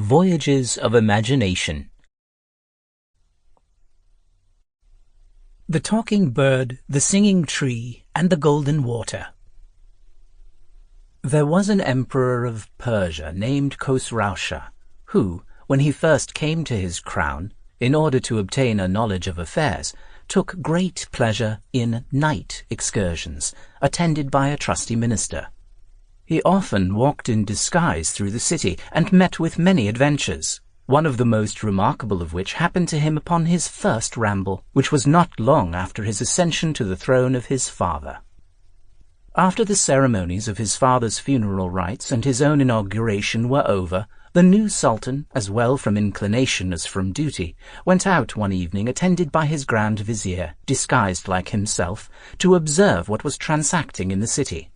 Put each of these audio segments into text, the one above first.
Voyages of Imagination. The Talking Bird, the Singing Tree, and the Golden Water. There was an emperor of Persia named Khosrowsha, who, when he first came to his crown, in order to obtain a knowledge of affairs, took great pleasure in night excursions, attended by a trusty minister. He often walked in disguise through the city and met with many adventures, one of the most remarkable of which happened to him upon his first ramble, which was not long after his ascension to the throne of his father. After the ceremonies of his father's funeral rites and his own inauguration were over, the new sultan, as well from inclination as from duty, went out one evening attended by his grand vizier, disguised like himself, to observe what was transacting in the city.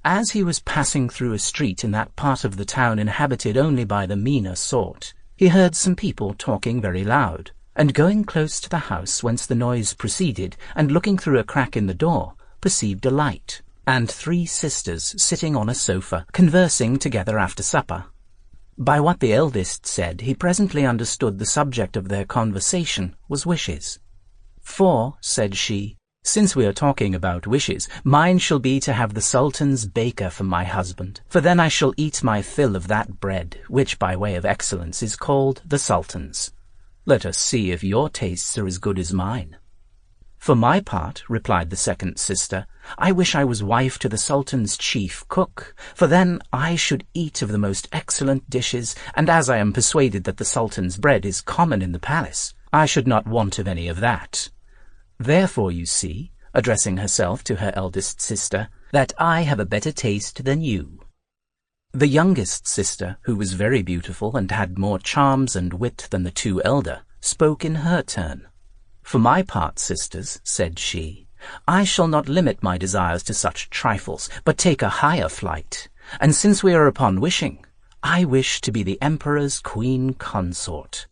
As he was passing through a street in that part of the town inhabited only by the meaner sort, he heard some people talking very loud, and going close to the house whence the noise proceeded, and looking through a crack in the door, perceived a light, and 3 sisters sitting on a sofa, conversing together after supper. By what the eldest said, he presently understood the subject of their conversation was wishes. "For," said she, "since we are talking about wishes, mine shall be to have the Sultan's baker for my husband, for then I shall eat my fill of that bread, which by way of excellence is called the Sultan's. Let us see if your tastes are as good as mine." "For my part," replied the second sister, "I wish I was wife to the Sultan's chief cook, for then I should eat of the most excellent dishes, and as I am persuaded that the Sultan's bread is common in the palace, I should not want of any of that. Therefore you see," addressing herself to her eldest sister, "that I have a better taste than you." The youngest sister, who was very beautiful and had more charms and wit than the 2 elder, spoke in her turn. "For my part, sisters," said she, "I shall not limit my desires to such trifles, but take a higher flight. And since we are upon wishing, I wish to be the emperor's queen consort.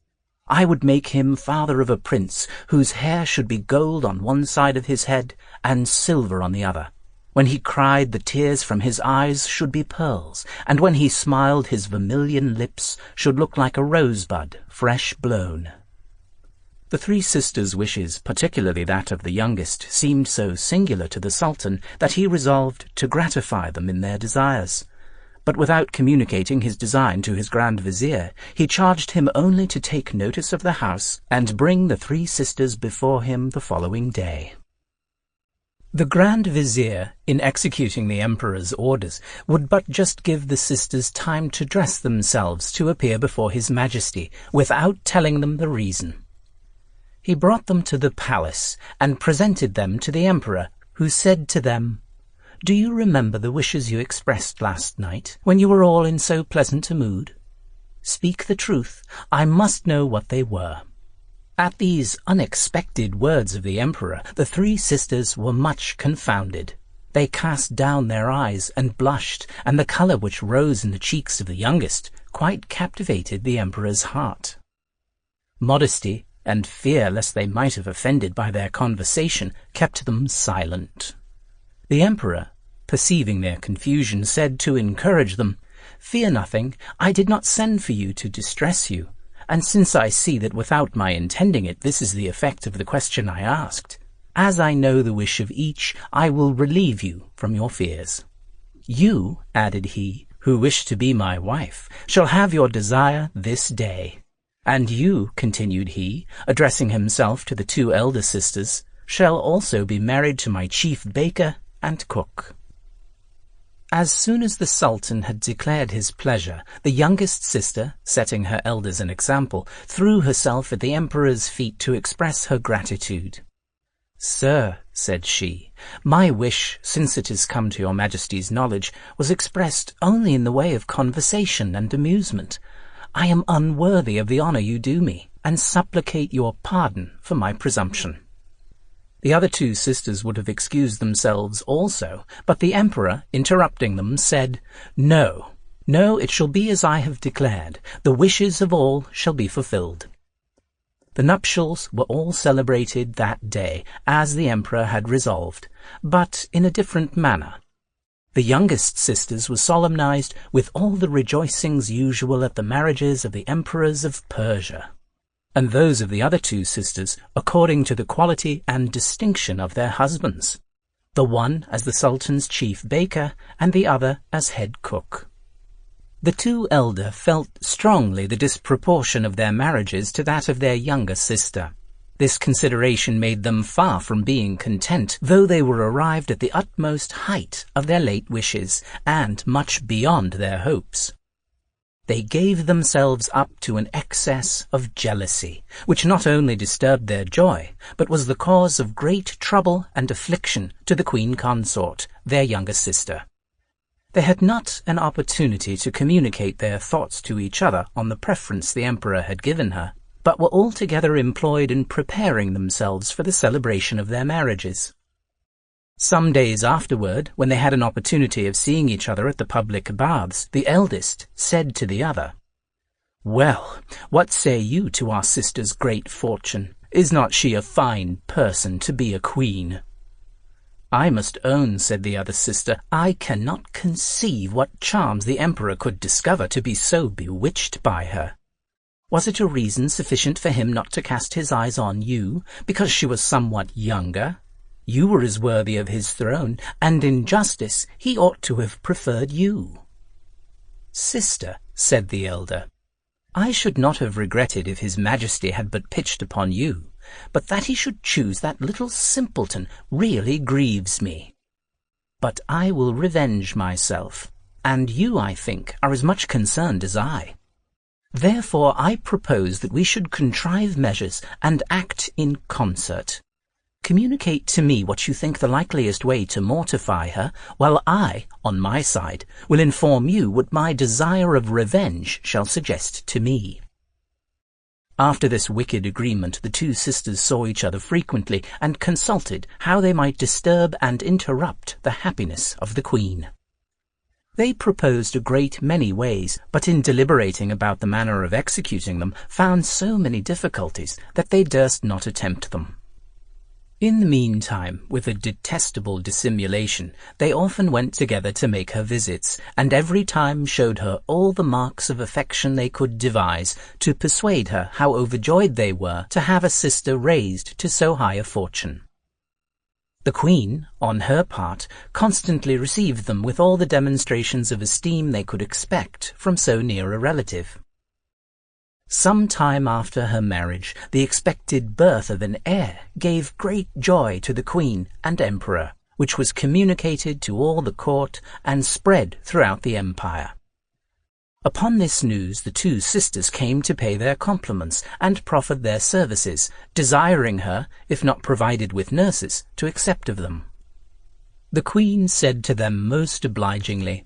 I would make him father of a prince whose hair should be gold on one side of his head and silver on the other. When he cried, the tears from his eyes should be pearls, and when he smiled, his vermilion lips should look like a rosebud fresh blown." The 3 sisters' wishes, particularly that of the youngest, seemed so singular to the Sultan that he resolved to gratify them in their desires. But without communicating his design to his grand vizier, he charged him only to take notice of the house and bring the 3 sisters before him the following day. The grand vizier, in executing the emperor's orders, would but just give the sisters time to dress themselves to appear before his majesty, without telling them the reason. He brought them to the palace and presented them to the emperor, who said to them, "Do you remember the wishes you expressed last night, when you were all in so pleasant a mood? Speak the truth, I must know what they were." At these unexpected words of the emperor, the 3 sisters were much confounded. They cast down their eyes and blushed, and the colour which rose in the cheeks of the youngest quite captivated the emperor's heart. Modesty and fear lest they might have offended by their conversation kept them silent. The emperor, perceiving their confusion, said to encourage them, "Fear nothing, I did not send for you to distress you, and since I see that without my intending it this is the effect of the question I asked, as I know the wish of each, I will relieve you from your fears. You," added he, "who wish to be my wife, shall have your desire this day. And you," continued he, addressing himself to the 2 elder sisters, "shall also be married to my chief baker and cook." As soon as the Sultan had declared his pleasure, the youngest sister, setting her elders an example, threw herself at the emperor's feet to express her gratitude. "Sir," said she, "my wish, since it has come to your majesty's knowledge, was expressed only in the way of conversation and amusement. I am unworthy of the honour you do me, and supplicate your pardon for my presumption." The other 2 sisters would have excused themselves also, but the emperor, interrupting them, said, No, it shall be as I have declared. The wishes of all shall be fulfilled." The nuptials were all celebrated that day, as the emperor had resolved, but in a different manner. The youngest sisters were solemnized with all the rejoicings usual at the marriages of the emperors of Persia, and those of the other two sisters according to the quality and distinction of their husbands, the one as the Sultan's chief baker and the other as head cook. The two elder felt strongly the disproportion of their marriages to that of their younger sister. This consideration made them far from being content, though they were arrived at the utmost height of their late wishes, and much beyond their hopes. They gave themselves up to an excess of jealousy, which not only disturbed their joy, but was the cause of great trouble and affliction to the queen consort, their younger sister. They had not an opportunity to communicate their thoughts to each other on the preference the emperor had given her, but were altogether employed in preparing themselves for the celebration of their marriages. Some days afterward, when they had an opportunity of seeing each other at the public baths, the eldest said to the other, "Well, what say you to our sister's great fortune? Is not she a fine person to be a queen?" "I must own," said the other sister, "I cannot conceive what charms the emperor could discover to be so bewitched by her. Was it a reason sufficient for him not to cast his eyes on you, because she was somewhat younger? You were as worthy of his throne, and in justice he ought to have preferred you." "Sister," said the elder, "I should not have regretted if his majesty had but pitched upon you, but that he should choose that little simpleton really grieves me. But I will revenge myself, and you, I think, are as much concerned as I. Therefore I propose that we should contrive measures and act in concert. Communicate to me what you think the likeliest way to mortify her, while I, on my side, will inform you what my desire of revenge shall suggest to me." After this wicked agreement, the two sisters saw each other frequently and consulted how they might disturb and interrupt the happiness of the queen. They proposed a great many ways, but in deliberating about the manner of executing them, found so many difficulties that they durst not attempt them. In the meantime, with a detestable dissimulation, they often went together to make her visits, and every time showed her all the marks of affection they could devise to persuade her how overjoyed they were to have a sister raised to so high a fortune. The queen, on her part, constantly received them with all the demonstrations of esteem they could expect from so near a relative. Some time after her marriage, the expected birth of an heir gave great joy to the queen and emperor, which was communicated to all the court and spread throughout the empire. Upon this news the two sisters came to pay their compliments and proffered their services, desiring her, if not provided with nurses, to accept of them. The queen said to them most obligingly,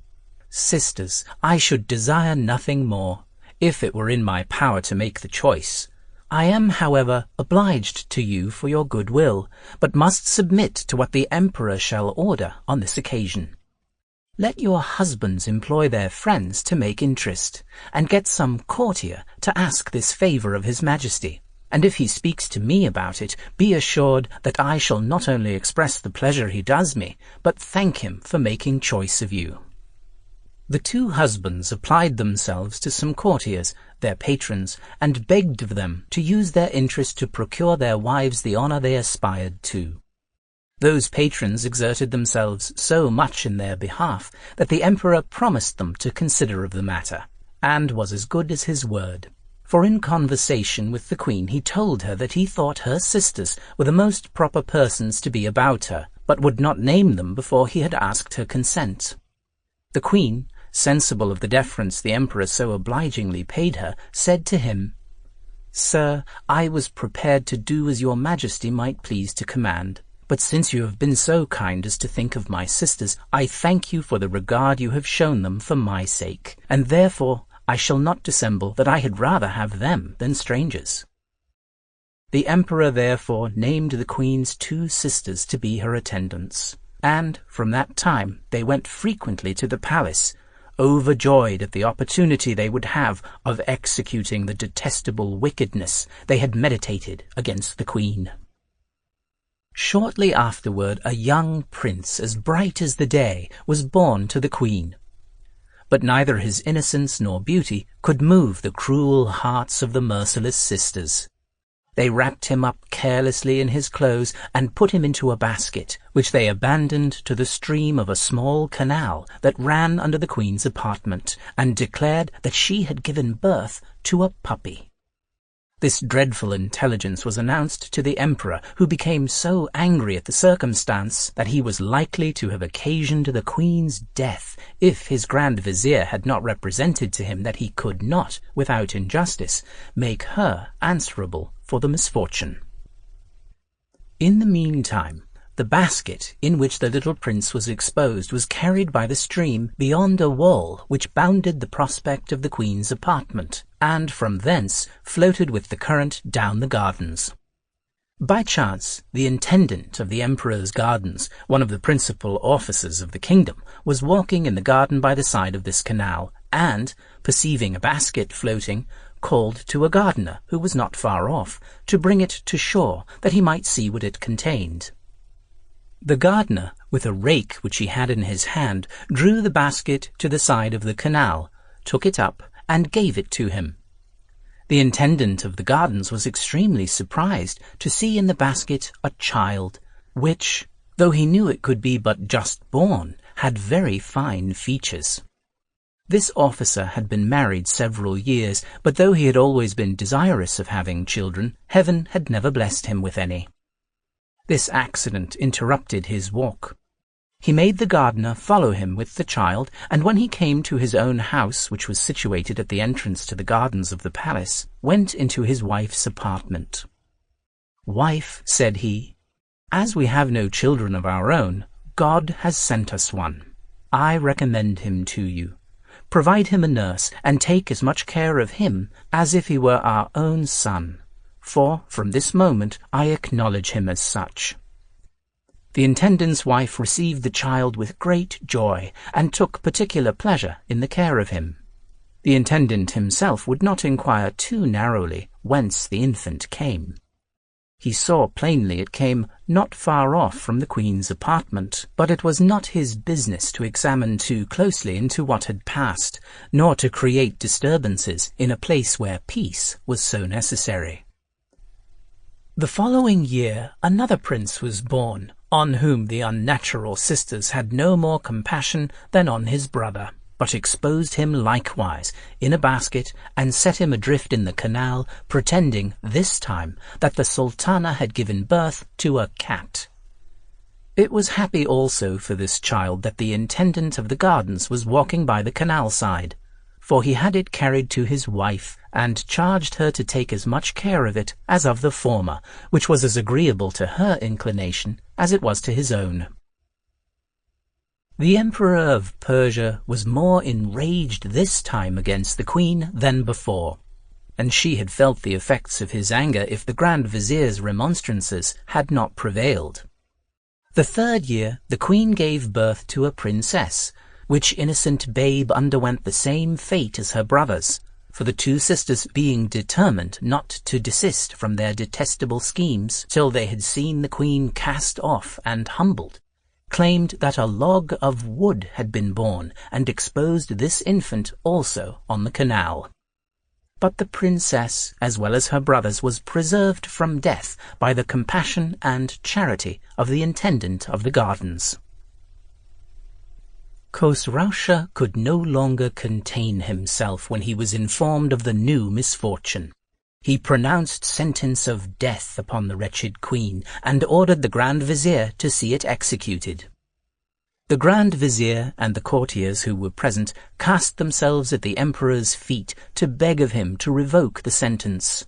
"Sisters, I should desire nothing more, if it were in my power to make the choice. I am, however, obliged to you for your good will, but must submit to what the emperor shall order on this occasion. Let your husbands employ their friends to make interest, and get some courtier to ask this favour of his majesty, and if he speaks to me about it, be assured that I shall not only express the pleasure he does me, but thank him for making choice of you." The two husbands applied themselves to some courtiers, their patrons, and begged of them to use their interest to procure their wives the honour they aspired to. Those patrons exerted themselves so much in their behalf that the emperor promised them to consider of the matter, and was as good as his word. For in conversation with the queen he told her that he thought her sisters were the most proper persons to be about her, but would not name them before he had asked her consent. The queen, sensible of the deference the emperor so obligingly paid her, said to him, "Sir, I was prepared to do as your majesty might please to command. But since you have been so kind as to think of my sisters, I thank you for the regard you have shown them for my sake, and therefore I shall not dissemble that I had rather have them than strangers." The emperor therefore named the queen's two sisters to be her attendants, and from that time they went frequently to the palace, overjoyed at the opportunity they would have of executing the detestable wickedness they had meditated against the queen. Shortly afterward, a young prince as bright as the day was born to the queen. But neither his innocence nor beauty could move the cruel hearts of the merciless sisters. They wrapped him up carelessly in his clothes and put him into a basket, which they abandoned to the stream of a small canal that ran under the queen's apartment, and declared that she had given birth to a puppy. This dreadful intelligence was announced to the emperor, who became so angry at the circumstance that he was likely to have occasioned the queen's death if his grand vizier had not represented to him that he could not, without injustice, make her answerable for the misfortune. In the meantime, the basket in which the little prince was exposed was carried by the stream beyond a wall which bounded the prospect of the queen's apartment, and from thence floated with the current down the gardens. By chance, the intendant of the emperor's gardens, one of the principal officers of the kingdom, was walking in the garden by the side of this canal, and, perceiving a basket floating, called to a gardener, who was not far off, to bring it to shore, that he might see what it contained. The gardener, with a rake which he had in his hand, drew the basket to the side of the canal, took it up, and gave it to him. The intendant of the gardens was extremely surprised to see in the basket a child, which, though he knew it could be but just born, had very fine features. This officer had been married several years, but though he had always been desirous of having children, heaven had never blessed him with any. This accident interrupted his walk. He made the gardener follow him with the child, and when he came to his own house, which was situated at the entrance to the gardens of the palace, went into his wife's apartment. "Wife," said he, "as we have no children of our own, God has sent us one. I recommend him to you. Provide him a nurse, and take as much care of him as if he were our own son. For from this moment I acknowledge him as such." The intendant's wife received the child with great joy, and took particular pleasure in the care of him. The intendant himself would not inquire too narrowly whence the infant came. He saw plainly it came not far off from the queen's apartment, but it was not his business to examine too closely into what had passed, nor to create disturbances in a place where peace was so necessary. The following year another prince was born, on whom the unnatural sisters had no more compassion than on his brother, but exposed him likewise in a basket, and set him adrift in the canal, pretending this time that the sultana had given birth to a cat. It was happy also for this child that the intendant of the gardens was walking by the canal side, for he had it carried to his wife, and charged her to take as much care of it as of the former, which was as agreeable to her inclination as it was to his own. The Emperor of Persia was more enraged this time against the Queen than before, and she had felt the effects of his anger if the Grand Vizier's remonstrances had not prevailed. The third year the Queen gave birth to a princess, which innocent babe underwent the same fate as her brothers, for the two sisters, being determined not to desist from their detestable schemes till they had seen the Queen cast off and humbled, claimed that a log of wood had been born, and exposed this infant also on the canal. But the princess, as well as her brothers, was preserved from death by the compassion and charity of the intendant of the gardens. Khosrowsha could no longer contain himself when he was informed of the new misfortune. He pronounced sentence of death upon the wretched queen, and ordered the Grand Vizier to see it executed. The Grand Vizier and the courtiers who were present cast themselves at the Emperor's feet to beg of him to revoke the sentence.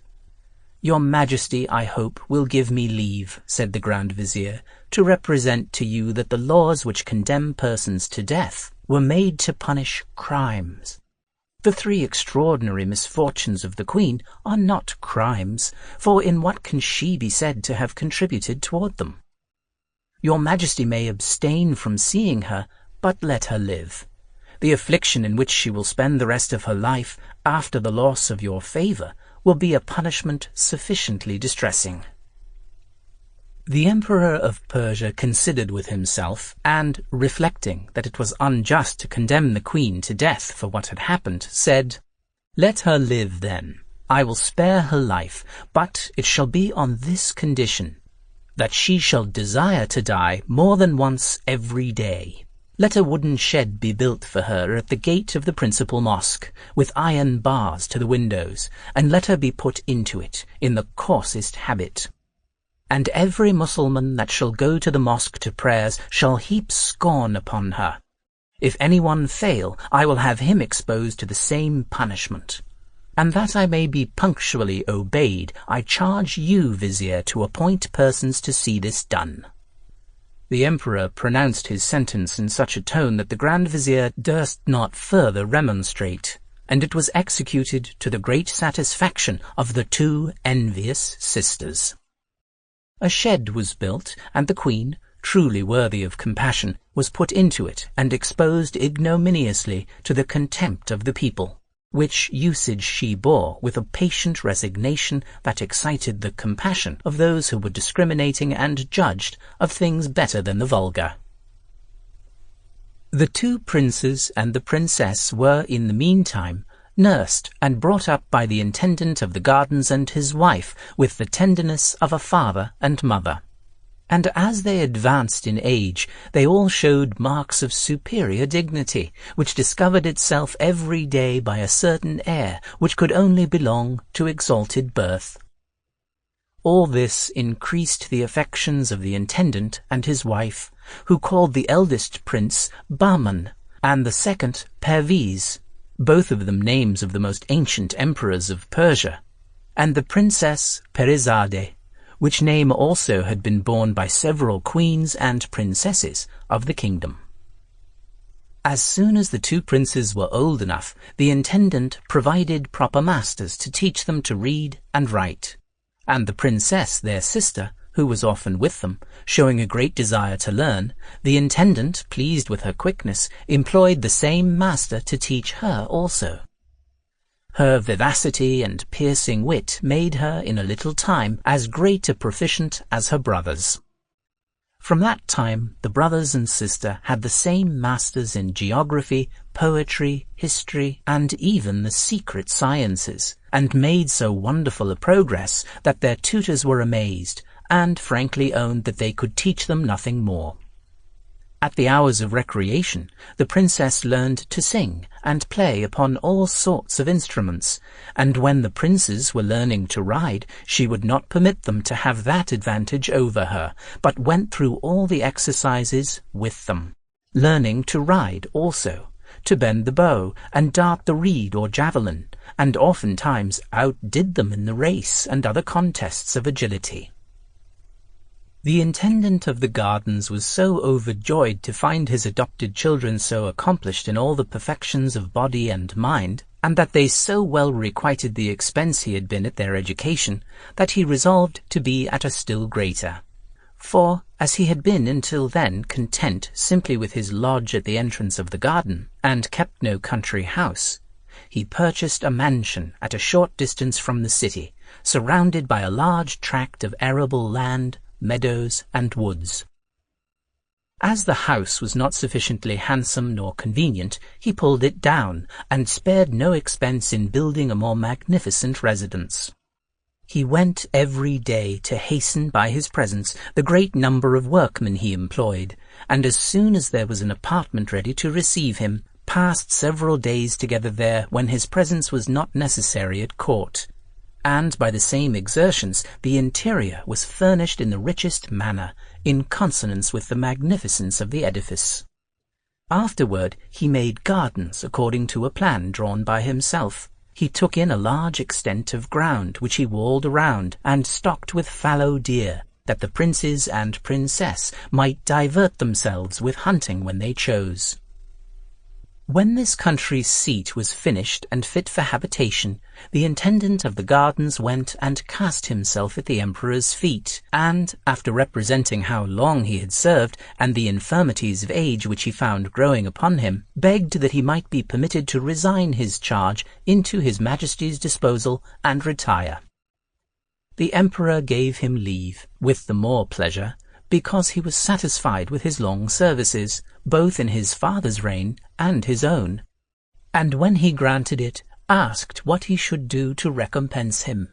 "Your Majesty, I hope, will give me leave," said the Grand Vizier, "to represent to you that the laws which condemn persons to death were made to punish crimes. The three extraordinary misfortunes of the Queen are not crimes, for in what can she be said to have contributed toward them? Your Majesty may abstain from seeing her, but let her live. The affliction in which she will spend the rest of her life, after the loss of your favour, will be a punishment sufficiently distressing." The Emperor of Persia considered with himself, and, reflecting that it was unjust to condemn the queen to death for what had happened, said, "Let her live, then. I will spare her life, but it shall be on this condition, that she shall desire to die more than once every day. Let a wooden shed be built for her at the gate of the principal mosque, with iron bars to the windows, and let her be put into it in the coarsest habit. And every Mussulman that shall go to the mosque to prayers shall heap scorn upon her. If anyone fail, I will have him exposed to the same punishment. And that I may be punctually obeyed, I charge you, Vizier, to appoint persons to see this done." The Emperor pronounced his sentence in such a tone that the Grand Vizier durst not further remonstrate, and it was executed to the great satisfaction of the two envious sisters. A shed was built, and the queen, truly worthy of compassion, was put into it and exposed ignominiously to the contempt of the people, which usage she bore with a patient resignation that excited the compassion of those who were discriminating and judged of things better than the vulgar. The two princes and the princess were, in the meantime, nursed and brought up by the intendant of the gardens and his wife with the tenderness of a father and mother. And as they advanced in age, they all showed marks of superior dignity, which discovered itself every day by a certain air which could only belong to exalted birth. All this increased the affections of the intendant and his wife, who called the eldest prince Bahman, and the second Perviz, both of them names of the most ancient emperors of Persia, and the princess Perizade, which name also had been borne by several queens and princesses of the kingdom. As soon as the two princes were old enough, the intendant provided proper masters to teach them to read and write, and the princess, their sister, who was often with them, showing a great desire to learn, the intendant, pleased with her quickness, employed the same master to teach her also. Her vivacity and piercing wit made her in a little time as great a proficient as her brothers. From that time the brothers and sister had the same masters in geography, poetry, history, and even the secret sciences, and made so wonderful a progress that their tutors were amazed, and frankly owned that they could teach them nothing more. At the hours of recreation, the princess learned to sing and play upon all sorts of instruments, and when the princes were learning to ride, she would not permit them to have that advantage over her, but went through all the exercises with them, learning to ride also, to bend the bow and dart the reed or javelin, and oftentimes outdid them in the race and other contests of agility. The intendant of the gardens was so overjoyed to find his adopted children so accomplished in all the perfections of body and mind, and that they so well requited the expense he had been at their education, that he resolved to be at a still greater. For, as he had been until then content simply with his lodge at the entrance of the garden, and kept no country house, he purchased a mansion at a short distance from the city, surrounded by a large tract of arable land, meadows, and woods. As the house was not sufficiently handsome nor convenient, he pulled it down, and spared no expense in building a more magnificent residence. He went every day to hasten by his presence the great number of workmen he employed, and as soon as there was an apartment ready to receive him, passed several days together there when his presence was not necessary at court, and by the same exertions the interior was furnished in the richest manner, in consonance with the magnificence of the edifice. Afterward he made gardens according to a plan drawn by himself. He took in a large extent of ground, which he walled around, and stocked with fallow deer, that the princes and princess might divert themselves with hunting when they chose. When this country seat was finished and fit for habitation, the intendant of the gardens went and cast himself at the emperor's feet, and, after representing how long he had served, and the infirmities of age which he found growing upon him, begged that he might be permitted to resign his charge into his majesty's disposal and retire. The emperor gave him leave, with the more pleasure, because he was satisfied with his long services, both in his father's reign and his own, and when he granted it, asked what he should do to recompense him.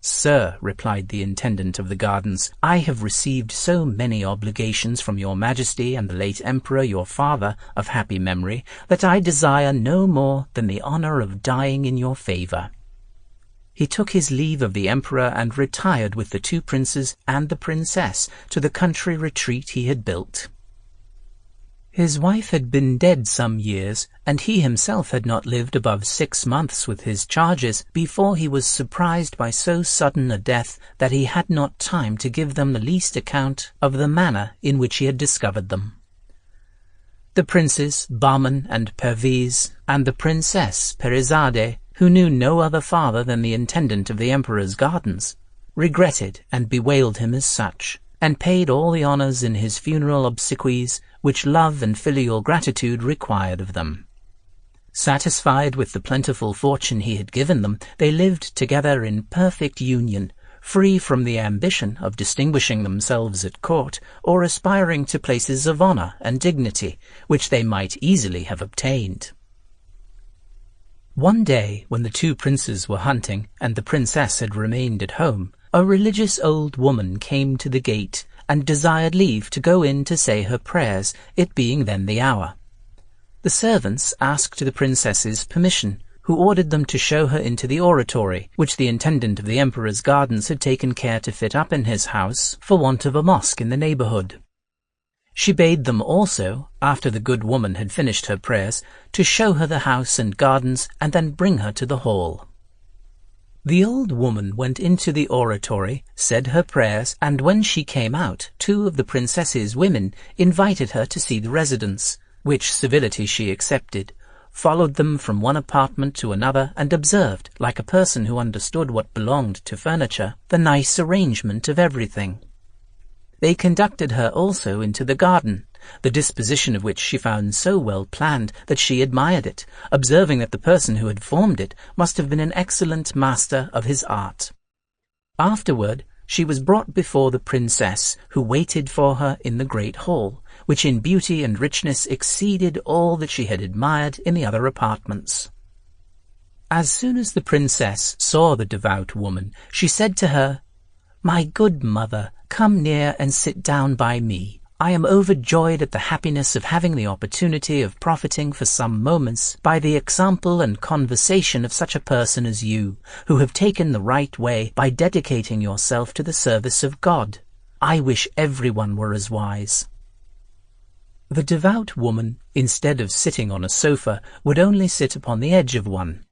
"Sir," replied the intendant of the gardens, "I have received so many obligations from your majesty and the late emperor your father of happy memory, that I desire no more than the honor of dying in your favor." He took his leave of the emperor and retired with the two princes and the princess to the country retreat he had built. His wife had been dead some years, and he himself had not lived above 6 months with his charges before he was surprised by so sudden a death that he had not time to give them the least account of the manner in which he had discovered them. The princes Bahman and Perviz, and the princess Perizade, who knew no other father than the intendant of the emperor's gardens, regretted and bewailed him as such, and paid all the honors in his funeral obsequies which love and filial gratitude required of them. Satisfied with the plentiful fortune he had given them, they lived together in perfect union, free from the ambition of distinguishing themselves at court, or aspiring to places of honor and dignity, which they might easily have obtained. One day, when the two princes were hunting, and the princess had remained at home, a religious old woman came to the gate, and desired leave to go in to say her prayers, it being then the hour. The servants asked the princess's permission, who ordered them to show her into the oratory, which the intendant of the emperor's gardens had taken care to fit up in his house, for want of a mosque in the neighborhood. She bade them also, after the good woman had finished her prayers, to show her the house and gardens, and then bring her to the hall. The old woman went into the oratory, said her prayers, and when she came out, 2 of the princess's women invited her to see the residence, which civility she accepted, followed them from one apartment to another, and observed, like a person who understood what belonged to furniture, the nice arrangement of everything. They conducted her also into the garden, the disposition of which she found so well planned that she admired it, observing that the person who had formed it must have been an excellent master of his art. Afterward, she was brought before the princess, who waited for her in the great hall, which in beauty and richness exceeded all that she had admired in the other apartments. As soon as the princess saw the devout woman, she said to her, "My good mother, come near and sit down by me. I am overjoyed at the happiness of having the opportunity of profiting for some moments by the example and conversation of such a person as you, who have taken the right way by dedicating yourself to the service of God. I wish everyone were as wise." The devout woman, instead of sitting on a sofa, would only sit upon the edge of one.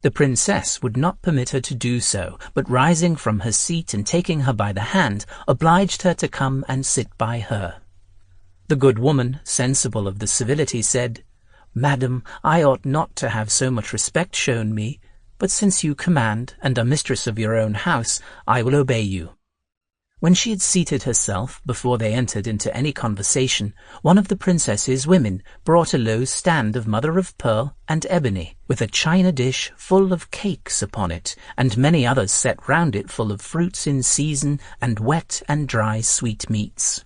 The princess would not permit her to do so, but rising from her seat and taking her by the hand, obliged her to come and sit by her. The good woman, sensible of the civility, said, "Madam, I ought not to have so much respect shown me, but since you command, and are mistress of your own house, I will obey you." When she had seated herself, before they entered into any conversation, one of the princess's women brought a low stand of mother-of-pearl and ebony, with a china dish full of cakes upon it, and many others set round it full of fruits in season, and wet and dry sweetmeats.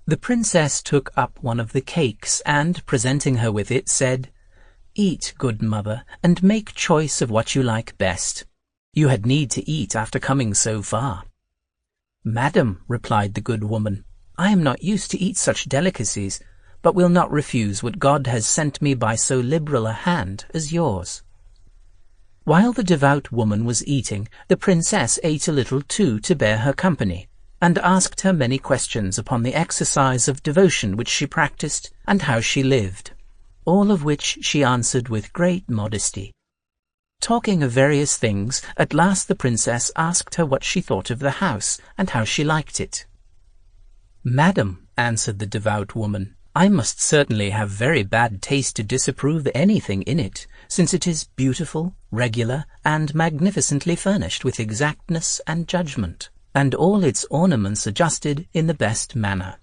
The princess took up one of the cakes, and, presenting her with it, said, "Eat, good mother, and make choice of what you like best. You had need to eat after coming so far." "Madam," replied the good woman, "I am not used to eat such delicacies, but will not refuse what God has sent me by so liberal a hand as yours." While the devout woman was eating, the princess ate a little too to bear her company, and asked her many questions upon the exercise of devotion which she practiced and how she lived, all of which she answered with great modesty. Talking of various things, at last the princess asked her what she thought of the house, and how she liked it. "Madam," answered the devout woman, "I must certainly have very bad taste to disapprove anything in it, since it is beautiful, regular, and magnificently furnished with exactness and judgment, and all its ornaments adjusted in the best manner.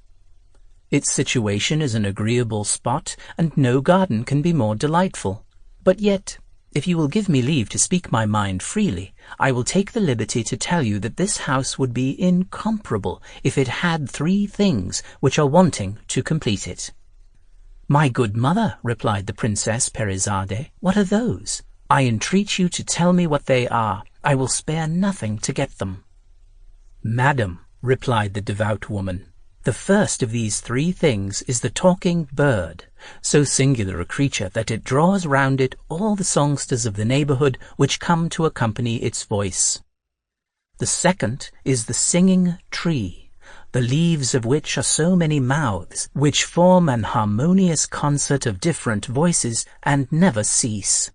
Its situation is an agreeable spot, and no garden can be more delightful. But yet If you will give me leave to speak my mind freely, I will take the liberty to tell you that this house would be incomparable if it had 3 things which are wanting to complete it." "My good mother," replied the Princess Perizade, "what are those? I entreat you to tell me what they are. I will spare nothing to get them." "Madam," replied the devout woman, "the first of these 3 things is the talking bird, so singular a creature that it draws round it all the songsters of the neighbourhood which come to accompany its voice. The second is the singing tree, the leaves of which are so many mouths, which form an harmonious concert of different voices and never cease.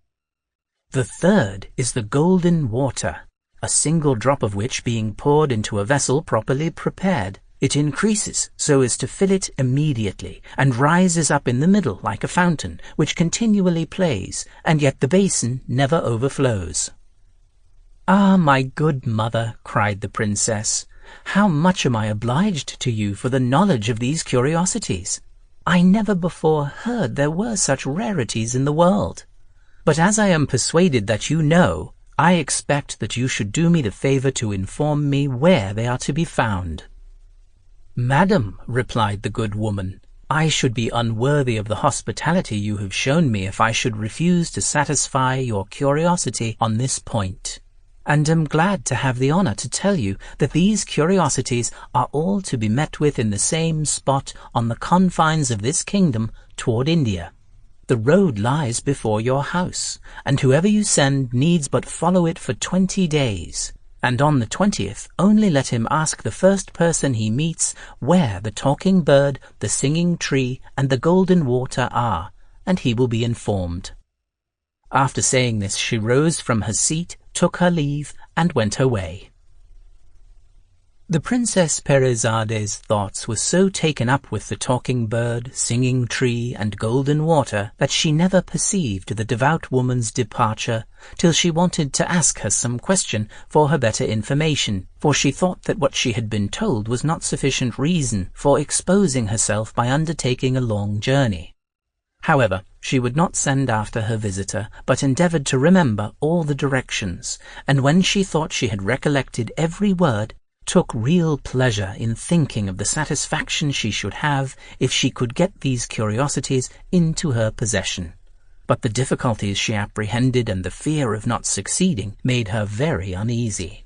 The third is the golden water, a single drop of which being poured into a vessel properly prepared, it increases so as to fill it immediately, and rises up in the middle like a fountain, which continually plays, and yet the basin never overflows." "Ah, my good mother," cried the princess, "how much am I obliged to you for the knowledge of these curiosities! I never before heard there were such rarities in the world. But as I am persuaded that you know, I expect that you should do me the favour to inform me where they are to be found." "Madam," replied the good woman, "I should be unworthy of the hospitality you have shown me if I should refuse to satisfy your curiosity on this point, and am glad to have the honour to tell you that these curiosities are all to be met with in the same spot on the confines of this kingdom toward India. The road lies before your house, and whoever you send needs but follow it for 20 days, and on the 20th only let him ask the first person he meets where the talking bird, the singing tree, and the golden water are, and he will be informed." After saying this, she rose from her seat, took her leave, and went her way. The Princess Perizade's thoughts were so taken up with the talking bird, singing tree, and golden water that she never perceived the devout woman's departure till she wanted to ask her some question for her better information, for she thought that what she had been told was not sufficient reason for exposing herself by undertaking a long journey. However, she would not send after her visitor, but endeavoured to remember all the directions, and when she thought she had recollected every word, took real pleasure in thinking of the satisfaction she should have if she could get these curiosities into her possession. But the difficulties she apprehended and the fear of not succeeding made her very uneasy.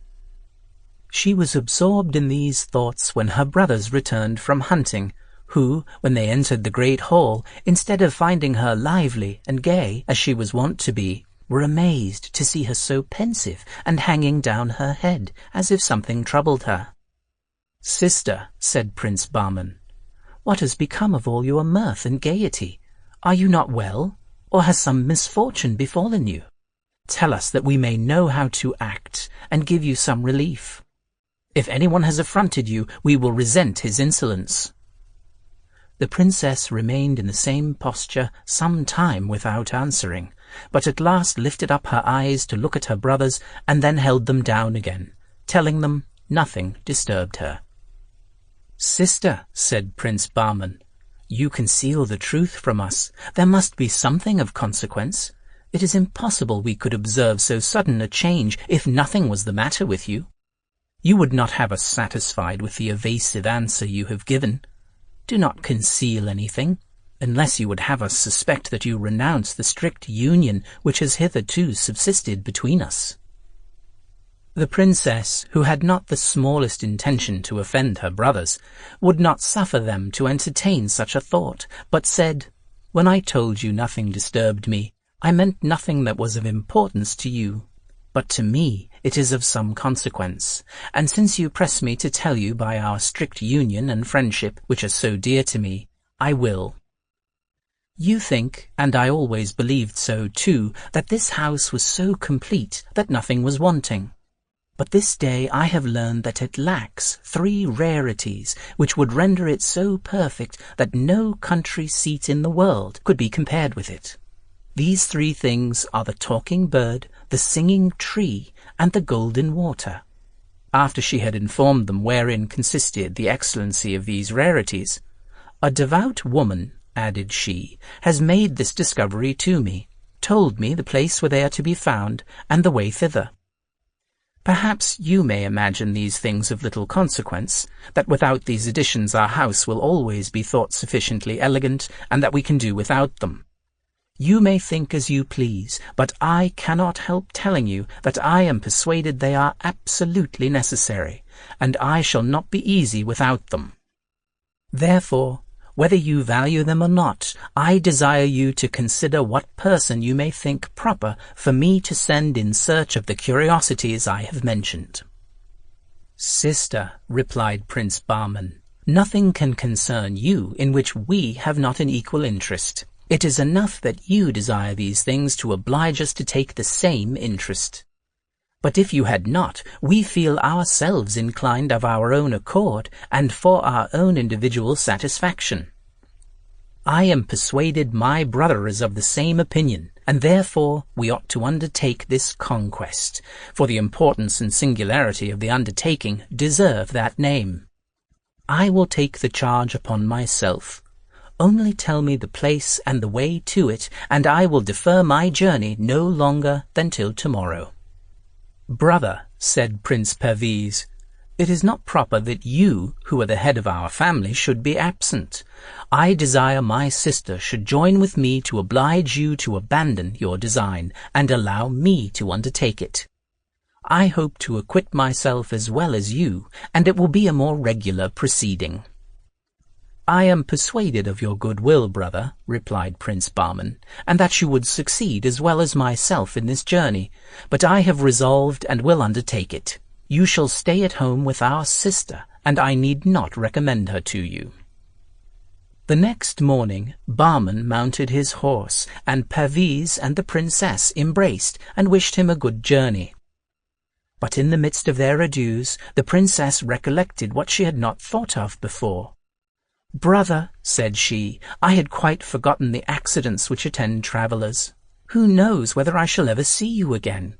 She was absorbed in these thoughts when her brothers returned from hunting, who, when they entered the great hall, instead of finding her lively and gay, as she was wont to be, were amazed to see her so pensive and hanging down her head, as if something troubled her. "Sister," said Prince Bahman, "what has become of all your mirth and gaiety? Are you not well, or has some misfortune befallen you? Tell us that we may know how to act, and give you some relief. If anyone has affronted you, we will resent his insolence." The princess remained in the same posture some time without answering, but at last lifted up her eyes to look at her brothers, and then held them down again, telling them nothing disturbed her. "Sister," said Prince Bahman, "you conceal the truth from us. There must be something of consequence. It is impossible we could observe so sudden a change if nothing was the matter with you. You would not have us satisfied with the evasive answer you have given. Do not conceal anything, unless you would have us suspect that you renounce the strict union which has hitherto subsisted between us." The princess, who had not the smallest intention to offend her brothers, would not suffer them to entertain such a thought, but said, "When I told you nothing disturbed me, I meant nothing that was of importance to you. But to me it is of some consequence, and since you press me to tell you by our strict union and friendship, which are so dear to me, I will. You think, and I always believed so too, that this house was so complete that nothing was wanting. But this day I have learned that it lacks 3 rarities which would render it so perfect that no country seat in the world could be compared with it. These 3 things are the talking bird, the singing tree, and the golden water." After she had informed them wherein consisted the excellency of these rarities, "A devout woman," added she, "has made this discovery to me. told me the place where they are to be found and the way thither. Perhaps you may imagine these things of little consequence, that without these additions our house will always be thought sufficiently elegant, and that we can do without them. You may think as you please, but I cannot help telling you that I am persuaded they are absolutely necessary, and I shall not be easy without them. Therefore, whether you value them or not, I desire you to consider what person you may think proper for me to send in search of the curiosities I have mentioned." "Sister," replied Prince Bahman, "nothing can concern you in which we have not an equal interest. It is enough that you desire these things to oblige us to take the same interest. But if you had not, we feel ourselves inclined of our own accord, and for our own individual satisfaction. I am persuaded my brother is of the same opinion, and therefore we ought to undertake this conquest, for the importance and singularity of the undertaking deserve that name. I will take the charge upon myself. Only tell me the place and the way to it, and I will defer my journey no longer than till tomorrow." "Brother," said Prince Perviz, "it is not proper that you, who are the head of our family, should be absent. I desire my sister should join with me to oblige you to abandon your design, and allow me to undertake it. I hope to acquit myself as well as you, and it will be a more regular proceeding." "I am persuaded of your goodwill, brother," replied Prince Bahman, "and that you would succeed as well as myself in this journey, but I have resolved and will undertake it. You shall stay at home with our sister, and I need not recommend her to you." The next morning Bahman mounted his horse, and Perviz and the princess embraced and wished him a good journey. But in the midst of their adieus, the princess recollected what she had not thought of before. "Brother," said she, "I had quite forgotten the accidents which attend travellers. Who knows whether I shall ever see you again?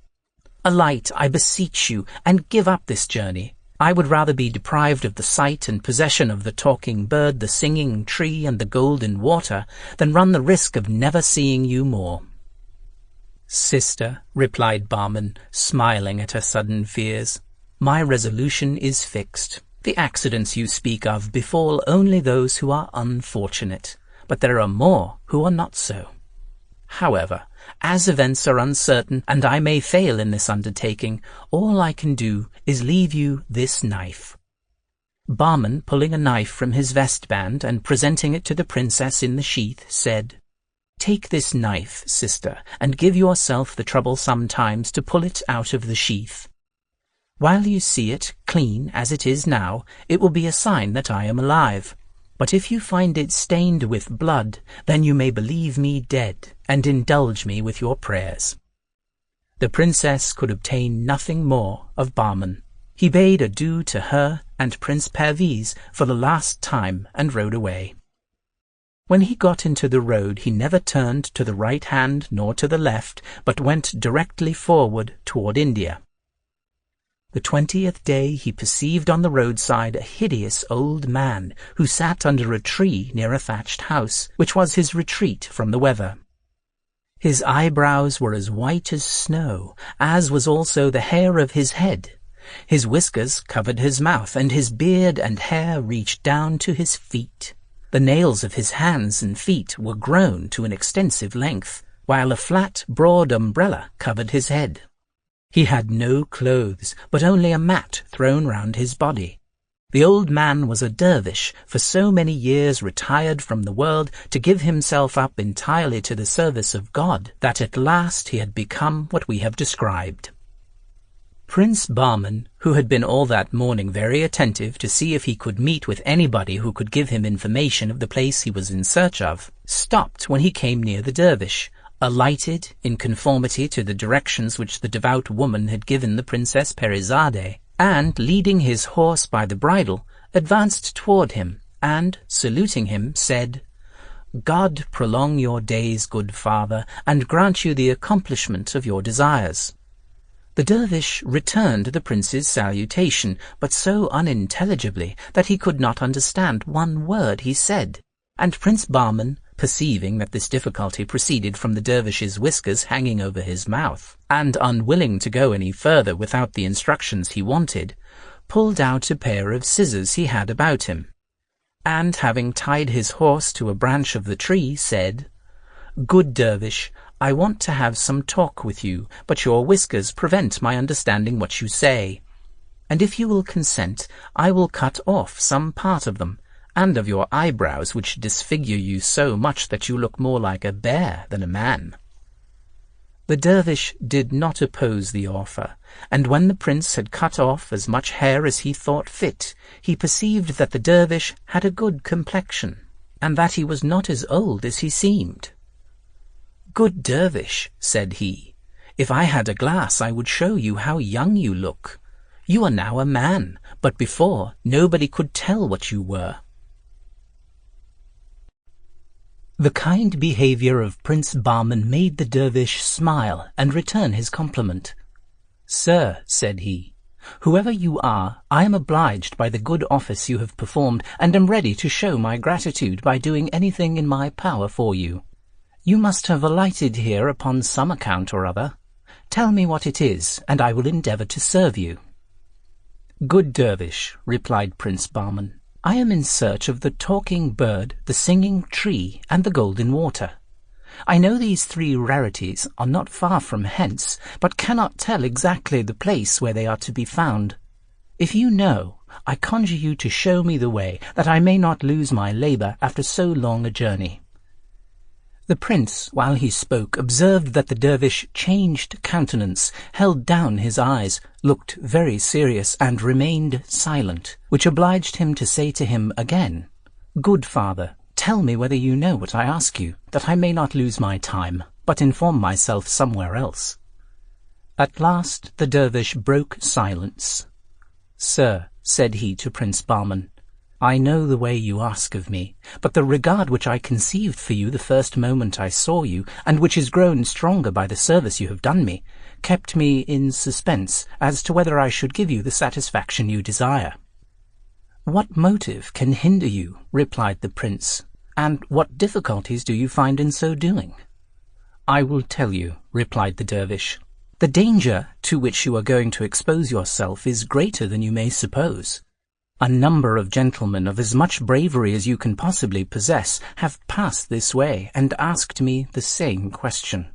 Alight, I beseech you, and give up this journey. I would rather be deprived of the sight and possession of the talking bird, the singing tree, and the golden water, than run the risk of never seeing you more." "Sister," replied Bahman, smiling at her sudden fears, "my resolution is fixed. The accidents you speak of befall only those who are unfortunate, but there are more who are not so. However, as events are uncertain, and I may fail in this undertaking, all I can do is leave you this knife." Bahman, pulling a knife from his vestband and presenting it to the princess in the sheath, said, "Take this knife, sister, and give yourself the trouble sometimes to pull it out of the sheath. While you see it, clean as it is now, it will be a sign that I am alive. But if you find it stained with blood, then you may believe me dead, and indulge me with your prayers." The princess could obtain nothing more of Bahman. He bade adieu to her and Prince Perviz for the last time and rode away. When he got into the road, he never turned to the right hand nor to the left, but went directly forward toward India. The 20th day he perceived on the roadside a hideous old man who sat under a tree near a thatched house, which was his retreat from the weather. His eyebrows were as white as snow, as was also the hair of his head. His whiskers covered his mouth, and his beard and hair reached down to his feet. The nails of his hands and feet were grown to an extensive length, while a flat, broad umbrella covered his head. He had no clothes, but only a mat thrown round his body. The old man was a dervish, for so many years retired from the world to give himself up entirely to the service of God, that at last he had become what we have described. Prince Bahman, who had been all that morning very attentive to see if he could meet with anybody who could give him information of the place he was in search of, stopped when he came near the dervish, alighted in conformity to the directions which the devout woman had given the Princess Perizade, and, leading his horse by the bridle, advanced toward him, and, saluting him, said, "God prolong your days, good father, and grant you the accomplishment of your desires." The dervish returned the prince's salutation, but so unintelligibly that he could not understand one word he said, and Prince Bahman, Perceiving that this difficulty proceeded from the dervish's whiskers hanging over his mouth, and unwilling to go any further without the instructions he wanted, pulled out a pair of scissors he had about him, and having tied his horse to a branch of the tree, said, "Good dervish, I want to have some talk with you, but your whiskers prevent my understanding what you say. And if you will consent, I will cut off some part of them, and of your eyebrows, which disfigure you so much that you look more like a bear than a man." The dervish did not oppose the offer, and when the prince had cut off as much hair as he thought fit, he perceived that the dervish had a good complexion, and that he was not as old as he seemed. "Good dervish," said he, "if I had a glass I would show you how young you look. You are now a man, but before nobody could tell what you were." The kind behavior of Prince Bahman made the dervish smile and return his compliment. "Sir," said he, "whoever you are, I am obliged by the good office you have performed, and am ready to show my gratitude by doing anything in my power for you. You must have alighted here upon some account or other. Tell me what it is, and I will endeavour to serve you." "Good dervish," replied Prince Bahman, "I am in search of the talking bird, the singing tree, and the golden water. I know these three rarities are not far from hence, but cannot tell exactly the place where they are to be found. If you know, I conjure you to show me the way, that I may not lose my labour after so long a journey." The prince, while he spoke, observed that the dervish changed countenance, held down his eyes, looked very serious, and remained silent, which obliged him to say to him again, "Good father, tell me whether you know what I ask you, that I may not lose my time, but inform myself somewhere else." At last the dervish broke silence. "Sir," said he to Prince Bahman, "I know the way you ask of me, but the regard which I conceived for you the first moment I saw you, and which is grown stronger by the service you have done me, kept me in suspense as to whether I should give you the satisfaction you desire." "What motive can hinder you?" replied the prince, "and what difficulties do you find in so doing?" "I will tell you," replied the dervish. "The danger to which you are going to expose yourself is greater than you may suppose. A number of gentlemen of as much bravery as you can possibly possess have passed this way and asked me the same question.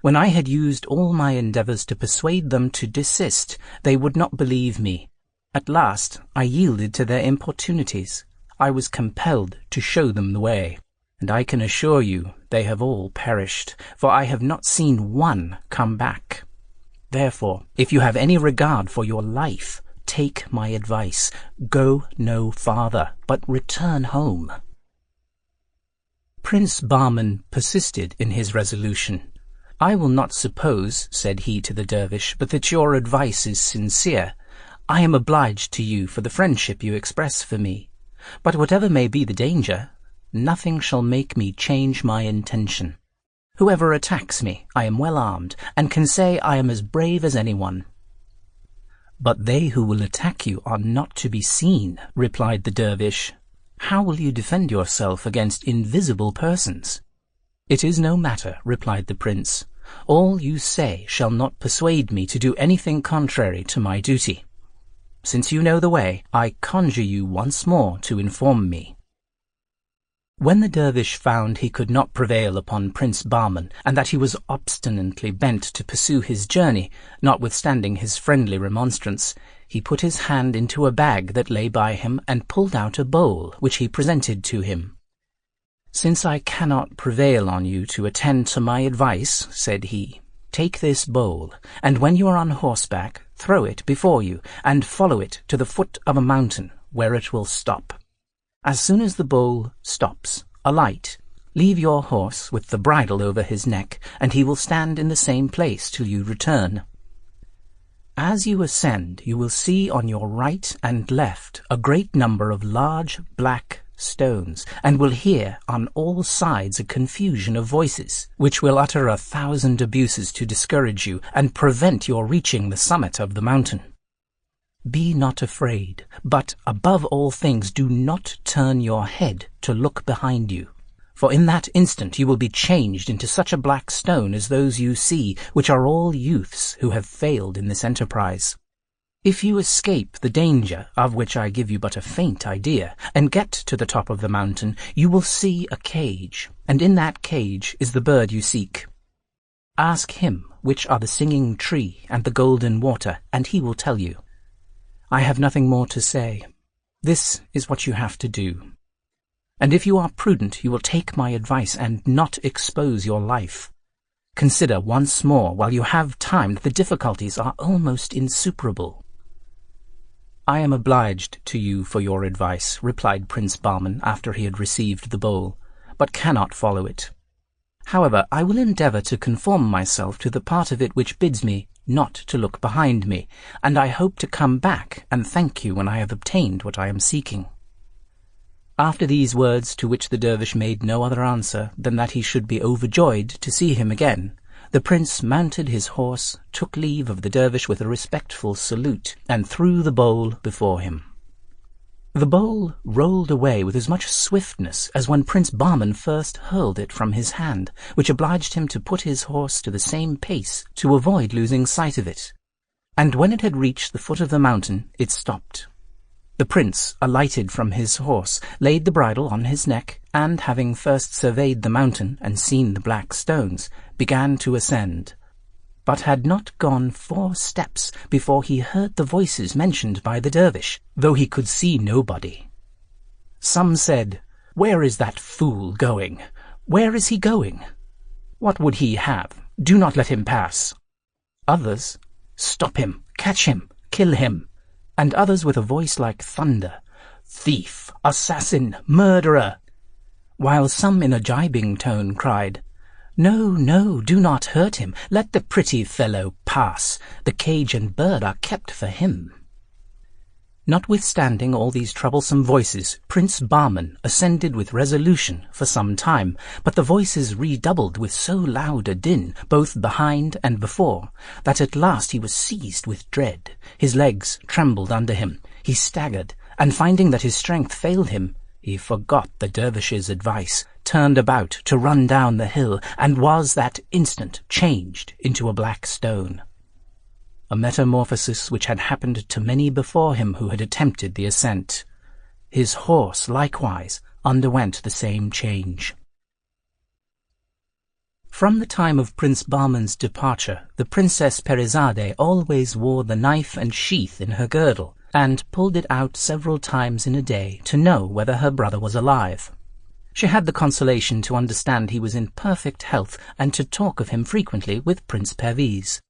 When I had used all my endeavours to persuade them to desist, they would not believe me. At last I yielded to their importunities. I was compelled to show them the way, and I can assure you they have all perished, for I have not seen one come back. Therefore, if you have any regard for your life, take my advice. Go no farther, but return home." Prince Bahman persisted in his resolution. "I will not suppose," said he to the dervish, "but that your advice is sincere. I am obliged to you for the friendship you express for me. But whatever may be the danger, nothing shall make me change my intention. Whoever attacks me, I am well armed, and can say I am as brave as anyone." "But they who will attack you are not to be seen," replied the dervish. "How will you defend yourself against invisible persons?" "It is no matter," replied the prince. "All you say shall not persuade me to do anything contrary to my duty. Since you know the way, I conjure you once more to inform me." When the dervish found he could not prevail upon Prince Bahman, and that he was obstinately bent to pursue his journey, notwithstanding his friendly remonstrance, he put his hand into a bag that lay by him and pulled out a bowl, which he presented to him. "Since I cannot prevail on you to attend to my advice," said he, "take this bowl, and when you are on horseback, throw it before you, and follow it to the foot of a mountain, where it will stop. As soon as the bowl stops, alight, leave your horse with the bridle over his neck, and he will stand in the same place till you return. As you ascend, you will see on your right and left a great number of large black stones, and will hear on all sides a confusion of voices, which will utter 1,000 abuses to discourage you, and prevent your reaching the summit of the mountain. Be not afraid, but above all things do not turn your head to look behind you, for in that instant you will be changed into such a black stone as those you see, which are all youths who have failed in this enterprise. If you escape the danger, of which I give you but a faint idea, and get to the top of the mountain, you will see a cage, and in that cage is the bird you seek. Ask him which are the singing tree and the golden water, and he will tell you. I have nothing more to say. This is what you have to do. And if you are prudent, you will take my advice and not expose your life. Consider once more, while you have time, that the difficulties are almost insuperable. I am obliged to you for your advice, replied Prince Bahman after he had received the bowl, but cannot follow it. However, I will endeavour to conform myself to the part of it which bids me not to look behind me, and I hope to come back and thank you when I have obtained what I am seeking. After these words, to which the dervish made no other answer than that he should be overjoyed to see him again, the prince mounted his horse, took leave of the dervish with a respectful salute, and threw the bowl before him. The bowl rolled away with as much swiftness as when Prince Bahman first hurled it from his hand, which obliged him to put his horse to the same pace to avoid losing sight of it. And when it had reached the foot of the mountain, it stopped. The prince alighted from his horse, laid the bridle on his neck, and having first surveyed the mountain and seen the black stones, began to ascend, but had not gone 4 steps before he heard the voices mentioned by the dervish, though he could see nobody. Some said, "Where is that fool going? Where is he going? What would he have? Do not let him pass." Others, "Stop him, catch him, kill him." And others with a voice like thunder, "Thief, assassin, murderer," while some in a gibing tone cried, "No, no, do not hurt him. Let the pretty fellow pass. The cage and bird are kept for him." Notwithstanding all these troublesome voices, Prince Bahman ascended with resolution for some time, but the voices redoubled with so loud a din, both behind and before, that at last he was seized with dread. His legs trembled under him. He staggered, and finding that his strength failed him, he forgot the dervish's advice, turned about to run down the hill, and was that instant changed into a black stone. A metamorphosis which had happened to many before him who had attempted the ascent. His horse likewise underwent the same change. From the time of Prince Bahman's departure, the Princess Perizade always wore the knife and sheath in her girdle, and pulled it out several times in a day to know whether her brother was alive. She had the consolation to understand he was in perfect health, and to talk of him frequently with Prince Perviz.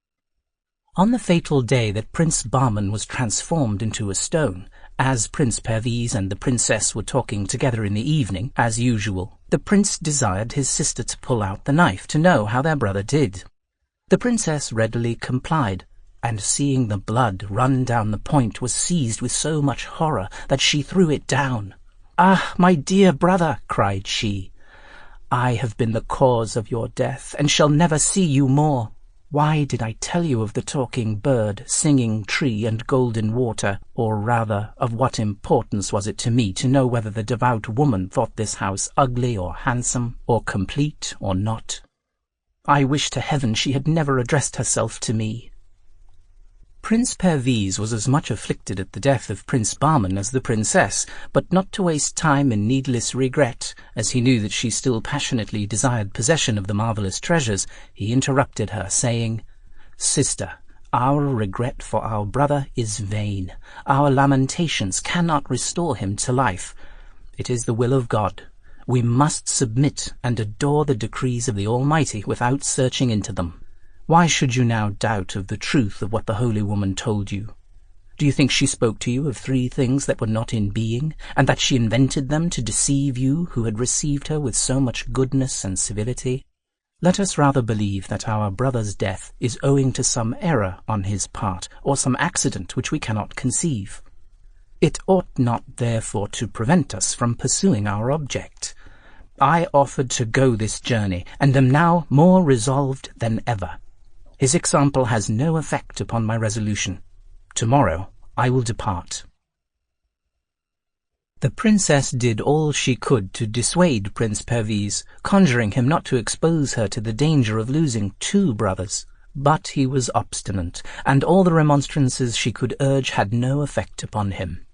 On the fatal day that Prince Bahman was transformed into a stone, as Prince Perviz and the princess were talking together in the evening, as usual, the prince desired his sister to pull out the knife to know how their brother did. The princess readily complied, and seeing the blood run down the point was seized with so much horror that she threw it down. "Ah, my dear brother," cried she, "I have been the cause of your death, and shall never see you more. Why did I tell you of the talking bird, singing tree, and golden water? Or rather, of what importance was it to me to know whether the devout woman thought this house ugly or handsome, or complete or not? I wish to heaven she had never addressed herself to me." Prince Perviz was as much afflicted at the death of Prince Bahman as the princess, but not to waste time in needless regret, as he knew that she still passionately desired possession of the marvellous treasures, he interrupted her, saying, "Sister, our regret for our brother is vain. Our lamentations cannot restore him to life. It is the will of God. We must submit and adore the decrees of the Almighty without searching into them. Why should you now doubt of the truth of what the holy woman told you? Do you think she spoke to you of 3 things that were not in being, and that she invented them to deceive you who had received her with so much goodness and civility? Let us rather believe that our brother's death is owing to some error on his part, or some accident which we cannot conceive. It ought not, therefore, to prevent us from pursuing our object. I offered to go this journey, and am now more resolved than ever. His example has no effect upon my resolution. Tomorrow I will depart." The princess did all she could to dissuade Prince Perviz, conjuring him not to expose her to the danger of losing 2 brothers. But he was obstinate, and all the remonstrances she could urge had no effect upon him.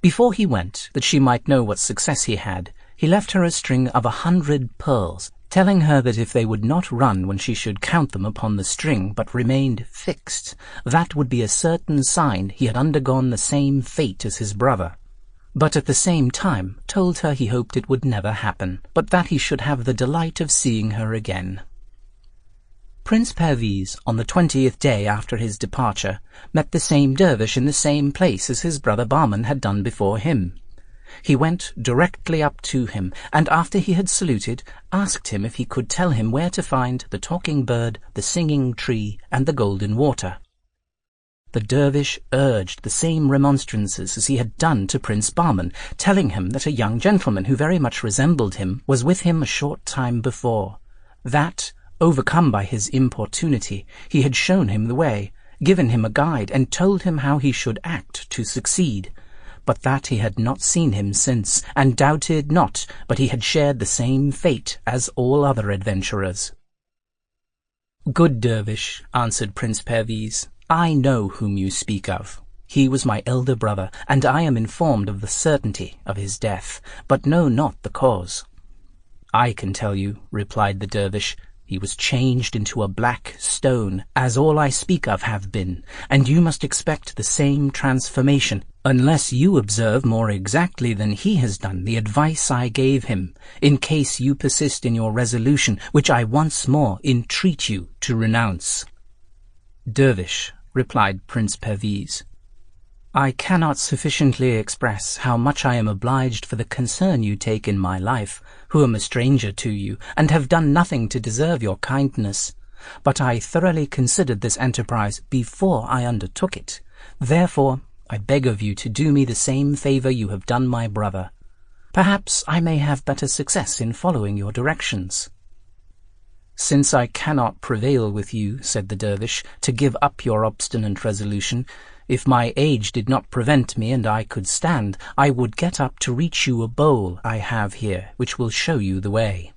Before he went, that she might know what success he had, he left her a string of 100 pearls, telling her that if they would not run when she should count them upon the string, but remained fixed, that would be a certain sign he had undergone the same fate as his brother. But at the same time told her he hoped it would never happen, but that he should have the delight of seeing her again. Prince Perviz, on the 20th day after his departure, met the same dervish in the same place as his brother Bahman had done before him. He went directly up to him, and after he had saluted, asked him if he could tell him where to find the talking bird, the singing tree, and the golden water. The dervish urged the same remonstrances as he had done to Prince Bahman, telling him that a young gentleman who very much resembled him was with him a short time before, that, overcome by his importunity, he had shown him the way, given him a guide, and told him how he should act to succeed, but that he had not seen him since, and doubted not but he had shared the same fate as all other adventurers. "Good dervish," answered Prince Perviz, "I know whom you speak of. He was my elder brother, and I am informed of the certainty of his death, but know not the cause." "I can tell you," replied the dervish. "He was changed into a black stone, as all I speak of have been, and you must expect the same transformation, unless you observe more exactly than he has done the advice I gave him, in case you persist in your resolution, which I once more entreat you to renounce." "Dervish," replied Prince Perviz, "I cannot sufficiently express how much I am obliged for the concern you take in my life, who am a stranger to you, and have done nothing to deserve your kindness. But I thoroughly considered this enterprise before I undertook it. Therefore, I beg of you to do me the same favour you have done my brother. Perhaps I may have better success in following your directions." "Since I cannot prevail with you," said the dervish, "to give up your obstinate resolution, if my age did not prevent me and I could stand, I would get up to reach you a bowl I have here, which will show you the way."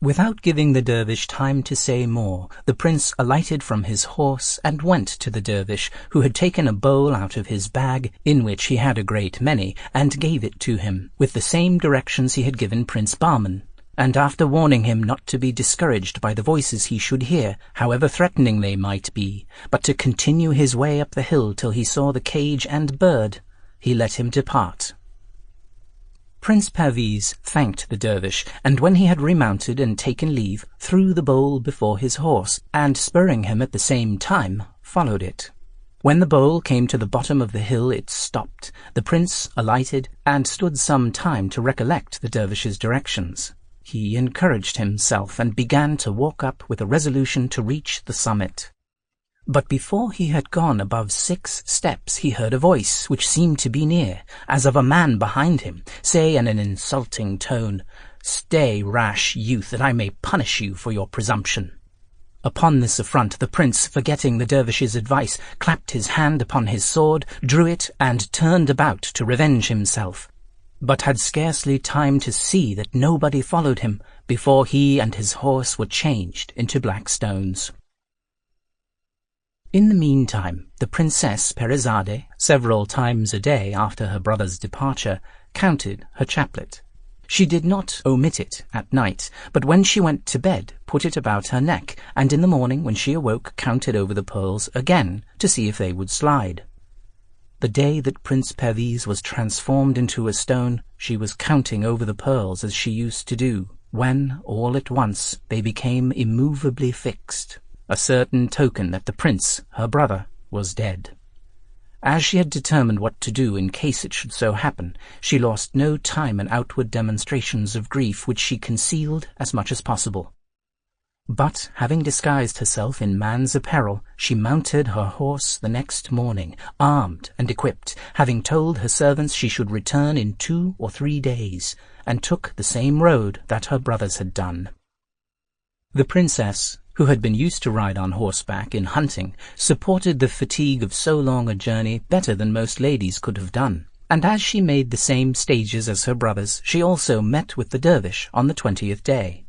Without giving the dervish time to say more, the prince alighted from his horse and went to the dervish, who had taken a bowl out of his bag, in which he had a great many, and gave it to him, with the same directions he had given Prince Bahman, and after warning him not to be discouraged by the voices he should hear, however threatening they might be, but to continue his way up the hill till he saw the cage and bird, he let him depart. Prince Perviz thanked the dervish, and when he had remounted and taken leave, threw the bowl before his horse, and spurring him at the same time, followed it. When the bowl came to the bottom of the hill, it stopped. The prince alighted, and stood some time to recollect the dervish's directions. He encouraged himself and began to walk up with a resolution to reach the summit. But before he had gone above 6 steps, he heard a voice, which seemed to be near, as of a man behind him, say in an insulting tone, "Stay, rash youth, that I may punish you for your presumption." Upon this affront, the prince, forgetting the dervish's advice, clapped his hand upon his sword, drew it, and turned about to revenge himself, but had scarcely time to see that nobody followed him before he and his horse were changed into black stones. In the meantime, the Princess Perizade, several times a day after her brother's departure, counted her chaplet. She did not omit it at night, but when she went to bed, put it about her neck, and in the morning, when she awoke, counted over the pearls again to see if they would slide. The day that Prince Perviz was transformed into a stone, she was counting over the pearls as she used to do, when, all at once, they became immovably fixed, a certain token that the prince, her brother, was dead. As she had determined what to do in case it should so happen, she lost no time in outward demonstrations of grief, which she concealed as much as possible. But, having disguised herself in man's apparel, she mounted her horse the next morning, armed and equipped, having told her servants she should return in 2 or 3 days, and took the same road that her brothers had done. The princess, who had been used to ride on horseback in hunting, supported the fatigue of so long a journey better than most ladies could have done, And as she made the same stages as her brothers, she also met with the dervish on the 20th day.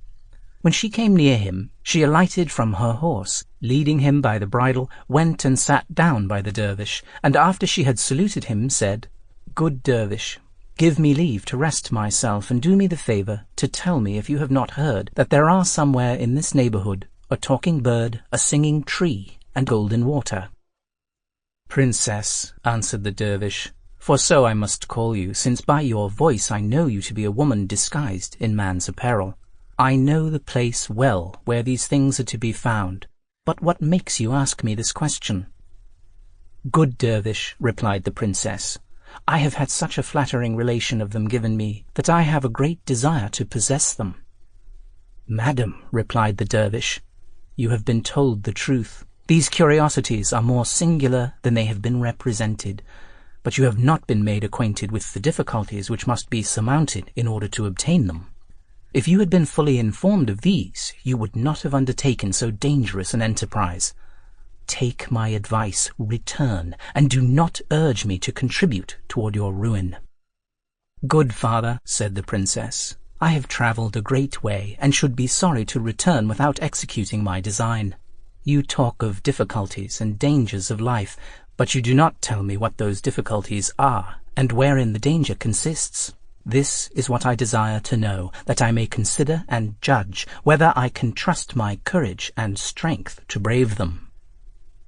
When she came near him, she alighted from her horse, leading him by the bridle, went and sat down by the dervish, and after she had saluted him, said, "Good dervish, give me leave to rest myself, and do me the favour to tell me if you have not heard that there are somewhere in this neighbourhood a talking bird, a singing tree, and golden water." "Princess," answered the dervish, "for so I must call you, since by your voice I know you to be a woman disguised in man's apparel. I know the place well where these things are to be found. But what makes you ask me this question?" "Good dervish," replied the princess, "I have had such a flattering relation of them given me that I have a great desire to possess them." "Madam," replied the dervish, "you have been told the truth. These curiosities are more singular than they have been represented, but you have not been made acquainted with the difficulties which must be surmounted in order to obtain them. If you had been fully informed of these, you would not have undertaken so dangerous an enterprise. Take my advice, return, and do not urge me to contribute toward your ruin." "Good father," said the princess, "I have travelled a great way, and should be sorry to return without executing my design. You talk of difficulties and dangers of life, but you do not tell me what those difficulties are, and wherein the danger consists. This is what I desire to know, that I may consider and judge whether I can trust my courage and strength to brave them."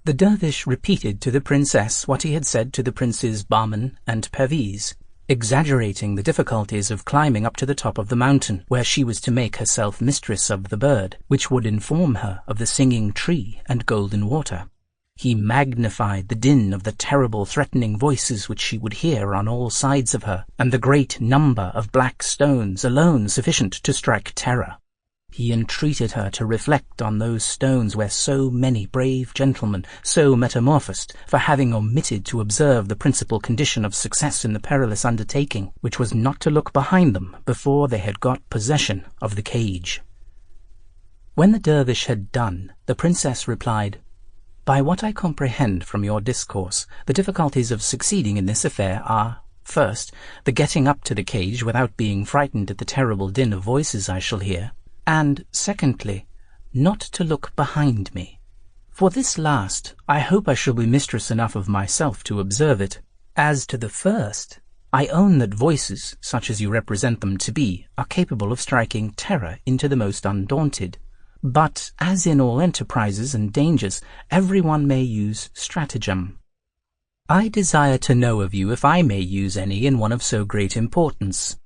The dervish repeated to the princess what he had said to the princes Bahman and Perviz, exaggerating the difficulties of climbing up to the top of the mountain, where she was to make herself mistress of the bird, which would inform her of the singing tree and golden water. He magnified the din of the terrible threatening voices which she would hear on all sides of her, and the great number of black stones alone sufficient to strike terror. He entreated her to reflect on those stones where so many brave gentlemen, so metamorphosed, for having omitted to observe the principal condition of success in the perilous undertaking, which was not to look behind them before they had got possession of the cage. When the dervish had done, the princess replied, "By what I comprehend from your discourse, the difficulties of succeeding in this affair are, first, the getting up to the cage without being frightened at the terrible din of voices I shall hear, and, secondly, not to look behind me. For this last, I hope I shall be mistress enough of myself to observe it. As to the first, I own that voices, such as you represent them to be, are capable of striking terror into the most undaunted. But, as in all enterprises and dangers, everyone may use stratagem. I desire to know of you if I may use any in one of so great importance."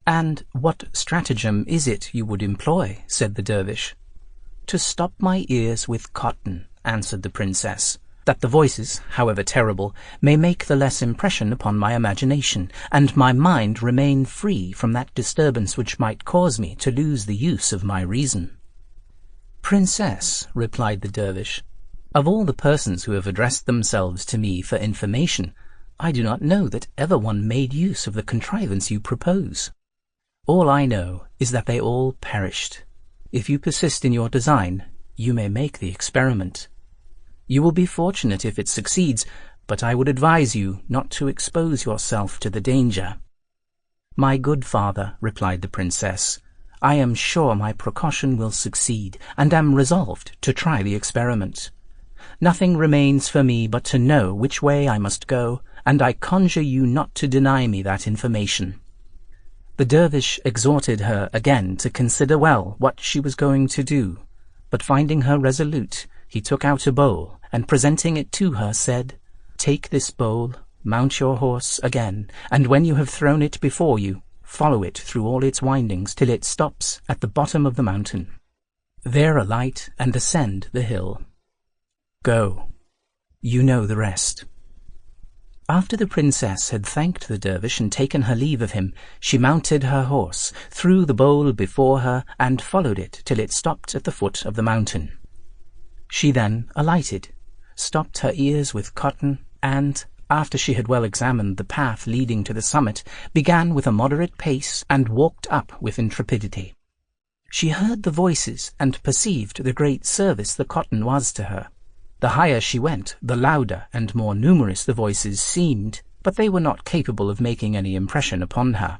"And what stratagem is it you would employ?" said the dervish. "To stop my ears with cotton," answered the princess, "that the voices, however terrible, may make the less impression upon my imagination, and my mind remain free from that disturbance which might cause me to lose the use of my reason." "Princess," replied the dervish, "of all the persons who have addressed themselves to me for information, I do not know that ever one made use of the contrivance you propose. All I know is that they all perished. If you persist in your design, you may make the experiment. You will be fortunate if it succeeds, but I would advise you not to expose yourself to the danger." "My good father," replied the princess, "I am sure my precaution will succeed, and am resolved to try the experiment. Nothing remains for me but to know which way I must go, and I conjure you not to deny me that information." The dervish exhorted her again to consider well what she was going to do, but finding her resolute, he took out a bowl, and presenting it to her, said, "Take this bowl, mount your horse again, and when you have thrown it before you, follow it through all its windings till it stops at the bottom of the mountain. There alight and ascend the hill. Go. You know the rest." After the princess had thanked the dervish and taken her leave of him, she mounted her horse, threw the bowl before her, and followed it till it stopped at the foot of the mountain. She then alighted, stopped her ears with cotton, and, after she had well examined the path leading to the summit, began with a moderate pace and walked up with intrepidity. She heard the voices and perceived the great service the cotton was to her. The higher she went, the louder and more numerous the voices seemed, but they were not capable of making any impression upon her.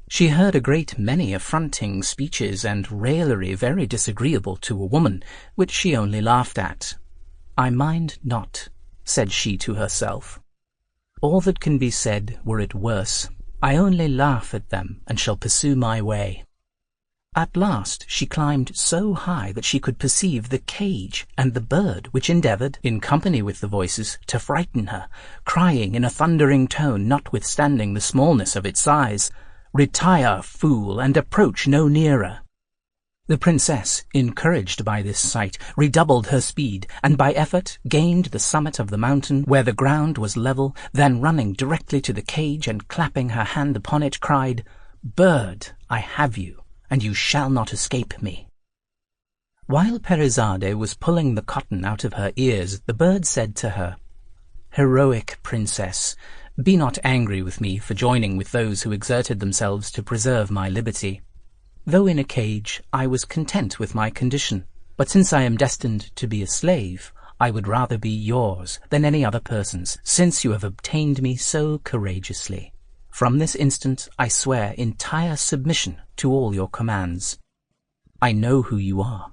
She heard a great many affronting speeches and raillery very disagreeable to a woman, which she only laughed at. "I mind not," said she to herself. "All that can be said, were it worse. I only laugh at them, and shall pursue my way." At last she climbed so high that she could perceive the cage and the bird, which endeavoured, in company with the voices, to frighten her, crying in a thundering tone, notwithstanding the smallness of its size, "Retire, fool, and approach no nearer." The princess, encouraged by this sight, redoubled her speed, and by effort gained the summit of the mountain, where the ground was level, then running directly to the cage and clapping her hand upon it, cried, "Bird, I have you, and you shall not escape me." While Perizade was pulling the cotton out of her ears, the bird said to her, "Heroic princess, be not angry with me for joining with those who exerted themselves to preserve my liberty. Though in a cage, I was content with my condition, but since I am destined to be a slave, I would rather be yours than any other person's, since you have obtained me so courageously. From this instant I swear entire submission to all your commands. I know who you are.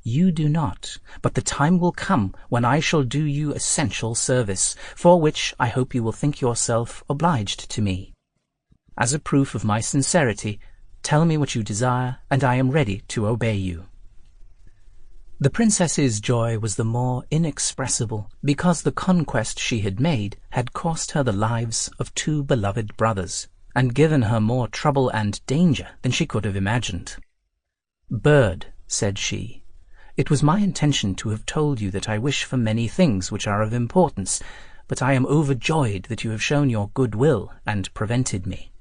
You do not, but the time will come when I shall do you essential service, for which I hope you will think yourself obliged to me. As a proof of my sincerity, tell me what you desire, and I am ready to obey you." The princess's joy was the more inexpressible because the conquest she had made had cost her the lives of 2 beloved brothers, and given her more trouble and danger than she could have imagined. "Bird," said she, "it was my intention to have told you that I wish for many things which are of importance, but I am overjoyed that you have shown your goodwill and prevented me.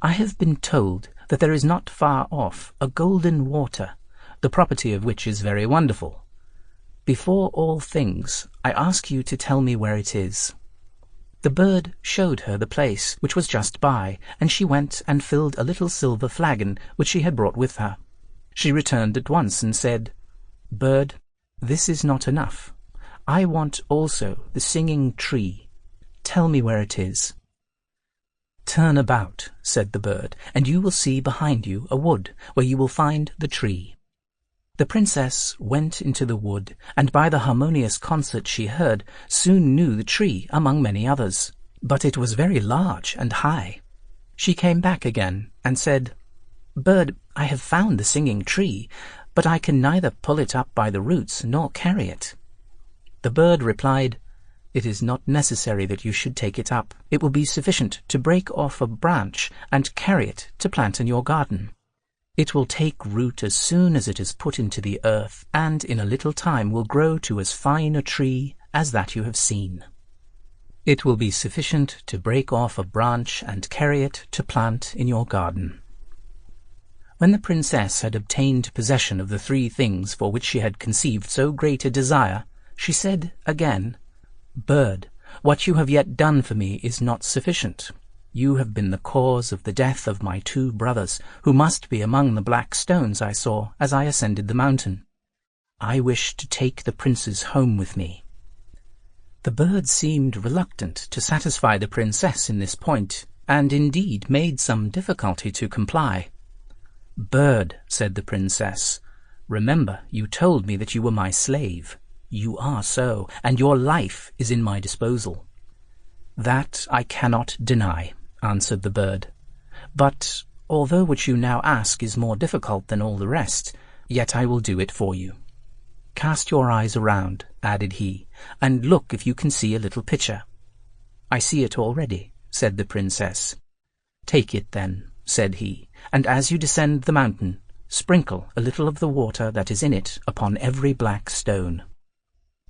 I have been told that there is not far off a golden water, the property of which is very wonderful. Before all things, I ask you to tell me where it is." The bird showed her the place, which was just by, and she went and filled a little silver flagon which she had brought with her. She returned at once and said, "Bird, this is not enough. I want also the singing tree. Tell me where it is." "Turn about," said the bird, "and you will see behind you a wood, where you will find the tree." The princess went into the wood, and by the harmonious concert she heard, soon knew the tree among many others. But it was very large and high. She came back again, and said, "Bird, I have found the singing tree, but I can neither pull it up by the roots nor carry it." The bird replied, "It is not necessary that you should take it up. It will be sufficient to break off a branch and carry it to plant in your garden. It will take root as soon as it is put into the earth, and in a little time will grow to as fine a tree as that you have seen. It will be sufficient to break off a branch and carry it to plant in your garden." When the princess had obtained possession of the 3 things for which she had conceived so great a desire, she said again, "Bird, what you have yet done for me is not sufficient. You have been the cause of the death of my 2 brothers, who must be among the black stones I saw as I ascended the mountain. I wish to take the princes home with me." The bird seemed reluctant to satisfy the princess in this point, and indeed made some difficulty to comply. "Bird," said the princess, "remember you told me that you were my slave. You are so, and your life is in my disposal." "That I cannot deny," answered the bird. "But although what you now ask is more difficult than all the rest, yet I will do it for you. Cast your eyes around," added he, "and look if you can see a little pitcher." "I see it already," said the princess. "Take it then," said he, "and as you descend the mountain, sprinkle a little of the water that is in it upon every black stone."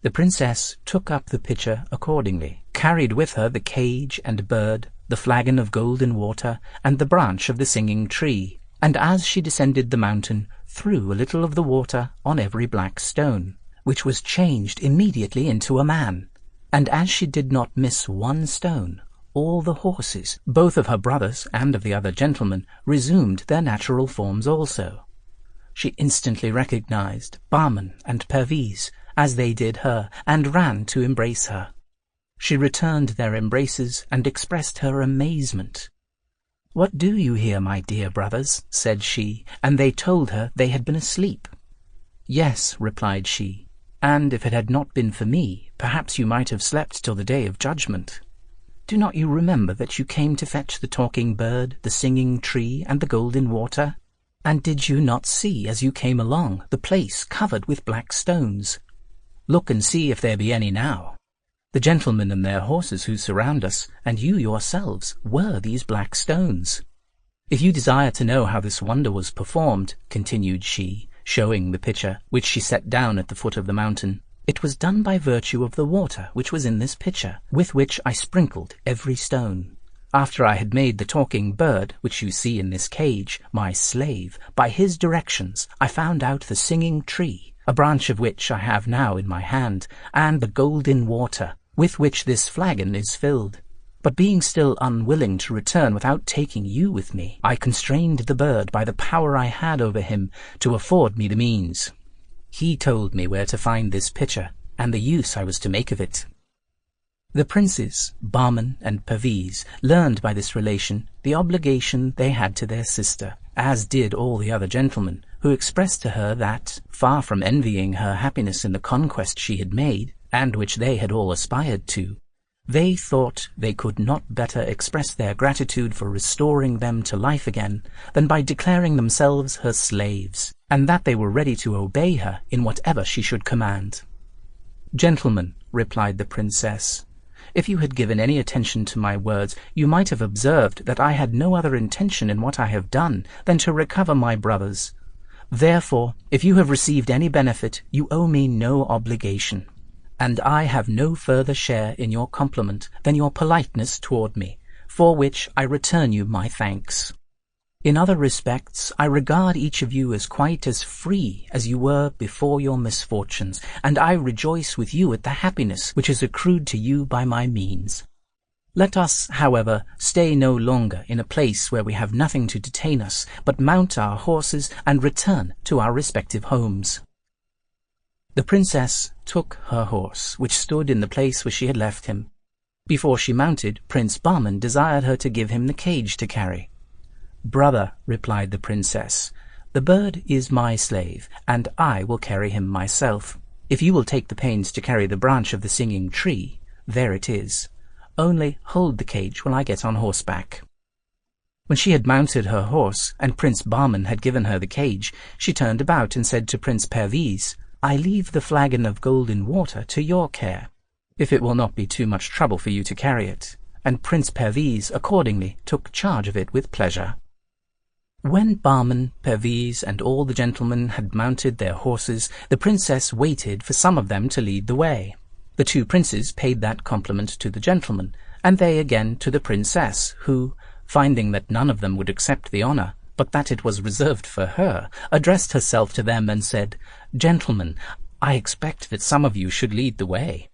The princess took up the pitcher accordingly, carried with her the cage and bird, the flagon of golden water, and the branch of the singing tree, and as she descended the mountain, threw a little of the water on every black stone, which was changed immediately into a man. And as she did not miss one stone, all the horses, both of her brothers and of the other gentlemen, resumed their natural forms also. She instantly recognized Bahman and Perviz, as they did her, and ran to embrace her. She returned their embraces and expressed her amazement. "What do you here, my dear brothers?" said she, and they told her they had been asleep. "Yes," replied she, "and if it had not been for me, perhaps you might have slept till the day of judgment. Do not you remember that you came to fetch the talking bird, the singing tree, and the golden water? And did you not see, as you came along, the place covered with black stones? Look and see if there be any now. The gentlemen and their horses who surround us, and you yourselves, were these black stones. If you desire to know how this wonder was performed," continued she, showing the pitcher, which she set down at the foot of the mountain, "it was done by virtue of the water which was in this pitcher, with which I sprinkled every stone. After I had made the talking bird, which you see in this cage, my slave, by his directions I found out the singing tree, a branch of which I have now in my hand, and the golden water, with which this flagon is filled. But being still unwilling to return without taking you with me, I constrained the bird by the power I had over him to afford me the means. He told me where to find this pitcher, and the use I was to make of it." The princes, Bahman and Perviz, learned by this relation the obligation they had to their sister, as did all the other gentlemen, who expressed to her that, far from envying her happiness in the conquest she had made, and which they had all aspired to, they thought they could not better express their gratitude for restoring them to life again than by declaring themselves her slaves, and that they were ready to obey her in whatever she should command. "Gentlemen," replied the princess, "if you had given any attention to my words, you might have observed that I had no other intention in what I have done than to recover my brothers. Therefore, if you have received any benefit, you owe me no obligation, and I have no further share in your compliment than your politeness toward me, for which I return you my thanks. In other respects, I regard each of you as quite as free as you were before your misfortunes, and I rejoice with you at the happiness which is accrued to you by my means. Let us, however, stay no longer in a place where we have nothing to detain us, but mount our horses and return to our respective homes." The princess took her horse, which stood in the place where she had left him. Before she mounted, Prince Bahman desired her to give him the cage to carry. "Brother," replied the princess, "the bird is my slave, and I will carry him myself. If you will take the pains to carry the branch of the singing tree, there it is. Only hold the cage while I get on horseback." When she had mounted her horse, and Prince Bahman had given her the cage, she turned about and said to Prince Perviz, "I leave the flagon of golden water to your care, if it will not be too much trouble for you to carry it." And Prince Perviz accordingly took charge of it with pleasure. When Bahman, Perviz, and all the gentlemen had mounted their horses, the princess waited for some of them to lead the way. The two princes paid that compliment to the gentlemen, and they again to the princess, who, finding that none of them would accept the honour, but that it was reserved for her, addressed herself to them and said, "Gentlemen, I expect that some of you should lead the way."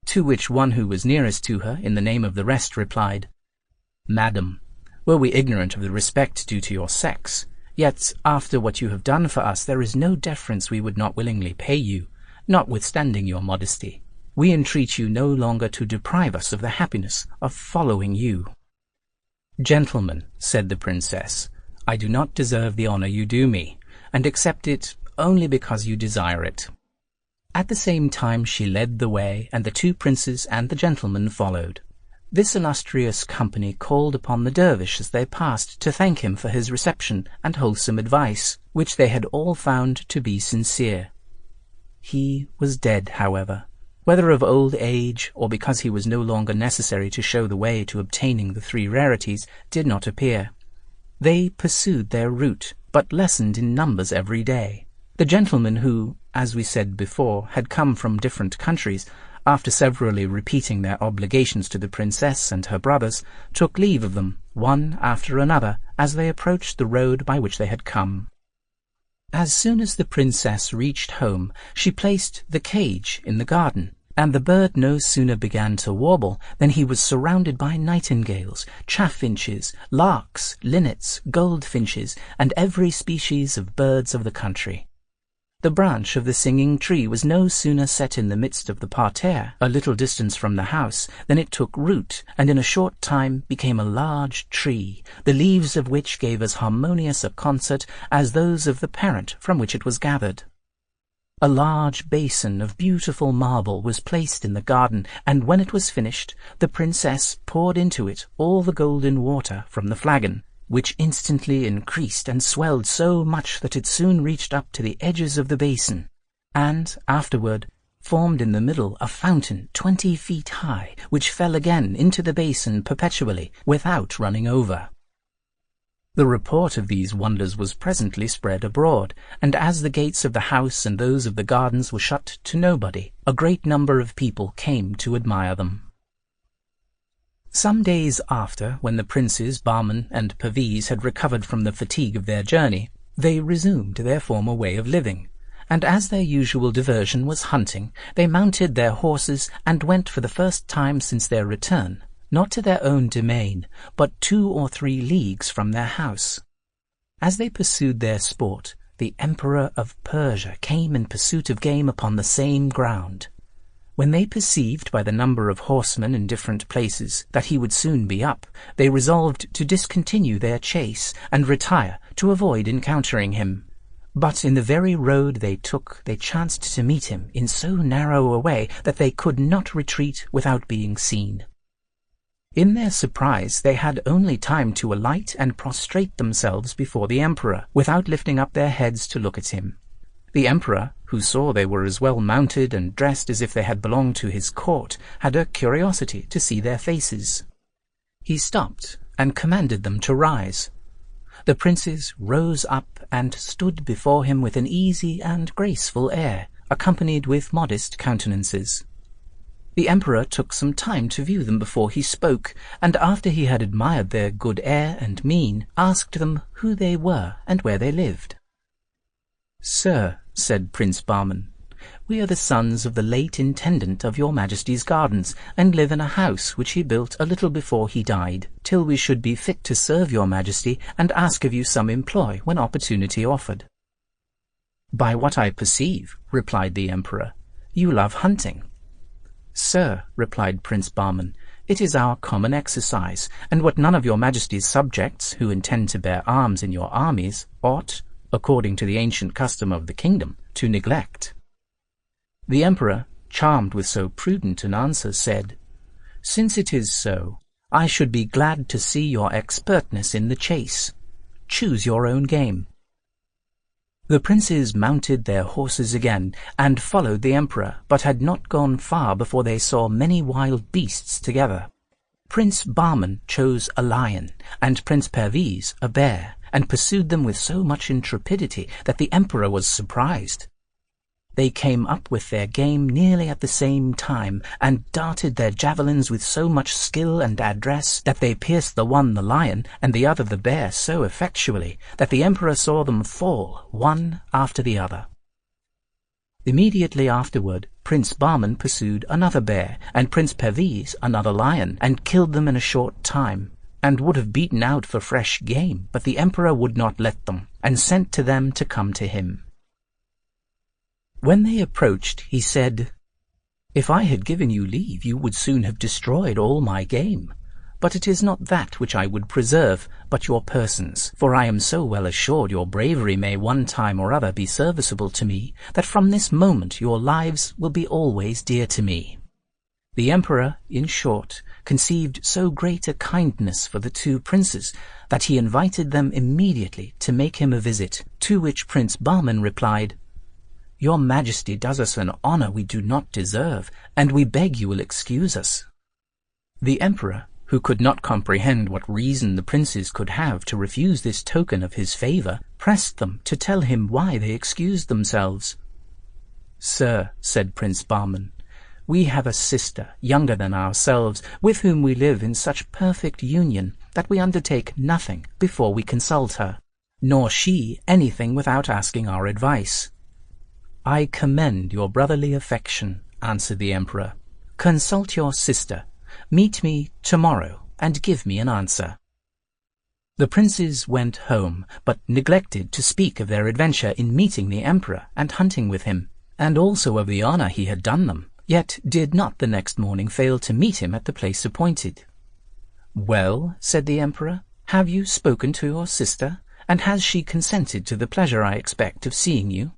To which one who was nearest to her, in the name of the rest, replied, "Madam, were we ignorant of the respect due to your sex, yet after what you have done for us there is no deference we would not willingly pay you, notwithstanding your modesty. We entreat you no longer to deprive us of the happiness of following you." "Gentlemen," said the princess, "I do not deserve the honour you do me, and accept it only because you desire it." At the same time she led the way, and the two princes and the gentlemen followed. This illustrious company called upon the dervish as they passed to thank him for his reception and wholesome advice, which they had all found to be sincere. He was dead, however, whether of old age or because he was no longer necessary to show the way to obtaining the three rarities, did not appear. They pursued their route, but lessened in numbers every day. The gentlemen who, as we said before, had come from different countries, after severally repeating their obligations to the princess and her brothers, took leave of them, one after another, as they approached the road by which they had come. As soon as the princess reached home, she placed the cage in the garden, and the bird no sooner began to warble than he was surrounded by nightingales, chaffinches, larks, linnets, goldfinches, and every species of birds of the country. The branch of the singing tree was no sooner set in the midst of the parterre, a little distance from the house, than it took root, and in a short time became a large tree, the leaves of which gave as harmonious a concert as those of the parent from which it was gathered. A large basin of beautiful marble was placed in the garden, and when it was finished, the princess poured into it all the golden water from the flagon, which instantly increased and swelled so much that it soon reached up to the edges of the basin, and afterward formed in the middle a fountain 20 feet high, which fell again into the basin perpetually, without running over. The report of these wonders was presently spread abroad, and as the gates of the house and those of the gardens were shut to nobody, a great number of people came to admire them. Some days after, when the princes Bahman and Perviz had recovered from the fatigue of their journey, they resumed their former way of living, and as their usual diversion was hunting, they mounted their horses and went for the first time since their return, not to their own domain, but 2 or 3 leagues from their house. As they pursued their sport, the Emperor of Persia came in pursuit of game upon the same ground. When they perceived by the number of horsemen in different places that he would soon be up, they resolved to discontinue their chase and retire to avoid encountering him. But in the very road they took, they chanced to meet him in so narrow a way that they could not retreat without being seen. In their surprise they had only time to alight and prostrate themselves before the emperor, without lifting up their heads to look at him. The emperor, who saw they were as well mounted and dressed as if they had belonged to his court, had a curiosity to see their faces. He stopped and commanded them to rise. The princes rose up and stood before him with an easy and graceful air, accompanied with modest countenances. The emperor took some time to view them before he spoke, and after he had admired their good air and mien, asked them who they were and where they lived. "Sir," said Prince Bahman, "we are the sons of the late intendant of your Majesty's gardens, and live in a house which he built a little before he died, till we should be fit to serve your Majesty and ask of you some employ when opportunity offered." "By what I perceive," replied the emperor, "you love hunting." "Sir," replied Prince Bahman, "it is our common exercise, and what none of your Majesty's subjects, who intend to bear arms in your armies, ought, according to the ancient custom of the kingdom, to neglect." The emperor, charmed with so prudent an answer, said, "Since it is so, I should be glad to see your expertness in the chase. Choose your own game." The princes mounted their horses again and followed the emperor, but had not gone far before they saw many wild beasts together. Prince Bahman chose a lion, and Prince Perviz a bear, and pursued them with so much intrepidity that the emperor was surprised. They came up with their game nearly at the same time, and darted their javelins with so much skill and address that they pierced the one the lion and the other the bear so effectually that the emperor saw them fall one after the other. Immediately afterward, Prince Bahman pursued another bear, and Prince Perviz another lion, and killed them in a short time, and would have beaten out for fresh game, but the emperor would not let them, and sent to them to come to him. When they approached, he said, "If I had given you leave, you would soon have destroyed all my game. But it is not that which I would preserve, but your persons, for I am so well assured your bravery may one time or other be serviceable to me, that from this moment your lives will be always dear to me." The emperor, in short, conceived so great a kindness for the 2 princes that he invited them immediately to make him a visit, to which Prince Bahman replied, "Your Majesty does us an honor we do not deserve, and we beg you will excuse us." The emperor, who could not comprehend what reason the princes could have to refuse this token of his favor, pressed them to tell him why they excused themselves. "Sir," said Prince Bahman, "we have a sister younger than ourselves, with whom we live in such perfect union that we undertake nothing before we consult her, nor she anything without asking our advice." "I commend your brotherly affection," answered the emperor. "Consult your sister. Meet me tomorrow and give me an answer." The princes went home, but neglected to speak of their adventure in meeting the emperor and hunting with him, and also of the honor he had done them, yet did not the next morning fail to meet him at the place appointed. "Well," said the emperor, "have you spoken to your sister, and has she consented to the pleasure I expect of seeing you?"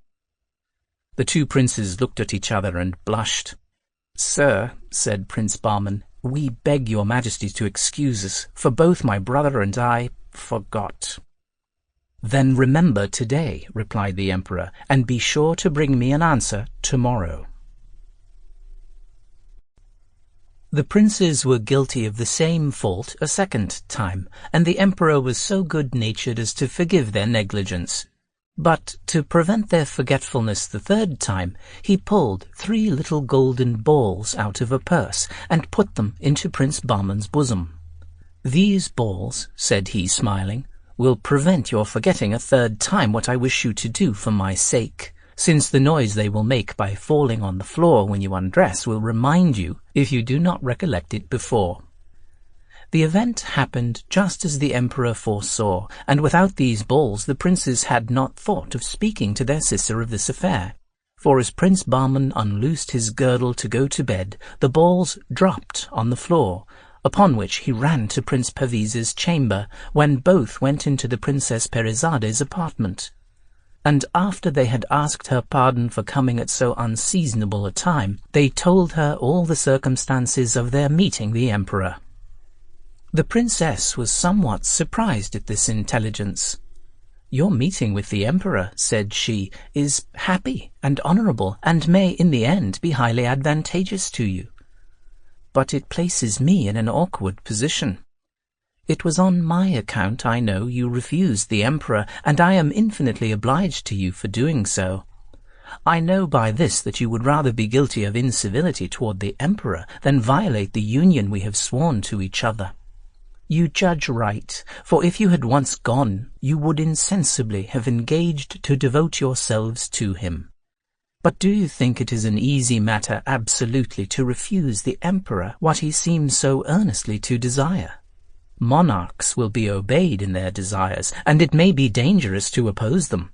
The two princes looked at each other and blushed. "Sir," said Prince Bahman, "we beg your majesty to excuse us, for both my brother and I forgot." "Then remember today," replied the emperor, "and be sure to bring me an answer tomorrow." The princes were guilty of the same fault a second time, and the emperor was so good-natured as to forgive their negligence. But to prevent their forgetfulness the third time, he pulled 3 little golden balls out of a purse and put them into Prince Bahman's bosom. "These balls," said he, smiling, "will prevent your forgetting a third time what I wish you to do for my sake, since the noise they will make by falling on the floor when you undress will remind you if you do not recollect it before." The event happened just as the emperor foresaw, and without these balls the princes had not thought of speaking to their sister of this affair. For as Prince Bahman unloosed his girdle to go to bed, the balls dropped on the floor, upon which he ran to Prince Perviz's chamber, when both went into the Princess Perizade's apartment. And after they had asked her pardon for coming at so unseasonable a time, they told her all the circumstances of their meeting the emperor. The princess was somewhat surprised at this intelligence. "Your meeting with the emperor," said she, "is happy and honorable, and may in the end be highly advantageous to you. But it places me in an awkward position. It was on my account, I know, you refused the emperor, and I am infinitely obliged to you for doing so. I know by this that you would rather be guilty of incivility toward the emperor than violate the union we have sworn to each other. You judge right, for if you had once gone, you would insensibly have engaged to devote yourselves to him. But do you think it is an easy matter absolutely to refuse the emperor what he seems so earnestly to desire? Monarchs will be obeyed in their desires, and it may be dangerous to oppose them.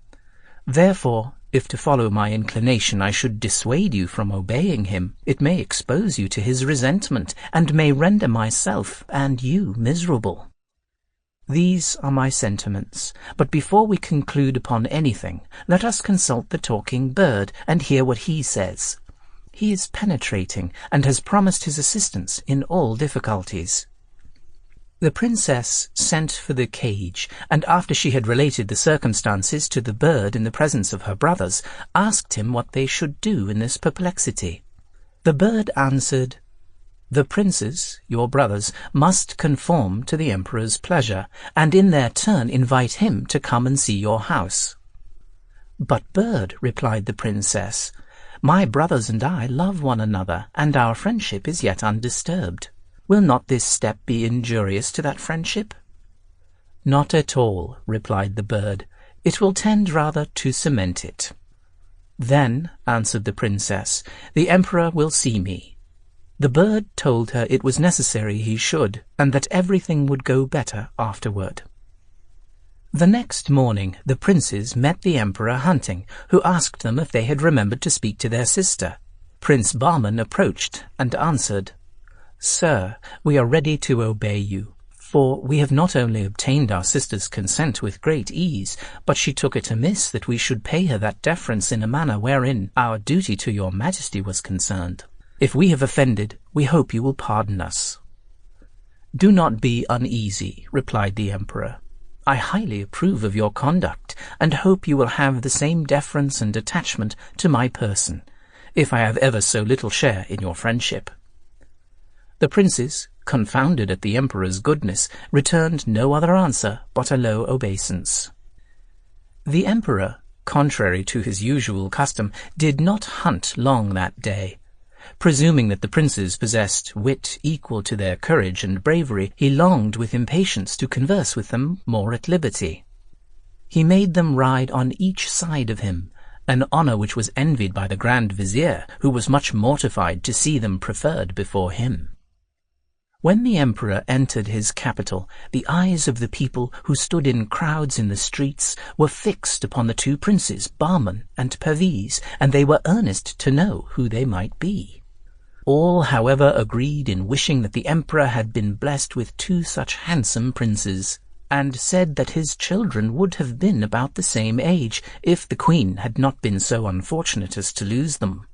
Therefore, if to follow my inclination I should dissuade you from obeying him, it may expose you to his resentment, and may render myself and you miserable. These are my sentiments, but before we conclude upon anything, let us consult the talking bird and hear what he says. He is penetrating, and has promised his assistance in all difficulties." The princess sent for the cage, and after she had related the circumstances to the bird in the presence of her brothers, asked him what they should do in this perplexity. The bird answered, "The princes, your brothers, must conform to the emperor's pleasure, and in their turn invite him to come and see your house." "But, bird," replied the princess, "my brothers and I love one another, and our friendship is yet undisturbed. Will not this step be injurious to that friendship?" "Not at all," replied the bird. "It will tend rather to cement it." "Then," answered the princess, "the emperor will see me." The bird told her it was necessary he should, and that everything would go better afterward. The next morning the princes met the emperor hunting, who asked them if they had remembered to speak to their sister. Prince Bahman approached and answered, "Sir, we are ready to obey you, for we have not only obtained our sister's consent with great ease, but she took it amiss that we should pay her that deference in a manner wherein our duty to your majesty was concerned. If we have offended, we hope you will pardon us." "Do not be uneasy," replied the emperor. "I highly approve of your conduct, and hope you will have the same deference and attachment to my person, if I have ever so little share in your friendship." The princes, confounded at the emperor's goodness, returned no other answer but a low obeisance. The emperor, contrary to his usual custom, did not hunt long that day. Presuming that the princes possessed wit equal to their courage and bravery, he longed with impatience to converse with them more at liberty. He made them ride on each side of him, an honour which was envied by the Grand Vizier, who was much mortified to see them preferred before him. When the emperor entered his capital, the eyes of the people who stood in crowds in the streets were fixed upon the two princes, Bahman and Perviz, and they were earnest to know who they might be. All, however, agreed in wishing that the emperor had been blessed with two such handsome princes, and said that his children would have been about the same age if the queen had not been so unfortunate as to lose them.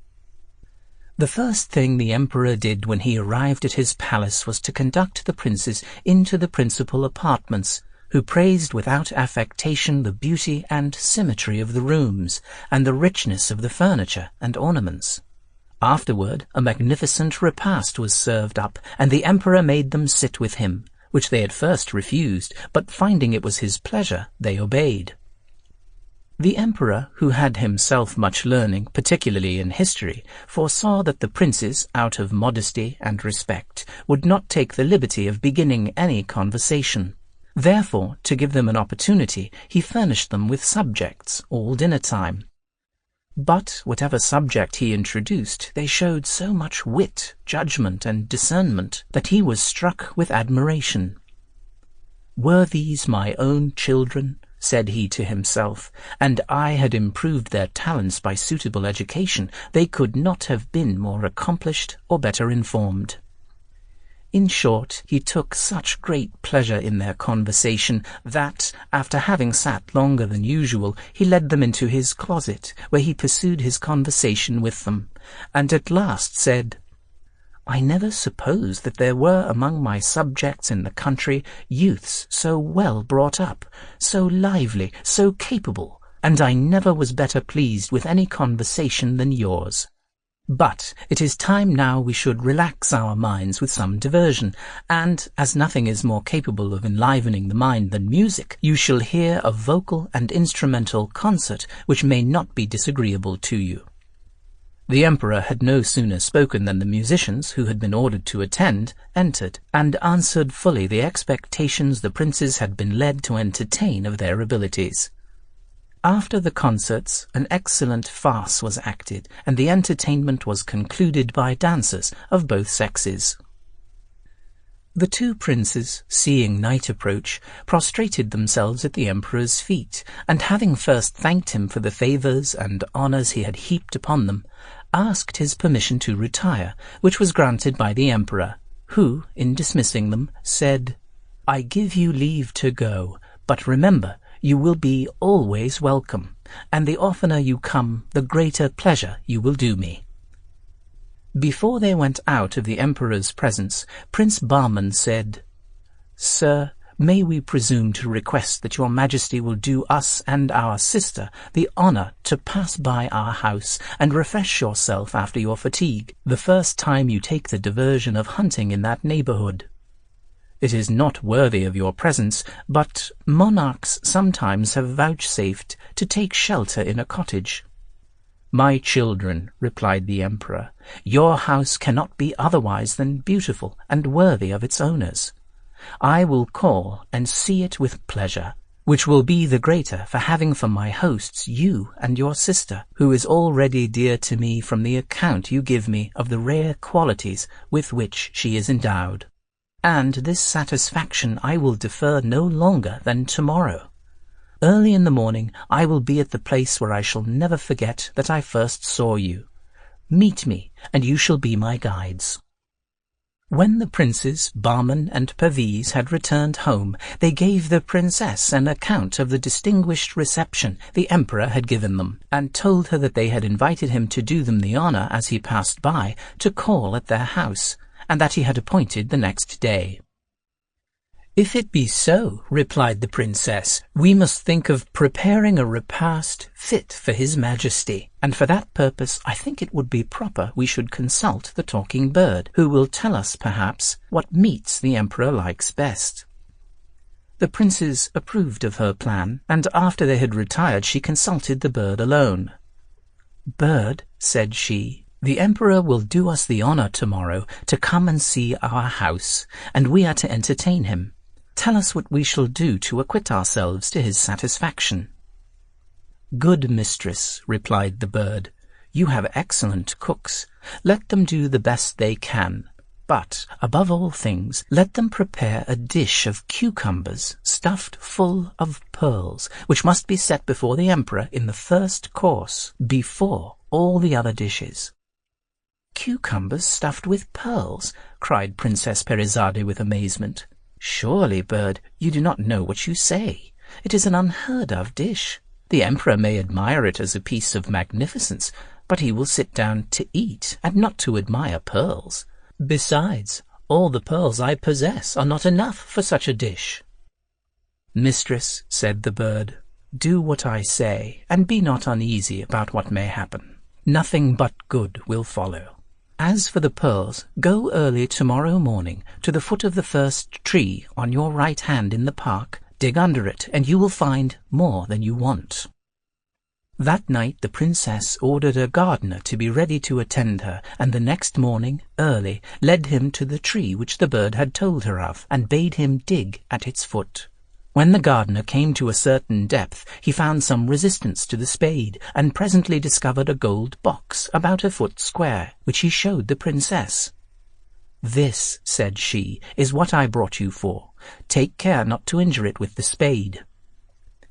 The first thing the emperor did when he arrived at his palace was to conduct the princes into the principal apartments, who praised without affectation the beauty and symmetry of the rooms, and the richness of the furniture and ornaments. Afterward, a magnificent repast was served up, and the emperor made them sit with him, which they at first refused, but finding it was his pleasure, they obeyed. The emperor, who had himself much learning, particularly in history, foresaw that the princes, out of modesty and respect, would not take the liberty of beginning any conversation. Therefore, to give them an opportunity, he furnished them with subjects all dinner time. But whatever subject he introduced, they showed so much wit, judgment, and discernment that he was struck with admiration. "Were these my own children," said he to himself, "and I had improved their talents by suitable education, they could not have been more accomplished or better informed." In short, he took such great pleasure in their conversation that, after having sat longer than usual, he led them into his closet, where he pursued his conversation with them, and at last said, "I never supposed that there were among my subjects in the country youths so well brought up, so lively, so capable, and I never was better pleased with any conversation than yours. But it is time now we should relax our minds with some diversion, and, as nothing is more capable of enlivening the mind than music, you shall hear a vocal and instrumental concert which may not be disagreeable to you." The emperor had no sooner spoken than the musicians, who had been ordered to attend, entered, and answered fully the expectations the princes had been led to entertain of their abilities. After the concerts, an excellent farce was acted, and the entertainment was concluded by dancers of both sexes. The two princes, seeing night approach, prostrated themselves at the emperor's feet, and having first thanked him for the favours and honours he had heaped upon them, asked his permission to retire, which was granted by the emperor, who, in dismissing them, said, "I give you leave to go, but remember, you will be always welcome, and the oftener you come, the greater pleasure you will do me." Before they went out of the emperor's presence, Prince Bahman said, "Sir, may we presume to request that your majesty will do us and our sister the honour to pass by our house and refresh yourself after your fatigue, the first time you take the diversion of hunting in that neighbourhood? It is not worthy of your presence, but monarchs sometimes have vouchsafed to take shelter in a cottage." "My children," replied the emperor, "your house cannot be otherwise than beautiful and worthy of its owners. I will call and see it with pleasure, which will be the greater for having for my hosts you and your sister, who is already dear to me from the account you give me of the rare qualities with which she is endowed. And this satisfaction I will defer no longer than tomorrow. Early in the morning I will be at the place where I shall never forget that I first saw you. Meet me, and you shall be my guides." When the princes, Bahman and Perviz, had returned home, they gave the princess an account of the distinguished reception the emperor had given them, and told her that they had invited him to do them the honour, as he passed by, to call at their house, and that he had appointed the next day. "If it be so," replied the princess, "we must think of preparing a repast fit for his majesty, and for that purpose I think it would be proper we should consult the talking bird, who will tell us, perhaps, what meats the emperor likes best." The princes approved of her plan, and after they had retired she consulted the bird alone. "Bird," said she, "the emperor will do us the honour tomorrow to come and see our house, and we are to entertain him. Tell us what we shall do to acquit ourselves to his satisfaction." "Good mistress," replied the bird, "you have excellent cooks. Let them do the best they can. But, above all things, let them prepare a dish of cucumbers stuffed full of pearls, which must be set before the emperor in the first course, before all the other dishes." "Cucumbers stuffed with pearls?" cried Princess Perizade with amazement. "Surely, bird, you do not know what you say. It is an unheard-of dish. The emperor may admire it as a piece of magnificence, but he will sit down to eat and not to admire pearls. Besides, all the pearls I possess are not enough for such a dish." "Mistress," said the bird, "do what I say, and be not uneasy about what may happen. Nothing but good will follow. As for the pearls, go early tomorrow morning to the foot of the first tree on your right hand in the park, dig under it, and you will find more than you want." That night the princess ordered a gardener to be ready to attend her, and the next morning, early, led him to the tree which the bird had told her of, and bade him dig at its foot. When the gardener came to a certain depth, he found some resistance to the spade, and presently discovered a gold box about a foot square, which he showed the princess. "This," said she, "is what I brought you for. Take care not to injure it with the spade."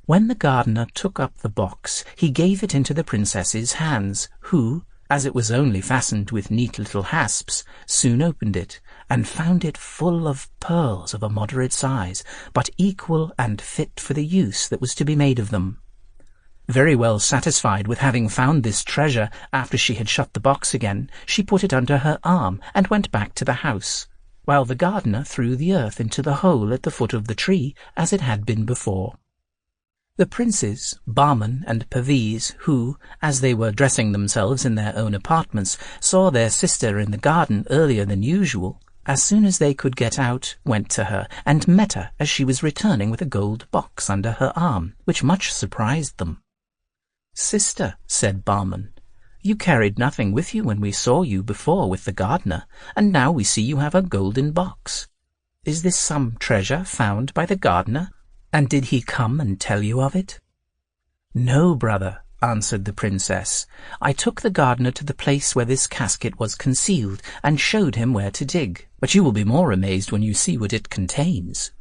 When the gardener took up the box, he gave it into the princess's hands, who, as it was only fastened with neat little hasps, soon opened it, and found it full of pearls of a moderate size, but equal and fit for the use that was to be made of them. Very well satisfied with having found this treasure, after she had shut the box again, she put it under her arm and went back to the house, while the gardener threw the earth into the hole at the foot of the tree, as it had been before. The princes, Bahman and Perviz, who, as they were dressing themselves in their own apartments, saw their sister in the garden earlier than usual, as soon as they could get out, went to her, and met her as she was returning with a gold box under her arm, which much surprised them. "Sister," said Bahman, "you carried nothing with you when we saw you before with the gardener, and now we see you have a golden box. Is this some treasure found by the gardener? And did he come and tell you of it?" "No, brother," answered the princess. "I took the gardener to the place where this casket was concealed, and showed him where to dig, but you will be more amazed when you see what it contains."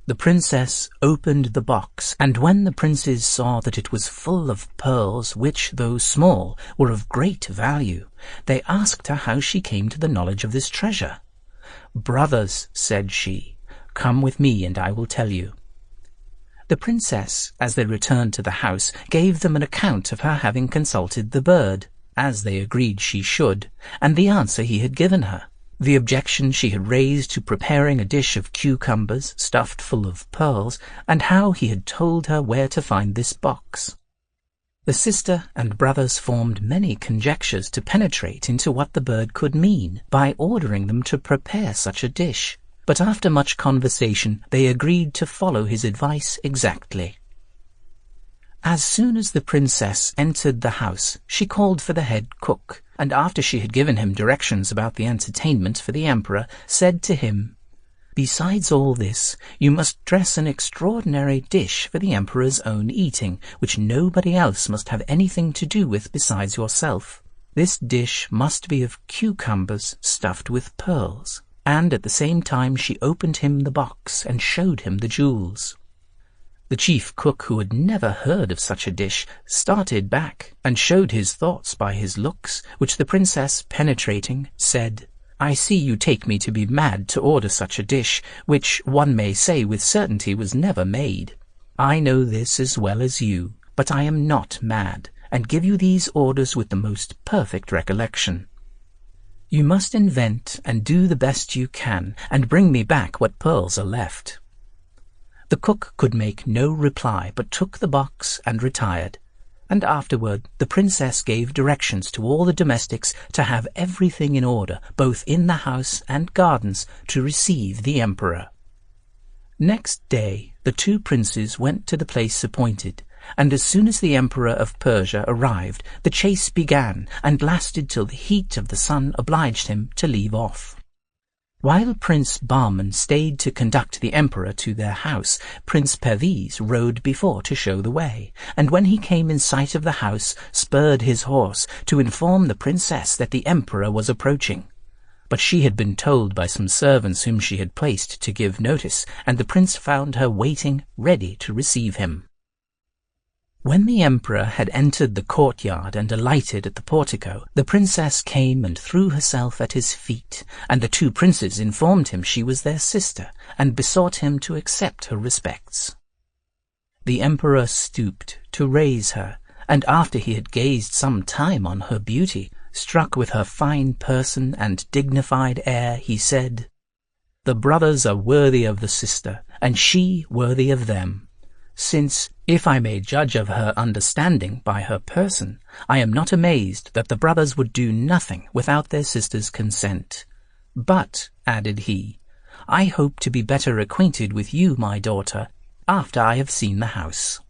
The princess opened the box, and when the princes saw that it was full of pearls, which, though small, were of great value, they asked her how she came to the knowledge of this treasure. "Brothers," said she, "come with me, and I will tell you." The princess, as they returned to the house, gave them an account of her having consulted the bird, as they agreed she should, and the answer he had given her, the objection she had raised to preparing a dish of cucumbers stuffed full of pearls, and how he had told her where to find this box. The sister and brothers formed many conjectures to penetrate into what the bird could mean by ordering them to prepare such a dish, but after much conversation they agreed to follow his advice exactly. As soon as the princess entered the house, she called for the head cook, and after she had given him directions about the entertainment for the emperor, said to him, "Besides all this, you must dress an extraordinary dish for the emperor's own eating, which nobody else must have anything to do with besides yourself. This dish must be of cucumbers stuffed with pearls." And at the same time she opened him the box and showed him the jewels. The chief cook, who had never heard of such a dish, started back and showed his thoughts by his looks, which the princess, penetrating, said, "I see you take me to be mad to order such a dish, which one may say with certainty was never made. I know this as well as you, but I am not mad, and give you these orders with the most perfect recollection. You must invent and do the best you can, and bring me back what pearls are left." The cook could make no reply, but took the box and retired, and afterward the princess gave directions to all the domestics to have everything in order, both in the house and gardens, to receive the emperor. Next day the two princes went to the place appointed, and as soon as the Emperor of Persia arrived, the chase began, and lasted till the heat of the sun obliged him to leave off. While Prince Bahman stayed to conduct the Emperor to their house, Prince Perviz rode before to show the way, and when he came in sight of the house, spurred his horse to inform the princess that the Emperor was approaching. but she had been told by some servants whom she had placed to give notice, and the prince found her waiting, ready to receive him. When the emperor had entered the courtyard and alighted at the portico, the princess came and threw herself at his feet, and the two princes informed him she was their sister, and besought him to accept her respects. The emperor stooped to raise her, and after he had gazed some time on her beauty, struck with her fine person and dignified air, he said, "The brothers are worthy of the sister, and she worthy of them. Since, if I may judge of her understanding by her person, I am not amazed that the brothers would do nothing without their sister's consent. But," added he, "I hope to be better acquainted with you, my daughter, after I have seen the house."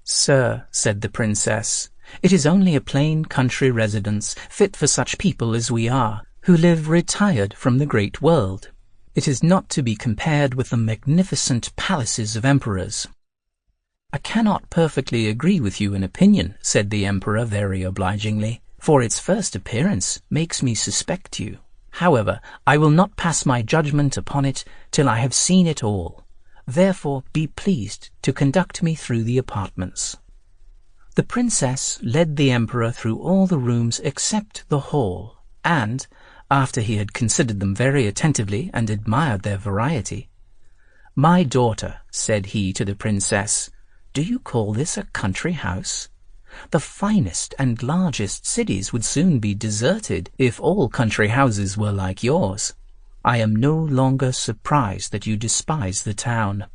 "Sir," said the princess, "it is only a plain country residence, fit for such people as we are, who live retired from the great world. It is not to be compared with the magnificent palaces of emperors." "I cannot perfectly agree with you in opinion," said the emperor very obligingly, "for its first appearance makes me suspect you. However, I will not pass my judgment upon it till I have seen it all. Therefore be pleased to conduct me through the apartments." The princess led the emperor through all the rooms except the hall, and, after he had considered them very attentively and admired their variety, "My daughter," said he to the princess, "do you call this a country house? The finest and largest cities would soon be deserted if all country houses were like yours. I am no longer surprised that you despise the town.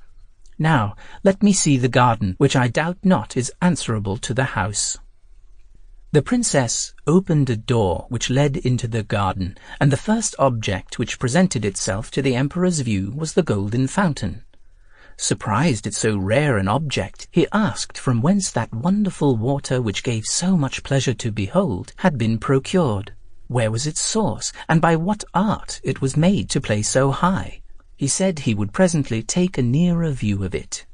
Now let me see the garden, which I doubt not is answerable to the house." The princess opened a door which led into the garden, and the first object which presented itself to the emperor's view was the golden fountain. Surprised at so rare an object, he asked from whence that wonderful water which gave so much pleasure to behold had been procured, where was its source, and by what art it was made to play so high. He said he would presently take a nearer view of it.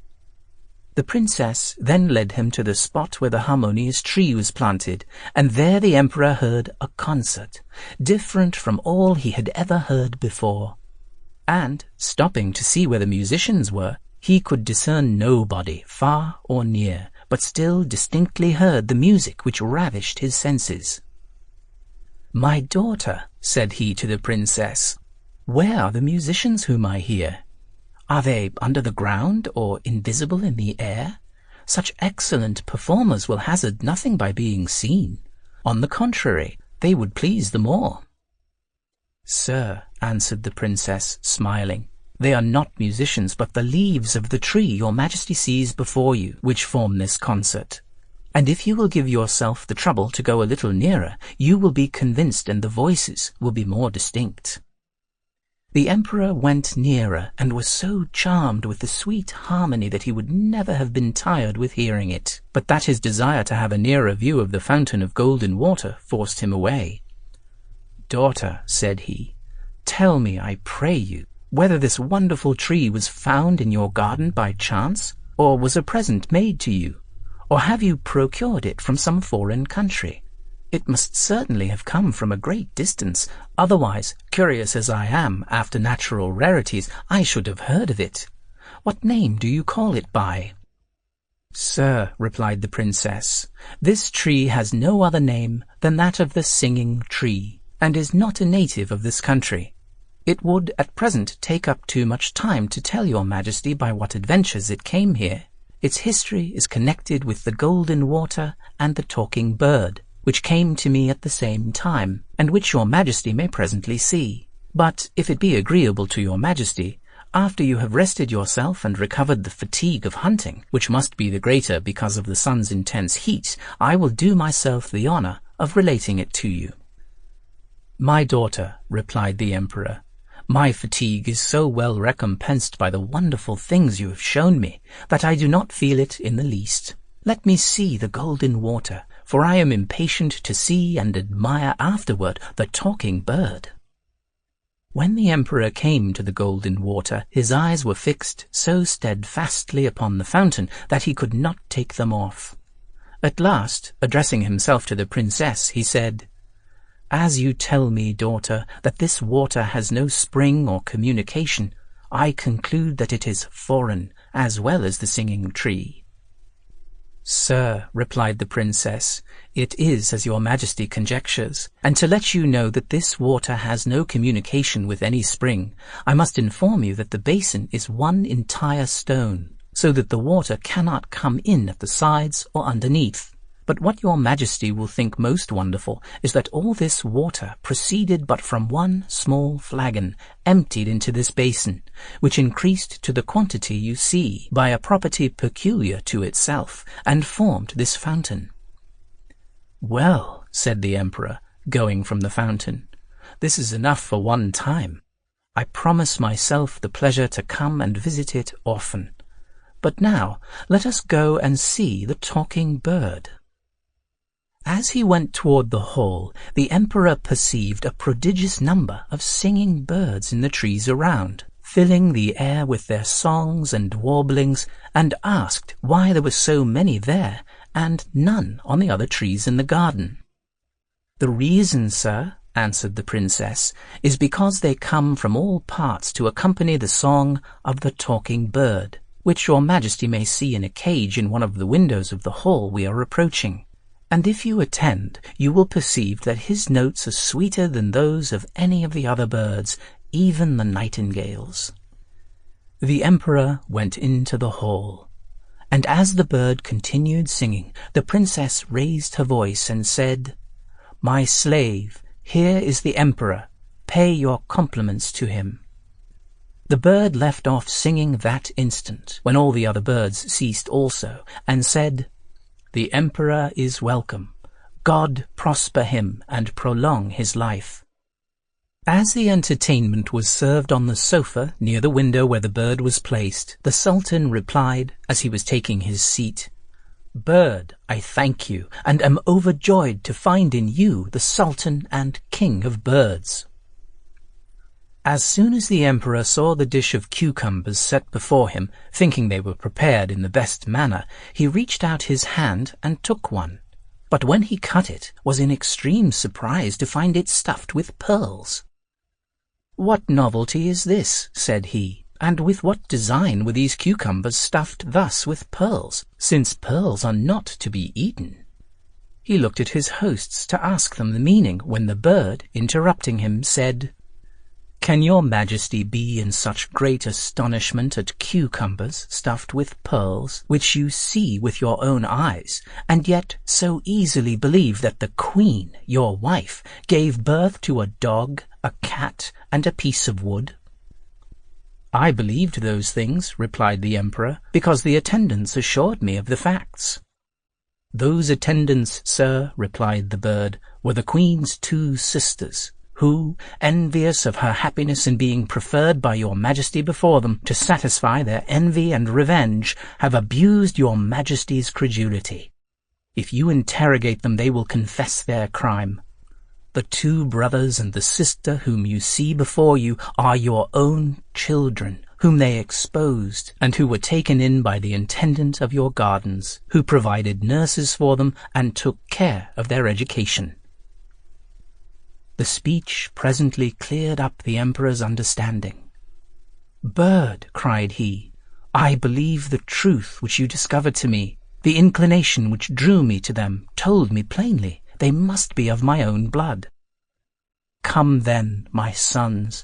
The princess then led him to the spot where the harmonious tree was planted, and there the emperor heard a concert, different from all he had ever heard before. And, stopping to see where the musicians were, he could discern nobody, far or near, but still distinctly heard the music which ravished his senses. "My daughter," said he to the princess, "where are the musicians whom I hear? Are they under the ground or invisible in the air? Such excellent performers will hazard nothing by being seen. On the contrary, they would please the more." "Sir," answered the princess, smiling, "they are not musicians, but the leaves of the tree your majesty sees before you, which form this concert. And if you will give yourself the trouble to go a little nearer, you will be convinced, and the voices will be more distinct." The emperor went nearer, and was so charmed with the sweet harmony that he would never have been tired with hearing it, but that his desire to have a nearer view of the fountain of golden water forced him away. "Daughter," said he, "tell me, I pray you, whether this wonderful tree was found in your garden by chance, or was a present made to you, or have you procured it from some foreign country? It must certainly have come from a great distance, otherwise, curious as I am after natural rarities, I should have heard of it. What name do you call it by?" "Sir," replied the princess, "this tree has no other name than that of the singing tree, and is not a native of this country. It would at present take up too much time to tell your majesty by what adventures it came here. Its history is connected with the golden water and the talking bird, which came to me at the same time, and which your majesty may presently see. But if it be agreeable to your majesty, after you have rested yourself and recovered the fatigue of hunting, which must be the greater because of the sun's intense heat, I will do myself the honor of relating it to you." "My daughter," replied the emperor, "my fatigue is so well recompensed by the wonderful things you have shown me, that I do not feel it in the least. Let me see the golden water, for I am impatient to see and admire afterward the talking bird." When the emperor came to the golden water, his eyes were fixed so steadfastly upon the fountain that he could not take them off. At last, addressing himself to the princess, he said, As you tell me, daughter, that this water has no spring or communication, I conclude that it is foreign, as well as the singing tree." "Sir," replied the princess, "it is as your majesty conjectures, and to let you know that this water has no communication with any spring, I must inform you that the basin is one entire stone, so that the water cannot come in at the sides or underneath. But what your majesty will think most wonderful is that all this water proceeded but from one small flagon, emptied into this basin, which increased to the quantity you see by a property peculiar to itself, and formed this fountain." "Well," said the emperor, going from the fountain, "this is enough for one time. I promise myself the pleasure to come and visit it often. But now let us go and see the talking bird." As he went toward the hall, the emperor perceived a prodigious number of singing birds in the trees around, filling the air with their songs and warblings, and asked why there were so many there and none on the other trees in the garden. "The reason, sir," answered the princess, "is because they come from all parts to accompany the song of the talking bird, which your majesty may see in a cage in one of the windows of the hall we are approaching. And if you attend, you will perceive that his notes are sweeter than those of any of the other birds, even the nightingales." The emperor went into the hall, and as the bird continued singing, the princess raised her voice and said, "My slave, here is the emperor. Pay your compliments to him." The bird left off singing that instant, when all the other birds ceased also, and said, "The emperor is welcome. God prosper him and prolong his life." As the entertainment was served on the sofa near the window where the bird was placed, the sultan replied, as he was taking his seat, "Bird, I thank you, and am overjoyed to find in you the sultan and king of birds." As soon as the emperor saw the dish of cucumbers set before him, thinking they were prepared in the best manner, he reached out his hand and took one. But when he cut it, was in extreme surprise to find it stuffed with pearls. "What novelty is this?" said he, "and with what design were these cucumbers stuffed thus with pearls, since pearls are not to be eaten?" He looked at his hosts to ask them the meaning, when the bird, interrupting him, said, "Can your majesty be in such great astonishment at cucumbers stuffed with pearls, which you see with your own eyes, and yet so easily believe that the queen, your wife, gave birth to a dog, a cat, and a piece of wood?" "I believed those things," replied the emperor, "because the attendants assured me of the facts." "Those attendants, sir," replied the bird, "were the queen's 2 sisters, who, envious of her happiness in being preferred by your majesty before them, to satisfy their envy and revenge, have abused your majesty's credulity. If you interrogate them, they will confess their crime. The 2 brothers and the sister whom you see before you are your own children, whom they exposed, and who were taken in by the intendant of your gardens, who provided nurses for them and took care of their education." The speech presently cleared up the emperor's understanding. "Bird," cried he, "I believe the truth which you discovered to me. The inclination which drew me to them told me plainly they must be of my own blood. Come then, my sons,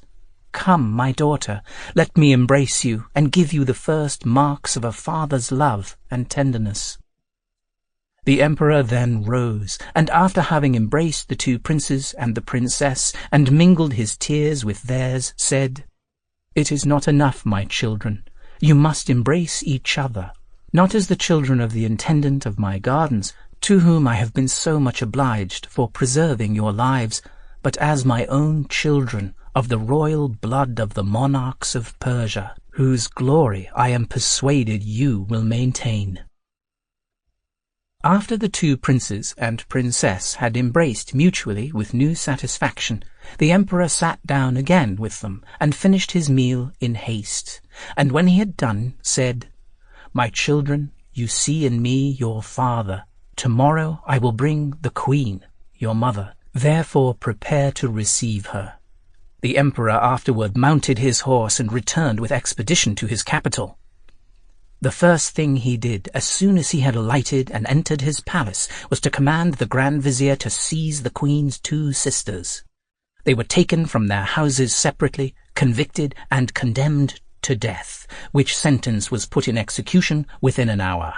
come, my daughter, let me embrace you and give you the first marks of a father's love and tenderness." The emperor then rose, and after having embraced the 2 princes and the princess, and mingled his tears with theirs, said, "It is not enough, my children. You must embrace each other, not as the children of the intendant of my gardens, to whom I have been so much obliged for preserving your lives, but as my own children of the royal blood of the monarchs of Persia, whose glory I am persuaded you will maintain." After the 2 princes and princess had embraced mutually with new satisfaction, the emperor sat down again with them and finished his meal in haste, and when he had done, said, "My children, you see in me your father. Tomorrow I will bring the queen, your mother, Therefore prepare to receive her." The emperor afterward mounted his horse and returned with expedition to his capital. The first thing he did, as soon as he had alighted and entered his palace, was to command the Grand Vizier to seize the queen's 2 sisters. They were taken from their houses separately, convicted and condemned to death, which sentence was put in execution within an hour.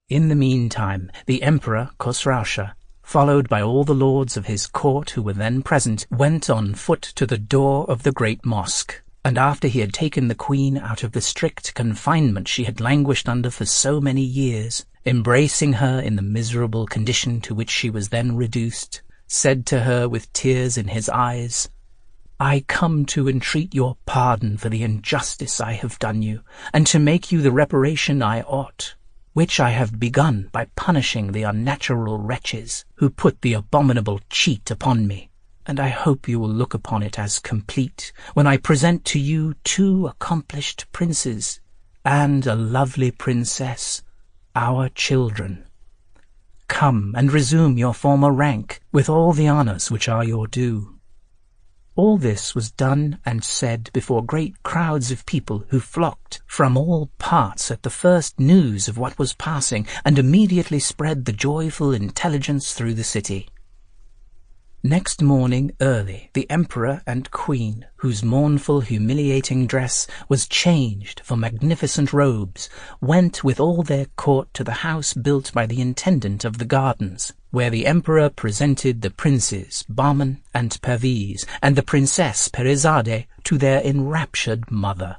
In the meantime, the emperor, Khosrausha, followed by all the lords of his court who were then present, went on foot to the door of the great mosque, and after he had taken the queen out of the strict confinement she had languished under for so many years, embracing her in the miserable condition to which she was then reduced, said to her with tears in his eyes, "I come to entreat your pardon for the injustice I have done you, and to make you the reparation I ought, which I have begun by punishing the unnatural wretches who put the abominable cheat upon me, and I hope you will look upon it as complete when I present to you 2 accomplished princes and a lovely princess, our children. Come and resume your former rank with all the honors which are your due." All this was done and said before great crowds of people who flocked from all parts at the first news of what was passing, and immediately spread the joyful intelligence through the city. Next morning early, the emperor and queen, whose mournful, humiliating dress was changed for magnificent robes, went with all their court to the house built by the intendant of the gardens, where the emperor presented the princes Bahman and Perviz and the princess Perizade to their enraptured mother.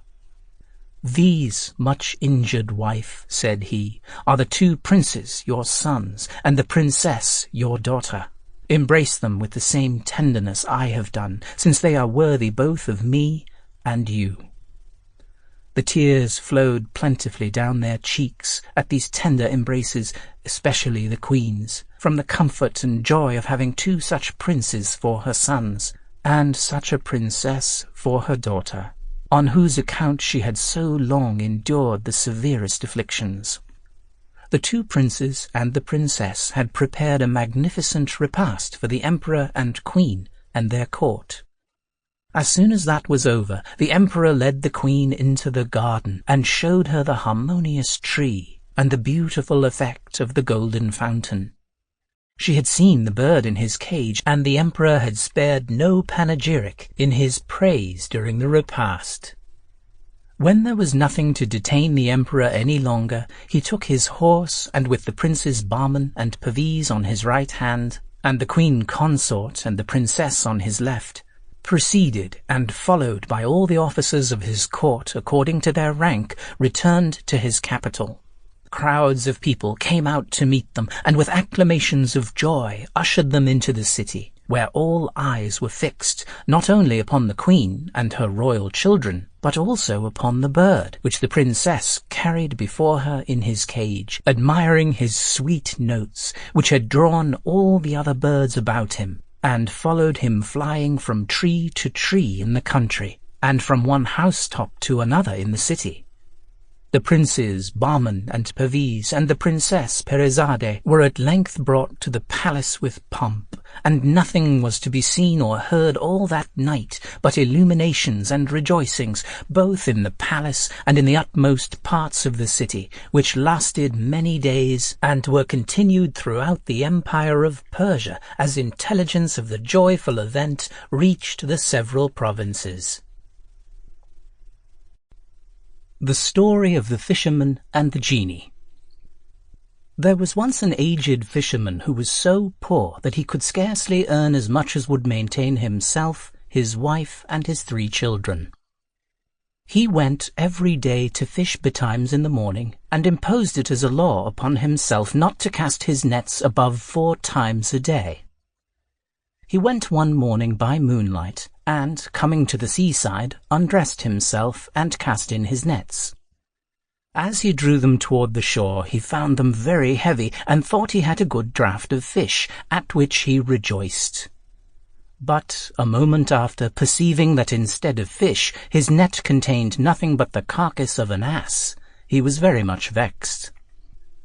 "These, much injured wife," said he, "are the 2 princes, your sons, and the princess, your daughter. Embrace them with the same tenderness I have done, since they are worthy both of me and you." The tears flowed plentifully down their cheeks at these tender embraces, especially the queen's, from the comfort and joy of having 2 such princes for her sons, and such a princess for her daughter, on whose account she had so long endured the severest afflictions. The 2 princes and the princess had prepared a magnificent repast for the emperor and queen and their court. As soon as that was over, the emperor led the queen into the garden and showed her the harmonious tree and the beautiful effect of the golden fountain. She had seen the bird in his cage, and the emperor had spared no panegyric in his praise during the repast. When there was nothing to detain the emperor any longer, he took his horse, and with the princes Bahman and Perviz on his right hand, and the queen consort and the princess on his left, proceeded, and followed by all the officers of his court according to their rank, returned to his capital. Crowds of people came out to meet them, and with acclamations of joy ushered them into the city, where all eyes were fixed not only upon the queen and her royal children, but also upon the bird, which the princess carried before her in his cage, admiring his sweet notes, which had drawn all the other birds about him, and followed him flying from tree to tree in the country, and from one housetop to another in the city. The princes Bahman and Perviz and the princess Perizade were at length brought to the palace with pomp, and nothing was to be seen or heard all that night but illuminations and rejoicings, both in the palace and in the utmost parts of the city, which lasted many days, and were continued throughout the empire of Persia, as intelligence of the joyful event reached the several provinces. The Story of the Fisherman and the Genie. There was once an aged fisherman who was so poor that he could scarcely earn as much as would maintain himself, his wife, and his 3 children. He went every day to fish betimes in the morning, and imposed it as a law upon himself not to cast his nets above 4 times a day. He went one morning by moonlight, and, coming to the seaside, undressed himself and cast in his nets. As he drew them toward the shore, he found them very heavy, and thought he had a good draught of fish, at which he rejoiced. But, a moment after, perceiving that instead of fish, his net contained nothing but the carcass of an ass, he was very much vexed.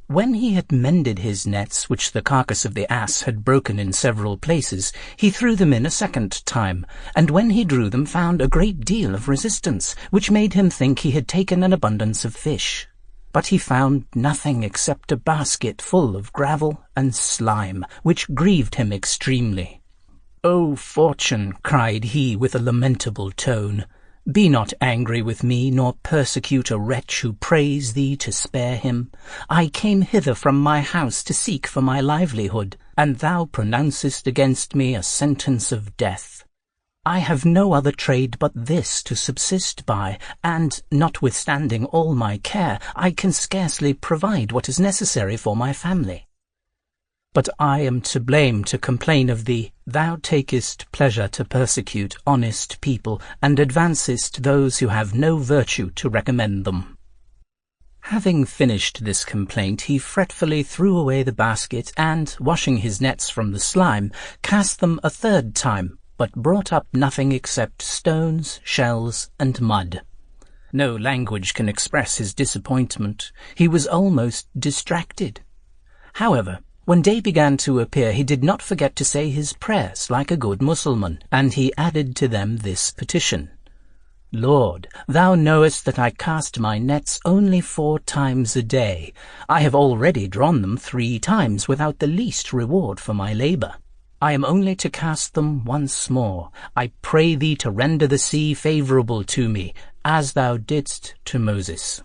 When he had mended his nets, which the carcass of the ass had broken in several places, he threw them in a second time, and when he drew them found a great deal of resistance, which made him think he had taken an abundance of fish. But he found nothing except a basket full of gravel and slime, which grieved him extremely. "O fortune," cried he with a lamentable tone, "be not angry with me, nor persecute a wretch who prays thee to spare him. I came hither from my house to seek for my livelihood, and thou pronouncest against me a sentence of death. I have no other trade but this to subsist by, and, notwithstanding all my care, I can scarcely provide what is necessary for my family. But I am to blame to complain of thee. Thou takest pleasure to persecute honest people, and advancest those who have no virtue to recommend them." Having finished this complaint, he fretfully threw away the basket, and, washing his nets from the slime, cast them a third time, but brought up nothing except stones, shells, and mud. No language can express his disappointment. He was almost distracted. However, when day began to appear, he did not forget to say his prayers like a good Mussulman, and he added to them this petition: "Lord, thou knowest that I cast my nets only 4 times a day. I have already drawn them 3 times without the least reward for my labour. I am only to cast them once more. I pray thee to render the sea favourable to me, as thou didst to Moses."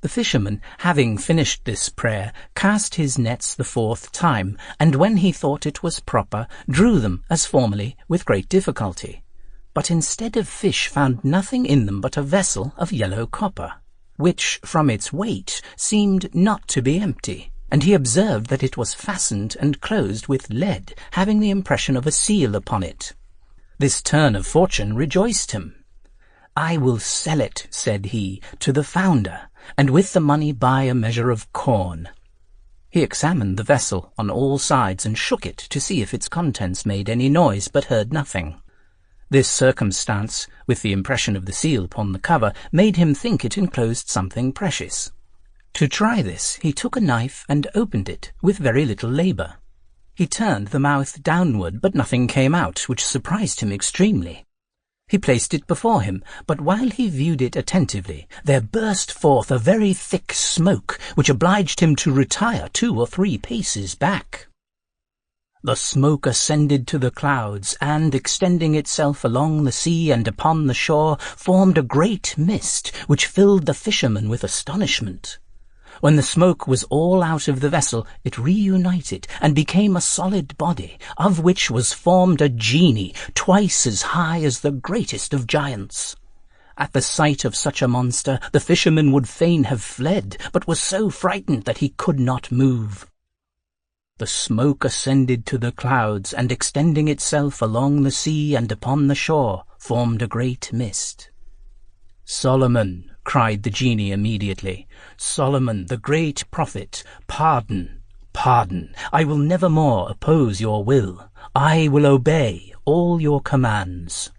The fisherman, having finished this prayer, cast his nets the 4th time, and when he thought it was proper, drew them as formerly with great difficulty. But instead of fish found nothing in them but a vessel of yellow copper, which, from its weight, seemed not to be empty, and he observed that it was fastened and closed with lead, having the impression of a seal upon it. This turn of fortune rejoiced him. "I will sell it," said he, "to the founder, and with the money buy a measure of corn." He examined the vessel on all sides and shook it to see if its contents made any noise, but heard nothing. This circumstance, with the impression of the seal upon the cover, made him think it enclosed something precious. To try this, he took a knife and opened it with very little labour. He turned the mouth downward, but nothing came out, which surprised him extremely. He placed it before him, but while he viewed it attentively, there burst forth a very thick smoke, which obliged him to retire 2 or 3 paces back. The smoke ascended to the clouds, and, extending itself along the sea and upon the shore, formed a great mist, which filled the fisherman with astonishment. When the smoke was all out of the vessel, it reunited and became a solid body, of which was formed a genie twice as high as the greatest of giants. At the sight of such a monster, the fisherman would fain have fled, but was so frightened that he could not move. The smoke ascended to the clouds, and extending itself along the sea and upon the shore, formed a great mist. "Solomon," cried the genie immediately, "Solomon, the great prophet, pardon, pardon. I will never more oppose your will. I will obey all your commands."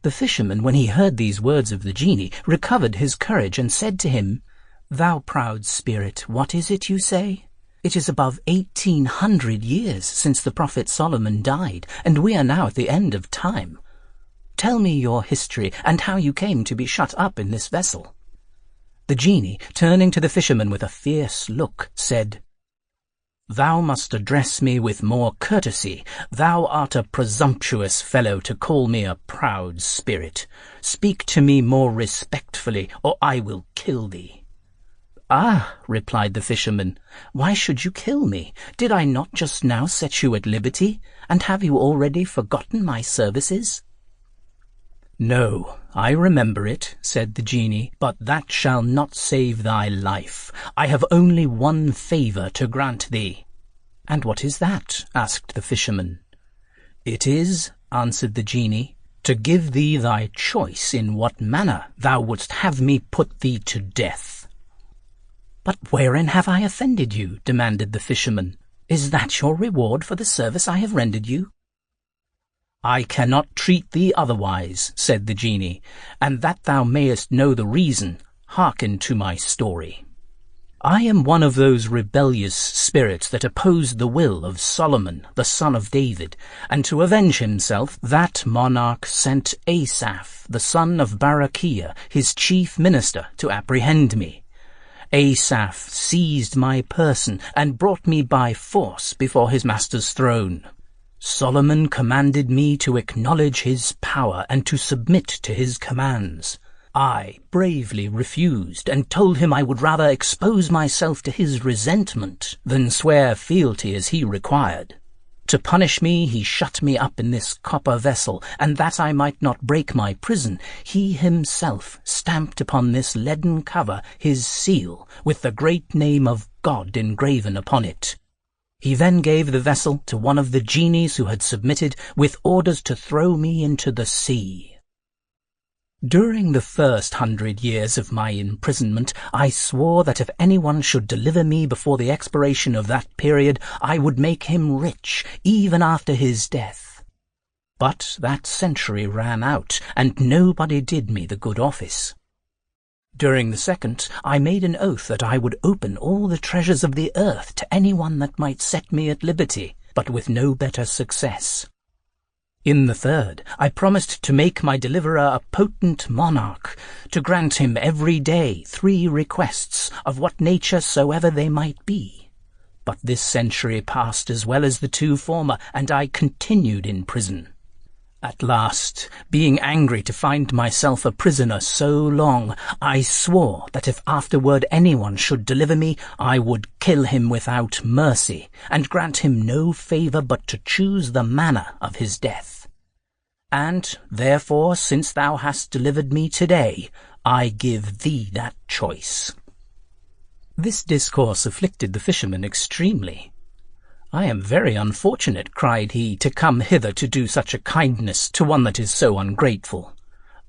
The fisherman, when he heard these words of the genie, recovered his courage and said to him, "Thou proud spirit, what is it you say? It is above 1800 years since the prophet Solomon died, and we are now at the end of time. Tell me your history, and how you came to be shut up in this vessel." The genie, turning to the fisherman with a fierce look, said, "Thou must address me with more courtesy. Thou art a presumptuous fellow to call me a proud spirit. Speak to me more respectfully, or I will kill thee." "Ah," replied the fisherman, "why should you kill me? Did I not just now set you at liberty, and have you already forgotten my services?" "No, I remember it," said the genie, "but that shall not save thy life. I have only one favour to grant thee." "And what is that?" asked the fisherman. "It is," answered the genie, "to give thee thy choice in what manner thou wouldst have me put thee to death." "But wherein have I offended you?" demanded the fisherman. "Is that your reward for the service I have rendered you?" "I cannot treat thee otherwise," said the genie, "and that thou mayest know the reason, hearken to my story. I am one of those rebellious spirits that opposed the will of Solomon, the son of David, and to avenge himself, that monarch sent Asaph, the son of Barachiah, his chief minister, to apprehend me. Asaph seized my person and brought me by force before his master's throne. Solomon commanded me to acknowledge his power and to submit to his commands. I bravely refused and told him I would rather expose myself to his resentment than swear fealty as he required. To punish me, he shut me up in this copper vessel, and that I might not break my prison, he himself stamped upon this leaden cover his seal, with the great name of God engraven upon it. He then gave the vessel to one of the genies who had submitted, with orders to throw me into the sea. During the first 100 years of my imprisonment, I swore that if anyone should deliver me before the expiration of that period, I would make him rich, even after his death. But that century ran out, and nobody did me the good office. During the second, I made an oath that I would open all the treasures of the earth to anyone that might set me at liberty, but with no better success. In the third, I promised to make my deliverer a potent monarch, to grant him every day 3 requests, of what nature soever they might be. But this century passed as well as the 2 former, and I continued in prison. At last, being angry to find myself a prisoner so long, I swore that if afterward anyone should deliver me, I would kill him without mercy, and grant him no favour but to choose the manner of his death. And, therefore, since thou hast delivered me today, I give thee that choice. This discourse afflicted the fisherman extremely. I am very unfortunate, cried he, to come hither to do such a kindness to one that is so ungrateful.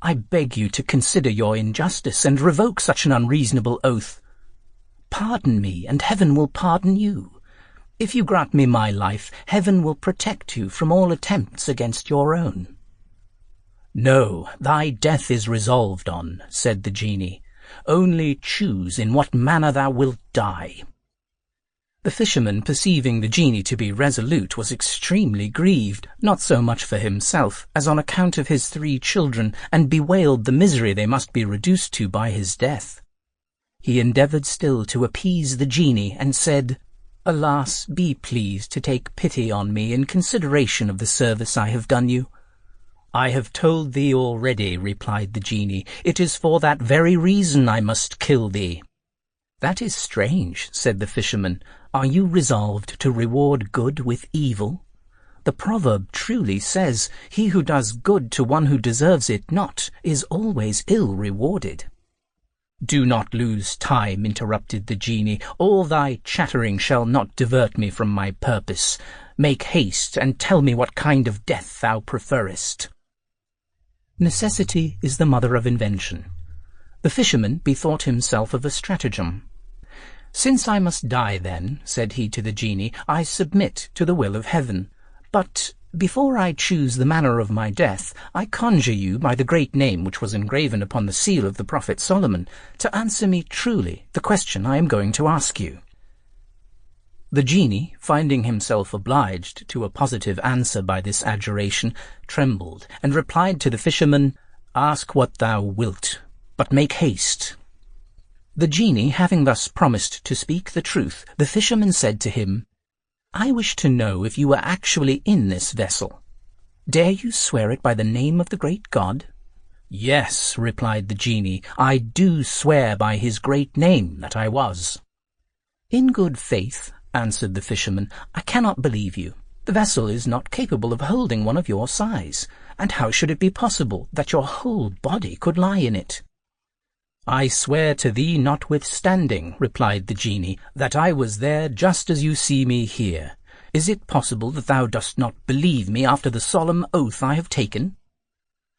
I beg you to consider your injustice and revoke such an unreasonable oath. Pardon me, and heaven will pardon you. If you grant me my life, heaven will protect you from all attempts against your own. No, thy death is resolved on, said the genie. Only choose in what manner thou wilt die. The fisherman, perceiving the genie to be resolute, was extremely grieved, not so much for himself as on account of his 3 children, and bewailed the misery they must be reduced to by his death. He endeavoured still to appease the genie, and said, Alas, be pleased to take pity on me in consideration of the service I have done you. I have told thee already, replied the genie. It is for that very reason I must kill thee. That is strange, said the fisherman. Are you resolved to reward good with evil? The proverb truly says, he who does good to one who deserves it not is always ill rewarded. Do not lose time, interrupted the genie. All thy chattering shall not divert me from my purpose. Make haste, and tell me what kind of death thou preferest. Necessity is the mother of invention. The fisherman bethought himself of a stratagem. Since I must die then, said he to the genie, I submit to the will of heaven. But before I choose the manner of my death, I conjure you by the great name which was engraven upon the seal of the prophet Solomon, to answer me truly the question I am going to ask you. The genie, finding himself obliged to a positive answer by this adjuration, trembled, and replied to the fisherman, Ask what thou wilt, but make haste. The genie, having thus promised to speak the truth, the fisherman said to him, I wish to know if you were actually in this vessel. Dare you swear it by the name of the great God? Yes, replied the genie, I do swear by his great name that I was. In good faith, answered the fisherman, I cannot believe you. The vessel is not capable of holding one of your size, and how should it be possible that your whole body could lie in it? I swear to thee notwithstanding, replied the genie, that I was there just as you see me here. Is it possible that thou dost not believe me after the solemn oath I have taken?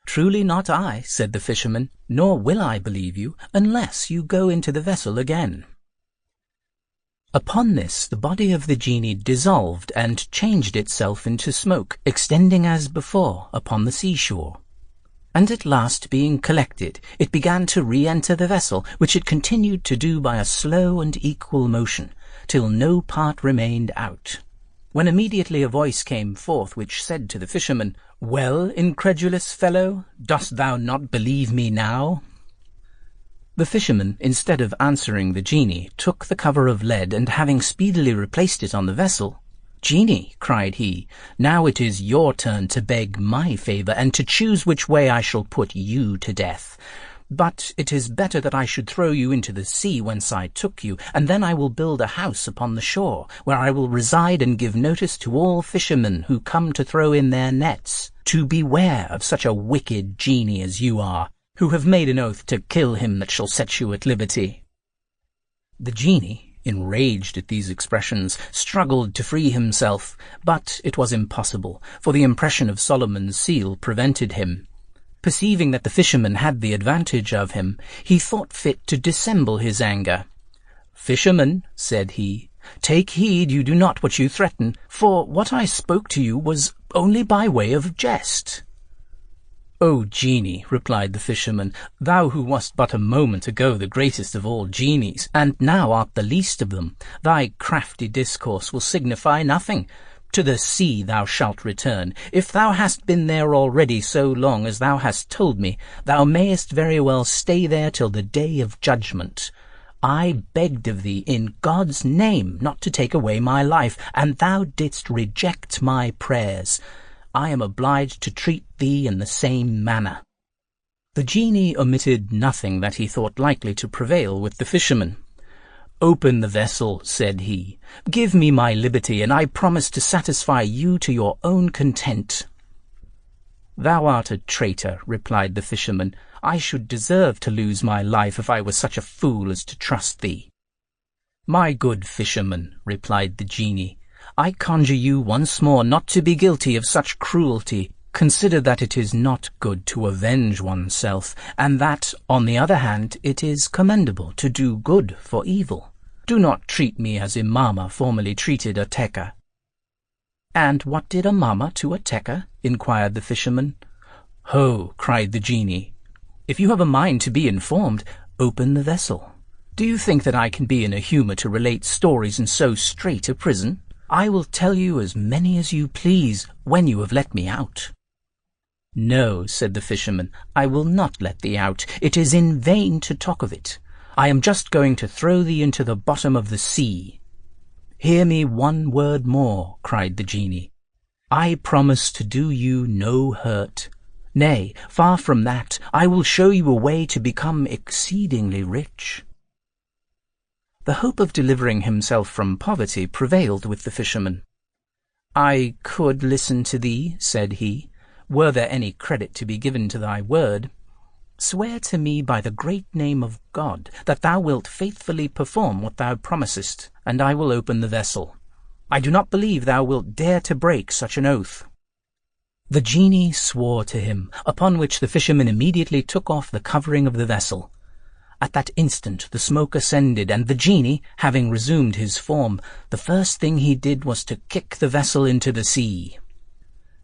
Truly not I, said the fisherman, nor will I believe you, unless you go into the vessel again. Upon this the body of the genie dissolved and changed itself into smoke, extending as before upon the seashore. And at last, being collected, it began to re-enter the vessel, which it continued to do by a slow and equal motion, till no part remained out. When immediately a voice came forth which said to the fisherman, "Well, incredulous fellow, dost thou not believe me now?" The fisherman, instead of answering the genie, took the cover of lead, and having speedily replaced it on the vessel, "Genie," cried he, "now it is your turn to beg my favour, and to choose which way I shall put you to death. But it is better that I should throw you into the sea whence I took you, and then I will build a house upon the shore, where I will reside and give notice to all fishermen who come to throw in their nets, to beware of such a wicked genie as you are, who have made an oath to kill him that shall set you at liberty." The genie, enraged at these expressions, struggled to free himself, but it was impossible, for the impression of Solomon's seal prevented him. Perceiving that the fisherman had the advantage of him, he thought fit to dissemble his anger. "Fisherman," said he, "take heed you do not what you threaten, for what I spoke to you was only by way of jest." "O genie," replied the fisherman, "thou who wast but a moment ago the greatest of all genies, and now art the least of them, thy crafty discourse will signify nothing. To the sea thou shalt return. If thou hast been there already so long as thou hast told me, thou mayest very well stay there till the day of judgment. I begged of thee in God's name not to take away my life, and thou didst reject my prayers. I am obliged to treat thee in the same manner." The genie omitted nothing that he thought likely to prevail with the fisherman. "Open the vessel," said he. "Give me my liberty, and I promise to satisfy you to your own content." "Thou art a traitor," replied the fisherman. "I should deserve to lose my life if I was such a fool as to trust thee." "My good fisherman," replied the genie, "I conjure you once more not to be guilty of such cruelty. Consider that it is not good to avenge oneself, and that, on the other hand, it is commendable to do good for evil. Do not treat me as Imama formerly treated Ateka." "And what did Imama to Ateka?" inquired the fisherman. "Ho!" cried the genie. "If you have a mind to be informed, open the vessel. Do you think that I can be in a humour to relate stories in so strait a prison? I will tell you as many as you please when you have let me out." "No," said the fisherman, "I will not let thee out. It is in vain to talk of it. I am just going to throw thee into the bottom of the sea." "Hear me one word more," cried the genie. "I promise to do you no hurt. Nay, far from that, I will show you a way to become exceedingly rich." The hope of delivering himself from poverty prevailed with the fisherman. "I could listen to thee," said he, "were there any credit to be given to thy word. Swear to me by the great name of God that thou wilt faithfully perform what thou promisest, and I will open the vessel. I do not believe thou wilt dare to break such an oath." The genie swore to him, upon which the fisherman immediately took off the covering of the vessel. At that instant the smoke ascended, and the genie, having resumed his form, the first thing he did was to kick the vessel into the sea.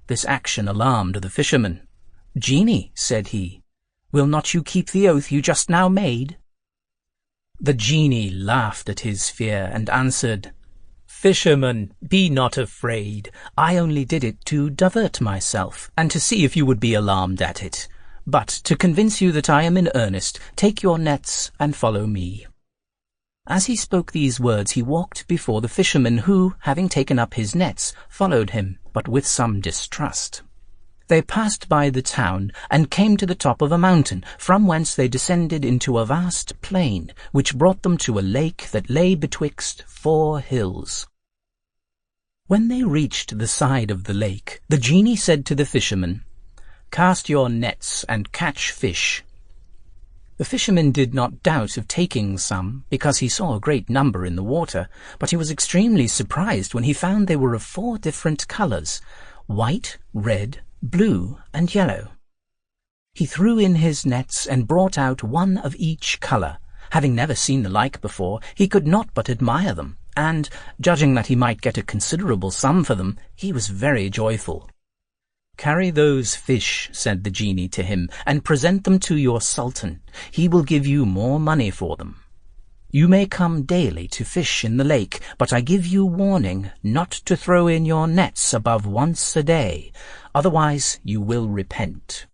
This action alarmed the fisherman. "Genie," said he, "will not you keep the oath you just now made?" The genie laughed at his fear and answered, "Fisherman, be not afraid. I only did it to divert myself, and to see if you would be alarmed at it. But to convince you that I am in earnest, take your nets and follow me." As he spoke these words, he walked before the fisherman, who, having taken up his nets, followed him, but with some distrust. They passed by the town, and came to the top of a mountain, from whence they descended into a vast plain, which brought them to a lake that lay betwixt 4 hills. When they reached the side of the lake, the genie said to the fisherman, "Cast your nets and catch fish." The fisherman did not doubt of taking some, because he saw a great number in the water, but he was extremely surprised when he found they were of 4 different colours: white, red, blue, and yellow. He threw in his nets and brought out one of each colour. Having never seen the like before, he could not but admire them, and, judging that he might get a considerable sum for them, he was very joyful. "Carry those fish," said the genie to him, "and present them to your sultan. He will give you more money for them. You may come daily to fish in the lake, but I give you warning not to throw in your nets above once a day, otherwise you will repent."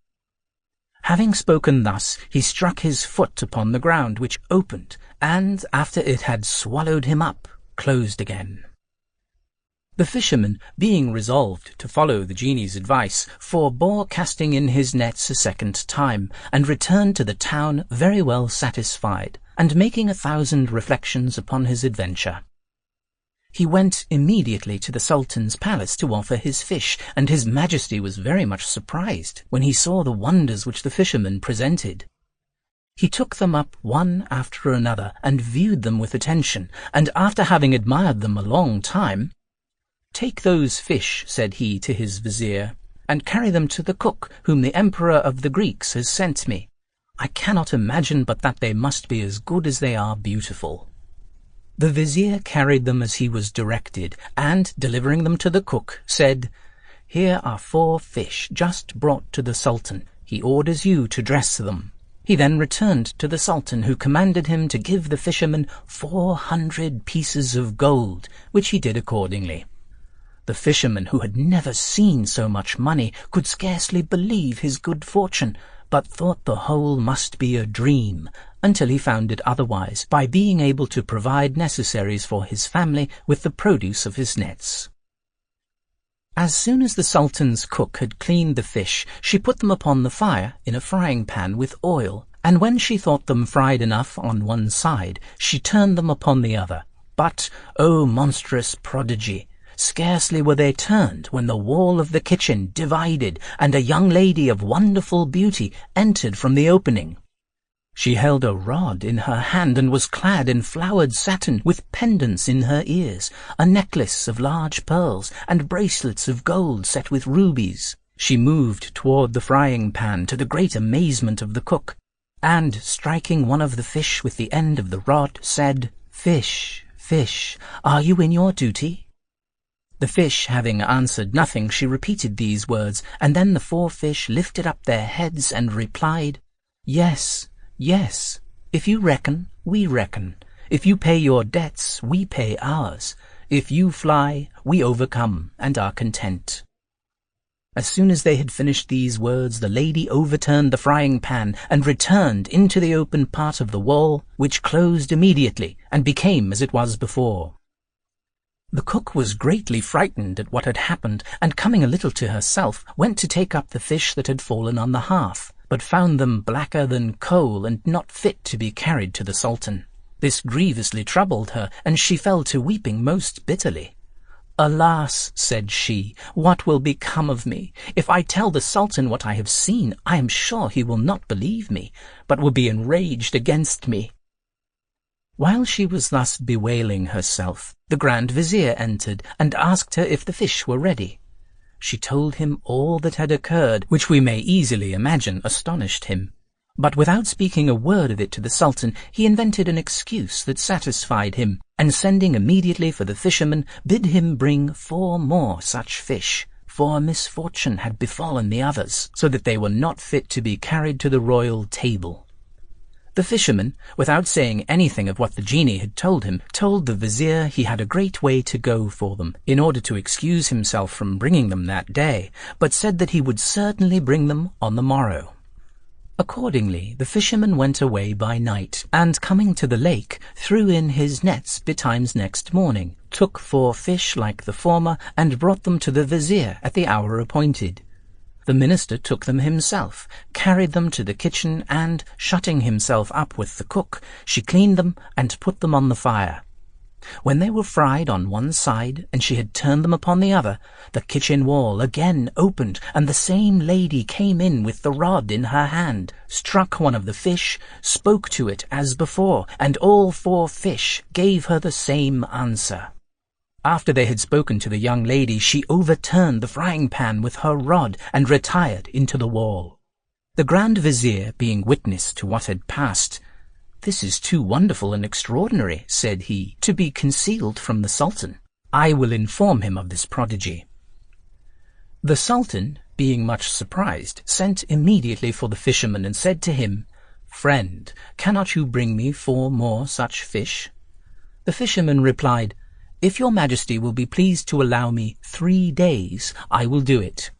Having spoken thus, he struck his foot upon the ground, which opened, and, after it had swallowed him up, closed again. The fisherman, being resolved to follow the genie's advice, forbore casting in his nets a second time, and returned to the town very well satisfied, and making 1,000 reflections upon his adventure. He went immediately to the Sultan's palace to offer his fish, and his Majesty was very much surprised when he saw the wonders which the fisherman presented. He took them up one after another, and viewed them with attention, and after having admired them a long time, "Take those fish," said he to his vizier, "and carry them to the cook whom the Emperor of the Greeks has sent me. I cannot imagine but that they must be as good as they are beautiful." The vizier carried them as he was directed, and, delivering them to the cook, said, "Here are 4 fish just brought to the Sultan. He orders you to dress them." He then returned to the Sultan, who commanded him to give the fisherman 400 pieces of gold, which he did accordingly. The fisherman, who had never seen so much money, could scarcely believe his good fortune, but thought the whole must be a dream, until he found it otherwise, by being able to provide necessaries for his family with the produce of his nets. As soon as the Sultan's cook had cleaned the fish, she put them upon the fire in a frying pan with oil, and when she thought them fried enough on one side, she turned them upon the other. But, O monstrous prodigy! Scarcely were they turned when the wall of the kitchen divided, and a young lady of wonderful beauty entered from the opening. She held a rod in her hand and was clad in flowered satin, with pendants in her ears, a necklace of large pearls, and bracelets of gold set with rubies. She moved toward the frying pan to the great amazement of the cook, and, striking one of the fish with the end of the rod, said, "Fish, fish, are you in your duty?" The fish having answered nothing, she repeated these words, and then the 4 fish lifted up their heads and replied, "Yes, yes, if you reckon, we reckon. If you pay your debts, we pay ours. If you fly, we overcome and are content." As soon as they had finished these words, the lady overturned the frying pan and returned into the open part of the wall, which closed immediately and became as it was before. The cook was greatly frightened at what had happened, and coming a little to herself, went to take up the fish that had fallen on the hearth, but found them blacker than coal and not fit to be carried to the Sultan. This grievously troubled her, and she fell to weeping most bitterly. "Alas," said she, "what will become of me? If I tell the Sultan what I have seen, I am sure he will not believe me, but will be enraged against me." While she was thus bewailing herself, the Grand Vizier entered and asked her if the fish were ready. She told him all that had occurred, which we may easily imagine astonished him. But without speaking a word of it to the Sultan, he invented an excuse that satisfied him, and sending immediately for the fisherman, bid him bring 4 more such fish, for misfortune had befallen the others, so that they were not fit to be carried to the royal table. The fisherman, without saying anything of what the genie had told him, told the vizier he had a great way to go for them, in order to excuse himself from bringing them that day, but said that he would certainly bring them on the morrow. Accordingly, the fisherman went away by night, and coming to the lake, threw in his nets betimes next morning, took 4 fish like the former, and brought them to the vizier at the hour appointed. The minister took them himself, carried them to the kitchen, and, shutting himself up with the cook, she cleaned them and put them on the fire. When they were fried on one side, and she had turned them upon the other, the kitchen wall again opened, and the same lady came in with the rod in her hand, struck one of the fish, spoke to it as before, and all 4 fish gave her the same answer. After they had spoken to the young lady, she overturned the frying pan with her rod and retired into the wall. The Grand Vizier, being witness to what had passed, "This is too wonderful and extraordinary," said he, "to be concealed from the Sultan. I will inform him of this prodigy." The Sultan, being much surprised, sent immediately for the fisherman and said to him, "Friend, cannot you bring me 4 more such fish?" The fisherman replied, "If your majesty will be pleased to allow me 3 days, I will do it."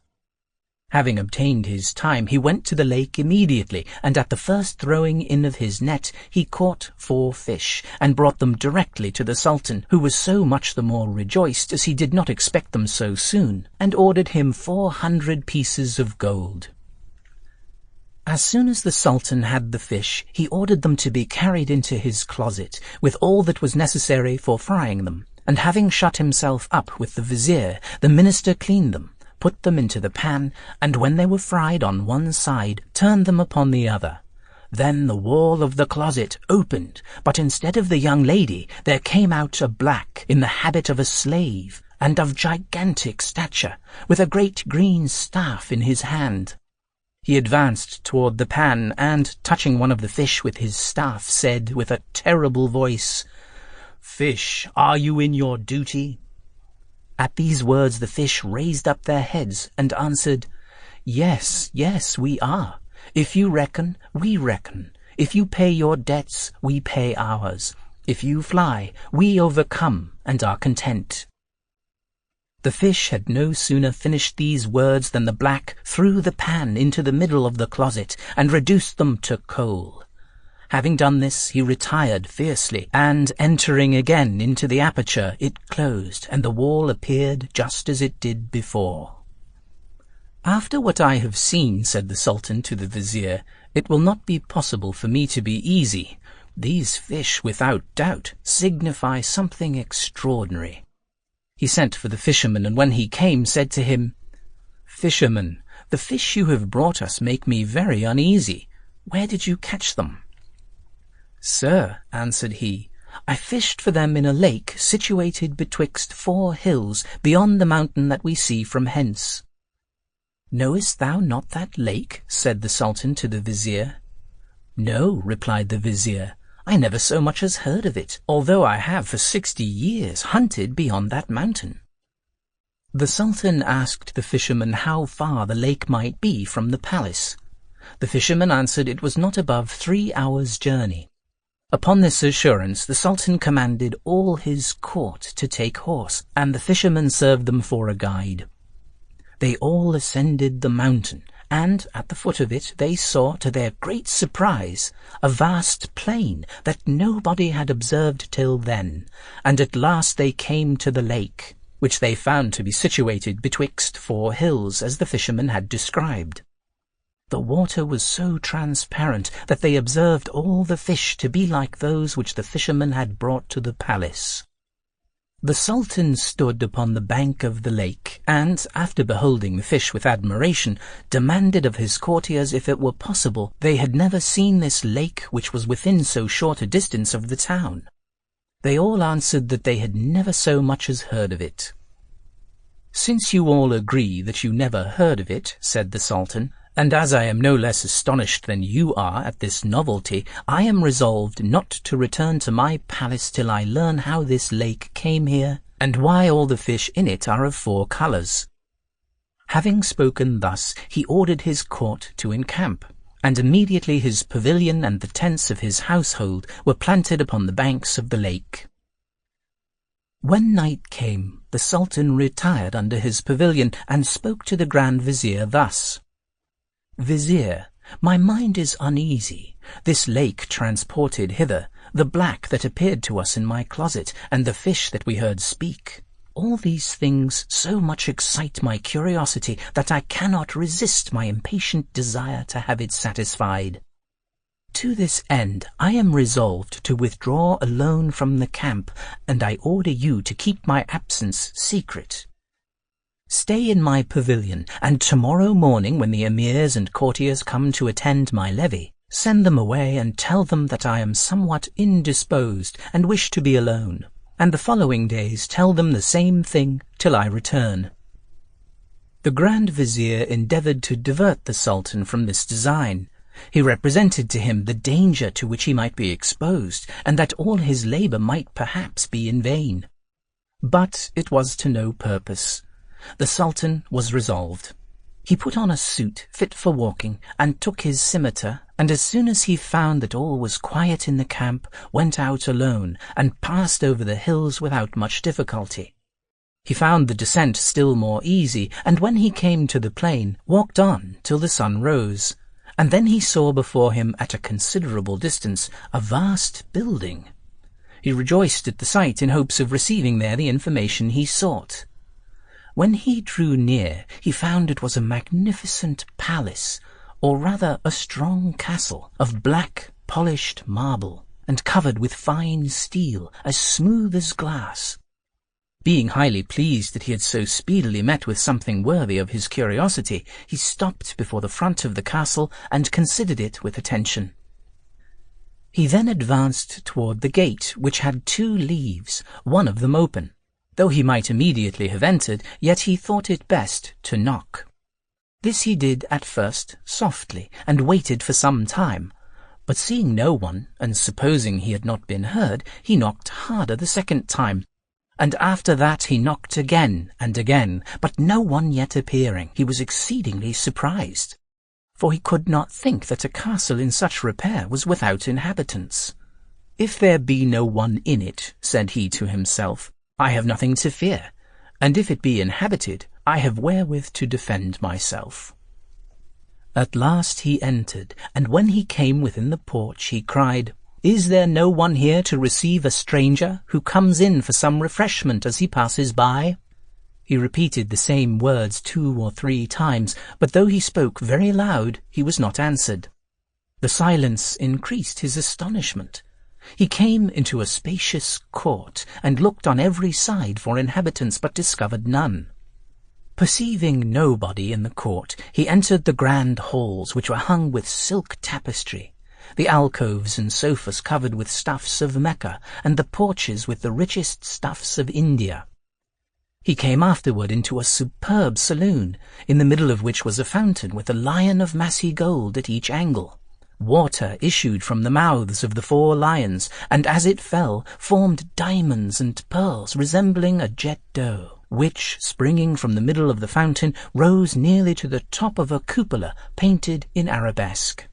Having obtained his time, he went to the lake immediately, and at the first throwing in of his net, he caught 4 fish, and brought them directly to the Sultan, who was so much the more rejoiced as he did not expect them so soon, and ordered him 400 pieces of gold. As soon as the Sultan had the fish, he ordered them to be carried into his closet, with all that was necessary for frying them, and having shut himself up with the vizier, the minister cleaned them, put them into the pan, and when they were fried on one side, turned them upon the other. Then the wall of the closet opened, but instead of the young lady, there came out a black in the habit of a slave, and of gigantic stature, with a great green staff in his hand. He advanced toward the pan, and, touching one of the fish with his staff, said with a terrible voice, "Fish, are you in your duty?" At these words the fish raised up their heads and answered, "Yes, yes, we are. If you reckon, we reckon. If you pay your debts, we pay ours. If you fly, we overcome and are content." The fish had no sooner finished these words than the black threw the pan into the middle of the closet and reduced them to coal. Having done this, he retired fiercely, and entering again into the aperture, it closed, and the wall appeared just as it did before. "After what I have seen," said the Sultan to the vizier, "it will not be possible for me to be easy. These fish, without doubt, signify something extraordinary." He sent for the fisherman, and when he came, said to him, "Fisherman, the fish you have brought us make me very uneasy. Where did you catch them?" "Sir," answered he, "I fished for them in a lake situated betwixt 4 hills beyond the mountain that we see from hence." "Knowest thou not that lake?" said the Sultan to the vizier. "No," replied the vizier, "I never so much as heard of it, although I have for 60 years hunted beyond that mountain." The Sultan asked the fisherman how far the lake might be from the palace. The fisherman answered it was not above 3 hours' journey. Upon this assurance, the Sultan commanded all his court to take horse, and the fisherman served them for a guide. They all ascended the mountain, and at the foot of it they saw, to their great surprise, a vast plain that nobody had observed till then, and at last they came to the lake, which they found to be situated betwixt 4 hills, as the fisherman had described. The water was so transparent that they observed all the fish to be like those which the fisherman had brought to the palace. The Sultan stood upon the bank of the lake, and, after beholding the fish with admiration, demanded of his courtiers if it were possible they had never seen this lake which was within so short a distance of the town. They all answered that they had never so much as heard of it. "Since you all agree that you never heard of it," said the Sultan, "and as I am no less astonished than you are at this novelty, I am resolved not to return to my palace till I learn how this lake came here, and why all the fish in it are of 4 colours." Having spoken thus, he ordered his court to encamp, and immediately his pavilion and the tents of his household were planted upon the banks of the lake. When night came, the Sultan retired under his pavilion, and spoke to the Grand Vizier thus: "Vizier, my mind is uneasy. This lake transported hither, the black that appeared to us in my closet, and the fish that we heard speak. All these things so much excite my curiosity that I cannot resist my impatient desire to have it satisfied. To this end I am resolved to withdraw alone from the camp, and I order you to keep my absence secret. Stay in my pavilion, and tomorrow morning, when the emirs and courtiers come to attend my levee, send them away and tell them that I am somewhat indisposed and wish to be alone, and the following days tell them the same thing till I return." The Grand Vizier endeavoured to divert the Sultan from this design. He represented to him the danger to which he might be exposed, and that all his labour might perhaps be in vain. But it was to no purpose. The Sultan was resolved. He put on a suit fit for walking, and took his scimitar, and as soon as he found that all was quiet in the camp, went out alone, and passed over the hills without much difficulty. He found the descent still more easy, and when he came to the plain, walked on till the sun rose, and then he saw before him at a considerable distance a vast building. He rejoiced at the sight in hopes of receiving there the information he sought. When he drew near, he found it was a magnificent palace, or rather a strong castle, of black polished marble, and covered with fine steel, as smooth as glass. Being highly pleased that he had so speedily met with something worthy of his curiosity, he stopped before the front of the castle and considered it with attention. He then advanced toward the gate, which had 2 leaves, one of them open. Though he might immediately have entered, yet he thought it best to knock. This he did at first softly, and waited for some time. But seeing no one, and supposing he had not been heard, he knocked harder the second time. And after that he knocked again and again, but no one yet appearing. He was exceedingly surprised, for he could not think that a castle in such repair was without inhabitants. "If there be no one in it," said he to himself, "I have nothing to fear, and if it be inhabited, I have wherewith to defend myself." At last he entered, and when he came within the porch, he cried, "Is there no one here to receive a stranger who comes in for some refreshment as he passes by?" He repeated the same words 2 or 3 times, but though he spoke very loud, he was not answered. The silence increased his astonishment. He came into a spacious court, and looked on every side for inhabitants, but discovered none. Perceiving nobody in the court, he entered the grand halls, which were hung with silk tapestry, the alcoves and sofas covered with stuffs of Mecca, and the porches with the richest stuffs of India. He came afterward into a superb saloon, in the middle of which was a fountain with a lion of massy gold at each angle. Water issued from the mouths of the 4 lions, and as it fell, formed diamonds and pearls resembling a jet d'eau, which, springing from the middle of the fountain, rose nearly to the top of a cupola painted in arabesque.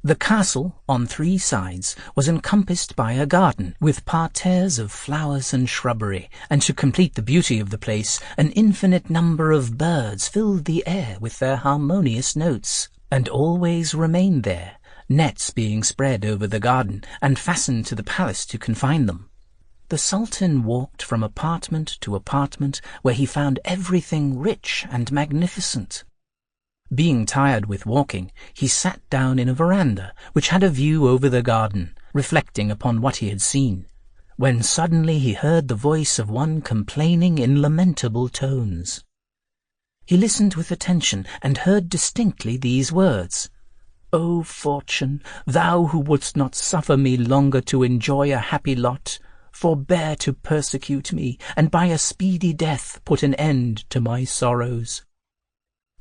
The castle, on 3 sides, was encompassed by a garden, with parterres of flowers and shrubbery, and to complete the beauty of the place, an infinite number of birds filled the air with their harmonious notes, and always remained there, nets being spread over the garden, and fastened to the palace to confine them. The Sultan walked from apartment to apartment, where he found everything rich and magnificent. Being tired with walking, he sat down in a veranda, which had a view over the garden, reflecting upon what he had seen, when suddenly he heard the voice of one complaining in lamentable tones. He listened with attention, and heard distinctly these words, "O Fortune, thou who wouldst not suffer me longer to enjoy a happy lot, forbear to persecute me, and by a speedy death put an end to my sorrows.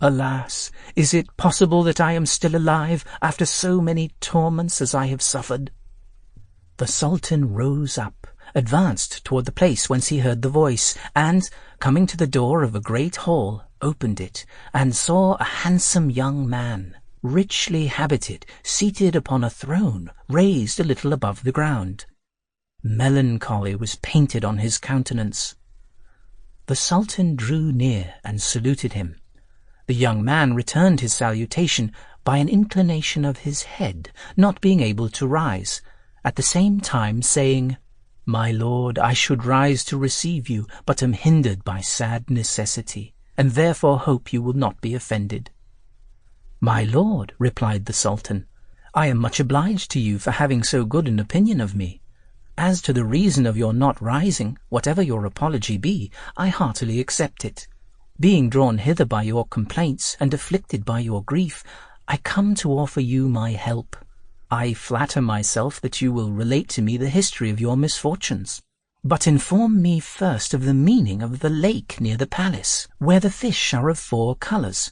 Alas, is it possible that I am still alive after so many torments as I have suffered?" The Sultan rose up, advanced toward the place whence he heard the voice, and, coming to the door of a great hall, opened it, and saw a handsome young man, richly habited, seated upon a throne, raised a little above the ground. Melancholy was painted on his countenance. The Sultan drew near and saluted him. The young man returned his salutation by an inclination of his head, not being able to rise, at the same time saying, "My lord, I should rise to receive you, but am hindered by sad necessity, and therefore hope you will not be offended." "My lord," replied the Sultan, "I am much obliged to you for having so good an opinion of me. As to the reason of your not rising, whatever your apology be, I heartily accept it. Being drawn hither by your complaints and afflicted by your grief, I come to offer you my help. I flatter myself that you will relate to me the history of your misfortunes. But inform me first of the meaning of the lake near the palace, where the fish are of 4 colors.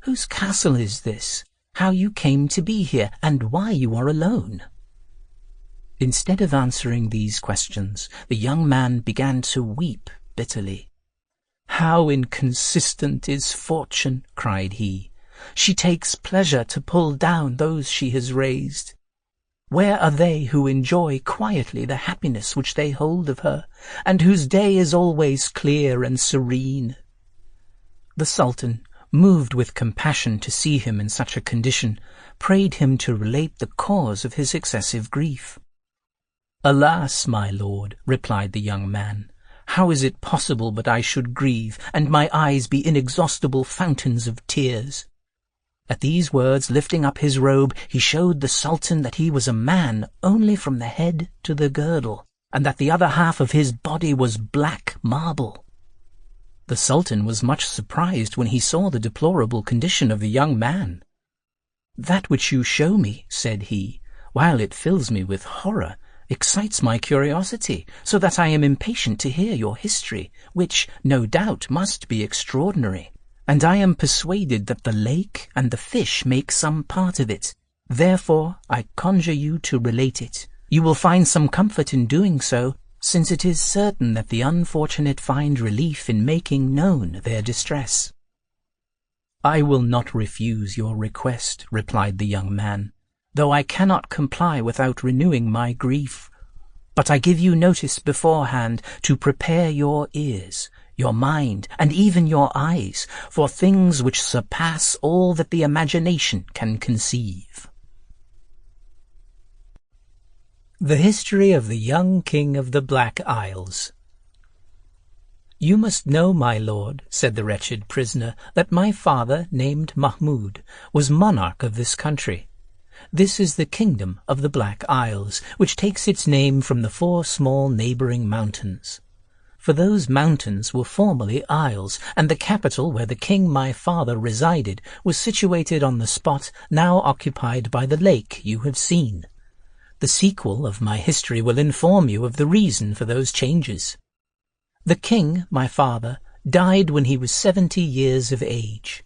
Whose castle is this? How you came to be here, and why you are alone?" Instead of answering these questions, the young man began to weep bitterly. "How inconsistent is fortune!" cried he. "She takes pleasure to pull down those she has raised. Where are they who enjoy quietly the happiness which they hold of her, and whose day is always clear and serene?" The Sultan, moved with compassion to see him in such a condition, prayed him to relate the cause of his excessive grief. "Alas, my lord," replied the young man, "how is it possible but I should grieve, and my eyes be inexhaustible fountains of tears?" At these words, lifting up his robe, he showed the Sultan that he was a man only from the head to the girdle, and that the other half of his body was black marble. The Sultan was much surprised when he saw the deplorable condition of the young man. "That which you show me," said he, "while it fills me with horror, excites my curiosity, so that I am impatient to hear your history, which, no doubt, must be extraordinary. And I am persuaded that the lake and the fish make some part of it. Therefore, I conjure you to relate it. You will find some comfort in doing so, since it is certain that the unfortunate find relief in making known their distress." "I will not refuse your request," replied the young man, "though I cannot comply without renewing my grief. But I give you notice beforehand to prepare your ears, your mind, and even your eyes, for things which surpass all that the imagination can conceive." The History of the Young King of the Black Isles. "You must know, my lord," said the wretched prisoner, "that my father, named Mahmud, was monarch of this country. This is the kingdom of the Black Isles, which takes its name from the 4 small neighboring mountains. For those mountains were formerly isles, and the capital where the king my father resided was situated on the spot now occupied by the lake you have seen. The sequel of my history will inform you of the reason for those changes. The king, my father, died when he was 70 years of age.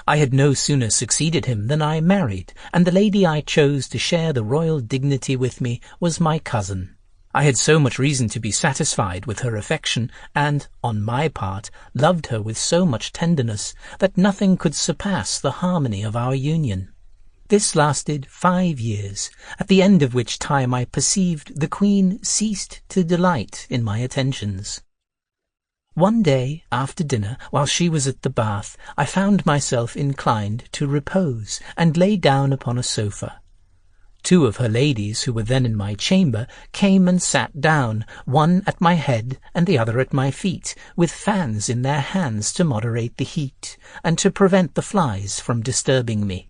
I had no sooner succeeded him than I married, and the lady I chose to share the royal dignity with me was my cousin. I had so much reason to be satisfied with her affection, and, on my part, loved her with so much tenderness, that nothing could surpass the harmony of our union. This lasted 5 years, at the end of which time I perceived the Queen ceased to delight in my attentions. One day, after dinner, while she was at the bath, I found myself inclined to repose, and lay down upon a sofa. 2 of her ladies, who were then in my chamber, came and sat down, one at my head and the other at my feet, with fans in their hands to moderate the heat, and to prevent the flies from disturbing me.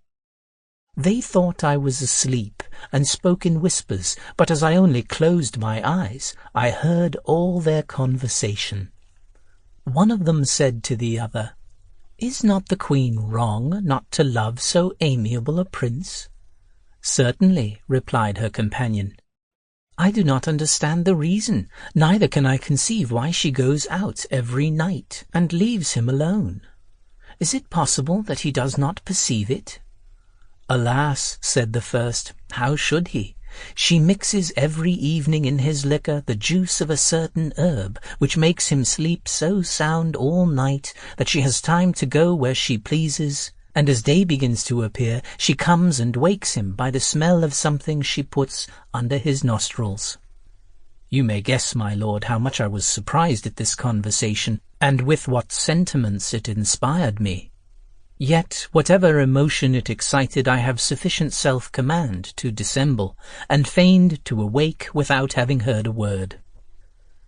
They thought I was asleep, and spoke in whispers, but as I only closed my eyes, I heard all their conversation. One of them said to the other, "Is not the Queen wrong not to love so amiable a prince?" "Certainly," replied her companion. "I do not understand the reason, neither can I conceive why she goes out every night and leaves him alone. Is it possible that he does not perceive it?" "Alas," said the first, "how should he? She mixes every evening in his liquor the juice of a certain herb, which makes him sleep so sound all night that she has time to go where she pleases, and as day begins to appear, she comes and wakes him by the smell of something she puts under his nostrils." You may guess, my lord, how much I was surprised at this conversation, and with what sentiments it inspired me. Yet, whatever emotion it excited, I have sufficient self-command to dissemble, and feigned to awake without having heard a word.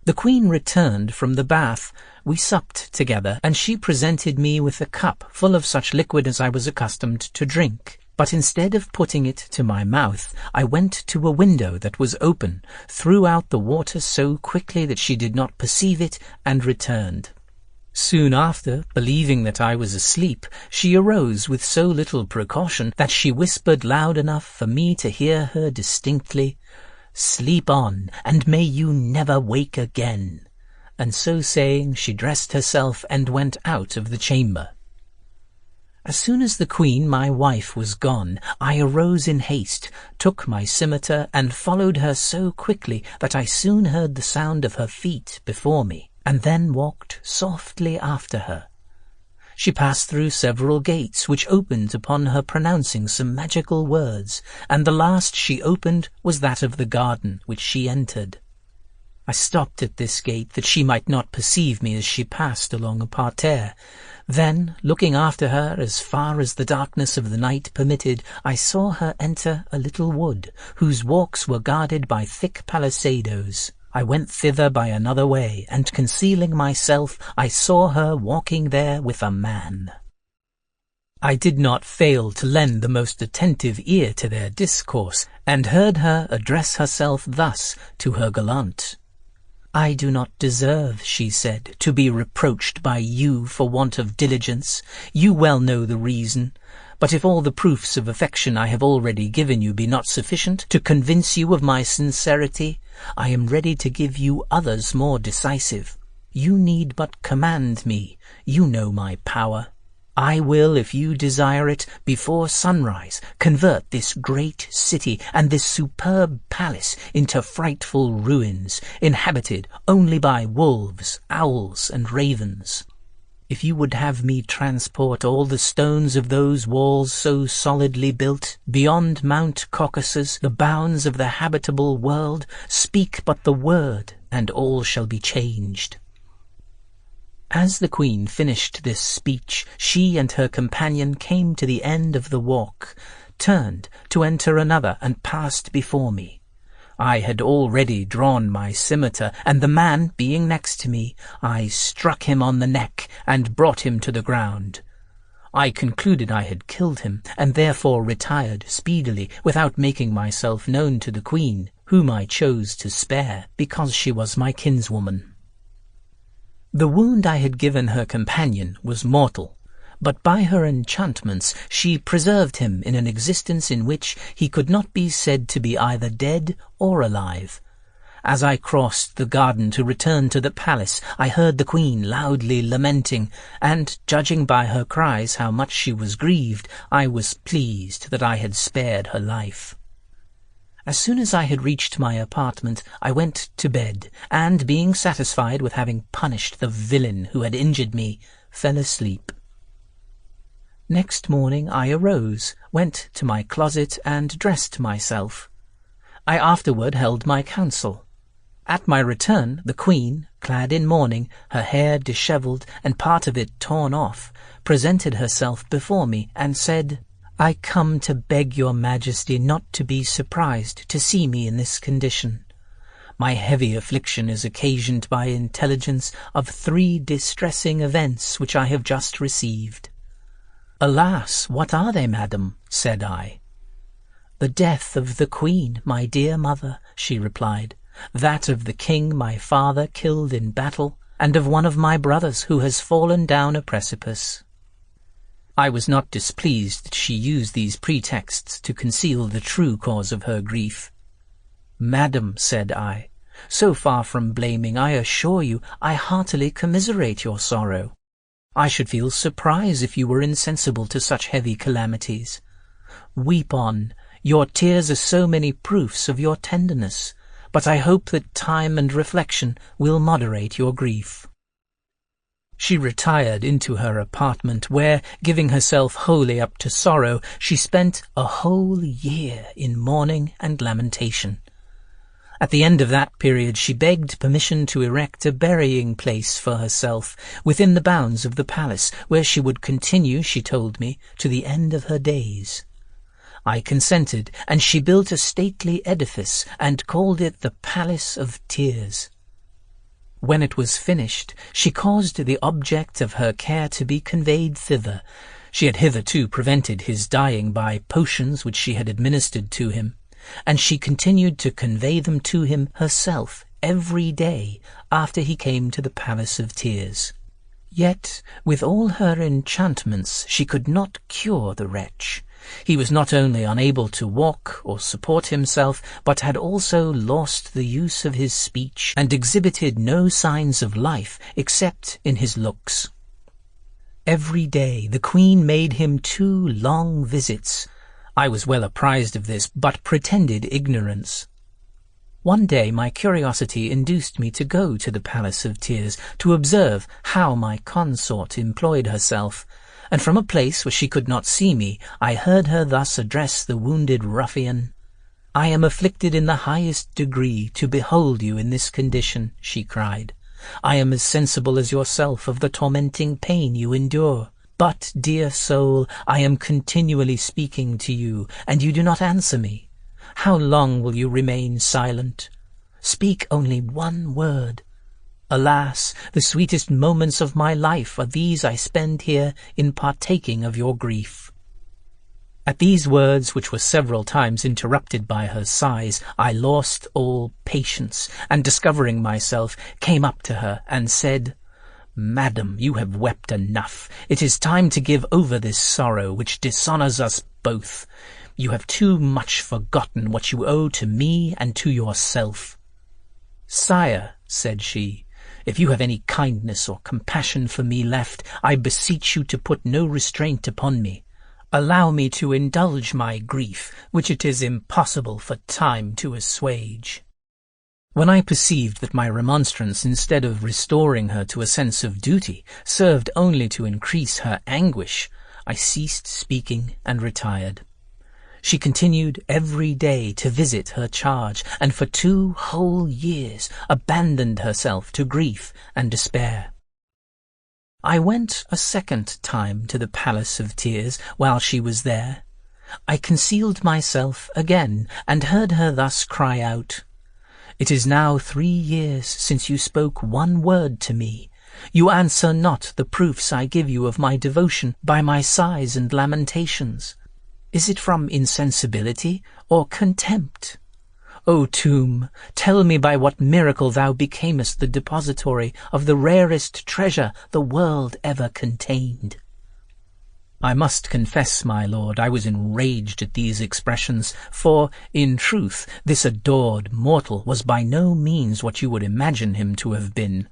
The Queen returned from the bath. We supped together, and she presented me with a cup full of such liquid as I was accustomed to drink. But instead of putting it to my mouth, I went to a window that was open, threw out the water so quickly that she did not perceive it, and returned. Soon after, believing that I was asleep, she arose with so little precaution that she whispered loud enough for me to hear her distinctly, "Sleep on, and may you never wake again." And so saying, she dressed herself and went out of the chamber. As soon as the Queen, my wife, was gone, I arose in haste, took my scimitar, and followed her so quickly that I soon heard the sound of her feet before me. and then walked softly after her. She passed through several gates, which opened upon her pronouncing some magical words, and the last she opened was that of the garden, which she entered. I stopped at this gate, that she might not perceive me as she passed along a parterre. Then, looking after her as far as the darkness of the night permitted, I saw her enter a little wood, whose walks were guarded by thick palisadoes. I went thither by another way, and concealing myself, I saw her walking there with a man. I did not fail to lend the most attentive ear to their discourse, and heard her address herself thus to her gallant. "I do not deserve," she said, "to be reproached by you for want of diligence. You well know the reason. But if all the proofs of affection I have already given you be not sufficient to convince you of my sincerity, I am ready to give you others more decisive. You need but command me. You know my power. I will, if you desire it, before sunrise, convert this great city and this superb palace into frightful ruins, inhabited only by wolves, owls, and ravens. If you would have me transport all the stones of those walls so solidly built, beyond Mount Caucasus, the bounds of the habitable world, speak but the word, and all shall be changed." As the Queen finished this speech, she and her companion came to the end of the walk, turned to enter another, and passed before me. I had already drawn my scimitar, and the man being next to me, I struck him on the neck and brought him to the ground. I concluded I had killed him, and therefore retired speedily, without making myself known to the Queen, whom I chose to spare, because she was my kinswoman. The wound I had given her companion was mortal, but by her enchantments she preserved him in an existence in which he could not be said to be either dead or alive. As I crossed the garden to return to the palace, I heard the Queen loudly lamenting, and, judging by her cries how much she was grieved, I was pleased that I had spared her life. As soon as I had reached my apartment, I went to bed, and, being satisfied with having punished the villain who had injured me, fell asleep. Next morning I arose, went to my closet, and dressed myself. I afterward held my council. At my return, the Queen, clad in mourning, her hair dishevelled, and part of it torn off, presented herself before me, and said, "I come to beg your Majesty not to be surprised to see me in this condition. My heavy affliction is occasioned by intelligence of 3 distressing events which I have just received." "Alas, what are they, madam?" said I. "The death of the Queen, my dear mother," she replied, "that of the King my father killed in battle, and of one of my brothers who has fallen down a precipice." I was not displeased that she used these pretexts to conceal the true cause of her grief. "Madam," said I, "so far from blaming, I assure you I heartily commiserate your sorrow. I should feel surprise if you were insensible to such heavy calamities. Weep on. Your tears are so many proofs of your tenderness, but I hope that time and reflection will moderate your grief." She retired into her apartment, where, giving herself wholly up to sorrow, she spent a whole year in mourning and lamentation. At the end of that period she begged permission to erect a burying place for herself within the bounds of the palace, where she would continue, she told me, to the end of her days. I consented, and she built a stately edifice, and called it the Palace of Tears. When it was finished, she caused the object of her care to be conveyed thither. She had hitherto prevented his dying by potions which she had administered to him, and she continued to convey them to him herself every day after he came to the Palace of Tears. Yet, with all her enchantments, she could not cure the wretch. He was not only unable to walk or support himself, but had also lost the use of his speech, and exhibited no signs of life except in his looks. Every day the Queen made him 2 long visits. I was well apprised of this, but pretended ignorance. One day my curiosity induced me to go to the Palace of Tears to observe how my consort employed herself, and from a place where she could not see me, I heard her thus address the wounded ruffian. "I am afflicted in the highest degree to behold you in this condition," she cried. "I am as sensible as yourself of the tormenting pain you endure. But, dear soul, I am continually speaking to you, and you do not answer me. How long will you remain silent? Speak only one word. Alas, the sweetest moments of my life are these I spend here in partaking of your grief." At these words, which were several times interrupted by her sighs, I lost all patience, and discovering myself, came up to her and said, "Madam, you have wept enough. It is time to give over this sorrow which dishonours us both. You have too much forgotten what you owe to me and to yourself." "Sire," said she, "if you have any kindness or compassion for me left, I beseech you to put no restraint upon me. Allow me to indulge my grief, which it is impossible for time to assuage." When I perceived that my remonstrance, instead of restoring her to a sense of duty, served only to increase her anguish, I ceased speaking and retired. She continued every day to visit her charge, and for 2 whole years abandoned herself to grief and despair. I went a second time to the Palace of Tears while she was there. I concealed myself again, and heard her thus cry out, "It is now 3 years since you spoke one word to me. You answer not the proofs I give you of my devotion by my sighs and lamentations. Is it from insensibility or contempt? O tomb, tell me by what miracle thou becamest the depository of the rarest treasure the world ever contained." I must confess, my lord, I was enraged at these expressions, for, in truth, this adored mortal was by no means what you would imagine him to have been.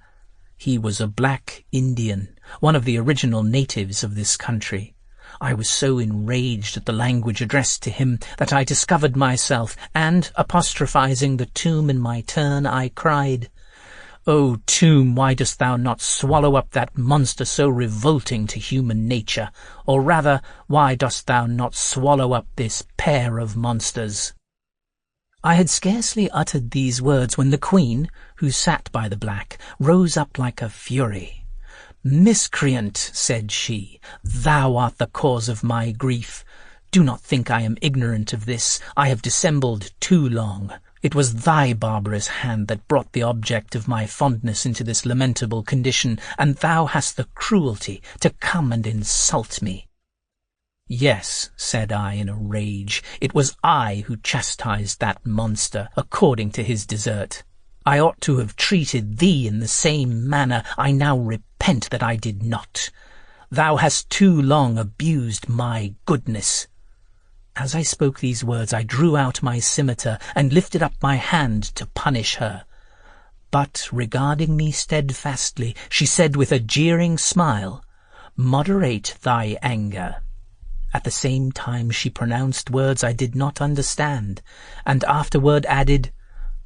He was a black Indian, one of the original natives of this country. I was so enraged at the language addressed to him that I discovered myself, and, apostrophizing the tomb in my turn, I cried, "O tomb, why dost thou not swallow up that monster so revolting to human nature? Or rather, why dost thou not swallow up this pair of monsters?" I had scarcely uttered these words when the queen, who sat by the black, rose up like a fury. "Miscreant," said she, "thou art the cause of my grief. Do not think I am ignorant of this. I have dissembled too long. It was thy barbarous hand that brought the object of my fondness into this lamentable condition, and thou hast the cruelty to come and insult me." "Yes," said I in a rage, "it was I who chastised that monster according to his desert. I ought to have treated thee in the same manner. I now repent that I did not. Thou hast too long abused my goodness." As I spoke these words, I drew out my scimitar and lifted up my hand to punish her. But, regarding me steadfastly, she said with a jeering smile, "Moderate thy anger." At the same time she pronounced words I did not understand, and afterward added,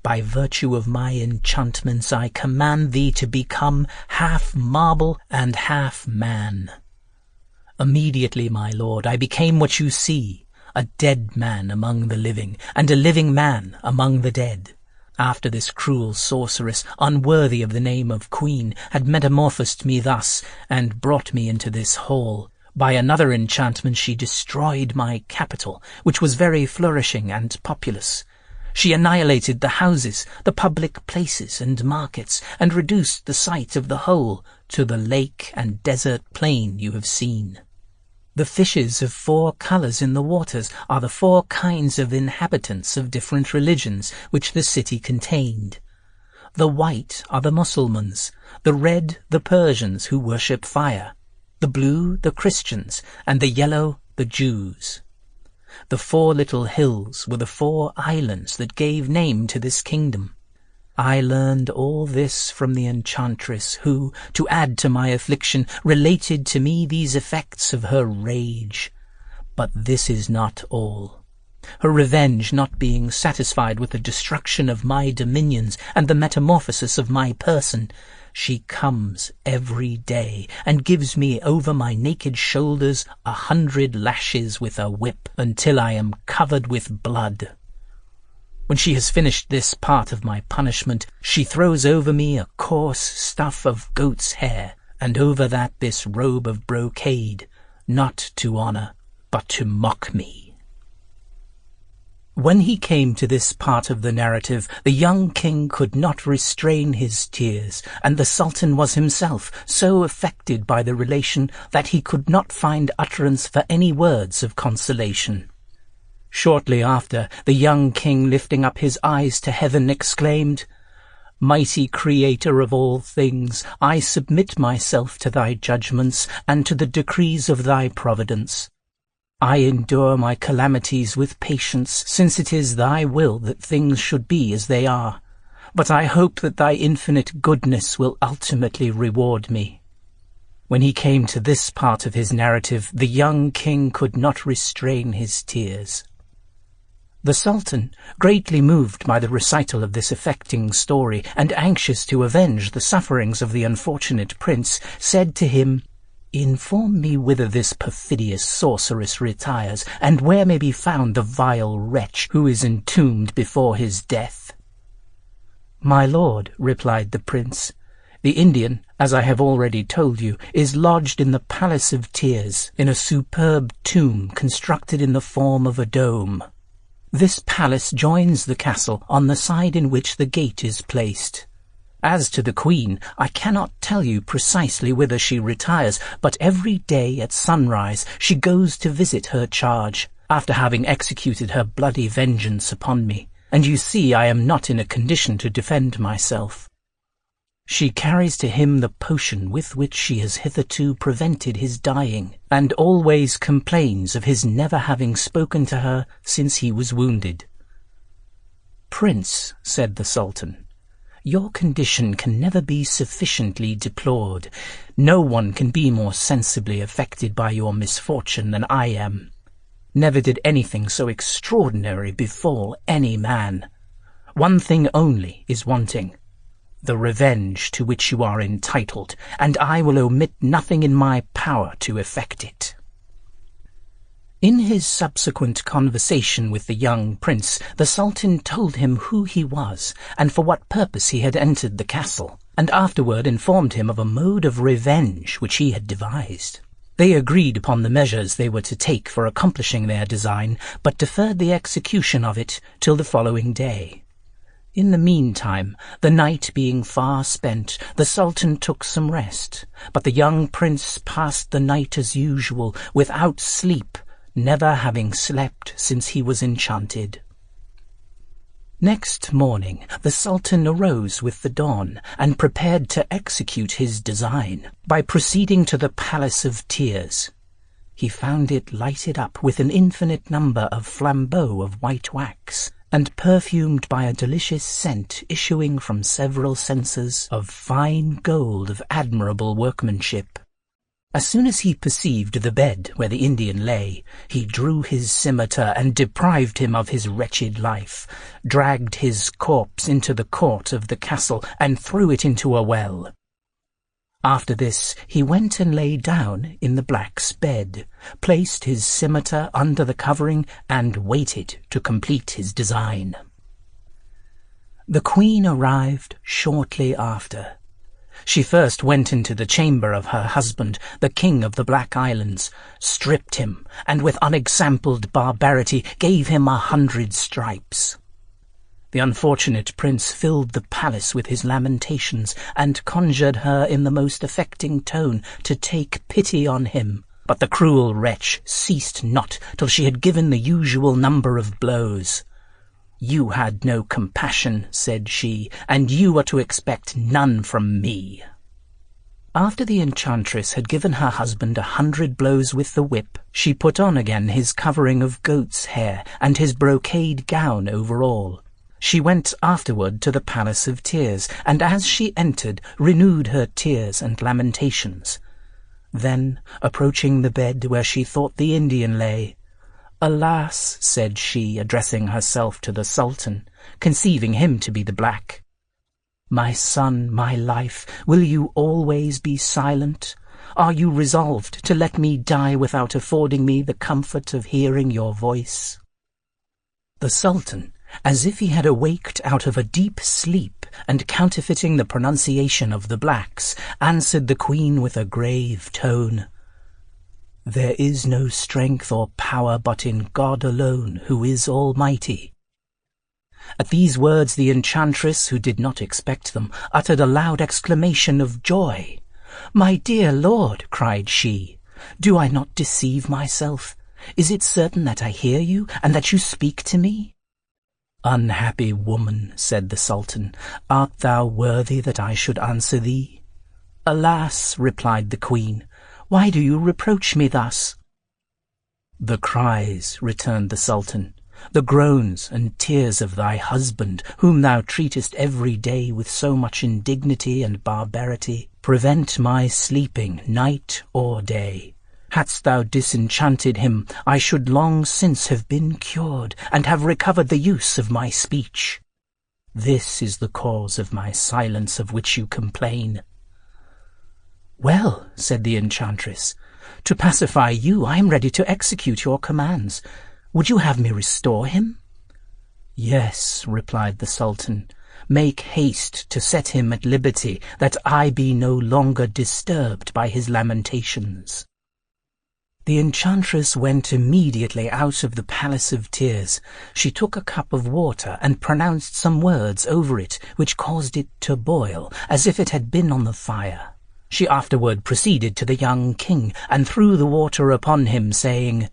"By virtue of my enchantments I command thee to become half marble and half man." Immediately, my lord, I became what you see, a dead man among the living, and a living man among the dead. After this cruel sorceress, unworthy of the name of queen, had metamorphosed me thus, and brought me into this hall, by another enchantment she destroyed my capital, which was very flourishing and populous. She annihilated the houses, the public places and markets, and reduced the site of the whole to the lake and desert plain you have seen. The fishes of 4 colours in the waters are the 4 kinds of inhabitants of different religions which the city contained. The white are the Mussulmans, the red the Persians who worship fire, the blue the Christians, and the yellow the Jews. The 4 little hills were the 4 islands that gave name to this kingdom. I learned all this from the enchantress who, to add to my affliction, related to me these effects of her rage. But this is not all. Her revenge not being satisfied with the destruction of my dominions and the metamorphosis of my person, she comes every day and gives me over my naked shoulders 100 lashes with a whip until I am covered with blood. When she has finished this part of my punishment, she throws over me a coarse stuff of goat's hair, and over that this robe of brocade, not to honor, but to mock me. When he came to this part of the narrative, the young king could not restrain his tears, and the Sultan was himself so affected by the relation that he could not find utterance for any words of consolation. Shortly after, the young king, lifting up his eyes to heaven, exclaimed, "Mighty Creator of all things, I submit myself to thy judgments and to the decrees of thy providence. I endure my calamities with patience, since it is thy will that things should be as they are. But I hope that thy infinite goodness will ultimately reward me." When he came to this part of his narrative, the young king could not restrain his tears. The Sultan, greatly moved by the recital of this affecting story, and anxious to avenge the sufferings of the unfortunate prince, said to him, "Inform me whither this perfidious sorceress retires, and where may be found the vile wretch who is entombed before his death." "My lord," replied the prince, "the Indian, as I have already told you, is lodged in the Palace of Tears, in a superb tomb constructed in the form of a dome. This palace joins the castle on the side in which the gate is placed. As to the queen, I cannot tell you precisely whither she retires, but every day at sunrise she goes to visit her charge, after having executed her bloody vengeance upon me, and you see I am not in a condition to defend myself. She carries to him the potion with which she has hitherto prevented his dying, and always complains of his never having spoken to her since he was wounded." "Prince," said the Sultan, "your condition can never be sufficiently deplored. No one can be more sensibly affected by your misfortune than I am. Never did anything so extraordinary befall any man. One thing only is wanting, the revenge to which you are entitled, and I will omit nothing in my power to effect it." In his subsequent conversation with the young prince, the Sultan told him who he was, and for what purpose he had entered the castle, and afterward informed him of a mode of revenge which he had devised. They agreed upon the measures they were to take for accomplishing their design, but deferred the execution of it till the following day. In the meantime, the night being far spent, the Sultan took some rest, but the young prince passed the night as usual, without sleep, never having slept since he was enchanted. Next morning the Sultan arose with the dawn, and prepared to execute his design, by proceeding to the Palace of Tears. He found it lighted up with an infinite number of flambeaux of white wax, and perfumed by a delicious scent issuing from several censers of fine gold of admirable workmanship. As soon as he perceived the bed where the Indian lay, he drew his scimitar and deprived him of his wretched life, dragged his corpse into the court of the castle, and threw it into a well. After this he went and lay down in the black's bed, placed his scimitar under the covering, and waited to complete his design. The queen arrived shortly after. She first went into the chamber of her husband, the king of the Black Islands, stripped him, and with unexampled barbarity gave him 100 stripes. The unfortunate prince filled the palace with his lamentations, and conjured her in the most affecting tone to take pity on him. But the cruel wretch ceased not till she had given the usual number of blows. "You had no compassion," said she, "and you are to expect none from me." After the enchantress had given her husband 100 blows with the whip, she put on again his covering of goat's hair, and his brocade gown over all. She went afterward to the Palace of Tears, and as she entered, renewed her tears and lamentations. Then, approaching the bed where she thought the Indian lay, "Alas," said she, addressing herself to the Sultan, conceiving him to be the black, "my son, my life, will you always be silent? Are you resolved to let me die without affording me the comfort of hearing your voice?" The Sultan, as if he had awaked out of a deep sleep and counterfeiting the pronunciation of the blacks, answered the Queen with a grave tone, "There is no strength or power but in God alone, who is almighty." At these words the enchantress, who did not expect them, uttered a loud exclamation of joy. "My dear lord," cried she, "do I not deceive myself? Is it certain that I hear you, and that you speak to me?" "Unhappy woman," said the Sultan, "art thou worthy that I should answer thee?" "Alas," replied the Queen, "why do you reproach me thus?" "The cries," returned the Sultan, "the groans and tears of thy husband, whom thou treatest every day with so much indignity and barbarity, prevent my sleeping night or day. Hadst thou disenchanted him, I should long since have been cured, and have recovered the use of my speech. This is the cause of my silence of which you complain." "Well," said the enchantress, "to pacify you I am ready to execute your commands. Would you have me restore him?" "Yes," replied the Sultan, "make haste to set him at liberty, that I be no longer disturbed by his lamentations." The enchantress went immediately out of the Palace of Tears. She took a cup of water and pronounced some words over it, which caused it to boil, as if it had been on the fire. She afterward proceeded to the young king, and threw the water upon him, saying,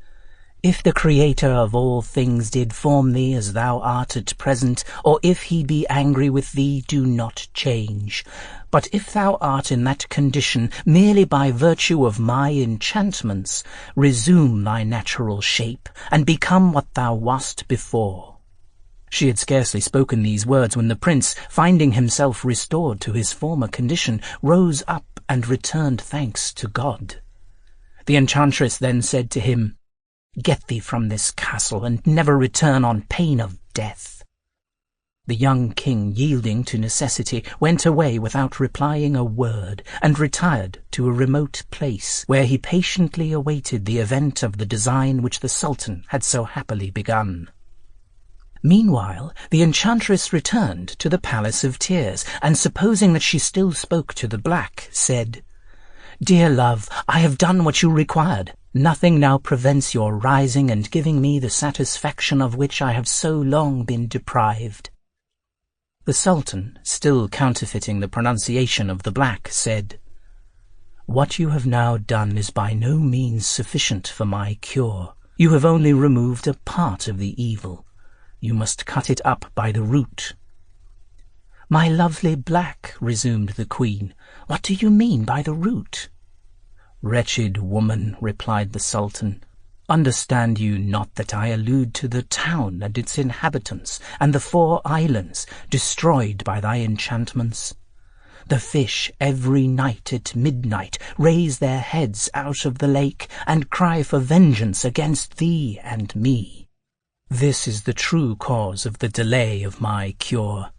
"If the Creator of all things did form thee as thou art at present, or if he be angry with thee, do not change. But if thou art in that condition merely by virtue of my enchantments, resume thy natural shape, and become what thou wast before." She had scarcely spoken these words when the prince, finding himself restored to his former condition, rose up and returned thanks to God. The enchantress then said to him, "Get thee from this castle, and never return on pain of death." The young king, yielding to necessity, went away without replying a word, and retired to a remote place, where he patiently awaited the event of the design which the Sultan had so happily begun. Meanwhile, the enchantress returned to the Palace of Tears, and supposing that she still spoke to the black, said, "Dear love, I have done what you required. Nothing now prevents your rising and giving me the satisfaction of which I have so long been deprived." The Sultan, still counterfeiting the pronunciation of the black, said, "What you have now done is by no means sufficient for my cure. You have only removed a part of the evil. You must cut it up by the root." "My lovely black," resumed the Queen, "what do you mean by the root?" "Wretched woman," replied the Sultan, "understand you not that I allude to the town and its inhabitants, and the 4 islands destroyed by thy enchantments? The fish every night at midnight raise their heads out of the lake, and cry for vengeance against thee and me. This is the true cause of the delay of my cure.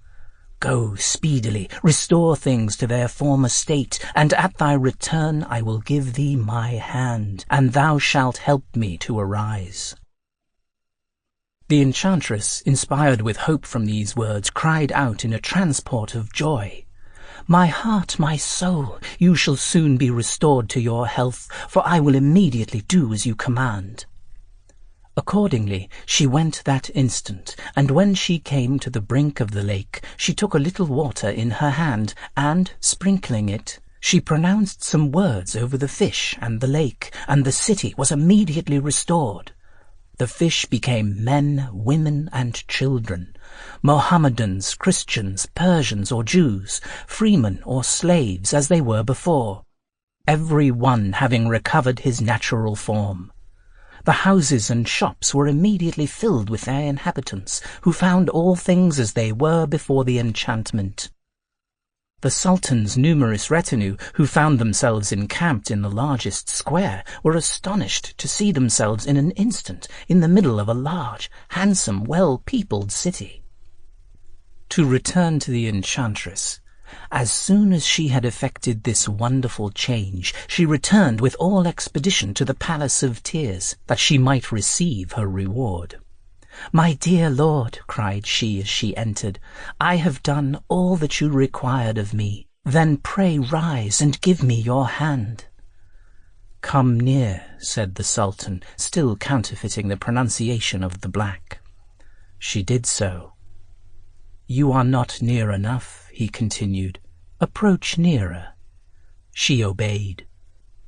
Go speedily, restore things to their former state, and at thy return I will give thee my hand, and thou shalt help me to arise." The enchantress, inspired with hope from these words, cried out in a transport of joy, "My heart, my soul, you shall soon be restored to your health, for I will immediately do as you command." Accordingly, she went that instant, and when she came to the brink of the lake, she took a little water in her hand, and, sprinkling it, she pronounced some words over the fish and the lake, and the city was immediately restored. The fish became men, women, and children, Mohammedans, Christians, Persians or Jews, freemen or slaves as they were before, every one having recovered his natural form. The houses and shops were immediately filled with their inhabitants, who found all things as they were before the enchantment. The Sultan's numerous retinue, who found themselves encamped in the largest square, were astonished to see themselves in an instant in the middle of a large, handsome, well-peopled city. To return to the enchantress. As soon as she had effected this wonderful change, she returned with all expedition to the Palace of Tears, that she might receive her reward. "My dear lord," cried she as she entered, "I have done all that you required of me. Then pray rise and give me your hand." "Come near," said the Sultan, still counterfeiting the pronunciation of the black. She did so. "You are not near enough," he continued. "Approach nearer." She obeyed.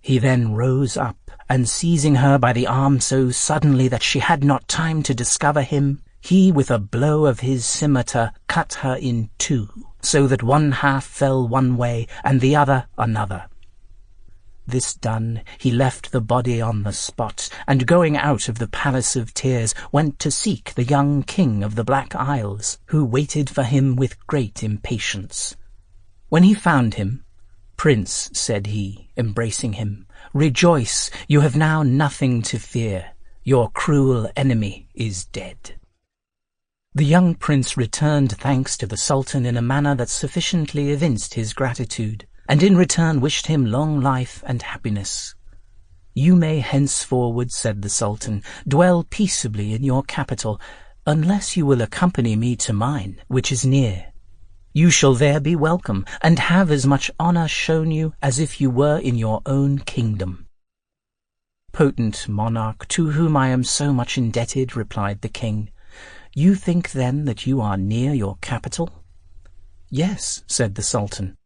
He then rose up, and seizing her by the arm so suddenly that she had not time to discover him, he with a blow of his scimitar cut her in two, so that one half fell one way and the other another. This done, he left the body on the spot, and going out of the Palace of Tears, went to seek the young king of the Black Isles, who waited for him with great impatience. When he found him, "Prince," said he, embracing him, "rejoice, you have now nothing to fear. Your cruel enemy is dead." The young prince returned thanks to the Sultan in a manner that sufficiently evinced his gratitude, and in return wished him long life and happiness. "You may henceforward," said the Sultan, "dwell peaceably in your capital, unless you will accompany me to mine, which is near. You shall there be welcome, and have as much honor shown you as if you were in your own kingdom." "Potent monarch, to whom I am so much indebted," replied the king, "you think then that you are near your capital?" "Yes," said the Sultan.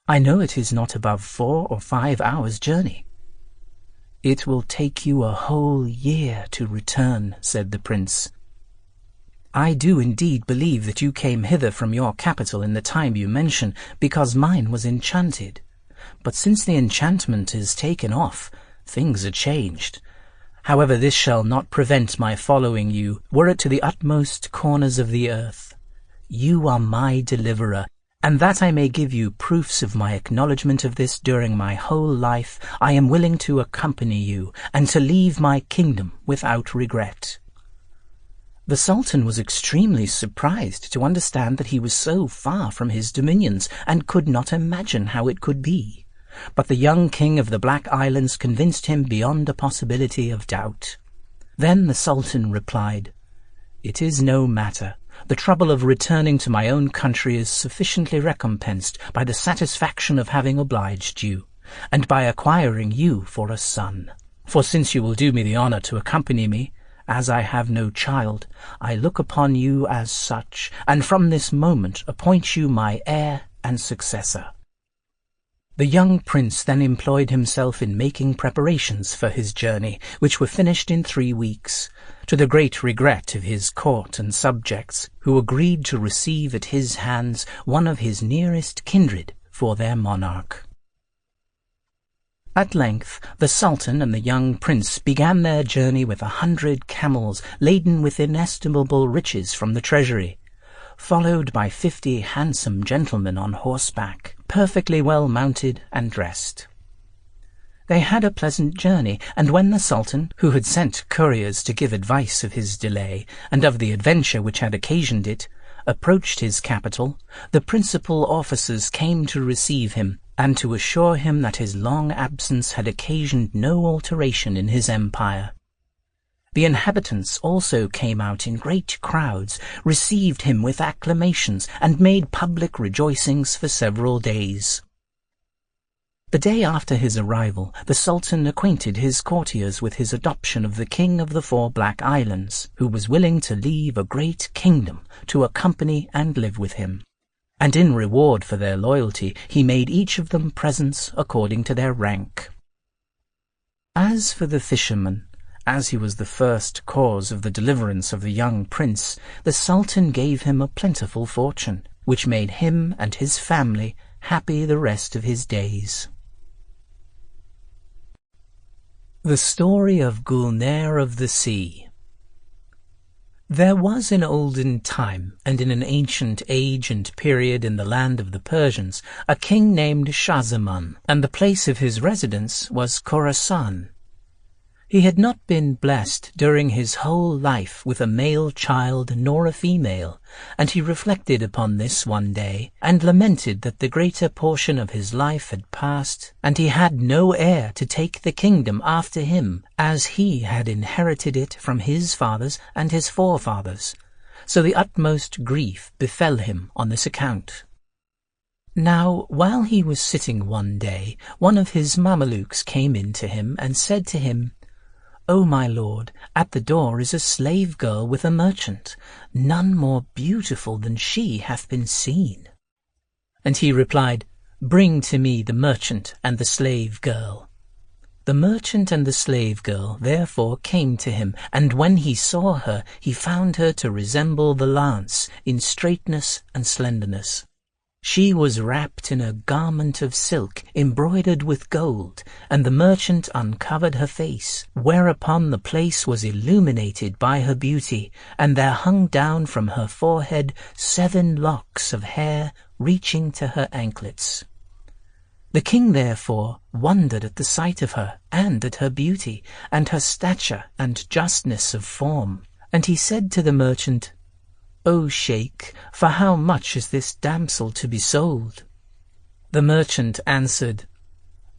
"I know it is not above 4 or 5 hours' journey." "It will take you a whole year to return," said the prince. "I do indeed believe that you came hither from your capital in the time you mention, because mine was enchanted. But since the enchantment is taken off, things are changed. However, this shall not prevent my following you, were it to the utmost corners of the earth. You are my deliverer, and that I may give you proofs of my acknowledgment of this during my whole life, I am willing to accompany you, and to leave my kingdom without regret." The Sultan was extremely surprised to understand that he was so far from his dominions, and could not imagine how it could be. But the young king of the Black Islands convinced him beyond a possibility of doubt. Then the Sultan replied, "It is no matter. The trouble of returning to my own country is sufficiently recompensed by the satisfaction of having obliged you, and by acquiring you for a son. For since you will do me the honor to accompany me, as I have no child, I look upon you as such, and from this moment appoint you my heir and successor." The young prince then employed himself in making preparations for his journey, which were finished in 3 weeks, to the great regret of his court and subjects, who agreed to receive at his hands one of his nearest kindred for their monarch. At length the Sultan and the young prince began their journey with 100 camels laden with inestimable riches from the treasury, followed by 50 handsome gentlemen on horseback, perfectly well mounted and dressed. They had a pleasant journey, and when the Sultan, who had sent couriers to give advice of his delay, and of the adventure which had occasioned it, approached his capital, the principal officers came to receive him, and to assure him that his long absence had occasioned no alteration in his empire. The inhabitants also came out in great crowds, received him with acclamations, and made public rejoicings for several days. The day after his arrival, the Sultan acquainted his courtiers with his adoption of the King of the 4 Black Islands, who was willing to leave a great kingdom to accompany and live with him. And in reward for their loyalty, he made each of them presents according to their rank. As for the fisherman, as he was the first cause of the deliverance of the young prince, the Sultan gave him a plentiful fortune, which made him and his family happy the rest of his days. The Story of Gulnare of the Sea. There was in olden time, and in an ancient age and period in the land of the Persians, a king named Shah-Zaman, and the place of his residence was Khorasan. He had not been blessed during his whole life with a male child nor a female, and he reflected upon this one day, and lamented that the greater portion of his life had passed, and he had no heir to take the kingdom after him, as he had inherited it from his fathers and his forefathers. So the utmost grief befell him on this account. Now, while he was sitting one day, one of his Mamelukes came in to him and said to him, "O my lord, at the door is a slave girl with a merchant. None more beautiful than she hath been seen." And he replied, "Bring to me the merchant and the slave girl." The merchant and the slave girl therefore came to him, and when he saw her, he found her to resemble the lance in straightness and slenderness. She was wrapped in a garment of silk embroidered with gold, and the merchant uncovered her face, whereupon the place was illuminated by her beauty, and there hung down from her forehead 7 locks of hair reaching to her anklets. The king therefore wondered at the sight of her, and at her beauty, and her stature and justness of form, and he said to the merchant, "O Sheikh, for how much is this damsel to be sold?" The merchant answered,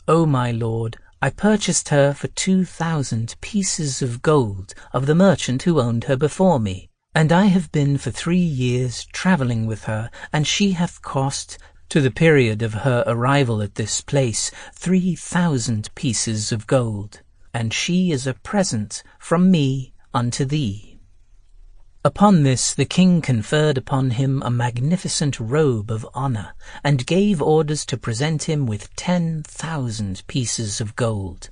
"O my lord, I purchased her for 2,000 pieces of gold of the merchant who owned her before me, and I have been for 3 years travelling with her, and she hath cost, to the period of her arrival at this place, 3,000 pieces of gold, and she is a present from me unto thee." Upon this the king conferred upon him a magnificent robe of honor, and gave orders to present him with 10,000 pieces of gold.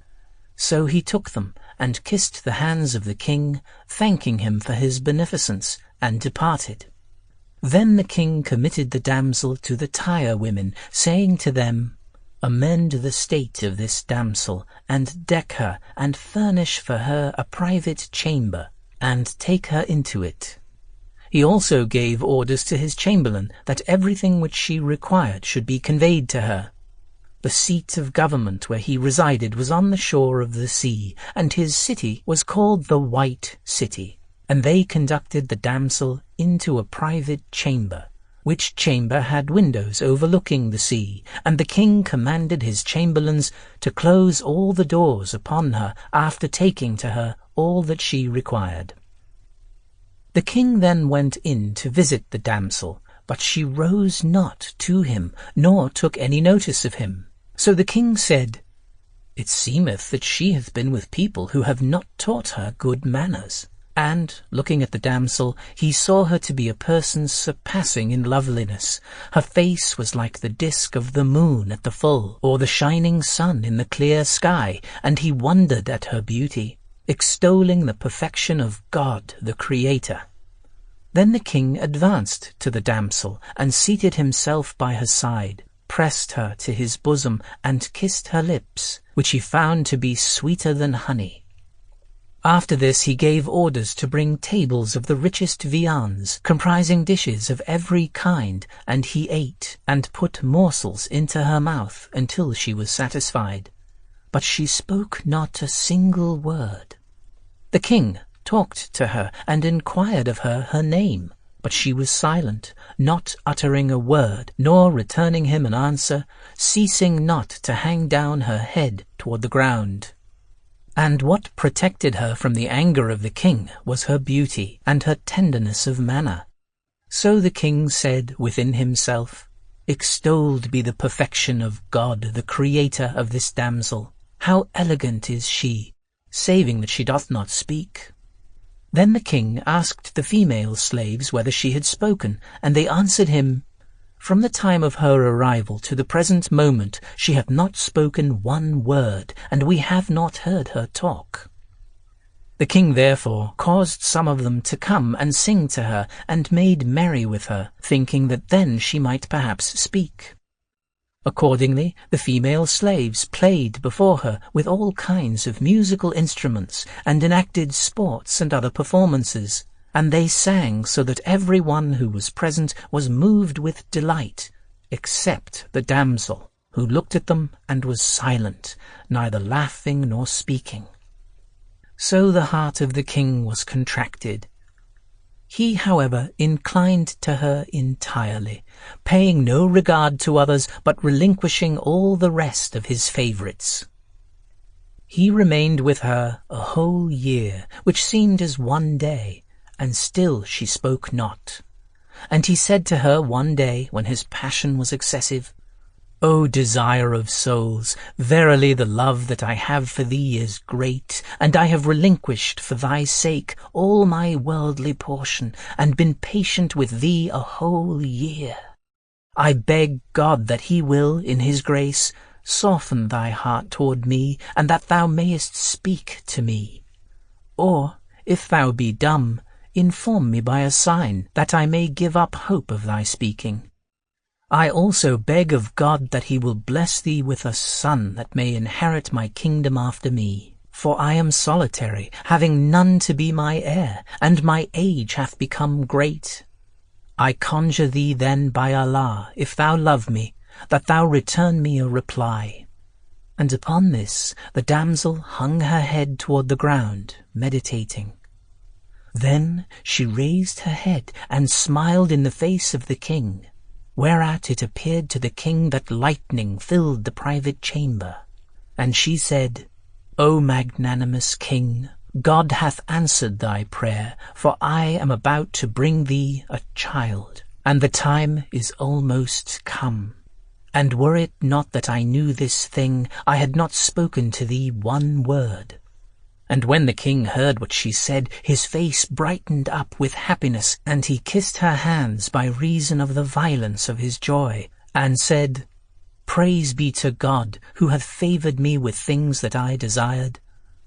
So he took them, and kissed the hands of the king, thanking him for his beneficence, and departed. Then the king committed the damsel to the tire women, saying to them, "Amend the state of this damsel, and deck her, and furnish for her a private chamber, and take her into it." He also gave orders to his chamberlain that everything which she required should be conveyed to her. The seat of government where he resided was on the shore of the sea, and his city was called the White City. And they conducted the damsel into a private chamber, which chamber had windows overlooking the sea, and the king commanded his chamberlains to close all the doors upon her after taking to her all that she required. The king then went in to visit the damsel, but she rose not to him, nor took any notice of him. So the king said, "It seemeth that she hath been with people who have not taught her good manners." And, looking at the damsel, he saw her to be a person surpassing in loveliness. Her face was like the disk of the moon at the full, or the shining sun in the clear sky, and he wondered at her beauty, extolling the perfection of God the Creator. Then the king advanced to the damsel, and seated himself by her side, pressed her to his bosom, and kissed her lips, which he found to be sweeter than honey. After this he gave orders to bring tables of the richest viands, comprising dishes of every kind, and he ate, and put morsels into her mouth until she was satisfied. But she spoke not a single word. The king talked to her, and inquired of her her name, but she was silent, not uttering a word, nor returning him an answer, ceasing not to hang down her head toward the ground. And what protected her from the anger of the king was her beauty and her tenderness of manner. So the king said within himself, "Extolled be the perfection of God, the Creator of this damsel. How elegant is she, saving that she doth not speak." Then the king asked the female slaves whether she had spoken, and they answered him, "From the time of her arrival to the present moment she hath not spoken one word, and we have not heard her talk." The king therefore caused some of them to come and sing to her, and made merry with her, thinking that then she might perhaps speak. Accordingly, the female slaves played before her with all kinds of musical instruments, and enacted sports and other performances, and they sang so that every one who was present was moved with delight, except the damsel, who looked at them and was silent, neither laughing nor speaking. So the heart of the king was contracted. He, however, inclined to her entirely, paying no regard to others, but relinquishing all the rest of his favourites. He remained with her a whole year, which seemed as one day, and still she spoke not. And he said to her one day, when his passion was excessive, "O desire of souls, verily the love that I have for thee is great, and I have relinquished for thy sake all my worldly portion, and been patient with thee a whole year. I beg God that he will, in his grace, soften thy heart toward me, and that thou mayest speak to me. Or, if thou be dumb, inform me by a sign, that I may give up hope of thy speaking. I also beg of God that he will bless thee with a son that may inherit my kingdom after me. For I am solitary, having none to be my heir, and my age hath become great. I conjure thee then by Allah, if thou love me, that thou return me a reply." And upon this the damsel hung her head toward the ground, meditating. Then she raised her head and smiled in the face of the king, whereat it appeared to the king that lightning filled the private chamber. And she said, "O magnanimous king, God hath answered thy prayer, for I am about to bring thee a child, and the time is almost come. And were it not that I knew this thing, I had not spoken to thee one word." And when the king heard what she said, his face brightened up with happiness, and he kissed her hands by reason of the violence of his joy, and said, "Praise be to God, who hath favoured me with things that I desired.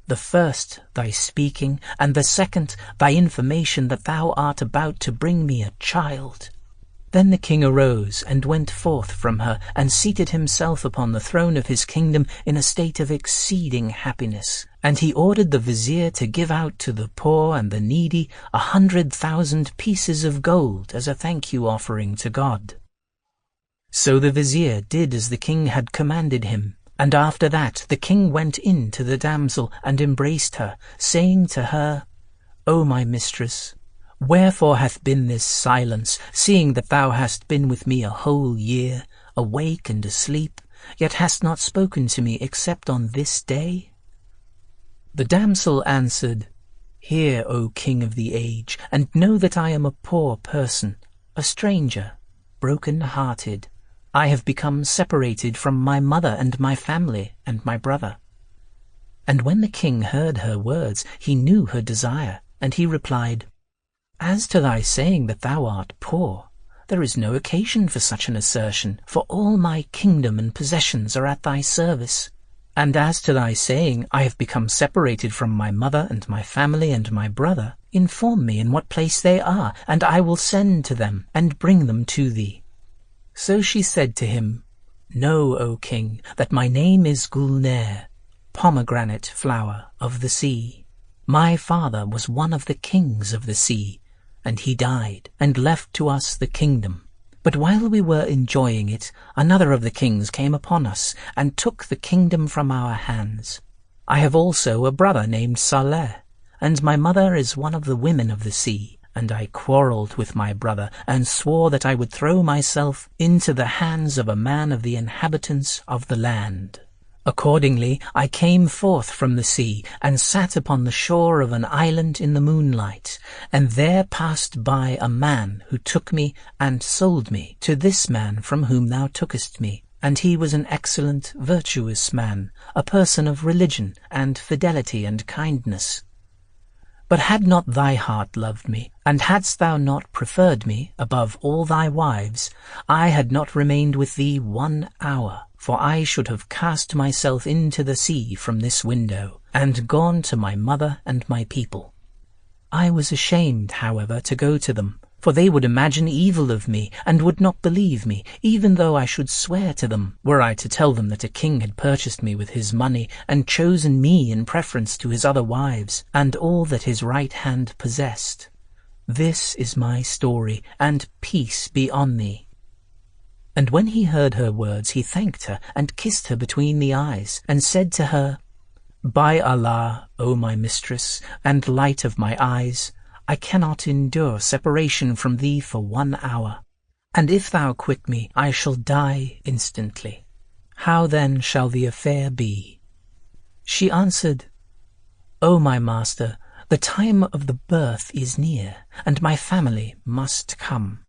The first, thy speaking, and the second, thy information that thou art about to bring me a child." Then the king arose and went forth from her, and seated himself upon the throne of his kingdom in a state of exceeding happiness. And he ordered the vizier to give out to the poor and the needy 100,000 pieces of gold as a thank-you offering to God. So the vizier did as the king had commanded him, and after that the king went in to the damsel and embraced her, saying to her, "O my mistress, wherefore hath been this silence, seeing that thou hast been with me a whole year, awake and asleep, yet hast not spoken to me except on this day?" The damsel answered, "Hear, O king of the age, and know that I am a poor person, a stranger, broken-hearted. I have become separated from my mother and my family and my brother." And when the king heard her words, he knew her desire, and he replied, "As to thy saying that thou art poor, there is no occasion for such an assertion, for all my kingdom and possessions are at thy service. And as to thy saying, I have become separated from my mother and my family and my brother, inform me in what place they are, and I will send to them and bring them to thee." So she said to him, "Know, O king, that my name is Gulnair, pomegranate flower of the sea. My father was one of the kings of the sea, and he died and left to us the kingdom. But while we were enjoying it, another of the kings came upon us and took the kingdom from our hands. I have also a brother named Saleh, and my mother is one of the women of the sea, and I quarrelled with my brother and swore that I would throw myself into the hands of a man of the inhabitants of the land. Accordingly, I came forth from the sea and sat upon the shore of an island in the moonlight, and there passed by a man who took me and sold me to this man from whom thou tookest me, and he was an excellent, virtuous man, a person of religion and fidelity and kindness. But had not thy heart loved me, and hadst thou not preferred me above all thy wives, I had not remained with thee 1 hour, for I should have cast myself into the sea from this window, and gone to my mother and my people. I was ashamed, however, to go to them, for they would imagine evil of me, and would not believe me, even though I should swear to them, were I to tell them that a king had purchased me with his money, and chosen me in preference to his other wives, and all that his right hand possessed. This is my story, and peace be on thee." And when he heard her words, he thanked her and kissed her between the eyes, and said to her, "By Allah, O my mistress, and light of my eyes, I cannot endure separation from thee for 1 hour. And if thou quit me, I shall die instantly. How then shall the affair be?" She answered, "O my master, the time of the birth is near, and my family must come."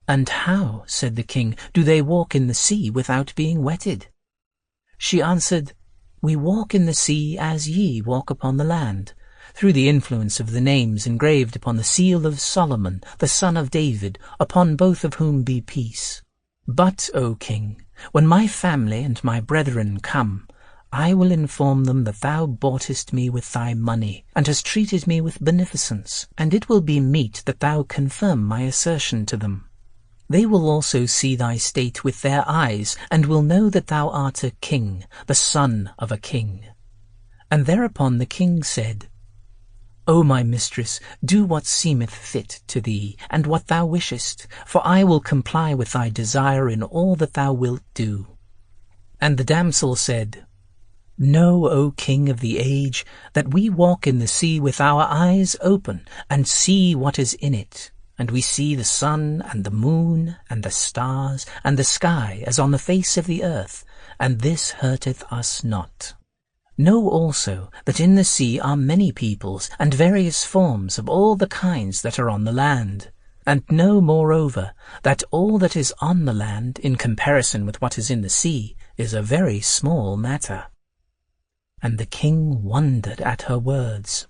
"And how," said the king, "do they walk in the sea without being wetted?" She answered, "We walk in the sea as ye walk upon the land, through the influence of the names engraved upon the seal of Solomon, the son of David, upon both of whom be peace. But, O king, when my family and my brethren come, I will inform them that thou boughtest me with thy money, and hast treated me with beneficence, and it will be meet that thou confirm my assertion to them. They will also see thy state with their eyes, and will know that thou art a king, the son of a king." And thereupon the king said, "O my mistress, do what seemeth fit to thee, and what thou wishest, for I will comply with thy desire in all that thou wilt do." And the damsel said, "Know, O king of the age, that we walk in the sea with our eyes open, and see what is in it. And we see the sun, and the moon, and the stars, and the sky as on the face of the earth, and this hurteth us not. Know also that in the sea are many peoples, and various forms of all the kinds that are on the land. And know, moreover, that all that is on the land, in comparison with what is in the sea, is a very small matter." And the king wondered at her words.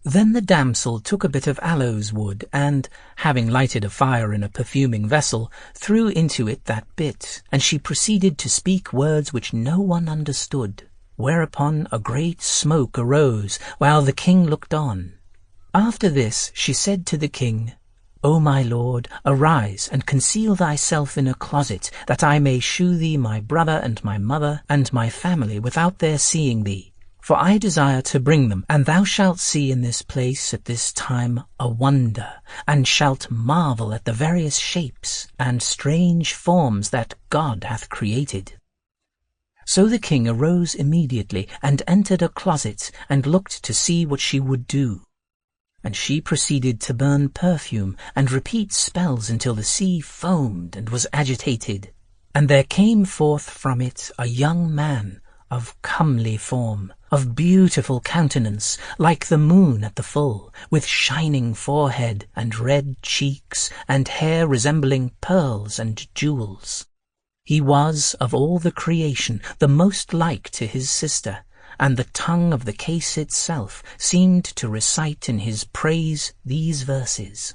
Then the damsel took a bit of aloes wood, and, having lighted a fire in a perfuming vessel, threw into it that bit, and she proceeded to speak words which no one understood, whereupon a great smoke arose, while the king looked on. After this she said to the king, "O my lord, arise and conceal thyself in a closet, that I may shew thee my brother and my mother and my family without their seeing thee. For I desire to bring them, and thou shalt see in this place at this time a wonder, and shalt marvel at the various shapes and strange forms that God hath created." So the king arose immediately, and entered a closet, and looked to see what she would do. And she proceeded to burn perfume, and repeat spells until the sea foamed and was agitated. And there came forth from it a young man, of comely form, of beautiful countenance, like the moon at the full, with shining forehead, and red cheeks, and hair resembling pearls and jewels. He was, of all the creation, the most like to his sister, and the tongue of the case itself seemed to recite in his praise these verses: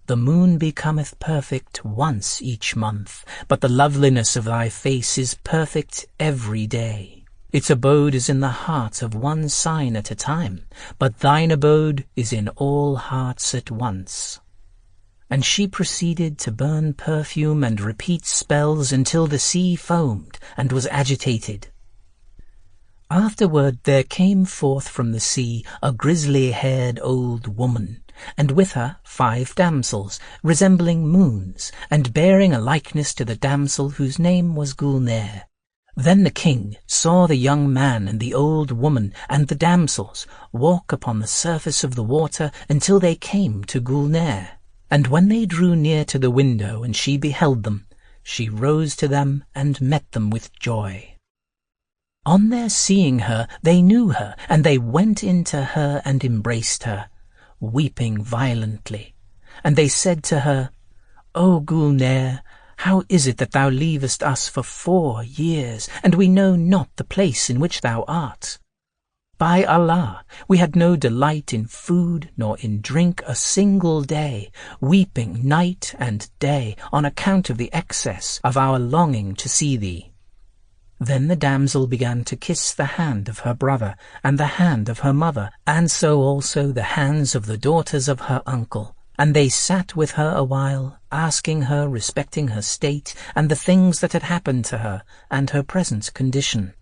"The moon becometh perfect once each month, but the loveliness of thy face is perfect every day. Its abode is in the heart of one sign at a time, but thine abode is in all hearts at once." And she proceeded to burn perfume and repeat spells until the sea foamed and was agitated. Afterward there came forth from the sea a grizzly-haired old woman, and with her 5 damsels, resembling moons, and bearing a likeness to the damsel whose name was Gulnair. Then the king saw the young man and the old woman and the damsels walk upon the surface of the water until they came to Gulnair. And when they drew near to the window and she beheld them, she rose to them and met them with joy. On their seeing her, they knew her, and they went into her and embraced her, weeping violently. And they said to her, "O Gulnair, how is it that thou leavest us for 4 years, and we know not the place in which thou art? By Allah, we had no delight in food nor in drink a single day, weeping night and day on account of the excess of our longing to see thee." Then the damsel began to kiss the hand of her brother and the hand of her mother, and so also the hands of the daughters of her uncle. And they sat with her a while, asking her respecting her state and the things that had happened to her and her present condition.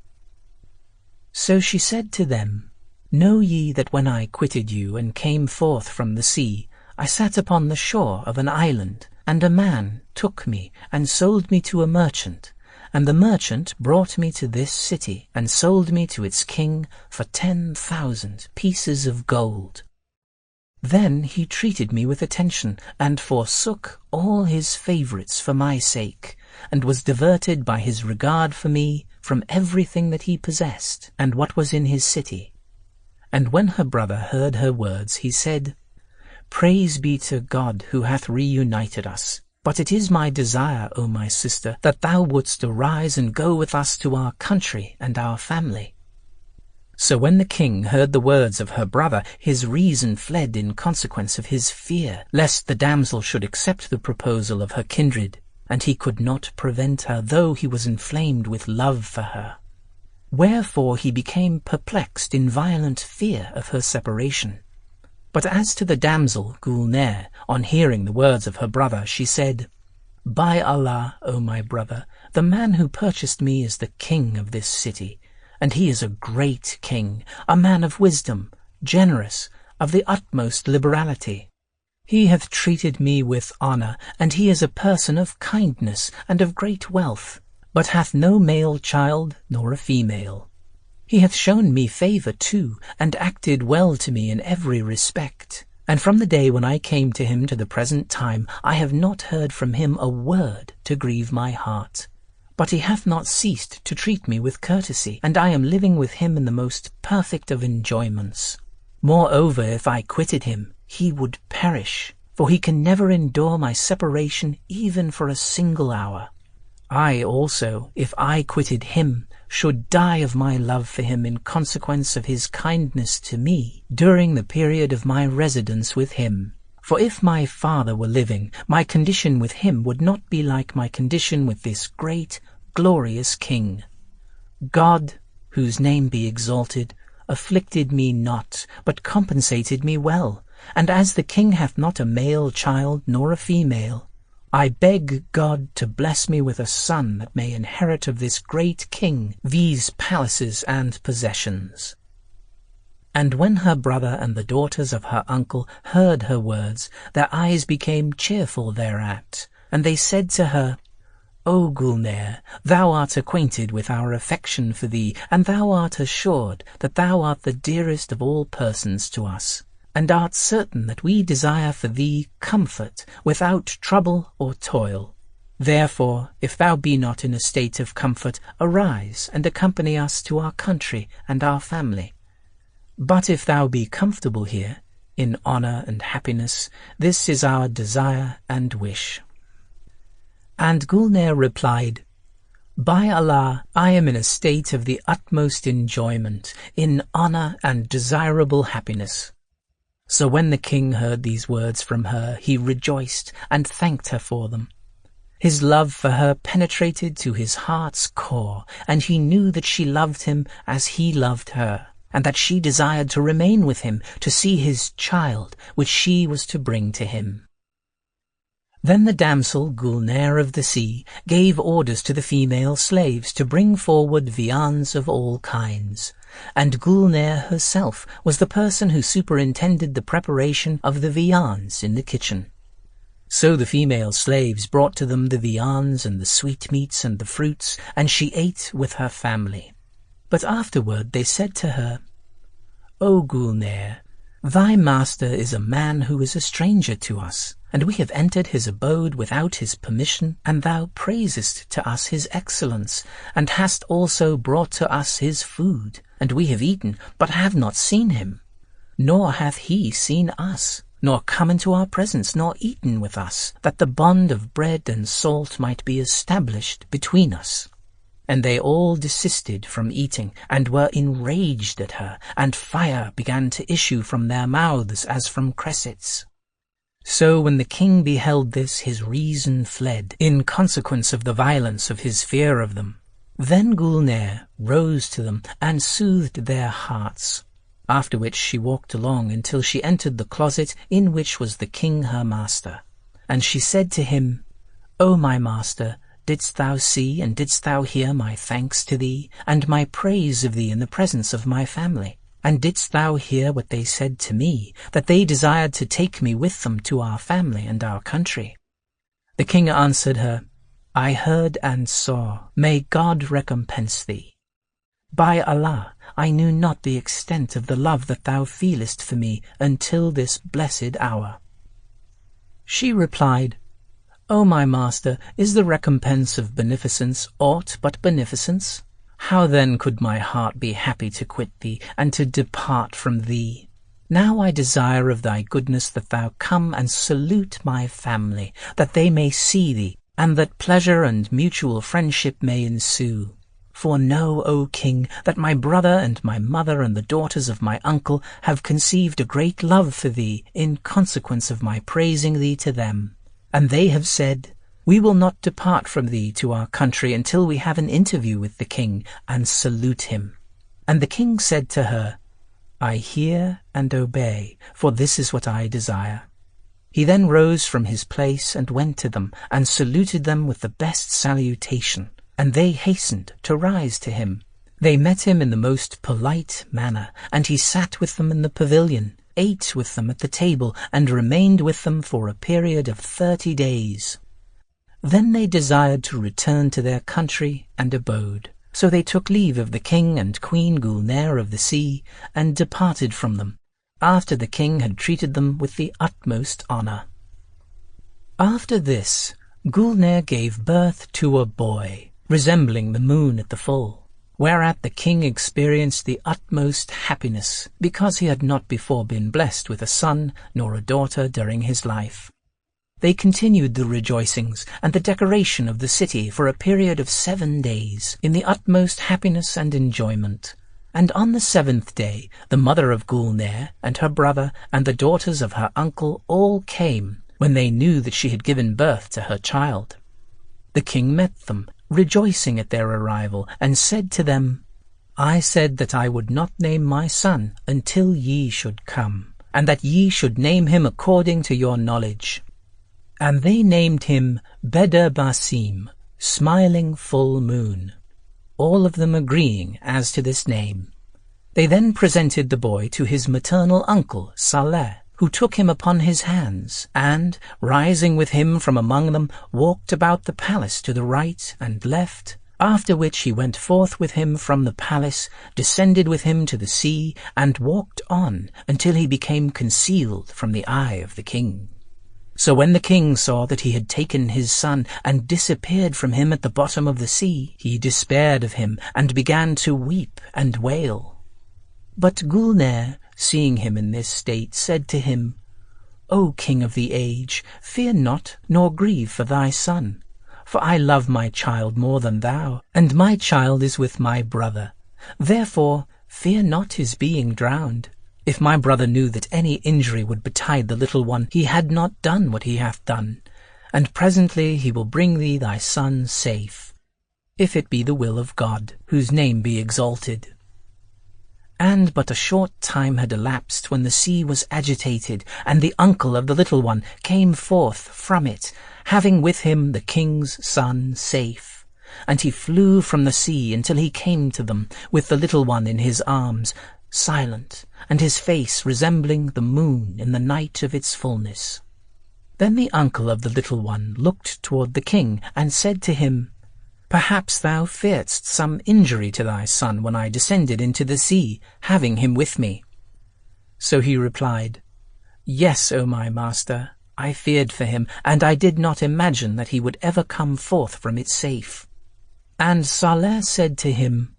So she said to them, "Know ye that when I quitted you and came forth from the sea, I sat upon the shore of an island, and a man took me and sold me to a merchant, and the merchant brought me to this city and sold me to its king for 10,000 pieces of gold. Then he treated me with attention, and forsook all his favourites for my sake, and was diverted by his regard for me from everything that he possessed, and what was in his city. And when her brother heard her words, he said, Praise be to God who hath reunited us. But it is my desire, O my sister, that thou wouldst arise and go with us to our country and our family. So when the king heard the words of her brother, his reason fled in consequence of his fear, lest the damsel should accept the proposal of her kindred, and he could not prevent her, though he was inflamed with love for her. Wherefore he became perplexed in violent fear of her separation. But as to the damsel Gulnare, on hearing the words of her brother, she said, By Allah, O my brother, the man who purchased me is the king of this city, and he is a great king, a man of wisdom, generous, of the utmost liberality. He hath treated me with honour, and he is a person of kindness and of great wealth, but hath no male child nor a female. He hath shown me favour too, and acted well to me in every respect. And from the day when I came to him to the present time, I have not heard from him a word to grieve my heart. But he hath not ceased to treat me with courtesy, and I am living with him in the most perfect of enjoyments. Moreover, if I quitted him, he would perish, for he can never endure my separation even for a single hour. I also, if I quitted him, should die of my love for him in consequence of his kindness to me during the period of my residence with him. For if my father were living, my condition with him would not be like my condition with this great, glorious king. God, whose name be exalted, afflicted me not, but compensated me well, and as the king hath not a male child nor a female, I beg God to bless me with a son that may inherit of this great king these palaces and possessions. And when her brother and the daughters of her uncle heard her words, their eyes became cheerful thereat, and they said to her, O Gulnare, thou art acquainted with our affection for thee, and thou art assured that thou art the dearest of all persons to us, and art certain that we desire for thee comfort without trouble or toil. Therefore, if thou be not in a state of comfort, arise and accompany us to our country and our family. But if thou be comfortable here, in honour and happiness, this is our desire and wish. And Gulnare replied, By Allah, I am in a state of the utmost enjoyment, in honour and desirable happiness. So when the king heard these words from her, he rejoiced and thanked her for them. His love for her penetrated to his heart's core, and he knew that she loved him as he loved her, and that she desired to remain with him to see his child, which she was to bring to him. Then the damsel Gulnare of the sea gave orders to the female slaves to bring forward viands of all kinds, and Gulnare herself was the person who superintended the preparation of the viands in the kitchen. So the female slaves brought to them the viands and the sweetmeats and the fruits, and she ate with her family. But afterward they said to her, O Gulnare, thy master is a man who is a stranger to us, and we have entered his abode without his permission, and thou praisest to us his excellence, and hast also brought to us his food, and we have eaten, but have not seen him. Nor hath he seen us, nor come into our presence, nor eaten with us, that the bond of bread and salt might be established between us. And they all desisted from eating, and were enraged at her, and fire began to issue from their mouths as from cressets. So when the king beheld this, his reason fled, in consequence of the violence of his fear of them. Then Gulnare rose to them, and soothed their hearts, after which she walked along until she entered the closet in which was the king her master. And she said to him, O my master, didst thou see and didst thou hear my thanks to thee, and my praise of thee in the presence of my family? And didst thou hear what they said to me, that they desired to take me with them to our family and our country? The king answered her, I heard and saw. May God recompense thee. By Allah, I knew not the extent of the love that thou feelest for me until this blessed hour. She replied, O my master, is the recompense of beneficence aught but beneficence? How then could my heart be happy to quit thee, and to depart from thee? Now I desire of thy goodness that thou come and salute my family, that they may see thee, and that pleasure and mutual friendship may ensue. For know, O king, that my brother and my mother and the daughters of my uncle have conceived a great love for thee in consequence of my praising thee to them. And they have said, We will not depart from thee to our country until we have an interview with the king and salute him. And the king said to her, I hear and obey, for this is what I desire. He then rose from his place and went to them, and saluted them with the best salutation, and they hastened to rise to him. They met him in the most polite manner, and he sat with them in the pavilion, ate with them at the table, and remained with them for a period of 30 days. Then they desired to return to their country and abode. So they took leave of the king and Queen Gulnare of the sea, and departed from them, after the king had treated them with the utmost honor. After this, Gulnare gave birth to a boy, resembling the moon at the full, whereat the king experienced the utmost happiness, because he had not before been blessed with a son nor a daughter during his life. They continued the rejoicings and the decoration of the city for a period of 7 days, in the utmost happiness and enjoyment. And on the 7th day, the mother of Gulnare and her brother and the daughters of her uncle all came, when they knew that she had given birth to her child. The king met them, rejoicing at their arrival, and said to them, I said that I would not name my son until ye should come, and that ye should name him according to your knowledge. And they named him Bedr Basim, smiling full moon, all of them agreeing as to this name. They then presented the boy to his maternal uncle Saleh, who took him upon his hands, and, rising with him from among them, walked about the palace to the right and left, after which he went forth with him from the palace, descended with him to the sea, and walked on until he became concealed from the eye of the king. So when the king saw that he had taken his son and disappeared from him at the bottom of the sea, he despaired of him and began to weep and wail. But Gulnare, seeing him in this state, said to him, O king of the age, fear not nor grieve for thy son, for I love my child more than thou, and my child is with my brother. Therefore fear not his being drowned. If my brother knew that any injury would betide the little one, he had not done what he hath done, and presently he will bring thee thy son safe, if it be the will of God, whose name be exalted. And but a short time had elapsed when the sea was agitated, and the uncle of the little one came forth from it, having with him the king's son safe. And he flew from the sea until he came to them, with the little one in his arms, silent, and his face resembling the moon in the night of its fullness. Then the uncle of the little one looked toward the king, and said to him, Perhaps thou fearedst some injury to thy son when I descended into the sea, having him with me. So he replied, Yes, O my master, I feared for him, and I did not imagine that he would ever come forth from it safe. And Saleh said to him,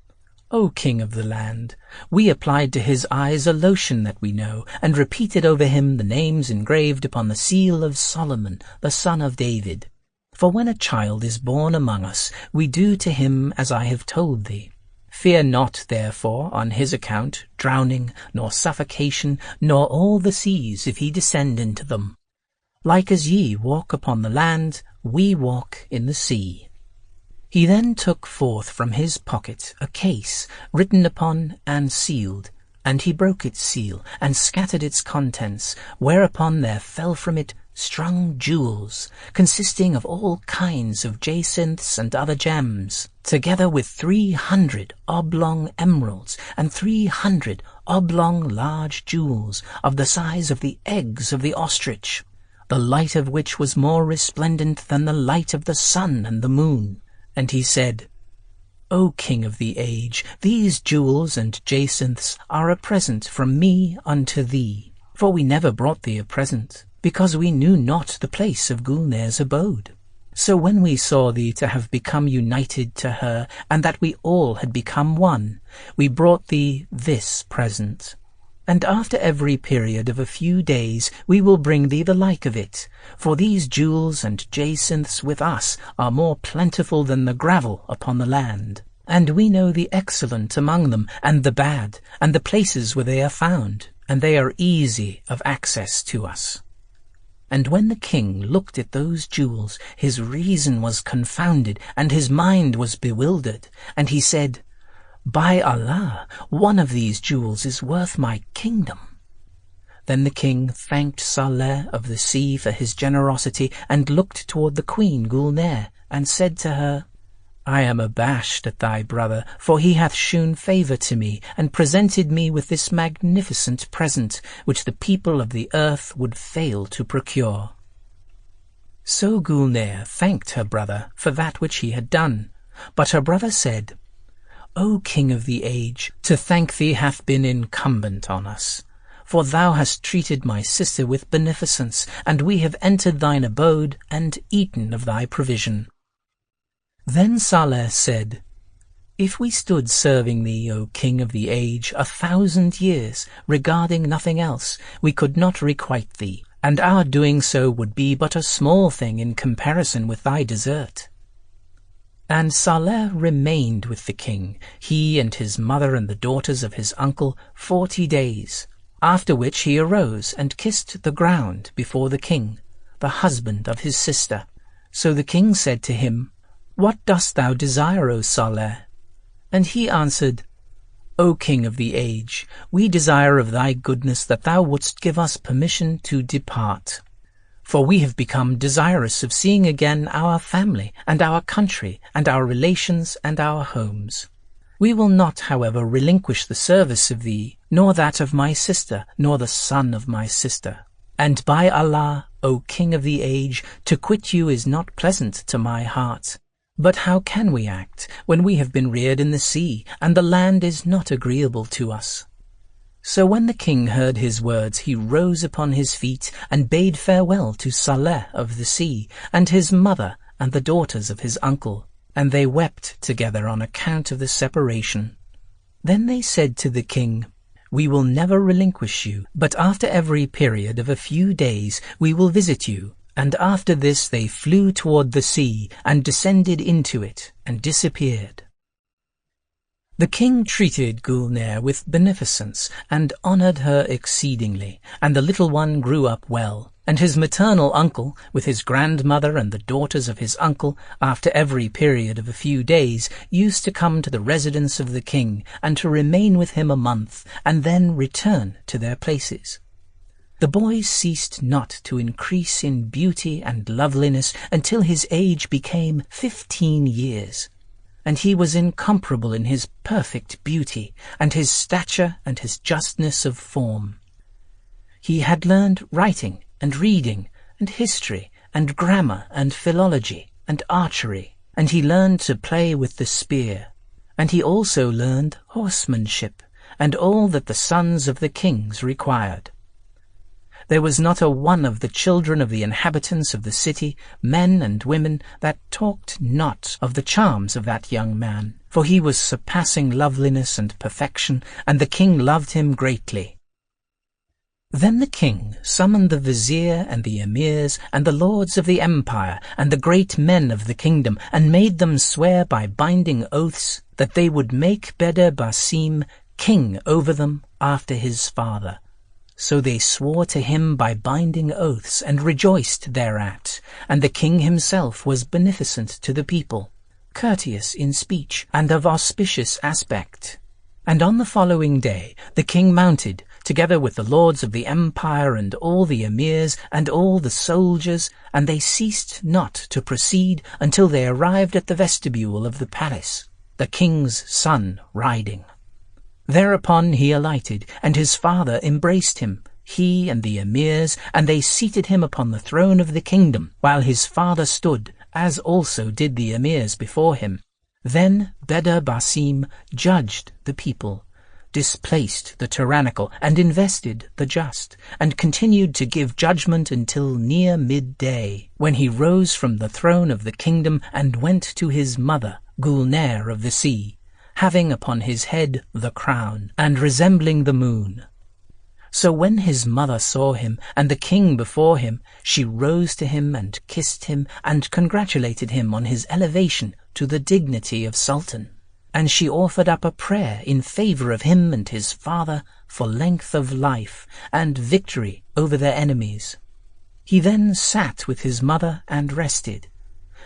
O king of the land, we applied to his eyes a lotion that we know, and repeated over him the names engraved upon the seal of Solomon, the son of David. For when a child is born among us, we do to him as I have told thee. Fear not, therefore, on his account, drowning, nor suffocation, nor all the seas, if he descend into them. Like as ye walk upon the land, we walk in the sea. He then took forth from his pocket a case, written upon and sealed, and he broke its seal, and scattered its contents, whereupon there fell from it strung jewels, consisting of all kinds of jacinths and other gems, together with 300 oblong emeralds and 300 oblong large jewels of the size of the eggs of the ostrich, the light of which was more resplendent than the light of the sun and the moon. And he said, O King of the age, these jewels and jacinths are a present from me unto thee. For we never brought thee a present, because we knew not the place of Gulnare's abode. So when we saw thee to have become united to her, and that we all had become one, we brought thee this present. And after every period of a few days we will bring thee the like of it, for these jewels and jacinths with us are more plentiful than the gravel upon the land. And we know the excellent among them, and the bad, and the places where they are found, and they are easy of access to us. And when the king looked at those jewels, his reason was confounded, and his mind was bewildered, and he said, By Allah, one of these jewels is worth my kingdom. Then the king thanked Saleh of the sea for his generosity, and looked toward the queen Gulnare, and said to her, I am abashed at thy brother, for he hath shewn favour to me, and presented me with this magnificent present, which the people of the earth would fail to procure. So Gulnare thanked her brother for that which he had done. But her brother said, O King of the age, to thank thee hath been incumbent on us. For thou hast treated my sister with beneficence, and we have entered thine abode, and eaten of thy provision. Then Saleh said, If we stood serving thee, O King of the age, 1,000 years, regarding nothing else, we could not requite thee, and our doing so would be but a small thing in comparison with thy desert. And Saleh remained with the king, he and his mother and the daughters of his uncle, 40 days, after which he arose and kissed the ground before the king, the husband of his sister. So the king said to him, What dost thou desire, O Saleh? And he answered, O King of the age, we desire of thy goodness that thou wouldst give us permission to depart. For we have become desirous of seeing again our family and our country and our relations and our homes. We will not, however, relinquish the service of thee, nor that of my sister, nor the son of my sister. And by Allah, O King of the age, to quit you is not pleasant to my heart. But how can we act when we have been reared in the sea, and the land is not agreeable to us? So when the king heard his words, he rose upon his feet, and bade farewell to Saleh of the sea, and his mother, and the daughters of his uncle, and they wept together on account of the separation. Then they said to the king, We will never relinquish you, but after every period of a few days we will visit you. And after this they flew toward the sea, and descended into it, and disappeared. The king treated Gulnare with beneficence, and honoured her exceedingly, and the little one grew up well. And his maternal uncle, with his grandmother and the daughters of his uncle, after every period of a few days, used to come to the residence of the king, and to remain with him a month, and then return to their places. The boy ceased not to increase in beauty and loveliness until his age became 15 years. And he was incomparable in his perfect beauty, and his stature and his justness of form. He had learned writing and reading and history and grammar and philology and archery, and he learned to play with the spear. And he also learned horsemanship, and all that the sons of the kings required. There was not a one of the children of the inhabitants of the city, men and women, that talked not of the charms of that young man, for he was surpassing loveliness and perfection, and the king loved him greatly. Then the king summoned the vizier and the emirs and the lords of the empire and the great men of the kingdom, and made them swear by binding oaths that they would make Bedr Basim king over them after his father. So they swore to him by binding oaths, and rejoiced thereat. And the king himself was beneficent to the people, courteous in speech, and of auspicious aspect. And on the following day the king mounted, together with the lords of the empire and all the emirs and all the soldiers, and they ceased not to proceed until they arrived at the vestibule of the palace, the king's son riding. Thereupon he alighted, and his father embraced him, he and the emirs, and they seated him upon the throne of the kingdom, while his father stood, as also did the emirs before him. Then Beder Basim judged the people, displaced the tyrannical, and invested the just, and continued to give judgment until near midday, when he rose from the throne of the kingdom and went to his mother, Gulnair of the sea, having upon his head the crown, and resembling the moon. So when his mother saw him, and the king before him, she rose to him and kissed him, and congratulated him on his elevation to the dignity of sultan. And she offered up a prayer in favor of him and his father for length of life and victory over their enemies. He then sat with his mother and rested.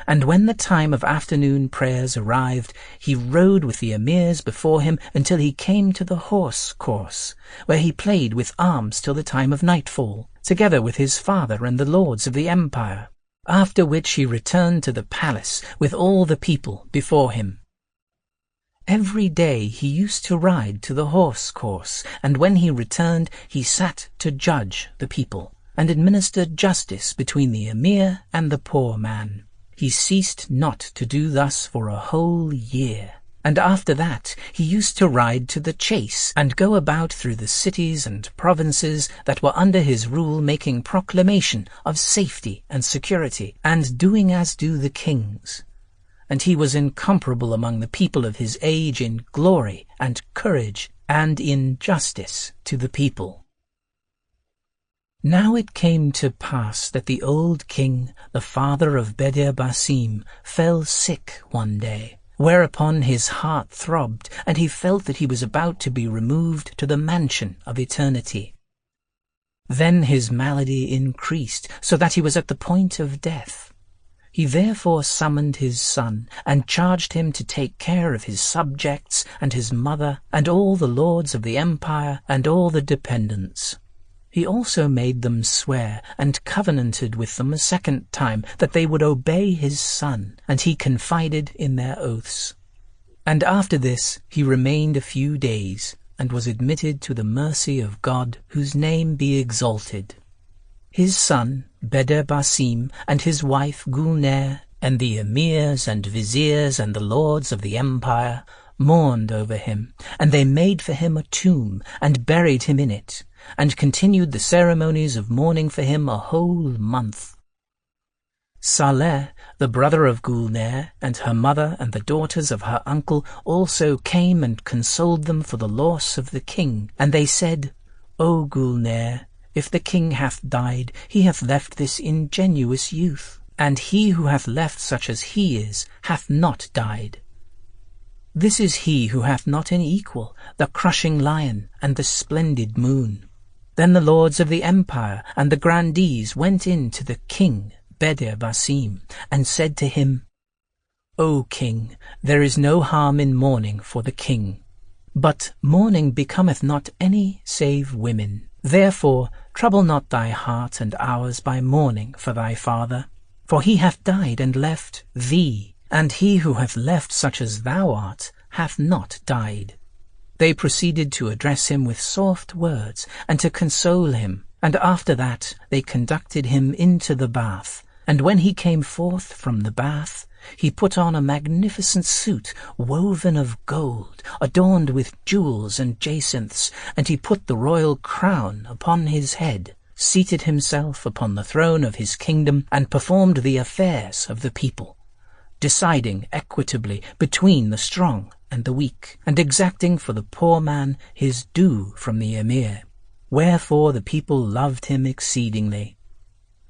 And when the time of afternoon prayers arrived, he rode with the emirs before him until he came to the horse course, where he played with arms till the time of nightfall, together with his father and the lords of the empire, after which he returned to the palace with all the people before him. Every day he used to ride to the horse course, and when he returned he sat to judge the people, and administered justice between the emir and the poor man. He ceased not to do thus for a whole year, and after that he used to ride to the chase, and go about through the cities and provinces that were under his rule, making proclamation of safety and security, and doing as do the kings. And he was incomparable among the people of his age in glory and courage, and in justice to the people. Now it came to pass that the old king, the father of Beder Basim, fell sick one day, whereupon his heart throbbed, and he felt that he was about to be removed to the mansion of eternity. Then his malady increased, so that he was at the point of death. He therefore summoned his son, and charged him to take care of his subjects, and his mother, and all the lords of the empire, and all the dependents. He also made them swear, and covenanted with them a second time, that they would obey his son, and he confided in their oaths. And after this he remained a few days, and was admitted to the mercy of God, whose name be exalted. His son, Beder Basim, and his wife Gulnair, and the emirs and viziers and the lords of the empire, mourned over him, and they made for him a tomb, and buried him in it, and continued the ceremonies of mourning for him a whole month. Saleh, the brother of Gulnair, and her mother and the daughters of her uncle also came and consoled them for the loss of the king, and they said, O Gulnair, if the king hath died, he hath left this ingenuous youth, and he who hath left such as he is hath not died. This is he who hath not an equal, the crushing lion and the splendid moon. Then the lords of the empire and the grandees went in to the king, Beder Basim, and said to him, O king, there is no harm in mourning for the king. But mourning becometh not any save women. Therefore trouble not thy heart and ours by mourning for thy father. For he hath died and left thee, and he who hath left such as thou art hath not died. They proceeded to address him with soft words, and to console him, and after that they conducted him into the bath. And when he came forth from the bath, he put on a magnificent suit woven of gold, adorned with jewels and jacinths, and he put the royal crown upon his head, seated himself upon the throne of his kingdom, and performed the affairs of the people, deciding equitably between the strong and the weak, and exacting for the poor man his due from the emir. Wherefore the people loved him exceedingly.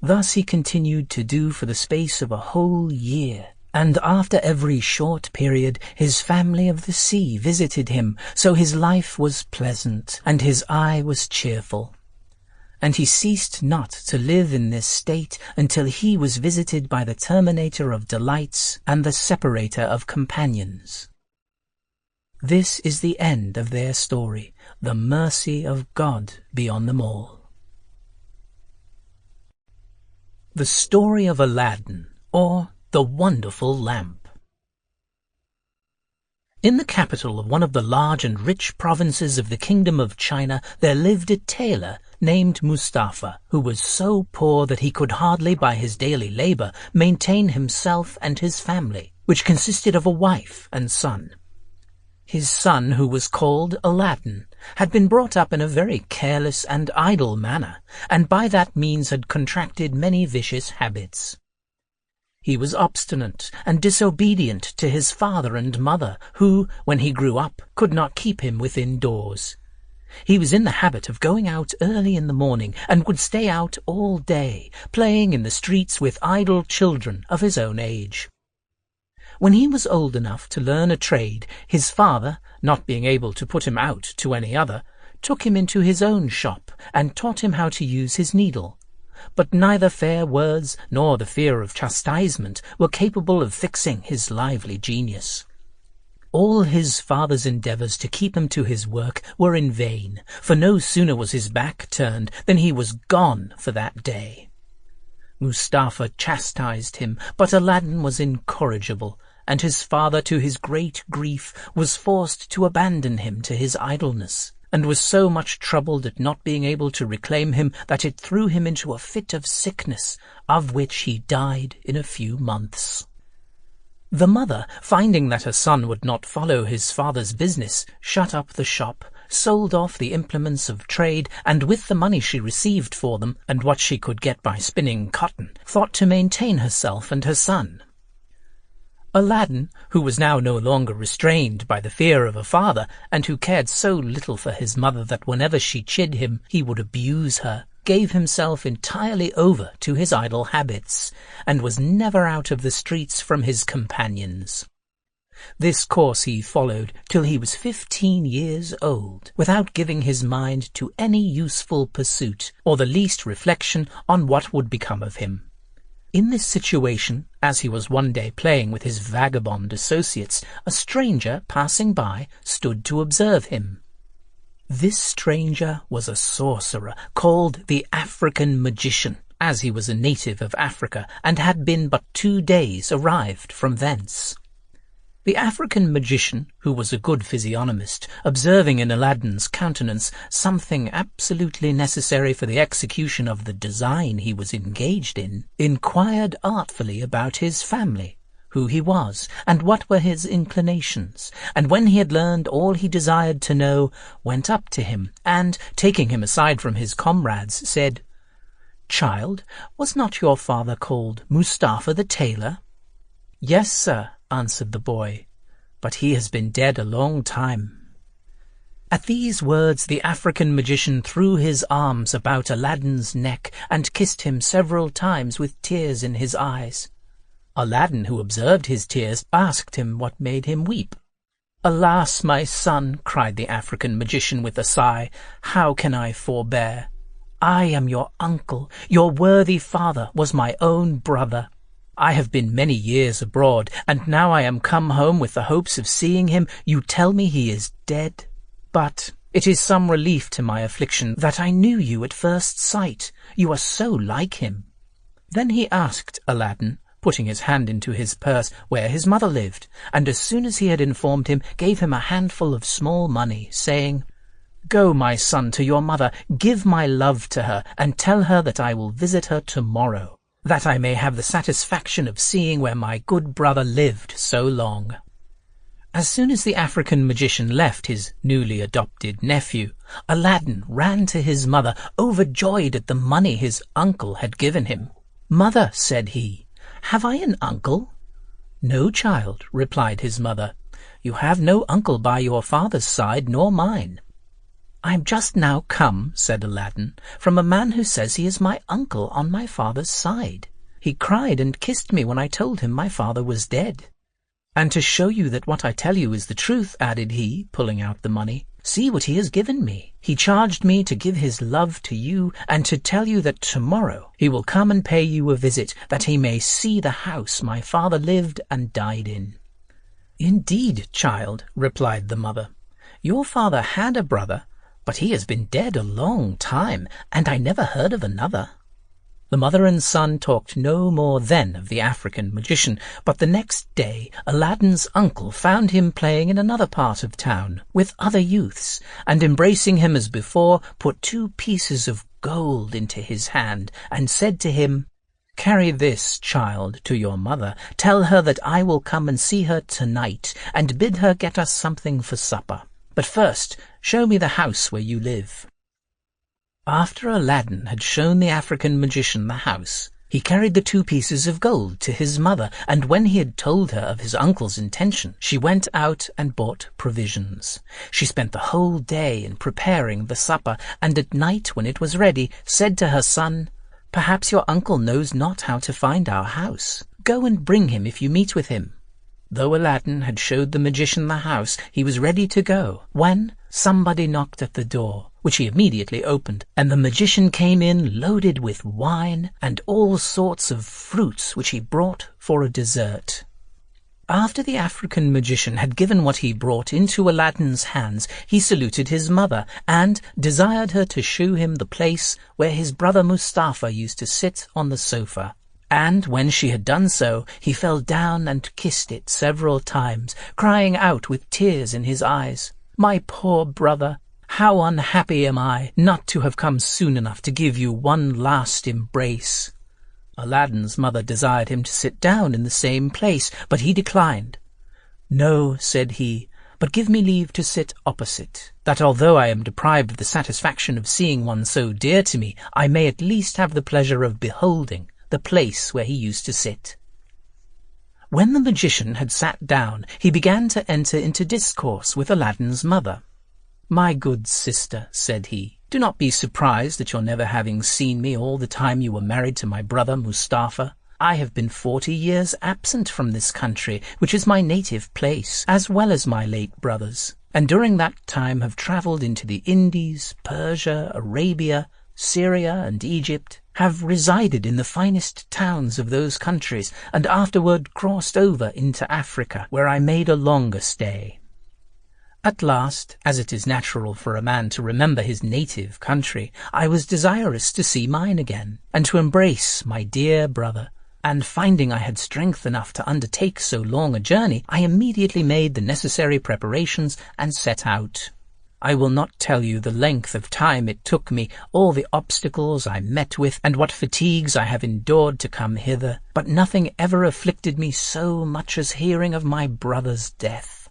Thus he continued to do for the space of a whole year, and after every short period his family of the sea visited him, so his life was pleasant, and his eye was cheerful. And he ceased not to live in this state until he was visited by the terminator of delights and the separator of companions. This is the end of their story. the mercy of God be on them all. The Story of Aladdin, or The Wonderful Lamp. In the capital of one of the large and rich provinces of the Kingdom of China there lived a tailor named Mustafa, who was so poor that he could hardly by his daily labor maintain himself and his family, which consisted of a wife and son. His son, who was called Aladdin, had been brought up in a very careless and idle manner, and by that means had contracted many vicious habits. He was obstinate and disobedient to his father and mother, who, when he grew up, could not keep him within doors. He was in the habit of going out early in the morning, and would stay out all day, playing in the streets with idle children of his own age. When he was old enough to learn a trade, his father, not being able to put him out to any other, took him into his own shop and taught him how to use his needle. But neither fair words nor the fear of chastisement were capable of fixing his lively genius. All his father's endeavours to keep him to his work were in vain, for no sooner was his back turned than he was gone for that day. Mustafa chastised him, but Aladdin was incorrigible, and his father, to his great grief, was forced to abandon him to his idleness, and was so much troubled at not being able to reclaim him that it threw him into a fit of sickness, of which he died in a few months. The mother, finding that her son would not follow his father's business, shut up the shop, sold off the implements of trade, and with the money she received for them, and what she could get by spinning cotton, thought to maintain herself and her son. Aladdin, who was now no longer restrained by the fear of a father, and who cared so little for his mother that whenever she chid him he would abuse her, gave himself entirely over to his idle habits, and was never out of the streets from his companions. This course he followed till he was 15 years old, without giving his mind to any useful pursuit, or the least reflection on what would become of him. In this situation, as he was one day playing with his vagabond associates, a stranger passing by stood to observe him. This stranger was a sorcerer called the African magician, as he was a native of Africa, and had been but 2 days arrived from thence. The African magician, who was a good physiognomist, observing in Aladdin's countenance something absolutely necessary for the execution of the design he was engaged in, inquired artfully about his family, who he was, and what were his inclinations, and when he had learned all he desired to know, went up to him, and, taking him aside from his comrades, said, "Child, was not your father called Mustafa the tailor?" "Yes, sir," answered the boy, "but he has been dead a long time." At these words the African magician threw his arms about Aladdin's neck and kissed him several times with tears in his eyes. Aladdin, who observed his tears, asked him what made him weep. "Alas, my son," cried the African magician with a sigh, "how can I forbear? I am your uncle. Your worthy father was my own brother. I have been many years abroad, and now I am come home with the hopes of seeing him. You tell me he is dead. But it is some relief to my affliction that I knew you at first sight. You are so like him." Then he asked Aladdin, putting his hand into his purse, where his mother lived, and as soon as he had informed him, gave him a handful of small money, saying, "Go, my son, to your mother, give my love to her, and tell her that I will visit her tomorrow, that I may have the satisfaction of seeing where my good brother lived so long." As soon as the African magician left his newly adopted nephew, Aladdin ran to his mother, overjoyed at the money his uncle had given him. "Mother," said he, "have I an uncle?" "No, child," replied his mother. "You have no uncle by your father's side, nor mine." "I am just now come," said Aladdin, "from a man who says he is my uncle on my father's side. He cried and kissed me when I told him my father was dead. And to show you that what I tell you is the truth," added he, pulling out the money, "see what he has given me. He charged me to give his love to you, and to tell you that tomorrow he will come and pay you a visit, that he may see the house my father lived and died in." "Indeed, child," replied the mother, "your father had a brother, but he has been dead a long time, and I never heard of another." The mother and son talked no more then of the African magician, but the next day Aladdin's uncle found him playing in another part of town with other youths, and embracing him as before, put 2 pieces of gold into his hand, and said to him, "Carry this, child, to your mother. Tell her that I will come and see her tonight, and bid her get us something for supper. But first, show me the house where you live." After Aladdin had shown the African magician the house, he carried the 2 pieces of gold to his mother, and when he had told her of his uncle's intention, she went out and bought provisions. She spent the whole day in preparing the supper, and at night, when it was ready, said to her son, "Perhaps your uncle knows not how to find our house. Go and bring him if you meet with him." Though Aladdin had showed the magician the house, he was ready to go, when somebody knocked at the door, which he immediately opened, and the magician came in loaded with wine and all sorts of fruits which he brought for a dessert. After the African magician had given what he brought into Aladdin's hands, he saluted his mother, and desired her to shew him the place where his brother Mustafa used to sit on the sofa. And when she had done so, he fell down and kissed it several times, crying out with tears in his eyes, "My poor brother, how unhappy am I not to have come soon enough to give you one last embrace." Aladdin's mother desired him to sit down in the same place, but he declined. "No," said he, "but give me leave to sit opposite, that although I am deprived of the satisfaction of seeing one so dear to me, I may at least have the pleasure of beholding the place where he used to sit." When the magician had sat down, he began to enter into discourse with Aladdin's mother. "My good sister," said he, "do not be surprised at your never having seen me all the time you were married to my brother Mustafa. I have been 40 years absent from this country, which is my native place, as well as my late brother's, and during that time have travelled into the Indies, Persia, Arabia, Syria, and Egypt, have resided in the finest towns of those countries, and afterward crossed over into Africa, where I made a longer stay. At last, as it is natural for a man to remember his native country, I was desirous to see mine again, and to embrace my dear brother, and finding I had strength enough to undertake so long a journey, I immediately made the necessary preparations and set out. I will not tell you the length of time it took me, all the obstacles I met with, and what fatigues I have endured to come hither, but nothing ever afflicted me so much as hearing of my brother's death.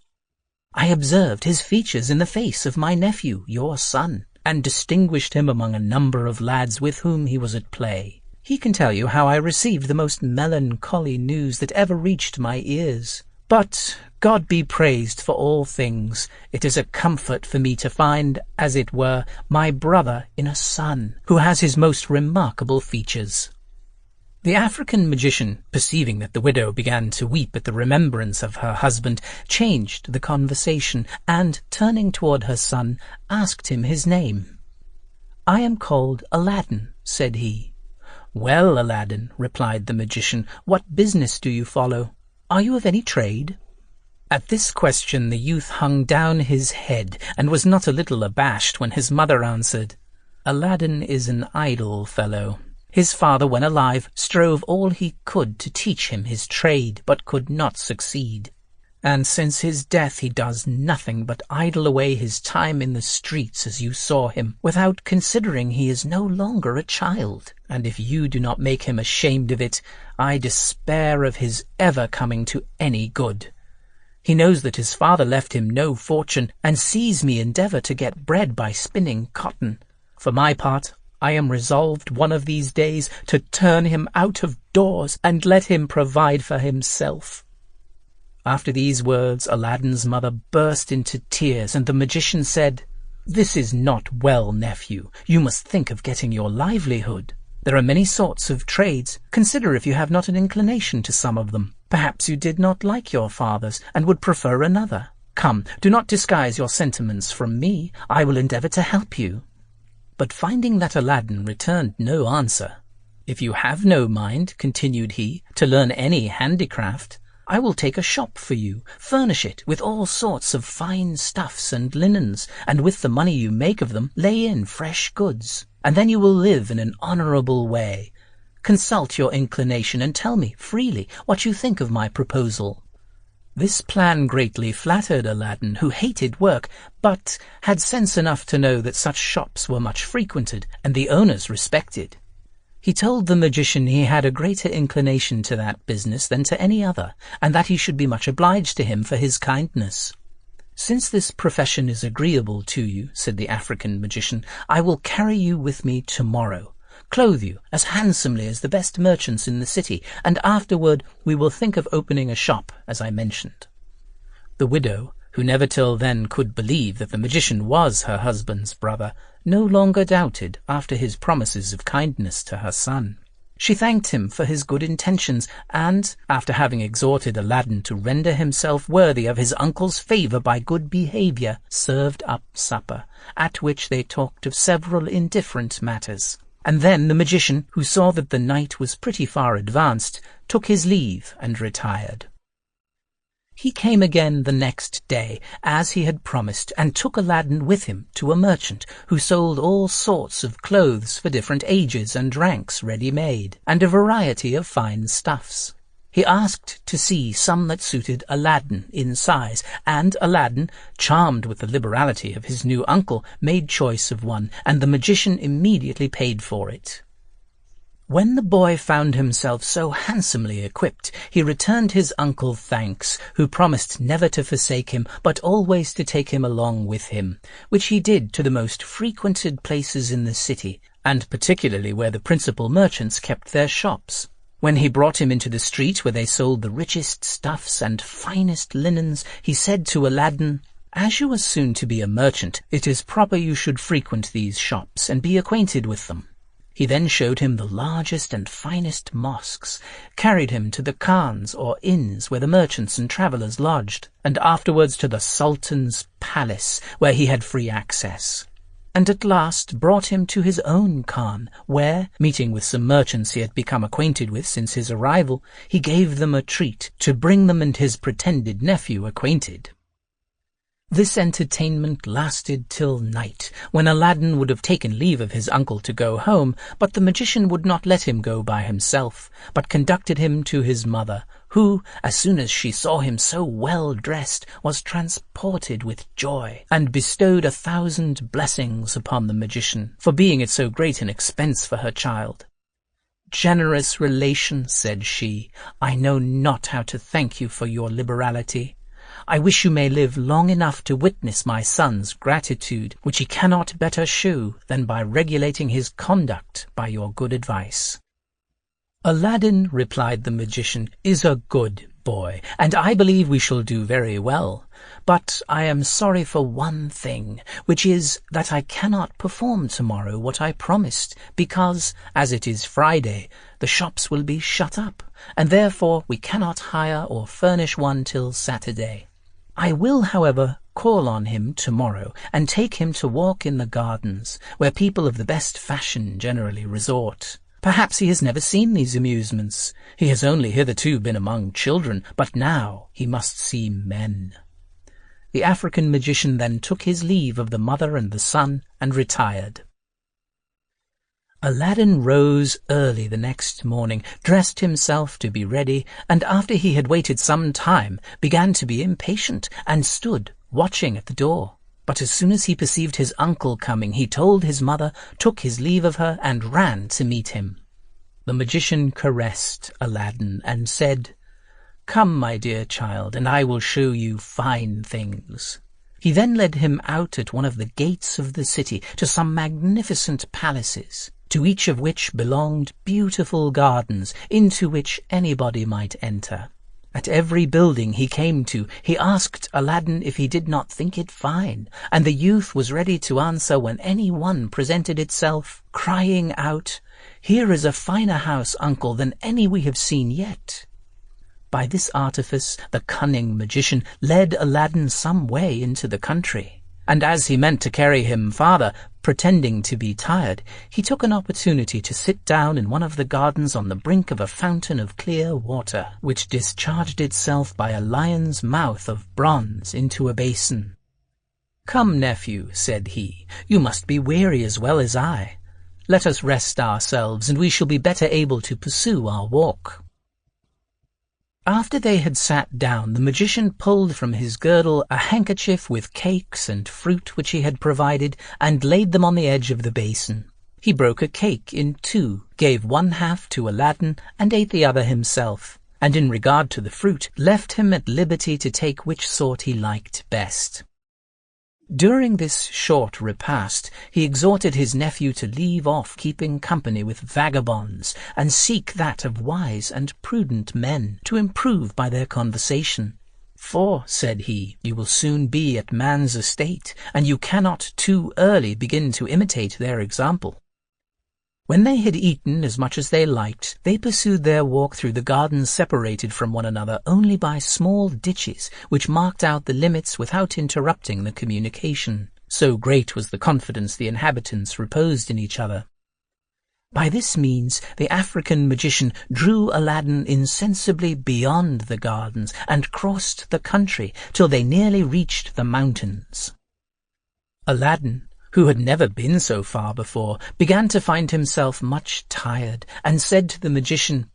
I observed his features in the face of my nephew, your son, and distinguished him among a number of lads with whom he was at play. He can tell you how I received the most melancholy news that ever reached my ears. But God be praised for all things. It is a comfort for me to find, as it were, my brother in a son, who has his most remarkable features." The African magician, perceiving that the widow began to weep at the remembrance of her husband, changed the conversation, and, turning toward her son, asked him his name. "I am called Aladdin," said he. "Well, Aladdin," replied the magician, "what business do you follow? Are you of any trade?" At this question the youth hung down his head, and was not a little abashed when his mother answered, "Aladdin is an idle fellow. His father, when alive, strove all he could to teach him his trade, but could not succeed. And since his death he does nothing but idle away his time in the streets as you saw him, without considering he is no longer a child. And if you do not make him ashamed of it, I despair of his ever coming to any good. He knows that his father left him no fortune, and sees me endeavour to get bread by spinning cotton. For my part, I am resolved one of these days to turn him out of doors, and let him provide for himself." After these words, Aladdin's mother burst into tears, and the magician said, "This is not well, nephew. You must think of getting your livelihood. There are many sorts of trades. Consider if you have not an inclination to some of them. Perhaps you did not like your father's, and would prefer another. Come, do not disguise your sentiments from me. I will endeavour to help you." But finding that Aladdin returned no answer, "If you have no mind," continued he, "to learn any handicraft, I will take a shop for you, furnish it with all sorts of fine stuffs and linens, and with the money you make of them lay in fresh goods, and then you will live in an honourable way. Consult your inclination and tell me freely what you think of my proposal." This plan greatly flattered Aladdin, who hated work, but had sense enough to know that such shops were much frequented and the owners respected. He told the magician he had a greater inclination to that business than to any other, and that he should be much obliged to him for his kindness. "Since this profession is agreeable to you," said the African magician, "I will carry you with me tomorrow, clothe you as handsomely as the best merchants in the city, and afterward we will think of opening a shop, as I mentioned." The widow, who never till then could believe that the magician was her husband's brother, no longer doubted after his promises of kindness to her son. She thanked him for his good intentions, and, after having exhorted Aladdin to render himself worthy of his uncle's favour by good behaviour, served up supper, at which they talked of several indifferent matters. And then the magician, who saw that the night was pretty far advanced, took his leave and retired. He came again the next day, as he had promised, and took Aladdin with him to a merchant who sold all sorts of clothes for different ages and ranks ready-made, and a variety of fine stuffs. He asked to see some that suited Aladdin in size, and Aladdin, charmed with the liberality of his new uncle, made choice of one, and the magician immediately paid for it. When the boy found himself so handsomely equipped, he returned his uncle thanks, who promised never to forsake him, but always to take him along with him, which he did to the most frequented places in the city, and particularly where the principal merchants kept their shops. When he brought him into the street where they sold the richest stuffs and finest linens, he said to Aladdin, "As you are soon to be a merchant, it is proper you should frequent these shops and be acquainted with them." He then showed him the largest and finest mosques, carried him to the khans or inns where the merchants and travellers lodged, and afterwards to the Sultan's palace, where he had free access, and at last brought him to his own khan, where, meeting with some merchants he had become acquainted with since his arrival, he gave them a treat to bring them and his pretended nephew acquainted. This entertainment lasted till night, when Aladdin would have taken leave of his uncle to go home, but the magician would not let him go by himself, but conducted him to his mother, who, as soon as she saw him so well dressed, was transported with joy, and bestowed 1,000 blessings upon the magician, for being at so great an expense for her child. "Generous relation," said she, "I know not how to thank you for your liberality. I wish you may live long enough to witness my son's gratitude, which he cannot better shew than by regulating his conduct by your good advice." "Aladdin," replied the magician, "is a good boy, and I believe we shall do very well. But I am sorry for one thing, which is that I cannot perform tomorrow what I promised, because, as it is Friday, the shops will be shut up, and therefore we cannot hire or furnish one till Saturday. I will, however, call on him tomorrow, and take him to walk in the gardens, where people of the best fashion generally resort. Perhaps he has never seen these amusements. He has only hitherto been among children, but now he must see men." The African magician then took his leave of the mother and the son, and retired. Aladdin rose early the next morning, dressed himself to be ready, and after he had waited some time, began to be impatient, and stood watching at the door. But as soon as he perceived his uncle coming, he told his mother, took his leave of her, and ran to meet him. The magician caressed Aladdin, and said, "Come, my dear child, and I will show you fine things." He then led him out at one of the gates of the city to some magnificent palaces, to each of which belonged beautiful gardens, into which anybody might enter. At every building he came to, he asked Aladdin if he did not think it fine, and the youth was ready to answer when any one presented itself, crying out, "Here is a finer house, uncle, than any we have seen yet." By this artifice the cunning magician led Aladdin some way into the country. And as he meant to carry him farther, pretending to be tired, he took an opportunity to sit down in one of the gardens on the brink of a fountain of clear water, which discharged itself by a lion's mouth of bronze into a basin. "Come, nephew," said he, "you must be weary as well as I. Let us rest ourselves, and we shall be better able to pursue our walk." After they had sat down, the magician pulled from his girdle a handkerchief with cakes and fruit which he had provided, and laid them on the edge of the basin. He broke a cake in two, gave one half to Aladdin, and ate the other himself, and in regard to the fruit, left him at liberty to take which sort he liked best. During this short repast, he exhorted his nephew to leave off keeping company with vagabonds, and seek that of wise and prudent men, to improve by their conversation. "For," said he, "you will soon be at man's estate, and you cannot too early begin to imitate their example." When they had eaten as much as they liked, they pursued their walk through the gardens, separated from one another only by small ditches, which marked out the limits without interrupting the communication. So great was the confidence the inhabitants reposed in each other. By this means the African magician drew Aladdin insensibly beyond the gardens, and crossed the country till they nearly reached the mountains. Aladdin, who had never been so far before, began to find himself much tired, and said to the magician,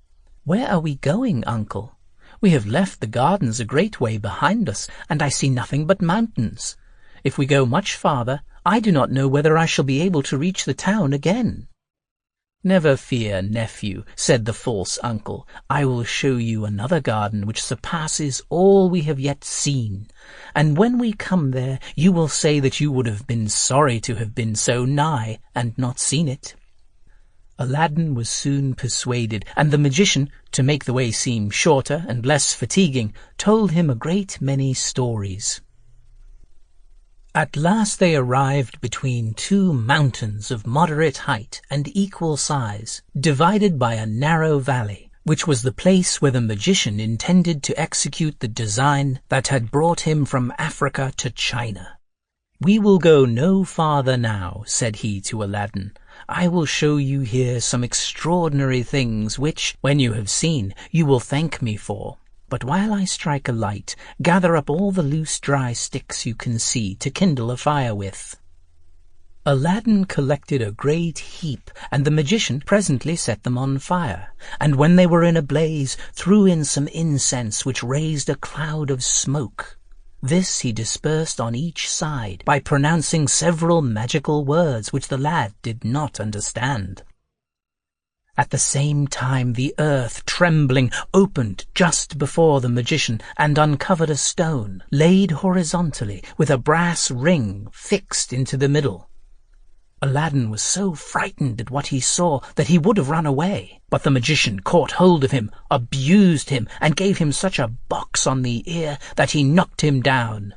"Where are we going, uncle? We have left the gardens a great way behind us, and I see nothing but mountains. If we go much farther, I do not know whether I shall be able to reach the town again." "Never fear, nephew," said the false uncle. "I will show you another garden which surpasses all we have yet seen, and when we come there you will say that you would have been sorry to have been so nigh and not seen it." Aladdin was soon persuaded, and the magician, to make the way seem shorter and less fatiguing, told him a great many stories. At last they arrived between two mountains of moderate height and equal size, divided by a narrow valley, which was the place where the magician intended to execute the design that had brought him from Africa to China. "We will go no farther now," said he to Aladdin. "I will show you here some extraordinary things which, when you have seen, you will thank me for. But while I strike a light, gather up all the loose dry sticks you can see to kindle a fire with." Aladdin collected a great heap, and the magician presently set them on fire, and when they were in a blaze, threw in some incense which raised a cloud of smoke. This he dispersed on each side by pronouncing several magical words which the lad did not understand. At the same time the earth, trembling, opened just before the magician and uncovered a stone, laid horizontally, with a brass ring fixed into the middle. Aladdin was so frightened at what he saw that he would have run away, but the magician caught hold of him, abused him, and gave him such a box on the ear that he knocked him down.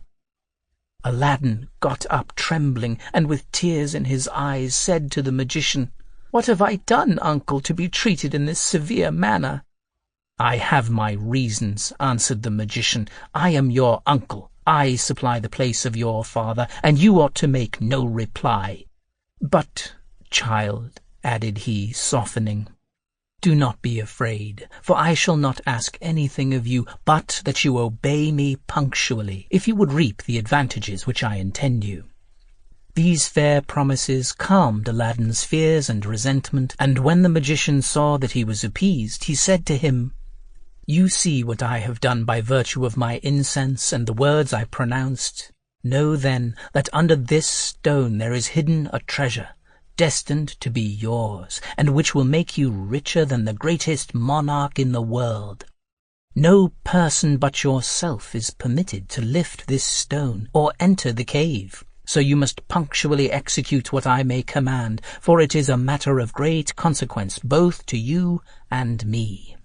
Aladdin got up trembling, and with tears in his eyes said to the magician, "What have I done, uncle, to be treated in this severe manner?" "I have my reasons," answered the magician. "I am your uncle. I supply the place of your father, and you ought to make no reply. But, child," added he, softening, "do not be afraid, for I shall not ask anything of you but that you obey me punctually, if you would reap the advantages which I intend you." These fair promises calmed Aladdin's fears and resentment, and when the magician saw that he was appeased, he said to him, "You see what I have done by virtue of my incense and the words I pronounced. Know then that under this stone there is hidden a treasure, destined to be yours, and which will make you richer than the greatest monarch in the world. No person but yourself is permitted to lift this stone or enter the cave. So you must punctually execute what I may command, for it is a matter of great consequence both to you and me."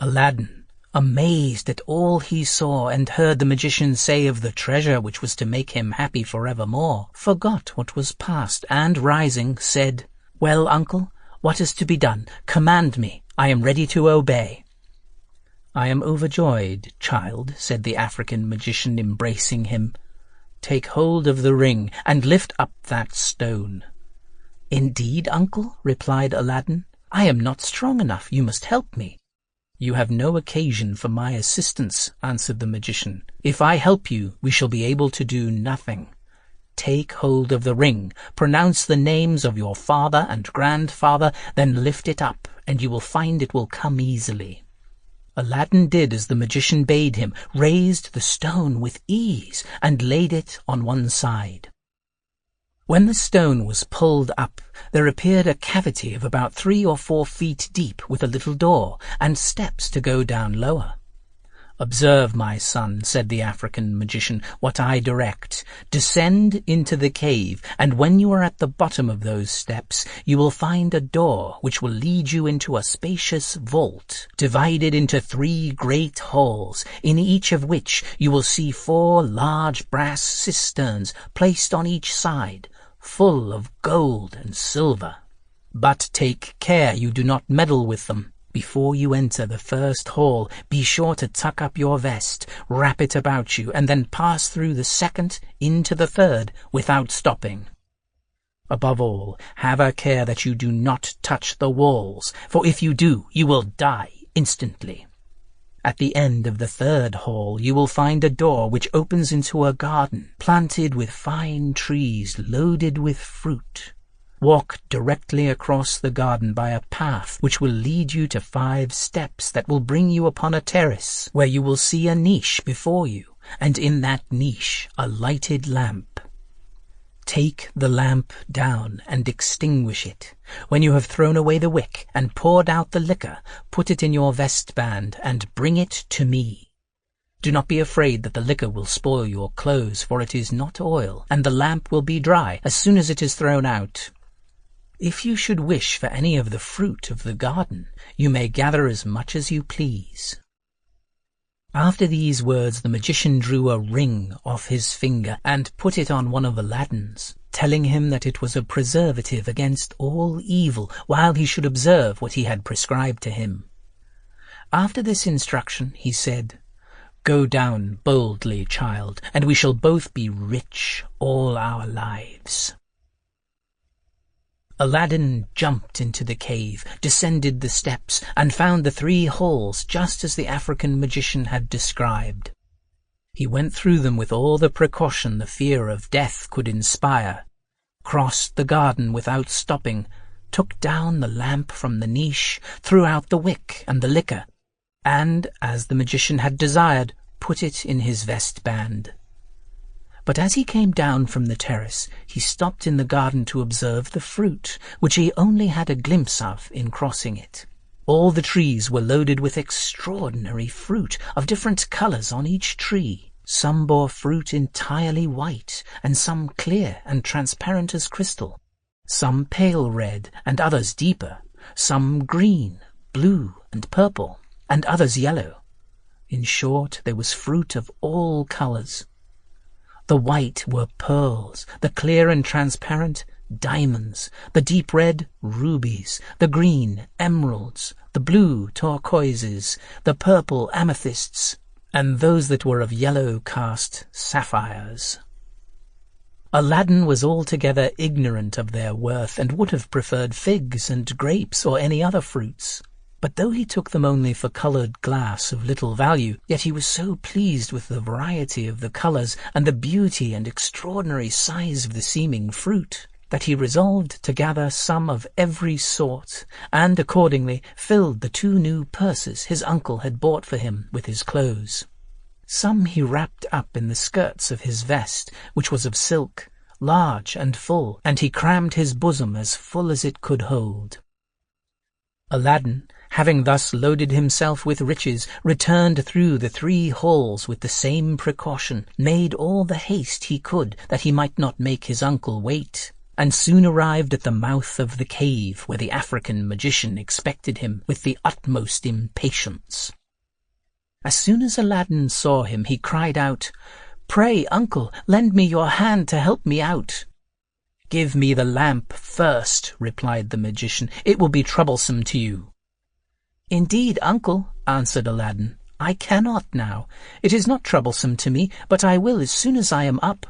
Aladdin, amazed at all he saw and heard the magician say of the treasure which was to make him happy forevermore, forgot what was past, and rising, said, "Well, uncle, what is to be done? Command me. I am ready to obey." "I am overjoyed, child," said the African magician, embracing him. take hold of the ring and lift up that stone." "Indeed, uncle," replied Aladdin, "I am not strong enough. You must help me." "You have no occasion for my assistance," answered the magician. "If I help you, we shall be able to do nothing. Take hold of the ring, pronounce the names of your father and grandfather, then lift it up, and you will find it will come easily." Aladdin did as the magician bade him, raised the stone with ease, and laid it on one side. When the stone was pulled up, there appeared a cavity of about 3 or 4 feet deep, with a little door, and steps to go down lower. "Observe, my son," said the African magician, "what I direct. Descend into the cave, and when you are at the bottom of those steps, you will find a door which will lead you into a spacious vault, divided into 3 great halls, in each of which you will see 4 large brass cisterns placed on each side, full of gold and silver. But take care you do not meddle with them. Before you enter the first hall, be sure to tuck up your vest, wrap it about you, and then pass through the second into the third without stopping. Above all, have a care that you do not touch the walls, for if you do, you will die instantly. At the end of the third hall you will find a door which opens into a garden, planted with fine trees loaded with fruit. Walk directly across the garden by a path which will lead you to 5 steps that will bring you upon a terrace, where you will see a niche before you, and in that niche a lighted lamp. Take the lamp down and extinguish it. When you have thrown away the wick and poured out the liquor, put it in your vestband and bring it to me. Do not be afraid that the liquor will spoil your clothes, for it is not oil, and the lamp will be dry as soon as it is thrown out. If you should wish for any of the fruit of the garden, you may gather as much as you please." After these words, the magician drew a ring off his finger and put it on one of Aladdin's, telling him that it was a preservative against all evil, while he should observe what he had prescribed to him. After this instruction, he said, "Go down boldly, child, and we shall both be rich all our lives." Aladdin jumped into the cave, descended the steps, and found the 3 halls just as the African magician had described. He went through them with all the precaution the fear of death could inspire, crossed the garden without stopping, took down the lamp from the niche, threw out the wick and the liquor, and, as the magician had desired, put it in his vestband. But as he came down from the terrace, he stopped in the garden to observe the fruit, which he only had a glimpse of in crossing it. All the trees were loaded with extraordinary fruit of different colours on each tree. Some bore fruit entirely white, and some clear and transparent as crystal, some pale red, and others deeper, some green, blue, and purple, and others yellow. In short, there was fruit of all colours. The white were pearls, the clear and transparent, diamonds, the deep red, rubies, the green, emeralds, the blue, turquoises, the purple, amethysts, and those that were of yellow cast, sapphires. Aladdin was altogether ignorant of their worth, and would have preferred figs and grapes or any other fruits. But though he took them only for coloured glass of little value, yet he was so pleased with the variety of the colours and the beauty and extraordinary size of the seeming fruit, that he resolved to gather some of every sort, and accordingly filled the 2 new purses his uncle had bought for him with his clothes. Some he wrapped up in the skirts of his vest, which was of silk, large and full, and he crammed his bosom as full as it could hold. Aladdin, having thus loaded himself with riches, returned through the 3 halls with the same precaution, made all the haste he could that he might not make his uncle wait, and soon arrived at the mouth of the cave, where the African magician expected him with the utmost impatience. As soon as Aladdin saw him, he cried out, "Pray, uncle, lend me your hand to help me out." "Give me the lamp first," replied the magician. "It will be troublesome to you." "Indeed, uncle," answered Aladdin, "I cannot now. It is not troublesome to me, but I will as soon as I am up."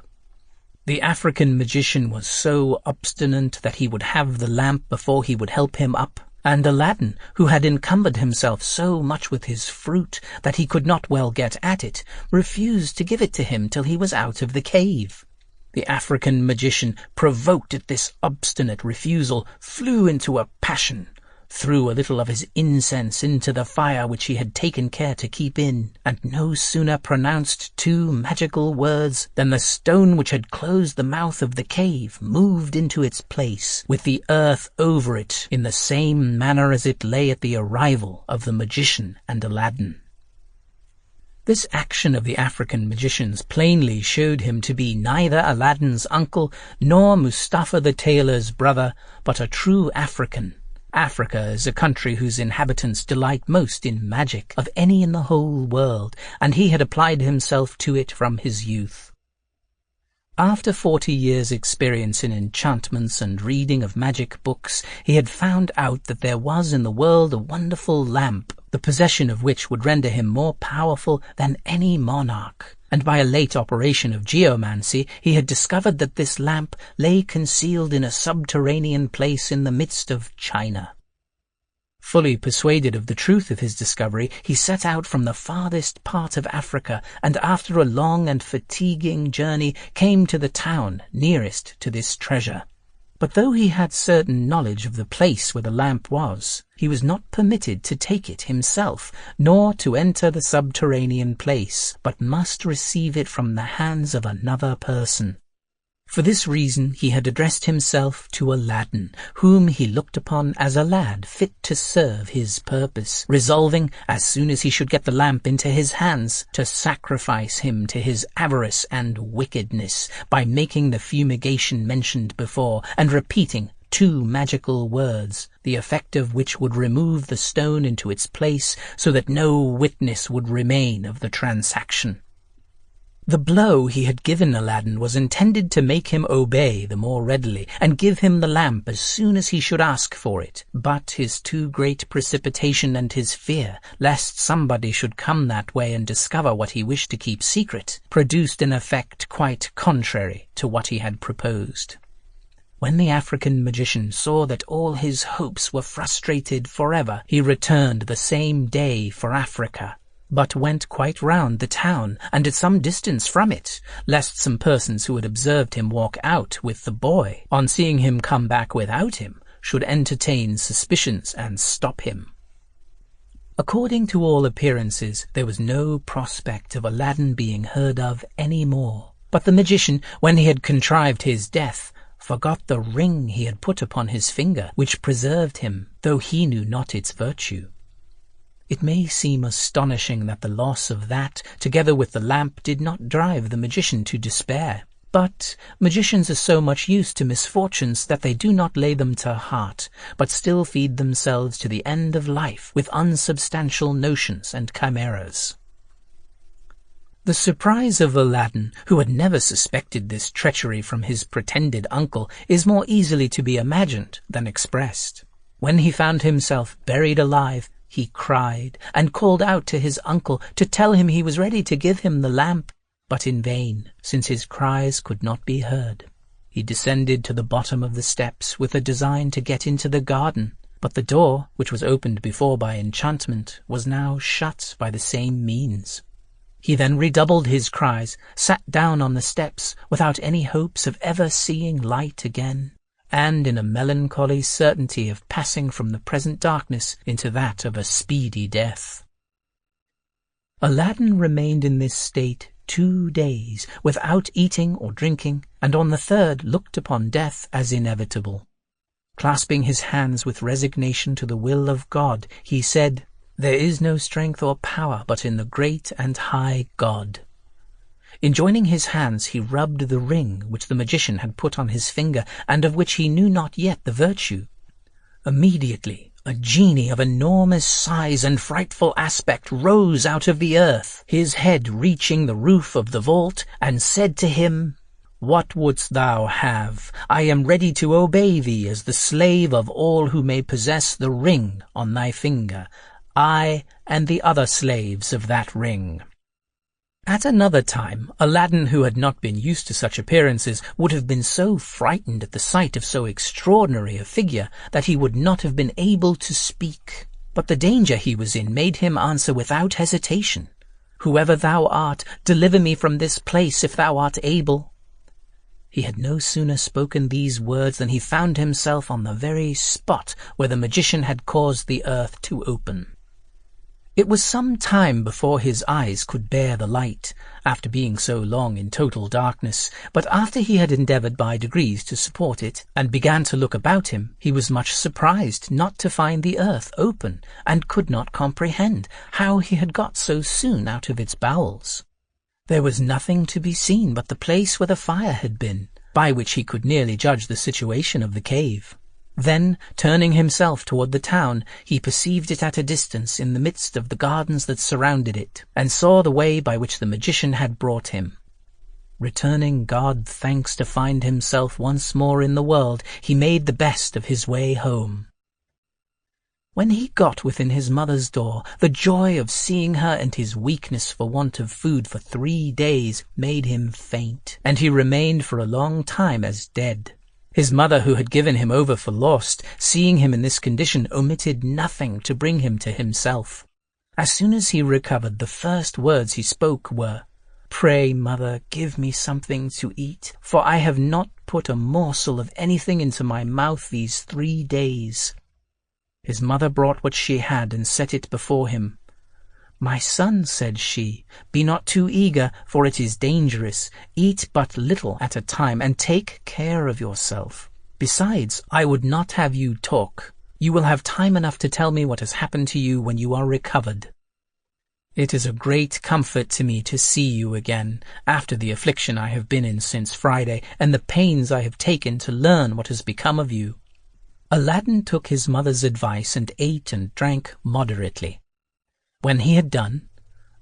The African magician was so obstinate that he would have the lamp before he would help him up, and Aladdin, who had encumbered himself so much with his fruit that he could not well get at it, refused to give it to him till he was out of the cave. The African magician, provoked at this obstinate refusal, flew into a passion, threw a little of his incense into the fire which he had taken care to keep in, and no sooner pronounced 2 magical words than the stone which had closed the mouth of the cave moved into its place, with the earth over it in the same manner as it lay at the arrival of the magician and Aladdin. This action of the African magician's plainly showed him to be neither Aladdin's uncle nor Mustafa the tailor's brother, but a true African. Africa is a country whose inhabitants delight most in magic of any in the whole world, and he had applied himself to it from his youth. After 40 years' experience in enchantments and reading of magic books, he had found out that there was in the world a wonderful lamp, the possession of which would render him more powerful than any monarch. And by a late operation of geomancy, he had discovered that this lamp lay concealed in a subterranean place in the midst of China. Fully persuaded of the truth of his discovery, he set out from the farthest part of Africa, and after a long and fatiguing journey came to the town nearest to this treasure. But though he had certain knowledge of the place where the lamp was, he was not permitted to take it himself, nor to enter the subterranean place, but must receive it from the hands of another person. For this reason he had addressed himself to Aladdin, whom he looked upon as a lad fit to serve his purpose, resolving, as soon as he should get the lamp into his hands, to sacrifice him to his avarice and wickedness by making the fumigation mentioned before, and repeating 2 magical words, the effect of which would remove the stone into its place, so that no witness would remain of the transaction. The blow he had given Aladdin was intended to make him obey the more readily, and give him the lamp as soon as he should ask for it. But his too great precipitation and his fear, lest somebody should come that way and discover what he wished to keep secret, produced an effect quite contrary to what he had proposed. When the African magician saw that all his hopes were frustrated forever, he returned the same day for Africa, but went quite round the town and at some distance from it, lest some persons who had observed him walk out with the boy, on seeing him come back without him, should entertain suspicions and stop him. According to all appearances, there was no prospect of Aladdin being heard of any more, but the magician, when he had contrived his death, forgot the ring he had put upon his finger, which preserved him, though he knew not its virtue. It may seem astonishing that the loss of that, together with the lamp, did not drive the magician to despair. But magicians are so much used to misfortunes that they do not lay them to heart, but still feed themselves to the end of life with unsubstantial notions and chimeras. The surprise of Aladdin, who had never suspected this treachery from his pretended uncle, is more easily to be imagined than expressed. When he found himself buried alive, he cried and called out to his uncle to tell him he was ready to give him the lamp, but in vain, since his cries could not be heard. He descended to the bottom of the steps with a design to get into the garden, but the door, which was opened before by enchantment, was now shut by the same means. He then redoubled his cries, sat down on the steps without any hopes of ever seeing light again, and in a melancholy certainty of passing from the present darkness into that of a speedy death. Aladdin remained in this state 2 days, without eating or drinking, and on the 3rd looked upon death as inevitable. Clasping his hands with resignation to the will of God, he said, "There is no strength or power but in the great and high God." In joining his hands he rubbed the ring which the magician had put on his finger, and of which he knew not yet the virtue. Immediately a genie of enormous size and frightful aspect rose out of the earth, his head reaching the roof of the vault, and said to him, "What wouldst thou have? I am ready to obey thee as the slave of all who may possess the ring on thy finger, I and the other slaves of that ring." At another time, Aladdin, who had not been used to such appearances, would have been so frightened at the sight of so extraordinary a figure that he would not have been able to speak. But the danger he was in made him answer without hesitation, "Whoever thou art, deliver me from this place if thou art able." He had no sooner spoken these words than he found himself on the very spot where the magician had caused the earth to open. It was some time before his eyes could bear the light, after being so long in total darkness, but after he had endeavoured by degrees to support it, and began to look about him, he was much surprised not to find the earth open, and could not comprehend how he had got so soon out of its bowels. There was nothing to be seen but the place where the fire had been, by which he could nearly judge the situation of the cave. Then, turning himself toward the town, he perceived it at a distance in the midst of the gardens that surrounded it, and saw the way by which the magician had brought him. Returning God thanks to find himself once more in the world, he made the best of his way home. When he got within his mother's door, the joy of seeing her and his weakness for want of food for 3 days made him faint, and he remained for a long time as dead. His mother, who had given him over for lost, seeing him in this condition, omitted nothing to bring him to himself. As soon as he recovered, the first words he spoke were, "Pray, mother, give me something to eat, for I have not put a morsel of anything into my mouth these 3 days." His mother brought what she had and set it before him. "My son," said she, "be not too eager, for it is dangerous. Eat but little at a time, and take care of yourself. Besides, I would not have you talk. You will have time enough to tell me what has happened to you when you are recovered. It is a great comfort to me to see you again, after the affliction I have been in since Friday, and the pains I have taken to learn what has become of you." Aladdin took his mother's advice and ate and drank moderately. When he had done,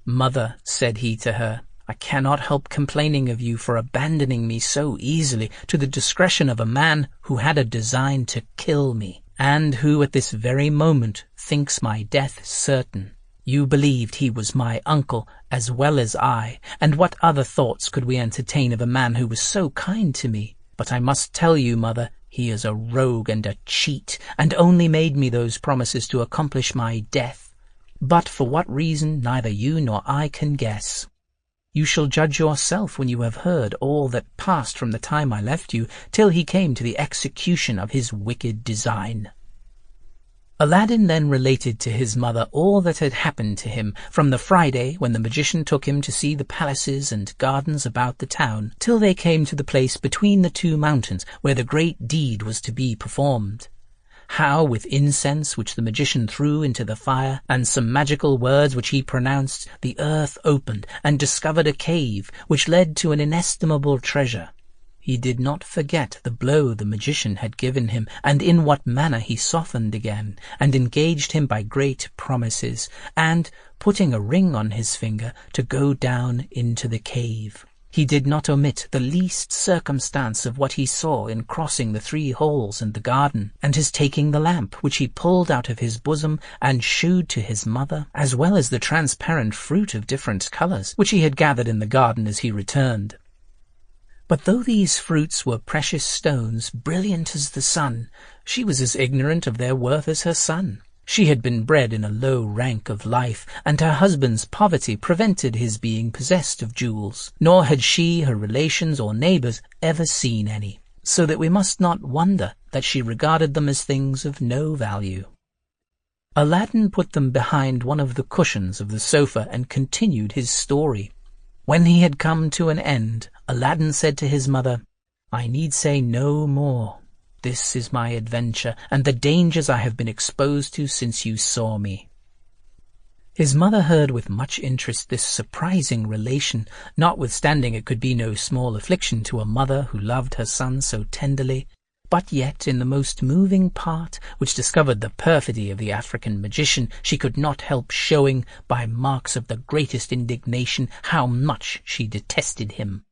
"Mother," said he to her, "I cannot help complaining of you for abandoning me so easily to the discretion of a man who had a design to kill me, and who at this very moment thinks my death certain. You believed he was my uncle as well as I, and what other thoughts could we entertain of a man who was so kind to me? But I must tell you, mother, he is a rogue and a cheat, and only made me those promises to accomplish my death. But for what reason neither you nor I can guess. You shall judge yourself when you have heard all that passed from the time I left you till he came to the execution of his wicked design." Aladdin then related to his mother all that had happened to him from the Friday when the magician took him to see the palaces and gardens about the town, till they came to the place between the 2 mountains where the great deed was to be performed. How, with incense which the magician threw into the fire, and some magical words which he pronounced, the earth opened and discovered a cave which led to an inestimable treasure. He did not forget the blow the magician had given him, and in what manner he softened again, and engaged him by great promises, and, putting a ring on his finger, to go down into the cave. He did not omit the least circumstance of what he saw in crossing the 3 holes in the garden, and his taking the lamp which he pulled out of his bosom and shewed to his mother, as well as the transparent fruit of different colours which he had gathered in the garden as he returned. But though these fruits were precious stones, brilliant as the sun, she was as ignorant of their worth as her son. She had been bred in a low rank of life, and her husband's poverty prevented his being possessed of jewels, nor had she, her relations, or neighbours ever seen any, so that we must not wonder that she regarded them as things of no value. Aladdin put them behind one of the cushions of the sofa and continued his story. When he had come to an end, Aladdin said to his mother, "I need say no more. This is my adventure, and the dangers I have been exposed to since you saw me." His mother heard with much interest this surprising relation, notwithstanding it could be no small affliction to a mother who loved her son so tenderly, but yet in the most moving part, which discovered the perfidy of the African magician, she could not help showing, by marks of the greatest indignation, how much she detested him.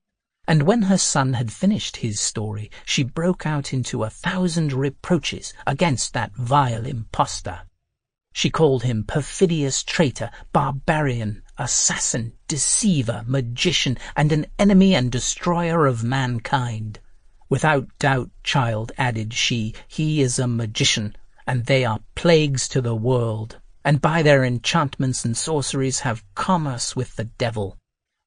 And when her son had finished his story, she broke out into 1,000 reproaches against that vile impostor. She called him perfidious traitor, barbarian, assassin, deceiver, magician, and an enemy and destroyer of mankind. Without doubt, child, added she, he is a magician, and they are plagues to the world, and by their enchantments and sorceries have commerce with the devil.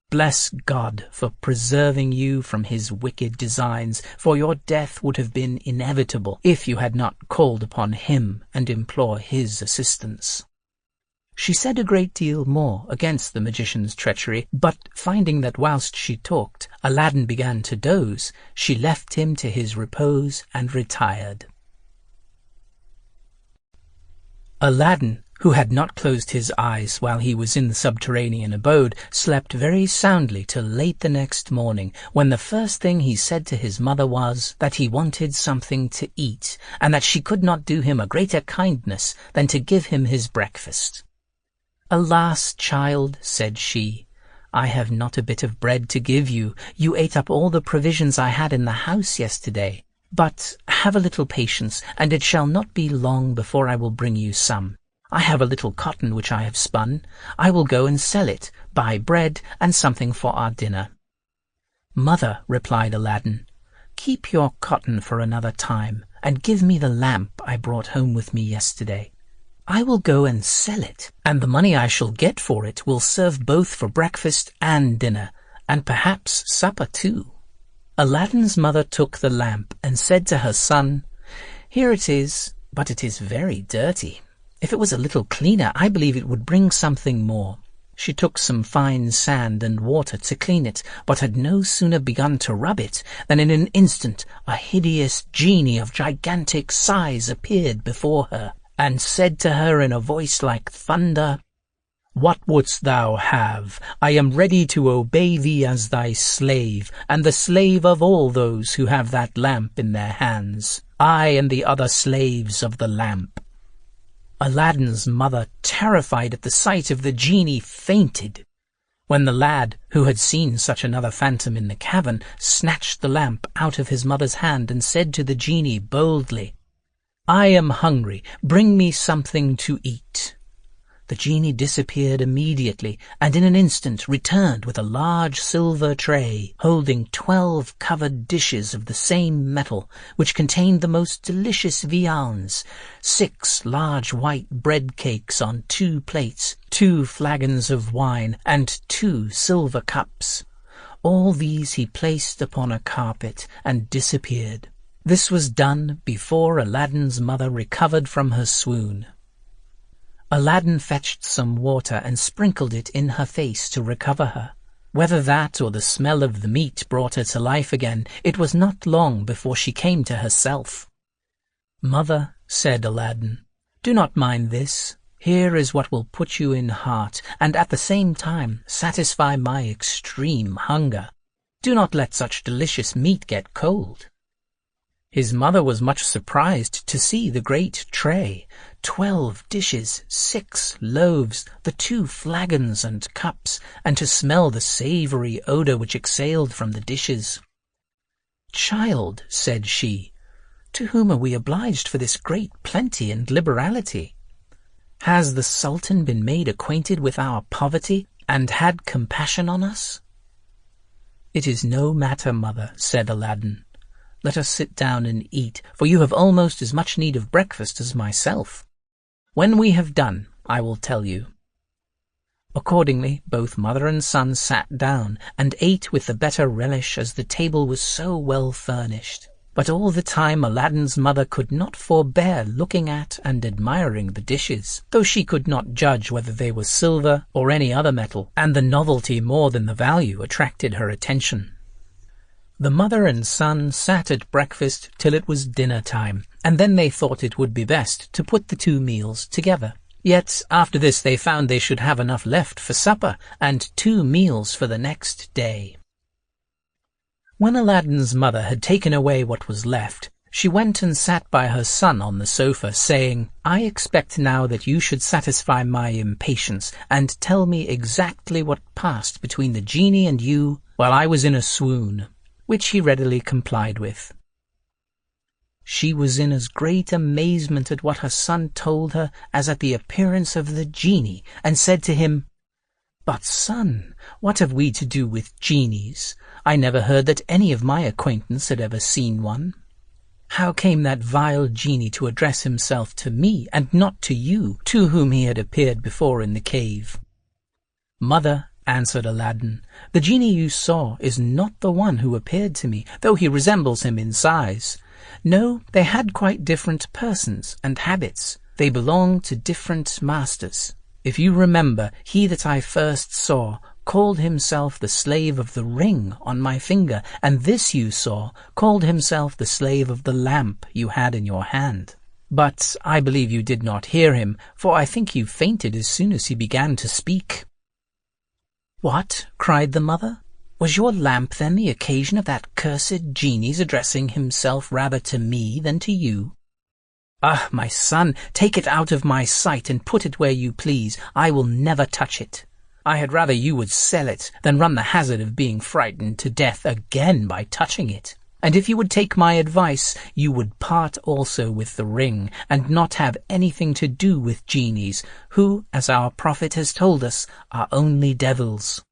Bless God for preserving you from his wicked designs, for your death would have been inevitable if you had not called upon him and implored his assistance. She said a great deal more against the magician's treachery, but finding that whilst she talked, Aladdin began to doze, she left him to his repose and retired. Aladdin, who had not closed his eyes while he was in the subterranean abode, slept very soundly till late the next morning, when the first thing he said to his mother was that he wanted something to eat, and that she could not do him a greater kindness than to give him his breakfast. "Alas, child," said she, "I have not a bit of bread to give you. You ate up all the provisions I had in the house yesterday. But have a little patience, and it shall not be long before I will bring you some. I have a little cotton which I have spun. I will go and sell it, buy bread and something for our dinner." "Mother," replied Aladdin, "keep your cotton for another time, and give me the lamp I brought home with me yesterday. I will go and sell it, and the money I shall get for it will serve both for breakfast and dinner, and perhaps supper too." Aladdin's mother took the lamp and said to her son, "Here it is, but it is very dirty. If it was a little cleaner, I believe it would bring something more." She took some fine sand and water to clean it, but had no sooner begun to rub it than in an instant a hideous genie of gigantic size appeared before her, and said to her in a voice like thunder, "What wouldst thou have? I am ready to obey thee as thy slave, and the slave of all those who have that lamp in their hands, I and the other slaves of the lamp." Aladdin's mother, terrified at the sight of the genie, fainted, when the lad, who had seen such another phantom in the cavern, snatched the lamp out of his mother's hand and said to the genie boldly, "I am hungry, bring me something to eat." The genie disappeared immediately, and in an instant returned with a large silver tray, holding 12 covered dishes of the same metal, which contained the most delicious viands, 6 large white bread cakes on 2 plates, 2 flagons of wine, and 2 silver cups. All these he placed upon a carpet and disappeared. This was done before Aladdin's mother recovered from her swoon. Aladdin fetched some water and sprinkled it in her face to recover her. Whether that or the smell of the meat brought her to life again, it was not long before she came to herself. "Mother," said Aladdin, "do not mind this. Here is what will put you in heart, and at the same time satisfy my extreme hunger. Do not let such delicious meat get cold." His mother was much surprised to see the great tray, 12 dishes, 6 loaves, the 2 flagons and cups, and to smell the savoury odour which exhaled from the dishes. "Child," said she, "to whom are we obliged for this great plenty and liberality? Has the Sultan been made acquainted with our poverty and had compassion on us?" "It is no matter, mother," said Aladdin. "Let us sit down and eat, for you have almost as much need of breakfast as myself. When we have done, I will tell you." Accordingly, both mother and son sat down and ate with the better relish as the table was so well furnished. But all the time Aladdin's mother could not forbear looking at and admiring the dishes, though she could not judge whether they were silver or any other metal, and the novelty more than the value attracted her attention. The mother and son sat at breakfast till it was dinner time, and then they thought it would be best to put the 2 meals together. Yet after this they found they should have enough left for supper, and 2 meals for the next day. When Aladdin's mother had taken away what was left, she went and sat by her son on the sofa, saying, "I expect now that you should satisfy my impatience, and tell me exactly what passed between the genie and you while I was in a swoon," which he readily complied with. She was in as great amazement at what her son told her as at the appearance of the genie, and said to him, "But, son, what have we to do with genies? I never heard that any of my acquaintance had ever seen one. How came that vile genie to address himself to me, and not to you, to whom he had appeared before in the cave?" "Mother," answered Aladdin, "the genie you saw is not the one who appeared to me, though he resembles him in size. No, they had quite different persons and habits. They belong to different masters. If you remember, he that I first saw called himself the slave of the ring on my finger, and this you saw called himself the slave of the lamp you had in your hand. But I believe you did not hear him, for I think you fainted as soon as he began to speak." "What?" cried the mother. "Was your lamp then the occasion of that cursed genie's addressing himself rather to me than to you? Ah, my son, take it out of my sight and put it where you please. I will never touch it. I had rather you would sell it than run the hazard of being frightened to death again by touching it. And if you would take my advice, you would part also with the ring, and not have anything to do with genies, who, as our prophet has told us, are only devils."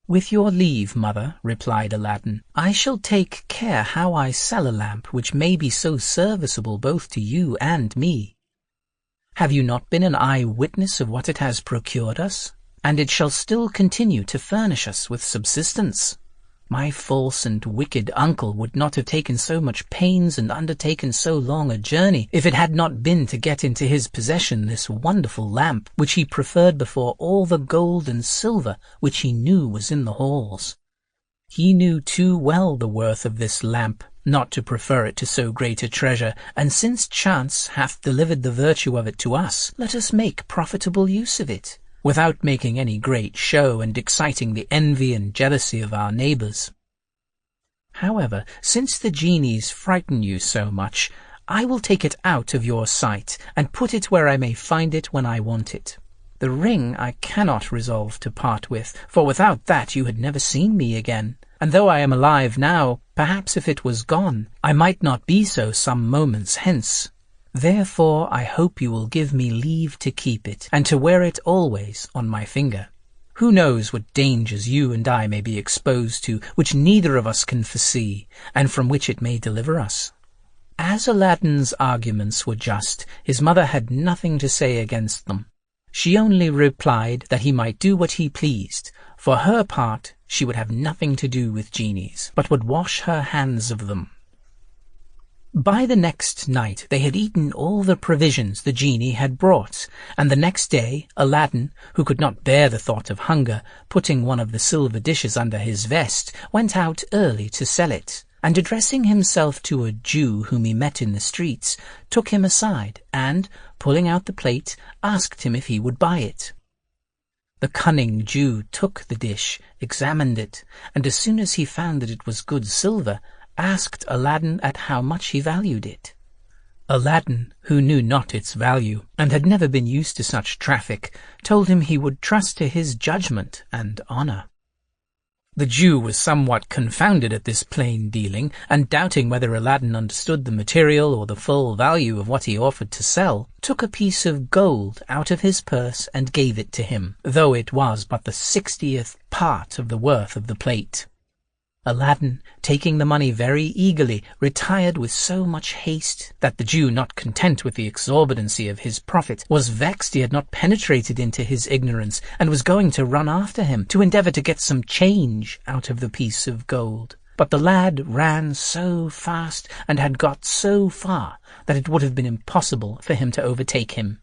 "With your leave, mother," replied Aladdin, "I shall take care how I sell a lamp which may be so serviceable both to you and me. Have you not been an eye-witness of what it has procured us? And it shall still continue to furnish us with subsistence. My false and wicked uncle would not have taken so much pains and undertaken so long a journey if it had not been to get into his possession this wonderful lamp, which he preferred before all the gold and silver which he knew was in the halls. He knew too well the worth of this lamp not to prefer it to so great a treasure, and since chance hath delivered the virtue of it to us, let us make profitable use of it, without making any great show and exciting the envy and jealousy of our neighbours. However, since the genies frighten you so much, I will take it out of your sight, and put it where I may find it when I want it. The ring I cannot resolve to part with, for without that you had never seen me again, and though I am alive now, perhaps if it was gone, I might not be so some moments hence. Therefore I hope you will give me leave to keep it, and to wear it always on my finger. Who knows what dangers you and I may be exposed to, which neither of us can foresee, and from which it may deliver us?" As Aladdin's arguments were just, his mother had nothing to say against them. She only replied that he might do what he pleased. For her part, she would have nothing to do with genies, but would wash her hands of them. By the next night they had eaten all the provisions the genie had brought, and the next day Aladdin, who could not bear the thought of hunger, putting one of the silver dishes under his vest, went out early to sell it, and addressing himself to a Jew whom he met in the streets, took him aside, and, pulling out the plate, asked him if he would buy it. The cunning Jew took the dish, examined it, and as soon as he found that it was good silver, asked Aladdin at how much he valued it. Aladdin, who knew not its value, and had never been used to such traffic, told him he would trust to his judgment and honour. The Jew was somewhat confounded at this plain dealing, and doubting whether Aladdin understood the material or the full value of what he offered to sell, took a piece of gold out of his purse and gave it to him, though it was but the 60th part of the worth of the plate. Aladdin, taking the money very eagerly, retired with so much haste that the Jew, not content with the exorbitancy of his profit, was vexed he had not penetrated into his ignorance, and was going to run after him, to endeavour to get some change out of the piece of gold. But the lad ran so fast, and had got so far, that it would have been impossible for him to overtake him.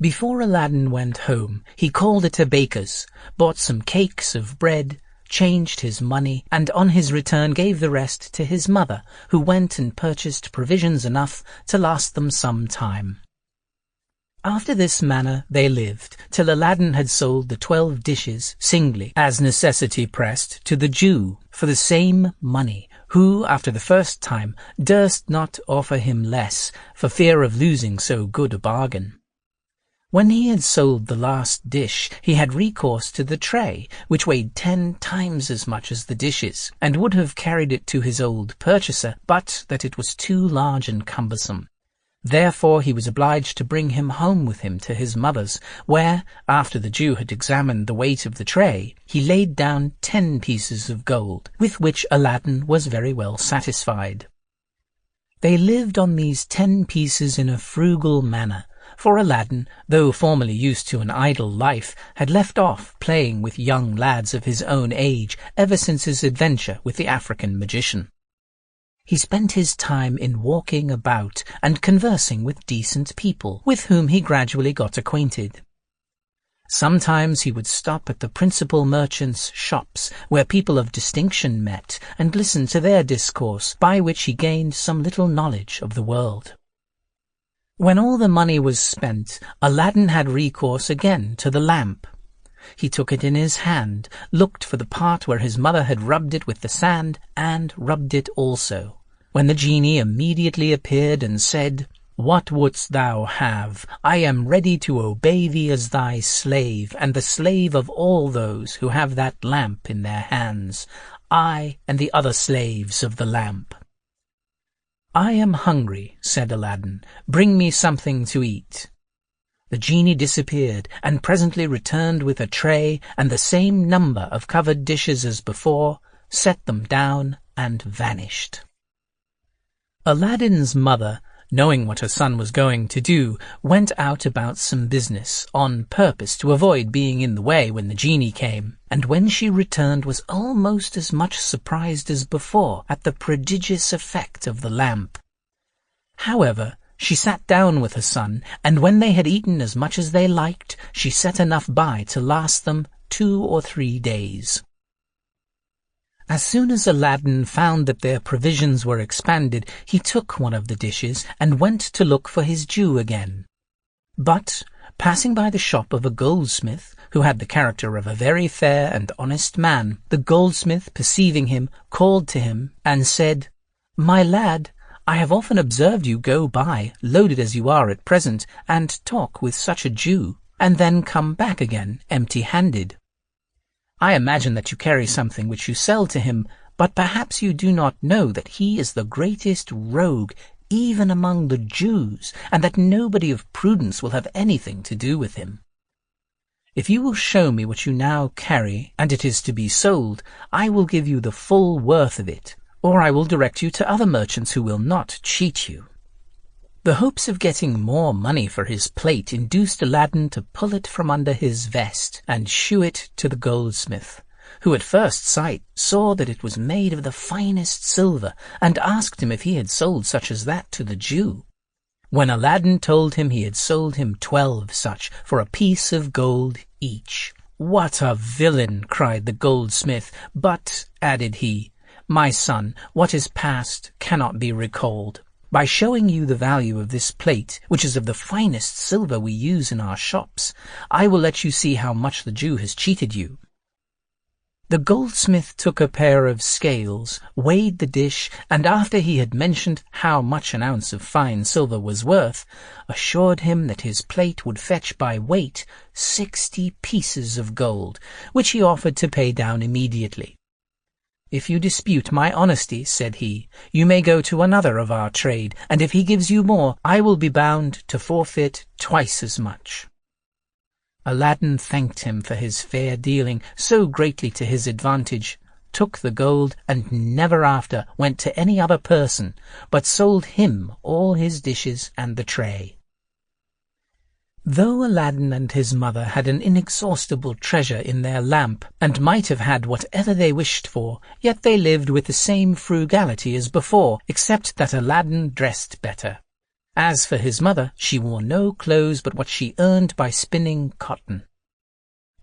Before Aladdin went home, he called at a baker's, bought some cakes of bread, changed his money, and on his return gave the rest to his mother, who went and purchased provisions enough to last them some time. After this manner they lived, till Aladdin had sold the 12 dishes singly, as necessity pressed, to the Jew, for the same money, who, after the first time, durst not offer him less, for fear of losing so good a bargain. When he had sold the last dish, he had recourse to the tray, which weighed 10 times as much as the dishes, and would have carried it to his old purchaser, but that it was too large and cumbersome. Therefore he was obliged to bring him home with him to his mother's, where, after the Jew had examined the weight of the tray, he laid down 10 pieces of gold, with which Aladdin was very well satisfied. They lived on these 10 pieces in a frugal manner, for Aladdin, though formerly used to an idle life, had left off playing with young lads of his own age ever since his adventure with the African magician. He spent his time in walking about and conversing with decent people, with whom he gradually got acquainted. Sometimes he would stop at the principal merchants' shops, where people of distinction met, and listen to their discourse, by which he gained some little knowledge of the world. When all the money was spent, Aladdin had recourse again to the lamp. He took it in his hand, looked for the part where his mother had rubbed it with the sand, and rubbed it also, when the genie immediately appeared and said, "What wouldst thou have? I am ready to obey thee as thy slave, and the slave of all those who have that lamp in their hands, I and the other slaves of the lamp." "I am hungry," said Aladdin. "Bring me something to eat." The genie disappeared, and presently returned with a tray and the same number of covered dishes as before, set them down, and vanished. Aladdin's mother, knowing what her son was going to do, went out about some business, on purpose to avoid being in the way when the genie came, and when she returned was almost as much surprised as before at the prodigious effect of the lamp. However, she sat down with her son, and when they had eaten as much as they liked, she set enough by to last them 2 or 3 days. As soon as Aladdin found that their provisions were expanded, he took one of the dishes and went to look for his Jew again. But, passing by the shop of a goldsmith, who had the character of a very fair and honest man, the goldsmith, perceiving him, called to him and said, "My lad, I have often observed you go by, loaded as you are at present, and talk with such a Jew, and then come back again empty-handed. I imagine that you carry something which you sell to him, but perhaps you do not know that he is the greatest rogue even among the Jews, and that nobody of prudence will have anything to do with him. If you will show me what you now carry, and it is to be sold, I will give you the full worth of it, or I will direct you to other merchants who will not cheat you." The hopes of getting more money for his plate induced Aladdin to pull it from under his vest and shew it to the goldsmith, who at first sight saw that it was made of the finest silver, and asked him if he had sold such as that to the Jew. When Aladdin told him he had sold him 12 such, for a piece of gold each. "What a villain!" cried the goldsmith. "But," added he, "my son, what is past cannot be recalled. By showing you the value of this plate, which is of the finest silver we use in our shops, I will let you see how much the Jew has cheated you." The goldsmith took a pair of scales, weighed the dish, and after he had mentioned how much an ounce of fine silver was worth, assured him that his plate would fetch by weight 60 pieces of gold, which he offered to pay down immediately. "If you dispute my honesty," said he, "you may go to another of our trade, and if he gives you more, I will be bound to forfeit twice as much." Aladdin thanked him for his fair dealing, so greatly to his advantage, took the gold, and never after went to any other person, but sold him all his dishes and the tray. Though Aladdin and his mother had an inexhaustible treasure in their lamp, and might have had whatever they wished for, yet they lived with the same frugality as before, except that Aladdin dressed better. As for his mother, she wore no clothes but what she earned by spinning cotton.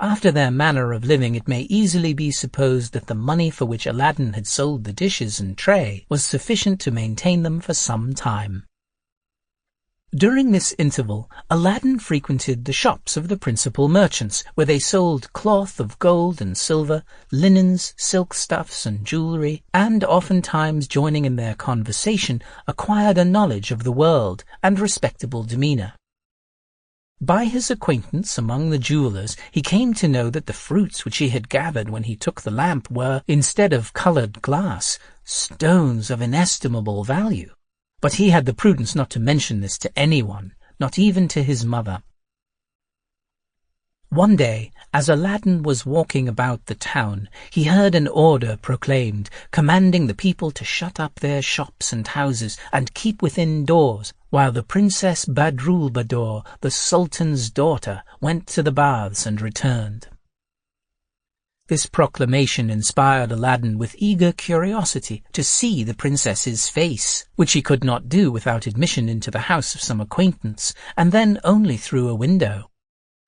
After their manner of living, it may easily be supposed that the money for which Aladdin had sold the dishes and tray was sufficient to maintain them for some time. During this interval, Aladdin frequented the shops of the principal merchants, where they sold cloth of gold and silver, linens, silk stuffs, and jewellery, and oftentimes joining in their conversation, acquired a knowledge of the world and respectable demeanour. By his acquaintance among the jewellers, he came to know that the fruits which he had gathered when he took the lamp were, instead of coloured glass, stones of inestimable value. But he had the prudence not to mention this to anyone, not even to his mother. One day, as Aladdin was walking about the town, he heard an order proclaimed, commanding the people to shut up their shops and houses and keep within doors, while the Princess Badroulbadour, the Sultan's daughter, went to the baths and returned. This proclamation inspired Aladdin with eager curiosity to see the princess's face, which he could not do without admission into the house of some acquaintance, and then only through a window.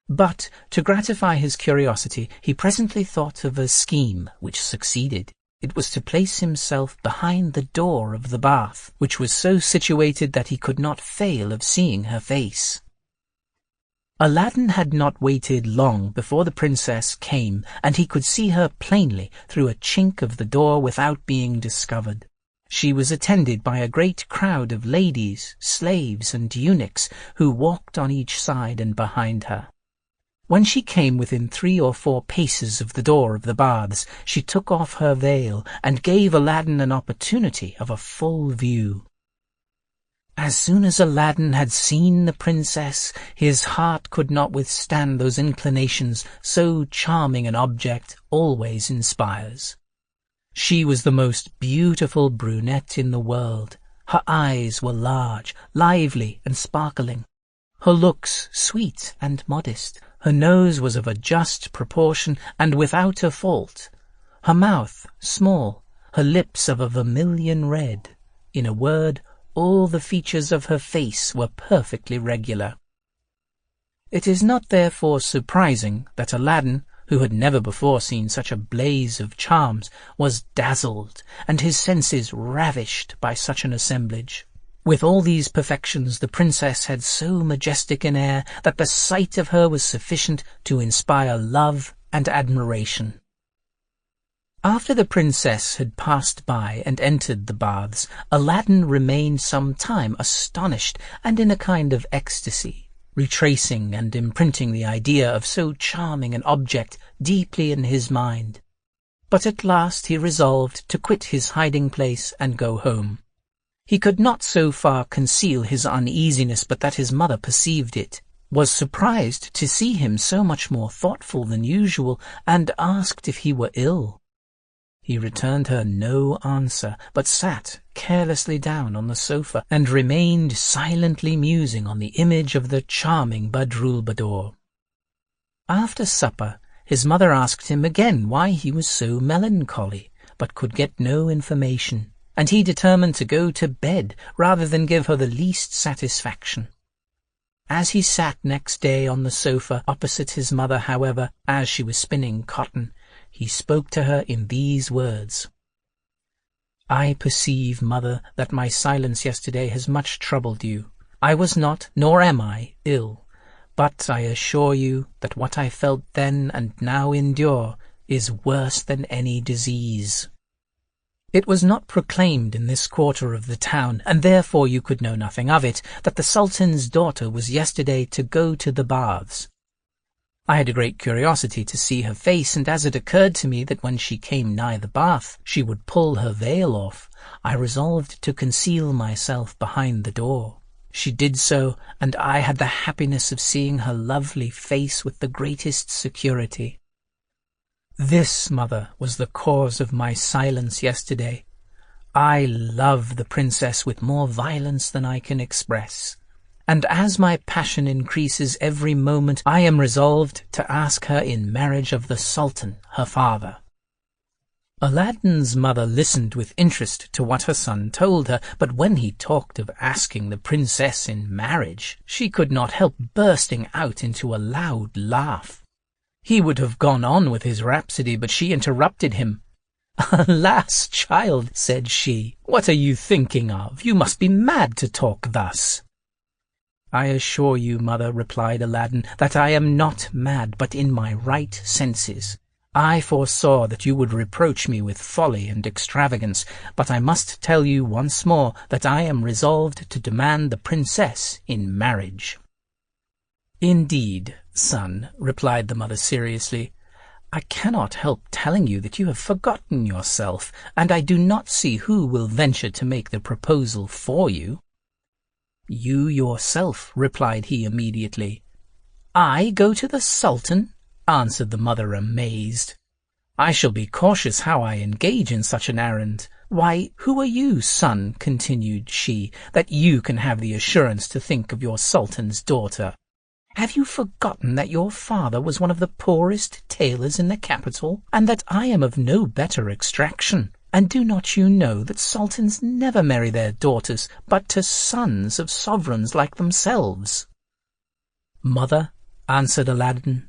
But, to gratify his curiosity, he presently thought of a scheme which succeeded. It was to place himself behind the door of the bath, which was so situated that he could not fail of seeing her face. Aladdin had not waited long before the princess came, and he could see her plainly through a chink of the door without being discovered. She was attended by a great crowd of ladies, slaves, and eunuchs, who walked on each side and behind her. When she came within 3 or 4 paces of the door of the baths, she took off her veil and gave Aladdin an opportunity of a full view. As soon as Aladdin had seen the princess, his heart could not withstand those inclinations so charming an object always inspires. She was the most beautiful brunette in the world. Her eyes were large, lively, and sparkling. Her looks sweet and modest. Her nose was of a just proportion and without a fault. Her mouth small, her lips of a vermilion red. In a word, all the features of her face were perfectly regular. It is not therefore surprising that Aladdin, who had never before seen such a blaze of charms, was dazzled, and his senses ravished by such an assemblage. With all these perfections the princess had so majestic an air that the sight of her was sufficient to inspire love and admiration. After the princess had passed by and entered the baths, Aladdin remained some time astonished and in a kind of ecstasy, retracing and imprinting the idea of so charming an object deeply in his mind. But at last he resolved to quit his hiding-place and go home. He could not so far conceal his uneasiness but that his mother perceived it, was surprised to see him so much more thoughtful than usual, and asked if he were ill. He returned her no answer, but sat carelessly down on the sofa, and remained silently musing on the image of the charming Badroulbadour. After supper, his mother asked him again why he was so melancholy, but could get no information, and he determined to go to bed rather than give her the least satisfaction. As he sat next day on the sofa opposite his mother, however, as she was spinning cotton, he spoke to her in these words: "I perceive, mother, that my silence yesterday has much troubled you. I was not, nor am I, ill, but I assure you that what I felt then and now endure is worse than any disease. It was not proclaimed in this quarter of the town, and therefore you could know nothing of it, that the Sultan's daughter was yesterday to go to the baths. I had a great curiosity to see her face, and as it occurred to me that when she came nigh the bath she would pull her veil off, I resolved to conceal myself behind the door. She did so, and I had the happiness of seeing her lovely face with the greatest security. This, mother, was the cause of my silence yesterday. I love the princess with more violence than I can express, and as my passion increases every moment, I am resolved to ask her in marriage of the Sultan, her father." Aladdin's mother listened with interest to what her son told her, but when he talked of asking the princess in marriage, she could not help bursting out into a loud laugh. He would have gone on with his rhapsody, but she interrupted him. "Alas, child," said she, "what are you thinking of? You must be mad to talk thus." "I assure you, mother," replied Aladdin, "that I am not mad, but in my right senses. I foresaw that you would reproach me with folly and extravagance, but I must tell you once more that I am resolved to demand the princess in marriage." "Indeed, son," replied the mother seriously, "I cannot help telling you that you have forgotten yourself, and I do not see who will venture to make the proposal for you. "You yourself," replied he immediately. "I go to the Sultan?" answered the mother, amazed. "I shall be cautious how I engage in such an errand. Why, who are you, son," continued she, "that you can have the assurance to think of your Sultan's daughter? Have you forgotten that your father was one of the poorest tailors in the capital, and that I am of no better extraction? And do not you know that sultans never marry their daughters but to sons of sovereigns like themselves?" "Mother," answered Aladdin,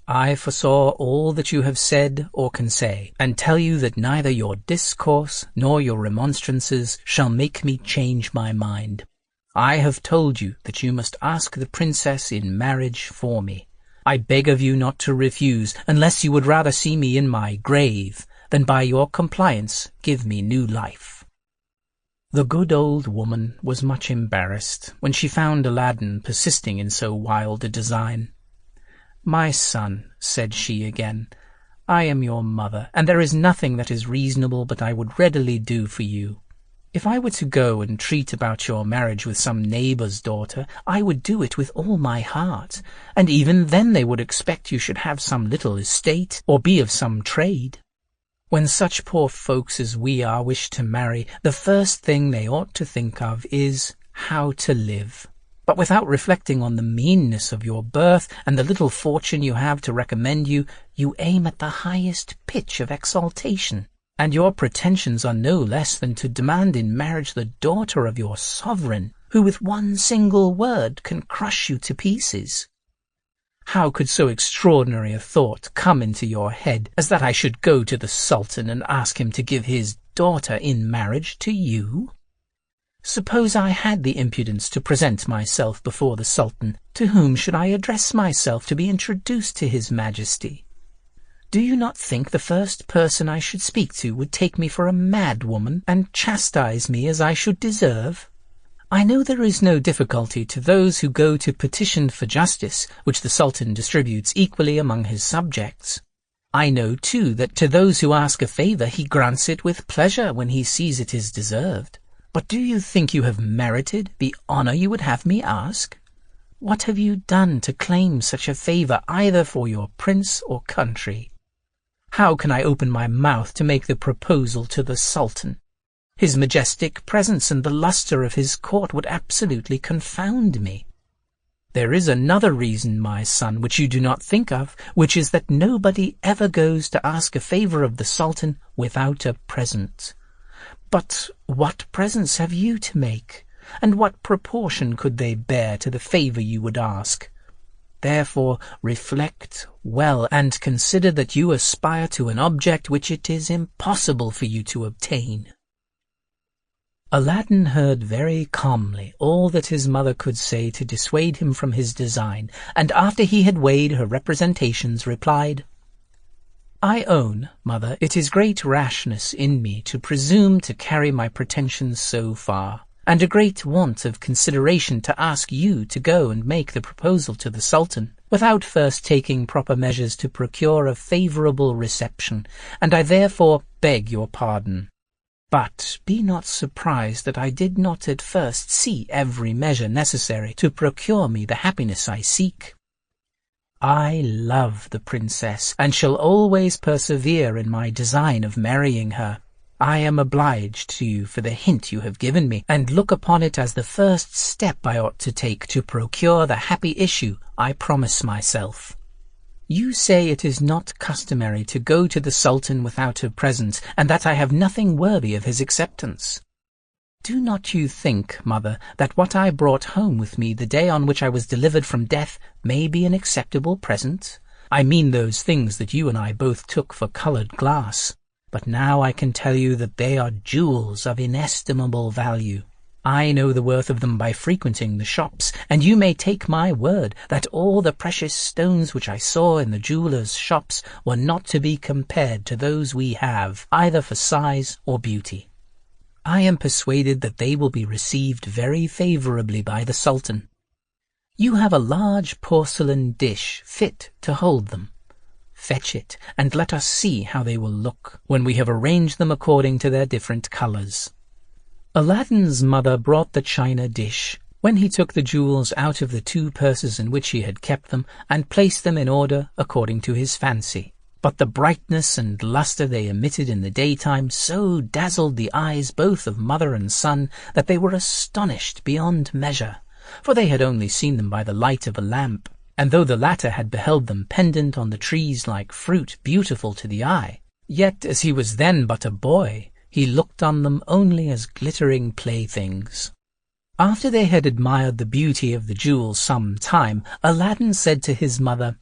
"I foresaw all that you have said or can say, and tell you that neither your discourse nor your remonstrances shall make me change my mind. I have told you that you must ask the princess in marriage for me. I beg of you not to refuse, unless you would rather see me in my grave than by your compliance give me new life." The good old woman was much embarrassed when she found Aladdin persisting in so wild a design. "My son," said she again, "I am your mother, and there is nothing that is reasonable but I would readily do for you. If I were to go and treat about your marriage with some neighbour's daughter, I would do it with all my heart, and even then they would expect you should have some little estate, or be of some trade. When such poor folks as we are wish to marry, the first thing they ought to think of is how to live. But without reflecting on the meanness of your birth and the little fortune you have to recommend you, you aim at the highest pitch of exaltation, and your pretensions are no less than to demand in marriage the daughter of your sovereign, who with one single word can crush you to pieces. How could so extraordinary a thought come into your head as that I should go to the Sultan and ask him to give his daughter in marriage to you? Suppose I had the impudence to present myself before the Sultan, to whom should I address myself to be introduced to his Majesty? Do you not think the first person I should speak to would take me for a mad woman and chastise me as I should deserve? I know there is no difficulty to those who go to petition for justice, which the Sultan distributes equally among his subjects. I know, too, that to those who ask a favour he grants it with pleasure when he sees it is deserved. But do you think you have merited the honour you would have me ask? What have you done to claim such a favour either for your prince or country? How can I open my mouth to make the proposal to the Sultan? His majestic presence and the lustre of his court would absolutely confound me. There is another reason, my son, which you do not think of, which is that nobody ever goes to ask a favour of the Sultan without a present. But what presents have you to make, and what proportion could they bear to the favour you would ask? Therefore reflect well, and consider that you aspire to an object which it is impossible for you to obtain." Aladdin heard very calmly all that his mother could say to dissuade him from his design, and after he had weighed her representations, replied, "I own, mother, it is great rashness in me to presume to carry my pretensions so far, and a great want of consideration to ask you to go and make the proposal to the Sultan, without first taking proper measures to procure a favourable reception, and I therefore beg your pardon. But be not surprised that I did not at first see every measure necessary to procure me the happiness I seek. I love the princess, and shall always persevere in my design of marrying her. I am obliged to you for the hint you have given me, and look upon it as the first step I ought to take to procure the happy issue I promise myself. You say it is not customary to go to the Sultan without a present, and that I have nothing worthy of his acceptance. Do not you think, mother, that what I brought home with me the day on which I was delivered from death may be an acceptable present? I mean those things that you and I both took for coloured glass. But now I can tell you that they are jewels of inestimable value. I know the worth of them by frequenting the shops, and you may take my word that all the precious stones which I saw in the jewellers' shops were not to be compared to those we have, either for size or beauty. I am persuaded that they will be received very favourably by the Sultan. You have a large porcelain dish fit to hold them. Fetch it, and let us see how they will look when we have arranged them according to their different colours." Aladdin's mother brought the china dish, when he took the jewels out of the 2 purses in which he had kept them, and placed them in order according to his fancy. But the brightness and lustre they emitted in the daytime so dazzled the eyes both of mother and son that they were astonished beyond measure, for they had only seen them by the light of a lamp, and though the latter had beheld them pendant on the trees like fruit beautiful to the eye, yet as he was then but a boy, he looked on them only as glittering playthings. After they had admired the beauty of the jewels some time, Aladdin said to his mother,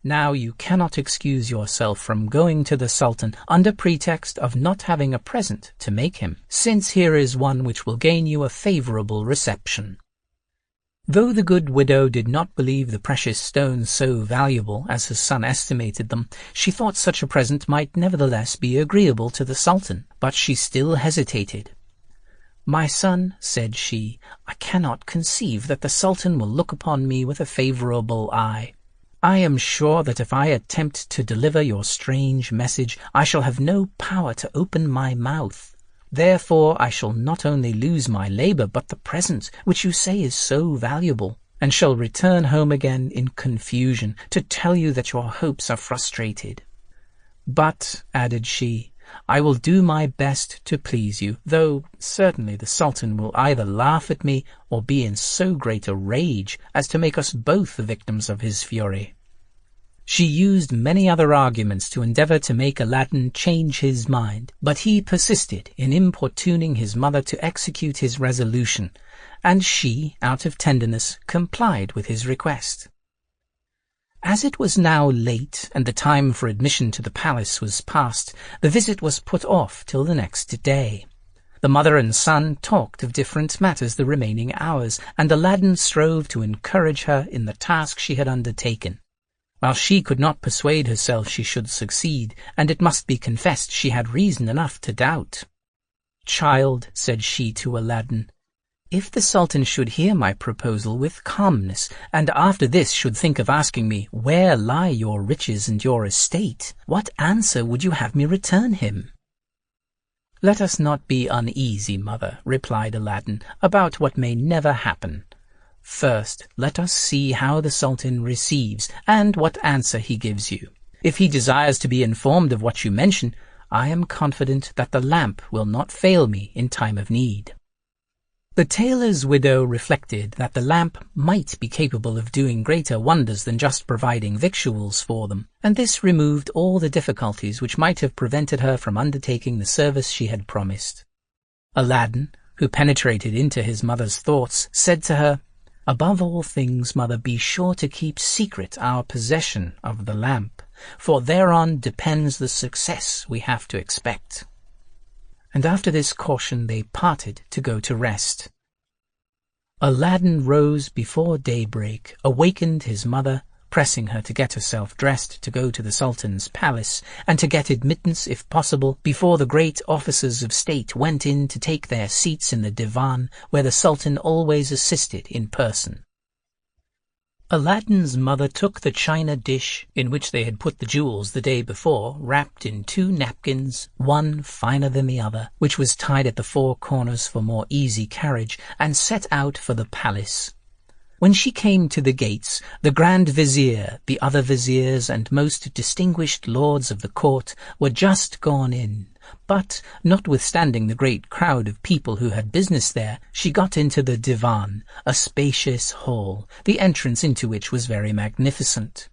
"Now you cannot excuse yourself from going to the Sultan under pretext of not having a present to make him, since here is one which will gain you a favourable reception." Though the good widow did not believe the precious stones so valuable as her son estimated them, she thought such a present might nevertheless be agreeable to the Sultan, but she still hesitated. "My son," said she, "I cannot conceive that the Sultan will look upon me with a favourable eye. I am sure that if I attempt to deliver your strange message, I shall have no power to open my mouth. Therefore I shall not only lose my labour, but the present, which you say is so valuable, and shall return home again in confusion to tell you that your hopes are frustrated. But," added she, "I will do my best to please you, though certainly the Sultan will either laugh at me or be in so great a rage as to make us both the victims of his fury." She used many other arguments to endeavour to make Aladdin change his mind, but he persisted in importuning his mother to execute his resolution, and she, out of tenderness, complied with his request. As it was now late, and the time for admission to the palace was past, the visit was put off till the next day. The mother and son talked of different matters the remaining hours, and Aladdin strove to encourage her in the task she had undertaken, while she could not persuade herself she should succeed, and it must be confessed she had reason enough to doubt. "Child," said she to Aladdin, "if the Sultan should hear my proposal with calmness, and after this should think of asking me, 'Where lie your riches and your estate?' what answer would you have me return him?" "Let us not be uneasy, mother," replied Aladdin, "about what may never happen. First, let us see how the Sultan receives, and what answer he gives you. If he desires to be informed of what you mention, I am confident that the lamp will not fail me in time of need." The tailor's widow reflected that the lamp might be capable of doing greater wonders than just providing victuals for them, and this removed all the difficulties which might have prevented her from undertaking the service she had promised. Aladdin, who penetrated into his mother's thoughts, said to her, "Above all things, mother, be sure to keep secret our possession of the lamp, for thereon depends the success we have to expect." And after this caution they parted to go to rest. Aladdin rose before daybreak, awakened his mother, pressing her to get herself dressed to go to the Sultan's palace, and to get admittance, if possible, before the great officers of state went in to take their seats in the divan, where the Sultan always assisted in person. Aladdin's mother took the china dish in which they had put the jewels the day before, wrapped in 2 napkins, one finer than the other, which was tied at the 4 corners for more easy carriage, and set out for the palace. When she came to the gates, the Grand Vizier, the other viziers, and most distinguished lords of the court were just gone in, but, notwithstanding the great crowd of people who had business there, she got into the divan, a spacious hall, the entrance into which was very magnificent.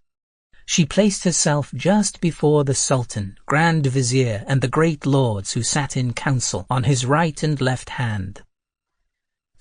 She placed herself just before the Sultan, Grand Vizier, and the great lords who sat in council on his right and left hand.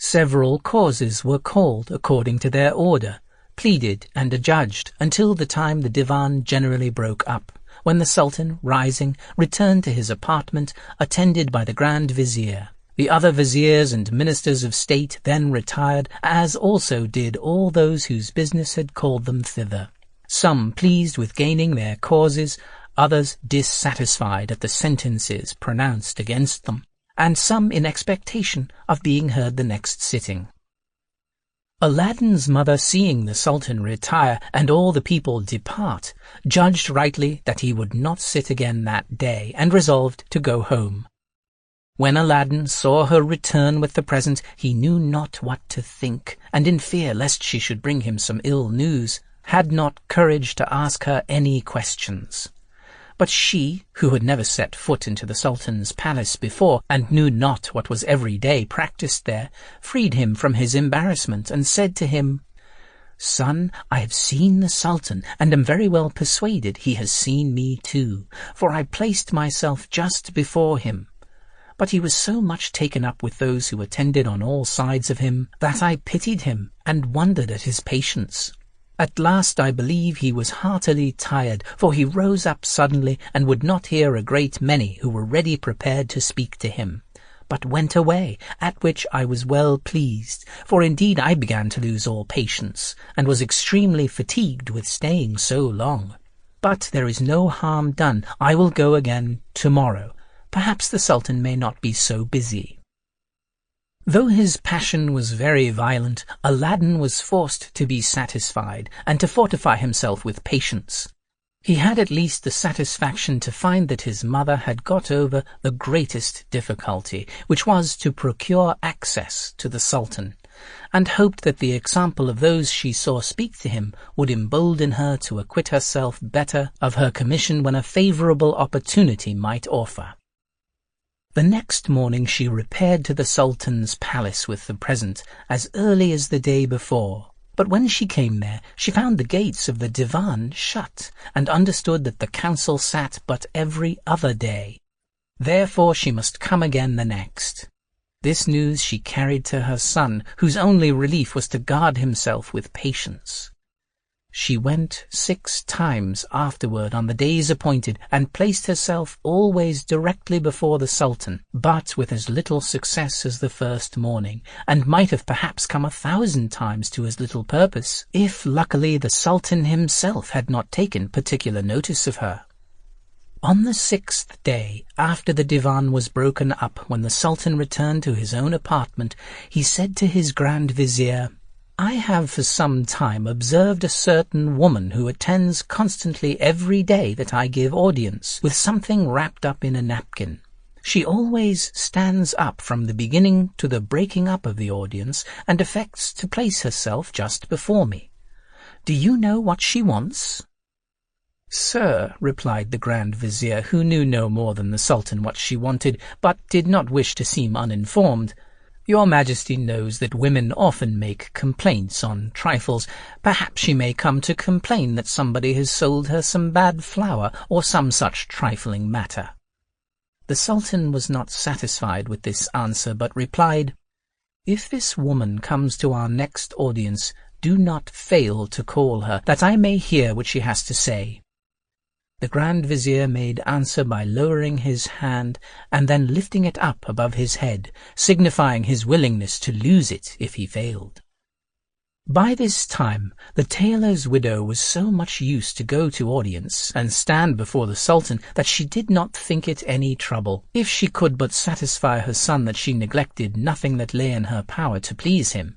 Several causes were called according to their order, pleaded and adjudged, until the time the divan generally broke up, when the Sultan, rising, returned to his apartment, attended by the Grand Vizier. The other viziers and ministers of state then retired, as also did all those whose business had called them thither, some pleased with gaining their causes, others dissatisfied at the sentences pronounced against them, and some in expectation of being heard the next sitting. Aladdin's mother, seeing the Sultan retire and all the people depart, judged rightly that he would not sit again that day, and resolved to go home. When Aladdin saw her return with the present, he knew not what to think, and in fear lest she should bring him some ill news, had not courage to ask her any questions. But she, who had never set foot into the Sultan's palace before, and knew not what was every day practised there, freed him from his embarrassment, and said to him, "Son, I have seen the Sultan, and am very well persuaded he has seen me too, for I placed myself just before him. But he was so much taken up with those who attended on all sides of him, that I pitied him, and wondered at his patience. At last I believe he was heartily tired, for he rose up suddenly, and would not hear a great many who were ready prepared to speak to him, but went away, at which I was well pleased, for indeed I began to lose all patience, and was extremely fatigued with staying so long. But there is no harm done. I will go again tomorrow. Perhaps the Sultan may not be so busy." Though his passion was very violent, Aladdin was forced to be satisfied, and to fortify himself with patience. He had at least the satisfaction to find that his mother had got over the greatest difficulty, which was to procure access to the Sultan, and hoped that the example of those she saw speak to him would embolden her to acquit herself better of her commission when a favourable opportunity might offer. The next morning she repaired to the Sultan's palace with the present, as early as the day before. But when she came there, she found the gates of the divan shut, and understood that the council sat but every other day. Therefore she must come again the next. This news she carried to her son, whose only relief was to guard himself with patience. She went 6 times afterward on the days appointed, and placed herself always directly before the Sultan, but with as little success as the first morning, and might have perhaps come 1,000 times to as little purpose, if luckily the Sultan himself had not taken particular notice of her. On the 6th day, after the divan was broken up, when the Sultan returned to his own apartment, he said to his Grand Vizier, "I have for some time observed a certain woman who attends constantly every day that I give audience, with something wrapped up in a napkin. She always stands up from the beginning to the breaking up of the audience, and affects to place herself just before me. Do you know what she wants?" "Sir," replied the Grand Vizier, who knew no more than the Sultan what she wanted, but did not wish to seem uninformed, "Your Majesty knows that women often make complaints on trifles. Perhaps she may come to complain that somebody has sold her some bad flour, or some such trifling matter." The Sultan was not satisfied with this answer, but replied, "If this woman comes to our next audience, do not fail to call her, that I may hear what she has to say." The Grand Vizier made answer by lowering his hand, and then lifting it up above his head, signifying his willingness to lose it if he failed. By this time the tailor's widow was so much used to go to audience and stand before the Sultan that she did not think it any trouble, if she could but satisfy her son that she neglected nothing that lay in her power to please him.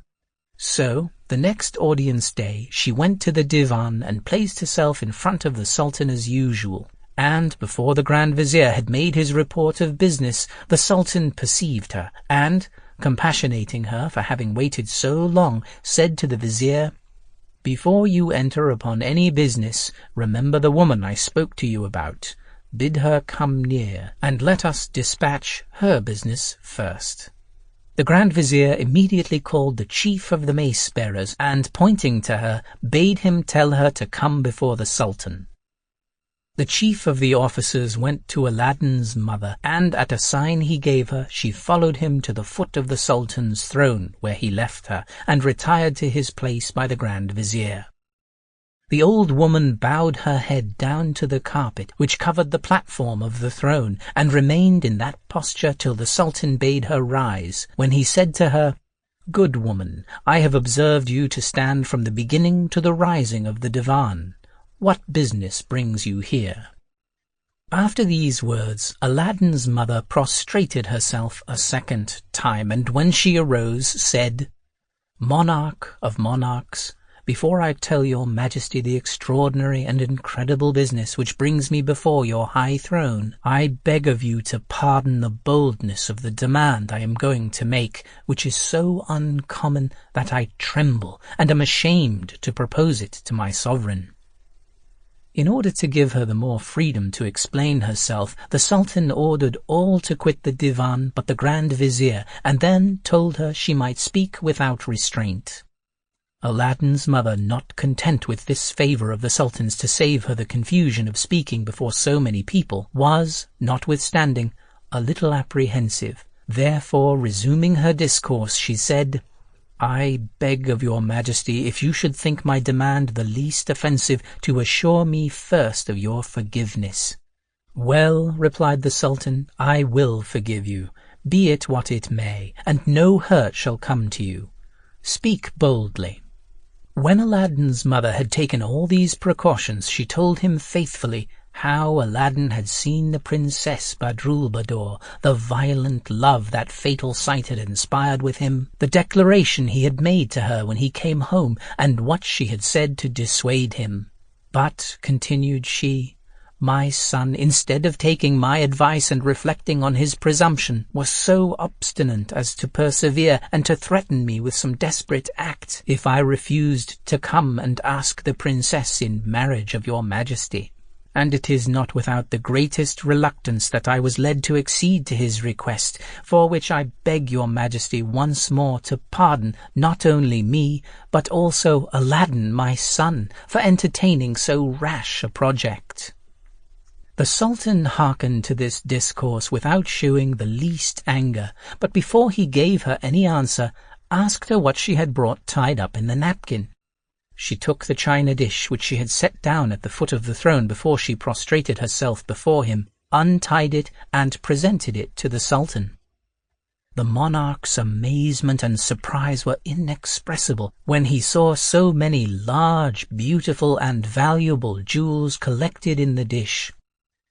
So, the next audience day, she went to the divan and placed herself in front of the Sultan as usual, and before the Grand Vizier had made his report of business, the Sultan perceived her, and, compassionating her for having waited so long, said to the Vizier, "Before you enter upon any business, remember the woman I spoke to you about. Bid her come near, and let us dispatch her business first." The Grand Vizier immediately called the chief of the mace-bearers, and, pointing to her, bade him tell her to come before the Sultan. The chief of the officers went to Aladdin's mother, and at a sign he gave her, she followed him to the foot of the Sultan's throne, where he left her, and retired to his place by the Grand Vizier. The old woman bowed her head down to the carpet which covered the platform of the throne, and remained in that posture till the Sultan bade her rise, when he said to her, "Good woman, I have observed you to stand from the beginning to the rising of the divan. What business brings you here?" After these words, Aladdin's mother prostrated herself a second time, and when she arose, said, "Monarch of monarchs, before I tell your majesty the extraordinary and incredible business which brings me before your high throne, I beg of you to pardon the boldness of the demand I am going to make, which is so uncommon that I tremble and am ashamed to propose it to my sovereign." In order to give her the more freedom to explain herself, the Sultan ordered all to quit the divan but the Grand Vizier, and then told her she might speak without restraint. Aladdin's mother, not content with this favour of the Sultan's to save her the confusion of speaking before so many people, was, notwithstanding, a little apprehensive. Therefore, resuming her discourse, she said, "I beg of your majesty, if you should think my demand the least offensive, to assure me first of your forgiveness." "Well," replied the Sultan, "I will forgive you, be it what it may, and no hurt shall come to you. Speak boldly." When Aladdin's mother had taken all these precautions, she told him faithfully how Aladdin had seen the Princess Badroulbadour, the violent love that fatal sight had inspired with him, the declaration he had made to her when he came home, and what she had said to dissuade him. "But," continued she, "my son, instead of taking my advice and reflecting on his presumption, was so obstinate as to persevere and to threaten me with some desperate act if I refused to come and ask the princess in marriage of your majesty. And it is not without the greatest reluctance that I was led to accede to his request, for which I beg your majesty once more to pardon not only me, but also Aladdin my son, for entertaining so rash a project." The Sultan hearkened to this discourse without shewing the least anger, but before he gave her any answer, asked her what she had brought tied up in the napkin. She took the china dish which she had set down at the foot of the throne before she prostrated herself before him, untied it, and presented it to the Sultan. The monarch's amazement and surprise were inexpressible when he saw so many large, beautiful, and valuable jewels collected in the dish.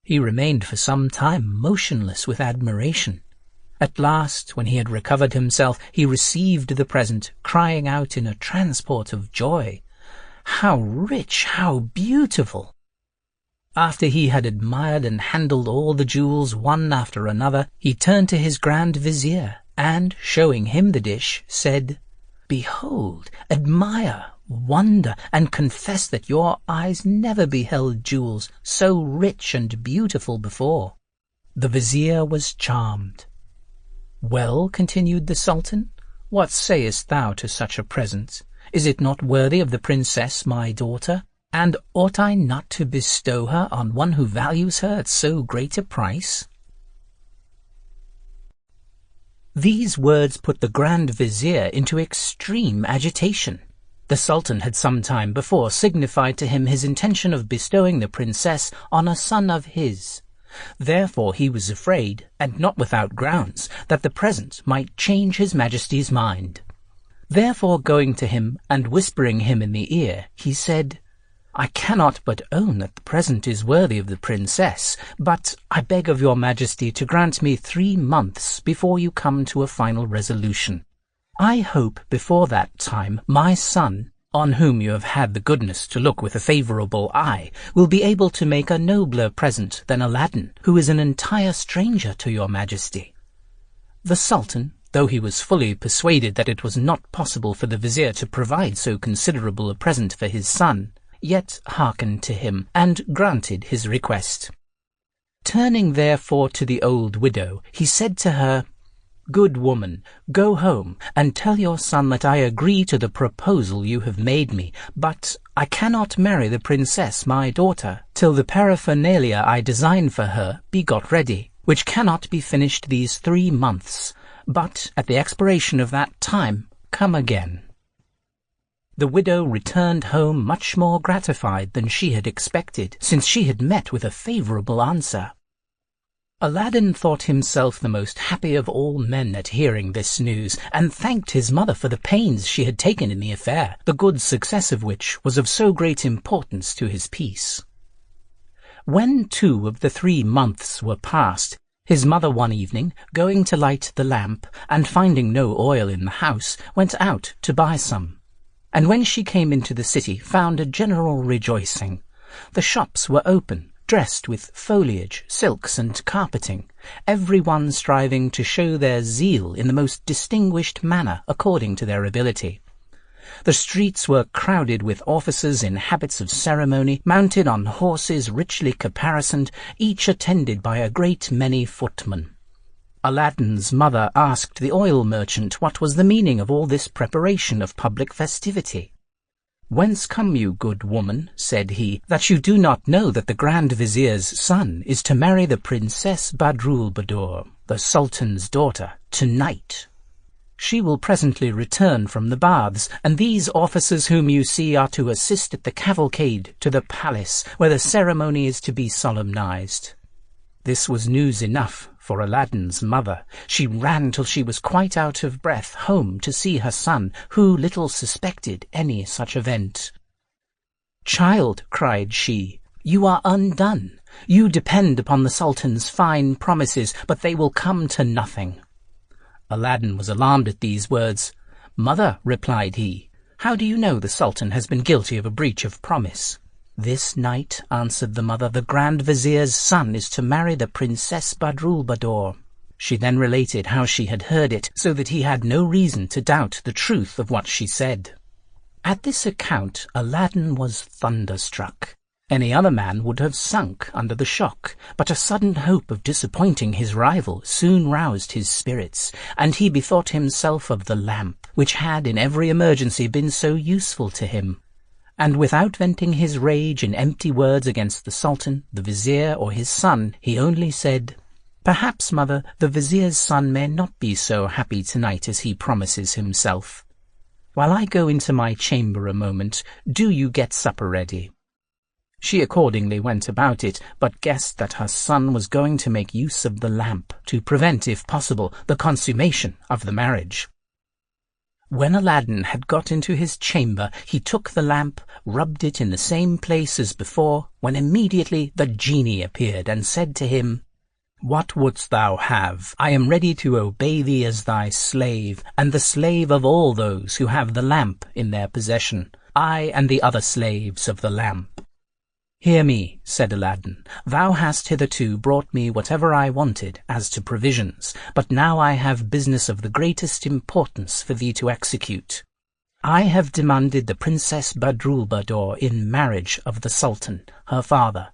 He remained for some time motionless with admiration. At last, when he had recovered himself, he received the present, crying out in a transport of joy, "How rich, how beautiful!" After he had admired and handled all the jewels one after another, he turned to his Grand Vizier, and, showing him the dish, said, "Behold, admire, wonder, and confess that your eyes never beheld jewels so rich and beautiful before." The Vizier was charmed. "Well," continued the Sultan, "what sayest thou to such a present? Is it not worthy of the princess my daughter? And ought I not to bestow her on one who values her at so great a price?" These words put the Grand Vizier into extreme agitation. The Sultan had some time before signified to him his intention of bestowing the princess on a son of his. Therefore he was afraid, and not without grounds, that the present might change his majesty's mind. Therefore, going to him and whispering him in the ear, he said, "I cannot but own that the present is worthy of the princess, but I beg of your majesty to grant me 3 months before you come to a final resolution. I hope before that time my son, on whom you have had the goodness to look with a favourable eye, will be able to make a nobler present than Aladdin, who is an entire stranger to your majesty." The Sultan, though he was fully persuaded that it was not possible for the Vizier to provide so considerable a present for his son, yet hearkened to him, and granted his request. Turning therefore to the old widow, he said to her, "Good woman, go home, and tell your son that I agree to the proposal you have made me, but I cannot marry the princess my daughter till the paraphernalia I design for her be got ready, which cannot be finished these 3 months, but at the expiration of that time come again." The widow returned home much more gratified than she had expected, since she had met with a favourable answer. Aladdin thought himself the most happy of all men at hearing this news, and thanked his mother for the pains she had taken in the affair, the good success of which was of so great importance to his peace. When 2 of the 3 months were past, his mother one evening, going to light the lamp, and finding no oil in the house, went out to buy some. and when she came into the city found a general rejoicing. The shops were open, dressed with foliage, silks, and carpeting, every one striving to show their zeal in the most distinguished manner according to their ability. The streets were crowded with officers in habits of ceremony, mounted on horses richly caparisoned, each attended by a great many footmen. Aladdin's mother asked the oil merchant what was the meaning of all this preparation of public festivity. "Whence come you, good woman," said he, "that you do not know that the Grand Vizier's son is to marry the Princess Badroulbadour, the Sultan's daughter, tonight? She will presently return from the baths, and these officers whom you see are to assist at the cavalcade to the palace, where the ceremony is to be solemnized." This was news enough for Aladdin's mother. She ran till she was quite out of breath home to see her son, who little suspected any such event. "Child," cried she, "you are undone. You depend upon the Sultan's fine promises, but they will come to nothing." Aladdin was alarmed at these words. "Mother," replied he, "how do you know the Sultan has been guilty of a breach of promise?" "This night," answered the mother, "the Grand Vizier's son is to marry the Princess Badroulbadour." She then related how she had heard it, so that he had no reason to doubt the truth of what she said. At this account Aladdin was thunderstruck. Any other man would have sunk under the shock, but a sudden hope of disappointing his rival soon roused his spirits, and he bethought himself of the lamp, which had in every emergency been so useful to him. And without venting his rage in empty words against the Sultan, the Vizier, or his son, he only said, "Perhaps, mother, the Vizier's son may not be so happy tonight as he promises himself. While I go into my chamber a moment, do you get supper ready." She accordingly went about it, but guessed that her son was going to make use of the lamp to prevent, if possible, the consummation of the marriage. When Aladdin had got into his chamber, he took the lamp, rubbed it in the same place as before, when immediately the genie appeared and said to him, "What wouldst thou have? I am ready to obey thee as thy slave, and the slave of all those who have the lamp in their possession, I and the other slaves of the lamp." "Hear me," said Aladdin. "Thou hast hitherto brought me whatever I wanted as to provisions, but now I have business of the greatest importance for thee to execute. I have demanded the Princess Badroulbadour in marriage of the Sultan, her father.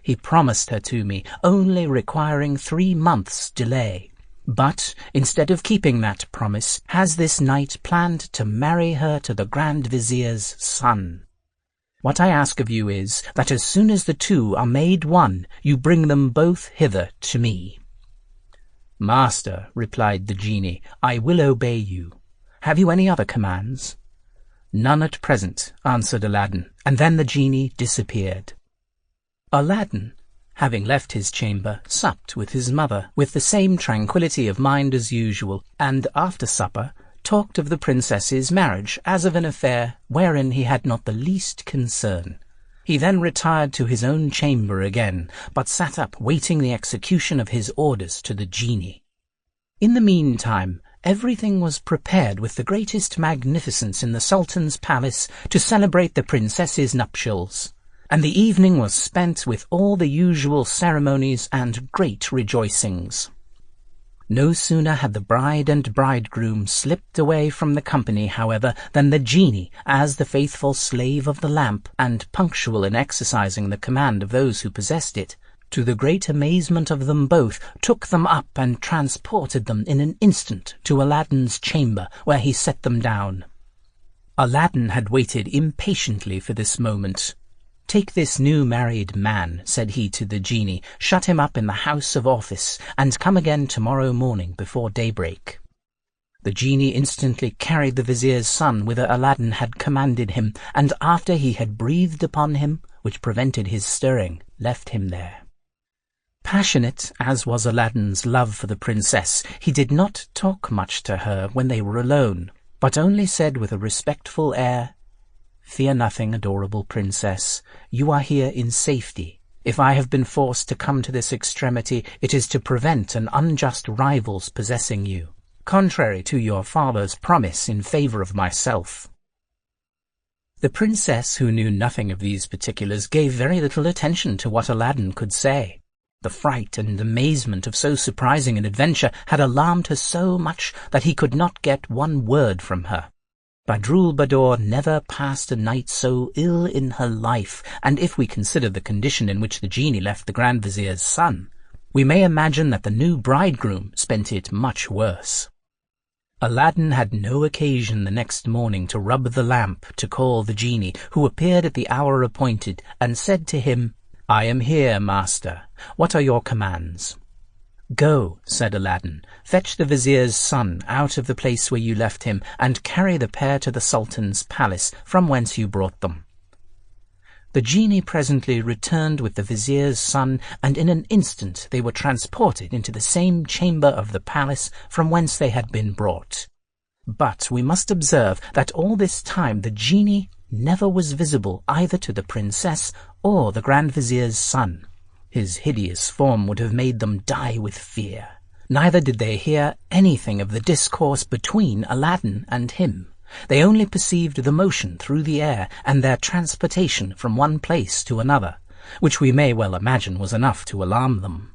He promised her to me, only requiring 3 months' delay, but, instead of keeping that promise, has this night planned to marry her to the Grand Vizier's son. What I ask of you is, that as soon as the two are made one, you bring them both hither to me." "Master," replied the genie, "I will obey you. Have you any other commands?" "None at present," answered Aladdin, and then the genie disappeared. Aladdin, having left his chamber, supped with his mother with the same tranquillity of mind as usual, and after supper talked of the princess's marriage as of an affair wherein he had not the least concern. He then retired to his own chamber again, but sat up waiting the execution of his orders to the genie. In the meantime, everything was prepared with the greatest magnificence in the Sultan's palace to celebrate the princess's nuptials, and the evening was spent with all the usual ceremonies and great rejoicings. No sooner had the bride and bridegroom slipped away from the company, however, than the genie, as the faithful slave of the lamp, and punctual in exercising the command of those who possessed it, to the great amazement of them both, took them up and transported them in an instant to Aladdin's chamber, where he set them down. Aladdin had waited impatiently for this moment. "Take this new married man," said he to the genie, "shut him up in the house of office, and come again tomorrow morning before daybreak." The genie instantly carried the vizier's son whither Aladdin had commanded him, and after he had breathed upon him, which prevented his stirring, left him there. Passionate as was Aladdin's love for the princess, he did not talk much to her when they were alone, but only said with a respectful air, "Fear nothing, adorable princess. You are here in safety. If I have been forced to come to this extremity, it is to prevent an unjust rival's possessing you, contrary to your father's promise in favor of myself." The princess, who knew nothing of these particulars, gave very little attention to what Aladdin could say. The fright and amazement of so surprising an adventure had alarmed her so much that he could not get one word from her. Badroulbadour never passed a night so ill in her life, and if we consider the condition in which the genie left the Grand Vizier's son, we may imagine that the new bridegroom spent it much worse. Aladdin had no occasion the next morning to rub the lamp to call the genie, who appeared at the hour appointed, and said to him, "I am here, master. What are your commands?" "Go," said Aladdin, "fetch the vizier's son out of the place where you left him, and carry the pair to the sultan's palace, from whence you brought them." The genie presently returned with the vizier's son, and in an instant they were transported into the same chamber of the palace from whence they had been brought. But we must observe that all this time the genie never was visible either to the princess or the Grand Vizier's son. His hideous form would have made them die with fear. Neither did they hear anything of the discourse between Aladdin and him. They only perceived the motion through the air and their transportation from one place to another, which we may well imagine was enough to alarm them.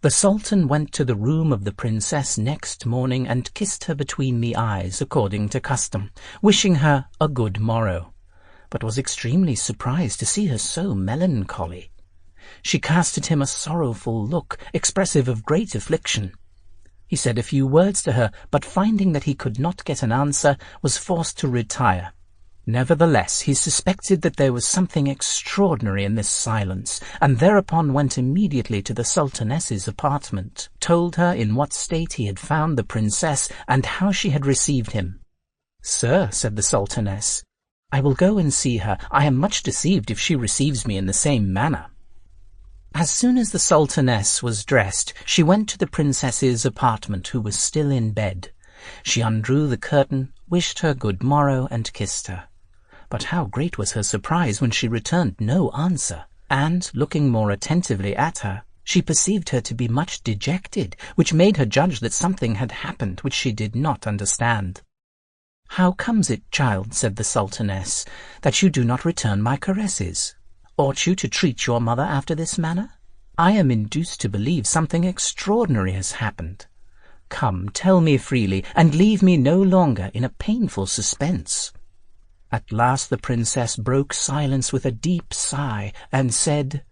The Sultan went to the room of the princess next morning and kissed her between the eyes, according to custom, wishing her a good morrow, but was extremely surprised to see her so melancholy. She cast at him a sorrowful look, expressive of great affliction. He said a few words to her, but finding that he could not get an answer, was forced to retire. Nevertheless, he suspected that there was something extraordinary in this silence, and thereupon went immediately to the Sultaness's apartment, told her in what state he had found the princess, and how she had received him. "Sir," said the Sultaness, "I will go and see her. I am much deceived if she receives me in the same manner." As soon as the Sultaness was dressed, she went to the princess's apartment, who was still in bed. She undrew the curtain, wished her good morrow, and kissed her. But how great was her surprise when she returned no answer, and, looking more attentively at her, she perceived her to be much dejected, which made her judge that something had happened which she did not understand. "How comes it, child," said the Sultaness, "that you do not return my caresses? Ought you to treat your mother after this manner? I am induced to believe something extraordinary has happened. Come, tell me freely, and leave me no longer in a painful suspense." At last the princess broke silence with a deep sigh, and said,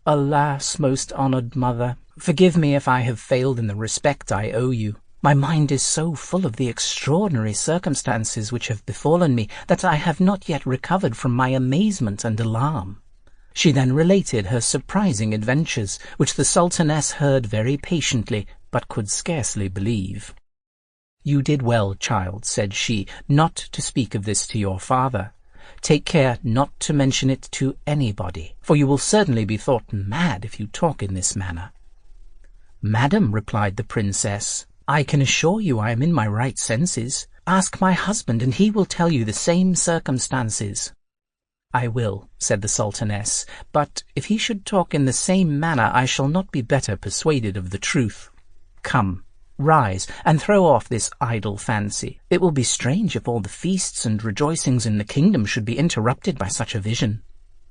"Alas, most honoured mother, forgive me if I have failed in the respect I owe you. My mind is so full of the extraordinary circumstances which have befallen me that I have not yet recovered from my amazement and alarm." She then related her surprising adventures, which the Sultaness heard very patiently, but could scarcely believe. "You did well, child," said she, "not to speak of this to your father. Take care not to mention it to anybody, for you will certainly be thought mad if you talk in this manner." "Madam," replied the princess, "I can assure you I am in my right senses. Ask my husband, and he will tell you the same circumstances." "I will," said the Sultaness, "but if he should talk in the same manner I shall not be better persuaded of the truth. Come, rise, and throw off this idle fancy. It will be strange if all the feasts and rejoicings in the kingdom should be interrupted by such a vision.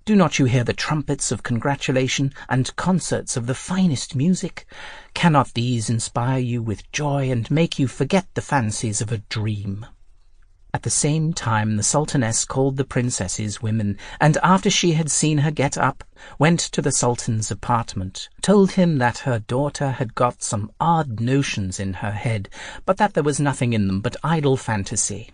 Do not you hear the trumpets of congratulation and concerts of the finest music? Cannot these inspire you with joy and make you forget the fancies of a dream?" At the same time the Sultaness called the princess's women, and after she had seen her get up, went to the Sultan's apartment, told him that her daughter had got some odd notions in her head, but that there was nothing in them but idle fantasy.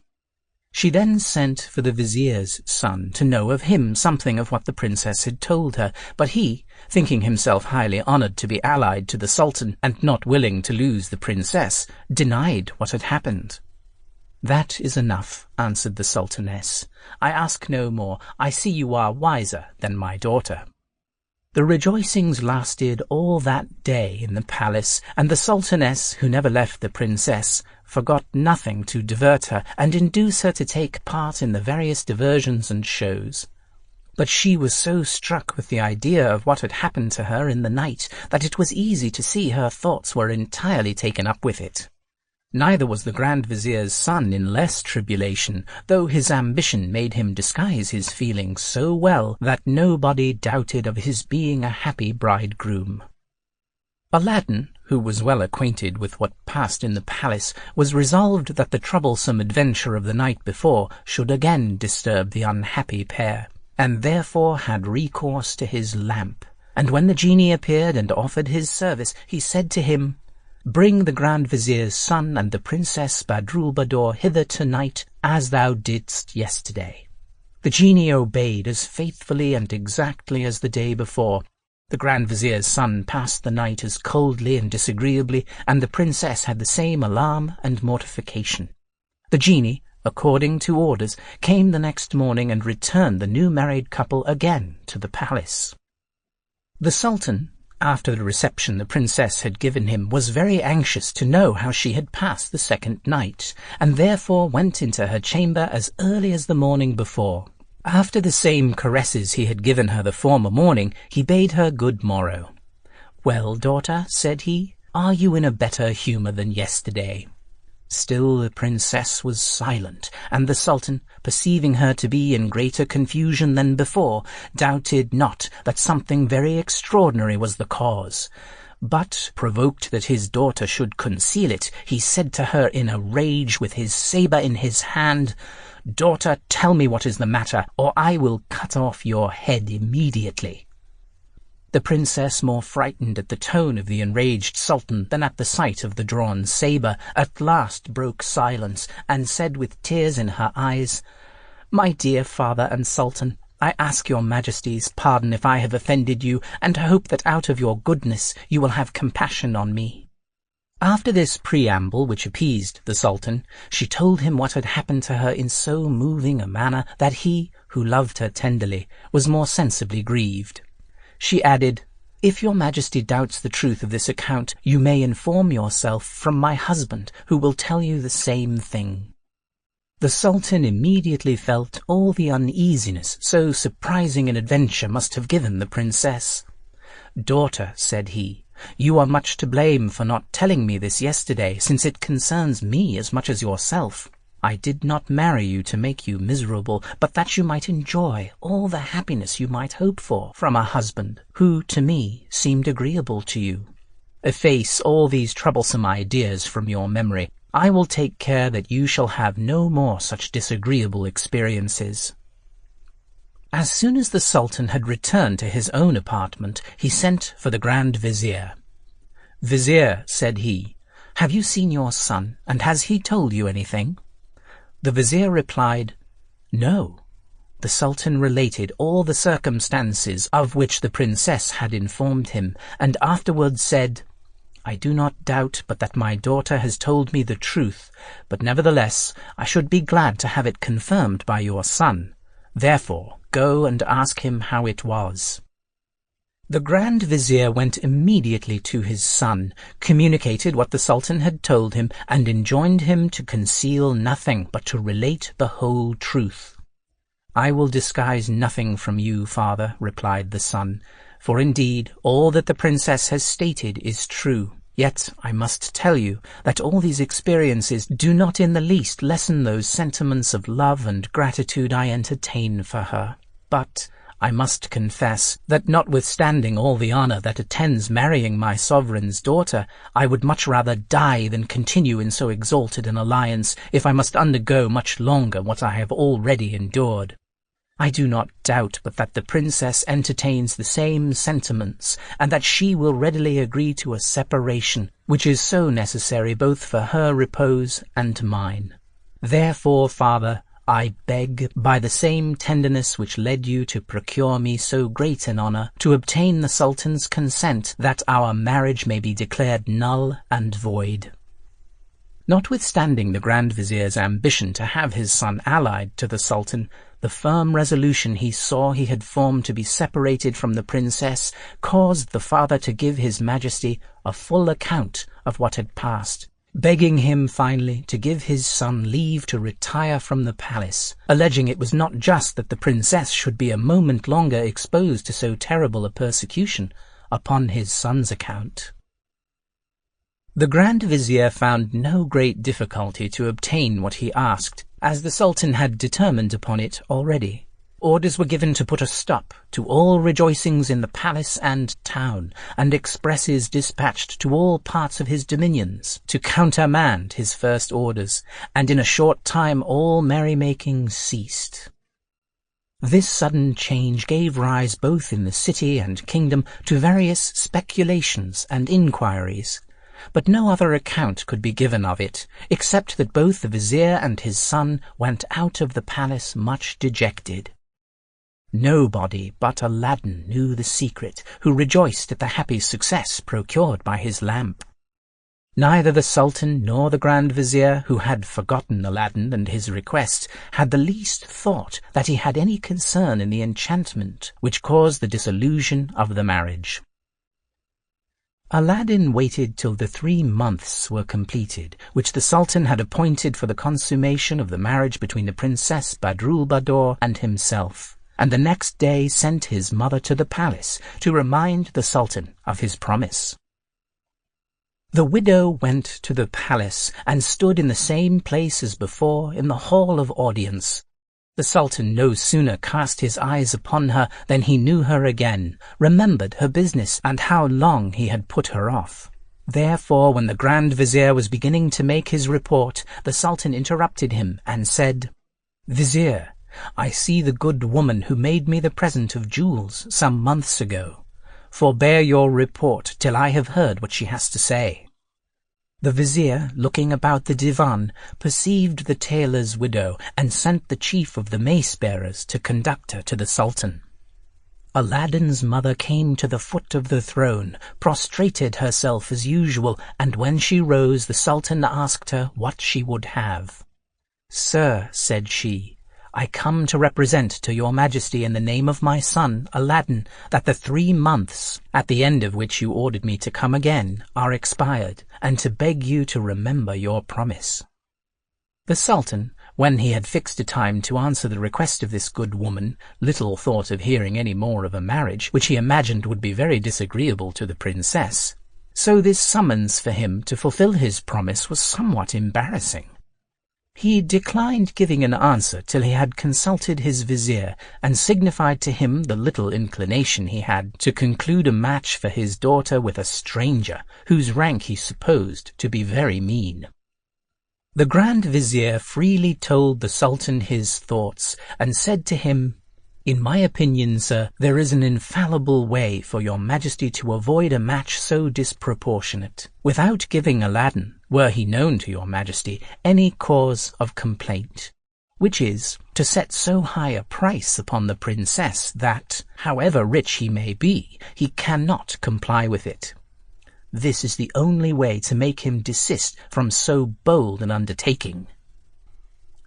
She then sent for the vizier's son to know of him something of what the princess had told her, but he, thinking himself highly honoured to be allied to the Sultan and not willing to lose the princess, denied what had happened. "That is enough," answered the Sultaness. "I ask no more. I see you are wiser than my daughter." The rejoicings lasted all that day in the palace, and the Sultaness, who never left the princess, forgot nothing to divert her and induce her to take part in the various diversions and shows. But she was so struck with the idea of what had happened to her in the night that it was easy to see her thoughts were entirely taken up with it. Neither was the Grand Vizier's son in less tribulation, though his ambition made him disguise his feelings so well that nobody doubted of his being a happy bridegroom. Aladdin, who was well acquainted with what passed in the palace, was resolved that the troublesome adventure of the night before should again disturb the unhappy pair, and therefore had recourse to his lamp. And when the genie appeared and offered his service, he said to him, "Bring the Grand Vizier's son and the Princess Badroulbadour hither tonight, as thou didst yesterday." The genie obeyed as faithfully and exactly as the day before. The Grand Vizier's son passed the night as coldly and disagreeably, and the princess had the same alarm and mortification. The genie, according to orders, came the next morning and returned the new married couple again to the palace. The Sultan, after the reception the princess had given him, was very anxious to know how she had passed the second night, and therefore went into her chamber as early as the morning before. After the same caresses he had given her the former morning, he bade her good morrow. "Well, daughter," said he, "are you in a better humour than yesterday?" Still the princess was silent, and the Sultan, perceiving her to be in greater confusion than before, doubted not that something very extraordinary was the cause. But, provoked that his daughter should conceal it, he said to her in a rage, with his sabre in his hand, "Daughter, tell me what is the matter, or I will cut off your head immediately." The princess, more frightened at the tone of the enraged Sultan than at the sight of the drawn sabre, at last broke silence, and said with tears in her eyes, "My dear father and Sultan, I ask your Majesty's pardon if I have offended you, and hope that out of your goodness you will have compassion on me." After this preamble, which appeased the Sultan, she told him what had happened to her in so moving a manner that he, who loved her tenderly, was more sensibly grieved. She added, "If your Majesty doubts the truth of this account, you may inform yourself from my husband, who will tell you the same thing." The Sultan immediately felt all the uneasiness so surprising an adventure must have given the princess. "Daughter," said he, "you are much to blame for not telling me this yesterday, since it concerns me as much as yourself. I did not marry you to make you miserable, but that you might enjoy all the happiness you might hope for from a husband who, to me, seemed agreeable to you. Efface all these troublesome ideas from your memory. I will take care that you shall have no more such disagreeable experiences." As soon as the Sultan had returned to his own apartment, he sent for the Grand Vizier. "Vizier," said he, "have you seen your son, and has he told you anything?" The Vizier replied, "No." The Sultan related all the circumstances of which the princess had informed him, and afterwards said, "I do not doubt but that my daughter has told me the truth, but nevertheless I should be glad to have it confirmed by your son. Therefore go and ask him how it was." The Grand Vizier went immediately to his son, communicated what the Sultan had told him, and enjoined him to conceal nothing, but to relate the whole truth. "I will disguise nothing from you, father," replied the son, "for indeed all that the princess has stated is true. Yet I must tell you that all these experiences do not in the least lessen those sentiments of love and gratitude I entertain for her. But I must confess that notwithstanding all the honour that attends marrying my sovereign's daughter, I would much rather die than continue in so exalted an alliance, if I must undergo much longer what I have already endured. I do not doubt but that the princess entertains the same sentiments, and that she will readily agree to a separation, which is so necessary both for her repose and mine. Therefore, father, I beg, by the same tenderness which led you to procure me so great an honour, to obtain the Sultan's consent that our marriage may be declared null and void." Notwithstanding the Grand Vizier's ambition to have his son allied to the Sultan, the firm resolution he saw he had formed to be separated from the princess caused the father to give his Majesty a full account of what had passed, begging him finally to give his son leave to retire from the palace, alleging it was not just that the princess should be a moment longer exposed to so terrible a persecution upon his son's account. The Grand Vizier found no great difficulty to obtain what he asked, as the Sultan had determined upon it already. Orders were given to put a stop to all rejoicings in the palace and town, and expresses dispatched to all parts of his dominions to countermand his first orders, and in a short time all merrymaking ceased. This sudden change gave rise both in the city and kingdom to various speculations and inquiries, but no other account could be given of it, except that both the vizier and his son went out of the palace much dejected. Nobody but Aladdin knew the secret, who rejoiced at the happy success procured by his lamp. Neither the Sultan nor the Grand Vizier, who had forgotten Aladdin and his request, had the least thought that he had any concern in the enchantment which caused the dissolution of the marriage. Aladdin waited till the 3 months were completed, which the Sultan had appointed for the consummation of the marriage between the Princess Badroulbadour and himself, and the next day sent his mother to the palace to remind the Sultan of his promise. The widow went to the palace and stood in the same place as before in the hall of audience. The Sultan no sooner cast his eyes upon her than he knew her again, remembered her business, and how long he had put her off. Therefore, when the Grand Vizier was beginning to make his report, the Sultan interrupted him and said, "Vizier, I see the good woman who made me the present of jewels some months ago. Forbear your report till I have heard what she has to say." The vizier, looking about the divan, perceived the tailor's widow, and sent the chief of the mace-bearers to conduct her to the Sultan. Aladdin's mother came to the foot of the throne, prostrated herself as usual, and when she rose the Sultan asked her what she would have. "Sir," said she, "I come to represent to your Majesty in the name of my son, Aladdin, that the 3 months, at the end of which you ordered me to come again, are expired, and to beg you to remember your promise." The Sultan, when he had fixed a time to answer the request of this good woman, little thought of hearing any more of a marriage, which he imagined would be very disagreeable to the princess. So this summons for him to fulfill his promise was somewhat embarrassing. He declined giving an answer till he had consulted his vizier, and signified to him the little inclination he had to conclude a match for his daughter with a stranger, whose rank he supposed to be very mean. The Grand Vizier freely told the Sultan his thoughts, and said to him, "In my opinion, sir, there is an infallible way for your Majesty to avoid a match so disproportionate, without giving Aladdin, were he known to your Majesty, any cause of complaint, which is to set so high a price upon the princess that, however rich he may be, he cannot comply with it. This is the only way to make him desist from so bold an undertaking."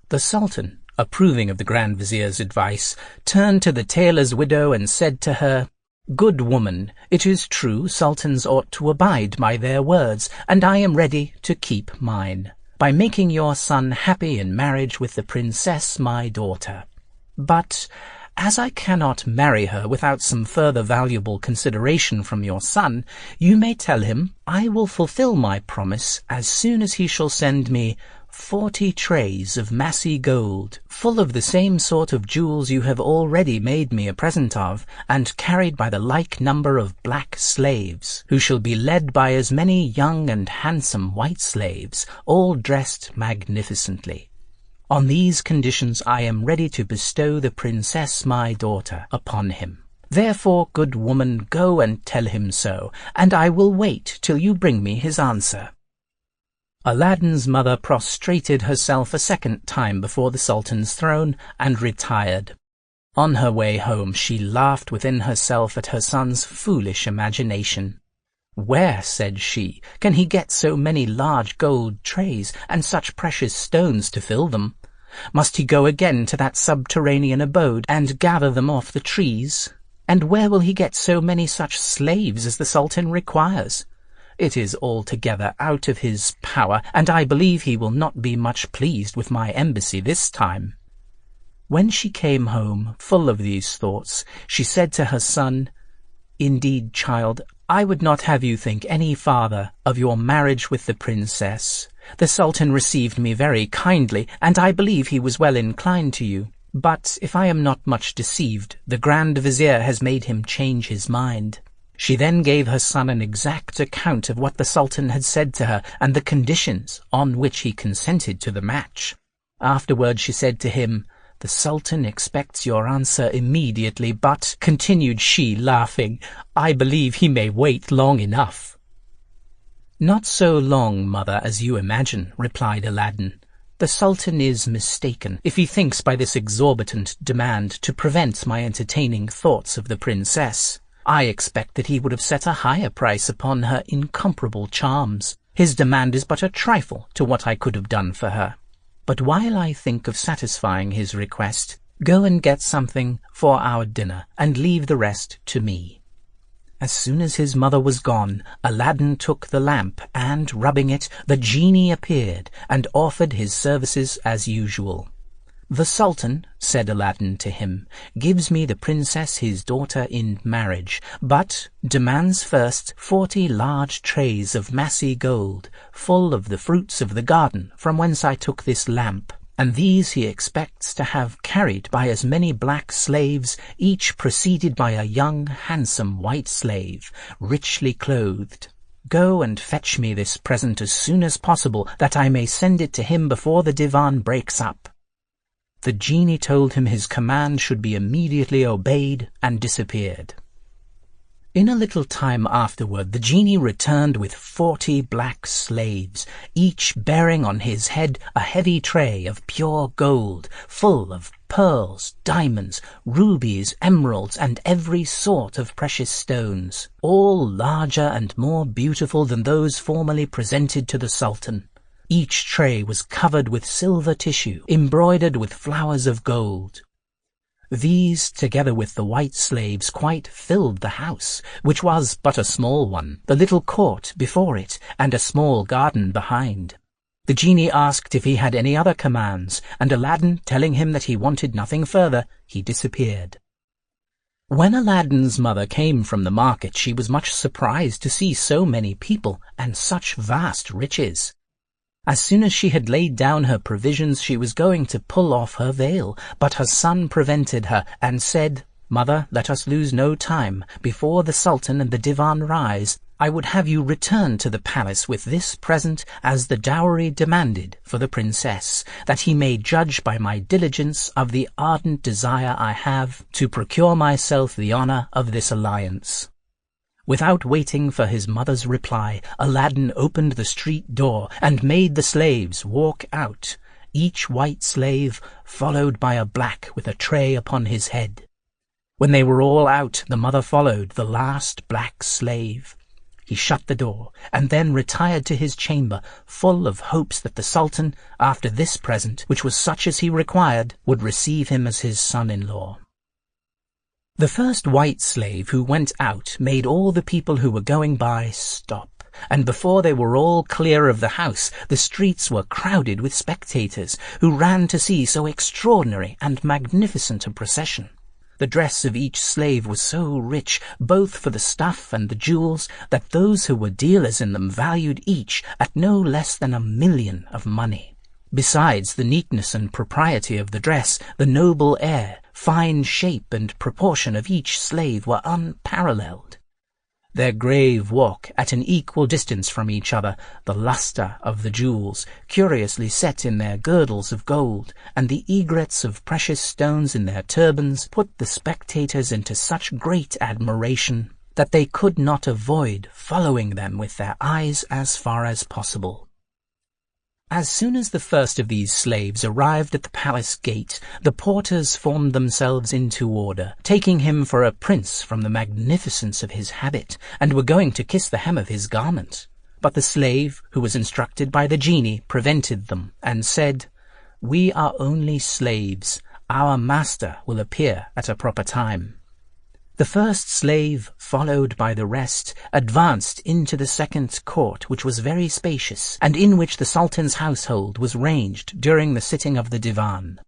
The Sultan, approving of the Grand Vizier's advice, turned to the tailor's widow and said to her, "Good woman, it is true sultans ought to abide by their words, and I am ready to keep mine, by making your son happy in marriage with the princess my daughter. But as I cannot marry her without some further valuable consideration from your son, you may tell him I will fulfill my promise as soon as he shall send me 40 trays of massy gold, full of the same sort of jewels you have already made me a present of, and carried by the like number of black slaves, who shall be led by as many young and handsome white slaves, all dressed magnificently. On these conditions I am ready to bestow the princess my daughter upon him. Therefore, good woman, go and tell him so, and I will wait till you bring me his answer." Aladdin's mother prostrated herself a second time before the Sultan's throne and retired. On her way home she laughed within herself at her son's foolish imagination. "Where," said she, "can he get so many large gold trays and such precious stones to fill them? Must he go again to that subterranean abode and gather them off the trees? And where will he get so many such slaves as the Sultan requires? It is altogether out of his power, and I believe he will not be much pleased with my embassy this time." When she came home, full of these thoughts, she said to her son, "Indeed, child, I would not have you think any farther of your marriage with the princess. The Sultan received me very kindly, and I believe he was well inclined to you. But if I am not much deceived, the Grand Vizier has made him change his mind." She then gave her son an exact account of what the Sultan had said to her and the conditions on which he consented to the match. Afterward she said to him, "The Sultan expects your answer immediately, but," continued she, laughing, "I believe he may wait long enough." "Not so long, mother, as you imagine," replied Aladdin. "The Sultan is mistaken if he thinks by this exorbitant demand to prevent my entertaining thoughts of the princess. I expect that he would have set a higher price upon her incomparable charms. His demand is but a trifle to what I could have done for her. But while I think of satisfying his request, go and get something for our dinner, and leave the rest to me." As soon as his mother was gone, Aladdin took the lamp, and, rubbing it, the genie appeared, and offered his services as usual. "The Sultan," said Aladdin to him, "gives me the princess his daughter in marriage, but demands first 40 large trays of massy gold, full of the fruits of the garden from whence I took this lamp, and these he expects to have carried by as many black slaves, each preceded by a young, handsome white slave, richly clothed. Go and fetch me this present as soon as possible, that I may send it to him before the divan breaks up." The genie told him his command should be immediately obeyed, and disappeared. In a little time afterward the genie returned with 40 black slaves, each bearing on his head a heavy tray of pure gold, full of pearls, diamonds, rubies, emeralds, and every sort of precious stones, all larger and more beautiful than those formerly presented to the Sultan. Each tray was covered with silver tissue, embroidered with flowers of gold. These, together with the white slaves, quite filled the house, which was but a small one, the little court before it, and a small garden behind. The genie asked if he had any other commands, and Aladdin, telling him that he wanted nothing further, he disappeared. When Aladdin's mother came from the market, she was much surprised to see so many people and such vast riches. As soon as she had laid down her provisions, she was going to pull off her veil, but her son prevented her, and said, "Mother, let us lose no time. Before the Sultan and the divan rise, I would have you return to the palace with this present as the dowry demanded for the princess, that he may judge by my diligence of the ardent desire I have to procure myself the honor of this alliance." Without waiting for his mother's reply, Aladdin opened the street door and made the slaves walk out, each white slave followed by a black with a tray upon his head. When they were all out, the mother followed the last black slave. He shut the door, and then retired to his chamber, full of hopes that the Sultan, after this present, which was such as he required, would receive him as his son-in-law. The first white slave who went out made all the people who were going by stop, and before they were all clear of the house, the streets were crowded with spectators, who ran to see so extraordinary and magnificent a procession. The dress of each slave was so rich, both for the stuff and the jewels, that those who were dealers in them valued each at no less than 1,000,000 of money. Besides the neatness and propriety of the dress, the noble air, fine shape and proportion of each slave were unparalleled. Their grave walk at an equal distance from each other, the lustre of the jewels, curiously set in their girdles of gold, and the egrets of precious stones in their turbans, put the spectators into such great admiration that they could not avoid following them with their eyes as far as possible. As soon as the first of these slaves arrived at the palace gate, the porters formed themselves into order, taking him for a prince from the magnificence of his habit, and were going to kiss the hem of his garment. But the slave, who was instructed by the genie, prevented them, and said, "We are only slaves. Our master will appear at a proper time." The first slave, followed by the rest, advanced into the second court, which was very spacious, and in which the Sultan's household was ranged during the sitting of the divan.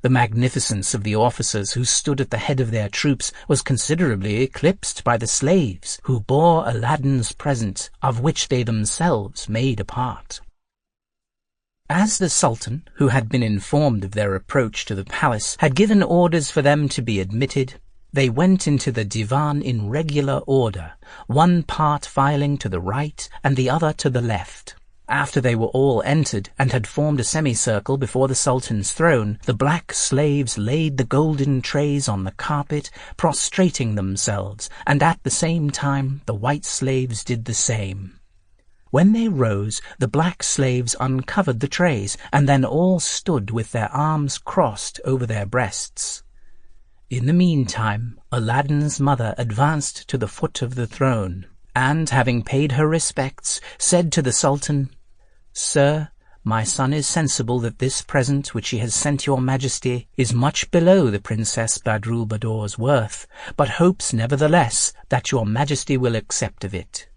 The magnificence of the officers who stood at the head of their troops was considerably eclipsed by the slaves who bore Aladdin's present, of which they themselves made a part. As the Sultan, who had been informed of their approach to the palace, had given orders for them to be admitted, they went into the divan in regular order, one part filing to the right and the other to the left. After they were all entered and had formed a semicircle before the Sultan's throne, the black slaves laid the golden trays on the carpet, prostrating themselves, and at the same time the white slaves did the same. When they rose, the black slaves uncovered the trays, and then all stood with their arms crossed over their breasts. In the meantime, Aladdin's mother advanced to the foot of the throne, and, having paid her respects, said to the Sultan, "Sir, my son is sensible that this present which he has sent your majesty is much below the Princess Badroulbador's worth, but hopes nevertheless that your majesty will accept of it."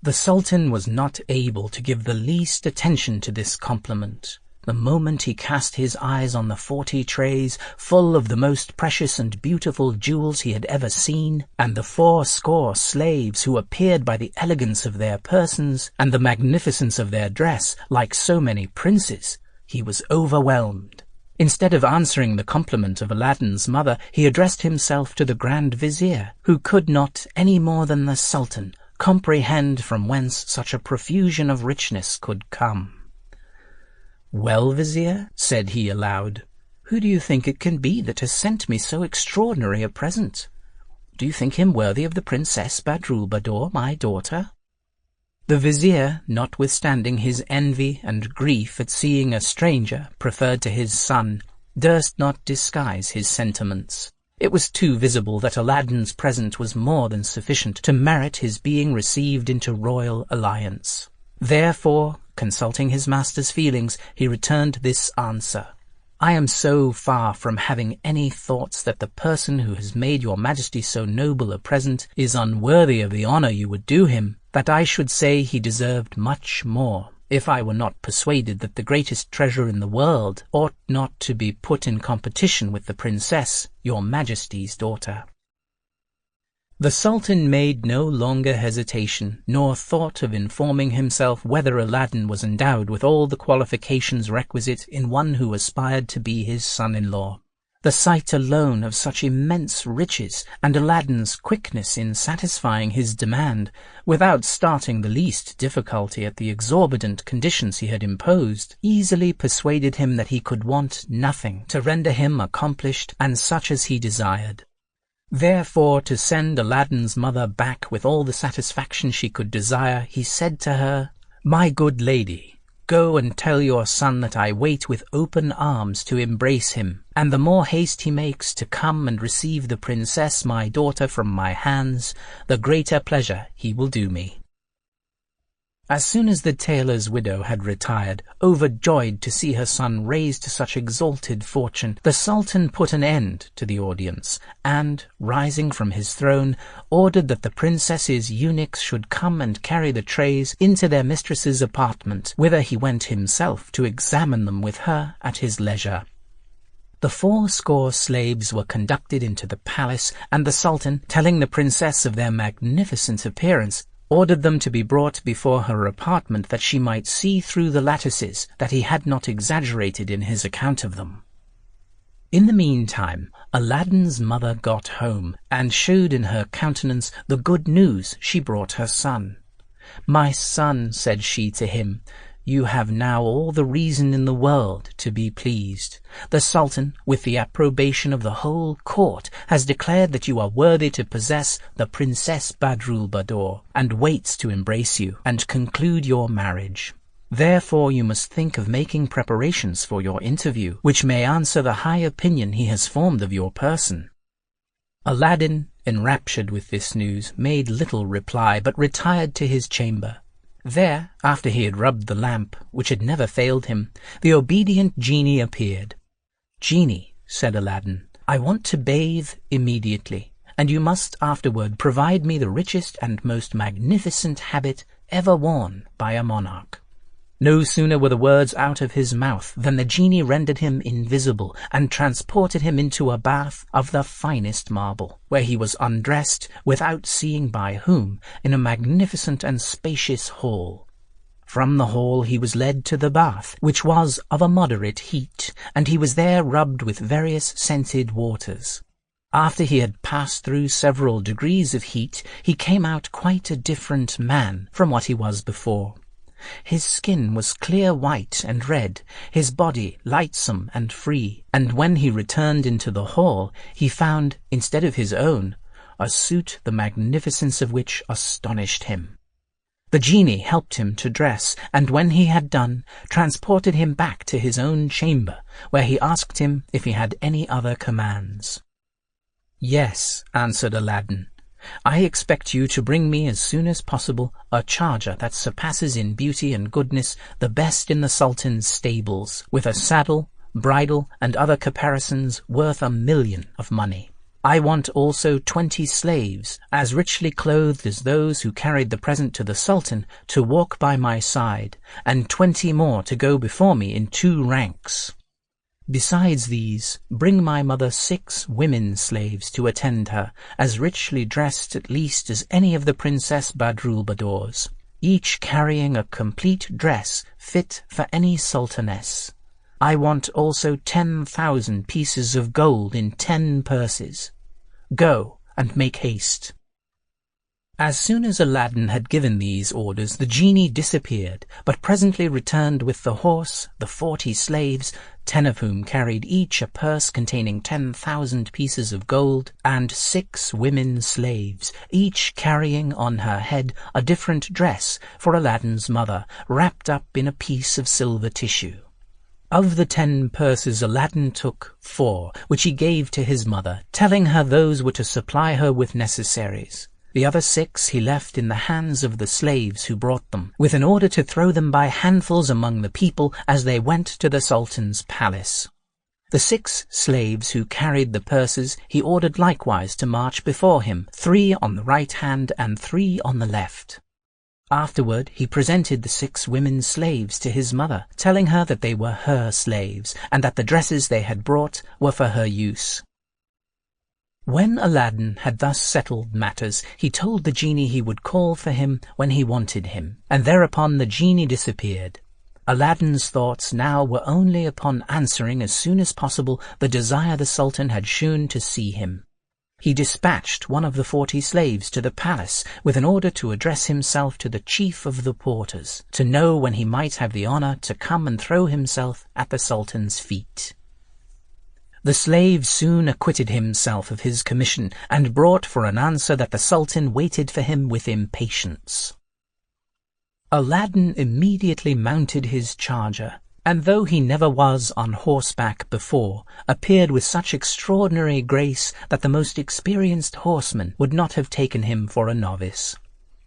The Sultan was not able to give the least attention to this compliment. The moment he cast his eyes on the 40 trays, full of the most precious and beautiful jewels he had ever seen, and the 80 slaves who appeared by the elegance of their persons, and the magnificence of their dress, like so many princes, he was overwhelmed. Instead of answering the compliment of Aladdin's mother, he addressed himself to the Grand Vizier, who could not, any more than the Sultan, comprehend from whence such a profusion of richness could come. "Well, Vizier," said he aloud, "who do you think it can be that has sent me so extraordinary a present? Do you think him worthy of the Princess Badroulbador, my daughter?" The Vizier, notwithstanding his envy and grief at seeing a stranger preferred to his son, durst not disguise his sentiments. It was too visible that Aladdin's present was more than sufficient to merit his being received into royal alliance. Therefore, consulting his master's feelings, he returned this answer: "I am so far from having any thoughts that the person who has made your majesty so noble a present is unworthy of the honor you would do him, that I should say he deserved much more, if I were not persuaded that the greatest treasure in the world ought not to be put in competition with the princess, your majesty's daughter." The Sultan made no longer hesitation, nor thought of informing himself whether Aladdin was endowed with all the qualifications requisite in one who aspired to be his son-in-law. The sight alone of such immense riches, and Aladdin's quickness in satisfying his demand, without starting the least difficulty at the exorbitant conditions he had imposed, easily persuaded him that he could want nothing to render him accomplished and such as he desired. Therefore, to send Aladdin's mother back with all the satisfaction she could desire, he said to her, "My good lady, go and tell your son that I wait with open arms to embrace him, and the more haste he makes to come and receive the princess my daughter from my hands, the greater pleasure he will do me." As soon as the tailor's widow had retired, overjoyed to see her son raised to such exalted fortune, the Sultan put an end to the audience, and, rising from his throne, ordered that the princess's eunuchs should come and carry the trays into their mistress's apartment, whither he went himself to examine them with her at his leisure. The 80 slaves were conducted into the palace, and the Sultan, telling the princess of their magnificent appearance, ordered them to be brought before her apartment that she might see through the lattices that he had not exaggerated in his account of them. In the meantime, Aladdin's mother got home, and showed in her countenance the good news she brought her son. "My son," said she to him, "you have now all the reason in the world to be pleased. The Sultan, with the approbation of the whole court, has declared that you are worthy to possess the Princess Badroulbador, and waits to embrace you and conclude your marriage. Therefore you must think of making preparations for your interview, which may answer the high opinion he has formed of your person." Aladdin, enraptured with this news, made little reply, but retired to his chamber. There, after he had rubbed the lamp, which had never failed him, the obedient genie appeared. "Genie," said Aladdin, "I want to bathe immediately, and you must afterward provide me the richest and most magnificent habit ever worn by a monarch." No sooner were the words out of his mouth than the genie rendered him invisible and transported him into a bath of the finest marble, where he was undressed, without seeing by whom, in a magnificent and spacious hall. From the hall he was led to the bath, which was of a moderate heat, and he was there rubbed with various scented waters. After he had passed through several degrees of heat, he came out quite a different man from what he was before. His skin was clear white and red, his body lightsome and free, and when he returned into the hall, he found, instead of his own, a suit the magnificence of which astonished him. The genie helped him to dress, and when he had done, transported him back to his own chamber, where he asked him if he had any other commands. "Yes," answered Aladdin. "I expect you to bring me as soon as possible a charger that surpasses in beauty and goodness the best in the Sultan's stables, with a saddle, bridle, and other caparisons worth 1,000,000 of money. I want also 20 slaves, as richly clothed as those who carried the present to the Sultan, to walk by my side, and 20 more to go before me in 2 ranks. Besides these, bring my mother 6 women slaves to attend her, as richly dressed at least as any of the Princess Badroulbadours, each carrying a complete dress fit for any sultaness. I want also 10,000 pieces of gold in 10 purses. Go, and make haste." As soon as Aladdin had given these orders, the genie disappeared, but presently returned with the horse, the 40 slaves, 10 of whom carried each a purse containing 10,000 pieces of gold, and 6 women slaves, each carrying on her head a different dress for Aladdin's mother, wrapped up in a piece of silver tissue. Of the 10 purses Aladdin took 4, which he gave to his mother, telling her those were to supply her with necessaries. The other 6 he left in the hands of the slaves who brought them, with an order to throw them by handfuls among the people as they went to the Sultan's palace. The 6 slaves who carried the purses he ordered likewise to march before him, 3 on the right hand and 3 on the left. Afterward he presented the 6 women slaves to his mother, telling her that they were her slaves, and that the dresses they had brought were for her use. When Aladdin had thus settled matters, he told the genie he would call for him when he wanted him, and thereupon the genie disappeared. Aladdin's thoughts now were only upon answering as soon as possible the desire the Sultan had shewn to see him. He dispatched one of the 40 slaves to the palace with an order to address himself to the chief of the porters, to know when he might have the honor to come and throw himself at the Sultan's feet. The slave soon acquitted himself of his commission, and brought for an answer that the Sultan waited for him with impatience. Aladdin immediately mounted his charger, and though he never was on horseback before, appeared with such extraordinary grace that the most experienced horseman would not have taken him for a novice.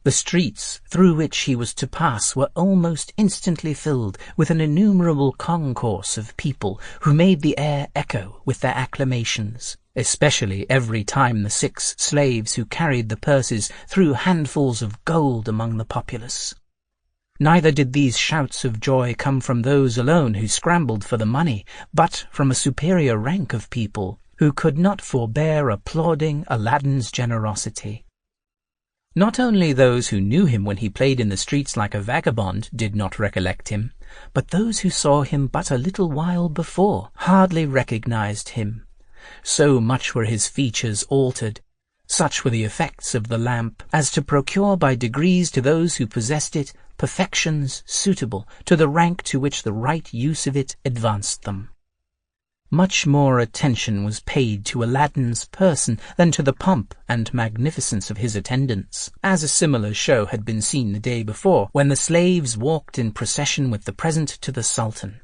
The streets through which he was to pass were almost instantly filled with an innumerable concourse of people who made the air echo with their acclamations, especially every time the 6 slaves who carried the purses threw handfuls of gold among the populace. Neither did these shouts of joy come from those alone who scrambled for the money, but from a superior rank of people who could not forbear applauding Aladdin's generosity. Not only those who knew him when he played in the streets like a vagabond did not recollect him, but those who saw him but a little while before hardly recognized him. So much were his features altered, such were the effects of the lamp, as to procure by degrees to those who possessed it perfections suitable to the rank to which the right use of it advanced them. Much more attention was paid to Aladdin's person than to the pomp and magnificence of his attendants, as a similar show had been seen the day before, when the slaves walked in procession with the present to the Sultan.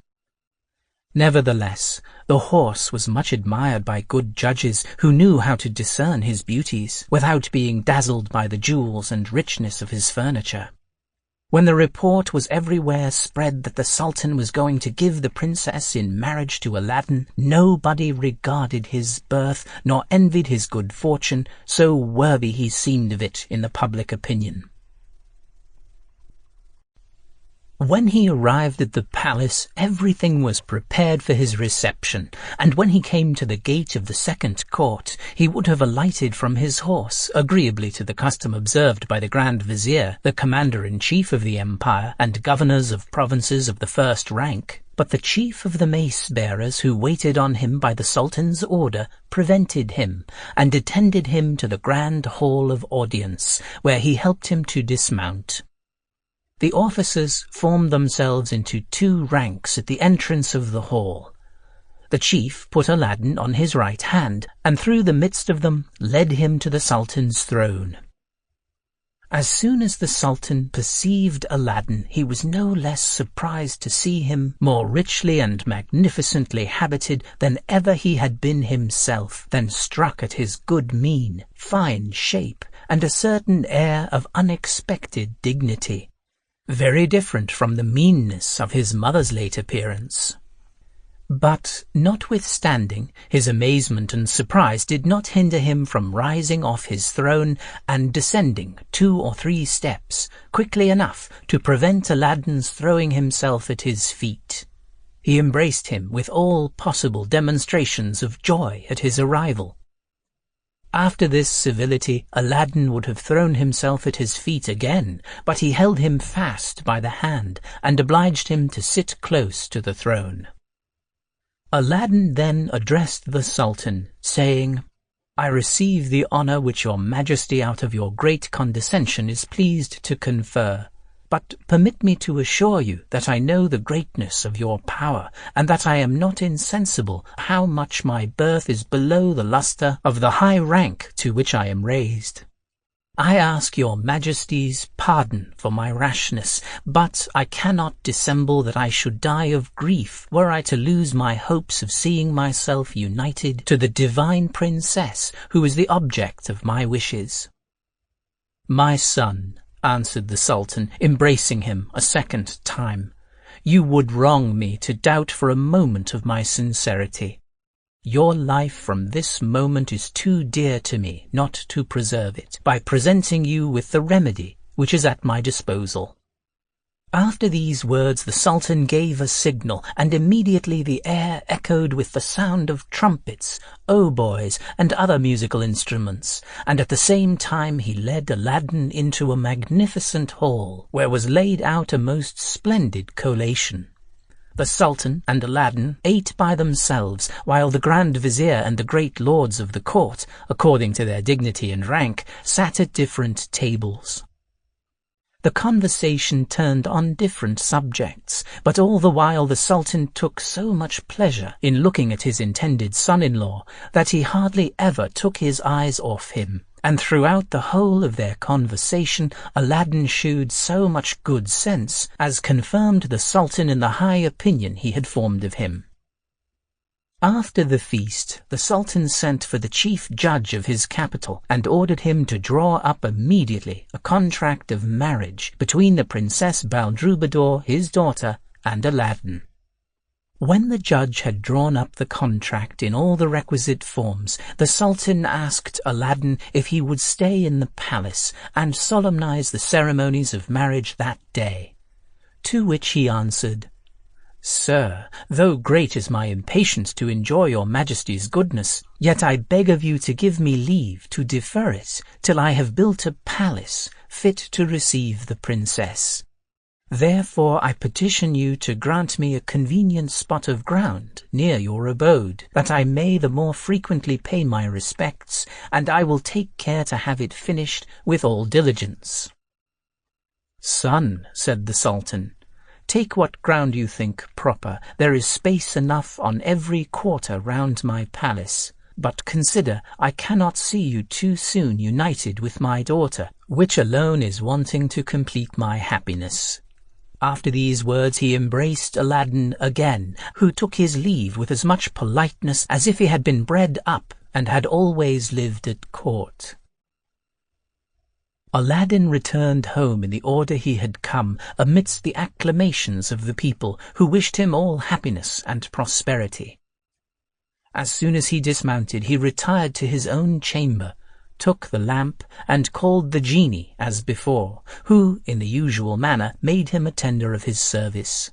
Nevertheless, the horse was much admired by good judges who knew how to discern his beauties, without being dazzled by the jewels and richness of his furniture. When the report was everywhere spread that the Sultan was going to give the princess in marriage to Aladdin, nobody regarded his birth nor envied his good fortune, so worthy he seemed of it in the public opinion. When he arrived at the palace, everything was prepared for his reception, and when he came to the gate of the second court, he would have alighted from his horse, agreeably to the custom observed by the Grand Vizier, the commander-in-chief of the empire, and governors of provinces of the first rank. But the chief of the mace-bearers, who waited on him by the Sultan's order, prevented him, and attended him to the grand hall of audience, where he helped him to dismount. The officers formed themselves into 2 ranks at the entrance of the hall. The chief put Aladdin on his right hand, and through the midst of them led him to the Sultan's throne. As soon as the Sultan perceived Aladdin, he was no less surprised to see him more richly and magnificently habited than ever he had been himself, than struck at his good mien, fine shape, and a certain air of unexpected dignity, very different from the meanness of his mother's late appearance. But, notwithstanding, his amazement and surprise did not hinder him from rising off his throne and descending 2 or 3 steps, quickly enough to prevent Aladdin's throwing himself at his feet. He embraced him with all possible demonstrations of joy at his arrival. After this civility, Aladdin would have thrown himself at his feet again, but he held him fast by the hand and obliged him to sit close to the throne. Aladdin then addressed the Sultan, saying, "I receive the honour which your Majesty out of your great condescension is pleased to confer. But permit me to assure you that I know the greatness of your power, and that I am not insensible how much my birth is below the lustre of the high rank to which I am raised. I ask your Majesty's pardon for my rashness, but I cannot dissemble that I should die of grief were I to lose my hopes of seeing myself united to the divine princess who is the object of my wishes." "My son," answered the Sultan, embracing him a second time, "you would wrong me to doubt for a moment of my sincerity. Your life from this moment is too dear to me not to preserve it by presenting you with the remedy which is at my disposal." After these words the Sultan gave a signal, and immediately the air echoed with the sound of trumpets, hautboys, and other musical instruments, and at the same time he led Aladdin into a magnificent hall, where was laid out a most splendid collation. The Sultan and Aladdin ate by themselves, while the Grand Vizier and the great lords of the court, according to their dignity and rank, sat at different tables. The conversation turned on different subjects, but all the while the Sultan took so much pleasure in looking at his intended son-in-law that he hardly ever took his eyes off him, and throughout the whole of their conversation Aladdin shewed so much good sense as confirmed the Sultan in the high opinion he had formed of him. After the feast, the Sultan sent for the chief judge of his capital and ordered him to draw up immediately a contract of marriage between the Princess Baldroubadour, his daughter, and Aladdin. When the judge had drawn up the contract in all the requisite forms, the Sultan asked Aladdin if he would stay in the palace and solemnize the ceremonies of marriage that day. To which he answered, "Sir, though great is my impatience to enjoy your Majesty's goodness, yet I beg of you to give me leave to defer it till I have built a palace fit to receive the princess. Therefore I petition you to grant me a convenient spot of ground near your abode, that I may the more frequently pay my respects, and I will take care to have it finished with all diligence." "Son," said the Sultan, "take what ground you think proper. There is space enough on every quarter round my palace. But consider, I cannot see you too soon united with my daughter, which alone is wanting to complete my happiness." After these words he embraced Aladdin again, who took his leave with as much politeness as if he had been bred up and had always lived at court. Aladdin returned home in the order he had come, amidst the acclamations of the people, who wished him all happiness and prosperity. As soon as he dismounted, he retired to his own chamber, took the lamp, and called the genie as before, who, in the usual manner, made him a tender of his service.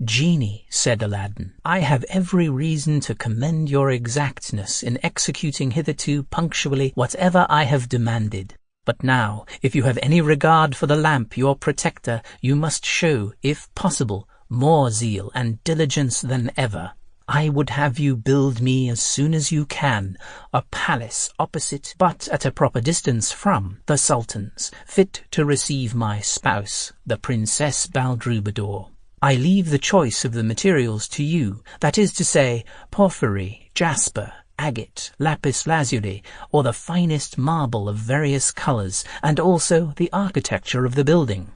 "Genie," said Aladdin, "I have every reason to commend your exactness in executing hitherto punctually whatever I have demanded. But now, if you have any regard for the lamp, your protector, you must show, if possible, more zeal and diligence than ever. I would have you build me, as soon as you can, a palace opposite, but at a proper distance from, the Sultan's, fit to receive my spouse, the Princess Baldrubadour. I leave the choice of the materials to you, that is to say, porphyry, jasper, agate, lapis lazuli, or the finest marble of various colours, and also the architecture of the building.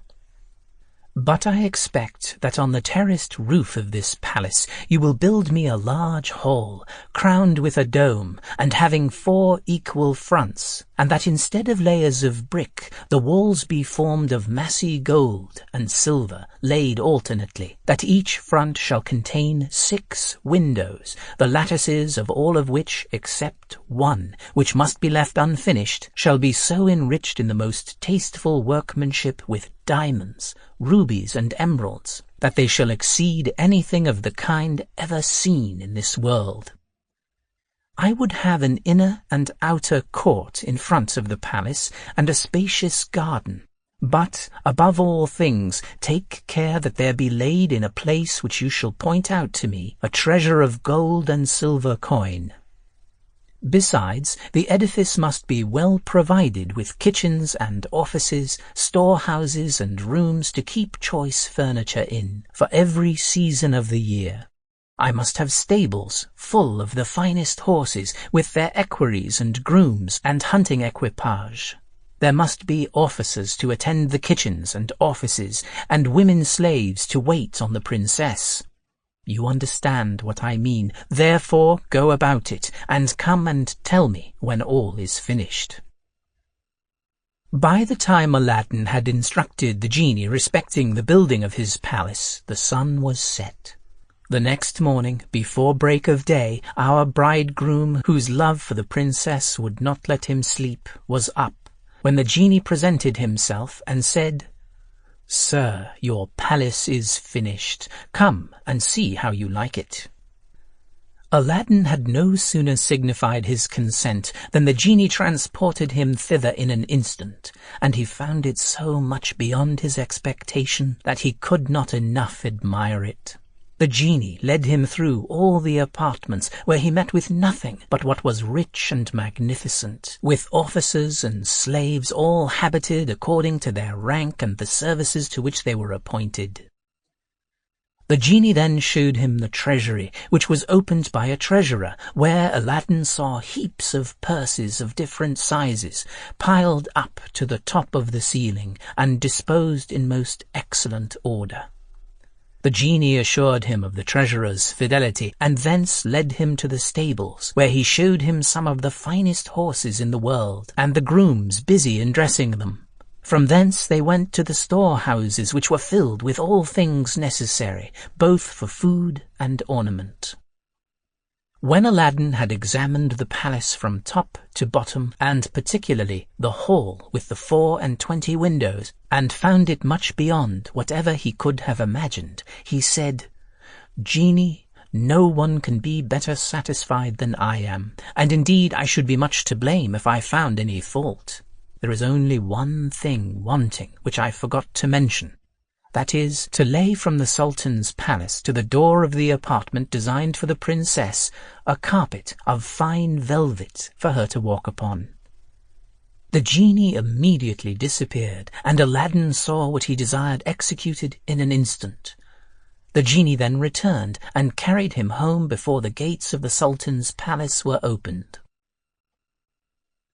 But I expect that on the terraced roof of this palace you will build me a large hall, crowned with a dome, and having 4 equal fronts, and that instead of layers of brick, the walls be formed of massy gold and silver, laid alternately, that each front shall contain 6 windows, the lattices of all of which, except one, which must be left unfinished, shall be so enriched in the most tasteful workmanship with diamonds, rubies, and emeralds, that they shall exceed anything of the kind ever seen in this world. I would have an inner and outer court in front of the palace, and a spacious garden. But, above all things, take care that there be laid in a place which you shall point out to me a treasure of gold and silver coin. Besides, the edifice must be well provided with kitchens and offices, storehouses and rooms to keep choice furniture in, for every season of the year. I must have stables full of the finest horses, with their equerries and grooms and hunting equipage. There must be officers to attend the kitchens and offices, and women slaves to wait on the princess. You understand what I mean, therefore go about it, and come and tell me when all is finished." By the time Aladdin had instructed the genie respecting the building of his palace, the sun was set. The next morning, before break of day, our bridegroom, whose love for the princess would not let him sleep, was up, when the genie presented himself and said, "Sir, your palace is finished. Come and see how you like it." Aladdin had no sooner signified his consent than the genie transported him thither in an instant, and he found it so much beyond his expectation that he could not enough admire it. The genie led him through all the apartments, where he met with nothing but what was rich and magnificent, with officers and slaves all habited according to their rank and the services to which they were appointed. The genie then showed him the treasury, which was opened by a treasurer, where Aladdin saw heaps of purses of different sizes, piled up to the top of the ceiling, and disposed in most excellent order. The genie assured him of the treasurer's fidelity, and thence led him to the stables, where he showed him some of the finest horses in the world, and the grooms busy in dressing them. From thence they went to the storehouses, which were filled with all things necessary, both for food and ornament. When Aladdin had examined the palace from top to bottom, and particularly the hall with the 24 windows, and found it much beyond whatever he could have imagined, he said, "Genie, no one can be better satisfied than I am, and indeed I should be much to blame if I found any fault. There is only one thing wanting, which I forgot to mention. That is, to lay from the Sultan's palace to the door of the apartment designed for the princess a carpet of fine velvet for her to walk upon." The genie immediately disappeared, and Aladdin saw what he desired executed in an instant. The genie then returned, and carried him home before the gates of the Sultan's palace were opened.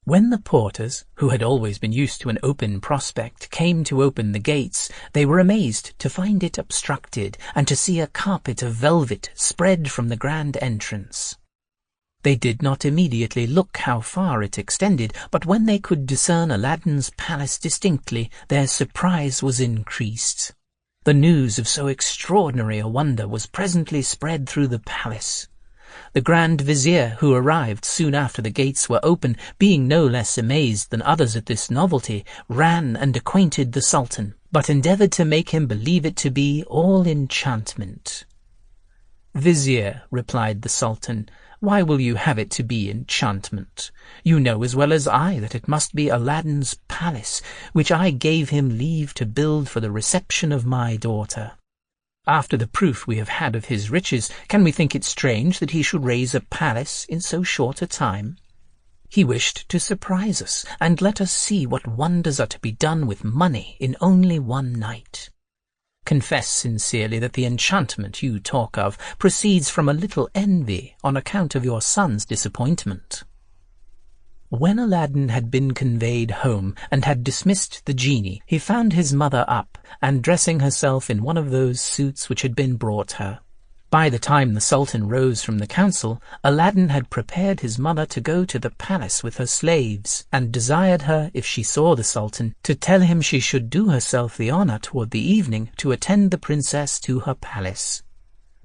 When the porters, who had always been used to an open prospect, came to open the gates, they were amazed to find it obstructed, and to see a carpet of velvet spread from the grand entrance. They did not immediately look how far it extended, but when they could discern Aladdin's palace distinctly, their surprise was increased. The news of so extraordinary a wonder was presently spread through the palace. The Grand Vizier, who arrived soon after the gates were open, being no less amazed than others at this novelty, ran and acquainted the Sultan, but endeavoured to make him believe it to be all enchantment. "Vizier," replied the Sultan, "why will you have it to be enchantment? You know as well as I that it must be Aladdin's palace, which I gave him leave to build for the reception of my daughter. After the proof we have had of his riches, can we think it strange that he should raise a palace in so short a time? He wished to surprise us, and let us see what wonders are to be done with money in only one night. Confess sincerely that the enchantment you talk of proceeds from a little envy on account of your son's disappointment." When Aladdin had been conveyed home and had dismissed the genie, he found his mother up and dressing herself in one of those suits which had been brought her. By the time the Sultan rose from the council, Aladdin had prepared his mother to go to the palace with her slaves, and desired her, if she saw the Sultan, to tell him she should do herself the honour toward the evening to attend the princess to her palace.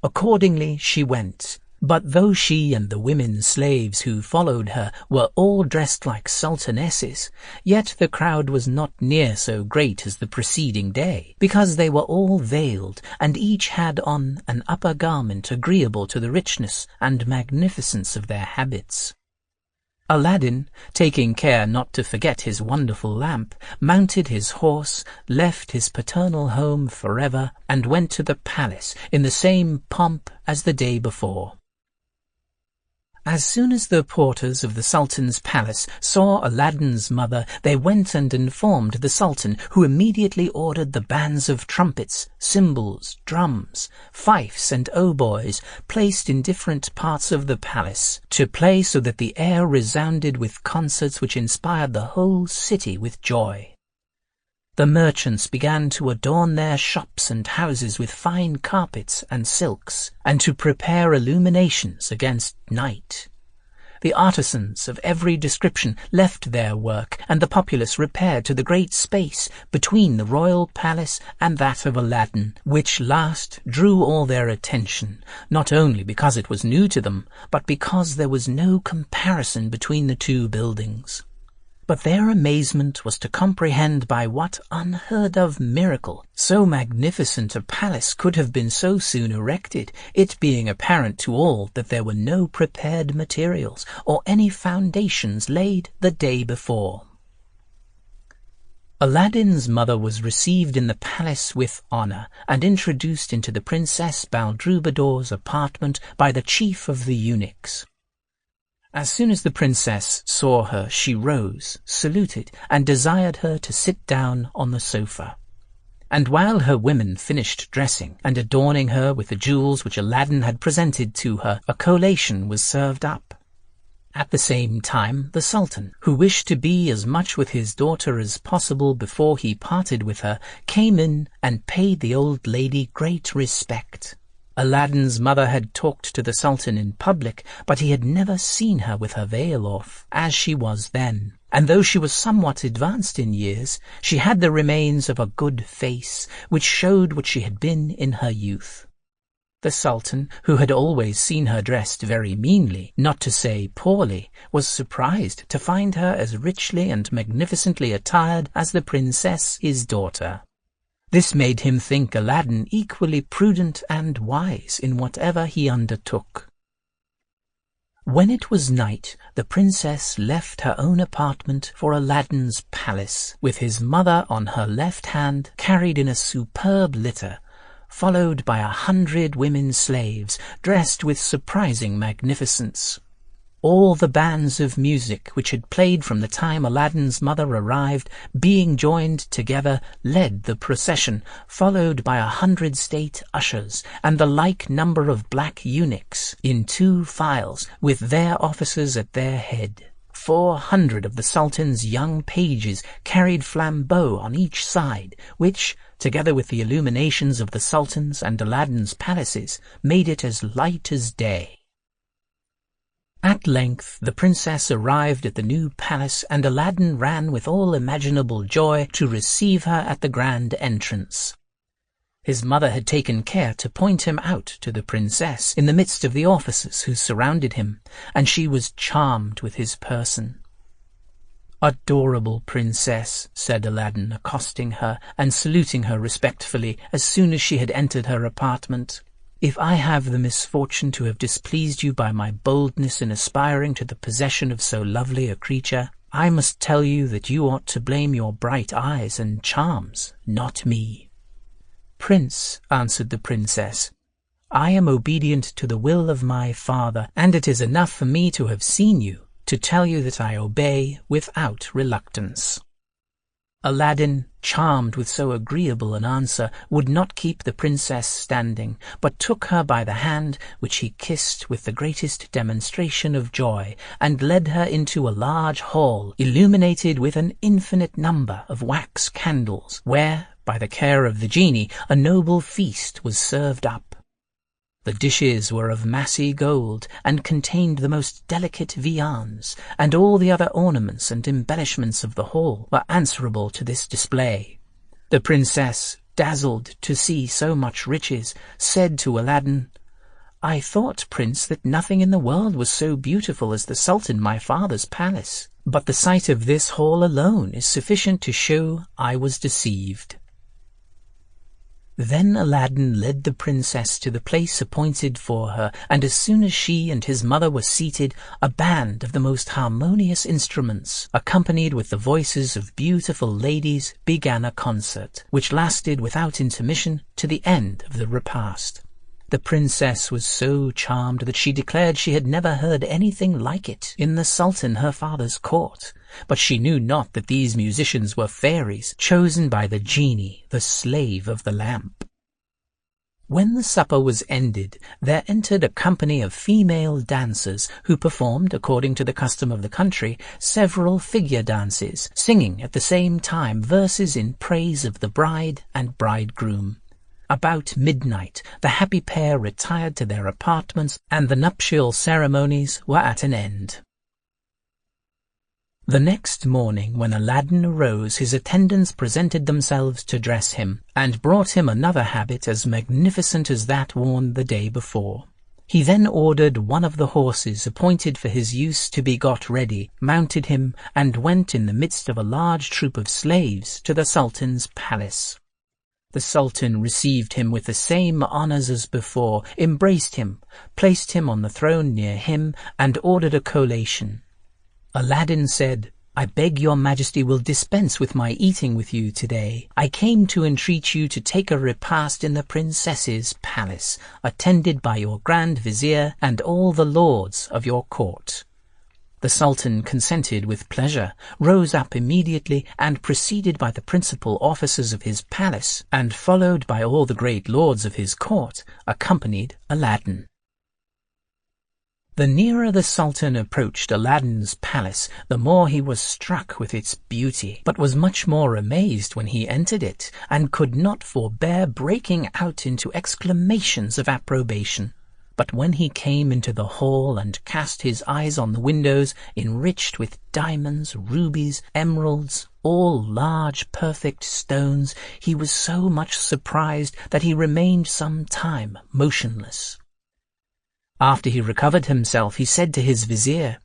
Accordingly she went, but though she and the women slaves who followed her were all dressed like sultanesses, yet the crowd was not near so great as the preceding day, because they were all veiled, and each had on an upper garment agreeable to the richness and magnificence of their habits. Aladdin, taking care not to forget his wonderful lamp, mounted his horse, left his paternal home forever, and went to the palace in the same pomp as the day before. As soon as the porters of the Sultan's palace saw Aladdin's mother, they went and informed the Sultan, who immediately ordered the bands of trumpets, cymbals, drums, fifes, and hautboys, placed in different parts of the palace, to play so that the air resounded with concerts which inspired the whole city with joy. The merchants began to adorn their shops and houses with fine carpets and silks, and to prepare illuminations against night. The artisans of every description left their work, and the populace repaired to the great space between the royal palace and that of Aladdin, which last drew all their attention, not only because it was new to them, but because there was no comparison between the two buildings. But their amazement was to comprehend by what unheard-of miracle so magnificent a palace could have been so soon erected, it being apparent to all that there were no prepared materials or any foundations laid the day before. Aladdin's mother was received in the palace with honour, and introduced into the Princess Baldrubador's apartment by the chief of the eunuchs. As soon as the princess saw her, she rose, saluted, and desired her to sit down on the sofa. And while her women finished dressing and adorning her with the jewels which Aladdin had presented to her, a collation was served up. At the same time, the Sultan, who wished to be as much with his daughter as possible before he parted with her, came in and paid the old lady great respect. Aladdin's mother had talked to the Sultan in public, but he had never seen her with her veil off, as she was then. And though she was somewhat advanced in years, she had the remains of a good face, which showed what she had been in her youth. The Sultan, who had always seen her dressed very meanly, not to say poorly, was surprised to find her as richly and magnificently attired as the princess his daughter. This made him think Aladdin equally prudent and wise in whatever he undertook. When it was night, the princess left her own apartment for Aladdin's palace, with his mother on her left hand, carried in a superb litter, followed by 100 women slaves, dressed with surprising magnificence. All the bands of music which had played from the time Aladdin's mother arrived, being joined together, led the procession, followed by 100 state ushers, and the like number of black eunuchs, in 2 files, with their officers at their head. 400 of the Sultan's young pages carried flambeaux on each side, which, together with the illuminations of the Sultan's and Aladdin's palaces, made it as light as day. At length the princess arrived at the new palace, and Aladdin ran with all imaginable joy to receive her at the grand entrance. His mother had taken care to point him out to the princess in the midst of the officers who surrounded him, and she was charmed with his person. "Adorable princess," said Aladdin, accosting her and saluting her respectfully as soon as she had entered her apartment. "If I have the misfortune to have displeased you by my boldness in aspiring to the possession of so lovely a creature, I must tell you that you ought to blame your bright eyes and charms, not me." "Prince," answered the princess, "I am obedient to the will of my father, and it is enough for me to have seen you to tell you that I obey without reluctance." Aladdin, charmed with so agreeable an answer, would not keep the princess standing, but took her by the hand, which he kissed with the greatest demonstration of joy, and led her into a large hall, illuminated with an infinite number of wax candles, where, by the care of the genie, a noble feast was served up. The dishes were of massy gold, and contained the most delicate viands, and all the other ornaments and embellishments of the hall were answerable to this display. The princess, dazzled to see so much riches, said to Aladdin, "I thought, Prince, that nothing in the world was so beautiful as the Sultan my father's palace, but the sight of this hall alone is sufficient to show I was deceived." Then Aladdin led the princess to the place appointed for her, and as soon as she and his mother were seated, a band of the most harmonious instruments, accompanied with the voices of beautiful ladies, began a concert, which lasted without intermission to the end of the repast. The princess was so charmed that she declared she had never heard anything like it in the Sultan her father's court, but she knew not that these musicians were fairies chosen by the genie, the slave of the lamp. When the supper was ended, there entered a company of female dancers who performed, according to the custom of the country, several figure dances, singing at the same time verses in praise of the bride and bridegroom. About midnight, the happy pair retired to their apartments, and the nuptial ceremonies were at an end. The next morning, when Aladdin arose, his attendants presented themselves to dress him, and brought him another habit as magnificent as that worn the day before. He then ordered one of the horses appointed for his use to be got ready, mounted him, and went in the midst of a large troop of slaves to the Sultan's palace. The Sultan received him with the same honours as before, embraced him, placed him on the throne near him, and ordered a collation. Aladdin said, "I beg your majesty will dispense with my eating with you today. I came to entreat you to take a repast in the princess's palace, attended by your grand vizier and all the lords of your court." The Sultan consented with pleasure, rose up immediately, and preceded by the principal officers of his palace, and followed by all the great lords of his court, accompanied Aladdin. The nearer the Sultan approached Aladdin's palace, the more he was struck with its beauty, but was much more amazed when he entered it, and could not forbear breaking out into exclamations of approbation. But when he came into the hall and cast his eyes on the windows, enriched with diamonds, rubies, emeralds, all large, perfect stones, he was so much surprised that he remained some time motionless. After he recovered himself, he said to his vizier,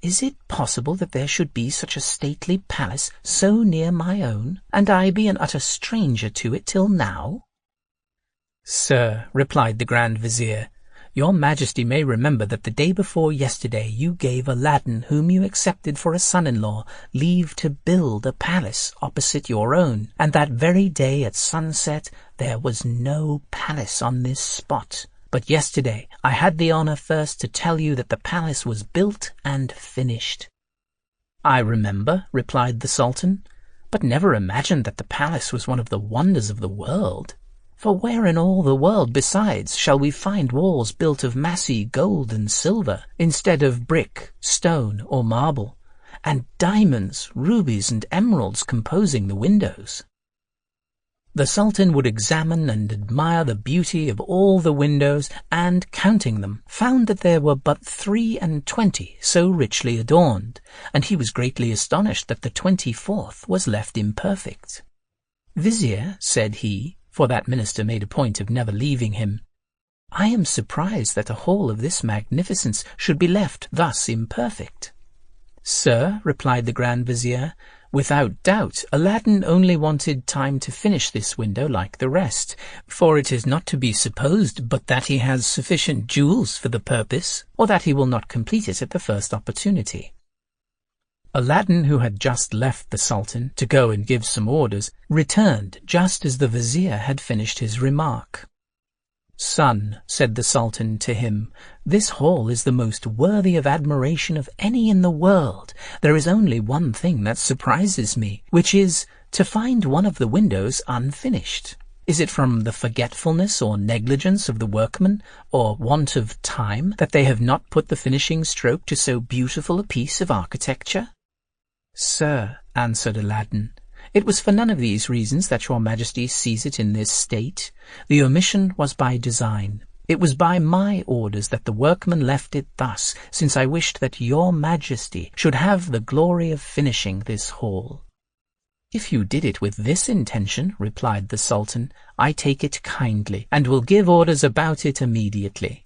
"Is it possible that there should be such a stately palace so near my own, and I be an utter stranger to it till now?" "Sir," replied the Grand Vizier, "your majesty may remember that the day before yesterday you gave Aladdin, whom you accepted for a son-in-law, leave to build a palace opposite your own, and that very day at sunset there was no palace on this spot. But yesterday I had the honor first to tell you that the palace was built and finished." "I remember," replied the Sultan, "but never imagined that the palace was one of the wonders of the world. For where in all the world, besides, shall we find walls built of massy gold and silver, instead of brick, stone, or marble, and diamonds, rubies, and emeralds composing the windows?" The Sultan would examine and admire the beauty of all the windows, and, counting them, found that there were but 23 so richly adorned, and he was greatly astonished that the 24th was left imperfect. "Vizier," said he, for that minister made a point of never leaving him. "I am surprised that a hall of this magnificence should be left thus imperfect." "Sir," replied the Grand Vizier, "without doubt Aladdin only wanted time to finish this window like the rest, for it is not to be supposed but that he has sufficient jewels for the purpose, or that he will not complete it at the first opportunity." Aladdin, who had just left the Sultan to go and give some orders, returned just as the Vizier had finished his remark. "Son," said the Sultan to him, "this hall is the most worthy of admiration of any in the world. There is only one thing that surprises me, which is to find one of the windows unfinished. Is it from the forgetfulness or negligence of the workmen, or want of time, that they have not put the finishing stroke to so beautiful a piece of architecture?" "Sir," answered Aladdin, "it was for none of these reasons that your Majesty sees it in this state. The omission was by design. It was by my orders that the workmen left it thus, since I wished that your Majesty should have the glory of finishing this hall." "If you did it with this intention," replied the Sultan, "I take it kindly, and will give orders about it immediately."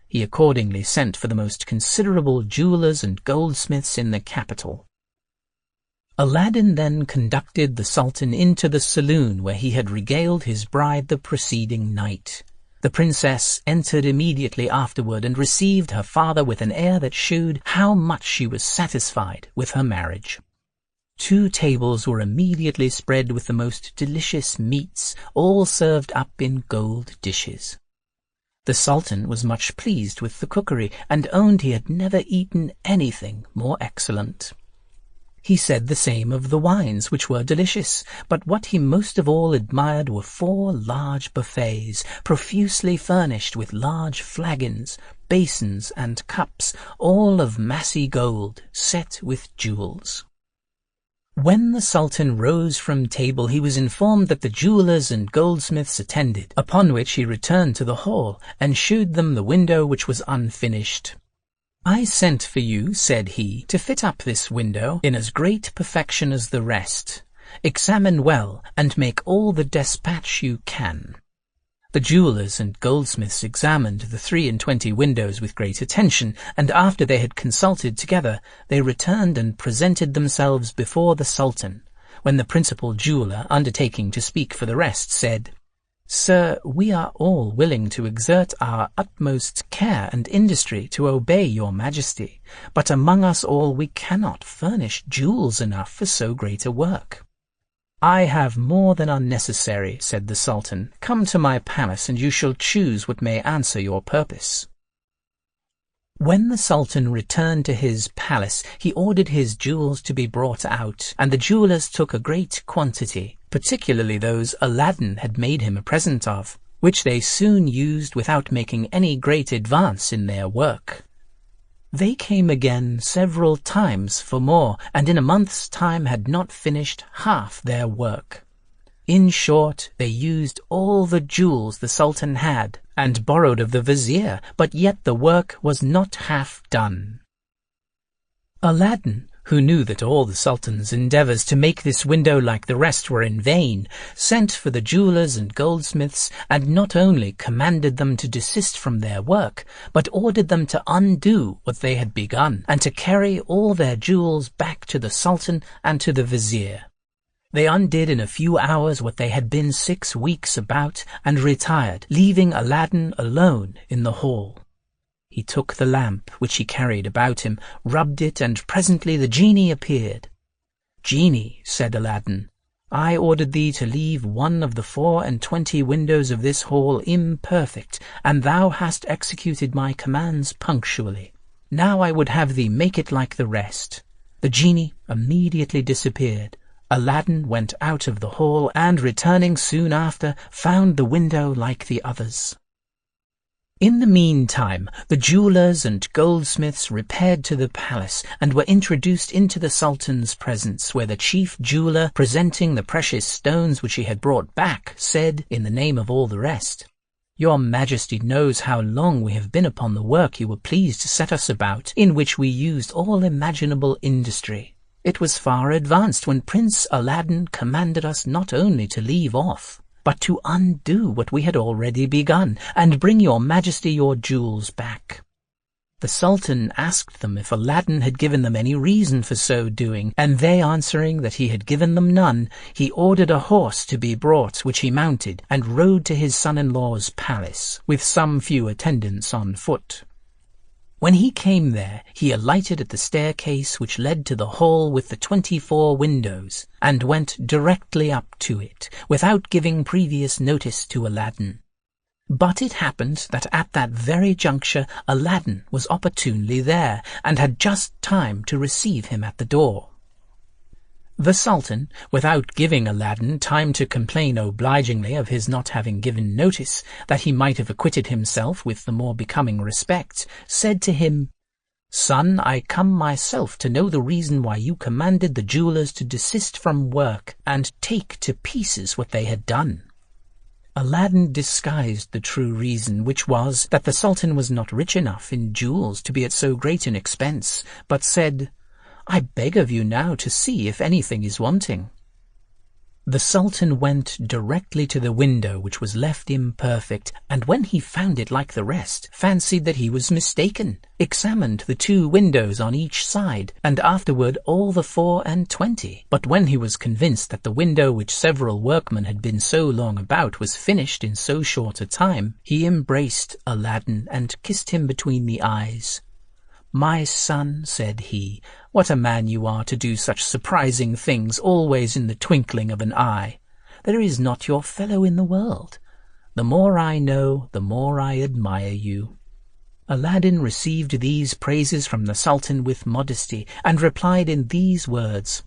He accordingly sent for the most considerable jewelers and goldsmiths in the capital. Aladdin then conducted the Sultan into the saloon where he had regaled his bride the preceding night. The princess entered immediately afterward and received her father with an air that shewed how much she was satisfied with her marriage. 2 tables were immediately spread with the most delicious meats, all served up in gold dishes. The Sultan was much pleased with the cookery, and owned he had never eaten anything more excellent. He said the same of the wines, which were delicious, but what he most of all admired were 4 large buffets, profusely furnished with large flagons, basins, and cups, all of massy gold, set with jewels. When the Sultan rose from table, he was informed that the jewelers and goldsmiths attended, upon which he returned to the hall, and shewed them the window which was unfinished. "I sent for you," said he, "to fit up this window in as great perfection as the rest. Examine well, and make all the despatch you can." The jewelers and goldsmiths examined the 23 windows with great attention, and after they had consulted together, they returned and presented themselves before the Sultan, when the principal jeweler, undertaking to speak for the rest, said, "Sir, we are all willing to exert our utmost care and industry to obey your Majesty, but among us all we cannot furnish jewels enough for so great a work." "I have more than are necessary," said the Sultan. "Come to my palace, and you shall choose what may answer your purpose." When the Sultan returned to his palace, he ordered his jewels to be brought out, and the jewelers took a great quantity, particularly those Aladdin had made him a present of, which they soon used without making any great advance in their work. They came again several times for more, and in a month's time had not finished half their work. In short, they used all the jewels the Sultan had, and borrowed of the Vizier, but yet the work was not half done. Aladdin, who knew that all the Sultan's endeavours to make this window like the rest were in vain, sent for the jewellers and goldsmiths, and not only commanded them to desist from their work, but ordered them to undo what they had begun, and to carry all their jewels back to the Sultan and to the Vizier. They undid in a few hours what they had been 6 weeks about, and retired, leaving Aladdin alone in the hall. He took the lamp which he carried about him, rubbed it, and presently the genie appeared. "Genie," said Aladdin, "I ordered thee to leave one of the 24 windows of this hall imperfect, and thou hast executed my commands punctually. Now I would have thee make it like the rest." The genie immediately disappeared. Aladdin went out of the hall, and returning soon after, found the window like the others. In the meantime, the jewellers and goldsmiths repaired to the palace, and were introduced into the Sultan's presence, where the chief jeweller, presenting the precious stones which he had brought back, said, in the name of all the rest, "Your Majesty knows how long we have been upon the work you were pleased to set us about, in which we used all imaginable industry. It was far advanced when Prince Aladdin commanded us not only to leave off, but to undo what we had already begun, and bring your majesty your jewels back." The Sultan asked them if Aladdin had given them any reason for so doing, and they answering that he had given them none, he ordered a horse to be brought, which he mounted, and rode to his son-in-law's palace, with some few attendants on foot. When he came there, he alighted at the staircase which led to the hall with the 24 windows, and went directly up to it, without giving previous notice to Aladdin. But it happened that at that very juncture Aladdin was opportunely there, and had just time to receive him at the door. The Sultan, without giving Aladdin time to complain obligingly of his not having given notice, that he might have acquitted himself with the more becoming respect, said to him, "Son, I come myself to know the reason why you commanded the jewelers to desist from work, and take to pieces what they had done." Aladdin disguised the true reason, which was that the Sultan was not rich enough in jewels to be at so great an expense, but said, "I beg of you now to see if anything is wanting." The Sultan went directly to the window, which was left imperfect, and when he found it like the rest, fancied that he was mistaken, examined the 2 windows on each side, and afterward all the 24. But when he was convinced that the window which several workmen had been so long about was finished in so short a time, he embraced Aladdin and kissed him between the eyes. "My son," said he, "what a man you are to do such surprising things always in the twinkling of an eye. There is not your fellow in the world. The more I know, the more I admire you." Aladdin received these praises from the Sultan with modesty, and replied in these words,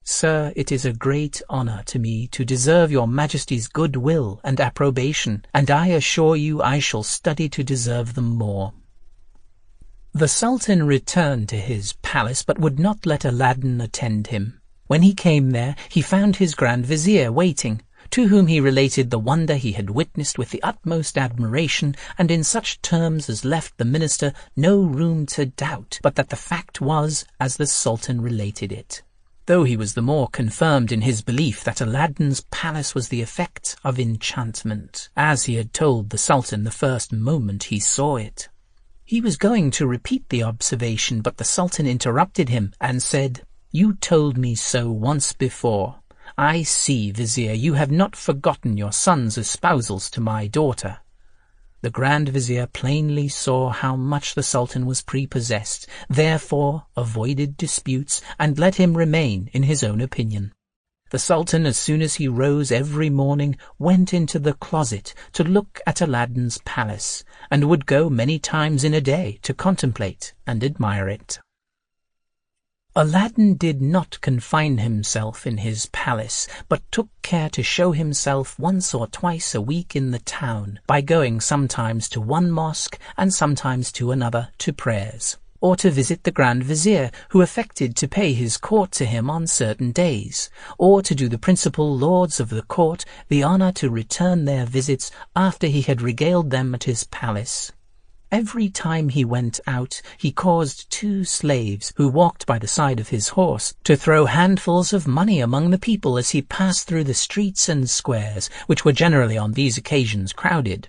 "Sir, it is a great honor to me to deserve your majesty's good will and approbation, and I assure you I shall study to deserve them more." The Sultan returned to his palace, but would not let Aladdin attend him. When he came there, he found his Grand Vizier waiting, to whom he related the wonder he had witnessed with the utmost admiration, and in such terms as left the minister no room to doubt but that the fact was as the Sultan related it, though he was the more confirmed in his belief that Aladdin's palace was the effect of enchantment, as he had told the Sultan the first moment he saw it. He was going to repeat the observation, but the Sultan interrupted him and said, "You told me so once before. I see, Vizier, you have not forgotten your son's espousals to my daughter." The Grand Vizier plainly saw how much the Sultan was prepossessed, therefore avoided disputes, and let him remain in his own opinion. The Sultan, as soon as he rose every morning, went into the closet to look at Aladdin's palace, and would go many times in a day to contemplate and admire it. Aladdin did not confine himself in his palace, but took care to show himself once or twice a week in the town, by going sometimes to one mosque and sometimes to another to prayers, or to visit the Grand Vizier, who affected to pay his court to him on certain days, or to do the principal lords of the court the honour to return their visits after he had regaled them at his palace. Every time he went out, he caused 2 slaves, who walked by the side of his horse, to throw handfuls of money among the people as he passed through the streets and squares, which were generally on these occasions crowded.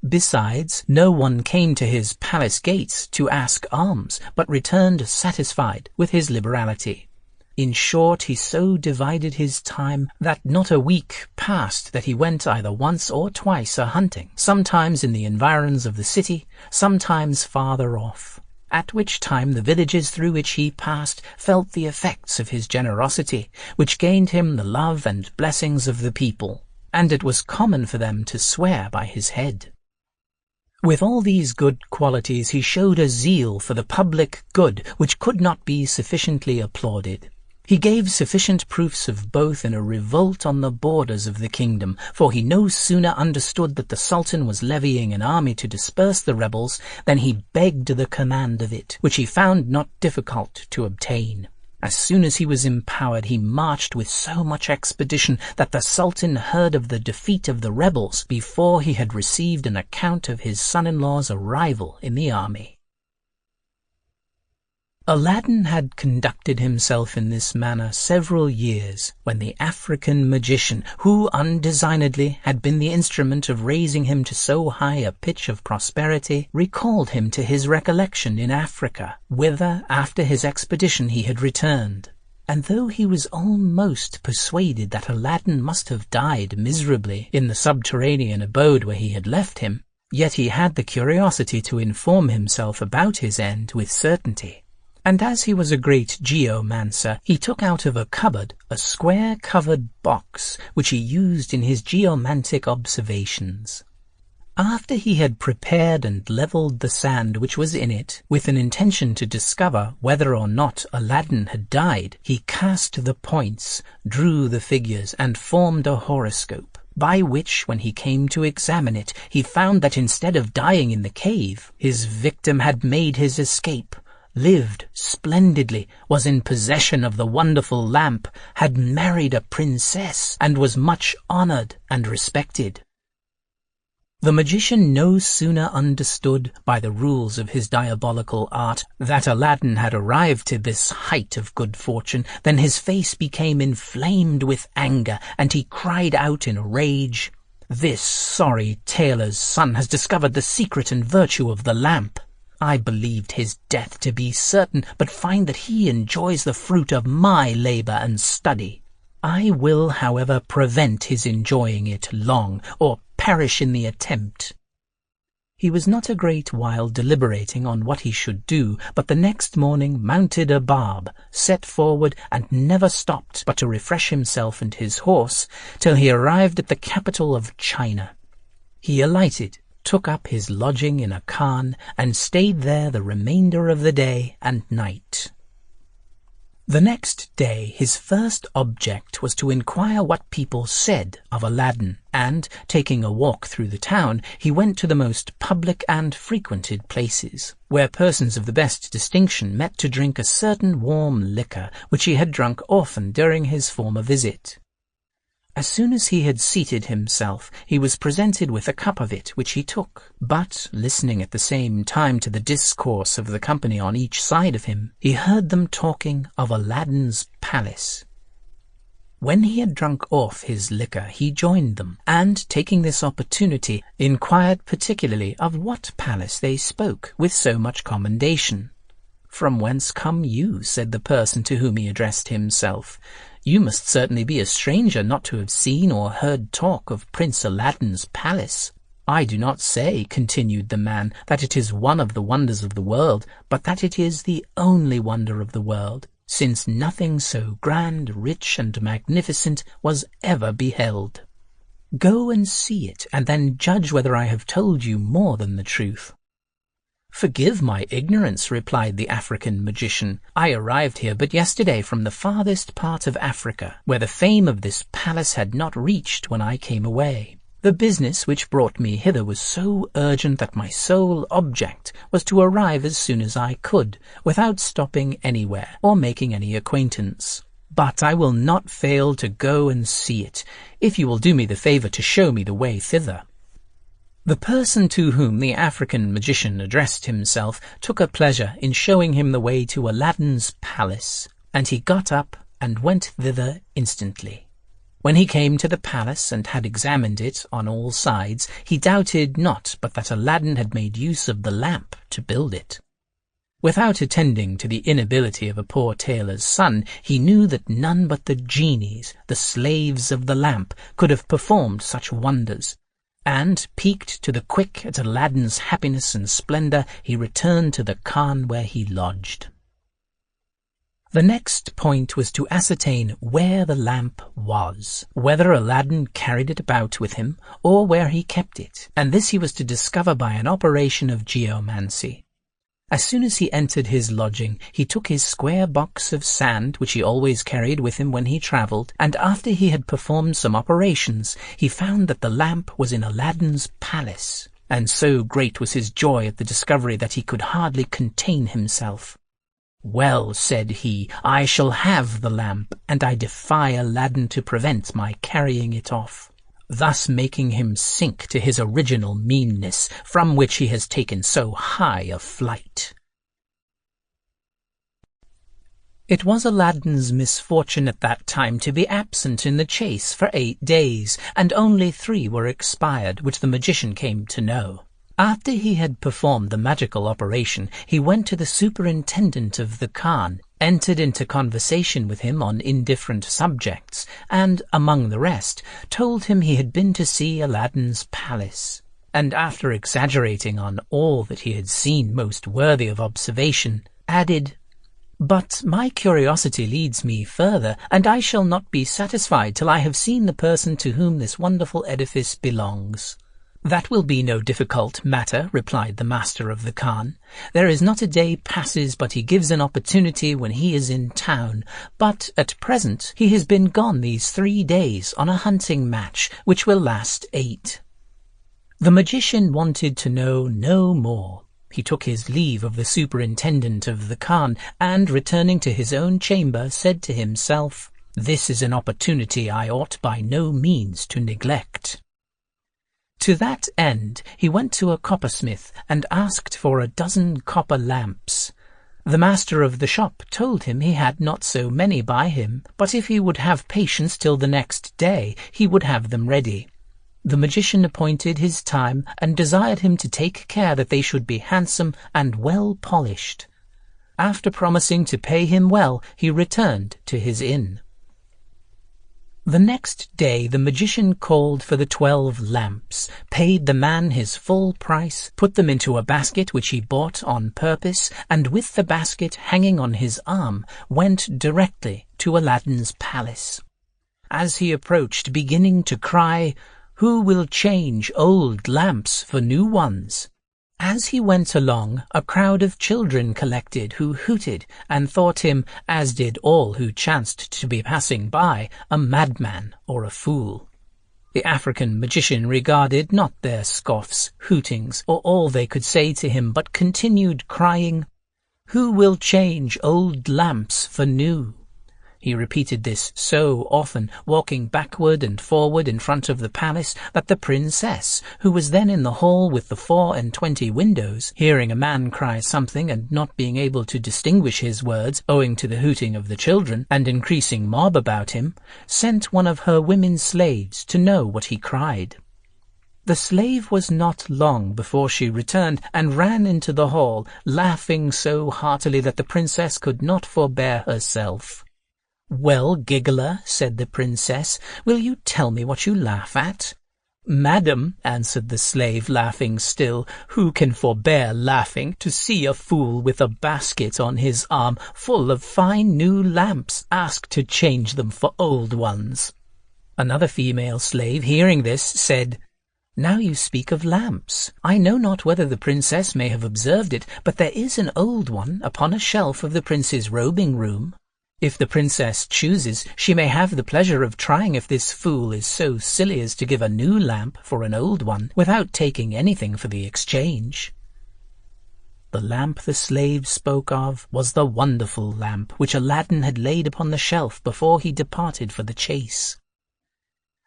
Besides, no one came to his palace gates to ask alms, but returned satisfied with his liberality. In short, he so divided his time that not a week passed that he went either once or twice a-hunting, sometimes in the environs of the city, sometimes farther off, at which time the villages through which he passed felt the effects of his generosity, which gained him the love and blessings of the people, and it was common for them to swear by his head. With all these good qualities he showed a zeal for the public good which could not be sufficiently applauded. He gave sufficient proofs of both in a revolt on the borders of the kingdom, for he no sooner understood that the Sultan was levying an army to disperse the rebels than he begged the command of it, which he found not difficult to obtain. As soon as he was empowered, he marched with so much expedition that the Sultan heard of the defeat of the rebels before he had received an account of his son-in-law's arrival in the army. Aladdin had conducted himself in this manner several years, when the African magician, who undesignedly had been the instrument of raising him to so high a pitch of prosperity, recalled him to his recollection in Africa, whither after his expedition he had returned. And though he was almost persuaded that Aladdin must have died miserably in the subterranean abode where he had left him, yet he had the curiosity to inform himself about his end with certainty. And as he was a great geomancer, he took out of a cupboard a square-covered box which he used in his geomantic observations. After he had prepared and levelled the sand which was in it, with an intention to discover whether or not Aladdin had died, he cast the points, drew the figures, and formed a horoscope, by which, when he came to examine it, he found that instead of dying in the cave, his victim had made his escape, lived splendidly, was in possession of the wonderful lamp, had married a princess, and was much honoured and respected. The magician no sooner understood, by the rules of his diabolical art, that Aladdin had arrived to this height of good fortune, than his face became inflamed with anger, and he cried out in a rage, "This sorry tailor's son has discovered the secret and virtue of the lamp. I believed his death to be certain, but find that he enjoys the fruit of my labour and study. I will, however, prevent his enjoying it long, or perish in the attempt." He was not a great while deliberating on what he should do, but the next morning mounted a barb, set forward, and never stopped but to refresh himself and his horse, till he arrived at the capital of China. He alighted, took up his lodging in a khan, and stayed there the remainder of the day and night. The next day his first object was to inquire what people said of Aladdin, and, taking a walk through the town, he went to the most public and frequented places, where persons of the best distinction met to drink a certain warm liquor which he had drunk often during his former visit. As soon as he had seated himself, he was presented with a cup of it, which he took, but, listening at the same time to the discourse of the company on each side of him, he heard them talking of Aladdin's palace. When he had drunk off his liquor, he joined them, and, taking this opportunity, inquired particularly of what palace they spoke with so much commendation. "From whence come you?" said the person to whom he addressed himself. "You must certainly be a stranger not to have seen or heard talk of Prince Aladdin's palace." "I do not say," continued the man, "that it is one of the wonders of the world, but that it is the only wonder of the world, since nothing so grand, rich, and magnificent was ever beheld. Go and see it, and then judge whether I have told you more than the truth." "Forgive my ignorance," replied the African magician. "I arrived here but yesterday from the farthest part of Africa, where the fame of this palace had not reached when I came away. The business which brought me hither was so urgent that my sole object was to arrive as soon as I could, without stopping anywhere or making any acquaintance. But I will not fail to go and see it, if you will do me the favour to show me the way thither." The person to whom the African magician addressed himself took a pleasure in showing him the way to Aladdin's palace, and he got up and went thither instantly. When he came to the palace and had examined it on all sides, he doubted not but that Aladdin had made use of the lamp to build it. Without attending to the inability of a poor tailor's son, he knew that none but the genies, the slaves of the lamp, could have performed such wonders, and, piqued to the quick at Aladdin's happiness and splendour, he returned to the khan where he lodged. The next point was to ascertain where the lamp was, whether Aladdin carried it about with him, or where he kept it, and this he was to discover by an operation of geomancy. As soon as he entered his lodging, he took his square box of sand, which he always carried with him when he travelled, and after he had performed some operations, he found that the lamp was in Aladdin's palace, and so great was his joy at the discovery that he could hardly contain himself. "Well," said he, "I shall have the lamp, and I defy Aladdin to prevent my carrying it off," thus making him sink to his original meanness, from which he has taken so high a flight. It was Aladdin's misfortune at that time to be absent in the chase for 8 days, and only 3 were expired, which the magician came to know. After he had performed the magical operation, he went to the superintendent of the Khan, entered into conversation with him on indifferent subjects, and, among the rest, told him he had been to see Aladdin's palace. And after exaggerating on all that he had seen most worthy of observation, added, "But my curiosity leads me further, and I shall not be satisfied till I have seen the person to whom this wonderful edifice belongs." "That will be no difficult matter," replied the master of the Khan. "There is not a day passes but he gives an opportunity when he is in town, but at present he has been gone these 3 days on a hunting match, which will last 8. The magician wanted to know no more. He took his leave of the superintendent of the Khan, and, returning to his own chamber, said to himself, "This is an opportunity I ought by no means to neglect." To that end he went to a coppersmith and asked for 12 copper lamps. The master of the shop told him he had not so many by him, but if he would have patience till the next day, he would have them ready. The magician appointed his time and desired him to take care that they should be handsome and well polished. After promising to pay him well, he returned to his inn. The next day the magician called for the 12 lamps, paid the man his full price, put them into a basket which he bought on purpose, and with the basket hanging on his arm, went directly to Aladdin's palace. As he approached, beginning to cry, "Who will change old lamps for new ones?" As he went along, a crowd of children collected who hooted and thought him, as did all who chanced to be passing by, a madman or a fool. The African magician regarded not their scoffs, hootings, or all they could say to him, but continued crying, "Who will change old lamps for new?" He repeated this so often, walking backward and forward in front of the palace, that the princess, who was then in the hall with the 24 windows, hearing a man cry something and not being able to distinguish his words owing to the hooting of the children and increasing mob about him, sent one of her women slaves to know what he cried. The slave was not long before she returned and ran into the hall, laughing so heartily that the princess could not forbear herself. "Well, giggler," said the princess, "will you tell me what you laugh at?" "Madam," answered the slave, laughing still, "who can forbear laughing to see a fool with a basket on his arm full of fine new lamps ask to change them for old ones?" Another female slave, hearing this, said, "Now you speak of lamps. I know not whether the princess may have observed it, but there is an old one upon a shelf of the prince's robing room. If the princess chooses, she may have the pleasure of trying if this fool is so silly as to give a new lamp for an old one, without taking anything for the exchange." The lamp the slave spoke of was the wonderful lamp which Aladdin had laid upon the shelf before he departed for the chase.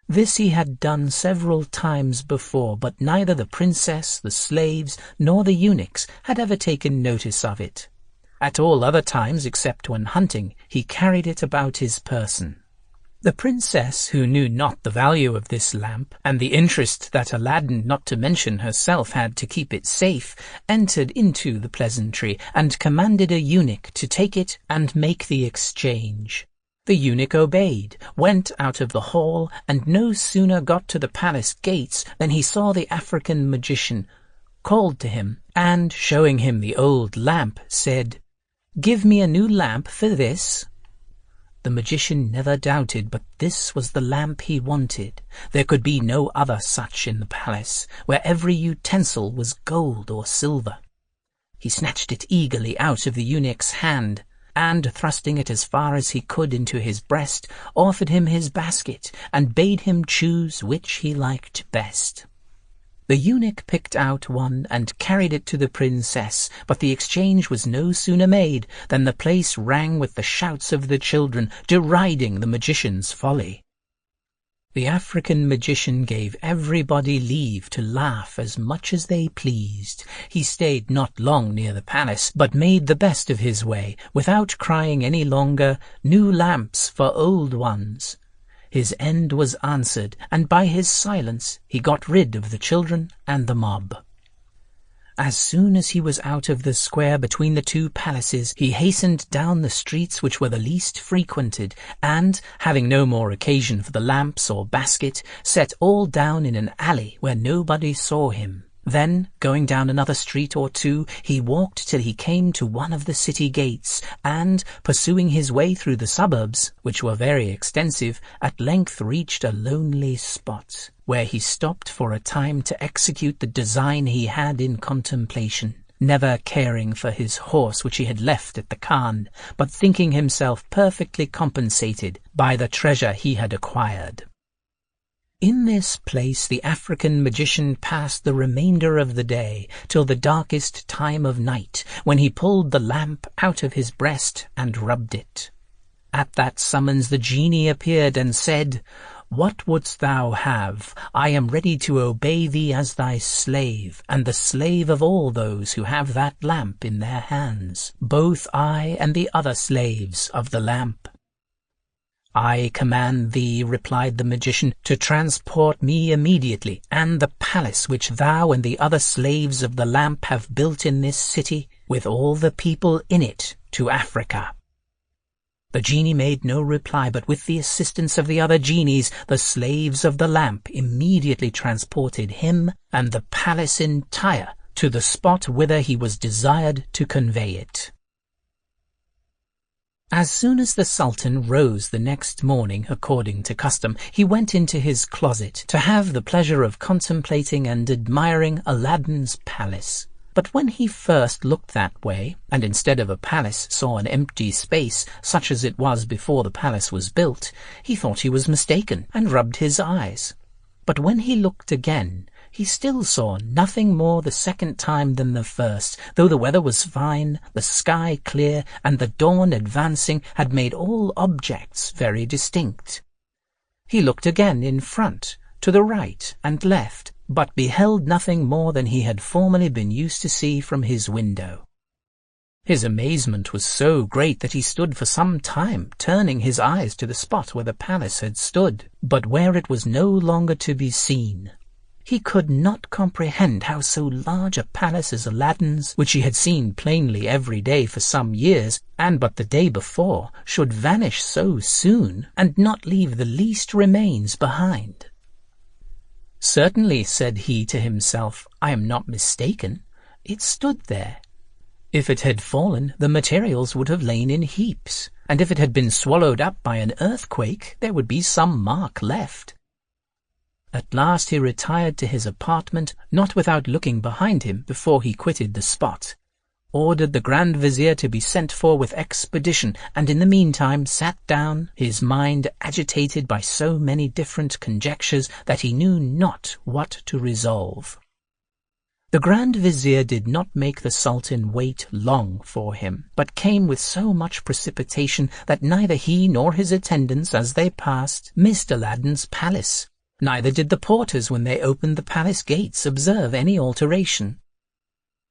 This he had done several times before, but neither the princess, the slaves, nor the eunuchs had ever taken notice of it. At all other times, except when hunting, he carried it about his person. The princess, who knew not the value of this lamp, and the interest that Aladdin, not to mention herself, had to keep it safe, entered into the pleasantry, and commanded a eunuch to take it and make the exchange. The eunuch obeyed, went out of the hall, and no sooner got to the palace gates than he saw the African magician, called to him, and, showing him the old lamp, said, "Give me a new lamp for this." The magician never doubted but this was the lamp he wanted. There could be no other such in the palace, where every utensil was gold or silver. He snatched it eagerly out of the eunuch's hand, and, thrusting it as far as he could into his breast, offered him his basket, and bade him choose which he liked best. The eunuch picked out one and carried it to the princess, but the exchange was no sooner made than the place rang with the shouts of the children, deriding the magician's folly. The African magician gave everybody leave to laugh as much as they pleased. He stayed not long near the palace, but made the best of his way, without crying any longer, "New lamps for old ones." His end was answered, and by his silence he got rid of the children and the mob. As soon as he was out of the square between the two palaces, he hastened down the streets which were the least frequented, and, having no more occasion for the lamps or basket, set all down in an alley where nobody saw him. Then, going down another street or two, he walked till he came to one of the city gates, and, pursuing his way through the suburbs, which were very extensive, at length reached a lonely spot, where he stopped for a time to execute the design he had in contemplation, never caring for his horse which he had left at the Khan, but thinking himself perfectly compensated by the treasure he had acquired. In this place the African magician passed the remainder of the day, till the darkest time of night, when he pulled the lamp out of his breast and rubbed it. At that summons the genie appeared and said, "What wouldst thou have? I am ready to obey thee as thy slave, and the slave of all those who have that lamp in their hands, both I and the other slaves of the lamp." "I command thee," replied the magician, "to transport me immediately, and the palace which thou and the other slaves of the lamp have built in this city, with all the people in it, to Africa." The genie made no reply, but with the assistance of the other genies, the slaves of the lamp immediately transported him and the palace entire to the spot whither he was desired to convey it. As soon as the Sultan rose the next morning, according to custom, he went into his closet to have the pleasure of contemplating and admiring Aladdin's palace. But when he first looked that way, and instead of a palace saw an empty space, such as it was before the palace was built, he thought he was mistaken, and rubbed his eyes. But when he looked again, he still saw nothing more the second time than the first, though the weather was fine, the sky clear, and the dawn advancing had made all objects very distinct. He looked again in front, to the right and left, but beheld nothing more than he had formerly been used to see from his window. His amazement was so great that he stood for some time, turning his eyes to the spot where the palace had stood, but where it was no longer to be seen. He could not comprehend how so large a palace as Aladdin's, which he had seen plainly every day for some years, and but the day before, should vanish so soon, and not leave the least remains behind. "Certainly," said he to himself, "I am not mistaken. It stood there. If it had fallen, the materials would have lain in heaps, and if it had been swallowed up by an earthquake, there would be some mark left." At last he retired to his apartment, not without looking behind him before he quitted the spot, ordered the Grand Vizier to be sent for with expedition, and in the meantime sat down, his mind agitated by so many different conjectures that he knew not what to resolve. The Grand Vizier did not make the Sultan wait long for him, but came with so much precipitation that neither he nor his attendants, as they passed, missed Aladdin's palace. Neither did the porters, when they opened the palace gates, observe any alteration.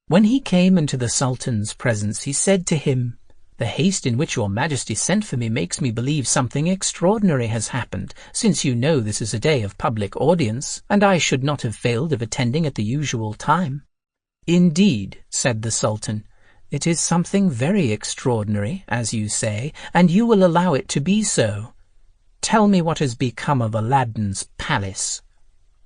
When he came into the Sultan's presence, he said to him, "The haste in which your Majesty sent for me makes me believe something extraordinary has happened, since you know this is a day of public audience, and I should not have failed of attending at the usual time." "Indeed," said the Sultan, "it is something very extraordinary, as you say, and you will allow it to be so. Tell me what has become of Aladdin's palace."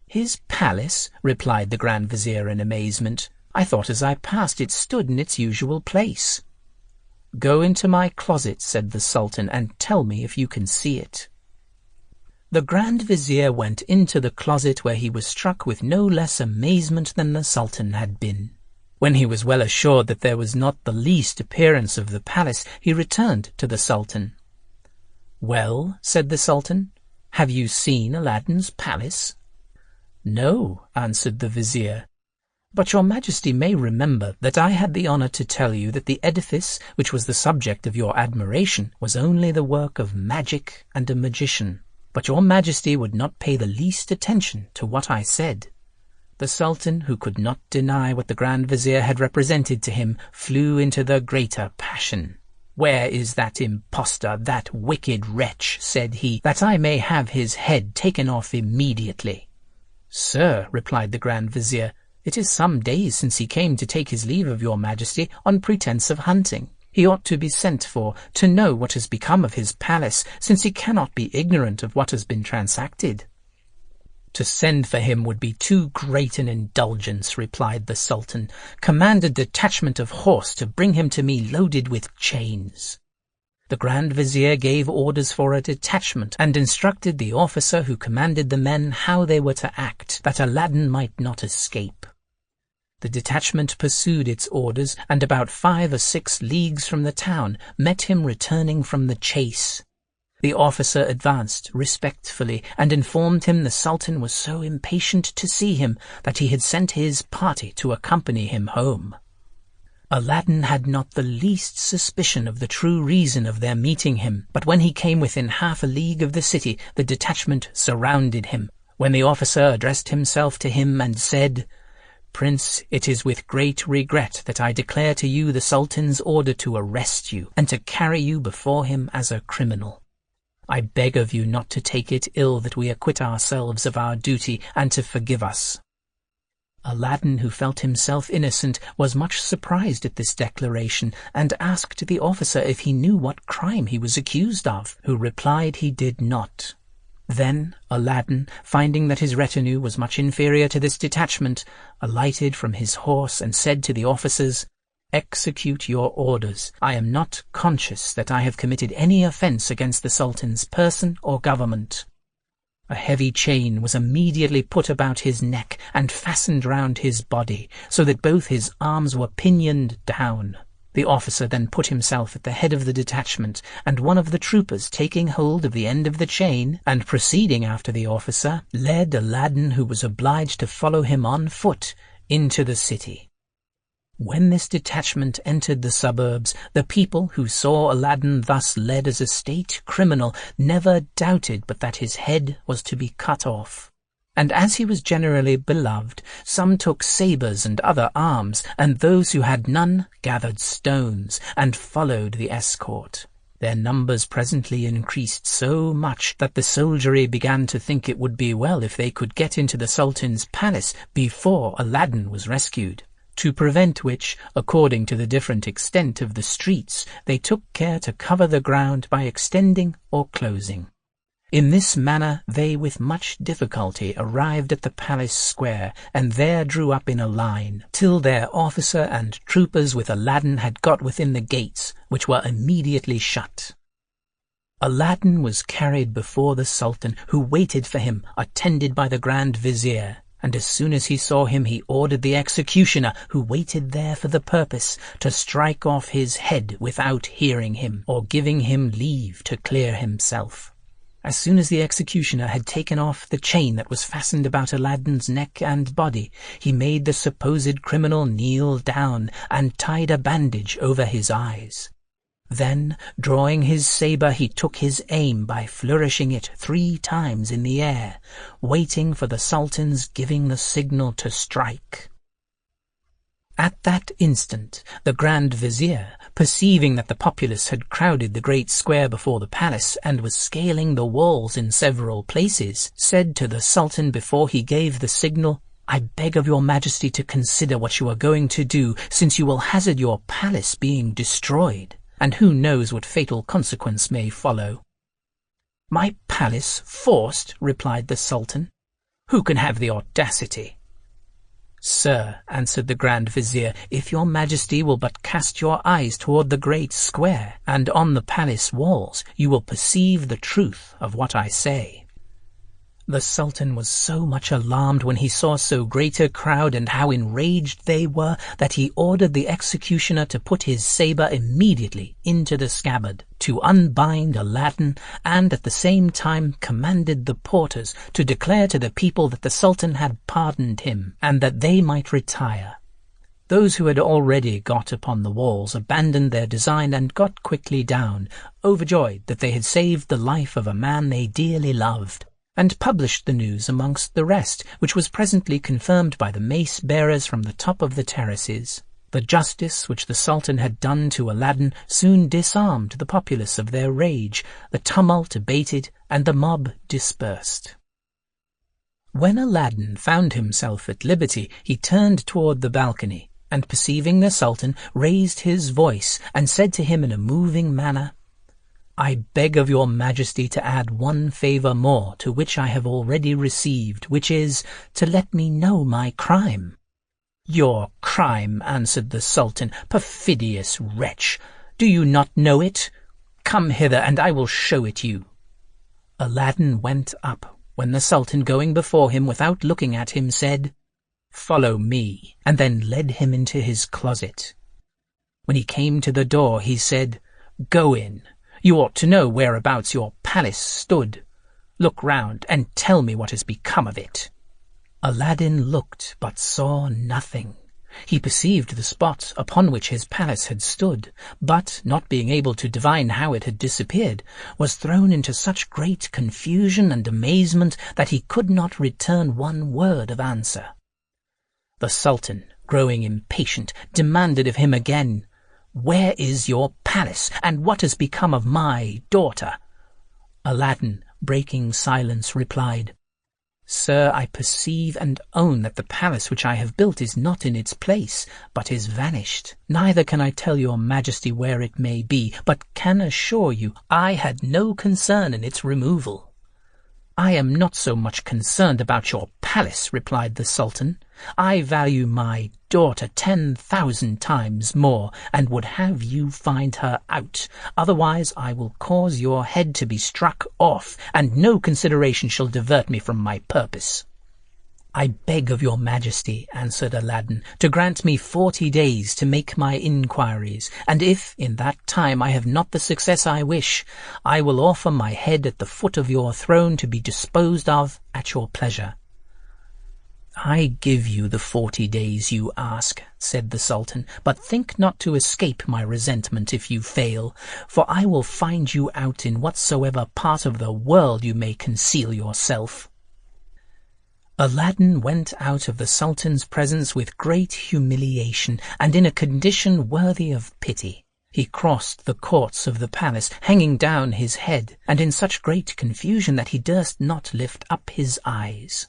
"His palace?" replied the Grand Vizier in amazement. "I thought as I passed it stood in its usual place." "Go into my closet," said the Sultan, "and tell me if you can see it." The Grand Vizier went into the closet, where he was struck with no less amazement than the Sultan had been. When he was well assured that there was not the least appearance of the palace, he returned to the Sultan. "Well," said the Sultan, "have you seen Aladdin's palace?" "No," answered the Vizier, "but your Majesty may remember that I had the honour to tell you that the edifice, which was the subject of your admiration, was only the work of magic and a magician. but your Majesty would not pay the least attention to what I said." The Sultan, who could not deny what the Grand Vizier had represented to him, flew into the greater passion. "Where is that impostor, that wicked wretch," said he, "that I may have his head taken off immediately?" "Sir," replied the Grand Vizier, "it is some days since he came to take his leave of your Majesty on pretence of hunting. He ought to be sent for, to know what has become of his palace, since he cannot be ignorant of what has been transacted." "To send for him would be too great an indulgence," replied the Sultan. "Command a detachment of horse to bring him to me loaded with chains." The Grand Vizier gave orders for a detachment, and instructed the officer who commanded the men how they were to act, that Aladdin might not escape. The detachment pursued its orders, and about 5 or 6 leagues from the town met him returning from the chase. The officer advanced respectfully, and informed him the Sultan was so impatient to see him that he had sent his party to accompany him home. Aladdin had not the least suspicion of the true reason of their meeting him, but when he came within half a league of the city, the detachment surrounded him, when the officer addressed himself to him and said, "Prince, it is with great regret that I declare to you the Sultan's order to arrest you, and to carry you before him as a criminal. I beg of you not to take it ill that we acquit ourselves of our duty, and to forgive us." Aladdin, who felt himself innocent, was much surprised at this declaration, and asked the officer if he knew what crime he was accused of, who replied he did not. Then Aladdin, finding that his retinue was much inferior to this detachment, alighted from his horse and said to the officers, "Execute your orders. I am not conscious that I have committed any offense against the Sultan's person or government." A heavy chain was immediately put about his neck and fastened round his body, so that both his arms were pinioned down. The officer then put himself at the head of the detachment, and one of the troopers, taking hold of the end of the chain, and proceeding after the officer, led Aladdin, who was obliged to follow him on foot, into the city. When this detachment entered the suburbs, the people, who saw Aladdin thus led as a state criminal, never doubted but that his head was to be cut off. And as he was generally beloved, some took sabres and other arms, and those who had none gathered stones, and followed the escort. Their numbers presently increased so much that the soldiery began to think it would be well if they could get into the Sultan's palace before Aladdin was rescued. To prevent which, according to the different extent of the streets, they took care to cover the ground by extending or closing. In this manner they with much difficulty arrived at the palace square, and there drew up in a line, till their officer and troopers with Aladdin had got within the gates, which were immediately shut. Aladdin was carried before the Sultan, who waited for him, attended by the Grand Vizier, and as soon as he saw him he ordered the executioner, who waited there for the purpose, to strike off his head without hearing him, or giving him leave to clear himself. As soon as the executioner had taken off the chain that was fastened about Aladdin's neck and body, he made the supposed criminal kneel down, and tied a bandage over his eyes. Then, drawing his sabre, he took his aim by flourishing it 3 times in the air, waiting for the Sultan's giving the signal to strike. At that instant, the Grand Vizier, perceiving that the populace had crowded the great square before the palace, and was scaling the walls in several places, said to the Sultan before he gave the signal, "I beg of your Majesty to consider what you are going to do, since you will hazard your palace being destroyed, and who knows what fatal consequence may follow." "My palace forced?" replied the Sultan. "Who can have the audacity?" "Sir," answered the Grand Vizier, "if your Majesty will but cast your eyes toward the great square, and on the palace walls, you will perceive the truth of what I say." The Sultan was so much alarmed when he saw so great a crowd and how enraged they were, that he ordered the executioner to put his sabre immediately into the scabbard, to unbind Aladdin, and at the same time commanded the porters to declare to the people that the Sultan had pardoned him, and that they might retire. Those who had already got upon the walls abandoned their design and got quickly down, overjoyed that they had saved the life of a man they dearly loved, and published the news amongst the rest, which was presently confirmed by the mace-bearers from the top of the terraces. The justice which the Sultan had done to Aladdin soon disarmed the populace of their rage, the tumult abated, and the mob dispersed. When Aladdin found himself at liberty, he turned toward the balcony, and perceiving the Sultan, raised his voice, and said to him in a moving manner, "I beg of your Majesty to add one favour more to which I have already received, which is, to let me know my crime." "Your crime," answered the Sultan, "perfidious wretch! Do you not know it? Come hither, and I will show it you." Aladdin went up, when the Sultan, going before him without looking at him, said, "Follow me," and then led him into his closet. When he came to the door, he said, "Go in. You ought to know whereabouts your palace stood. Look round, and tell me what has become of it." Aladdin looked, but saw nothing. He perceived the spot upon which his palace had stood, but, not being able to divine how it had disappeared, was thrown into such great confusion and amazement that he could not return one word of answer. The Sultan, growing impatient, demanded of him again, "Where is your palace, and what has become of my daughter?" Aladdin, breaking silence, replied, "Sir, I perceive and own that the palace which I have built is not in its place, but is vanished. Neither can I tell your Majesty where it may be, but can assure you I had no concern in its removal." "I am not so much concerned about your palace," replied the Sultan. "I value my daughter 10,000 times more, and would have you find her out. Otherwise I will cause your head to be struck off, and no consideration shall divert me from my purpose." "I beg of your Majesty," answered Aladdin, "to grant me 40 days to make my inquiries, and if in that time I have not the success I wish, I will offer my head at the foot of your throne to be disposed of at your pleasure." "I give you the 40 days you ask," said the Sultan, "but think not to escape my resentment if you fail, for I will find you out in whatsoever part of the world you may conceal yourself." Aladdin went out of the Sultan's presence with great humiliation, and in a condition worthy of pity. He crossed the courts of the palace, hanging down his head, and in such great confusion that he durst not lift up his eyes.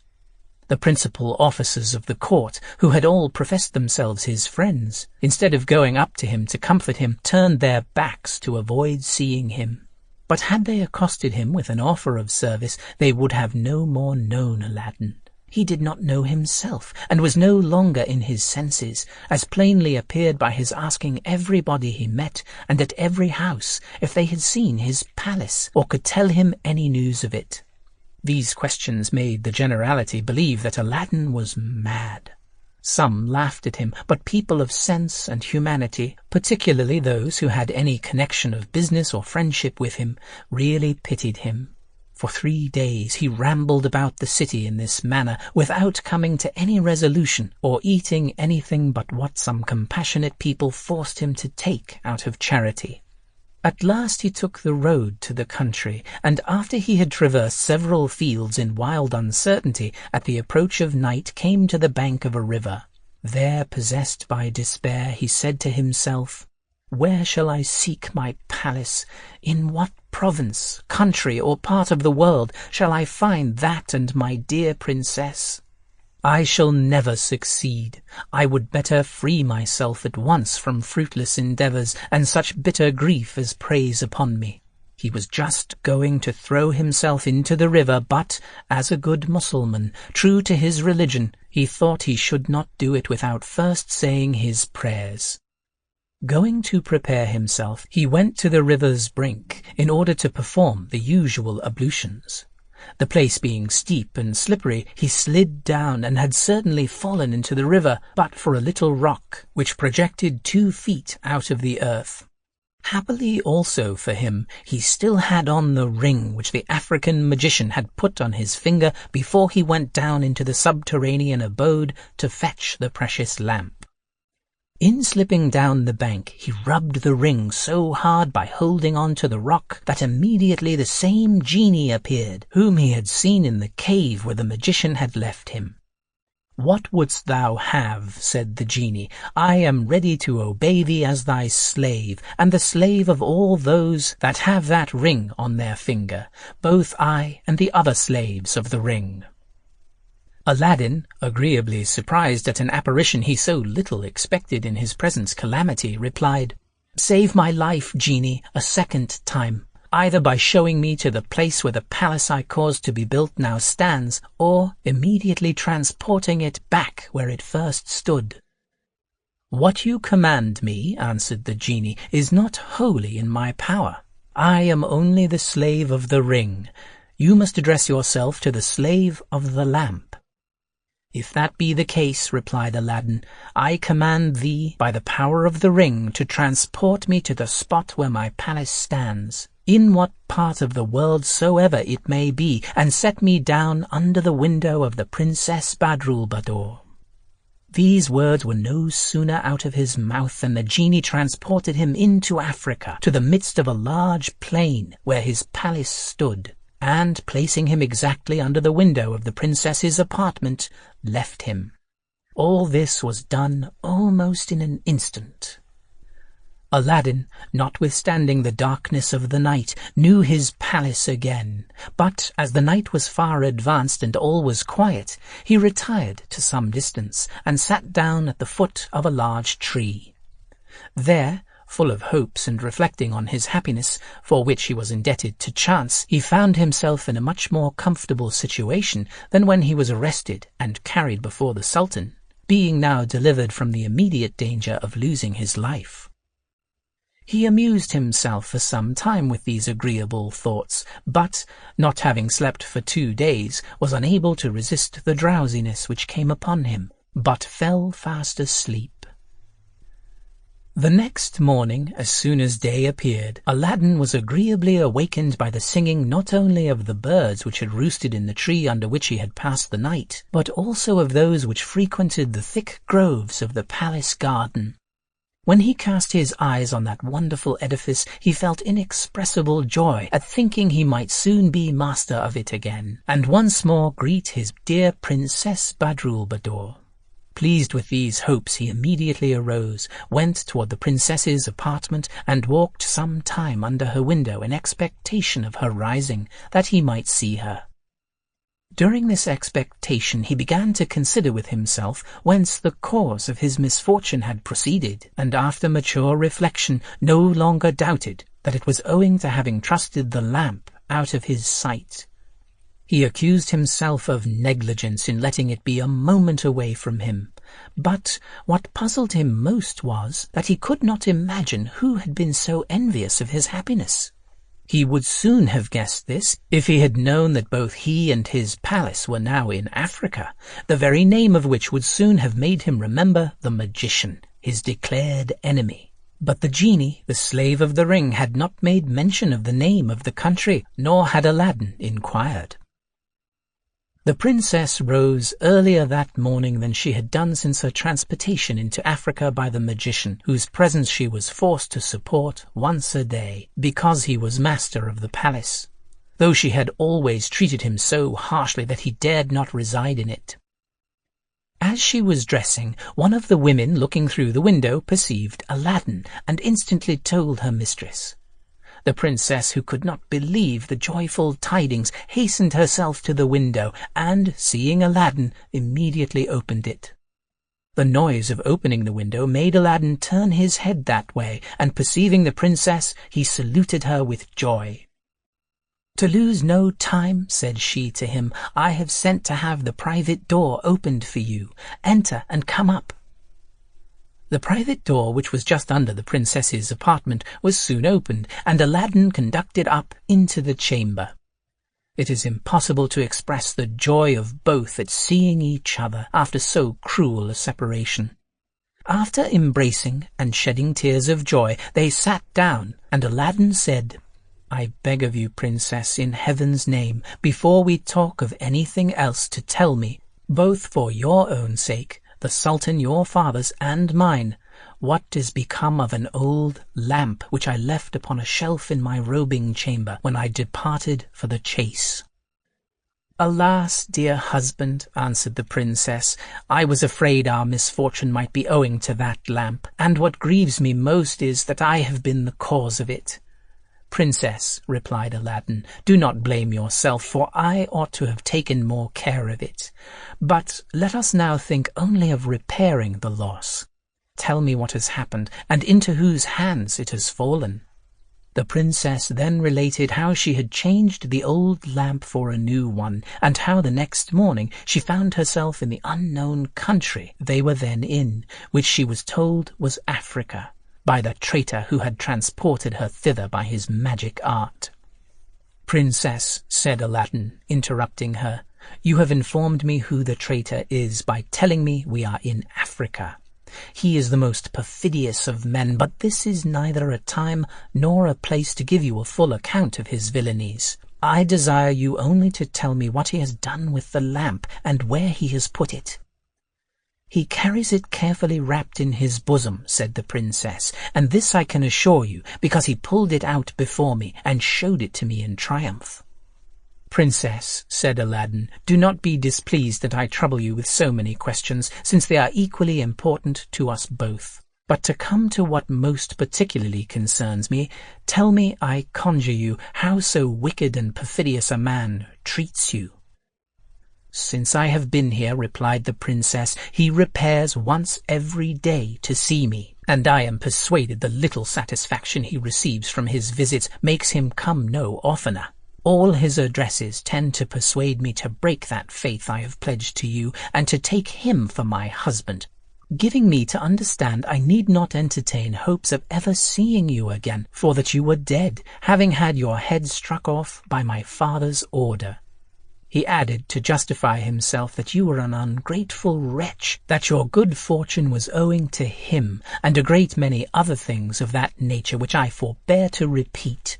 The principal officers of the court, who had all professed themselves his friends, instead of going up to him to comfort him, turned their backs to avoid seeing him. But had they accosted him with an offer of service, they would have no more known Aladdin. He did not know himself, and was no longer in his senses, as plainly appeared by his asking everybody he met, and at every house, if they had seen his palace, or could tell him any news of it. These questions made the generality believe that Aladdin was mad. Some laughed at him, but people of sense and humanity, particularly those who had any connection of business or friendship with him, really pitied him. For 3 days he rambled about the city in this manner, without coming to any resolution, or eating anything but what some compassionate people forced him to take out of charity. At last he took the road to the country, and after he had traversed several fields in wild uncertainty, at the approach of night came to the bank of a river. There, possessed by despair, he said to himself, "Where shall I seek my palace? In what province, country, or part of the world shall I find that and my dear princess? I shall never succeed. I would better free myself at once from fruitless endeavours and such bitter grief as preys upon me." He was just going to throw himself into the river, but, as a good Mussulman, true to his religion, he thought he should not do it without first saying his prayers. Going to prepare himself, he went to the river's brink in order to perform the usual ablutions. The place being steep and slippery, he slid down and had certainly fallen into the river but for a little rock, which projected 2 feet out of the earth. Happily also for him, he still had on the ring which the African magician had put on his finger before he went down into the subterranean abode to fetch the precious lamp. In slipping down the bank, he rubbed the ring so hard by holding on to the rock that immediately the same genie appeared, whom he had seen in the cave where the magician had left him. "What wouldst thou have?" said the genie. "I am ready to obey thee as thy slave, and the slave of all those that have that ring on their finger, both I and the other slaves of the ring." Aladdin, agreeably surprised at an apparition he so little expected in his present calamity, replied, "Save my life, genie, a second time, either by showing me to the place where the palace I caused to be built now stands, or immediately transporting it back where it first stood." "What you command me," answered the genie, "is not wholly in my power. I am only the slave of the ring. You must address yourself to the slave of the lamp." "If that be the case," replied Aladdin, "I command thee by the power of the ring to transport me to the spot where my palace stands, in what part of the world soever it may be, and set me down under the window of the Princess Badroulbadour." These words were no sooner out of his mouth than the genie transported him into Africa, to the midst of a large plain where his palace stood, and, placing him exactly under the window of the princess's apartment, left him. All this was done almost in an instant. Aladdin, notwithstanding the darkness of the night, knew his palace again, but as the night was far advanced and all was quiet, he retired to some distance and sat down at the foot of a large tree. There, full of hopes and reflecting on his happiness, for which he was indebted to chance, he found himself in a much more comfortable situation than when he was arrested and carried before the Sultan, being now delivered from the immediate danger of losing his life. He amused himself for some time with these agreeable thoughts, but, not having slept for 2 days, was unable to resist the drowsiness which came upon him, but fell fast asleep. The next morning, as soon as day appeared, Aladdin was agreeably awakened by the singing not only of the birds which had roosted in the tree under which he had passed the night, but also of those which frequented the thick groves of the palace garden. When he cast his eyes on that wonderful edifice, he felt inexpressible joy at thinking he might soon be master of it again, and once more greet his dear Princess Badroulbadour. Pleased with these hopes, he immediately arose, went toward the princess's apartment, and walked some time under her window in expectation of her rising, that he might see her. During this expectation he began to consider with himself whence the cause of his misfortune had proceeded, and after mature reflection no longer doubted that it was owing to having trusted the lamp out of his sight. He accused himself of negligence in letting it be a moment away from him, but what puzzled him most was that he could not imagine who had been so envious of his happiness. He would soon have guessed this if he had known that both he and his palace were now in Africa, the very name of which would soon have made him remember the magician, his declared enemy. But the genie, the slave of the ring, had not made mention of the name of the country, nor had Aladdin inquired. The princess rose earlier that morning than she had done since her transportation into Africa by the magician, whose presence she was forced to support once a day, because he was master of the palace, though she had always treated him so harshly that he dared not reside in it. As she was dressing, one of the women looking through the window perceived Aladdin, and instantly told her mistress. The princess, who could not believe the joyful tidings, hastened herself to the window, and, seeing Aladdin, immediately opened it. The noise of opening the window made Aladdin turn his head that way, and perceiving the princess, he saluted her with joy. "To lose no time," said she to him, "I have sent to have the private door opened for you. Enter and come up." The private door, which was just under the princess's apartment, was soon opened, and Aladdin conducted up into the chamber. It is impossible to express the joy of both at seeing each other after so cruel a separation. After embracing and shedding tears of joy, they sat down, and Aladdin said, "I beg of you, princess, in heaven's name, before we talk of anything else, to tell me, both for your own sake, the Sultan your father's and mine, what is become of an old lamp which I left upon a shelf in my robing chamber when I departed for the chase?" "Alas, dear husband," answered the princess, "I was afraid our misfortune might be owing to that lamp, and what grieves me most is that I have been the cause of it." "Princess," replied Aladdin, "do not blame yourself, for I ought to have taken more care of it. But let us now think only of repairing the loss. Tell me what has happened, and into whose hands it has fallen." The princess then related how she had changed the old lamp for a new one, and how the next morning she found herself in the unknown country they were then in, which she was told was Africa, by the traitor who had transported her thither by his magic art. "Princess," said Aladdin, interrupting her, "you have informed me who the traitor is by telling me we are in Africa. He is the most perfidious of men, but this is neither a time nor a place to give you a full account of his villainies. I desire you only to tell me what he has done with the lamp, and where he has put it." "He carries it carefully wrapped in his bosom," said the princess, "and this I can assure you, because he pulled it out before me and showed it to me in triumph." "Princess," said Aladdin, "do not be displeased that I trouble you with so many questions, since they are equally important to us both. But to come to what most particularly concerns me, tell me, I conjure you, how so wicked and perfidious a man treats you." "Since I have been here," replied the princess, "he repairs once every day to see me, and I am persuaded the little satisfaction he receives from his visits makes him come no oftener. All his addresses tend to persuade me to break that faith I have pledged to you, and to take him for my husband, giving me to understand I need not entertain hopes of ever seeing you again, for that you were dead, having had your head struck off by my father's order. He added, to justify himself, that you were an ungrateful wretch, that your good fortune was owing to him, and a great many other things of that nature which I forbear to repeat.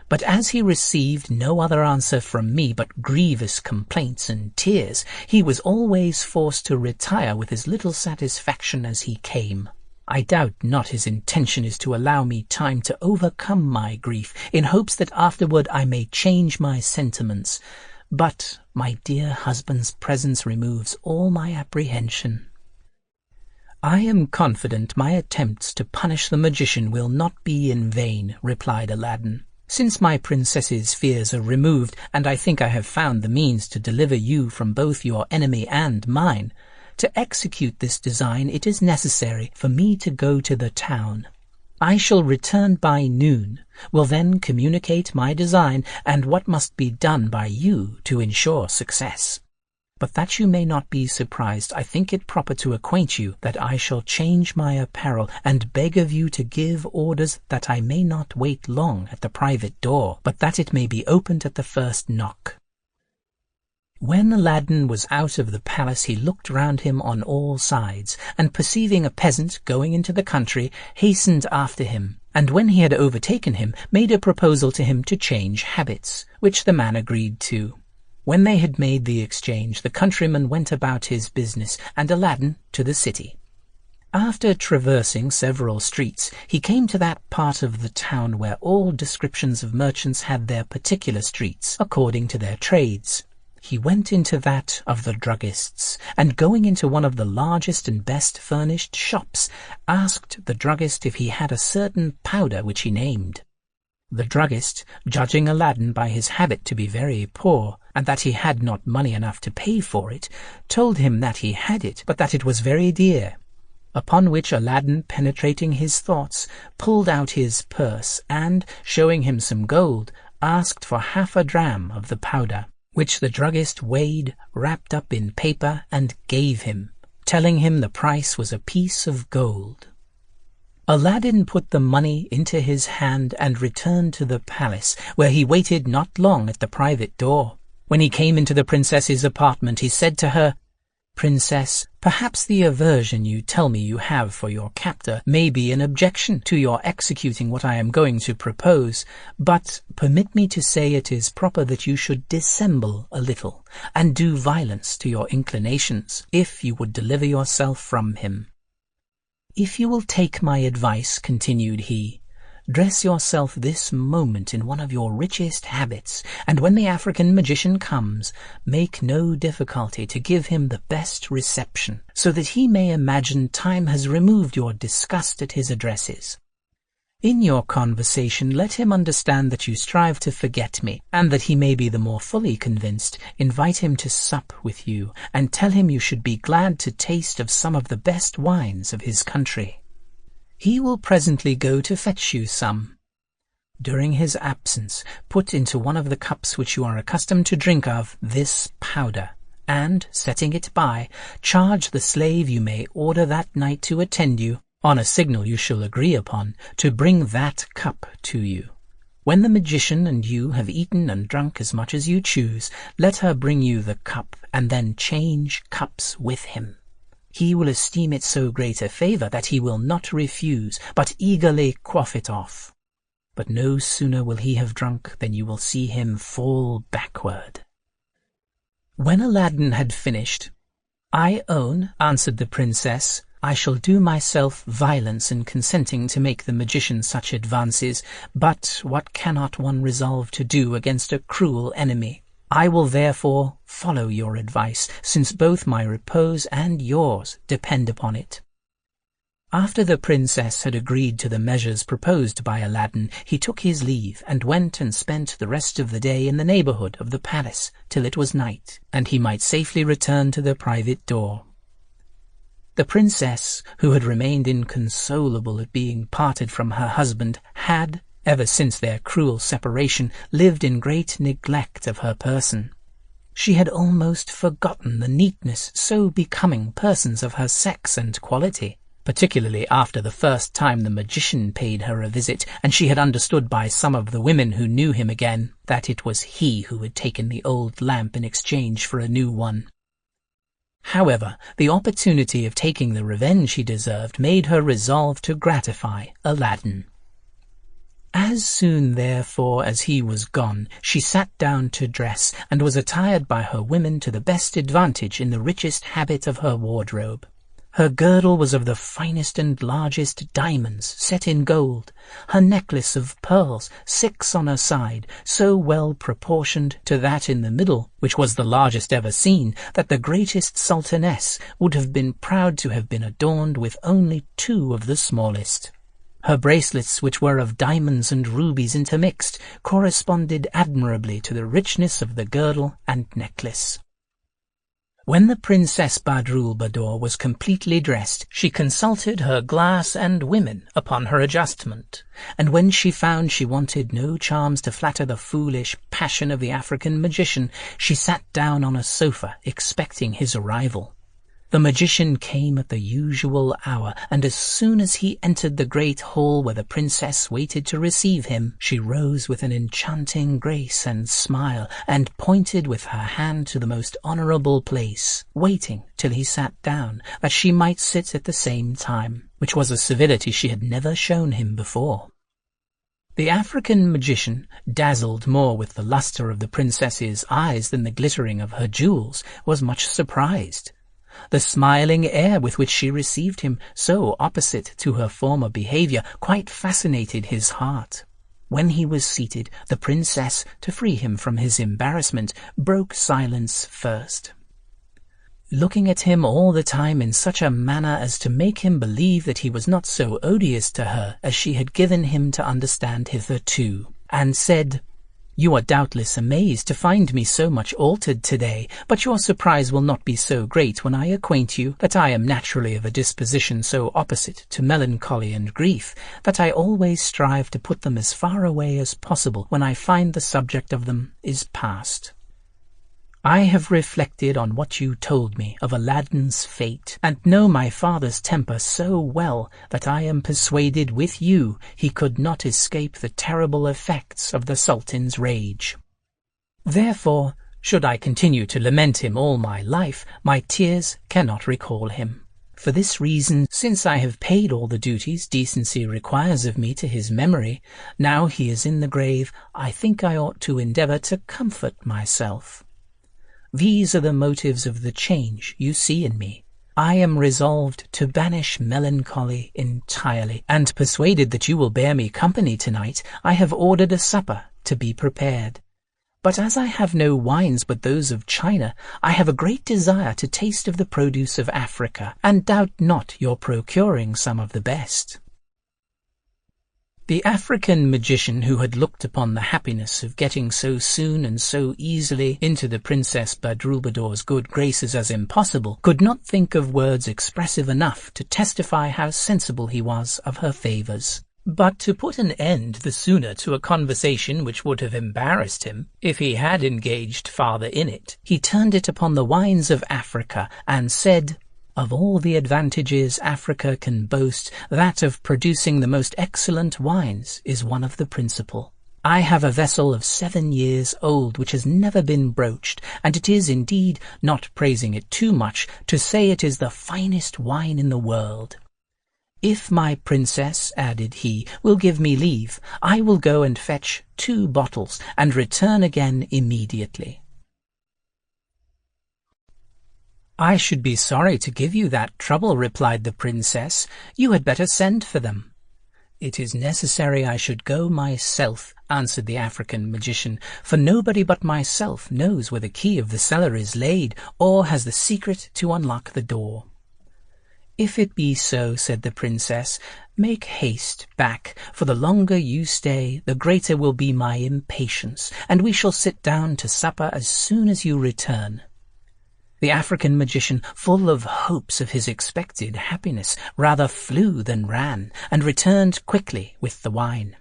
But as he received no other answer from me but grievous complaints and tears, he was always forced to retire with as little satisfaction as he came. I doubt not his intention is to allow me time to overcome my grief, in hopes that afterward I may change my sentiments. But my dear husband's presence removes all my apprehension." "I am confident my attempts to punish the magician will not be in vain," replied Aladdin. "Since my princess's fears are removed, and I think I have found the means to deliver you from both your enemy and mine, to execute this design it is necessary for me to go to the town. I shall return by noon, will then communicate my design and what must be done by you to ensure success. But that you may not be surprised, I think it proper to acquaint you that I shall change my apparel, and beg of you to give orders that I may not wait long at the private door, but that it may be opened at the first knock." When Aladdin was out of the palace, he looked round him on all sides, and perceiving a peasant going into the country, hastened after him, and when he had overtaken him, made a proposal to him to change habits, which the man agreed to. When they had made the exchange, the countryman went about his business, and Aladdin to the city. After traversing several streets, he came to that part of the town where all descriptions of merchants had their particular streets, according to their trades. He went into that of the druggists, and going into one of the largest and best furnished shops, asked the druggist if he had a certain powder which he named. The druggist, judging Aladdin by his habit to be very poor, and that he had not money enough to pay for it, told him that he had it, but that it was very dear. Upon which Aladdin, penetrating his thoughts, pulled out his purse, and, showing him some gold, asked for 1/2 dram of the powder, which the druggist weighed, wrapped up in paper, and gave him, telling him the price was a piece of gold. Aladdin put the money into his hand and returned to the palace, where he waited not long at the private door. When he came into the princess's apartment, he said to her, "Princess, perhaps the aversion you tell me you have for your captor may be an objection to your executing what I am going to propose, but permit me to say it is proper that you should dissemble a little, and do violence to your inclinations, if you would deliver yourself from him. "If you will take my advice," continued he, "dress yourself this moment in one of your richest habits, and when the African magician comes, make no difficulty to give him the best reception, so that he may imagine time has removed your disgust at his addresses. In your conversation let him understand that you strive to forget me, and that he may be the more fully convinced, invite him to sup with you, and tell him you should be glad to taste of some of the best wines of his country. He will presently go to fetch you some. During his absence, put into one of the cups which you are accustomed to drink of this powder, and, setting it by, charge the slave you may order that night to attend you, on a signal you shall agree upon, to bring that cup to you. When the magician and you have eaten and drunk as much as you choose, let her bring you the cup, and then change cups with him. He will esteem it so great a favour that he will not refuse, but eagerly quaff it off. But no sooner will he have drunk than you will see him fall backward." When Aladdin had finished, "I own," answered the princess, "I shall do myself violence in consenting to make the magician such advances, but what cannot one resolve to do against a cruel enemy? I will therefore follow your advice, since both my repose and yours depend upon it." After the princess had agreed to the measures proposed by Aladdin, he took his leave, and went and spent the rest of the day in the neighbourhood of the palace till it was night, and he might safely return to the private door. The princess, who had remained inconsolable at being parted from her husband, had, ever since their cruel separation, lived in great neglect of her person. She had almost forgotten the neatness so becoming persons of her sex and quality, particularly after the first time the magician paid her a visit, and she had understood by some of the women who knew him again that it was he who had taken the old lamp in exchange for a new one. However, the opportunity of taking the revenge he deserved made her resolve to gratify Aladdin. As soon, therefore, as he was gone, she sat down to dress, and was attired by her women to the best advantage in the richest habit of her wardrobe. Her girdle was of the finest and largest diamonds, set in gold, her necklace of pearls, 6 on a side, so well proportioned to that in the middle, which was the largest ever seen, that the greatest sultaness would have been proud to have been adorned with only 2 of the smallest. Her bracelets, which were of diamonds and rubies intermixed, corresponded admirably to the richness of the girdle and necklace. When the Princess Badroulbadour was completely dressed, she consulted her glass and women upon her adjustment, and when she found she wanted no charms to flatter the foolish passion of the African magician, she sat down on a sofa, expecting his arrival. The magician came at the usual hour, and as soon as he entered the great hall where the princess waited to receive him, she rose with an enchanting grace and smile, and pointed with her hand to the most honourable place, waiting till he sat down, that she might sit at the same time, which was a civility she had never shown him before. The African magician, dazzled more with the lustre of the princess's eyes than the glittering of her jewels, was much surprised. The smiling air with which she received him, so opposite to her former behaviour, quite fascinated his heart. When he was seated, the princess, to free him from his embarrassment, broke silence first. Looking at him all the time in such a manner as to make him believe that he was not so odious to her as she had given him to understand hitherto, and said, "You are doubtless amazed to find me so much altered today, but your surprise will not be so great when I acquaint you that I am naturally of a disposition so opposite to melancholy and grief, that I always strive to put them as far away as possible when I find the subject of them is past. I have reflected on what you told me of Aladdin's fate, and know my father's temper so well that I am persuaded with you he could not escape the terrible effects of the Sultan's rage. Therefore, should I continue to lament him all my life, my tears cannot recall him. For this reason, since I have paid all the duties decency requires of me to his memory, now he is in the grave, I think I ought to endeavour to comfort myself. These are the motives of the change you see in me. I am resolved to banish melancholy entirely, and persuaded that you will bear me company tonight, I have ordered a supper to be prepared. But as I have no wines but those of China, I have a great desire to taste of the produce of Africa, and doubt not your procuring some of the best." The African magician, who had looked upon the happiness of getting so soon and so easily into the Princess Badroulbador's good graces as impossible, could not think of words expressive enough to testify how sensible he was of her favours. But to put an end the sooner to a conversation which would have embarrassed him, if he had engaged farther in it, he turned it upon the wines of Africa, and said, "Of all the advantages Africa can boast, that of producing the most excellent wines is one of the principal. I have a vessel of 7 years old which has never been broached, and it is indeed, not praising it too much, to say it is the finest wine in the world. If my princess," added he, "will give me leave, I will go and fetch 2 bottles, and return again immediately." "I should be sorry to give you that trouble," replied the princess. "You had better send for them." "It is necessary I should go myself," answered the African magician, "for nobody but myself knows where the key of the cellar is laid, or has the secret to unlock the door." "If it be so," said the princess, "make haste back, for the longer you stay, the greater will be my impatience, and we shall sit down to supper as soon as you return." The African magician, full of hopes of his expected happiness, rather flew than ran, and returned quickly with the wine.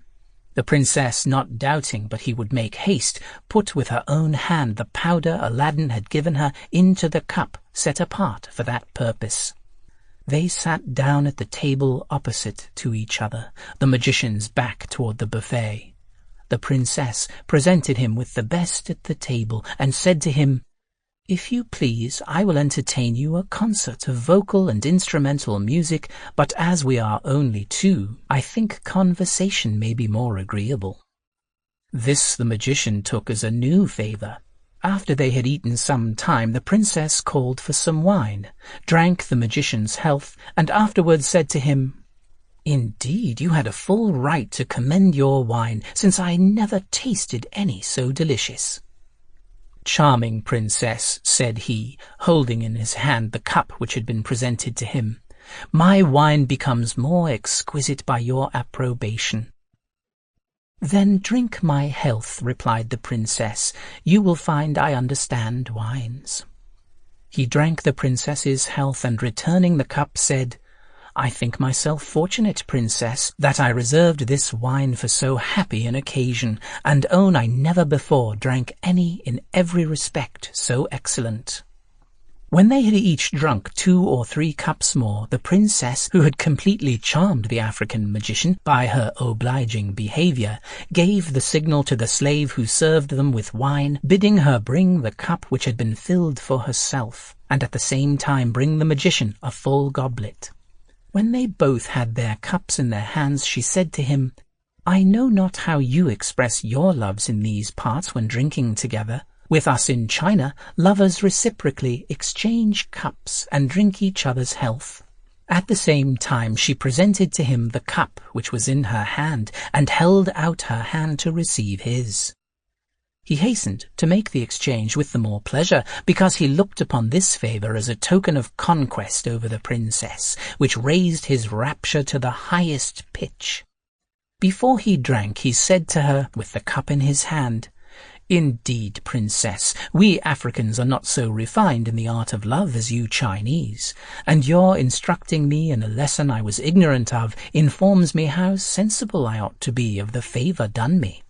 The princess, not doubting but he would make haste, put with her own hand the powder Aladdin had given her into the cup set apart for that purpose. They sat down at the table opposite to each other, the magician's back toward the buffet. The princess presented him with the best at the table, and said to him, "If you please, I will entertain you a concert of vocal and instrumental music, but as we are only 2, I think conversation may be more agreeable." This the magician took as a new favour. After they had eaten some time, the princess called for some wine, drank the magician's health, and afterwards said to him, "Indeed, you had a full right to commend your wine, since I never tasted any so delicious." "Charming princess," said he, holding in his hand the cup which had been presented to him, "my wine becomes more exquisite by your approbation." "Then drink my health," replied the princess. "You will find I understand wines." He drank the princess's health, and returning the cup said, "I think myself fortunate, princess, that I reserved this wine for so happy an occasion, and own I never before drank any in every respect so excellent." When they had each drunk 2 or 3 cups more, the princess, who had completely charmed the African magician by her obliging behaviour, gave the signal to the slave who served them with wine, bidding her bring the cup which had been filled for herself, and at the same time bring the magician a full goblet. When they both had their cups in their hands, she said to him, "I know not how you express your loves in these parts when drinking together. With us in China, lovers reciprocally exchange cups and drink each other's health." At the same time she presented to him the cup which was in her hand, and held out her hand to receive his. He hastened to make the exchange with the more pleasure, because he looked upon this favour as a token of conquest over the princess, which raised his rapture to the highest pitch. Before he drank, he said to her, with the cup in his hand, "Indeed, princess, we Africans are not so refined in the art of love as you Chinese, and your instructing me in a lesson I was ignorant of informs me how sensible I ought to be of the favour done me.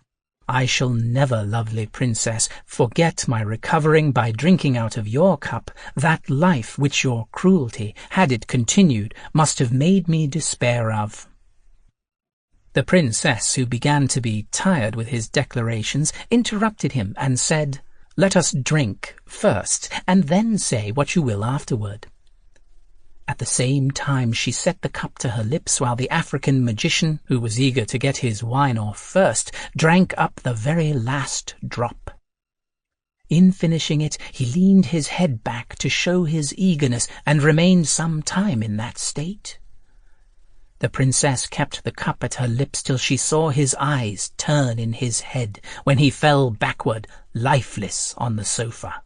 I shall never, lovely princess, forget my recovering by drinking out of your cup that life which your cruelty, had it continued, must have made me despair of." The princess, who began to be tired with his declarations, interrupted him and said, "Let us drink first, and then say what you will afterward." At the same time she set the cup to her lips, while the African magician, who was eager to get his wine off first, drank up the very last drop. In finishing it, he leaned his head back to show his eagerness, and remained some time in that state. The princess kept the cup at her lips till she saw his eyes turn in his head, when he fell backward, lifeless, on the sofa.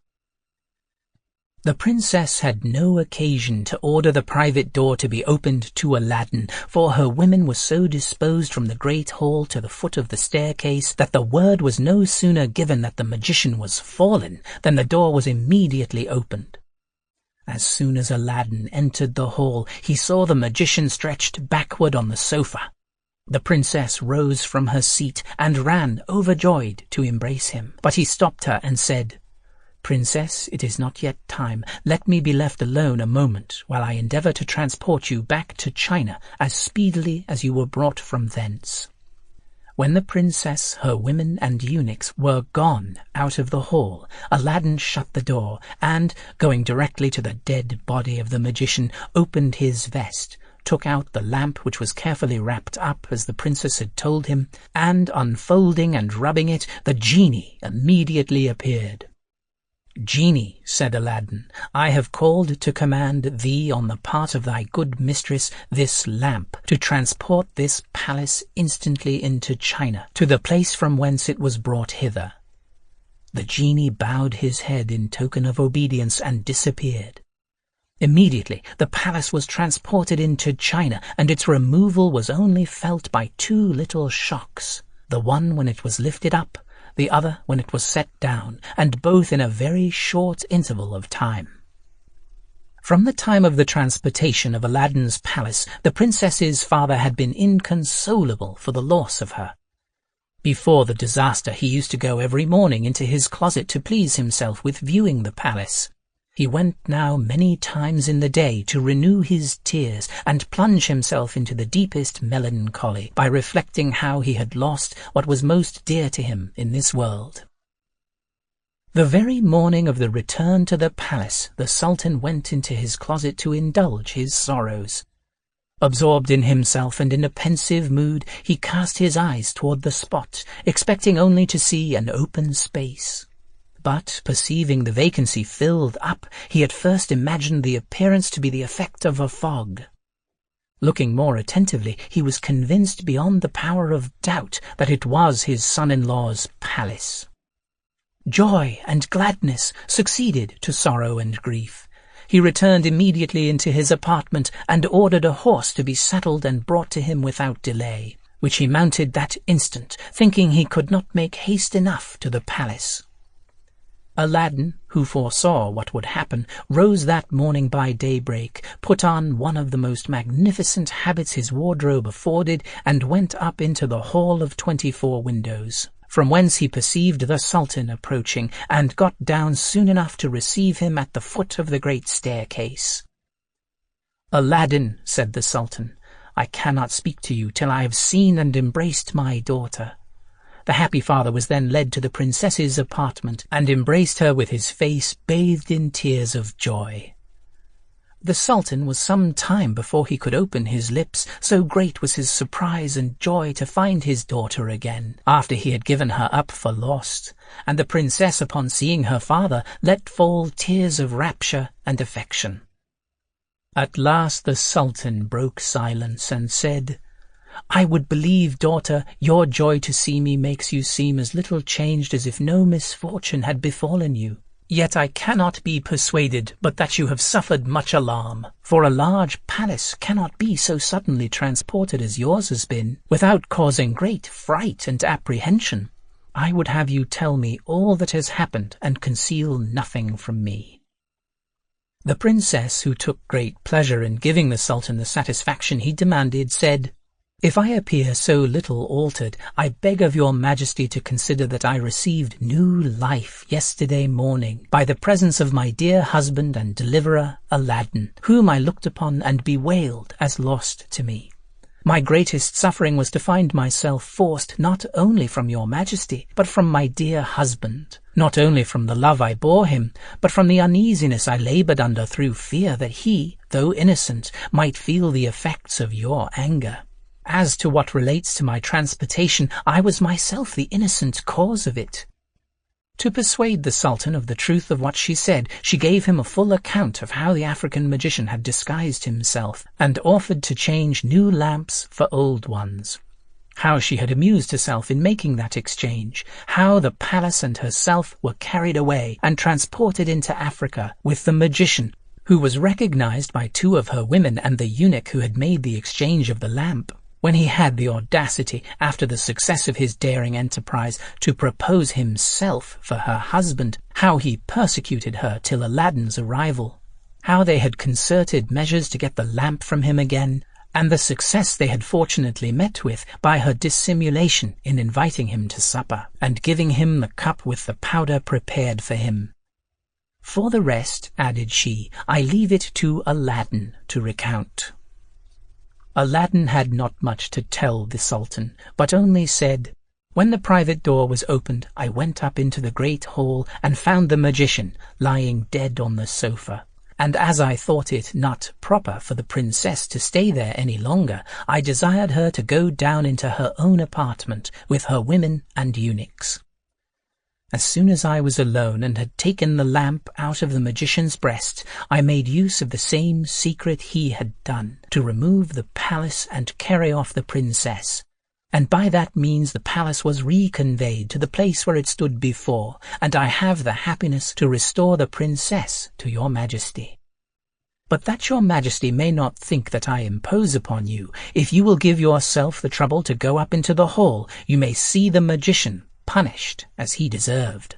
The princess had no occasion to order the private door to be opened to Aladdin, for her women were so disposed from the great hall to the foot of the staircase that the word was no sooner given that the magician was fallen than the door was immediately opened. As soon as Aladdin entered the hall, he saw the magician stretched backward on the sofa. The princess rose from her seat and ran, overjoyed, to embrace him, but he stopped her and said, "Princess, it is not yet time. Let me be left alone a moment, while I endeavour to transport you back to China as speedily as you were brought from thence." When the princess, her women and eunuchs were gone out of the hall, Aladdin shut the door, and, going directly to the dead body of the magician, opened his vest, took out the lamp which was carefully wrapped up as the princess had told him, and, unfolding and rubbing it, the genie immediately appeared. "Genie," said Aladdin, "I have called to command thee on the part of thy good mistress this lamp, to transport this palace instantly into China, to the place from whence it was brought hither." The genie bowed his head in token of obedience and disappeared. Immediately the palace was transported into China, and its removal was only felt by two little shocks, the one when it was lifted up, the other when it was set down, and both in a very short interval of time. From the time of the transportation of Aladdin's palace, the princess's father had been inconsolable for the loss of her. Before the disaster, he used to go every morning into his closet to please himself with viewing the palace. He went now many times in the day to renew his tears and plunge himself into the deepest melancholy by reflecting how he had lost what was most dear to him in this world. The very morning of the return to the palace, the Sultan went into his closet to indulge his sorrows. Absorbed in himself and in a pensive mood, he cast his eyes toward the spot, expecting only to see an open space. But, perceiving the vacancy filled up, he at first imagined the appearance to be the effect of a fog. Looking more attentively, he was convinced beyond the power of doubt that it was his son-in-law's palace. Joy and gladness succeeded to sorrow and grief. He returned immediately into his apartment and ordered a horse to be saddled and brought to him without delay, which he mounted that instant, thinking he could not make haste enough to the palace. Aladdin, who foresaw what would happen, rose that morning by daybreak, put on one of the most magnificent habits his wardrobe afforded, and went up into the Hall of 24 Windows, from whence he perceived the Sultan approaching, and got down soon enough to receive him at the foot of the great staircase. "Aladdin," said the Sultan, "I cannot speak to you till I have seen and embraced my daughter." The happy father was then led to the princess's apartment, and embraced her with his face bathed in tears of joy. The Sultan was some time before he could open his lips, so great was his surprise and joy to find his daughter again, after he had given her up for lost, and the princess, upon seeing her father, let fall tears of rapture and affection. At last the Sultan broke silence and said, "I would believe, daughter, your joy to see me makes you seem as little changed as if no misfortune had befallen you. Yet I cannot be persuaded but that you have suffered much alarm, for a large palace cannot be so suddenly transported as yours has been, without causing great fright and apprehension. I would have you tell me all that has happened and conceal nothing from me." The princess, who took great pleasure in giving the Sultan the satisfaction he demanded, said, "If I appear so little altered, I beg of your majesty to consider that I received new life yesterday morning by the presence of my dear husband and deliverer, Aladdin, whom I looked upon and bewailed as lost to me. My greatest suffering was to find myself forced not only from your majesty, but from my dear husband, not only from the love I bore him, but from the uneasiness I laboured under through fear that he, though innocent, might feel the effects of your anger. As to what relates to my transportation, I was myself the innocent cause of it. To persuade the Sultan of the truth of what she said, she gave him a full account of how the African magician had disguised himself, and offered to change new lamps for old ones. How she had amused herself in making that exchange, how the palace and herself were carried away and transported into Africa with the magician, who was recognized by 2 of her women and the eunuch who had made the exchange of the lamp. When he had the audacity, after the success of his daring enterprise, to propose himself for her husband, how he persecuted her till Aladdin's arrival, how they had concerted measures to get the lamp from him again, and the success they had fortunately met with by her dissimulation in inviting him to supper, and giving him the cup with the powder prepared for him. For the rest, added she, I leave it to Aladdin to recount. Aladdin had not much to tell the Sultan, but only said, When the private door was opened, I went up into the great hall and found the magician lying dead on the sofa. And as I thought it not proper for the princess to stay there any longer, I desired her to go down into her own apartment with her women and eunuchs. As soon as I was alone and had taken the lamp out of the magician's breast, I made use of the same secret he had done, to remove the palace and carry off the princess. And by that means the palace was reconveyed to the place where it stood before, and I have the happiness to restore the princess to your majesty. But that your majesty may not think that I impose upon you, if you will give yourself the trouble to go up into the hall, you may see the magician punished as he deserved.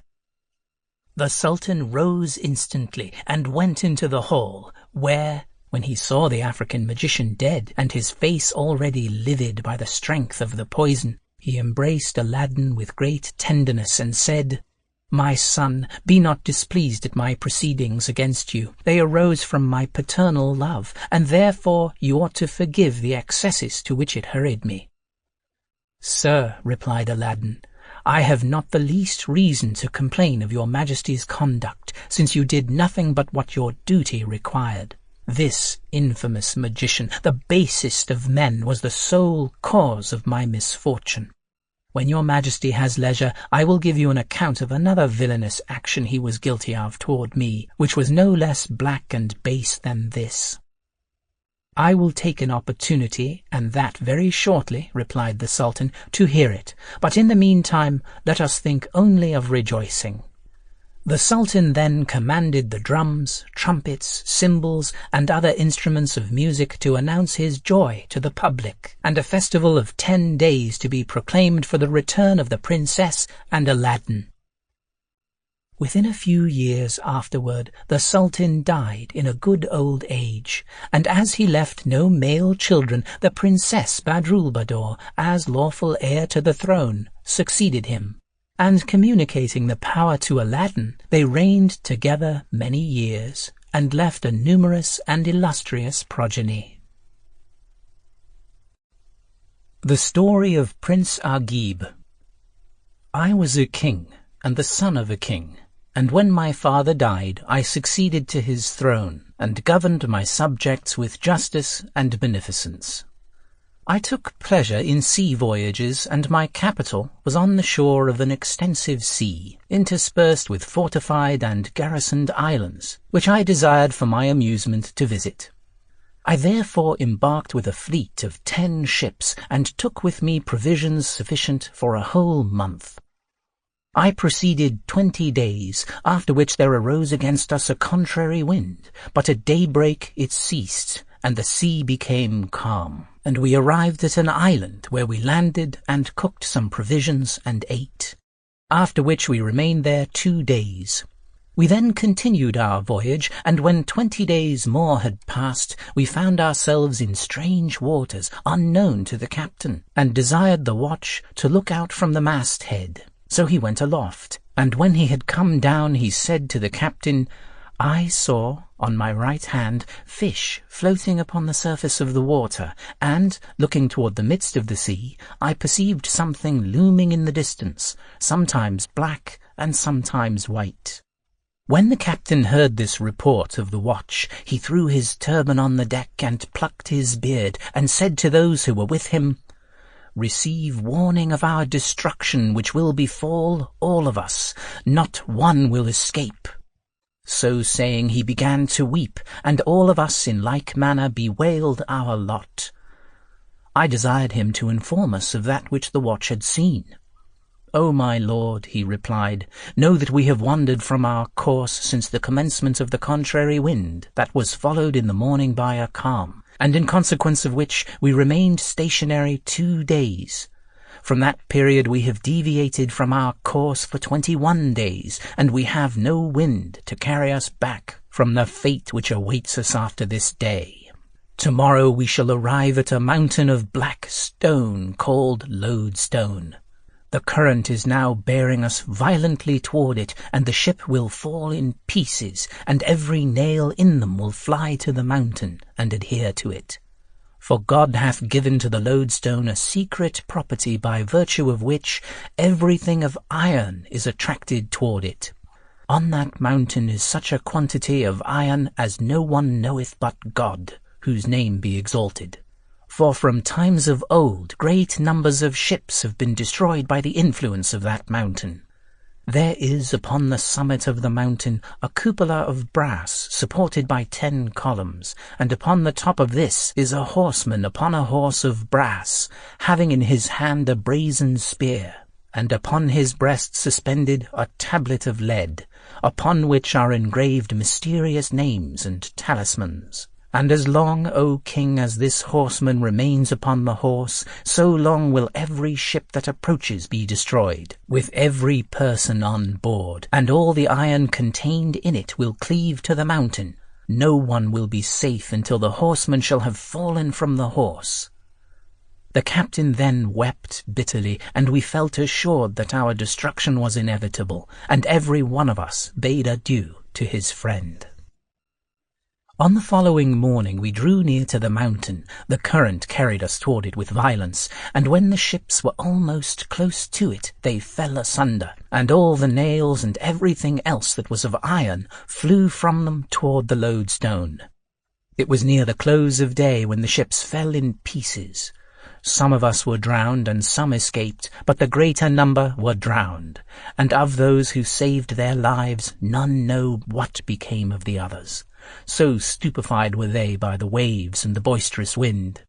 The Sultan rose instantly and went into the hall, where, when he saw the African magician dead, and his face already livid by the strength of the poison, he embraced Aladdin with great tenderness and said, My son, be not displeased at my proceedings against you. They arose from my paternal love, and therefore you ought to forgive the excesses to which it hurried me. Sir, replied Aladdin, I have not the least reason to complain of your majesty's conduct, since you did nothing but what your duty required. This infamous magician, the basest of men, was the sole cause of my misfortune. When your majesty has leisure, I will give you an account of another villainous action he was guilty of toward me, which was no less black and base than this. I will take an opportunity, and that very shortly, replied the Sultan, to hear it, but in the meantime let us think only of rejoicing. The Sultan then commanded the drums, trumpets, cymbals, and other instruments of music to announce his joy to the public, and a festival of 10 days to be proclaimed for the return of the princess and Aladdin. Within a few years afterward, the Sultan died in a good old age, and as he left no male children, the Princess Badroulbadour, as lawful heir to the throne, succeeded him, and communicating the power to Aladdin, they reigned together many years, and left a numerous and illustrious progeny. The Story of Prince Agib. I was a king, and the son of a king. And when my father died, I succeeded to his throne, and governed my subjects with justice and beneficence. I took pleasure in sea voyages, and my capital was on the shore of an extensive sea, interspersed with fortified and garrisoned islands, which I desired for my amusement to visit. I therefore embarked with a fleet of 10 ships, and took with me provisions sufficient for a whole month. I proceeded 20 days, after which there arose against us a contrary wind, but at daybreak it ceased, and the sea became calm, and we arrived at an island where we landed and cooked some provisions and ate, after which we remained there 2 days. We then continued our voyage, and when 20 days more had passed, we found ourselves in strange waters unknown to the captain, and desired the watch to look out from the masthead. So he went aloft, and when he had come down, he said to the captain, I saw, on my right hand, fish floating upon the surface of the water, and, looking toward the midst of the sea, I perceived something looming in the distance, sometimes black and sometimes white. When the captain heard this report of the watch, he threw his turban on the deck and plucked his beard, and said to those who were with him, receive warning of our destruction which will befall all of us. Not one will escape." So saying, he began to weep, and all of us in like manner bewailed our lot. I desired him to inform us of that which the watch had seen. "O my lord," he replied, "know that we have wandered from our course since the commencement of the contrary wind, that was followed in the morning by a calm, and in consequence of which we remained stationary 2 days. From that period we have deviated from our course for 21 days, and we have no wind to carry us back from the fate which awaits us after this day. Tomorrow we shall arrive at a mountain of black stone called Lodestone. The current is now bearing us violently toward it, and the ship will fall in pieces, and every nail in them will fly to the mountain and adhere to it. For God hath given to the lodestone a secret property by virtue of which everything of iron is attracted toward it. On that mountain is such a quantity of iron as no one knoweth but God, whose name be exalted. For from times of old great numbers of ships have been destroyed by the influence of that mountain. There is upon the summit of the mountain a cupola of brass supported by 10 columns, and upon the top of this is a horseman upon a horse of brass, having in his hand a brazen spear, and upon his breast suspended a tablet of lead, upon which are engraved mysterious names and talismans. And as long, O king, as this horseman remains upon the horse, so long will every ship that approaches be destroyed, with every person on board, and all the iron contained in it will cleave to the mountain. No one will be safe until the horseman shall have fallen from the horse." The captain then wept bitterly, and we felt assured that our destruction was inevitable, and every one of us bade adieu to his friend. On the following morning we drew near to the mountain. The current carried us toward it with violence, and when the ships were almost close to it, they fell asunder, and all the nails and everything else that was of iron flew from them toward the lodestone. It was near the close of day when the ships fell in pieces. Some of us were drowned, and some escaped, but the greater number were drowned, and of those who saved their lives none know what became of the others. So stupefied were they by the waves and the boisterous wind.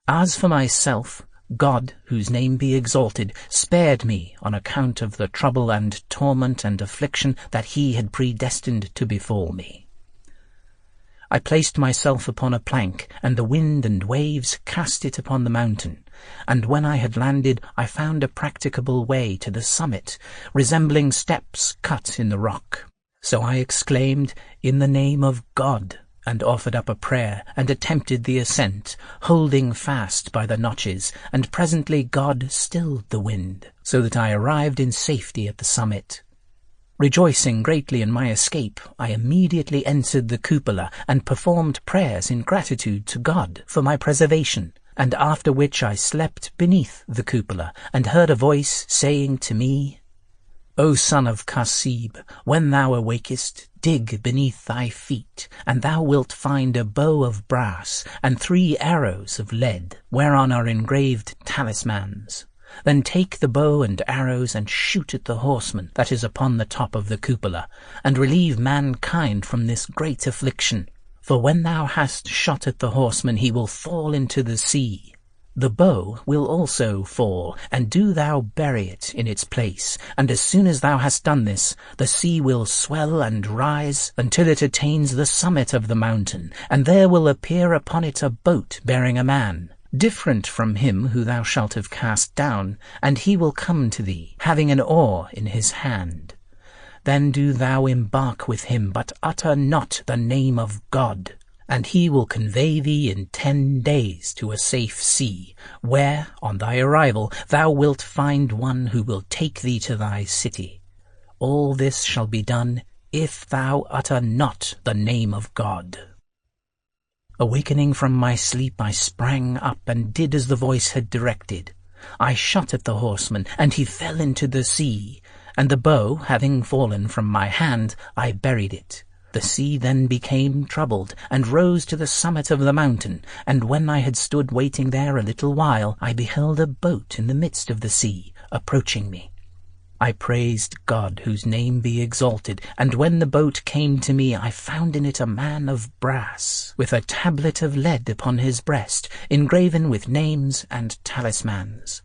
As for myself, God, whose name be exalted, spared me on account of the trouble and torment and affliction that he had predestined to befall me. I placed myself upon a plank, and the wind and waves cast it upon the mountain, and when I had landed I found a practicable way to the summit, resembling steps cut in the rock. So I exclaimed, "In the name of God," and offered up a prayer, and attempted the ascent, holding fast by the notches, and presently God stilled the wind, so that I arrived in safety at the summit. Rejoicing greatly in my escape, I immediately entered the cupola, and performed prayers in gratitude to God for my preservation, and after which I slept beneath the cupola, and heard a voice saying to me, "O son of Kasib, when thou awakest, dig beneath thy feet, and thou wilt find a bow of brass, and 3 arrows of lead, whereon are engraved talismans. Then take the bow and arrows, and shoot at the horseman that is upon the top of the cupola, and relieve mankind from this great affliction. For when thou hast shot at the horseman, he will fall into the sea. The bow will also fall, and do thou bury it in its place, and as soon as thou hast done this, the sea will swell and rise until it attains the summit of the mountain, and there will appear upon it a boat bearing a man, different from him who thou shalt have cast down, and he will come to thee, having an oar in his hand. Then do thou embark with him, but utter not the name of God, and he will convey thee in 10 days to a safe sea, where, on thy arrival, thou wilt find one who will take thee to thy city. All this shall be done if thou utter not the name of God." Awakening from my sleep, I sprang up and did as the voice had directed. I shot at the horseman, and he fell into the sea, and the bow having fallen from my hand, I buried it. The sea then became troubled, and rose to the summit of the mountain, and when I had stood waiting there a little while, I beheld a boat in the midst of the sea, approaching me. I praised God, whose name be exalted, and when the boat came to me, I found in it a man of brass, with a tablet of lead upon his breast, engraven with names and talismans.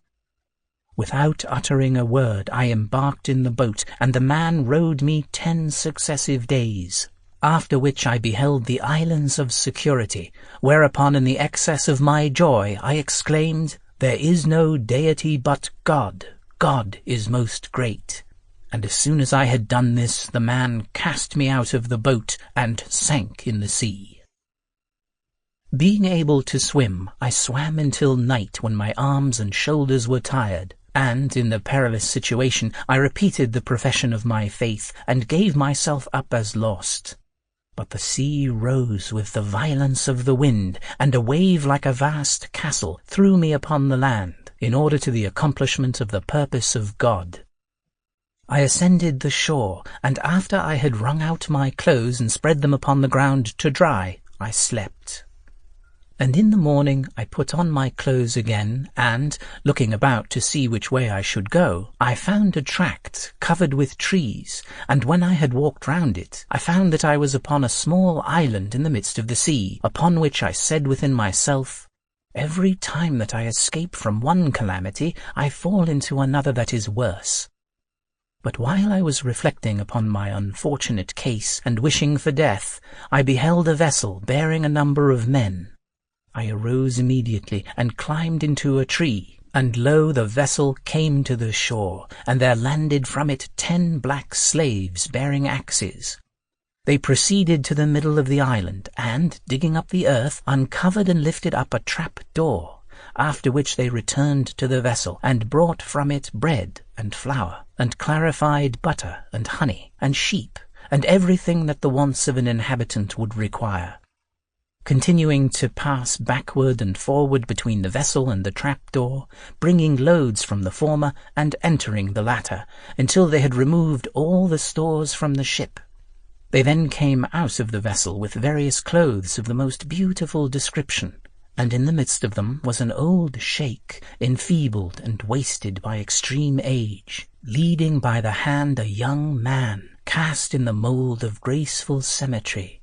Without uttering a word, I embarked in the boat, and the man rowed me 10 successive days. After which I beheld the islands of security, whereupon in the excess of my joy I exclaimed, "There is no deity but God. God is most great." And as soon as I had done this, the man cast me out of the boat and sank in the sea. Being able to swim, I swam until night, when my arms and shoulders were tired, and in the perilous situation I repeated the profession of my faith, and gave myself up as lost. But the sea rose with the violence of the wind, and a wave like a vast castle threw me upon the land, in order to the accomplishment of the purpose of God. I ascended the shore, and after I had wrung out my clothes and spread them upon the ground to dry, I slept. And in the morning I put on my clothes again, and, looking about to see which way I should go, I found a tract covered with trees, and when I had walked round it, I found that I was upon a small island in the midst of the sea, upon which I said within myself, "Every time that I escape from one calamity, I fall into another that is worse." But while I was reflecting upon my unfortunate case and wishing for death, I beheld a vessel bearing a number of men. I arose immediately and climbed into a tree, and lo, the vessel came to the shore, and there landed from it 10 black slaves bearing axes. They proceeded to the middle of the island, and, digging up the earth, uncovered and lifted up a trap door, after which they returned to the vessel, and brought from it bread and flour, and clarified butter and honey, and sheep, and everything that the wants of an inhabitant would require. Continuing to pass backward and forward between the vessel and the trapdoor, bringing loads from the former and entering the latter, until they had removed all the stores from the ship. They then came out of the vessel with various clothes of the most beautiful description, and in the midst of them was an old sheikh, enfeebled and wasted by extreme age, leading by the hand a young man, cast in the mould of graceful symmetry,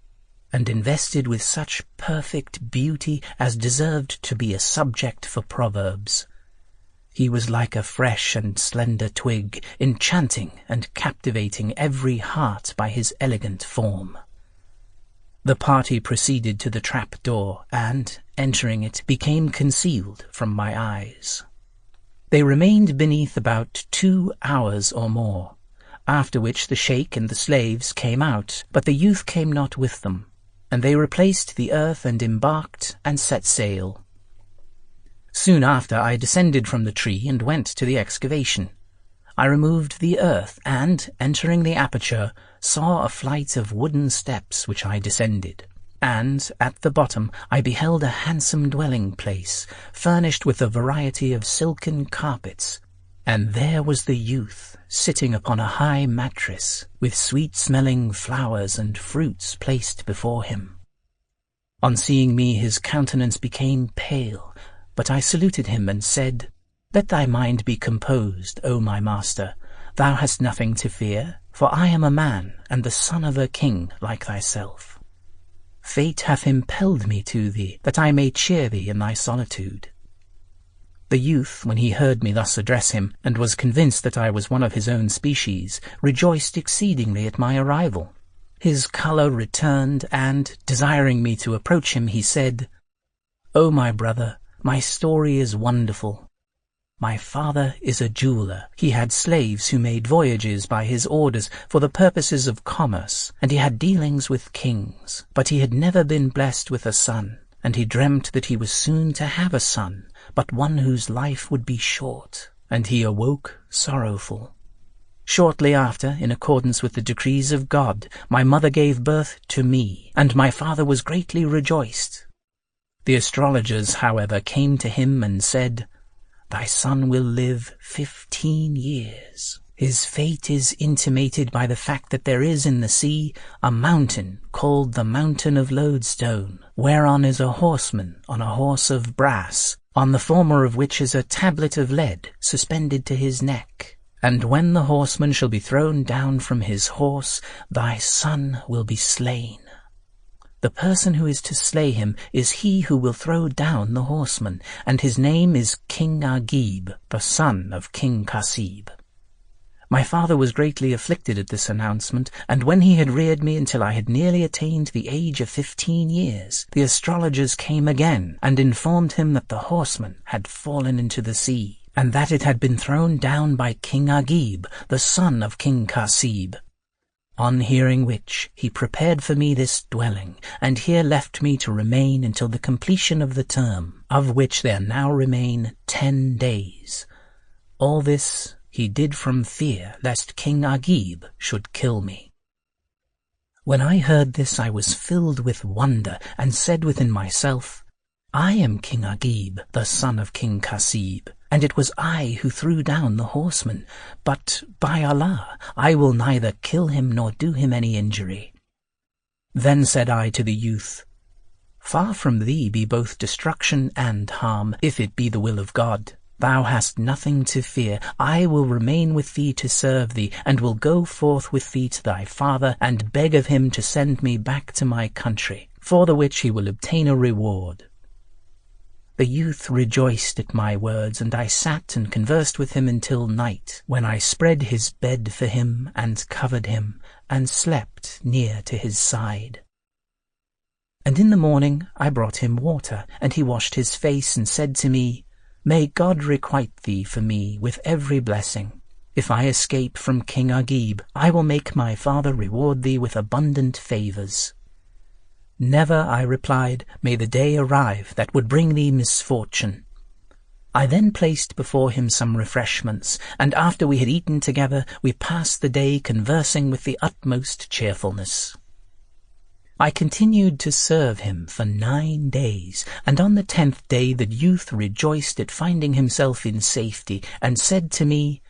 and invested with such perfect beauty as deserved to be a subject for proverbs. He was like a fresh and slender twig, enchanting and captivating every heart by his elegant form. The party proceeded to the trap-door, and, entering it, became concealed from my eyes. They remained beneath about 2 hours or more, after which the sheikh and the slaves came out, but the youth came not with them, and they replaced the earth and embarked and set sail. Soon after I descended from the tree and went to the excavation. I removed the earth and, entering the aperture, saw a flight of wooden steps which I descended, and at the bottom I beheld a handsome dwelling place, furnished with a variety of silken carpets, and there was the youth, sitting upon a high mattress, with sweet-smelling flowers and fruits placed before him. On seeing me his countenance became pale, but I saluted him and said, "Let thy mind be composed, O my master. Thou hast nothing to fear, for I am a man, and the son of a king like thyself. Fate hath impelled me to thee, that I may cheer thee in thy solitude." The youth, when he heard me thus address him, and was convinced that I was one of his own species, rejoiced exceedingly at my arrival. His colour returned, and, desiring me to approach him, he said, "O my brother, my story is wonderful. My father is a jeweller. He had slaves who made voyages by his orders for the purposes of commerce, and he had dealings with kings, but he had never been blessed with a son, and he dreamt that he was soon to have a son, but one whose life would be short, and he awoke sorrowful. Shortly after, in accordance with the decrees of God, my mother gave birth to me, and my father was greatly rejoiced. The astrologers, however, came to him and said, 'Thy son will live 15 years. His fate is intimated by the fact that there is in the sea a mountain called the Mountain of Lodestone, whereon is a horseman on a horse of brass, on the former of which is a tablet of lead suspended to his neck. And when the horseman shall be thrown down from his horse, thy son will be slain. The person who is to slay him is he who will throw down the horseman, and his name is King Agib, the son of King Kasib. My father was greatly afflicted at this announcement, and when he had reared me until I had nearly attained the age of 15 years, the astrologers came again and informed him that the horseman had fallen into the sea, and that it had been thrown down by King Agib, the son of King Kasib. On hearing which, he prepared for me this dwelling, and here left me to remain until the completion of the term, of which there now remain 10 days. All this he did from fear lest King Agib should kill me. When I heard this, I was filled with wonder, and said within myself, I am King Agib, the son of King Kasib, and it was I who threw down the horseman, but by Allah, I will neither kill him nor do him any injury. Then said I to the youth, Far from thee be both destruction and harm, if it be the will of God. Thou hast nothing to fear. I will remain with thee to serve thee, and will go forth with thee to thy father, and beg of him to send me back to my country, for the which he will obtain a reward. The youth rejoiced at my words, and I sat and conversed with him until night, when I spread his bed for him and covered him, and slept near to his side. And in the morning I brought him water, and he washed his face and said to me, May God requite thee for me with every blessing. If I escape from King Agib, I will make my father reward thee with abundant favours. Never, I replied, may the day arrive that would bring thee misfortune. I then placed before him some refreshments, and after we had eaten together, we passed the day conversing with the utmost cheerfulness. I continued to serve him for 9 days, and on the 10th day the youth rejoiced at finding himself in safety, and said to me,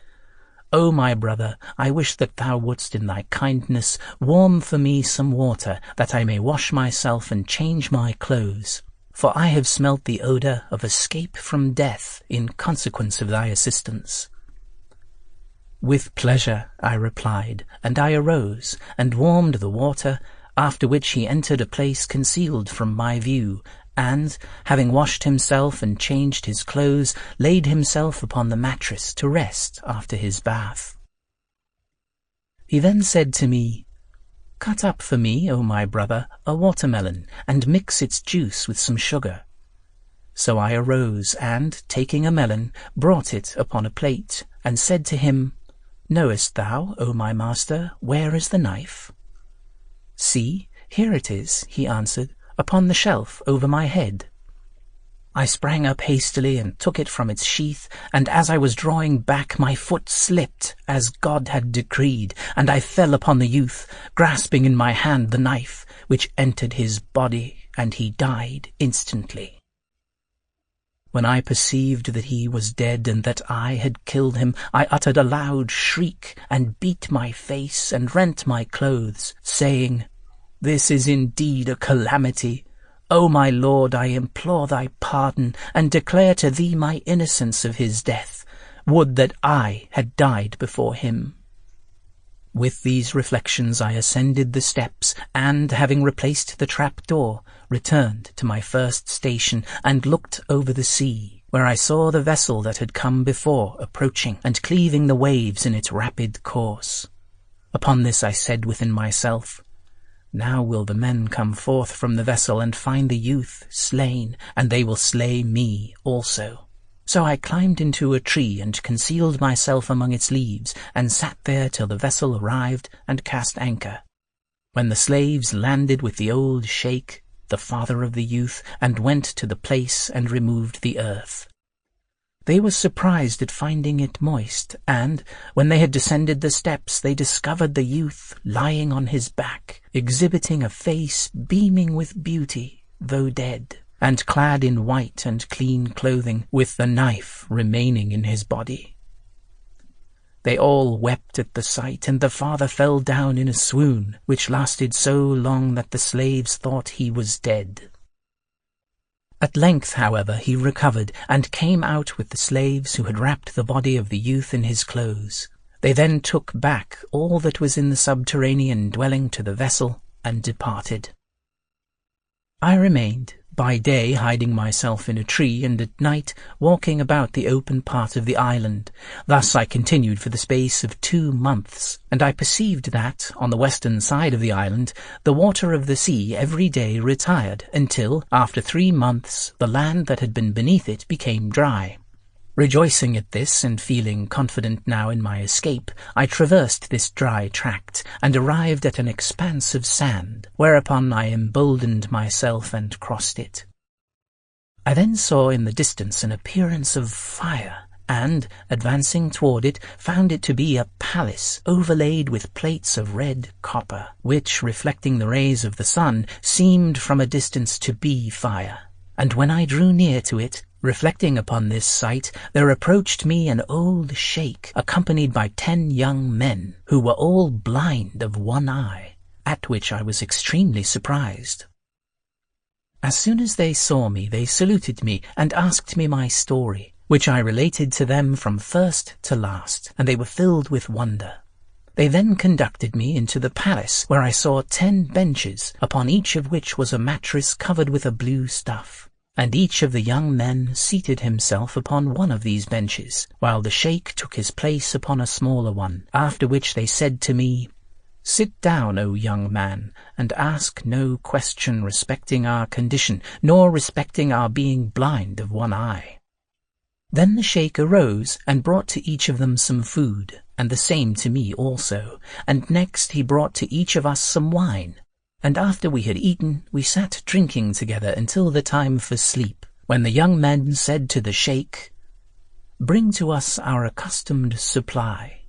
O my brother, I wish that thou wouldst in thy kindness warm for me some water, that I may wash myself and change my clothes, for I have smelt the odour of escape from death in consequence of thy assistance. With pleasure, I replied, and I arose and warmed the water, after which he entered a place concealed from my view, and, having washed himself and changed his clothes, laid himself upon the mattress to rest after his bath. He then said to me, Cut up for me, O my brother, a watermelon, and mix its juice with some sugar. So I arose, and, taking a melon, brought it upon a plate, and said to him, Knowest thou, O my master, where is the knife? See, here it is, he answered, upon the shelf over my head. I sprang up hastily and took it from its sheath, and as I was drawing back, my foot slipped, as God had decreed, and I fell upon the youth, grasping in my hand the knife, which entered his body, and he died instantly. When I perceived that he was dead and that I had killed him, I uttered a loud shriek, and beat my face and rent my clothes, saying, This is indeed a calamity. O my Lord, I implore thy pardon, and declare to thee my innocence of his death. Would that I had died before him. With these reflections I ascended the steps, and, having replaced the trap-door, returned to my first station, and looked over the sea, where I saw the vessel that had come before approaching, and cleaving the waves in its rapid course. Upon this I said within myself, Now will the men come forth from the vessel, and find the youth slain, and they will slay me also. So I climbed into a tree, and concealed myself among its leaves, and sat there till the vessel arrived, and cast anchor. When the slaves landed with the old sheikh, the father of the youth, and went to the place and removed the earth. They were surprised at finding it moist, and, when they had descended the steps, they discovered the youth lying on his back, exhibiting a face beaming with beauty, though dead, and clad in white and clean clothing, with the knife remaining in his body. They all wept at the sight, and the father fell down in a swoon, which lasted so long that the slaves thought he was dead. At length, however, he recovered, and came out with the slaves who had wrapped the body of the youth in his clothes. They then took back all that was in the subterranean dwelling to the vessel, and departed. I remained, by day hiding myself in a tree, and at night walking about the open part of the island. Thus I continued for the space of 2 months, and I perceived that, on the western side of the island, the water of the sea every day retired, until, after 3 months, the land that had been beneath it became dry. Rejoicing at this, and feeling confident now in my escape, I traversed this dry tract, and arrived at an expanse of sand, whereupon I emboldened myself and crossed it. I then saw in the distance an appearance of fire, and, advancing toward it, found it to be a palace overlaid with plates of red copper, which, reflecting the rays of the sun, seemed from a distance to be fire. And when I drew near to it, reflecting upon this sight, there approached me an old sheikh, accompanied by 10 young men, who were all blind of one eye, at which I was extremely surprised. As soon as they saw me, they saluted me, and asked me my story, which I related to them from first to last, and they were filled with wonder. They then conducted me into the palace, where I saw 10 benches, upon each of which was a mattress covered with a blue stuff. And each of the young men seated himself upon one of these benches, while the sheikh took his place upon a smaller one, after which they said to me, "Sit down, O young man, and ask no question respecting our condition, nor respecting our being blind of one eye." Then the sheikh arose, and brought to each of them some food, and the same to me also, and next he brought to each of us some wine. And after we had eaten, we sat drinking together until the time for sleep, when the young men said to the sheikh, "Bring to us our accustomed supply."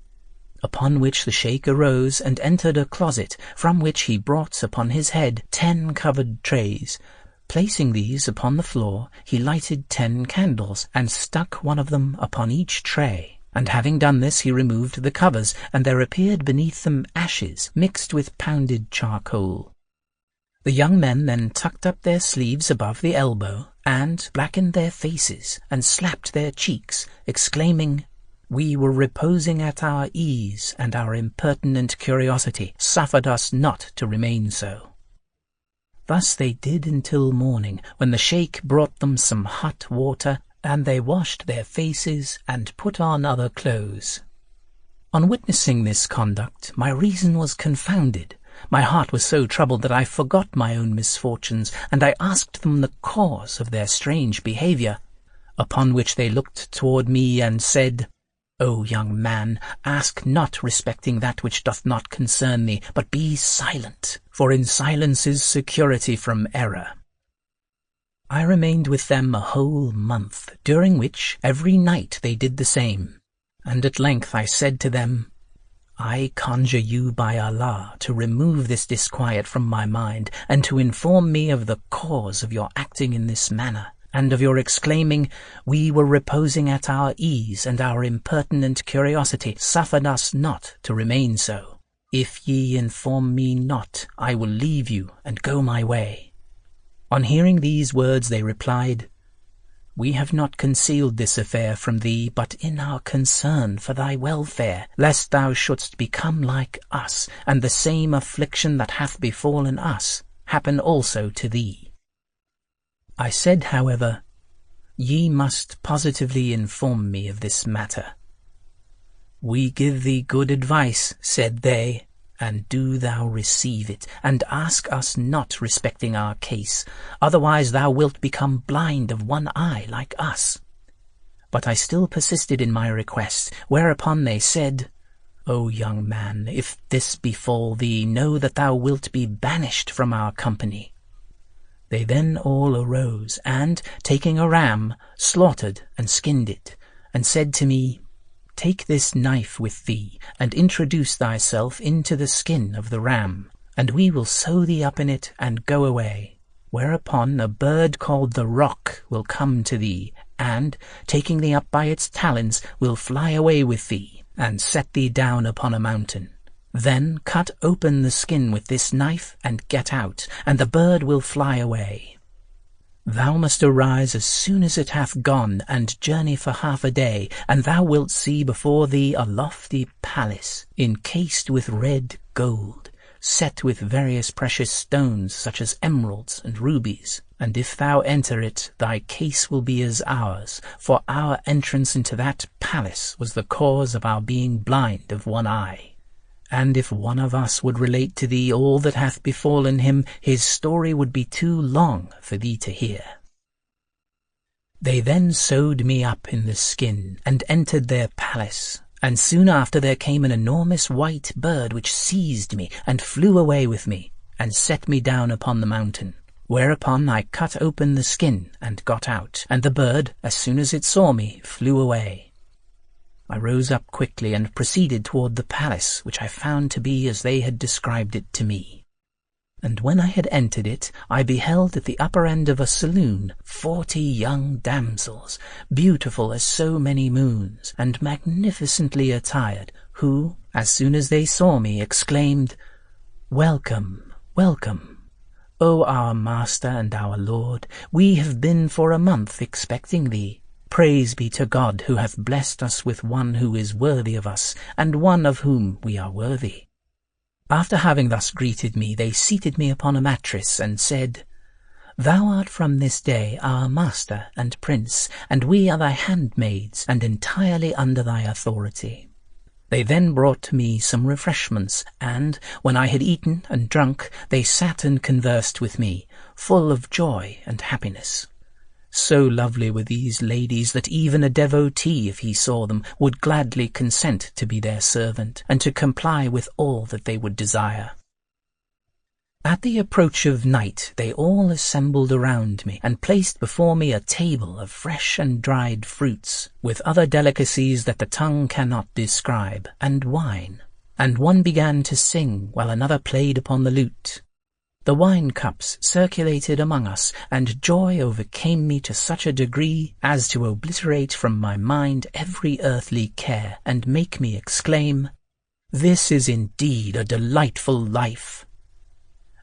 Upon which the sheikh arose and entered a closet, from which he brought upon his head 10 covered trays. Placing these upon the floor, he lighted 10 candles, and stuck one of them upon each tray. And having done this, he removed the covers, and there appeared beneath them ashes mixed with pounded charcoal. The young men then tucked up their sleeves above the elbow, and blackened their faces, and slapped their cheeks, exclaiming, "We were reposing at our ease, and our impertinent curiosity suffered us not to remain so." Thus they did until morning, when the sheikh brought them some hot water, and they washed their faces and put on other clothes. On witnessing this conduct, my reason was confounded. My heart was so troubled that I forgot my own misfortunes, and I asked them the cause of their strange behaviour. Upon which they looked toward me and said, "O young man, ask not respecting that which doth not concern thee, but be silent, for in silence is security from error." I remained with them a whole month, during which every night they did the same. And at length I said to them, "I conjure you by Allah to remove this disquiet from my mind, and to inform me of the cause of your acting in this manner, and of your exclaiming, 'We were reposing at our ease, and our impertinent curiosity suffered us not to remain so. If ye inform me not, I will leave you and go my way.'" On hearing these words they replied, "We have not concealed this affair from thee, but in our concern for thy welfare, lest thou shouldst become like us, and the same affliction that hath befallen us happen also to thee." I said, however, "Ye must positively inform me of this matter." "We give thee good advice," said they, "and do thou receive it, and ask us not respecting our case, otherwise thou wilt become blind of one eye like us." But I still persisted in my request, whereupon they said, "O young man, if this befall thee, know that thou wilt be banished from our company." They then all arose, and, taking a ram, slaughtered and skinned it, and said to me, "Take this knife with thee, and introduce thyself into the skin of the ram, and we will sew thee up in it and go away. Whereupon a bird called the Roc will come to thee, and, taking thee up by its talons, will fly away with thee, and set thee down upon a mountain. Then cut open the skin with this knife, and get out, and the bird will fly away. Thou must arise as soon as it hath gone, and journey for half a day, and thou wilt see before thee a lofty palace, encased with red gold, set with various precious stones, such as emeralds and rubies. And if thou enter it, thy case will be as ours, for our entrance into that palace was the cause of our being blind of one eye. And if one of us would relate to thee all that hath befallen him, his story would be too long for thee to hear. They then sewed me up in the skin, and entered their palace. And soon after there came an enormous white bird, which seized me, and flew away with me, and set me down upon the mountain. Whereupon I cut open the skin, and got out, and the bird, as soon as it saw me, flew away. I rose up quickly, and proceeded toward the palace, which I found to be as they had described it to me. And when I had entered it, I beheld at the upper end of a saloon 40 young damsels, beautiful as so many moons, and magnificently attired, who, as soon as they saw me, exclaimed, "Welcome, welcome! O our Master and our Lord, we have been for a month expecting thee. Praise be to God, who hath blessed us with one who is worthy of us, and one of whom we are worthy." After having thus greeted me, they seated me upon a mattress, and said, "Thou art from this day our master and prince, and we are thy handmaids, and entirely under thy authority." They then brought to me some refreshments, and, when I had eaten and drunk, they sat and conversed with me, full of joy and happiness. So lovely were these ladies that even a devotee, if he saw them, would gladly consent to be their servant, and to comply with all that they would desire. At the approach of night they all assembled around me, and placed before me a table of fresh and dried fruits, with other delicacies that the tongue cannot describe, and wine. And one began to sing, while another played upon the lute. The wine cups circulated among us, and joy overcame me to such a degree as to obliterate from my mind every earthly care, and make me exclaim, "This is indeed a delightful life."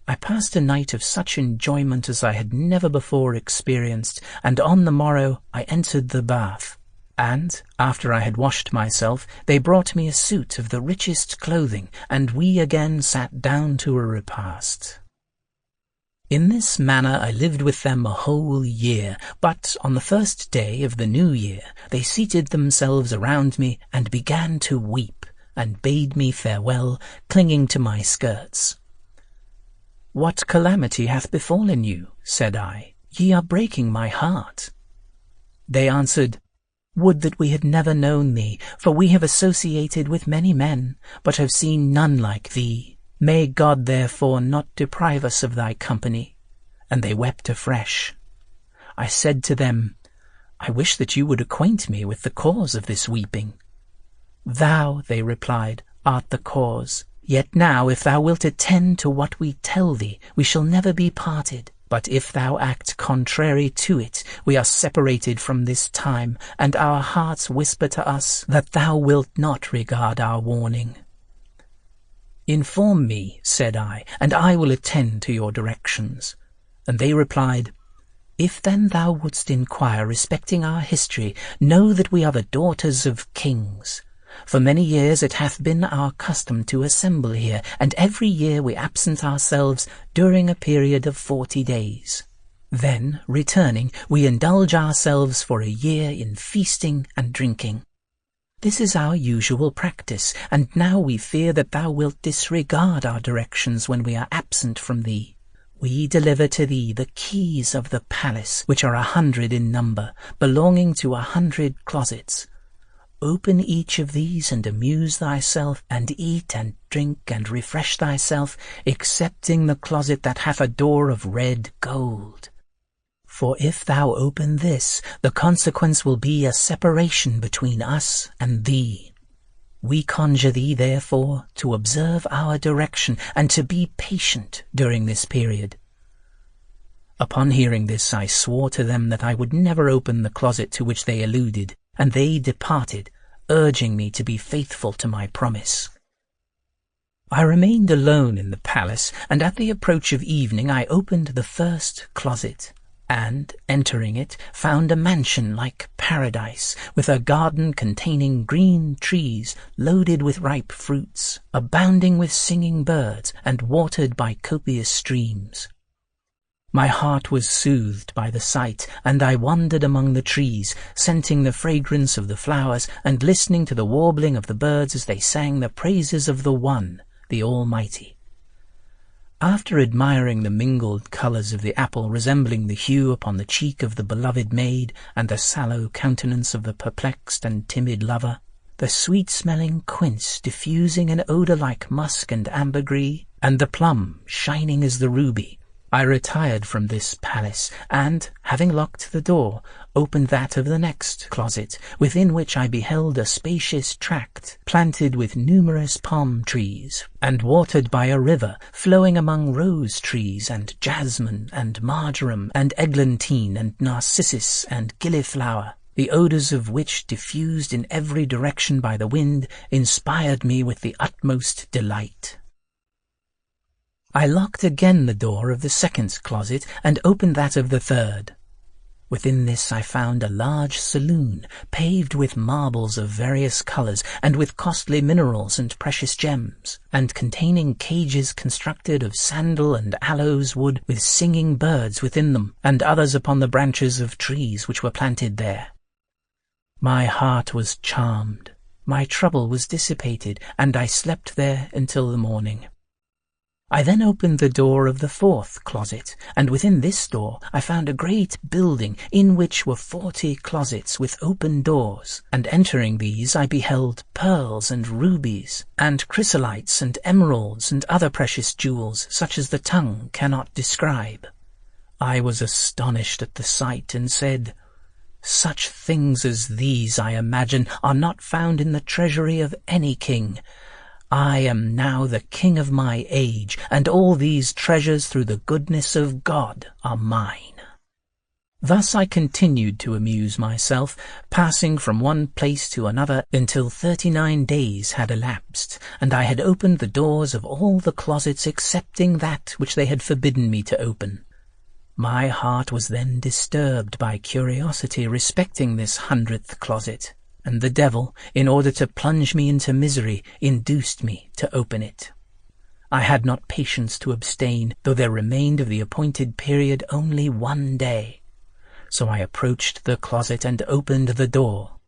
I passed a night of such enjoyment as I had never before experienced, and on the morrow I entered the bath. And, after I had washed myself, they brought me a suit of the richest clothing, and we again sat down to a repast. In this manner I lived with them a whole year, but on the first day of the new year they seated themselves around me, and began to weep, and bade me farewell, clinging to my skirts. "What calamity hath befallen you?" said I. "Ye are breaking my heart." They answered, "Would that we had never known thee, for we have associated with many men, but have seen none like thee. May God therefore not deprive us of thy company." And they wept afresh. I said to them, "I wish that you would acquaint me with the cause of this weeping." "Thou," they replied, "art the cause. Yet now, if thou wilt attend to what we tell thee, we shall never be parted. But if thou act contrary to it, we are separated from this time, and our hearts whisper to us that thou wilt not regard our warning." "Inform me," said I, "and I will attend to your directions." And they replied, "If then thou wouldst inquire respecting our history, know that we are the daughters of kings. For many years it hath been our custom to assemble here, and every year we absent ourselves during a period of 40 days. Then, returning, we indulge ourselves for a year in feasting and drinking. This is our usual practice, and now we fear that thou wilt disregard our directions when we are absent from thee. We deliver to thee the keys of the palace, which are 100 in number, belonging to 100 closets. Open each of these and amuse thyself, and eat and drink and refresh thyself, excepting the closet that hath a door of red gold. For if thou open this, the consequence will be a separation between us and thee. We conjure thee, therefore, to observe our direction, and to be patient during this period." Upon hearing this, I swore to them that I would never open the closet to which they alluded, and they departed, urging me to be faithful to my promise. I remained alone in the palace, and at the approach of evening I opened the first closet, and, entering it, found a mansion like paradise, with a garden containing green trees loaded with ripe fruits, abounding with singing birds, and watered by copious streams. My heart was soothed by the sight, and I wandered among the trees, scenting the fragrance of the flowers, and listening to the warbling of the birds as they sang the praises of the One, the Almighty. After admiring the mingled colours of the apple resembling the hue upon the cheek of the beloved maid, and the sallow countenance of the perplexed and timid lover, the sweet-smelling quince diffusing an odour like musk and ambergris, and the plum shining as the ruby, I retired from this palace, and, having locked the door, opened that of the next closet, within which I beheld a spacious tract, planted with numerous palm trees, and watered by a river flowing among rose trees, and jasmine, and marjoram, and eglantine, and narcissus, and gilliflower, the odours of which, diffused in every direction by the wind, inspired me with the utmost delight. I locked again the door of the second closet, and opened that of the third. Within this I found a large saloon, paved with marbles of various colours, and with costly minerals and precious gems, and containing cages constructed of sandal and aloes wood, with singing birds within them, and others upon the branches of trees which were planted there. My heart was charmed, my trouble was dissipated, and I slept there until the morning. I then opened the door of the fourth closet, and within this door I found a great building in which were 40 closets with open doors, and entering these I beheld pearls and rubies, and chrysolites and emeralds and other precious jewels such as the tongue cannot describe. I was astonished at the sight, and said, "Such things as these, I imagine, are not found in the treasury of any king. I am now the king of my age, and all these treasures through the goodness of God are mine." Thus I continued to amuse myself, passing from one place to another until 39 days had elapsed, and I had opened the doors of all the closets excepting that which they had forbidden me to open. My heart was then disturbed by curiosity respecting this 100th closet, and the devil, in order to plunge me into misery, induced me to open it. I had not patience to abstain, though there remained of the appointed period only 1 day. So I approached the closet and opened the door.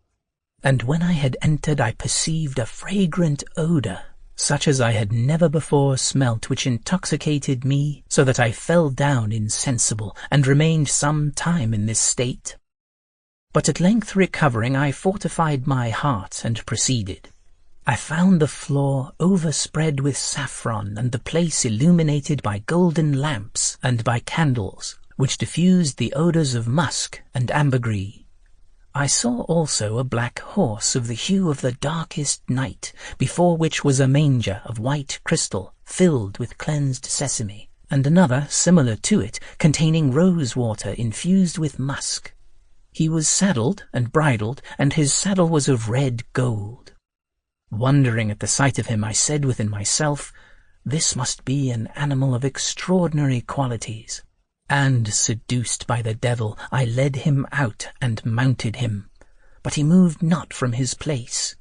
And when I had entered, I perceived a fragrant odour, such as I had never before smelt, which intoxicated me, so that I fell down insensible, and remained some time in this state. But at length recovering, I fortified my heart and proceeded. I found the floor overspread with saffron, and the place illuminated by golden lamps and by candles, which diffused the odours of musk and ambergris. I saw also a black horse of the hue of the darkest night, before which was a manger of white crystal filled with cleansed sesame, and another similar to it, containing rose water infused with musk. He was saddled and bridled, and his saddle was of red gold. Wondering at the sight of him, I said within myself, "This must be an animal of extraordinary qualities." And, seduced by the devil, I led him out and mounted him. But he moved not from his place.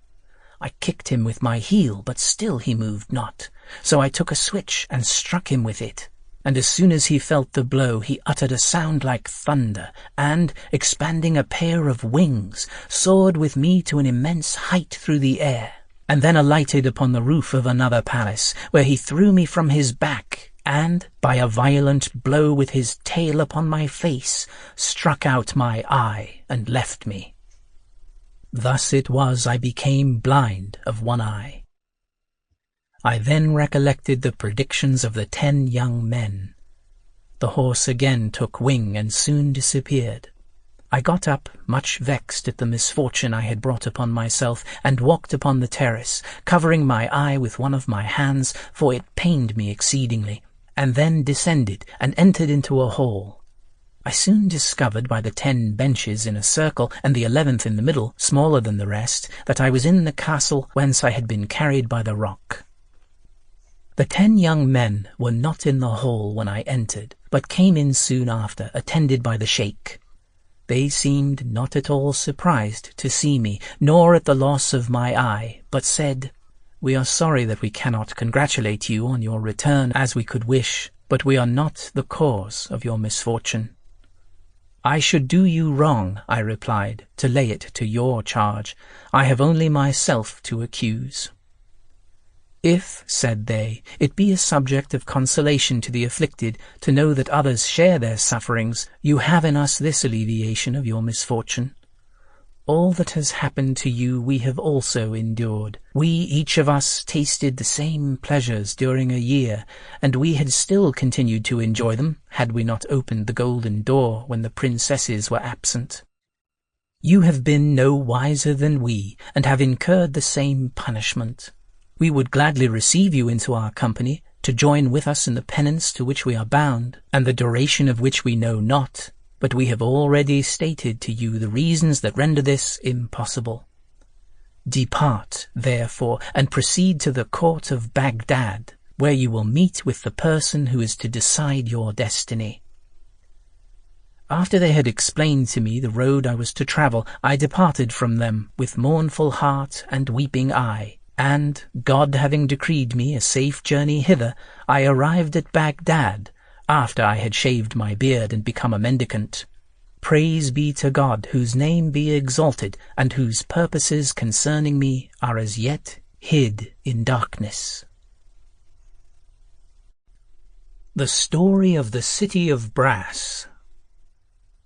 I kicked him with my heel, but still he moved not. So I took a switch and struck him with it. And as soon as he felt the blow, he uttered a sound like thunder, and, expanding a pair of wings, soared with me to an immense height through the air, and then alighted upon the roof of another palace, where he threw me from his back, and, by a violent blow with his tail upon my face, struck out my eye and left me. Thus it was I became blind of one eye. I then recollected the predictions of the 10 young men. The horse again took wing and soon disappeared. I got up, much vexed at the misfortune I had brought upon myself, and walked upon the terrace, covering my eye with one of my hands, for it pained me exceedingly, and then descended and entered into a hall. I soon discovered by the 10 benches in a circle, and the 11th in the middle, smaller than the rest, that I was in the castle whence I had been carried by the rock. The 10 young men were not in the hall when I entered, but came in soon after, attended by the sheikh. They seemed not at all surprised to see me, nor at the loss of my eye, but said, "We are sorry that we cannot congratulate you on your return as we could wish, but we are not the cause of your misfortune." "I should do you wrong," I replied, "to lay it to your charge. I have only myself to accuse." "If," said they, "it be a subject of consolation to the afflicted to know that others share their sufferings, you have in us this alleviation of your misfortune. All that has happened to you we have also endured. We, each of us, tasted the same pleasures during a year, and we had still continued to enjoy them had we not opened the golden door when the princesses were absent. You have been no wiser than we, and have incurred the same punishment. We would gladly receive you into our company, to join with us in the penance to which we are bound, and the duration of which we know not, but we have already stated to you the reasons that render this impossible. Depart, therefore, and proceed to the court of Baghdad, where you will meet with the person who is to decide your destiny." After they had explained to me the road I was to travel, I departed from them with mournful heart and weeping eye, and, God having decreed me a safe journey hither, I arrived at Baghdad, after I had shaved my beard and become a mendicant. Praise be to God, whose name be exalted, and whose purposes concerning me are as yet hid in darkness. The Story of the City of Brass.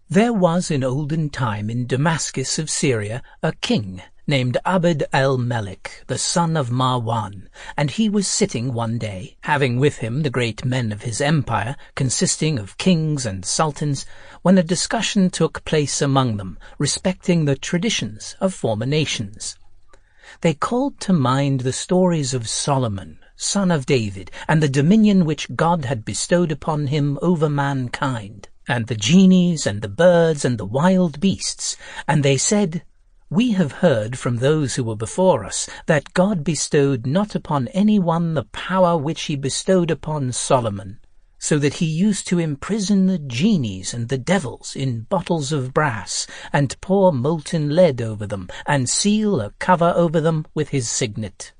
There was in olden time in Damascus of Syria a king named Abd el-Melik, the son of Marwan, and he was sitting one day, having with him the great men of his empire, consisting of kings and sultans, when a discussion took place among them respecting the traditions of former nations. They called to mind the stories of Solomon, son of David, and the dominion which God had bestowed upon him over mankind, and the genies and the birds and the wild beasts, and they said, "We have heard from those who were before us that God bestowed not upon any one the power which he bestowed upon Solomon, so that he used to imprison the genies and the devils in bottles of brass, and pour molten lead over them, and seal a cover over them with his signet."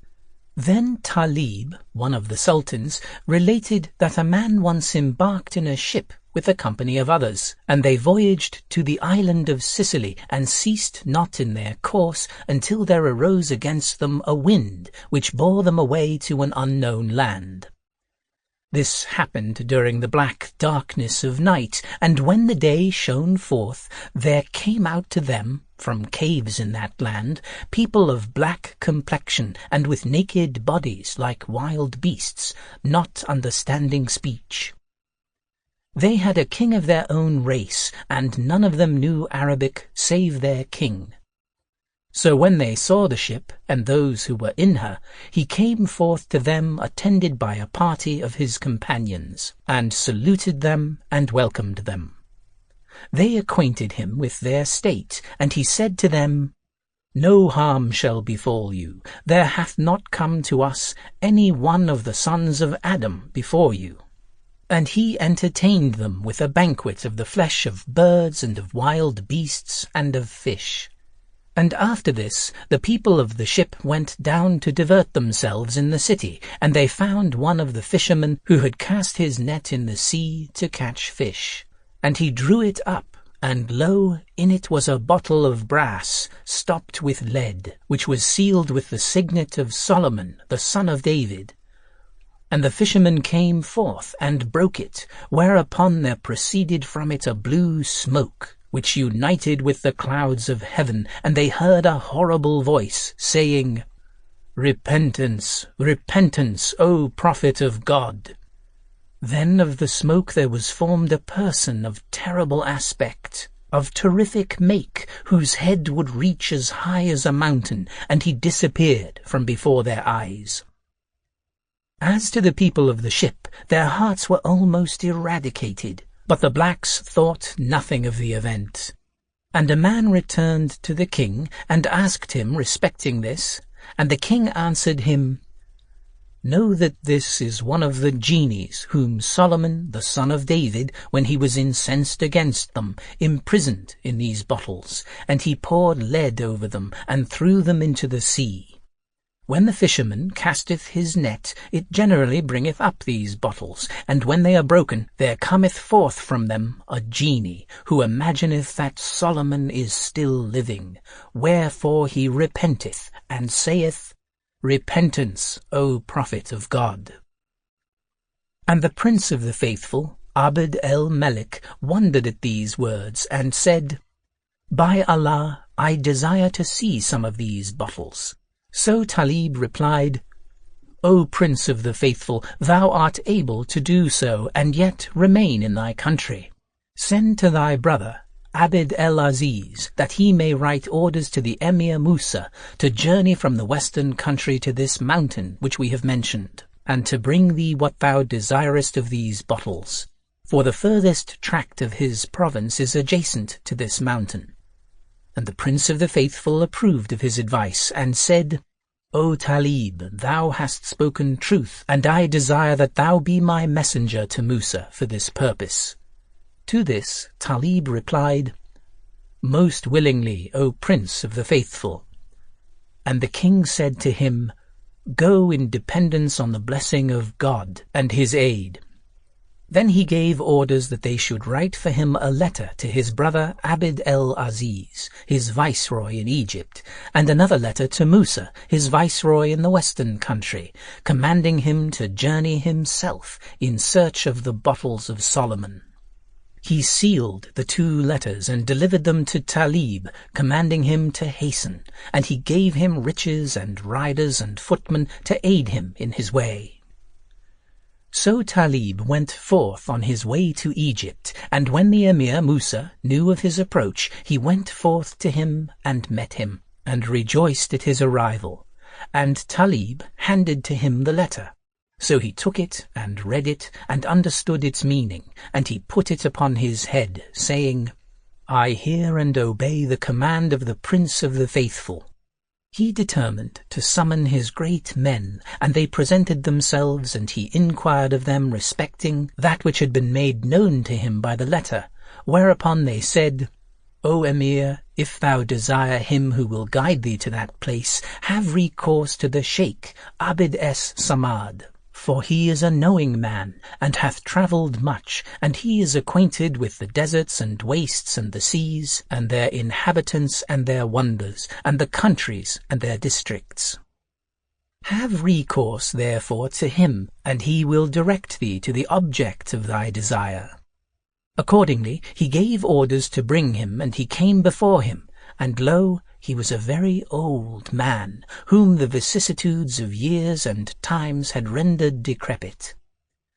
Then Talib, one of the sultans, related that a man once embarked in a ship with a company of others, and they voyaged to the island of Sicily, and ceased not in their course until there arose against them a wind, which bore them away to an unknown land. This happened during the black darkness of night, and when the day shone forth, there came out to them, from caves in that land, people of black complexion, and with naked bodies like wild beasts, not understanding speech. They had a king of their own race, and none of them knew Arabic save their king. So when they saw the ship, and those who were in her, he came forth to them attended by a party of his companions, and saluted them and welcomed them. They acquainted him with their state, and he said to them, "No harm shall befall you. There hath not come to us any one of the sons of Adam before you." And he entertained them with a banquet of the flesh of birds and of wild beasts and of fish. And after this the people of the ship went down to divert themselves in the city, and they found one of the fishermen who had cast his net in the sea to catch fish. And he drew it up, and lo, in it was a bottle of brass stopped with lead, which was sealed with the signet of Solomon, the son of David. And the fisherman came forth and broke it, whereupon there proceeded from it a blue smoke, which united with the clouds of heaven, and they heard a horrible voice, saying, "Repentance, repentance, O prophet of God!" Then of the smoke there was formed a person of terrible aspect, of terrific make, whose head would reach as high as a mountain, and he disappeared from before their eyes. As to the people of the ship, their hearts were almost eradicated, But the blacks thought nothing of the event. And a man returned to the king and asked him respecting this, and the king answered him, "Know that this is one of the genies whom Solomon, the son of David, when he was incensed against them, imprisoned in these bottles, and he poured lead over them and threw them into the sea. When the fisherman casteth his net, it generally bringeth up these bottles, and when they are broken, there cometh forth from them a genie, who imagineth that Solomon is still living, wherefore he repenteth, and saith, Repentance, O prophet of God." And the prince of the faithful, Abd-el-Melik, wondered at these words, and said, "By Allah, I desire to see some of these bottles." So Talib replied, "O Prince of the Faithful, thou art able to do so, and yet remain in thy country. Send to thy brother, Abd el-Aziz, that he may write orders to the Emir Musa to journey from the western country to this mountain which we have mentioned, and to bring thee what thou desirest of these bottles. For the furthest tract of his province is adjacent to this mountain." And the Prince of the Faithful approved of his advice, and said, "O Talib, thou hast spoken truth, and I desire that thou be my messenger to Musa for this purpose." To this Talib replied, "Most willingly, O Prince of the Faithful." And the king said to him, "Go in dependence on the blessing of God and his aid." Then he gave orders that they should write for him a letter to his brother Abd el-Aziz, his viceroy in Egypt, and another letter to Musa, his viceroy in the western country, commanding him to journey himself in search of the bottles of Solomon. He sealed the 2 letters and delivered them to Talib, commanding him to hasten, and he gave him riches and riders and footmen to aid him in his way. So Talib went forth on his way to Egypt, and when the Emir Musa knew of his approach, he went forth to him and met him, and rejoiced at his arrival. And Talib handed to him the letter. So he took it and read it, and understood its meaning, and he put it upon his head, saying, "I hear and obey the command of the Prince of the Faithful." He determined to summon his great men, and they presented themselves, and he inquired of them respecting that which had been made known to him by the letter, whereupon they said, "O Emir, if thou desire him who will guide thee to that place, have recourse to the Sheikh Abd-es-Samad, for he is a knowing man, and hath travelled much, and he is acquainted with the deserts and wastes and the seas, and their inhabitants and their wonders, and the countries and their districts. Have recourse, therefore, to him, and he will direct thee to the object of thy desire." Accordingly, he gave orders to bring him, and he came before him, and lo, he was a very old man, whom the vicissitudes of years and times had rendered decrepit.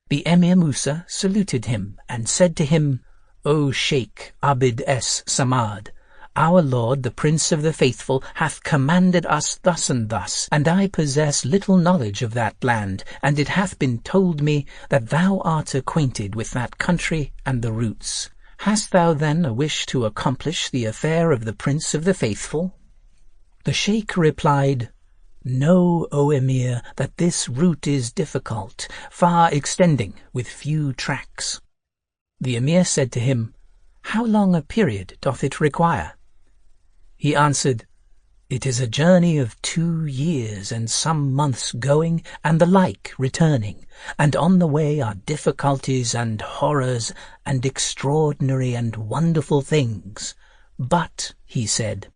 The Emir Musa saluted him, and said to him, "O Sheikh Abd-es-Samad, our Lord, the Prince of the Faithful, hath commanded us thus and thus, and I possess little knowledge of that land, and it hath been told me that thou art acquainted with that country and the routes. Hast thou then a wish to accomplish the affair of the Prince of the Faithful?" The Sheikh replied, "Know, O Emir, that this route is difficult, far extending, with few tracks." The Emir said to him, "How long a period doth it require?" He answered, "It is a journey of 2 years and some months going, and the like returning, and on the way are difficulties and horrors, and extraordinary and wonderful things. But," he said,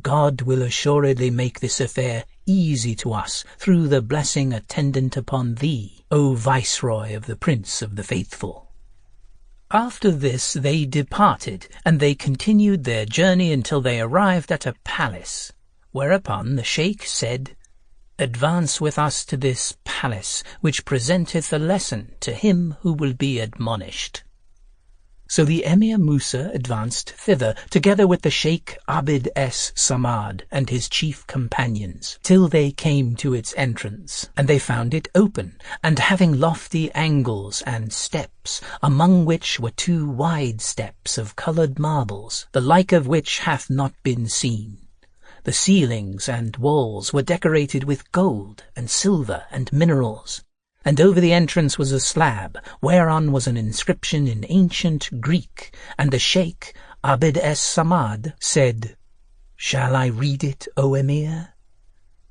"God will assuredly make this affair easy to us through the blessing attendant upon thee, O Viceroy of the Prince of the Faithful." After this they departed, and they continued their journey until they arrived at a palace, whereupon the Sheikh said, "Advance with us to this palace, which presenteth a lesson to him who will be admonished." So the Emir Musa advanced thither, together with the Sheikh Abd es-Samad and his chief companions, till they came to its entrance, and they found it open, and having lofty angles and steps, among which were 2 wide steps of coloured marbles, the like of which hath not been seen. The ceilings and walls were decorated with gold and silver and minerals, and over the entrance was a slab, whereon was an inscription in ancient Greek, and the Sheikh Abd es-Samad said, "Shall I read it, O Emir?"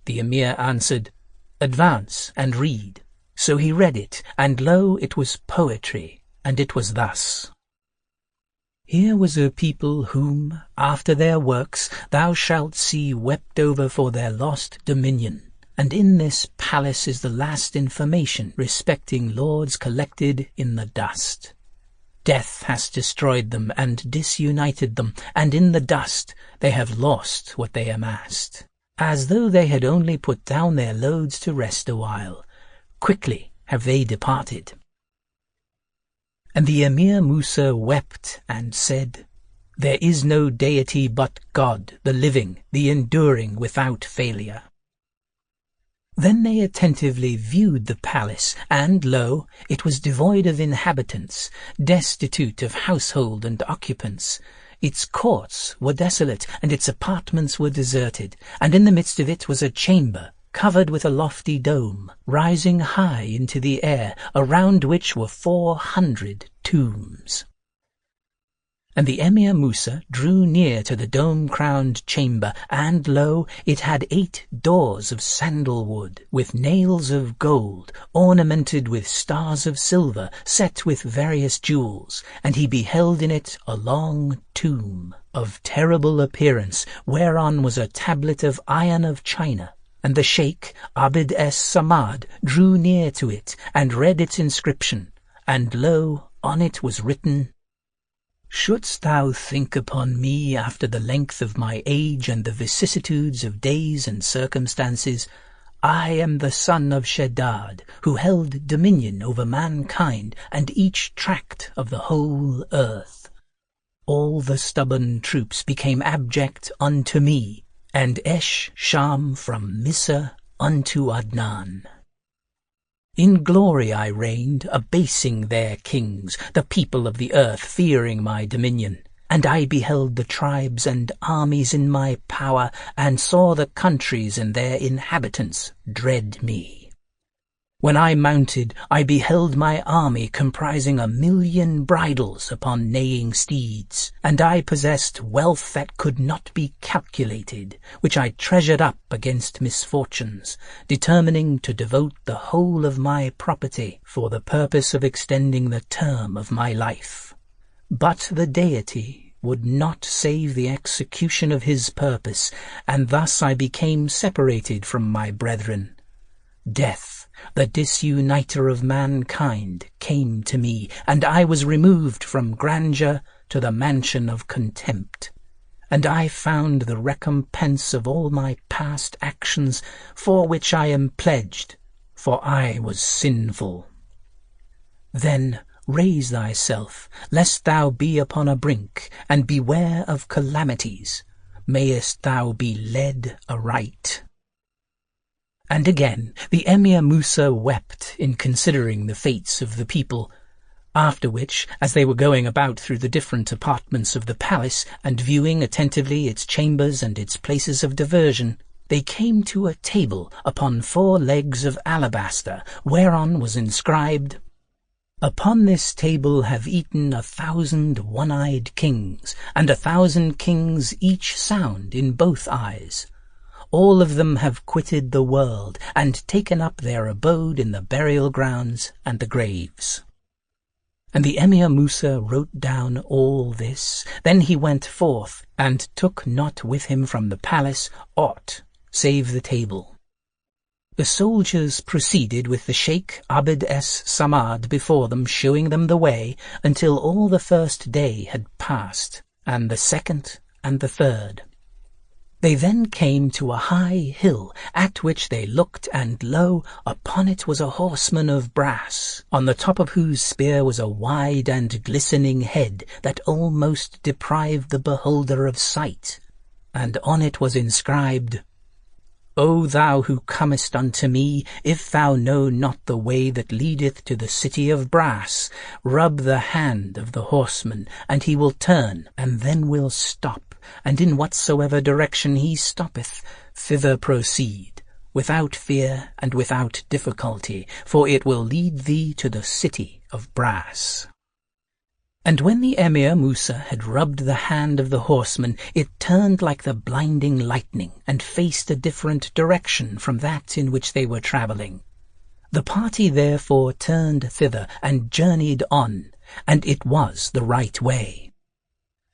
The Emir answered, "Advance and read." So he read it, and lo, it was poetry, and it was thus. Here was a people whom, after their works, thou shalt see wept over for their lost dominion. And in this palace is the last information respecting lords collected in the dust. Death has destroyed them and disunited them, and in the dust they have lost what they amassed. As though they had only put down their loads to rest a while, quickly have they departed. And the Emir Musa wept and said, "There is no deity but God, the living, the enduring without failure." Then they attentively viewed the palace, and lo, it was devoid of inhabitants, destitute of household and occupants. Its courts were desolate, and its apartments were deserted, and in the midst of it was a chamber, covered with a lofty dome, rising high into the air, around which were 400 tombs. And the Emir Musa drew near to the dome-crowned chamber, and lo, it had 8 doors of sandalwood, with nails of gold, ornamented with stars of silver, set with various jewels, and he beheld in it a long tomb, of terrible appearance, whereon was a tablet of iron of China. And the Sheikh Abd es-Samad drew near to it, and read its inscription, and lo, on it was written, "Shouldst thou think upon me after the length of my age and the vicissitudes of days and circumstances, I am the son of Sheddad, who held dominion over mankind and each tract of the whole earth. All the stubborn troops became abject unto me, and Sham from Misr unto Adnan. In glory I reigned, abasing their kings, the people of the earth fearing my dominion. And I beheld the tribes and armies in my power, and saw the countries and their inhabitants dread me. When I mounted, I beheld my army comprising 1,000,000 bridles upon neighing steeds, and I possessed wealth that could not be calculated, which I treasured up against misfortunes, determining to devote the whole of my property for the purpose of extending the term of my life. But the deity would not save the execution of his purpose, and thus I became separated from my brethren. Death, the disuniter of mankind, came to me, and I was removed from grandeur to the mansion of contempt. And I found the recompense of all my past actions, for which I am pledged, for I was sinful. Then raise thyself, lest thou be upon a brink, and beware of calamities. Mayest thou be led aright." And again the Emir Musa wept in considering the fates of the people, after which, as they were going about through the different apartments of the palace, and viewing attentively its chambers and its places of diversion, they came to a table upon 4 legs of alabaster, whereon was inscribed, "Upon this table have eaten 1,000 one-eyed kings, and 1,000 kings each sound in both eyes. All of them have quitted the world, and taken up their abode in the burial grounds and the graves." And the Emir Musa wrote down all this. Then he went forth, and took not with him from the palace aught save the table. The soldiers proceeded with the Sheikh Abd es-Samad before them, showing them the way, until all the first day had passed, and the second and the third. They then came to a high hill, at which they looked, and lo, upon it was a horseman of brass, on the top of whose spear was a wide and glistening head that almost deprived the beholder of sight. And on it was inscribed, O thou who comest unto me, if thou know not the way that leadeth to the city of brass, rub the hand of the horseman, and he will turn, and then will stop, and in whatsoever direction he stoppeth, thither proceed, without fear and without difficulty, for it will lead thee to the city of brass. And when the Emir Musa had rubbed the hand of the horseman, it turned like the blinding lightning, and faced a different direction from that in which they were travelling. The party therefore turned thither, and journeyed on, and it was the right way.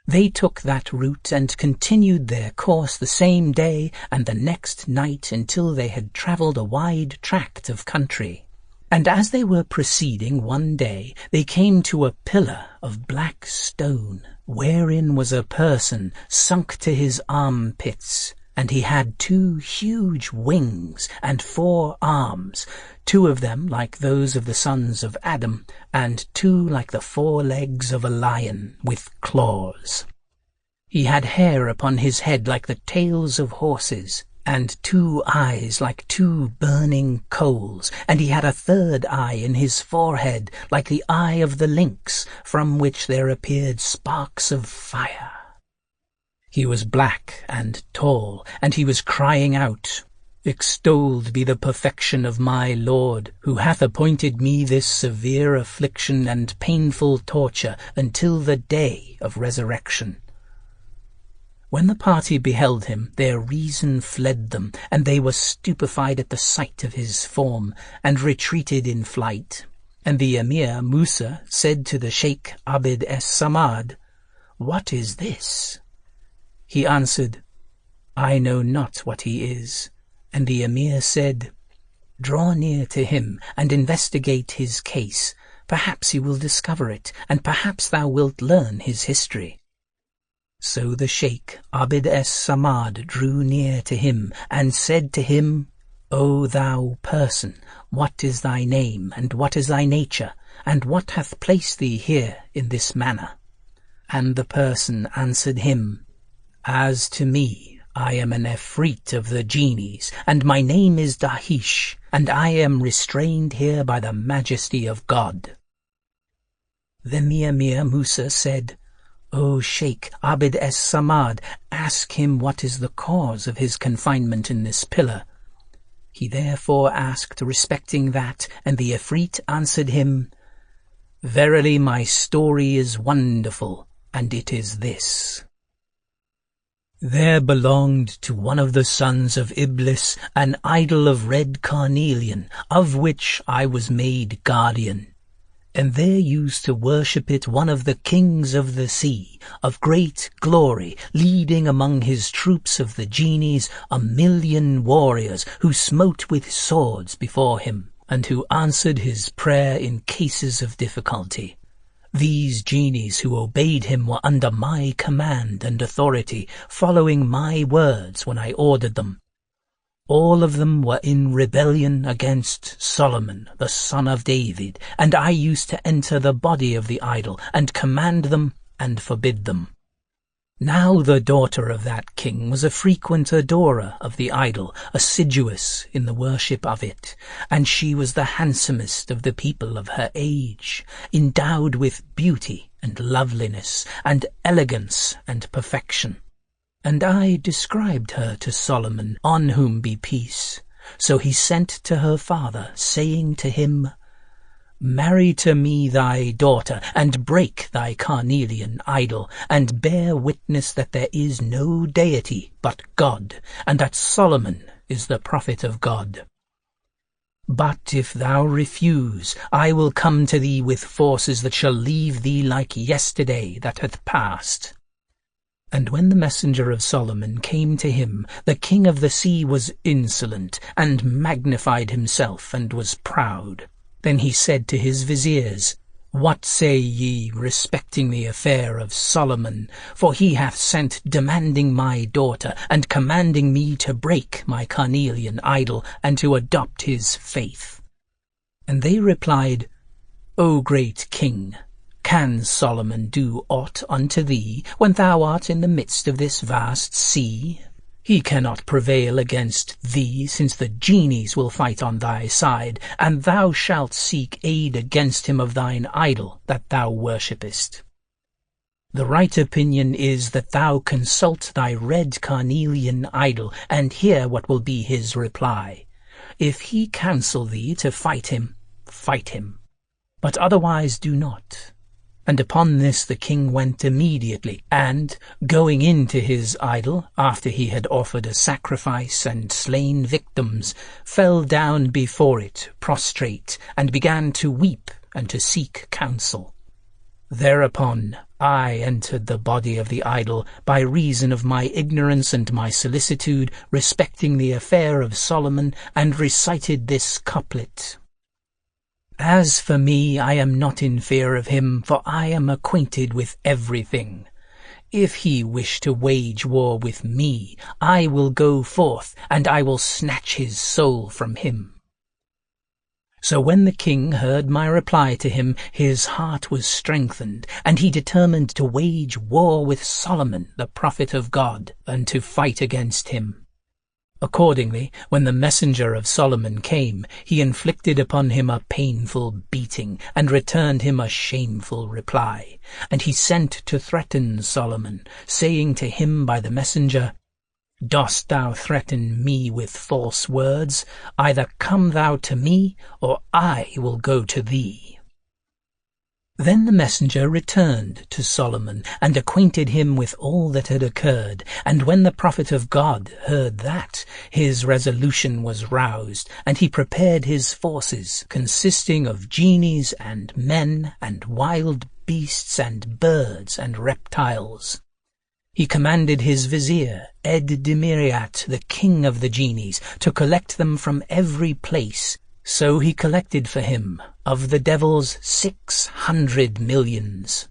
They took that route, and continued their course the same day and the next night, until they had travelled a wide tract of country. And as they were proceeding one day, they came to a pillar of black stone, wherein was a person sunk to his armpits, and he had 2 huge wings and 4 arms, 2 of them like those of the sons of Adam, and 2 like the 4 legs of a lion, with claws. He had hair upon his head like the tails of horses, and 2 eyes like 2 burning coals, and he had a 3rd eye in his forehead like the eye of the lynx, from which there appeared sparks of fire. He was black and tall, and he was crying out, Extolled be the perfection of my Lord, who hath appointed me this severe affliction and painful torture until the day of resurrection. When the party beheld him, their reason fled them, and they were stupefied at the sight of his form, and retreated in flight. And the Emir Musa said to the Sheikh Abd es-Samad, What is this? He answered, I know not what he is. And the Emir said, Draw near to him, and investigate his case. Perhaps you will discover it, and perhaps thou wilt learn his history. So the Sheikh Abd es-Samad drew near to him, and said to him, O thou person, what is thy name, and what is thy nature, and what hath placed thee here in this manner? And the person answered him, As to me, I am an Efreet of the genies, and my name is Dahish, and I am restrained here by the majesty of God. Then the Emir Musa said, O Sheikh Abd es-Samad, ask him what is the cause of his confinement in this pillar. He therefore asked respecting that, and the Efreet answered him, Verily my story is wonderful, and it is this. There belonged to one of the sons of Iblis an idol of red carnelian, of which I was made guardian. And there used to worship it one of the kings of the sea, of great glory, leading among his troops of the genies 1,000,000 warriors, who smote with swords before him, and who answered his prayer in cases of difficulty. These genies who obeyed him were under my command and authority, following my words when I ordered them. All of them were in rebellion against Solomon, the son of David, and I used to enter the body of the idol, and command them and forbid them. Now the daughter of that king was a frequent adorer of the idol, assiduous in the worship of it, and she was the handsomest of the people of her age, endowed with beauty and loveliness, and elegance and perfection. And I described her to Solomon, on whom be peace. So he sent to her father, saying to him, Marry to me thy daughter, and break thy carnelian idol, and bear witness that there is no deity but God, and that Solomon is the prophet of God. But if thou refuse, I will come to thee with forces that shall leave thee like yesterday that hath passed. And when the messenger of Solomon came to him, the king of the sea was insolent, and magnified himself, and was proud. Then he said to his viziers, What say ye respecting the affair of Solomon? For he hath sent demanding my daughter, and commanding me to break my carnelian idol, and to adopt his faith. And they replied, O great king, can Solomon do aught unto thee, when thou art in the midst of this vast sea? He cannot prevail against thee, since the genies will fight on thy side, and thou shalt seek aid against him of thine idol that thou worshippest. The right opinion is that thou consult thy red carnelian idol, and hear what will be his reply. If he counsel thee to fight him, but otherwise do not. And upon this the king went immediately, and, going in to his idol, after he had offered a sacrifice and slain victims, fell down before it, prostrate, and began to weep and to seek counsel. Thereupon I entered the body of the idol, by reason of my ignorance and my solicitude respecting the affair of Solomon, and recited this couplet. As for me, I am not in fear of him, for I am acquainted with everything. If he wish to wage war with me, I will go forth, and I will snatch his soul from him. So when the king heard my reply to him, his heart was strengthened, and he determined to wage war with Solomon, the prophet of God, and to fight against him. Accordingly, when the messenger of Solomon came, he inflicted upon him a painful beating, and returned him a shameful reply. And he sent to threaten Solomon, saying to him by the messenger, Dost thou threaten me with false words? Either come thou to me, or I will go to thee. Then the messenger returned to Solomon, and acquainted him with all that had occurred. And when the prophet of God heard that, his resolution was roused, and he prepared his forces, consisting of genies and men, and wild beasts and birds and reptiles. He commanded his vizier, Ed-Dimiriat, the king of the genies, to collect them from every place. So he collected for him, of the devils, 600 millions.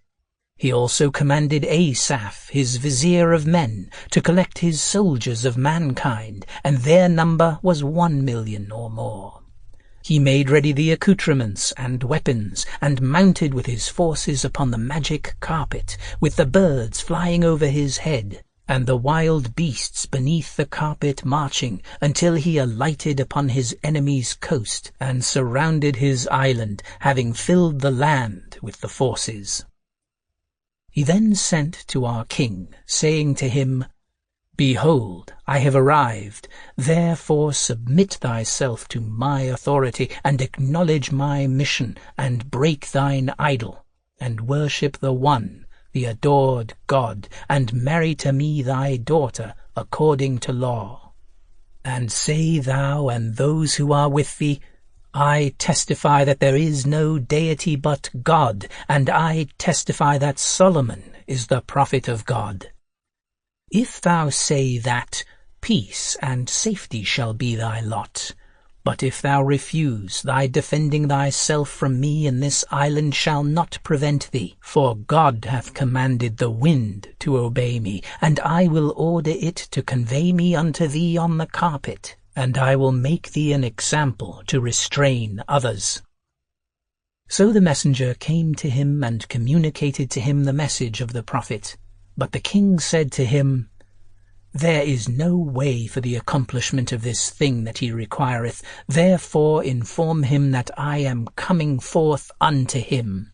He also commanded Asaph, his vizier of men, to collect his soldiers of mankind, and their number was 1 million or more. He made ready the accoutrements and weapons, and mounted with his forces upon the magic carpet, with the birds flying over his head, and the wild beasts beneath the carpet marching, until he alighted upon his enemy's coast, and surrounded his island, having filled the land with the forces. He then sent to our king, saying to him, Behold, I have arrived, therefore submit thyself to my authority, and acknowledge my mission, and break thine idol, and worship the one, the adored God, and marry to me thy daughter according to law. And say thou and those who are with thee, I testify that there is no deity but God, and I testify that Solomon is the prophet of God. If thou say that, peace and safety shall be thy lot. But if thou refuse, thy defending thyself from me in this island shall not prevent thee. For God hath commanded the wind to obey me, and I will order it to convey me unto thee on the carpet, and I will make thee an example to restrain others. So the messenger came to him and communicated to him the message of the prophet. But the king said to him, There is no way for the accomplishment of this thing that he requireth, therefore inform him that I am coming forth unto him.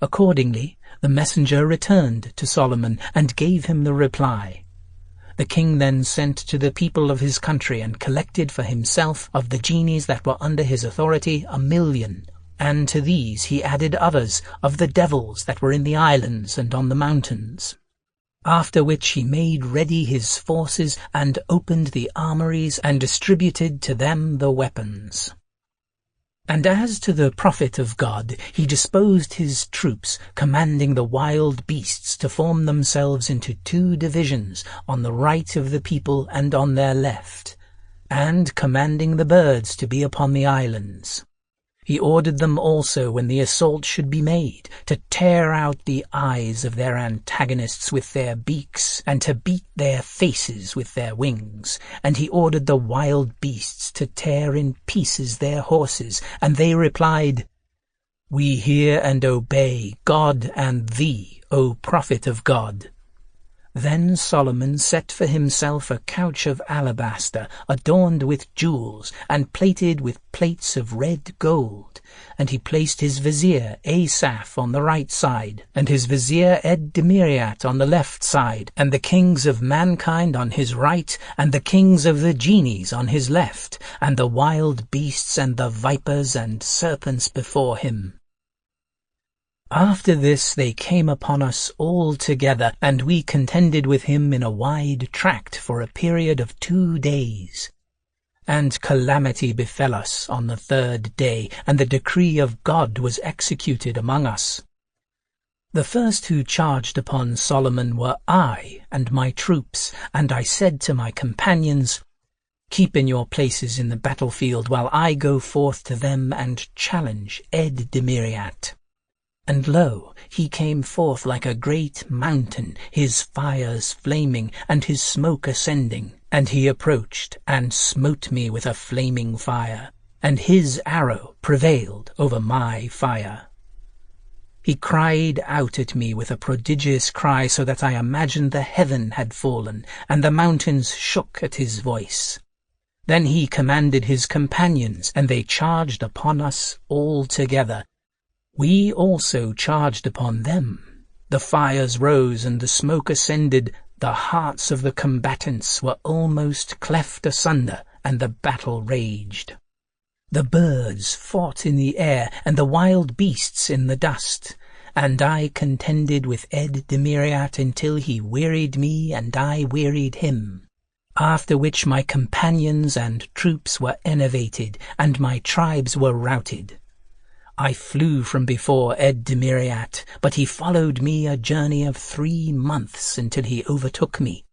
Accordingly, the messenger returned to Solomon, and gave him the reply. The king then sent to the people of his country, and collected for himself of the genies that were under his authority 1 million, and to these he added others of the devils that were in the islands and on the mountains. After which he made ready his forces, and opened the armories, and distributed to them the weapons. And as to the prophet of God, he disposed his troops, commanding the wild beasts to form themselves into 2 divisions, on the right of the people and on their left, and commanding the birds to be upon the islands. He ordered them also, when the assault should be made, to tear out the eyes of their antagonists with their beaks, and to beat their faces with their wings. And he ordered the wild beasts to tear in pieces their horses, and they replied, "We hear and obey God and thee, O prophet of God." Then Solomon set for himself a couch of alabaster, adorned with jewels, and plated with plates of red gold. And he placed his vizier Asaph on the right side, and his vizier Ed-Demiriat on the left side, and the kings of mankind on his right, and the kings of the genies on his left, and the wild beasts and the vipers and serpents before him. After this they came upon us all together, and we contended with him in a wide tract for a period of 2 days. And calamity befell us on the 3rd day, and the decree of God was executed among us. The first who charged upon Solomon were I and my troops, and I said to my companions, "Keep in your places in the battlefield, while I go forth to them and challenge Ed-Demiriat." And lo, he came forth like a great mountain, his fires flaming, and his smoke ascending. And he approached, and smote me with a flaming fire, and his arrow prevailed over my fire. He cried out at me with a prodigious cry, so that I imagined the heaven had fallen, and the mountains shook at his voice. Then he commanded his companions, and they charged upon us all together. We also charged upon them. The fires rose and the smoke ascended. The hearts of the combatants were almost cleft asunder, and the battle raged. The birds fought in the air, and the wild beasts in the dust. And I contended with Ed-Demiriat until he wearied me, and I wearied him. After which my companions and troops were enervated, and my tribes were routed. I flew from before Ed-Demiriat, but he followed me a journey of 3 months until he overtook me.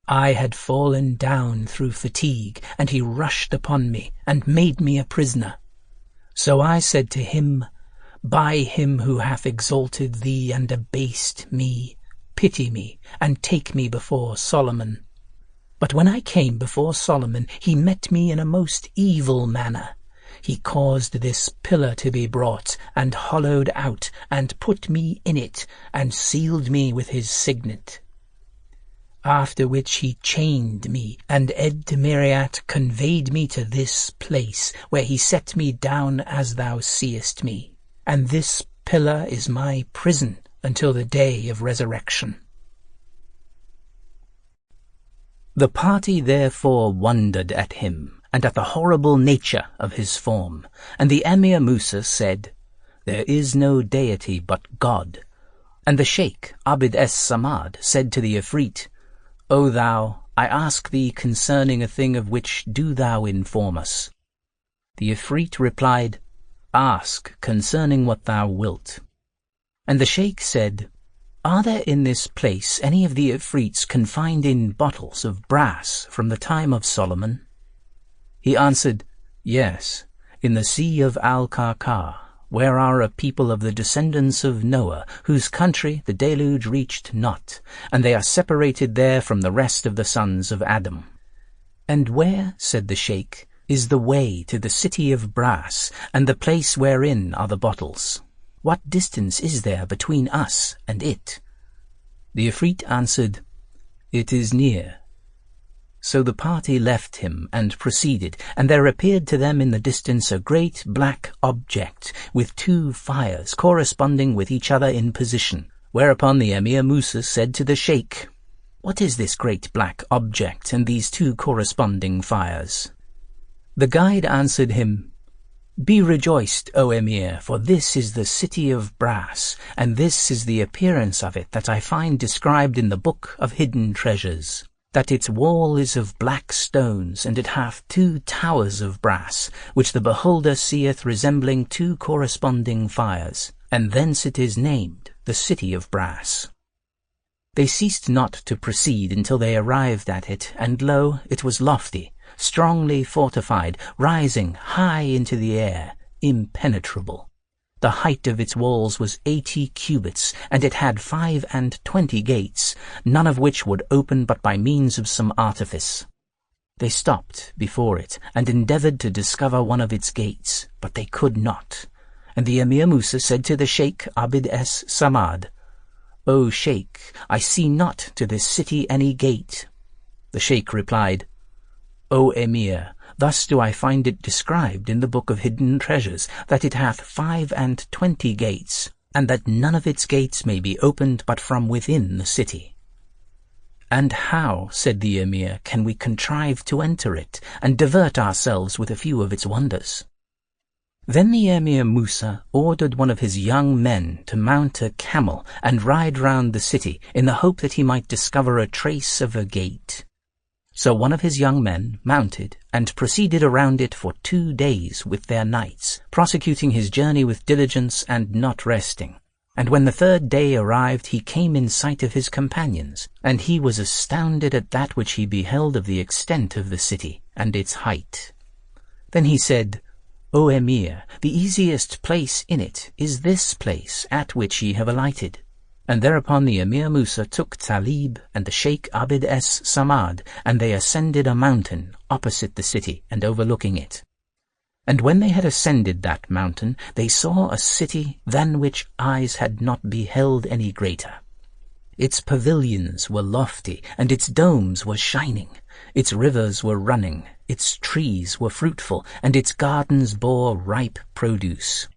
I had fallen down through fatigue, and he rushed upon me and made me a prisoner. So I said to him, "By him who hath exalted thee and abased me, pity me, and take me before Solomon." But when I came before Solomon, he met me in a most evil manner. He caused this pillar to be brought, and hollowed out, and put me in it, and sealed me with his signet. After which he chained me, and Ed-Demiriat conveyed me to this place, where he set me down as thou seest me. And this pillar is my prison until the day of resurrection. The party therefore wondered at him, and at the horrible nature of his form. And the Emir Musa said, "There is no deity but God." And the Sheikh Abd-es-Samad said to the Ifrit, "O thou, I ask thee concerning a thing of which do thou inform us." The Ifrit replied, "Ask concerning what thou wilt." And the Sheikh said, "Are there in this place any of the Ifrits confined in bottles of brass from the time of Solomon?" He answered, "Yes, in the sea of Al-Karkar, where are a people of the descendants of Noah, whose country the deluge reached not, and they are separated there from the rest of the sons of Adam." "And where," said the Sheikh, "is the way to the city of brass, and the place wherein are the bottles? What distance is there between us and it?" The Ifrit answered, "It is near." So the party left him and proceeded, and there appeared to them in the distance a great black object, with 2 fires corresponding with each other in position. Whereupon the Emir Musa said to the Sheikh, "What is this great black object and these 2 corresponding fires?" The guide answered him, "Be rejoiced, O Emir, for this is the city of brass, and this is the appearance of it that I find described in the Book of Hidden Treasures. That its wall is of black stones, and it hath 2 towers of brass, which the beholder seeth resembling 2 corresponding fires, and thence it is named the city of brass." They ceased not to proceed until they arrived at it, and lo, it was lofty, strongly fortified, rising high into the air, impenetrable. The height of its walls was 80 cubits, and it had 25 gates, none of which would open but by means of some artifice. They stopped before it, and endeavored to discover one of its gates, but they could not. And the Emir Musa said to the Sheikh Abd-es Samad, "O Sheikh, I see not to this city any gate." The Sheikh replied, "O Emir, thus do I find it described in the Book of Hidden Treasures, that it hath 25 gates, and that none of its gates may be opened but from within the city." "And how," said the Emir, "can we contrive to enter it, and divert ourselves with a few of its wonders?" Then the Emir Musa ordered one of his young men to mount a camel and ride round the city in the hope that he might discover a trace of a gate. So one of his young men mounted and proceeded around it for 2 days with their nights, prosecuting his journey with diligence and not resting. And when the 3rd day arrived, he came in sight of his companions, and he was astounded at that which he beheld of the extent of the city and its height. Then he said, "O Emir, the easiest place in it is this place at which ye have alighted." And thereupon the Emir Musa took Talib and the Sheikh Abd-es Samad, and they ascended a mountain opposite the city and overlooking it. And when they had ascended that mountain, they saw a city than which eyes had not beheld any greater. Its pavilions were lofty, and its domes were shining. Its rivers were running, its trees were fruitful, and its gardens bore ripe produce.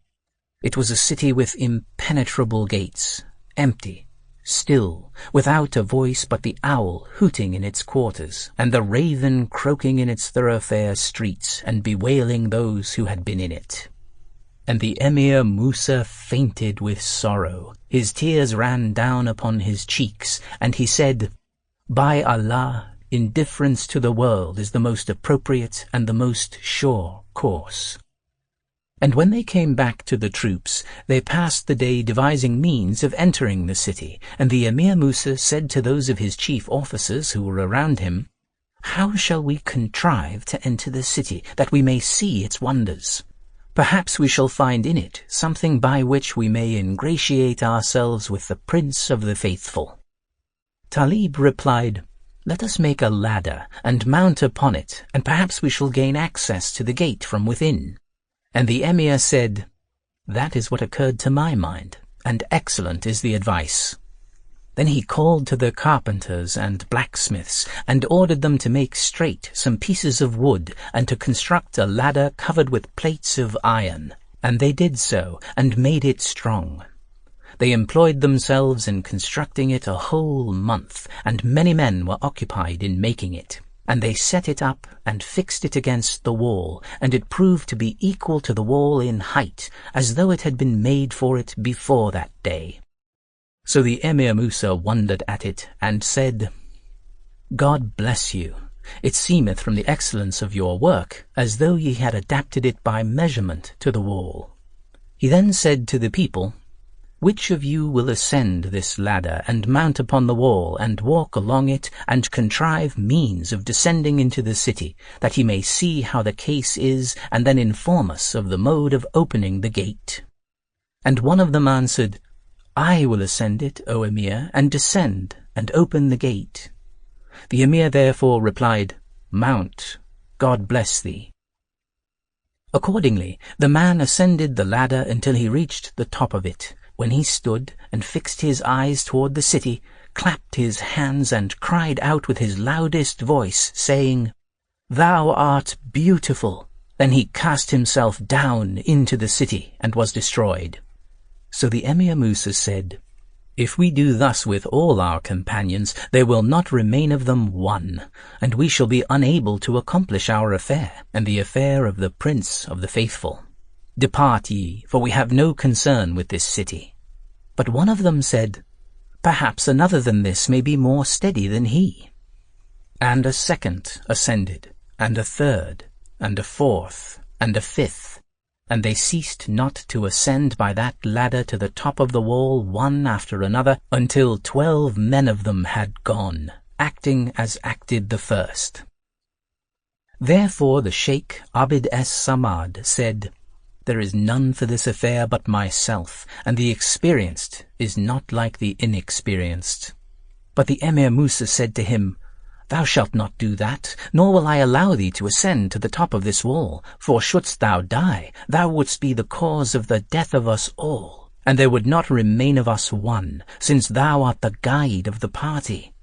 It was a city with impenetrable gates, empty, still, without a voice but the owl hooting in its quarters, and the raven croaking in its thoroughfare streets, and bewailing those who had been in it. And the Emir Musa fainted with sorrow. His tears ran down upon his cheeks, and he said, "By Allah, indifference to the world is the most appropriate and the most sure course." And when they came back to the troops, they passed the day devising means of entering the city, and the Emir Musa said to those of his chief officers who were around him, "How shall we contrive to enter the city, that we may see its wonders? Perhaps we shall find in it something by which we may ingratiate ourselves with the Prince of the Faithful." Talib replied, "Let us make a ladder and mount upon it, and perhaps we shall gain access to the gate from within." And the Emir said, "That is what occurred to my mind, and excellent is the advice." Then he called to the carpenters and blacksmiths, and ordered them to make straight some pieces of wood, and to construct a ladder covered with plates of iron. And they did so, and made it strong. They employed themselves in constructing it a whole month, and many men were occupied in making it. And they set it up and fixed it against the wall, and it proved to be equal to the wall in height, as though it had been made for it before that day. So the Emir Musa wondered at it, and said, "God bless you. It seemeth from the excellence of your work, as though ye had adapted it by measurement to the wall." He then said to the people, "Which of you will ascend this ladder, and mount upon the wall, and walk along it, and contrive means of descending into the city, that he may see how the case is, and then inform us of the mode of opening the gate?" And one of them answered, "I will ascend it, O Emir, and descend, and open the gate." The Emir therefore replied, "Mount, God bless thee." Accordingly, the man ascended the ladder until he reached the top of it, when he stood and fixed his eyes toward the city, clapped his hands, and cried out with his loudest voice, saying, "Thou art beautiful." Then he cast himself down into the city and was destroyed. So the Emir Musa said, "If we do thus with all our companions, there will not remain of them one, and we shall be unable to accomplish our affair, and the affair of the Prince of the Faithful. Depart ye, for we have no concern with this city." But one of them said, "Perhaps another than this may be more steady than he." And a second ascended, and a third, and a fourth, and a fifth, and they ceased not to ascend by that ladder to the top of the wall one after another, until 12 men of them had gone, acting as acted the first. Therefore the Sheikh Abd-es Samad said, There is none for this affair but myself, and the experienced is not like the inexperienced." But the Emir Musa said to him, "Thou shalt not do that, nor will I allow thee to ascend to the top of this wall, for shouldst thou die, thou wouldst be the cause of the death of us all, and there would not remain of us one, since thou art the guide of the party."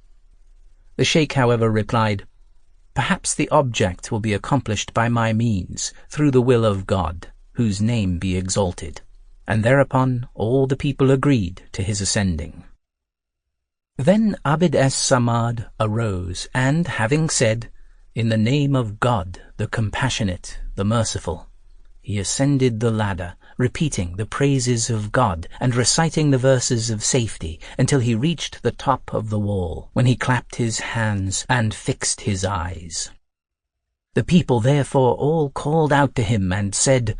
The sheikh, however, replied, "Perhaps the object will be accomplished by my means, through the will of God, whose name be exalted." And thereupon all the people agreed to his ascending. Then Abd-es-Samad arose, and, having said, "In the name of God, the Compassionate, the Merciful," he ascended the ladder, repeating the praises of God and reciting the verses of safety until he reached the top of the wall, when he clapped his hands and fixed his eyes. The people therefore all called out to him and said,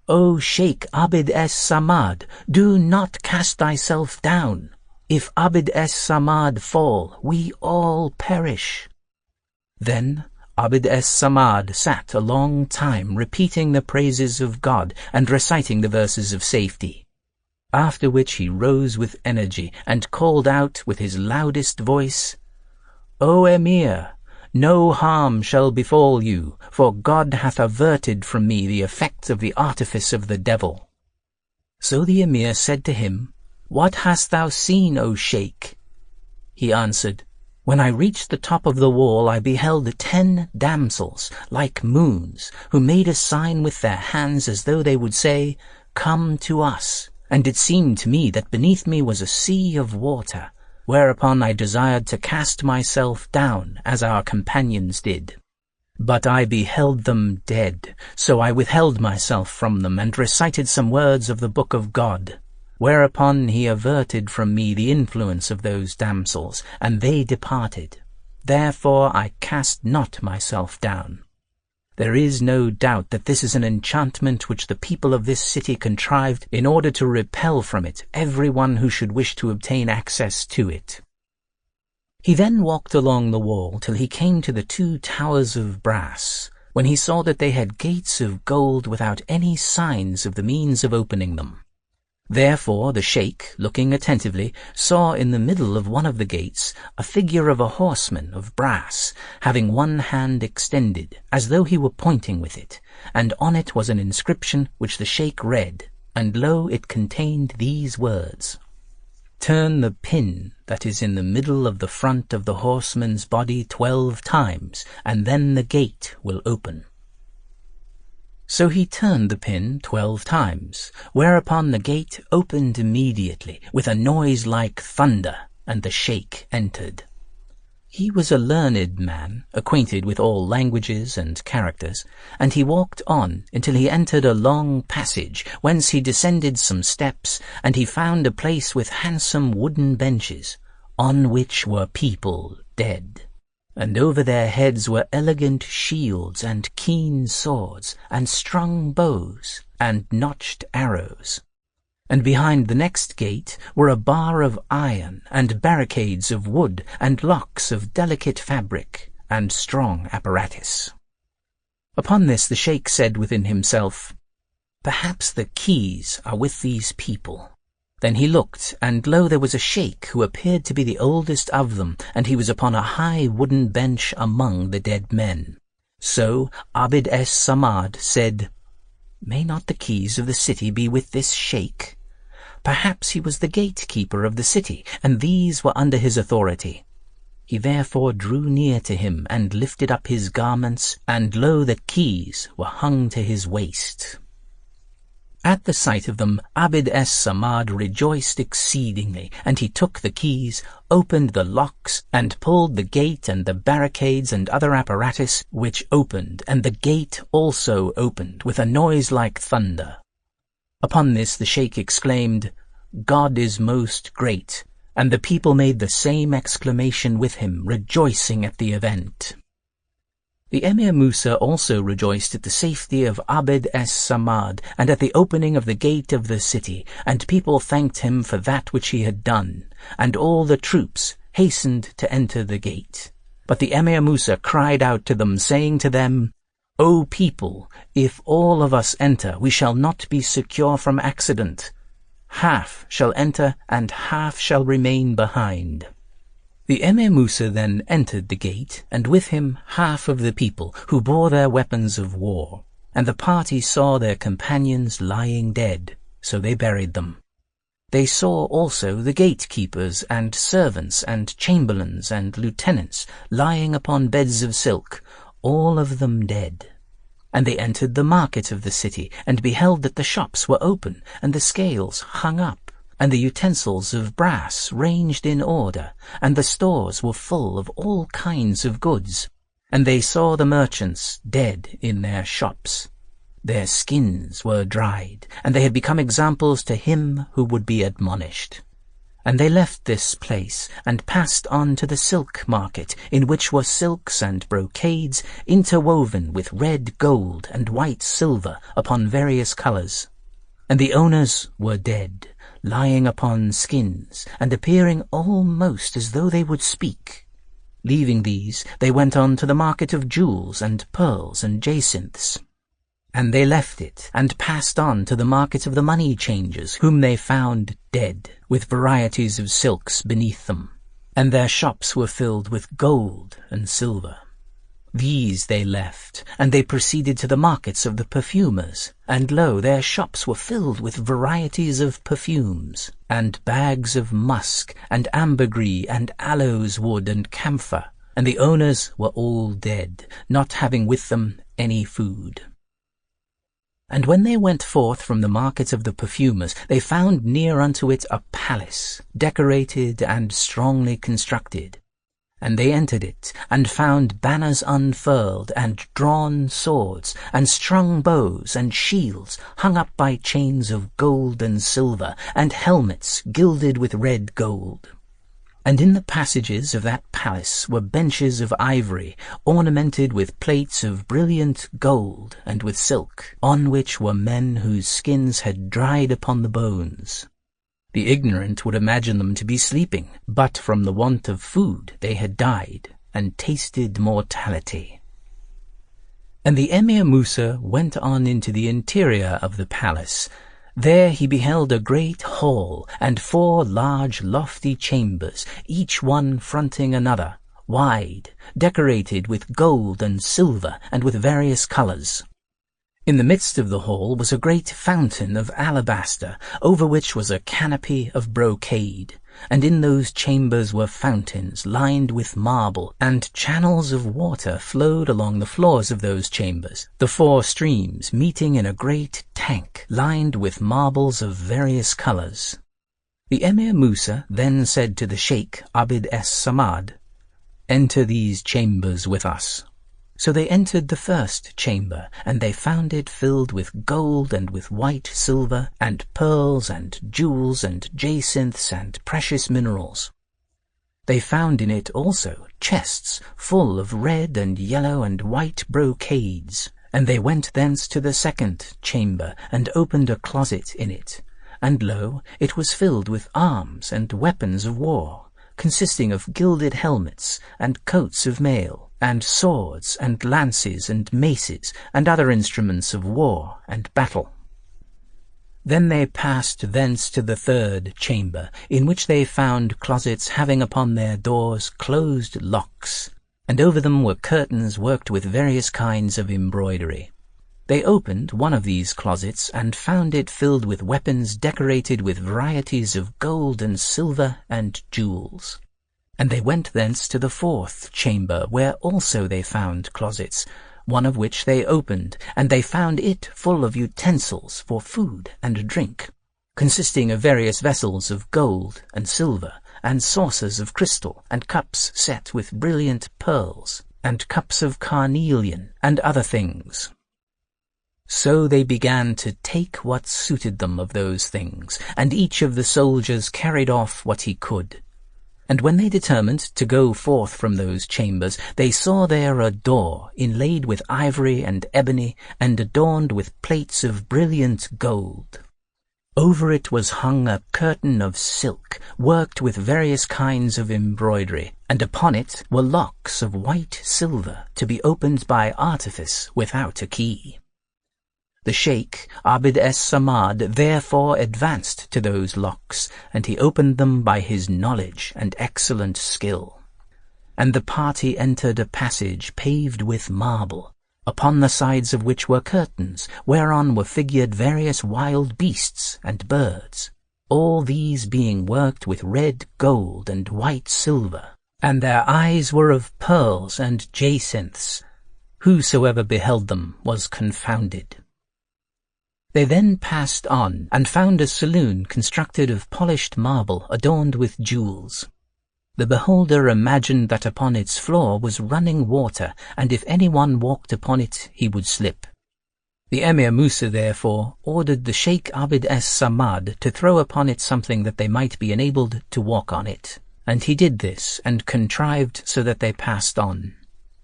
"O Sheikh Abd-es-Samad, do not cast thyself down. If Abd-es-Samad fall, we all perish." Then Abd-es-Samad sat a long time repeating the praises of God and reciting the verses of safety, after which he rose with energy and called out with his loudest voice, "O Emir, no harm shall befall you, for God hath averted from me the effects of the artifice of the devil." So the Emir said to him, "What hast thou seen, O Sheikh?" He answered, "When I reached the top of the wall, I beheld 10 damsels, like moons, who made a sign with their hands as though they would say, 'Come to us.' And it seemed to me that beneath me was a sea of water, whereupon I desired to cast myself down, as our companions did. But I beheld them dead, so I withheld myself from them and recited some words of the Book of God. Whereupon he averted from me the influence of those damsels, and they departed. Therefore I cast not myself down. There is no doubt that this is an enchantment which the people of this city contrived in order to repel from it every one who should wish to obtain access to it." He then walked along the wall till he came to the 2 towers of brass, when he saw that they had gates of gold without any signs of the means of opening them. Therefore the sheikh, looking attentively, saw in the middle of one of the gates a figure of a horseman of brass, having one hand extended, as though he were pointing with it, and on it was an inscription which the sheikh read, and lo, it contained these words: "Turn the pin that is in the middle of the front of the horseman's body 12 times, and then the gate will open." So he turned the pin 12 times, whereupon the gate opened immediately, with a noise like thunder, and the sheikh entered. He was a learned man, acquainted with all languages and characters, and he walked on until he entered a long passage, whence he descended some steps, and he found a place with handsome wooden benches, on which were people dead. And over their heads were elegant shields and keen swords, and strung bows, and notched arrows. And behind the next gate were a bar of iron, and barricades of wood, and locks of delicate fabric, and strong apparatus. Upon this the sheikh said within himself, "Perhaps the keys are with these people." Then he looked, and lo, there was a sheikh who appeared to be the oldest of them, and he was upon a high wooden bench among the dead men. So Abd-es-Samad said, "May not the keys of the city be with this sheikh? Perhaps he was the gatekeeper of the city, and these were under his authority." He therefore drew near to him, and lifted up his garments, and lo, the keys were hung to his waist. At the sight of them, Abd-es-Samad rejoiced exceedingly, and he took the keys, opened the locks, and pulled the gate and the barricades and other apparatus, which opened, and the gate also opened, with a noise like thunder. Upon this the sheikh exclaimed, "God is most great," and the people made the same exclamation with him, rejoicing at the event. The Emir Musa also rejoiced at the safety of Abd-es-Samad and at the opening of the gate of the city, and people thanked him for that which he had done, and all the troops hastened to enter the gate. But the Emir Musa cried out to them, saying to them, O people, if all of us enter, we shall not be secure from accident. Half shall enter, and half shall remain behind." The Emir Musa then entered the gate, and with him half of the people, who bore their weapons of war. And the party saw their companions lying dead, so they buried them. They saw also the gatekeepers and servants and chamberlains and lieutenants lying upon beds of silk, all of them dead. And they entered the market of the city, and beheld that the shops were open, and the scales hung up, and the utensils of brass ranged in order, and the stores were full of all kinds of goods. And they saw the merchants dead in their shops. Their skins were dried, and they had become examples to him who would be admonished. And they left this place, and passed on to the silk market, in which were silks and brocades interwoven with red gold and white silver upon various colours. And the owners were dead, lying upon skins, and appearing almost as though they would speak. Leaving these, they went on to the market of jewels and pearls and jacinths. And they left it, and passed on to the market of the money changers, whom they found dead, with varieties of silks beneath them. And their shops were filled with gold and silver. These they left, and they proceeded to the markets of the perfumers. And lo, their shops were filled with varieties of perfumes, and bags of musk, and ambergris, and aloes wood, and camphor. And the owners were all dead, not having with them any food. And when they went forth from the market of the perfumers, they found near unto it a palace, decorated and strongly constructed. And they entered it, and found banners unfurled, and drawn swords, and strung bows, and shields, hung up by chains of gold and silver, and helmets gilded with red gold. And in the passages of that palace were benches of ivory, ornamented with plates of brilliant gold and with silk, on which were men whose skins had dried upon the bones. The ignorant would imagine them to be sleeping, but from the want of food they had died, and tasted mortality. And the Emir Musa went on into the interior of the palace. There he beheld a great hall, and 4 large lofty chambers, each one fronting another, wide, decorated with gold and silver, and with various colours. In the midst of the hall was a great fountain of alabaster, over which was a canopy of brocade. And in those chambers were fountains lined with marble, and channels of water flowed along the floors of those chambers, the 4 streams meeting in a great tank lined with marbles of various colours. The Emir Musa then said to the Sheikh Abd-es-Samad, "Enter these chambers with us." So they entered the first chamber, and they found it filled with gold and with white silver, and pearls and jewels and jacinths and precious minerals. They found in it also chests full of red and yellow and white brocades. And they went thence to the second chamber, and opened a closet in it. And lo, it was filled with arms and weapons of war, consisting of gilded helmets, and coats of mail, and swords, and lances, and maces, and other instruments of war and battle. Then they passed thence to the third chamber, in which they found closets having upon their doors closed locks, and over them were curtains worked with various kinds of embroidery. They opened one of these closets, and found it filled with weapons decorated with varieties of gold and silver and jewels. And they went thence to the fourth chamber, where also they found closets, one of which they opened, and they found it full of utensils for food and drink, consisting of various vessels of gold and silver, and saucers of crystal, and cups set with brilliant pearls, and cups of carnelian, and other things. So they began to take what suited them of those things, and each of the soldiers carried off what he could. And when they determined to go forth from those chambers, they saw there a door inlaid with ivory and ebony, and adorned with plates of brilliant gold. Over it was hung a curtain of silk, worked with various kinds of embroidery, and upon it were locks of white silver, to be opened by artifice without a key. The Sheikh Abd-es-Samad therefore advanced to those locks, and he opened them by his knowledge and excellent skill. And the party entered a passage paved with marble, upon the sides of which were curtains, whereon were figured various wild beasts and birds, all these being worked with red gold and white silver, and their eyes were of pearls and jacinths. Whosoever beheld them was confounded. They then passed on, and found a saloon constructed of polished marble adorned with jewels. The beholder imagined that upon its floor was running water, and if anyone walked upon it, he would slip. The Emir Musa therefore ordered the Sheikh Abd-es-Samad to throw upon it something that they might be enabled to walk on it. And he did this, and contrived so that they passed on.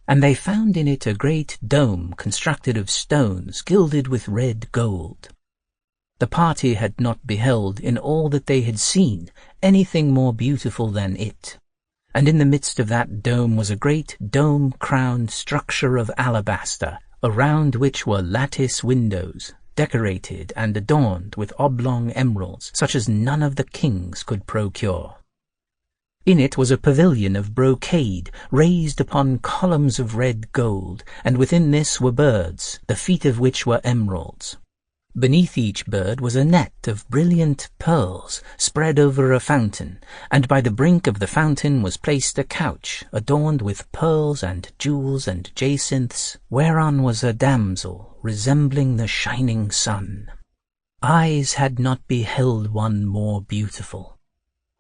And they found in it a great dome constructed of stones gilded with red gold. The party had not beheld in all that they had seen anything more beautiful than it. And in the midst of that dome was a great dome-crowned structure of alabaster, around which were lattice windows, decorated and adorned with oblong emeralds, such as none of the kings could procure. In it was a pavilion of brocade, raised upon columns of red gold, and within this were birds, the feet of which were emeralds. Beneath each bird was a net of brilliant pearls spread over a fountain, and by the brink of the fountain was placed a couch adorned with pearls and jewels and jacinths, whereon was a damsel resembling the shining sun. Eyes had not beheld one more beautiful.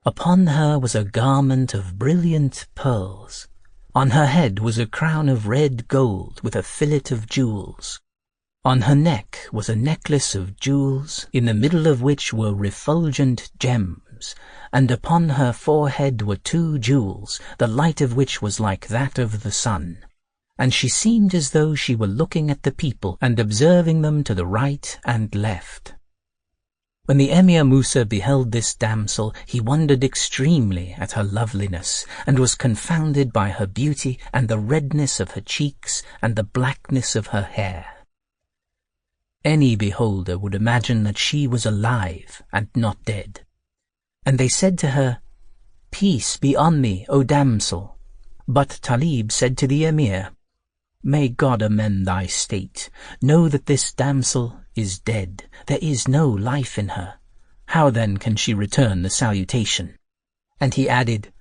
Upon her was a garment of brilliant pearls. On her head was a crown of red gold with a fillet of jewels. On her neck was a necklace of jewels, in the middle of which were refulgent gems, and upon her forehead were 2 jewels, the light of which was like that of the sun. And she seemed as though she were looking at the people and observing them to the right and left. When the Emir Musa beheld this damsel, he wondered extremely at her loveliness, and was confounded by her beauty, and the redness of her cheeks, and the blackness of her hair. Any beholder would imagine that she was alive and not dead. And they said to her, "Peace be on thee, O damsel." But Talib said to the Emir, "May God amend thy state. Know that this damsel is dead. There is no life in her. How then can she return the salutation?" And he added,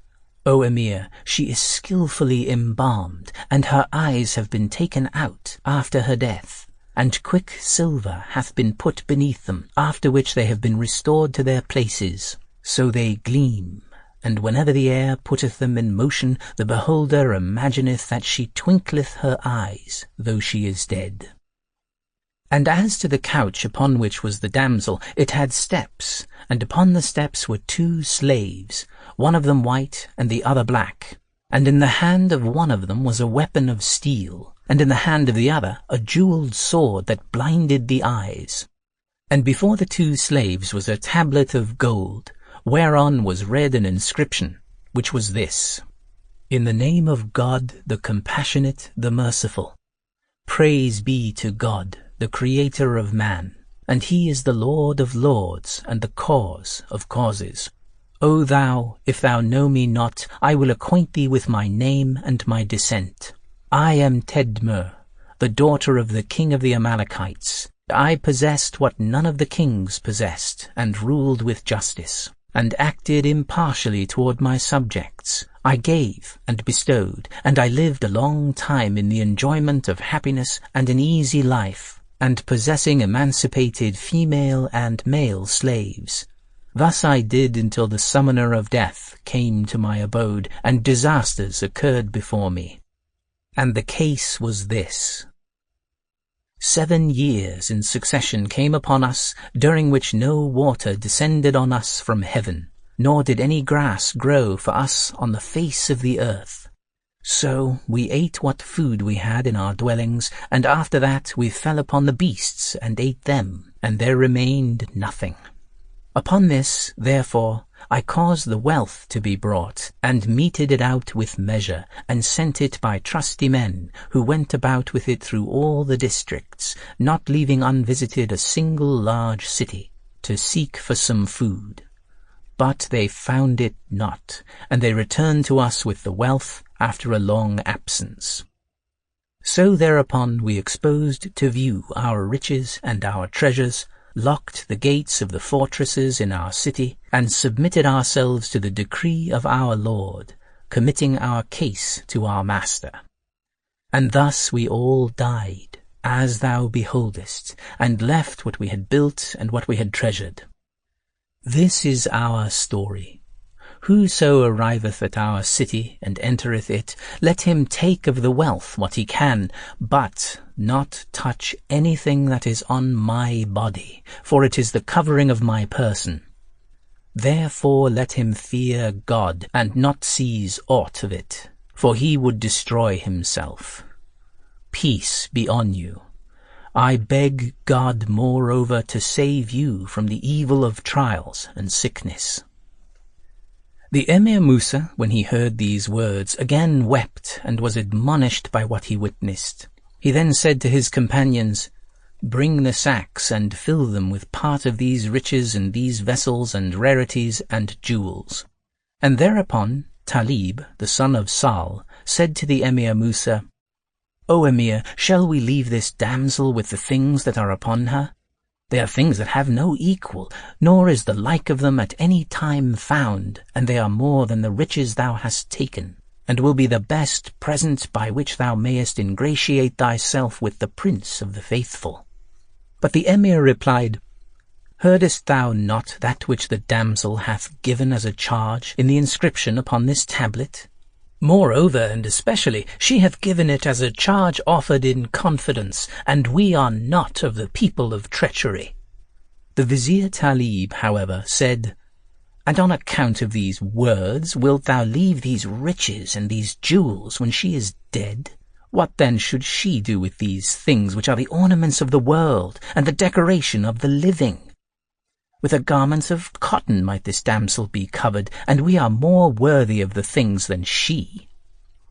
"O Emir, she is skillfully embalmed, and her eyes have been taken out after her death, and quicksilver hath been put beneath them, after which they have been restored to their places. So they gleam, and whenever the air putteth them in motion, the beholder imagineth that she twinkleth her eyes, though she is dead." And as to the couch upon which was the damsel, it had steps, and upon the steps were 2 slaves, one of them white and the other black. And in the hand of one of them was a weapon of steel, and in the hand of the other a jewelled sword that blinded the eyes. And before the 2 slaves was a tablet of gold, whereon was read an inscription, which was this: "In the name of God, the compassionate, the merciful. Praise be to God, the creator of man, and he is the Lord of lords and the cause of causes. O thou, if thou know me not, I will acquaint thee with my name and my descent. I am Tedmur, the daughter of the king of the Amalekites. I possessed what none of the kings possessed, and ruled with justice, and acted impartially toward my subjects. I gave and bestowed, and I lived a long time in the enjoyment of happiness and an easy life, and possessing emancipated female and male slaves. Thus I did until the summoner of death came to my abode, and disasters occurred before me. And the case was this: 7 years in succession came upon us, during which no water descended on us from heaven, nor did any grass grow for us on the face of the earth. So we ate what food we had in our dwellings, and after that we fell upon the beasts and ate them, and there remained nothing. Upon this, therefore, I caused the wealth to be brought, and meted it out with measure, and sent it by trusty men, who went about with it through all the districts, not leaving unvisited a single large city, to seek for some food. But they found it not, and they returned to us with the wealth after a long absence. So thereupon we exposed to view our riches and our treasures, locked the gates of the fortresses in our city, and submitted ourselves to the decree of our Lord, committing our case to our Master. And thus we all died, as thou beholdest, and left what we had built and what we had treasured. This is our story. Whoso arriveth at our city and entereth it, let him take of the wealth what he can, but not touch anything that is on my body, for it is the covering of my person. Therefore let him fear God, and not seize aught of it, for he would destroy himself. Peace be on you. I beg God moreover to save you from the evil of trials and sickness. The Emir Musa, when he heard these words, again wept and was admonished by what he witnessed. He then said to his companions, "Bring the sacks and fill them with part of these riches and these vessels and rarities and jewels." And thereupon Talib, the son of Sal, said to the Emir Musa, "O Emir, shall we leave this damsel with the things that are upon her? They are things that have no equal, nor is the like of them at any time found, and they are more than the riches thou hast taken, and will be the best present by which thou mayest ingratiate thyself with the Prince of the Faithful." But the Emir replied, "Heardest thou not that which the damsel hath given as a charge in the inscription upon this tablet? Moreover, and especially, she hath given it as a charge offered in confidence, and we are not of the people of treachery." The Vizier Talib, however, said, "And on account of these words wilt thou leave these riches and these jewels when she is dead? What then should she do with these things which are the ornaments of the world and the decoration of the living? With a garment of cotton might this damsel be covered, and we are more worthy of the things than she."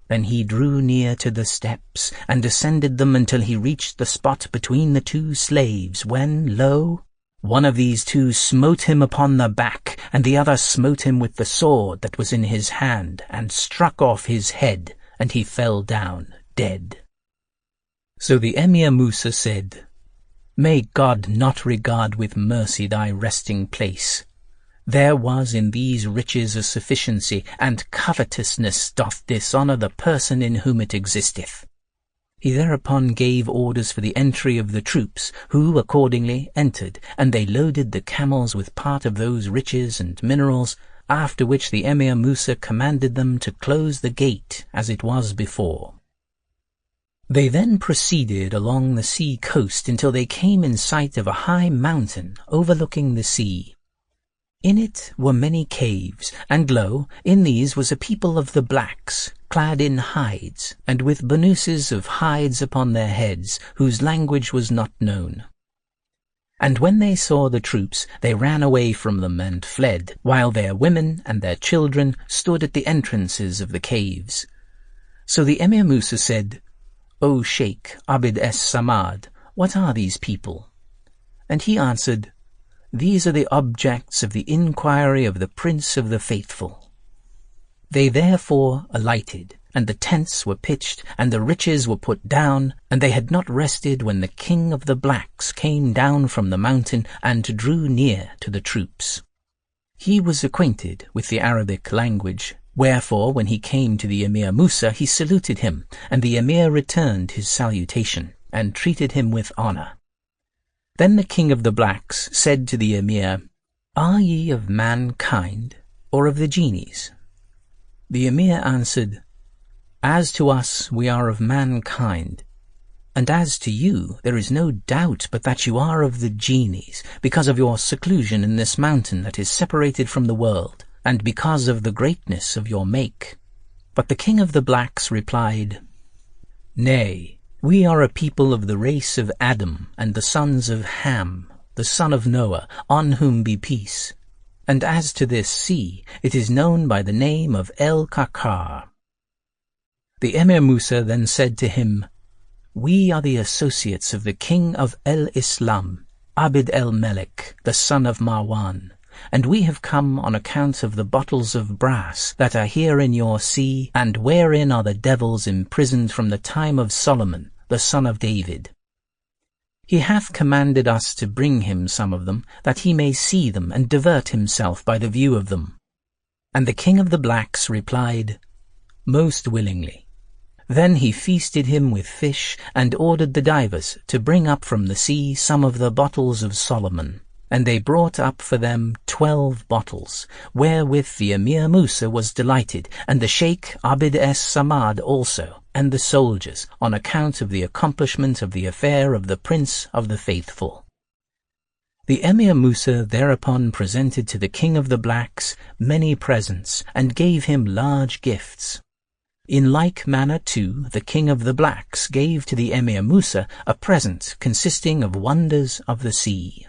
Then he drew near to the steps, and descended them until he reached the spot between the two slaves, when, lo, one of these two smote him upon the back, and the other smote him with the sword that was in his hand, and struck off his head, and he fell down dead. So the Emir Musa said, "May God not regard with mercy thy resting place. There was in these riches a sufficiency, and covetousness doth dishonour the person in whom it existeth." He thereupon gave orders for the entry of the troops, who accordingly entered, and they loaded the camels with part of those riches and minerals, after which the Emir Musa commanded them to close the gate as it was before. They then proceeded along the sea coast until they came in sight of a high mountain overlooking the sea. In it were many caves, and lo, in these was a people of the blacks, clad in hides, and with burnooses of hides upon their heads, whose language was not known. And when they saw the troops, they ran away from them and fled, while their women and their children stood at the entrances of the caves. So the Emir Musa said, "O Sheikh Abd es-Samad, what are these people?" And he answered, "These are the objects of the inquiry of the Prince of the Faithful." They therefore alighted, and the tents were pitched, and the riches were put down, and they had not rested when the king of the blacks came down from the mountain and drew near to the troops. He was acquainted with the Arabic language, wherefore when he came to the Emir Musa he saluted him, and the Emir returned his salutation, and treated him with honour. Then the king of the blacks said to the Emir, "Are ye of mankind, or of the genies?" The Emir answered, "As to us we are of mankind, and as to you there is no doubt but that you are of the genies, because of your seclusion in this mountain that is separated from the world, and because of the greatness of your make." But the king of the blacks replied, "Nay, we are a people of the race of Adam and the sons of Ham, the son of Noah, on whom be peace. And as to this sea, it is known by the name of El-Kakar. The Emir Musa then said to him, We are the associates of the king of El-Islam, Abd el-Melik, the son of Marwan, and we have come on account of the bottles of brass that are here in your sea, and wherein are the devils imprisoned from the time of Solomon, the son of David. He hath commanded us to bring him some of them, that he may see them and divert himself by the view of them. And the king of the blacks replied, Most willingly. Then he feasted him with fish, and ordered the divers to bring up from the sea some of the bottles of Solomon. And they brought up for them 12 bottles, wherewith the Emir Musa was delighted, and the Sheikh Abd es-Samad also, and the soldiers, on account of the accomplishment of the affair of the Prince of the Faithful. The Emir Musa thereupon presented to the king of the blacks many presents, and gave him large gifts. In like manner, too, the king of the blacks gave to the Emir Musa a present consisting of wonders of the sea.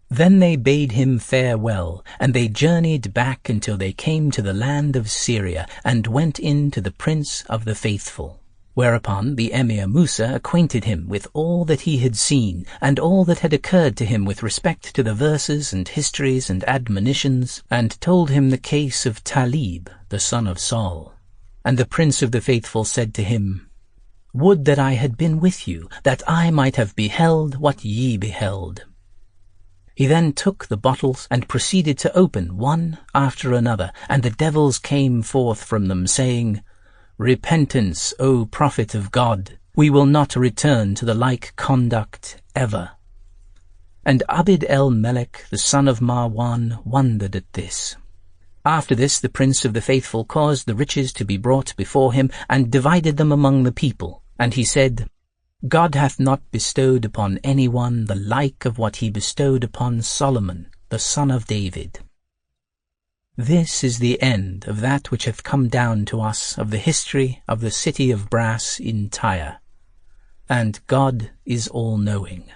Then they bade him farewell, and they journeyed back until they came to the land of Syria, and went in to the Prince of the Faithful. Whereupon the Emir Musa acquainted him with all that he had seen, and all that had occurred to him with respect to the verses and histories and admonitions, and told him the case of Talib, the son of Saul. And the Prince of the Faithful said to him, Would that I had been with you, that I might have beheld what ye beheld. He then took the bottles and proceeded to open one after another, and the devils came forth from them, saying, Repentance, O Prophet of God, we will not return to the like conduct ever. And Abd el-Melik, the son of Marwan, wondered at this. After this the Prince of the Faithful caused the riches to be brought before him, and divided them among the people. And he said, God hath not bestowed upon any one the like of what he bestowed upon Solomon, the son of David. This is the end of that which hath come down to us of the history of the city of brass in Tyre. And God is all-knowing.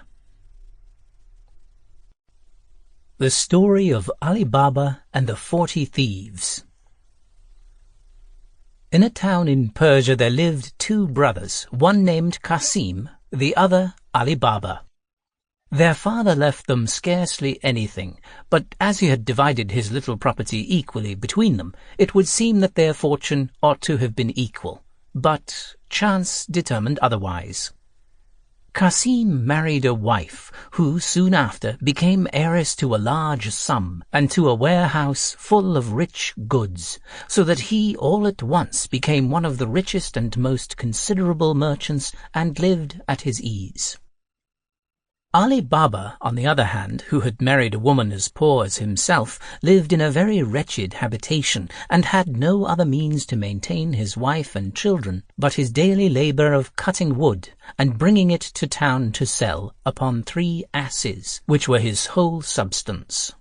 The story of Ali Baba and the 40 Thieves. In a town in Persia there lived 2 brothers, one named Qasim, the other Ali Baba. Their father left them scarcely anything, but as he had divided his little property equally between them, it would seem that their fortune ought to have been equal, but chance determined otherwise. Qasim married a wife, who soon after became heiress to a large sum, and to a warehouse full of rich goods, so that he all at once became one of the richest and most considerable merchants, and lived at his ease. Ali Baba, on the other hand, who had married a woman as poor as himself, lived in a very wretched habitation, and had no other means to maintain his wife and children but his daily labour of cutting wood and bringing it to town to sell upon 3 asses, which were his whole substance.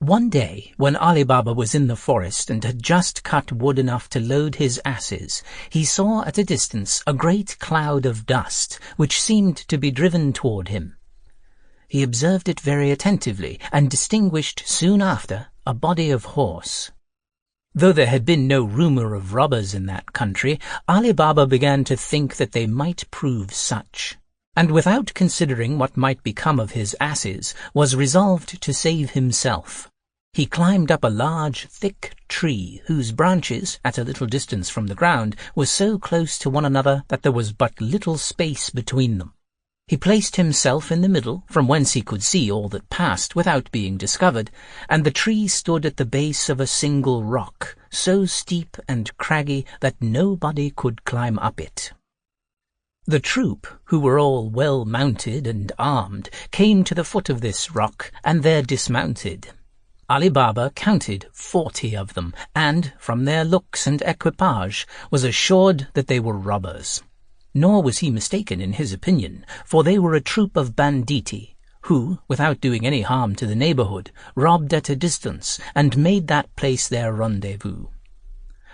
One day, when Ali Baba was in the forest and had just cut wood enough to load his asses, he saw at a distance a great cloud of dust, which seemed to be driven toward him. He observed it very attentively, and distinguished soon after a body of horse. Though there had been no rumour of robbers in that country, Ali Baba began to think that they might prove such, and without considering what might become of his asses, was resolved to save himself. He climbed up a large, thick tree, whose branches, at a little distance from the ground, were so close to one another that there was but little space between them. He placed himself in the middle, from whence he could see all that passed without being discovered, and the tree stood at the base of a single rock, so steep and craggy that nobody could climb up it. The troop, who were all well mounted and armed, came to the foot of this rock, and there dismounted. Ali Baba counted 40 of them, and, from their looks and equipage, was assured that they were robbers. Nor was he mistaken in his opinion, for they were a troop of banditti, who, without doing any harm to the neighbourhood, robbed at a distance, and made that place their rendezvous.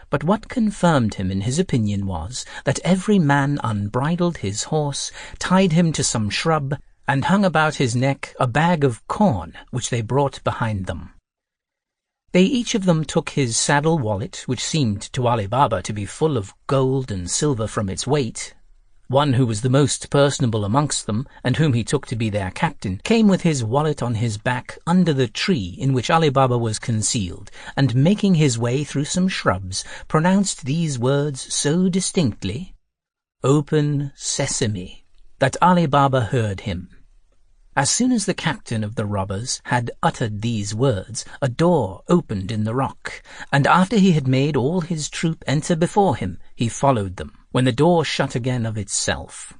But what confirmed him in his opinion was, that every man unbridled his horse, tied him to some shrub, and hung about his neck a bag of corn which they brought behind them. They each of them took his saddle wallet, which seemed to Ali Baba to be full of gold and silver from its weight. One who was the most personable amongst them, and whom he took to be their captain, came with his wallet on his back under the tree in which Ali Baba was concealed, and making his way through some shrubs, pronounced these words so distinctly, "Open Sesame," that Ali Baba heard him. As soon as the captain of the robbers had uttered these words, a door opened in the rock, and after he had made all his troop enter before him, he followed them, when the door shut again of itself.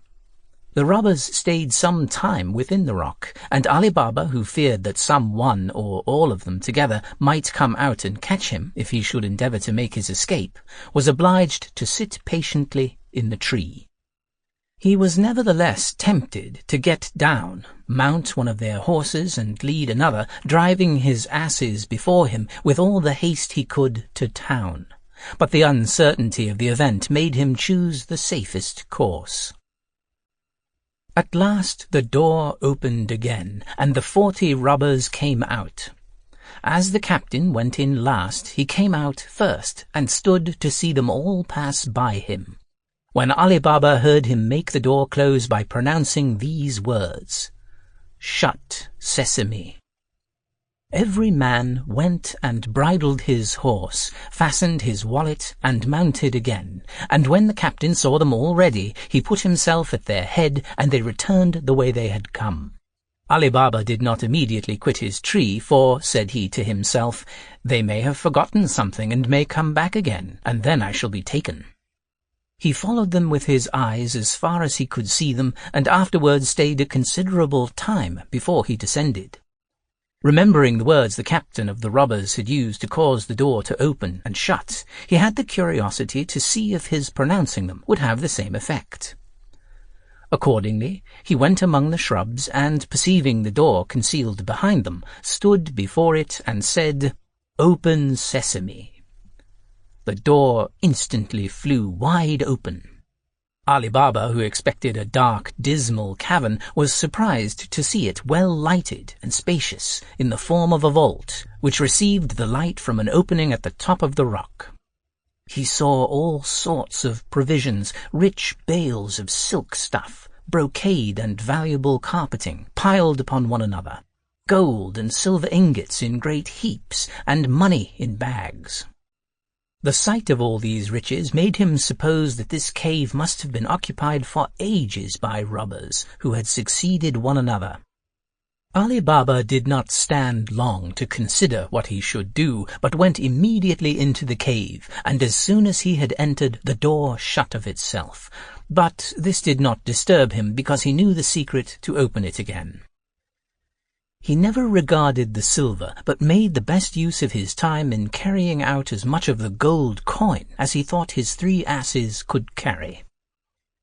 The robbers stayed some time within the rock, and Ali Baba, who feared that some one or all of them together might come out and catch him if he should endeavour to make his escape, was obliged to sit patiently in the tree. He was nevertheless tempted to get down, mount one of their horses, and lead another, driving his asses before him with all the haste he could to town. But the uncertainty of the event made him choose the safest course. At last the door opened again, and the 40 robbers came out. As the captain went in last, he came out first, and stood to see them all pass by him, when Ali Baba heard him make the door close by pronouncing these words, "Shut, Sesame." Every man went and bridled his horse, fastened his wallet, and mounted again, and when the captain saw them all ready, he put himself at their head, and they returned the way they had come. Ali Baba did not immediately quit his tree, for, said he to himself, "They may have forgotten something, and may come back again, and then I shall be taken." He followed them with his eyes as far as he could see them, and afterwards stayed a considerable time before he descended. Remembering the words the captain of the robbers had used to cause the door to open and shut, he had the curiosity to see if his pronouncing them would have the same effect. Accordingly, he went among the shrubs, and, perceiving the door concealed behind them, stood before it and said, "Open Sesame." The door instantly flew wide open. Ali Baba, who expected a dark, dismal cavern, was surprised to see it well lighted and spacious, in the form of a vault, which received the light from an opening at the top of the rock. He saw all sorts of provisions, rich bales of silk stuff, brocade and valuable carpeting, piled upon one another, gold and silver ingots in great heaps, and money in bags. The sight of all these riches made him suppose that this cave must have been occupied for ages by robbers, who had succeeded one another. Ali Baba did not stand long to consider what he should do, but went immediately into the cave, and as soon as he had entered, the door shut of itself. But this did not disturb him, because he knew the secret to open it again. He never regarded the silver, but made the best use of his time in carrying out as much of the gold coin as he thought his 3 asses could carry.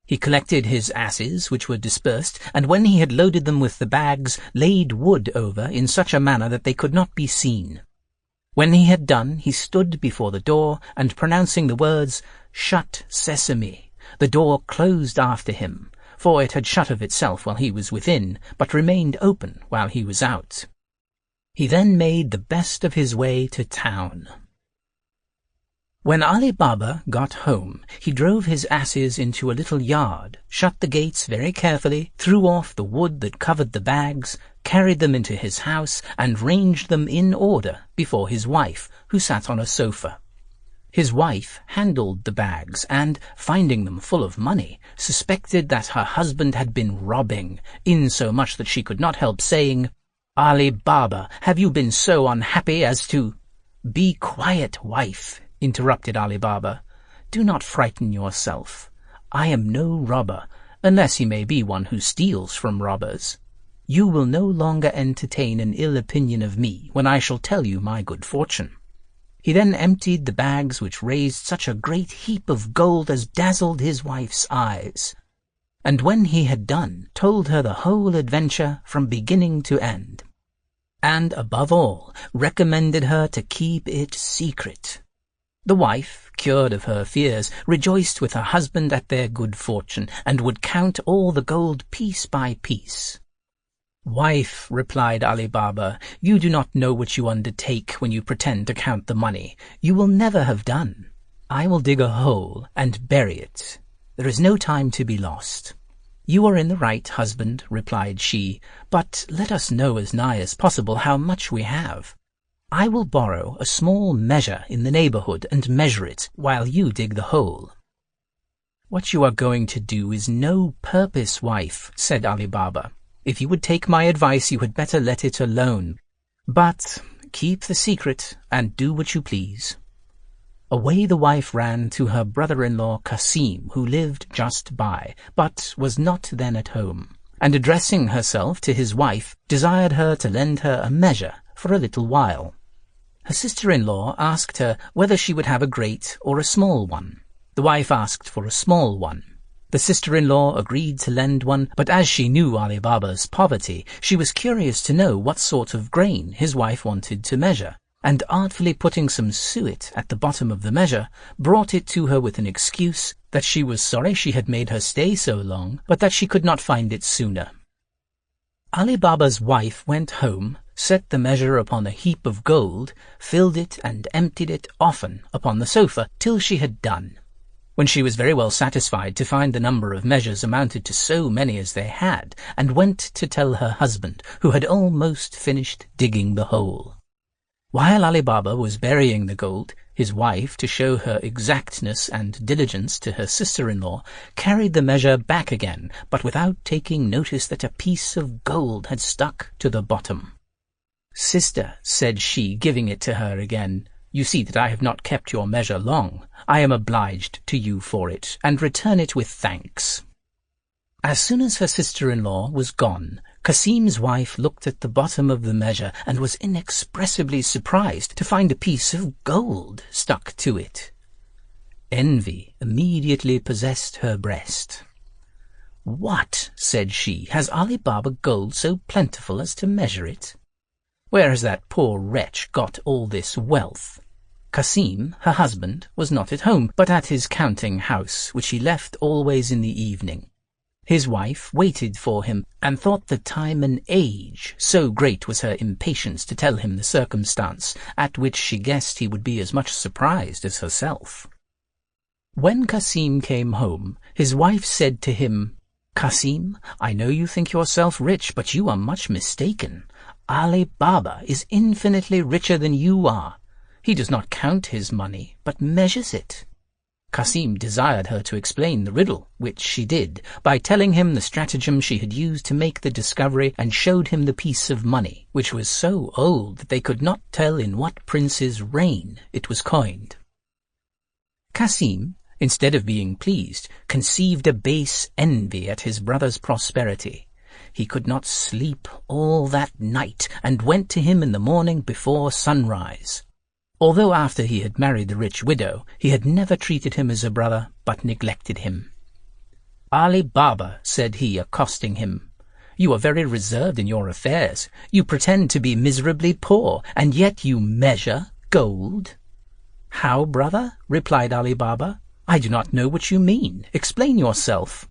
He collected his asses, which were dispersed, and when he had loaded them with the bags, laid wood over in such a manner that they could not be seen. When he had done, he stood before the door, and pronouncing the words, "Shut, Sesame," the door closed after him, for it had shut of itself while he was within, but remained open while he was out. He then made the best of his way to town. When Ali Baba got home, he drove his asses into a little yard, shut the gates very carefully, threw off the wood that covered the bags, carried them into his house, and ranged them in order before his wife, who sat on a sofa. His wife handled the bags, and, finding them full of money, suspected that her husband had been robbing, insomuch that she could not help saying, "Ali Baba, have you been so unhappy as to—" "Be quiet, wife," interrupted Ali Baba. "Do not frighten yourself. I am no robber, unless he may be one who steals from robbers. You will no longer entertain an ill opinion of me when I shall tell you my good fortune." He then emptied the bags, which raised such a great heap of gold as dazzled his wife's eyes, and when he had done, told her the whole adventure from beginning to end, and, above all, recommended her to keep it secret. The wife, cured of her fears, rejoiced with her husband at their good fortune, and would count all the gold piece by piece. "Wife," replied Ali Baba, "you do not know what you undertake when you pretend to count the money. You will never have done. I will dig a hole and bury it. There is no time to be lost." "You are in the right, husband," replied she, "but let us know as nigh as possible how much we have. I will borrow a small measure in the neighborhood and measure it while you dig the hole." "What you are going to do is no purpose, wife," said Ali Baba. "If you would take my advice, you had better let it alone. But keep the secret and do what you please." Away the wife ran to her brother-in-law Kasim, who lived just by, but was not then at home, and addressing herself to his wife, desired her to lend her a measure for a little while. Her sister-in-law asked her whether she would have a great or a small one. The wife asked for a small one. The sister-in-law agreed to lend one, but as she knew Ali Baba's poverty, she was curious to know what sort of grain his wife wanted to measure, and artfully putting some suet at the bottom of the measure, brought it to her with an excuse that she was sorry she had made her stay so long, but that she could not find it sooner. Ali Baba's wife went home, set the measure upon a heap of gold, filled it and emptied it often upon the sofa till she had done, when she was very well satisfied to find the number of measures amounted to so many as they had, and went to tell her husband, who had almost finished digging the hole. While Ali Baba was burying the gold, his wife, to show her exactness and diligence to her sister-in-law, carried the measure back again, but without taking notice that a piece of gold had stuck to the bottom. "Sister," said she, giving it to her again, "you see that I have not kept your measure long. I am obliged to you for it, and return it with thanks." As soon as her sister-in-law was gone, Kasim's wife looked at the bottom of the measure and was inexpressibly surprised to find a piece of gold stuck to it. Envy immediately possessed her breast. "What," said she, "has Ali Baba gold so plentiful as to measure it? Where has that poor wretch got all this wealth?" Kasim, her husband, was not at home, but at his counting-house, which he left always in the evening. His wife waited for him, and thought the time an age, so great was her impatience to tell him the circumstance, at which she guessed he would be as much surprised as herself. When Kasim came home, his wife said to him, "Kasim, I know you think yourself rich, but you are much mistaken. Ali Baba is infinitely richer than you are. He does not count his money, but measures it." Kasim desired her to explain the riddle, which she did, by telling him the stratagem she had used to make the discovery, and showed him the piece of money, which was so old that they could not tell in what prince's reign it was coined. Kasim, instead of being pleased, conceived a base envy at his brother's prosperity. He could not sleep all that night, and went to him in the morning before sunrise. Although after he had married the rich widow, he had never treated him as a brother, but neglected him. "Ali Baba," said he, accosting him, "you are very reserved in your affairs. You pretend to be miserably poor, and yet you measure gold." "How, brother?" replied Ali Baba. "I do not know what you mean. Explain yourself."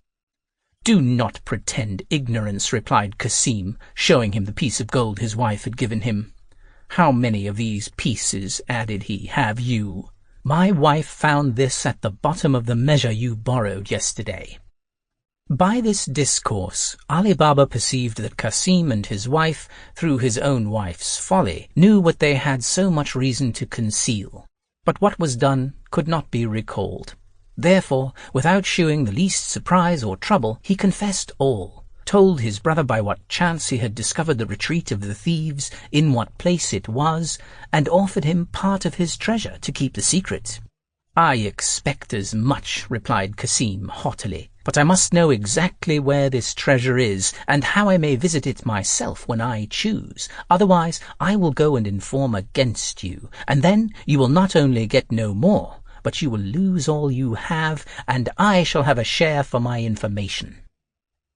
"Do not pretend ignorance," replied Kasim, showing him the piece of gold his wife had given him. "How many of these pieces," added he, "have you? My wife found this at the bottom of the measure you borrowed yesterday." By this discourse, Ali Baba perceived that Kasim and his wife, through his own wife's folly, knew what they had so much reason to conceal. But what was done could not be recalled. Therefore, without shewing the least surprise or trouble, he confessed all, told his brother by what chance he had discovered the retreat of the thieves, in what place it was, and offered him part of his treasure to keep the secret. "I expect as much," replied Kasim haughtily, "but I must know exactly where this treasure is, and how I may visit it myself when I choose. Otherwise I will go and inform against you, and then you will not only get no more, but you will lose all you have, and I shall have a share for my information."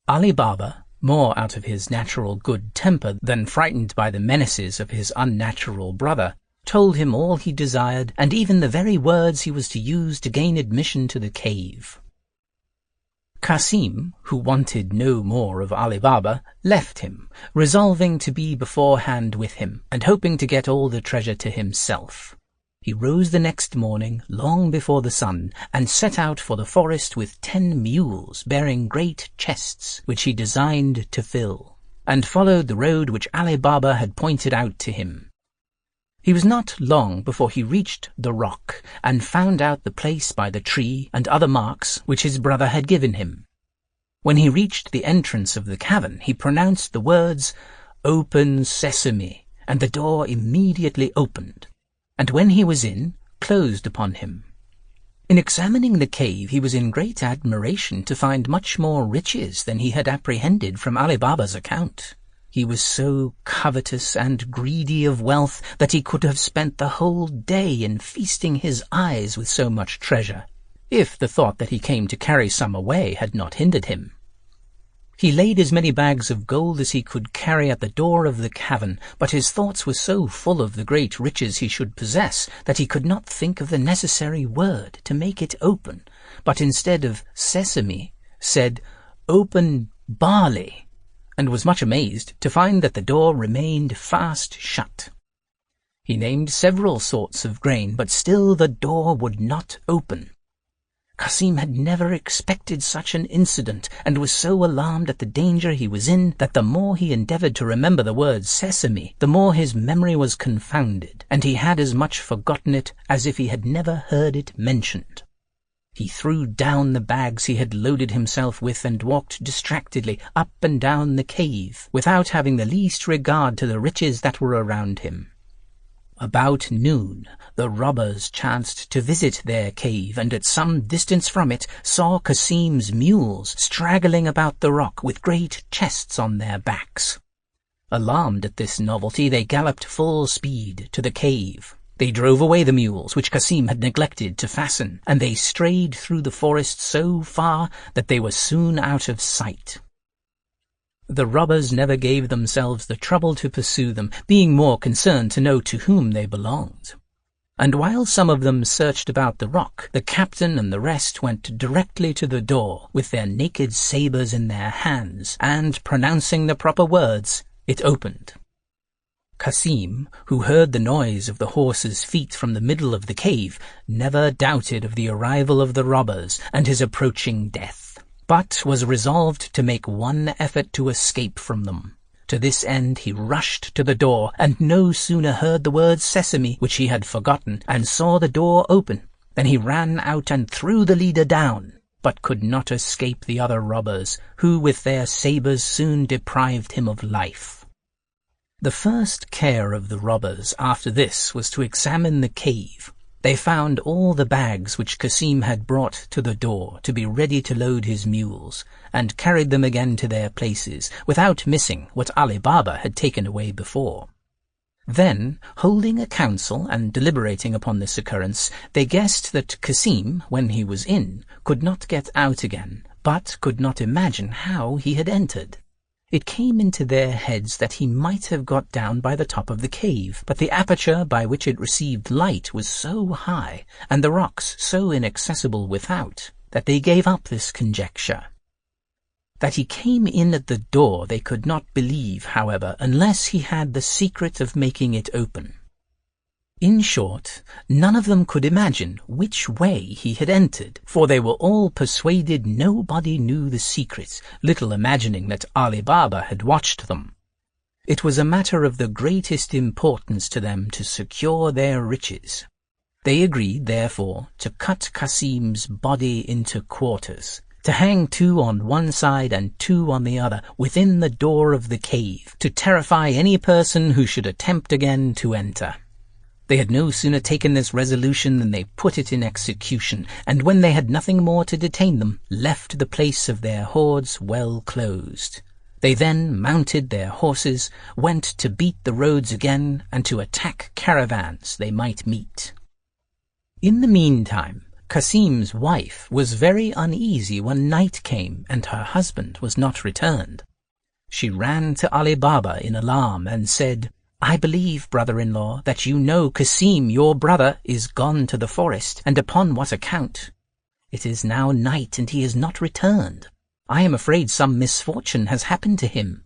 Ali Baba, more out of his natural good temper than frightened by the menaces of his unnatural brother, told him all he desired, and even the very words he was to use to gain admission to the cave. Qasim, who wanted no more of Ali Baba, left him, resolving to be beforehand with him, and hoping to get all the treasure to himself. He rose the next morning, long before the sun, and set out for the forest with 10 mules bearing great chests, which he designed to fill, and followed the road which Ali Baba had pointed out to him. He was not long before he reached the rock, and found out the place by the tree and other marks which his brother had given him. When he reached the entrance of the cavern, he pronounced the words, "Open Sesame," and the door immediately opened, and when he was in, closed upon him. In examining the cave, he was in great admiration to find much more riches than he had apprehended from Ali Baba's account. He was so covetous and greedy of wealth that he could have spent the whole day in feasting his eyes with so much treasure, if the thought that he came to carry some away had not hindered him. He laid as many bags of gold as he could carry at the door of the cavern, but his thoughts were so full of the great riches he should possess that he could not think of the necessary word to make it open, but instead of sesame, said, "Open barley," and was much amazed to find that the door remained fast shut. He named several sorts of grain, but still the door would not open. Qasim had never expected such an incident, and was so alarmed at the danger he was in that the more he endeavored to remember the word sesame, the more his memory was confounded, and he had as much forgotten it as if he had never heard it mentioned. He threw down the bags he had loaded himself with and walked distractedly up and down the cave, without having the least regard to the riches that were around him. About noon, the robbers chanced to visit their cave, and at some distance from it saw Qasim's mules straggling about the rock with great chests on their backs. Alarmed at this novelty, they galloped full speed to the cave. They drove away the mules, which Qasim had neglected to fasten, and they strayed through the forest so far that they were soon out of sight. The robbers never gave themselves the trouble to pursue them, being more concerned to know to whom they belonged. And while some of them searched about the rock, the captain and the rest went directly to the door, with their naked sabres in their hands, and, pronouncing the proper words, it opened. Qasim, who heard the noise of the horses' feet from the middle of the cave, never doubted of the arrival of the robbers and his approaching death, but was resolved to make one effort to escape from them. To this end he rushed to the door, and no sooner heard the word sesame, which he had forgotten, and saw the door open, than he ran out and threw the leader down, but could not escape the other robbers, who with their sabres soon deprived him of life. The first care of the robbers after this was to examine the cave. They found all the bags which Qasim had brought to the door to be ready to load his mules, and carried them again to their places, without missing what Ali Baba had taken away before. Then, holding a council and deliberating upon this occurrence, they guessed that Qasim, when he was in, could not get out again, but could not imagine how he had entered. It came into their heads that he might have got down by the top of the cave, but the aperture by which it received light was so high, and the rocks so inaccessible without, that they gave up this conjecture. That he came in at the door they could not believe, however, unless he had the secret of making it open. In short, none of them could imagine which way he had entered, for they were all persuaded nobody knew the secret, little imagining that Ali Baba had watched them. It was a matter of the greatest importance to them to secure their riches. They agreed, therefore, to cut Qasim's body into quarters, to hang 2 on one side and 2 on the other within the door of the cave, to terrify any person who should attempt again to enter. They had no sooner taken this resolution than they put it in execution, and when they had nothing more to detain them, left the place of their hoards well closed. They then mounted their horses, went to beat the roads again, and to attack caravans they might meet. In the meantime, Qasim's wife was very uneasy when night came and her husband was not returned. She ran to Ali Baba in alarm and said, "I believe, brother-in-law, that you know Qasim, your brother, is gone to the forest, and upon what account. It is now night, and he is not returned. I am afraid some misfortune has happened to him."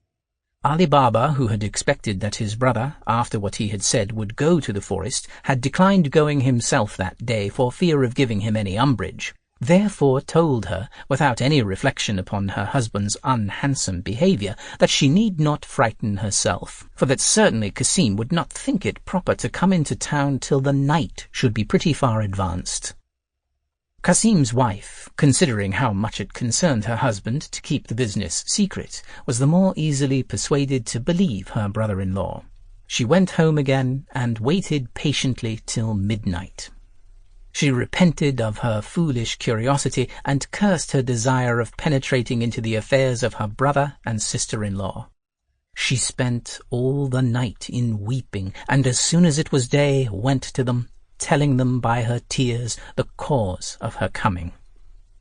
Ali Baba, who had expected that his brother, after what he had said, would go to the forest, had declined going himself that day for fear of giving him any umbrage, therefore told her, without any reflection upon her husband's unhandsome behaviour, that she need not frighten herself, for that certainly Cassim would not think it proper to come into town till the night should be pretty far advanced. Cassim's wife, considering how much it concerned her husband to keep the business secret, was the more easily persuaded to believe her brother-in-law. She went home again and waited patiently till midnight. She repented of her foolish curiosity and cursed her desire of penetrating into the affairs of her brother and sister-in-law. She spent all the night in weeping, and as soon as it was day went to them, telling them by her tears the cause of her coming.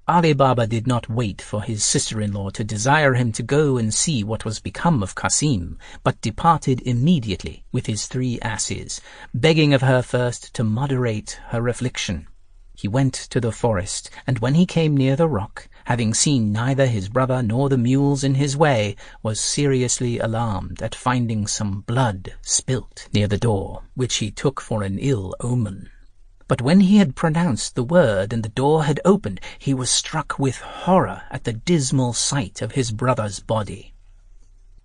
Ali Baba did not wait for his sister-in-law to desire him to go and see what was become of Cassim, but departed immediately with his 3 asses, begging of her first to moderate her affliction. He went to the forest, and when he came near the rock, having seen neither his brother nor the mules in his way, was seriously alarmed at finding some blood spilt near the door, which he took for an ill omen. But when he had pronounced the word and the door had opened, he was struck with horror at the dismal sight of his brother's body.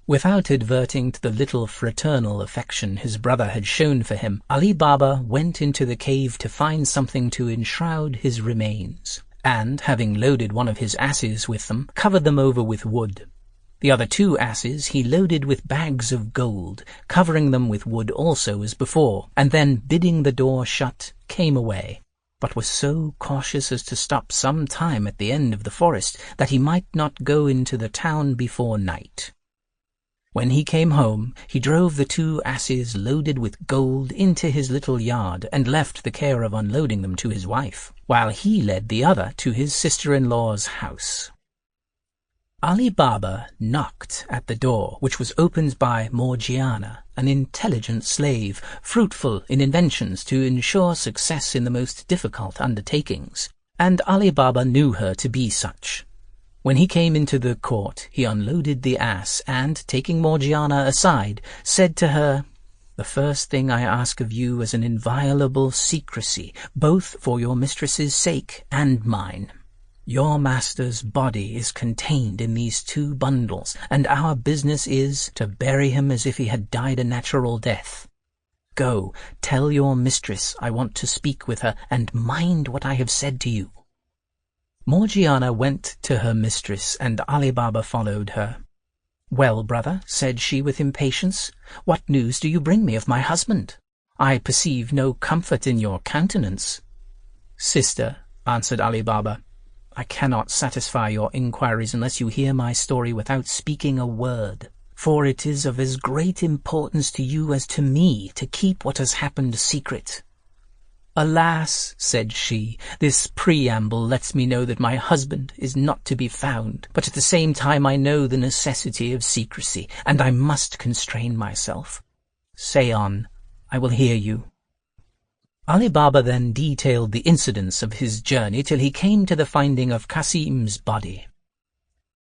Without adverting to the little fraternal affection his brother had shown for him, Ali Baba went into the cave to find something to enshroud his remains, and, having loaded one of his asses with them, covered them over with wood. The other 2 asses he loaded with bags of gold, covering them with wood also as before, and then, bidding the door shut, came away, but was so cautious as to stop some time at the end of the forest, that he might not go into the town before night. When he came home, he drove the 2 asses loaded with gold into his little yard, and left the care of unloading them to his wife, while he led the other to his sister-in-law's house. Ali Baba knocked at the door, which was opened by Morgiana, an intelligent slave, fruitful in inventions to ensure success in the most difficult undertakings, and Ali Baba knew her to be such. When he came into the court, he unloaded the ass, and, taking Morgiana aside, said to her, "The first thing I ask of you is an inviolable secrecy, both for your mistress's sake and mine. Your master's body is contained in these 2 bundles, and our business is to bury him as if he had died a natural death. Go, tell your mistress I want to speak with her, and mind what I have said to you." Morgiana went to her mistress, and Ali Baba followed her. "Well, brother," said she with impatience, "what news do you bring me of my husband? I perceive no comfort in your countenance." "Sister," answered Ali Baba, "I cannot satisfy your inquiries unless you hear my story without speaking a word, for it is of as great importance to you as to me to keep what has happened secret." "Alas," said she, "this preamble lets me know that my husband is not to be found, but at the same time I know the necessity of secrecy, and I must constrain myself. Say on, I will hear you." Ali Baba then detailed the incidents of his journey till he came to the finding of Cassim's body.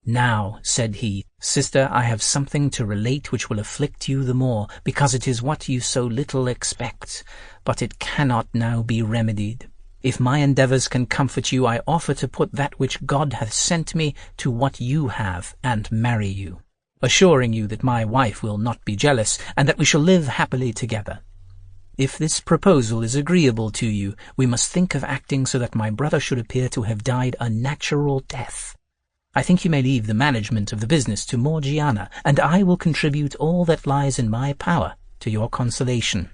"Now," said he, "sister, I have something to relate which will afflict you the more, because it is what you so little expect, but it cannot now be remedied. If my endeavours can comfort you, I offer to put that which God hath sent me to what you have, and marry you, assuring you that my wife will not be jealous, and that we shall live happily together. If this proposal is agreeable to you, we must think of acting so that my brother should appear to have died a natural death. I think you may leave the management of the business to Morgiana, and I will contribute all that lies in my power to your consolation."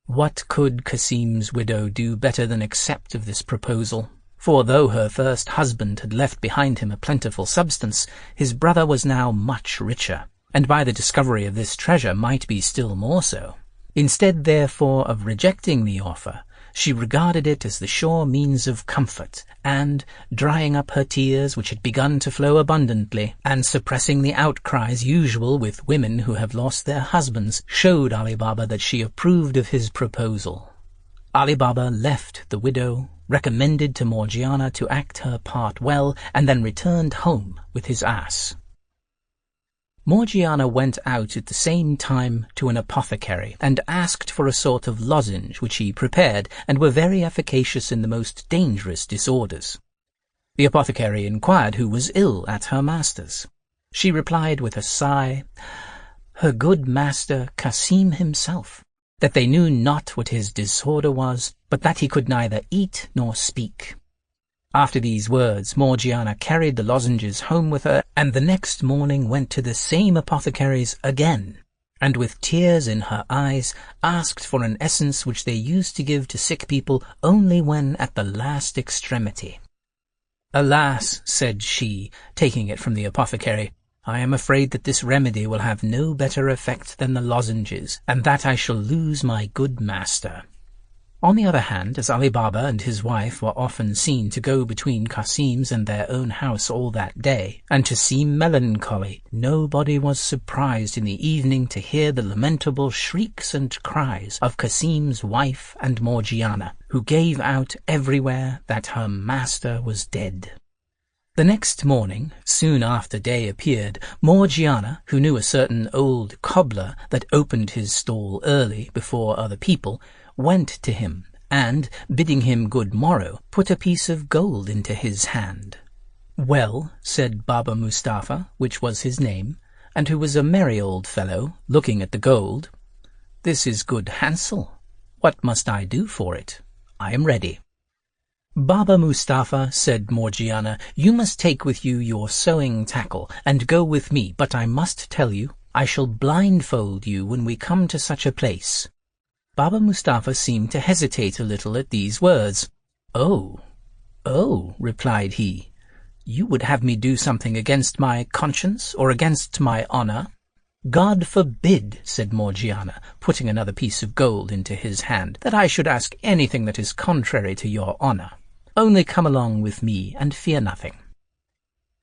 What could Cassim's widow do better than accept of this proposal? For though her first husband had left behind him a plentiful substance, his brother was now much richer, and by the discovery of this treasure might be still more so. Instead, therefore, of rejecting the offer, she regarded it as the sure means of comfort, and, drying up her tears, which had begun to flow abundantly, and suppressing the outcries usual with women who have lost their husbands, showed Ali Baba that she approved of his proposal. Ali Baba left the widow recommended to Morgiana to act her part well, and then returned home with his ass. Morgiana went out at the same time to an apothecary, and asked for a sort of lozenge which he prepared, and were very efficacious in the most dangerous disorders. The apothecary inquired who was ill at her master's. She replied with a sigh, her good master Cassim himself, that they knew not what his disorder was, but that he could neither eat nor speak. After these words, Morgiana carried the lozenges home with her, and the next morning went to the same apothecary's again, and with tears in her eyes asked for an essence which they used to give to sick people only when at the last extremity. Alas, said she, taking it from the apothecary, I am afraid that this remedy will have no better effect than the lozenges, and that I shall lose my good master. On the other hand, as Ali Baba and his wife were often seen to go between Cassim's and their own house all that day, and to seem melancholy, nobody was surprised in the evening to hear the lamentable shrieks and cries of Cassim's wife and Morgiana, who gave out everywhere that her master was dead. The next morning, soon after day appeared, Morgiana, who knew a certain old cobbler that opened his stall early before other people, went to him, and, bidding him good morrow, put a piece of gold into his hand. Well, said Baba Mustapha, which was his name, and who was a merry old fellow, looking at the gold, this is good hansel. What must I do for it? I am ready. Baba Mustapha, said Morgiana, you must take with you your sewing tackle, and go with me, but I must tell you, I shall blindfold you when we come to such a place. Baba Mustapha seemed to hesitate a little at these words. Oh, replied he, you would have me do something against my conscience or against my honor? God forbid, said Morgiana, putting another piece of gold into his hand, that I should ask anything that is contrary to your honor. Only come along with me and fear nothing.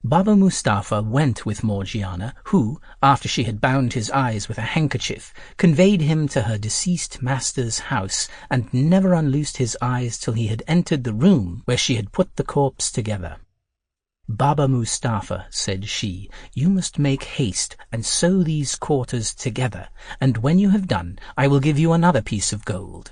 Baba Mustapha went with Morgiana, who, after she had bound his eyes with a handkerchief, conveyed him to her deceased master's house, and never unloosed his eyes till he had entered the room where she had put the corpse together. Baba Mustapha, said she, you must make haste and sew these quarters together, and when you have done, I will give you another piece of gold.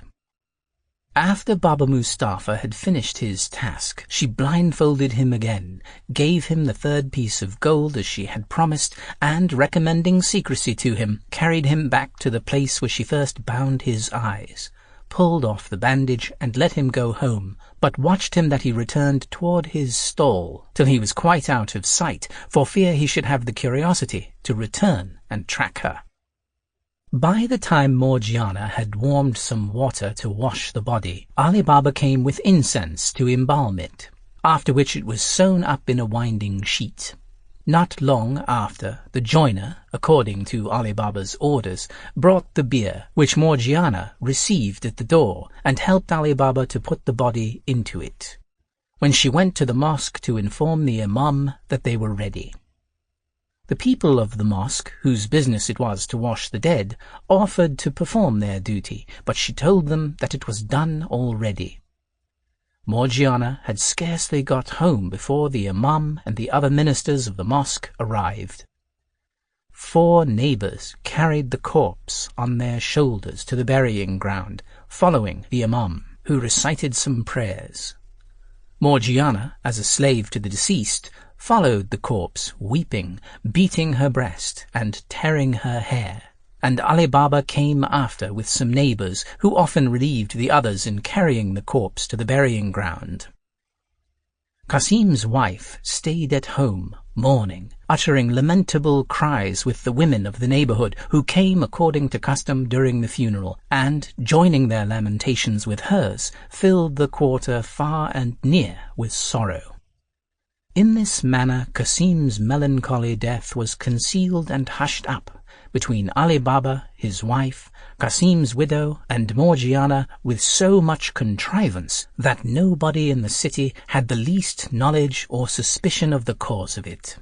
After Baba Mustapha had finished his task, she blindfolded him again, gave him the third piece of gold as she had promised, and, recommending secrecy to him, carried him back to the place where she first bound his eyes, pulled off the bandage, and let him go home, but watched him that he returned toward his stall, till he was quite out of sight, for fear he should have the curiosity to return and track her. By the time Morgiana had warmed some water to wash the body, Ali Baba came with incense to embalm it, after which it was sewn up in a winding sheet. Not long after, the joiner, according to Ali Baba's orders, brought the bier, which Morgiana received at the door, and helped Ali Baba to put the body into it, when she went to the mosque to inform the imam that they were ready. The people of the mosque, whose business it was to wash the dead, offered to perform their duty, but she told them that it was done already. Morgiana had scarcely got home before the imam and the other ministers of the mosque arrived. 4 neighbors carried the corpse on their shoulders to the burying ground, following the imam, who recited some prayers. Morgiana, as a slave to the deceased, followed the corpse, weeping, beating her breast, and tearing her hair, and Ali Baba came after with some neighbors, who often relieved the others in carrying the corpse to the burying ground. Cassim's wife stayed at home, mourning, uttering lamentable cries with the women of the neighborhood, who came according to custom during the funeral, and, joining their lamentations with hers, filled the quarter far and near with sorrow. In this manner Cassim's melancholy death was concealed and hushed up between Ali Baba, his wife, Cassim's widow, and Morgiana, with so much contrivance that nobody in the city had the least knowledge or suspicion of the cause of it.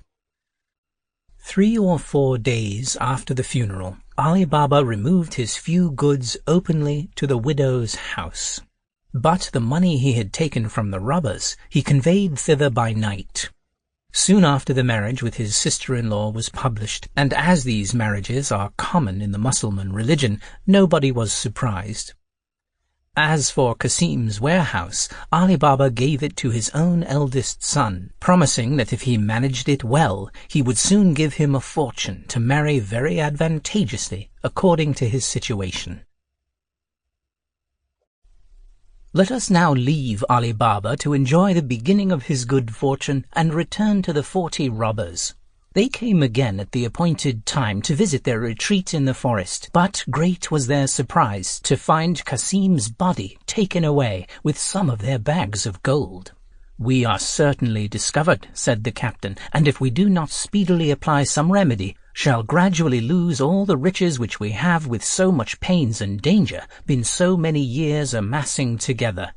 3 or 4 days after the funeral, Ali Baba removed his few goods openly to the widow's house. But the money he had taken from the robbers he conveyed thither by night. Soon after the marriage with his sister-in-law was published, and as these marriages are common in the Mussulman religion, nobody was surprised. As for Qasim's warehouse, Ali Baba gave it to his own eldest son, promising that if he managed it well, he would soon give him a fortune to marry very advantageously according to his situation. Let us now leave Ali Baba to enjoy the beginning of his good fortune and return to the 40 robbers. They came again at the appointed time to visit their retreat in the forest, but great was their surprise to find Qasim's body taken away with some of their bags of gold. "We are certainly discovered," said the captain, "and if we do not speedily apply some remedy, shall gradually lose all the riches which we have with so much pains and danger been so many years amassing together.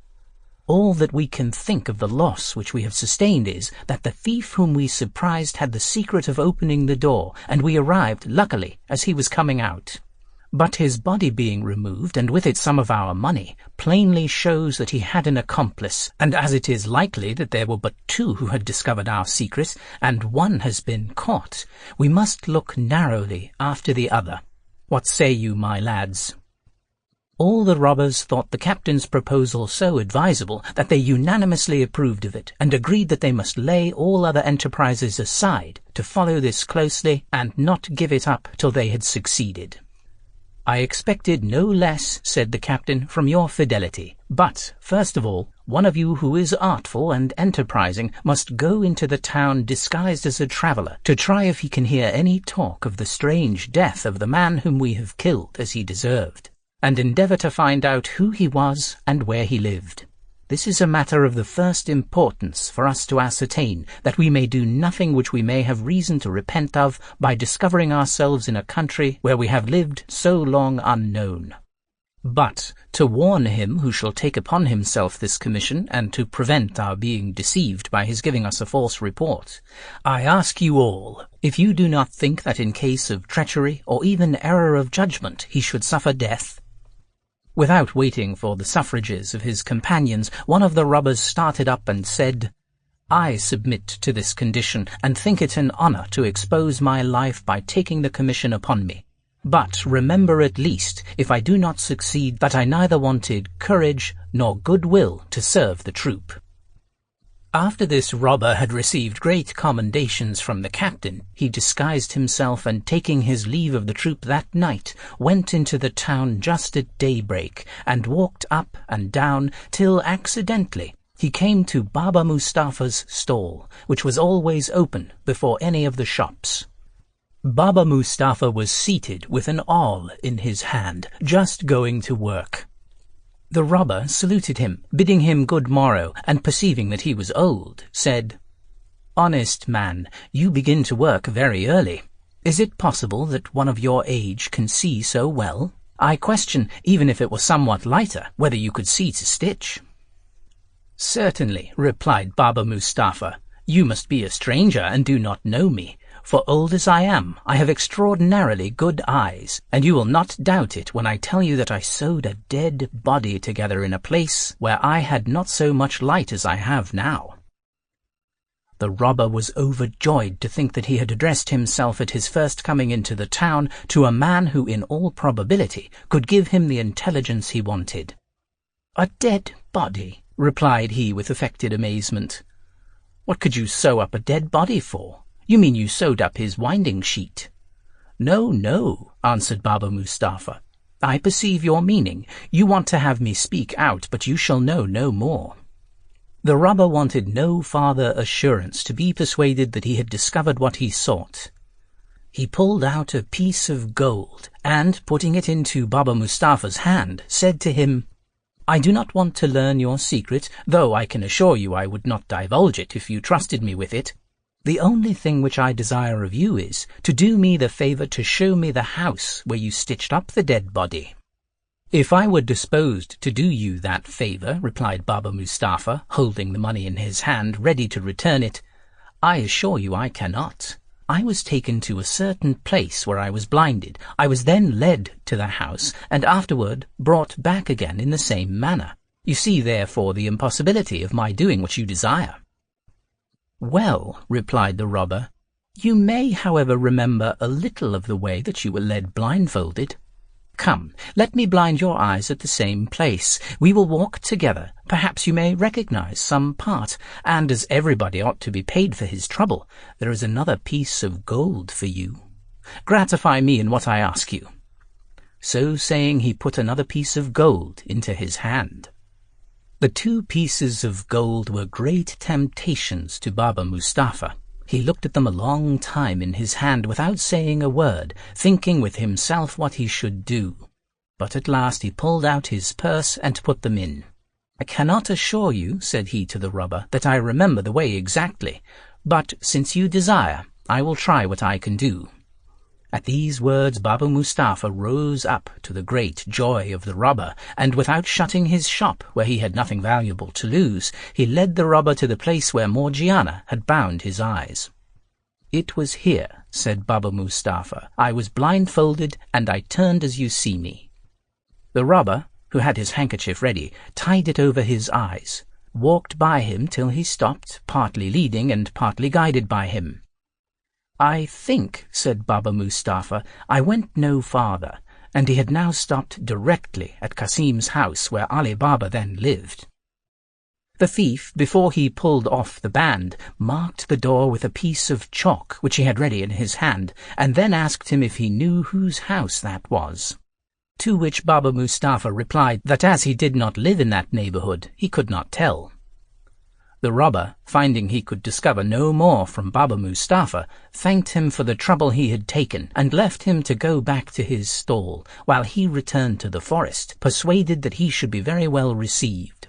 All that we can think of the loss which we have sustained is that the thief whom we surprised had the secret of opening the door, and we arrived, luckily, as he was coming out. But his body being removed, and with it some of our money, plainly shows that he had an accomplice, and as it is likely that there were but 2 who had discovered our secret, and one has been caught, we must look narrowly after the other. What say you, my lads?" All the robbers thought the captain's proposal so advisable that they unanimously approved of it, and agreed that they must lay all other enterprises aside to follow this closely and not give it up till they had succeeded. "I expected no less," said the captain, "from your fidelity. But, first of all, one of you who is artful and enterprising must go into the town disguised as a traveller, to try if he can hear any talk of the strange death of the man whom we have killed as he deserved, and endeavour to find out who he was and where he lived. This is a matter of the first importance for us to ascertain, that we may do nothing which we may have reason to repent of by discovering ourselves in a country where we have lived so long unknown. But to warn him who shall take upon himself this commission, and to prevent our being deceived by his giving us a false report, I ask you all, if you do not think that in case of treachery or even error of judgment he should suffer death?" Without waiting for the suffrages of his companions, one of the robbers started up and said, "I submit to this condition, and think it an honour to expose my life by taking the commission upon me. But remember at least, if I do not succeed, that I neither wanted courage nor goodwill to serve the troop." After this robber had received great commendations from the captain, he disguised himself, and taking his leave of the troop that night, went into the town just at daybreak, and walked up and down till accidentally he came to Baba Mustafa's stall, which was always open before any of the shops. Baba Mustafa was seated with an awl in his hand, just going to work. The robber saluted him, bidding him good morrow, and perceiving that he was old, said, "Honest man, you begin to work very early. Is it possible that one of your age can see so well? I question, even if it were somewhat lighter, whether you could see to stitch." "Certainly," replied Baba Mustafa. "You must be a stranger and do not know me. For old as I am, I have extraordinarily good eyes, and you will not doubt it when I tell you that I sewed a dead body together in a place where I had not so much light as I have now." The robber was overjoyed to think that he had addressed himself at his first coming into the town to a man who in all probability could give him the intelligence he wanted. "A dead body?" replied he with affected amazement. "What could you sew up a dead body for? You mean you sewed up his winding sheet?" "No, no," answered Baba Mustafa. "I perceive your meaning. You want to have me speak out, but you shall know no more." The robber wanted no farther assurance to be persuaded that he had discovered what he sought. He pulled out a piece of gold, and, putting it into Baba Mustafa's hand, said to him, "I do not want to learn your secret, though I can assure you I would not divulge it if you trusted me with it. The only thing which I desire of you is to do me the favour to show me the house where you stitched up the dead body." "If I were disposed to do you that favour," replied Baba Mustafa, holding the money in his hand, ready to return it, "I assure you I cannot. I was taken to a certain place where I was blinded. I was then led to the house, and afterward brought back again in the same manner. You see, therefore, the impossibility of my doing what you desire." "Well," replied the robber, "you may, however, remember a little of the way that you were led blindfolded. Come, let me blind your eyes at the same place. We will walk together. Perhaps you may recognize some part, and as everybody ought to be paid for his trouble, there is another piece of gold for you. Gratify me in what I ask you." So saying, he put another piece of gold into his hand. The 2 pieces of gold were great temptations to Baba Mustapha. He looked at them a long time in his hand without saying a word, thinking with himself what he should do. But at last he pulled out his purse and put them in. "I cannot assure you," said he to the robber, "that I remember the way exactly, but since you desire, I will try what I can do." At these words Baba Mustapha rose up, to the great joy of the robber, and without shutting his shop, where he had nothing valuable to lose, he led the robber to the place where Morgiana had bound his eyes. "It was here," said Baba Mustapha. "I was blindfolded, and I turned as you see me." The robber, who had his handkerchief ready, tied it over his eyes, walked by him till he stopped, partly leading and partly guided by him. "I think," said Baba Mustapha, "I went no farther," and he had now stopped directly at Qasim's house, where Ali Baba then lived. The thief, before he pulled off the band, marked the door with a piece of chalk which he had ready in his hand, and then asked him if he knew whose house that was. To which Baba Mustapha replied that as he did not live in that neighborhood, he could not tell. The robber, finding he could discover no more from Baba Mustapha, thanked him for the trouble he had taken, and left him to go back to his stall, while he returned to the forest, persuaded that he should be very well received.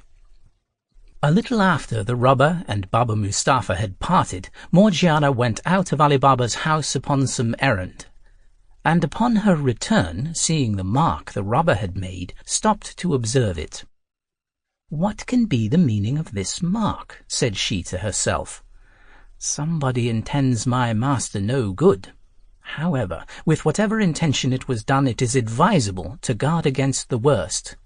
A little after the robber and Baba Mustapha had parted, Morgiana went out of Ali Baba's house upon some errand, and upon her return, seeing the mark the robber had made, stopped to observe it. "What can be the meaning of this mark?" said she to herself. "Somebody intends my master no good. However, with whatever intention it was done, it is advisable to guard against the worst."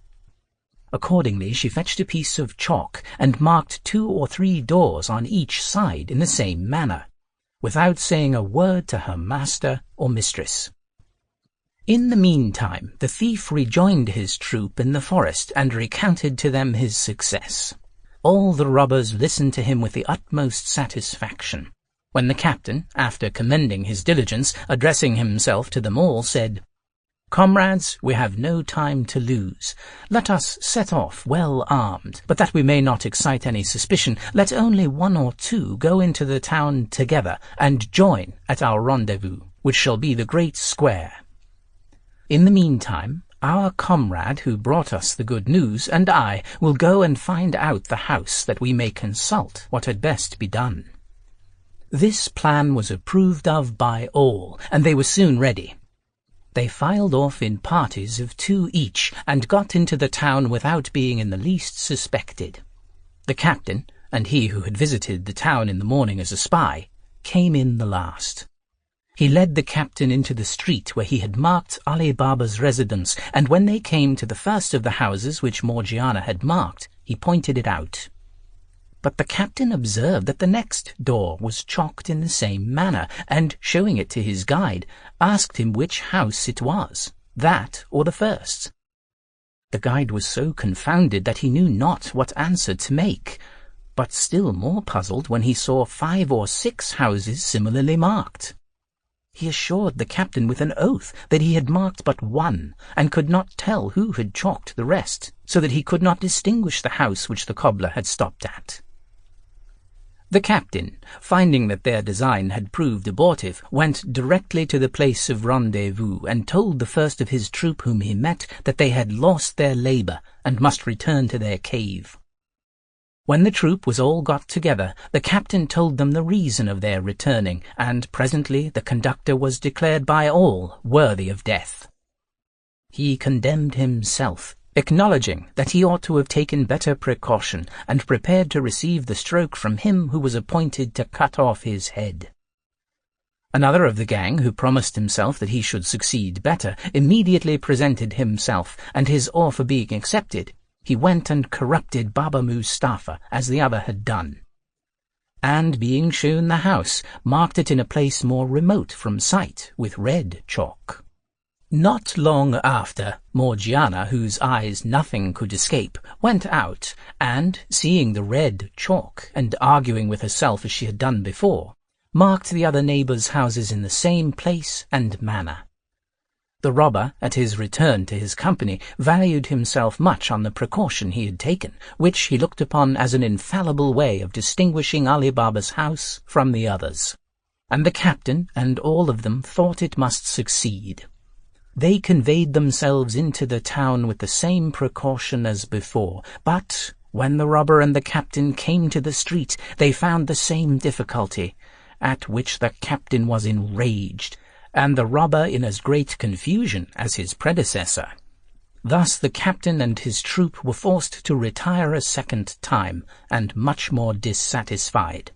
Accordingly, she fetched a piece of chalk and marked 2 or 3 doors on each side in the same manner, without saying a word to her master or mistress. In the meantime, the thief rejoined his troop in the forest and recounted to them his success. All the robbers listened to him with the utmost satisfaction, when the captain, after commending his diligence, addressing himself to them all, said, "Comrades, we have no time to lose. Let us set off well armed, but that we may not excite any suspicion, let only 1 or 2 go into the town together and join at our rendezvous, which shall be the great square. In the meantime, our comrade who brought us the good news and I will go and find out the house, that we may consult what had best be done." This plan was approved of by all, and they were soon ready. They filed off in parties of 2 each, and got into the town without being in the least suspected. The captain, and he who had visited the town in the morning as a spy, came in the last. He led the captain into the street where he had marked Ali Baba's residence, and when they came to the first of the houses which Morgiana had marked, he pointed it out. But the captain observed that the next door was chalked in the same manner, and, showing it to his guide, asked him which house it was, that or the first. The guide was so confounded that he knew not what answer to make, but still more puzzled when he saw 5 or 6 houses similarly marked. He assured the captain with an oath that he had marked but 1, and could not tell who had chalked the rest, so that he could not distinguish the house which the cobbler had stopped at. The captain, finding that their design had proved abortive, went directly to the place of rendezvous, and told the first of his troop whom he met that they had lost their labour, and must return to their cave. When the troop was all got together, the captain told them the reason of their returning, and presently the conductor was declared by all worthy of death. He condemned himself, acknowledging that he ought to have taken better precaution, and prepared to receive the stroke from him who was appointed to cut off his head. Another of the gang, who promised himself that he should succeed better, immediately presented himself, and his offer being accepted, he went and corrupted Baba Mustafa as the other had done, and being shown the house, marked it in a place more remote from sight with red chalk. Not long after, Morgiana, whose eyes nothing could escape, went out, and, seeing the red chalk, and arguing with herself as she had done before, marked the other neighbours' houses in the same place and manner. The robber, at his return to his company, valued himself much on the precaution he had taken, which he looked upon as an infallible way of distinguishing Ali Baba's house from the others. And the captain and all of them thought it must succeed. They conveyed themselves into the town with the same precaution as before, but when the robber and the captain came to the street, they found the same difficulty, at which the captain was enraged, and the robber in as great confusion as his predecessor. Thus the captain and his troop were forced to retire a second time, and much more dissatisfied,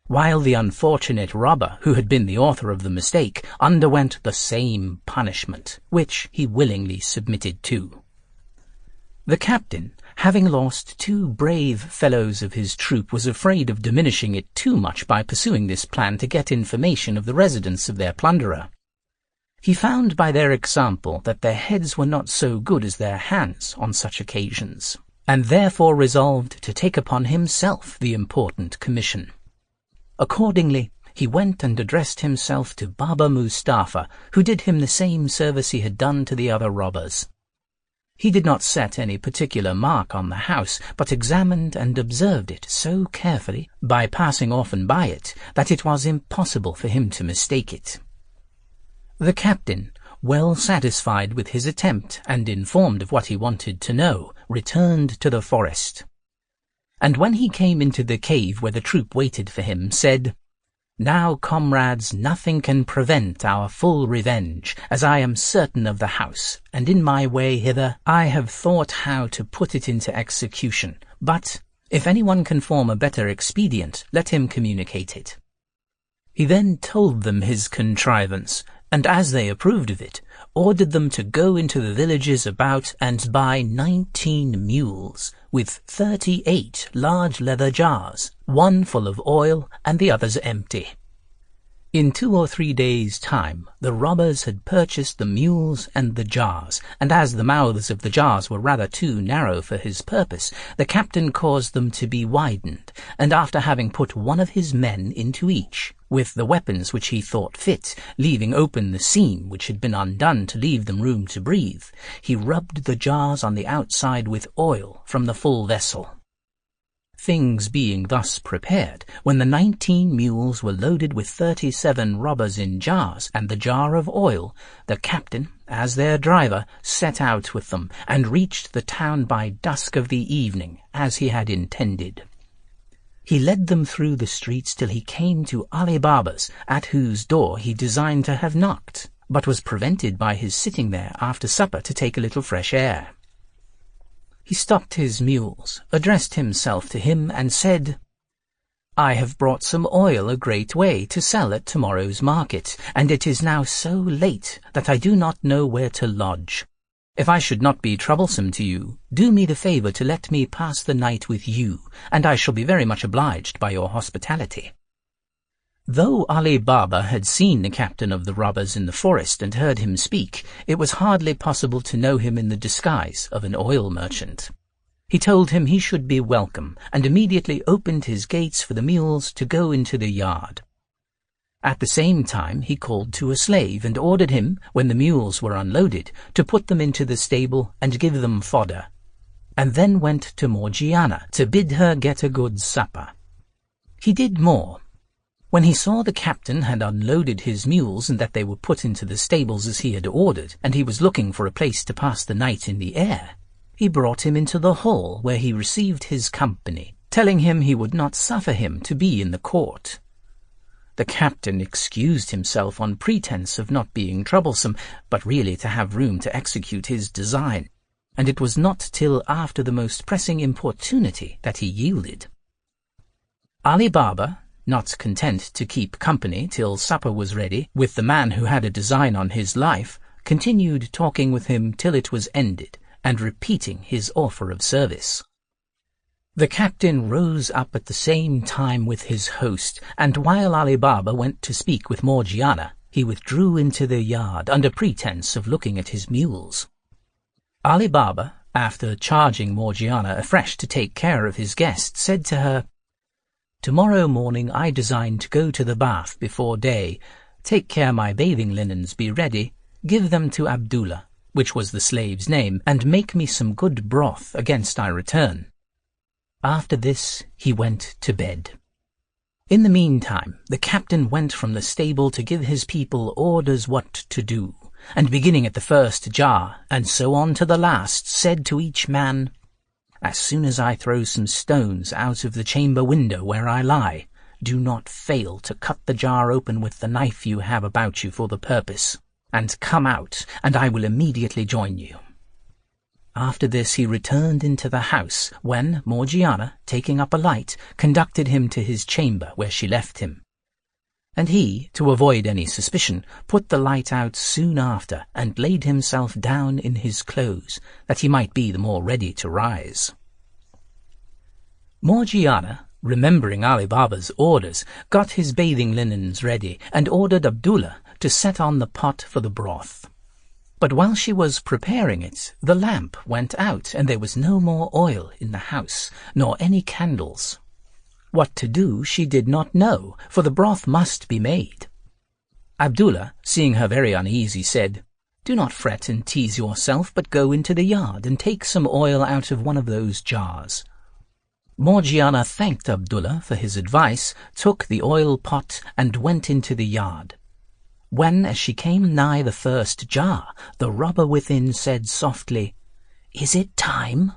while the unfortunate robber, who had been the author of the mistake, underwent the same punishment, which he willingly submitted to. The captain, having lost 2 brave fellows of his troop, was afraid of diminishing it too much by pursuing this plan to get information of the residence of their plunderer. He found by their example that their heads were not so good as their hands on such occasions, and therefore resolved to take upon himself the important commission. Accordingly, he went and addressed himself to Baba Mustafa, who did him the same service he had done to the other robbers. He did not set any particular mark on the house, but examined and observed it so carefully, by passing often by it, that it was impossible for him to mistake it. The captain, well satisfied with his attempt and informed of what he wanted to know, returned to the forest. And when he came into the cave where the troop waited for him, said, "Now, comrades, nothing can prevent our full revenge, as I am certain of the house, and in my way hither I have thought how to put it into execution. But if anyone can form a better expedient, let him communicate it." He then told them his contrivance, and as they approved of it, ordered them to go into the villages about and buy 19 mules, with 38 large leather jars, one full of oil and the others empty. In 2 or 3 days' time, the robbers had purchased the mules and the jars, and as the mouths of the jars were rather too narrow for his purpose, the captain caused them to be widened, and after having put one of his men into each, with the weapons which he thought fit, leaving open the seam which had been undone to leave them room to breathe, he rubbed the jars on the outside with oil from the full vessel. Things being thus prepared, when the 19 mules were loaded with 37 robbers in jars and the jar of oil, the captain, as their driver, set out with them, and reached the town by dusk of the evening, as he had intended. He led them through the streets till he came to Ali Baba's, at whose door he designed to have knocked, but was prevented by his sitting there after supper to take a little fresh air. He stopped his mules, addressed himself to him, and said, "I have brought some oil a great way to sell at tomorrow's market, and it is now so late that I do not know where to lodge. If I should not be troublesome to you, do me the favour to let me pass the night with you, and I shall be very much obliged by your hospitality." Though Ali Baba had seen the captain of the robbers in the forest and heard him speak, it was hardly possible to know him in the disguise of an oil merchant. He told him he should be welcome, and immediately opened his gates for the mules to go into the yard. At the same time he called to a slave and ordered him, when the mules were unloaded, to put them into the stable and give them fodder, and then went to Morgiana to bid her get a good supper. He did more. When he saw the captain had unloaded his mules and that they were put into the stables as he had ordered, and he was looking for a place to pass the night in the air, he brought him into the hall where he received his company, telling him he would not suffer him to be in the court. The captain excused himself on pretence of not being troublesome, but really to have room to execute his design, and it was not till after the most pressing importunity that he yielded. Ali Baba, not content to keep company till supper was ready with the man who had a design on his life, continued talking with him till it was ended, and repeating his offer of service. The captain rose up at the same time with his host, and while Ali Baba went to speak with Morgiana, he withdrew into the yard under pretense of looking at his mules. Ali Baba, after charging Morgiana afresh to take care of his guest, said to her, "Tomorrow morning I design to go to the bath before day. Take care my bathing linens be ready, give them to Abdullah," which was the slave's name, "and make me some good broth against I return." After this he went to bed. In the meantime, the captain went from the stable to give his people orders what to do, and beginning at the first jar, and so on to the last, said to each man, "As soon as I throw some stones out of the chamber window where I lie, do not fail to cut the jar open with the knife you have about you for the purpose, and come out, and I will immediately join you." After this he returned into the house, when Morgiana, taking up a light, conducted him to his chamber where she left him. And he, to avoid any suspicion, put the light out soon after, and laid himself down in his clothes, that he might be the more ready to rise. Morgiana, remembering Ali Baba's orders, got his bathing linens ready, and ordered Abdullah to set on the pot for the broth. But while she was preparing it, the lamp went out, and there was no more oil in the house, nor any candles. What to do she did not know, for the broth must be made. Abdullah, seeing her very uneasy, said, "Do not fret and tease yourself, but go into the yard and take some oil out of one of those jars." Morgiana thanked Abdullah for his advice, took the oil pot, and went into the yard. When, as she came nigh the first jar, the robber within said softly, "Is it time?"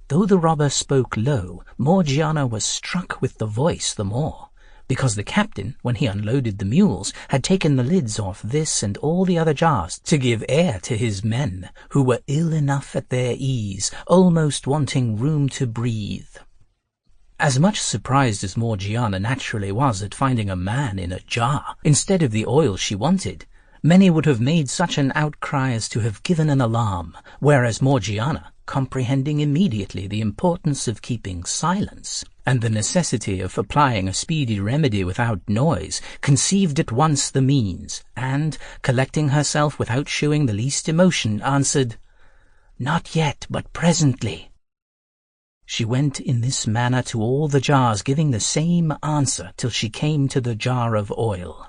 Though the robber spoke low, Morgiana was struck with the voice the more, because the captain, when he unloaded the mules, had taken the lids off this and all the other jars to give air to his men, who were ill enough at their ease, almost wanting room to breathe. As much surprised as Morgiana naturally was at finding a man in a jar instead of the oil she wanted, many would have made such an outcry as to have given an alarm, whereas Morgiana, comprehending immediately the importance of keeping silence, and the necessity of applying a speedy remedy without noise, conceived at once the means, and, collecting herself without shewing the least emotion, answered, "Not yet, but presently." She went in this manner to all the jars, giving the same answer till she came to the jar of oil.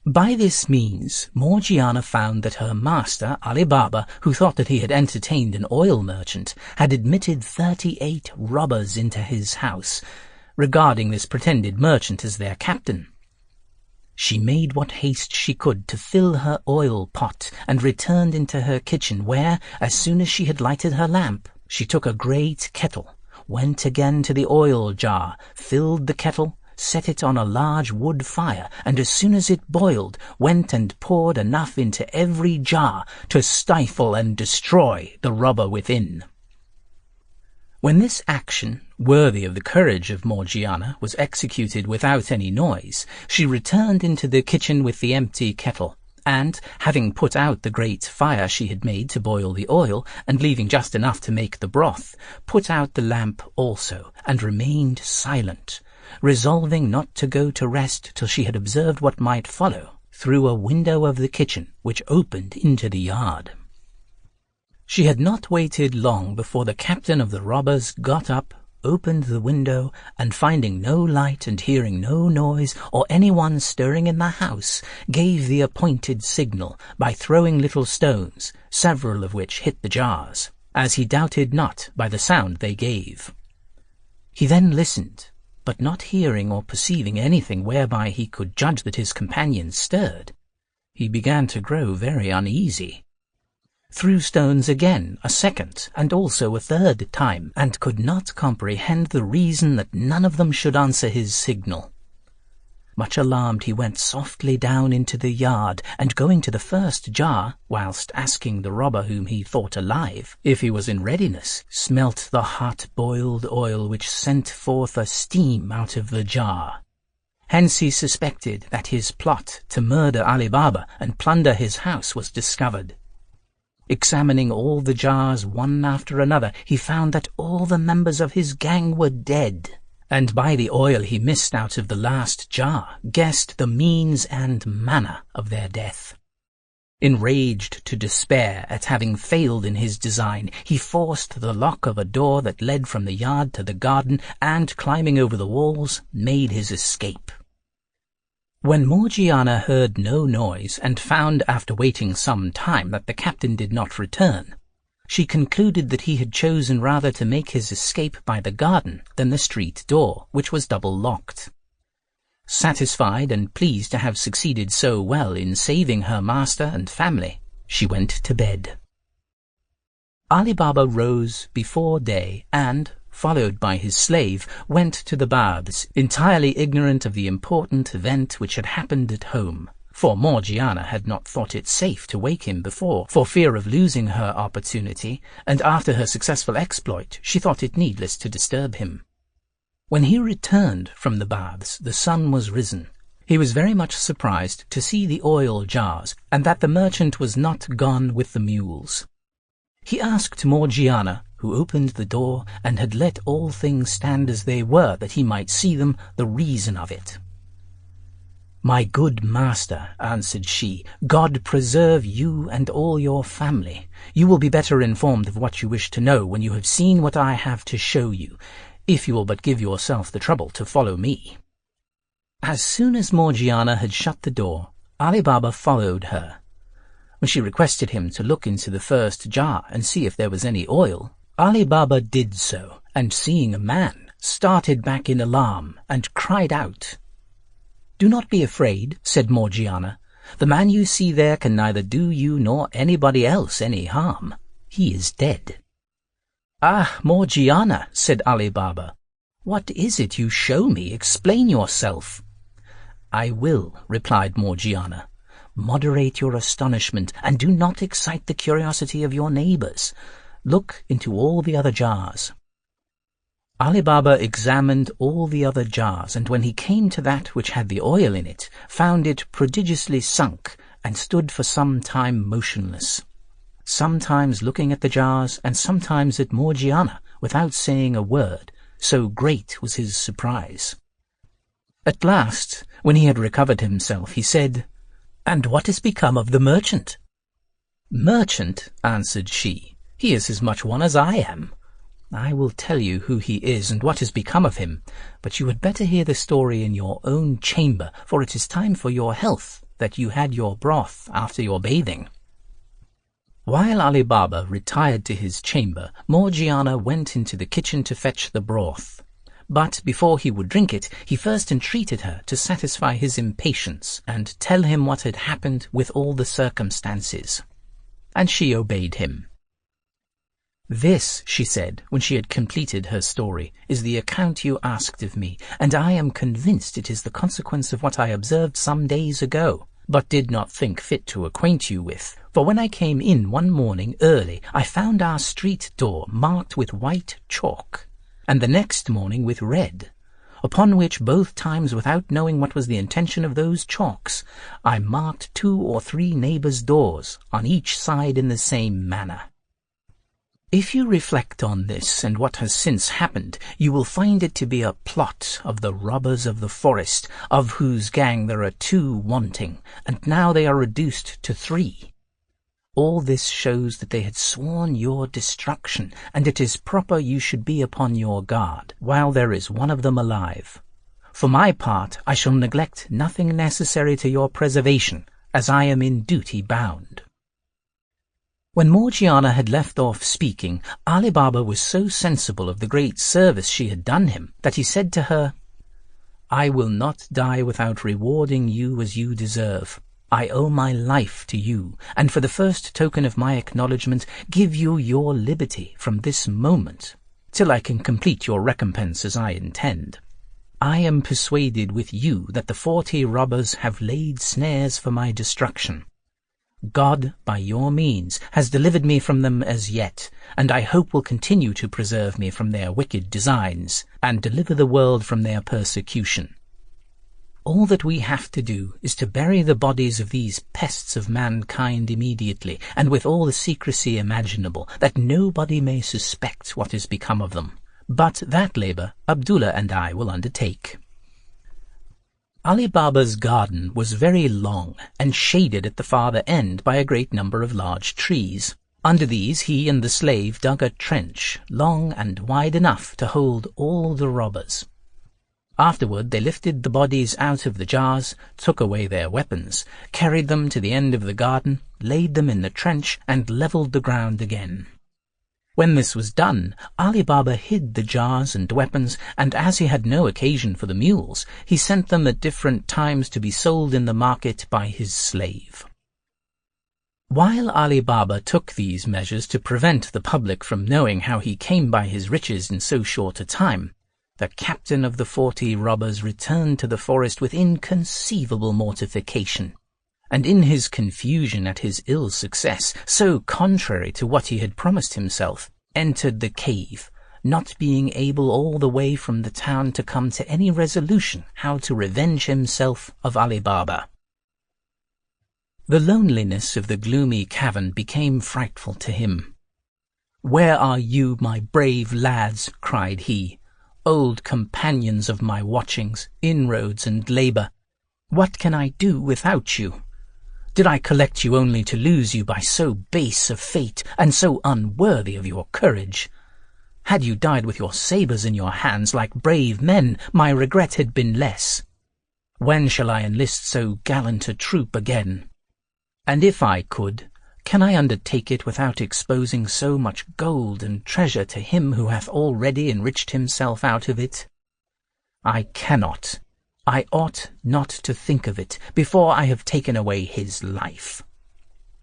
By this means Morgiana found that her master, Ali Baba, who thought that he had entertained an oil merchant, had admitted 38 robbers into his house, regarding this pretended merchant as their captain. She made what haste she could to fill her oil pot, and returned into her kitchen, where, as soon as she had lighted her lamp, she took a great kettle, went again to the oil jar, filled the kettle, set it on a large wood fire, and as soon as it boiled, went and poured enough into every jar to stifle and destroy the robber within. When this action, worthy of the courage of Morgiana, was executed without any noise, she returned into the kitchen with the empty kettle, and, having put out the great fire she had made to boil the oil, and leaving just enough to make the broth, put out the lamp also, and remained silent, resolving not to go to rest till she had observed what might follow through a window of the kitchen which opened into the yard. She had not waited long before the captain of the robbers got up, opened the window, and finding no light and hearing no noise or anyone stirring in the house, gave the appointed signal by throwing little stones, several of which hit the jars, as he doubted not by the sound they gave. He then listened, but not hearing or perceiving anything whereby he could judge that his companions stirred, he began to grow very uneasy. Threw stones again, a second, and also a third time, and could not comprehend the reason that none of them should answer his signal. Much alarmed, he went softly down into the yard, and going to the first jar, whilst asking the robber whom he thought alive, if he was in readiness, smelt the hot boiled oil which sent forth a steam out of the jar. Hence he suspected that his plot to murder Ali Baba and plunder his house was discovered. Examining all the jars one after another, he found that all the members of his gang were dead, and by the oil he missed out of the last jar, guessed the means and manner of their death. Enraged to despair at having failed in his design, he forced the lock of a door that led from the yard to the garden, and, climbing over the walls, made his escape. When Morgiana heard no noise, and found after waiting some time that the captain did not return, she concluded that he had chosen rather to make his escape by the garden than the street door, which was double-locked. Satisfied and pleased to have succeeded so well in saving her master and family, she went to bed. Ali Baba rose before day and, followed by his slave, went to the baths, entirely ignorant of the important event which had happened at home, for Morgiana had not thought it safe to wake him before, for fear of losing her opportunity, and after her successful exploit she thought it needless to disturb him. When he returned from the baths, the sun was risen. He was very much surprised to see the oil jars, and that the merchant was not gone with the mules. He asked Morgiana, who opened the door and had let all things stand as they were that he might see them, the reason of it. "My good master," answered she, "God preserve you and all your family. You will be better informed of what you wish to know when you have seen what I have to show you, if you will but give yourself the trouble to follow me." As soon as Morgiana had shut the door, Ali Baba followed her. When she requested him to look into the first jar and see if there was any oil, Ali Baba did so, and seeing a man, started back in alarm and cried out. "Do not be afraid," said Morgiana. "The man you see there can neither do you nor anybody else any harm. He is dead." "Ah, Morgiana," said Ali Baba, "what is it you show me? Explain yourself." "I will," replied Morgiana. "Moderate your astonishment, and do not excite the curiosity of your neighbors. Look into all the other jars." Ali Baba examined all the other jars, and when he came to that which had the oil in it, found it prodigiously sunk, and stood for some time motionless, sometimes looking at the jars, and sometimes at Morgiana, without saying a word, so great was his surprise. At last, when he had recovered himself, he said, "And what has become of the merchant?" "Merchant," answered she, "he is as much one as I am. I will tell you who he is and what has become of him, but you had better hear the story in your own chamber, for it is time for your health that you had your broth after your bathing." While Ali Baba retired to his chamber, Morgiana went into the kitchen to fetch the broth. But before he would drink it, he first entreated her to satisfy his impatience and tell him what had happened with all the circumstances. And she obeyed him. "This," she said, when she had completed her story, "is the account you asked of me, and I am convinced it is the consequence of what I observed some days ago, but did not think fit to acquaint you with. For when I came in one morning early, I found our street door marked with white chalk, and the next morning with red, upon which both times, without knowing what was the intention of those chalks, I marked 2 or 3 neighbors' doors on each side in the same manner. If you reflect on this and what has since happened, you will find it to be a plot of the robbers of the forest, of whose gang there are 2 wanting, and now they are reduced to 3. All this shows that they had sworn your destruction, and it is proper you should be upon your guard, while there is one of them alive. For my part, I shall neglect nothing necessary to your preservation, as I am in duty bound." When Morgiana had left off speaking, Ali Baba was so sensible of the great service she had done him, that he said to her, "I will not die without rewarding you as you deserve. I owe my life to you, and for the first token of my acknowledgment, give you your liberty from this moment, till I can complete your recompense as I intend. I am persuaded with you that the 40 robbers have laid snares for my destruction. God, by your means, has delivered me from them as yet, and I hope will continue to preserve me from their wicked designs, and deliver the world from their persecution. All that we have to do is to bury the bodies of these pests of mankind immediately, and with all the secrecy imaginable, that nobody may suspect what has become of them. But that labour Abdullah and I will undertake." Ali Baba's garden was very long, and shaded at the farther end by a great number of large trees. Under these he and the slave dug a trench, long and wide enough to hold all the robbers. Afterward they lifted the bodies out of the jars, took away their weapons, carried them to the end of the garden, laid them in the trench, and levelled the ground again. When this was done, Ali Baba hid the jars and weapons, and as he had no occasion for the mules, he sent them at different times to be sold in the market by his slave. While Ali Baba took these measures to prevent the public from knowing how he came by his riches in so short a time, the captain of the 40 robbers returned to the forest with inconceivable mortification, and in his confusion at his ill success, so contrary to what he had promised himself, entered the cave, not being able all the way from the town to come to any resolution how to revenge himself of Ali Baba. The loneliness of the gloomy cavern became frightful to him. "Where are you, my brave lads?" cried he, "old companions of my watchings, inroads, and labour? What can I do without you? Did I collect you only to lose you by so base a fate, and so unworthy of your courage? Had you died with your sabres in your hands like brave men, my regret had been less. When shall I enlist so gallant a troop again? And if I could, can I undertake it without exposing so much gold and treasure to him who hath already enriched himself out of it? I cannot. I ought not to think of it before I have taken away his life.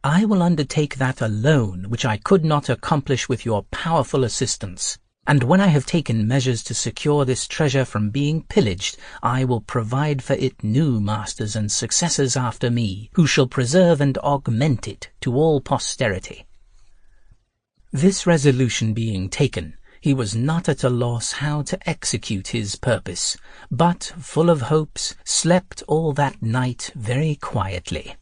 I will undertake that alone which I could not accomplish with your powerful assistance, and when I have taken measures to secure this treasure from being pillaged, I will provide for it new masters and successors after me, who shall preserve and augment it to all posterity." This resolution being taken, he was not at a loss how to execute his purpose, but, full of hopes, slept all that night very quietly.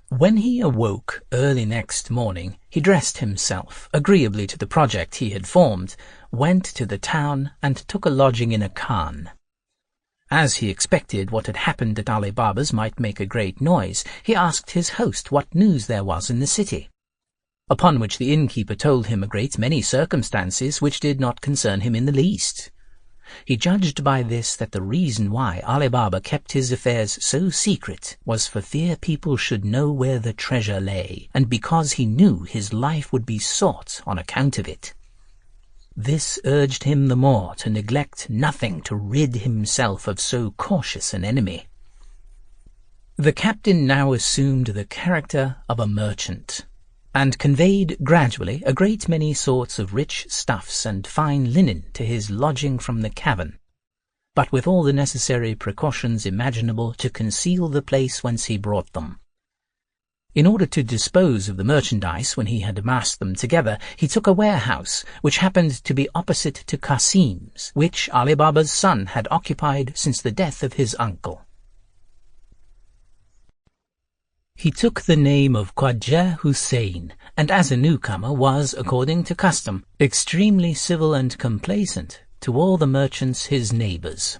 When he awoke early next morning, he dressed himself, agreeably to the project he had formed, went to the town, and took a lodging in a khan. As he expected what had happened at Ali Baba's might make a great noise, he asked his host what news there was in the city. Upon which the innkeeper told him a great many circumstances which did not concern him in the least. He judged by this that the reason why Ali Baba kept his affairs so secret was for fear people should know where the treasure lay, and because he knew his life would be sought on account of it. This urged him the more to neglect nothing to rid himself of so cautious an enemy. The captain now assumed the character of a merchant, and conveyed gradually a great many sorts of rich stuffs and fine linen to his lodging from the cavern, but with all the necessary precautions imaginable to conceal the place whence he brought them. In order to dispose of the merchandise when he had amassed them together, he took a warehouse which happened to be opposite to Qasim's, which Ali Baba's son had occupied since the death of his uncle. He took the name of Khwaja Hussein, and as a newcomer was, according to custom, extremely civil and complacent to all the merchants his neighbours.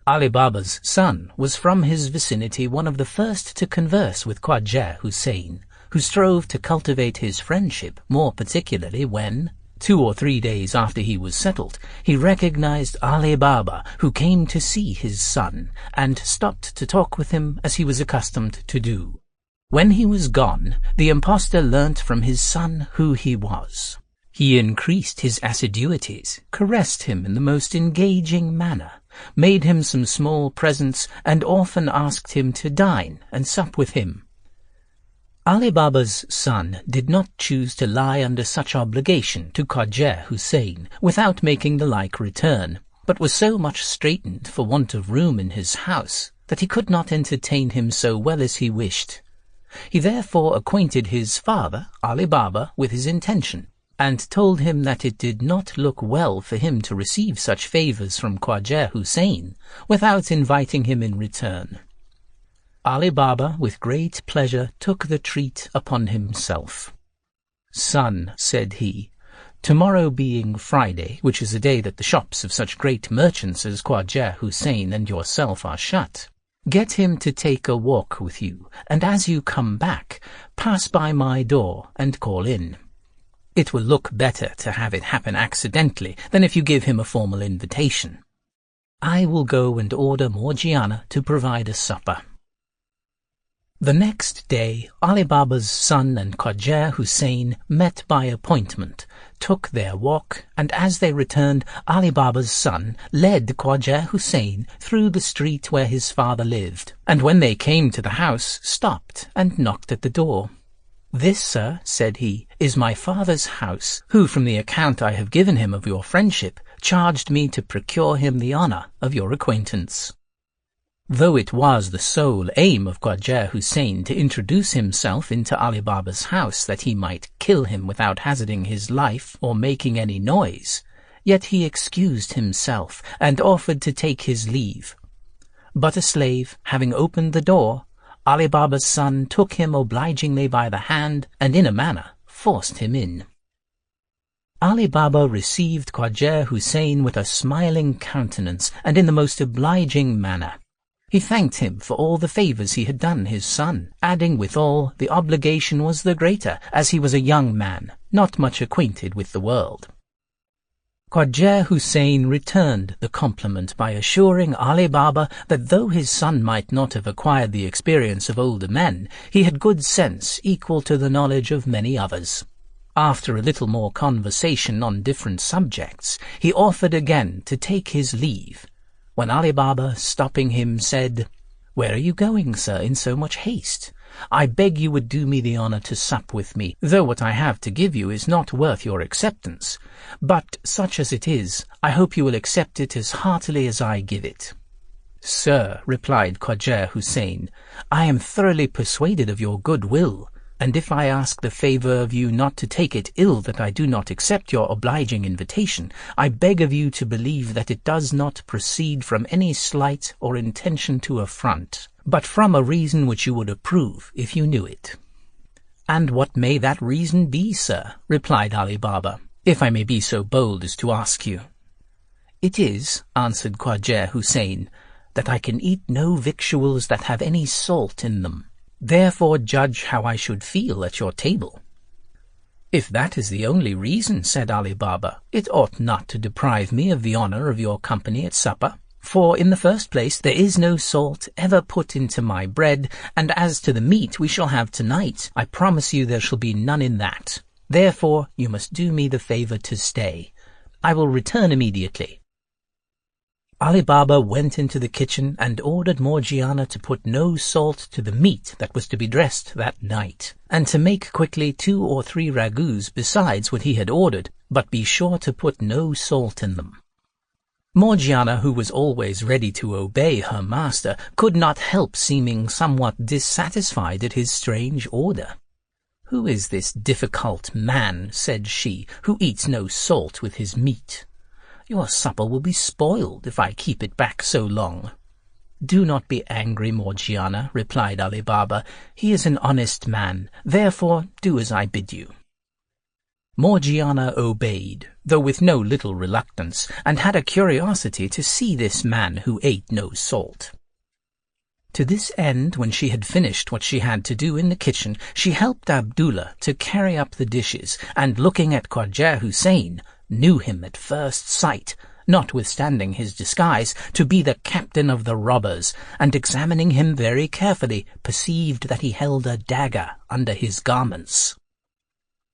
Ali Baba's son was from his vicinity one of the first to converse with Khwaja Hussein, who strove to cultivate his friendship, more particularly when, 2 or 3 days after he was settled, he recognized Ali Baba, who came to see his son, and stopped to talk with him as he was accustomed to do. When he was gone, the impostor learnt from his son who he was. He increased his assiduities, caressed him in the most engaging manner, made him some small presents, and often asked him to dine and sup with him. Ali Baba's son did not choose to lie under such obligation to Khwaja Hussein without making the like return, but was so much straitened for want of room in his house that he could not entertain him so well as he wished. He therefore acquainted his father, Ali Baba, with his intention, and told him that it did not look well for him to receive such favors from Khwaja Hussain without inviting him in return. Ali Baba, with great pleasure, took the treat upon himself. "Son," said he, "tomorrow being Friday, which is a day that the shops of such great merchants as Khwaja Hussain and yourself are shut, get him to take a walk with you, and as you come back, pass by my door and call in. It will look better to have it happen accidentally than if you give him a formal invitation. I will go and order Morgiana to provide a supper." The next day, Ali Baba's son and Khwaja Hussain met by appointment, took their walk, and as they returned, Ali Baba's son led Khwaja Hussain through the street where his father lived, and when they came to the house, stopped and knocked at the door. "This, sir," said he, "is my father's house, who, from the account I have given him of your friendship, charged me to procure him the honor of your acquaintance." Though it was the sole aim of Khwaja Hussain to introduce himself into Ali Baba's house that he might kill him without hazarding his life or making any noise, yet he excused himself and offered to take his leave. But a slave, having opened the door, Ali Baba's son took him obligingly by the hand and in a manner forced him in. Ali Baba received Khwaja Hussain with a smiling countenance and in the most obliging manner. He thanked him for all the favors he had done his son, adding withal the obligation was the greater, as he was a young man, not much acquainted with the world. Khwaja Hussain returned the compliment by assuring Ali Baba that though his son might not have acquired the experience of older men, he had good sense equal to the knowledge of many others. After a little more conversation on different subjects, he offered again to take his leave, when Ali Baba, stopping him, said, "Where are you going, sir, in so much haste? I beg you would do me the honor to sup with me, though what I have to give you is not worth your acceptance. But such as it is, I hope you will accept it as heartily as I give it." "Sir," replied Khwaja Hussain, "I am thoroughly persuaded of your good will, and if I ask the favor of you not to take it ill that I do not accept your obliging invitation, I beg of you to believe that it does not proceed from any slight or intention to affront, but from a reason which you would approve if you knew it." "And what may that reason be, sir?" replied Ali Baba, "if I may be so bold as to ask you." "It is," answered Khwaja Hussain, "that I can eat no victuals that have any salt in them. Therefore judge how I should feel at your table." "If that is the only reason," said Ali Baba, "it ought not to deprive me of the honor of your company at supper. For, in the first place, there is no salt ever put into my bread, and as to the meat we shall have tonight, I promise you there shall be none in that. Therefore you must do me the favor to stay. I will return immediately." Ali Baba went into the kitchen and ordered Morgiana to put no salt to the meat that was to be dressed that night, and to make quickly 2 or 3 ragouts besides what he had ordered, but be sure to put no salt in them. Morgiana, who was always ready to obey her master, could not help seeming somewhat dissatisfied at his strange order. "Who is this difficult man," said she, "who eats no salt with his meat? Your supper will be spoiled if I keep it back so long." "Do not be angry, Morgiana," replied Ali Baba. "He is an honest man, therefore do as I bid you." Morgiana obeyed, though with no little reluctance, and had a curiosity to see this man who ate no salt. To this end, when she had finished what she had to do in the kitchen, she helped Abdullah to carry up the dishes, and looking at Khwaja Hussain, knew him at first sight, notwithstanding his disguise, to be the captain of the robbers, and examining him very carefully, perceived that he held a dagger under his garments.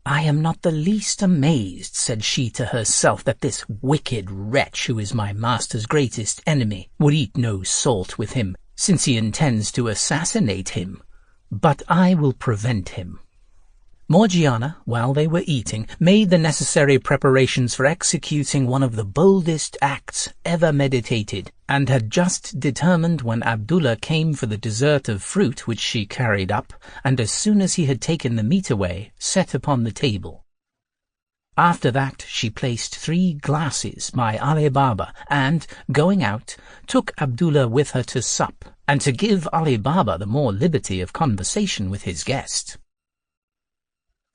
"I am not the least amazed," said she to herself, "that this wicked wretch, who is my master's greatest enemy, would eat no salt with him, since he intends to assassinate him. But I will prevent him." Morgiana, while they were eating, made the necessary preparations for executing one of the boldest acts ever meditated, and had just determined when Abdullah came for the dessert of fruit which she carried up, and as soon as he had taken the meat away, set upon the table. After that she placed 3 glasses by Ali Baba and, going out, took Abdullah with her to sup, and to give Ali Baba the more liberty of conversation with his guest.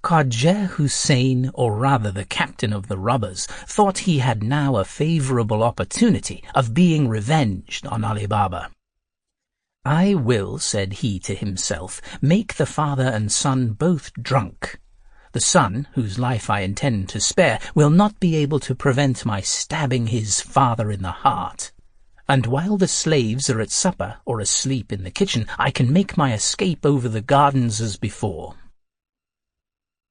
Khwaja Hussain, or rather the captain of the robbers, thought he had now a favourable opportunity of being revenged on Ali Baba. "I will," said he to himself, "make the father and son both drunk. The son, whose life I intend to spare, will not be able to prevent my stabbing his father in the heart. And while the slaves are at supper or asleep in the kitchen, I can make my escape over the gardens as before."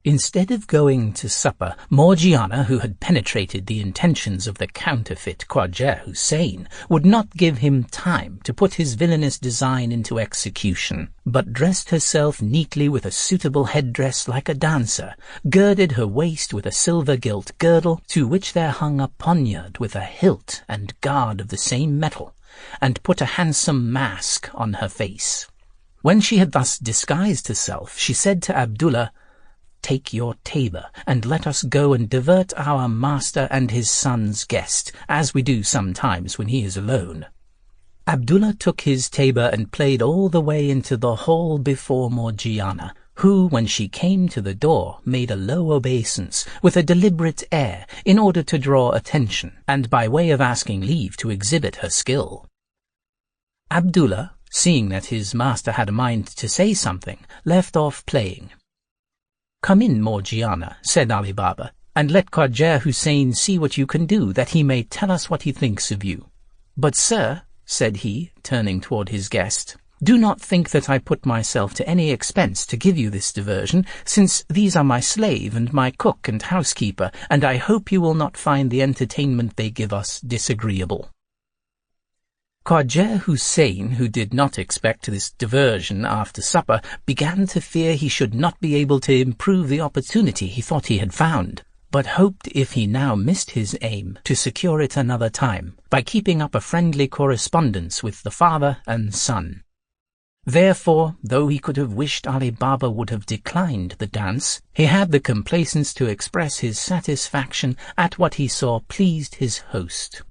Instead of going to supper, Morgiana, who had penetrated the intentions of the counterfeit Khwaja Hussain, would not give him time to put his villainous design into execution, but dressed herself neatly with a suitable headdress like a dancer, girded her waist with a silver-gilt girdle, to which there hung a poniard with a hilt and guard of the same metal, and put a handsome mask on her face. When she had thus disguised herself, she said to Abdullah, "Take your tabor, and let us go and divert our master and his son's guest, as we do sometimes when he is alone." Abdullah took his tabor and played all the way into the hall before Morgiana, who, when she came to the door, made a low obeisance, with a deliberate air, in order to draw attention, and by way of asking leave to exhibit her skill. Abdullah, seeing that his master had a mind to say something, left off playing. "Come in, Morgiana," said Ali Baba, "and let Khwaja Hussain see what you can do, that he may tell us what he thinks of you." "But, sir," said he, turning toward his guest, "do not think that I put myself to any expense to give you this diversion, since these are my slave and my cook and housekeeper, and I hope you will not find the entertainment they give us disagreeable." Khwaja Hussain, who did not expect this diversion after supper, began to fear he should not be able to improve the opportunity he thought he had found, but hoped, if he now missed his aim, to secure it another time, by keeping up a friendly correspondence with the father and son. Therefore, though he could have wished Ali Baba would have declined the dance, he had the complacence to express his satisfaction at what he saw pleased his host.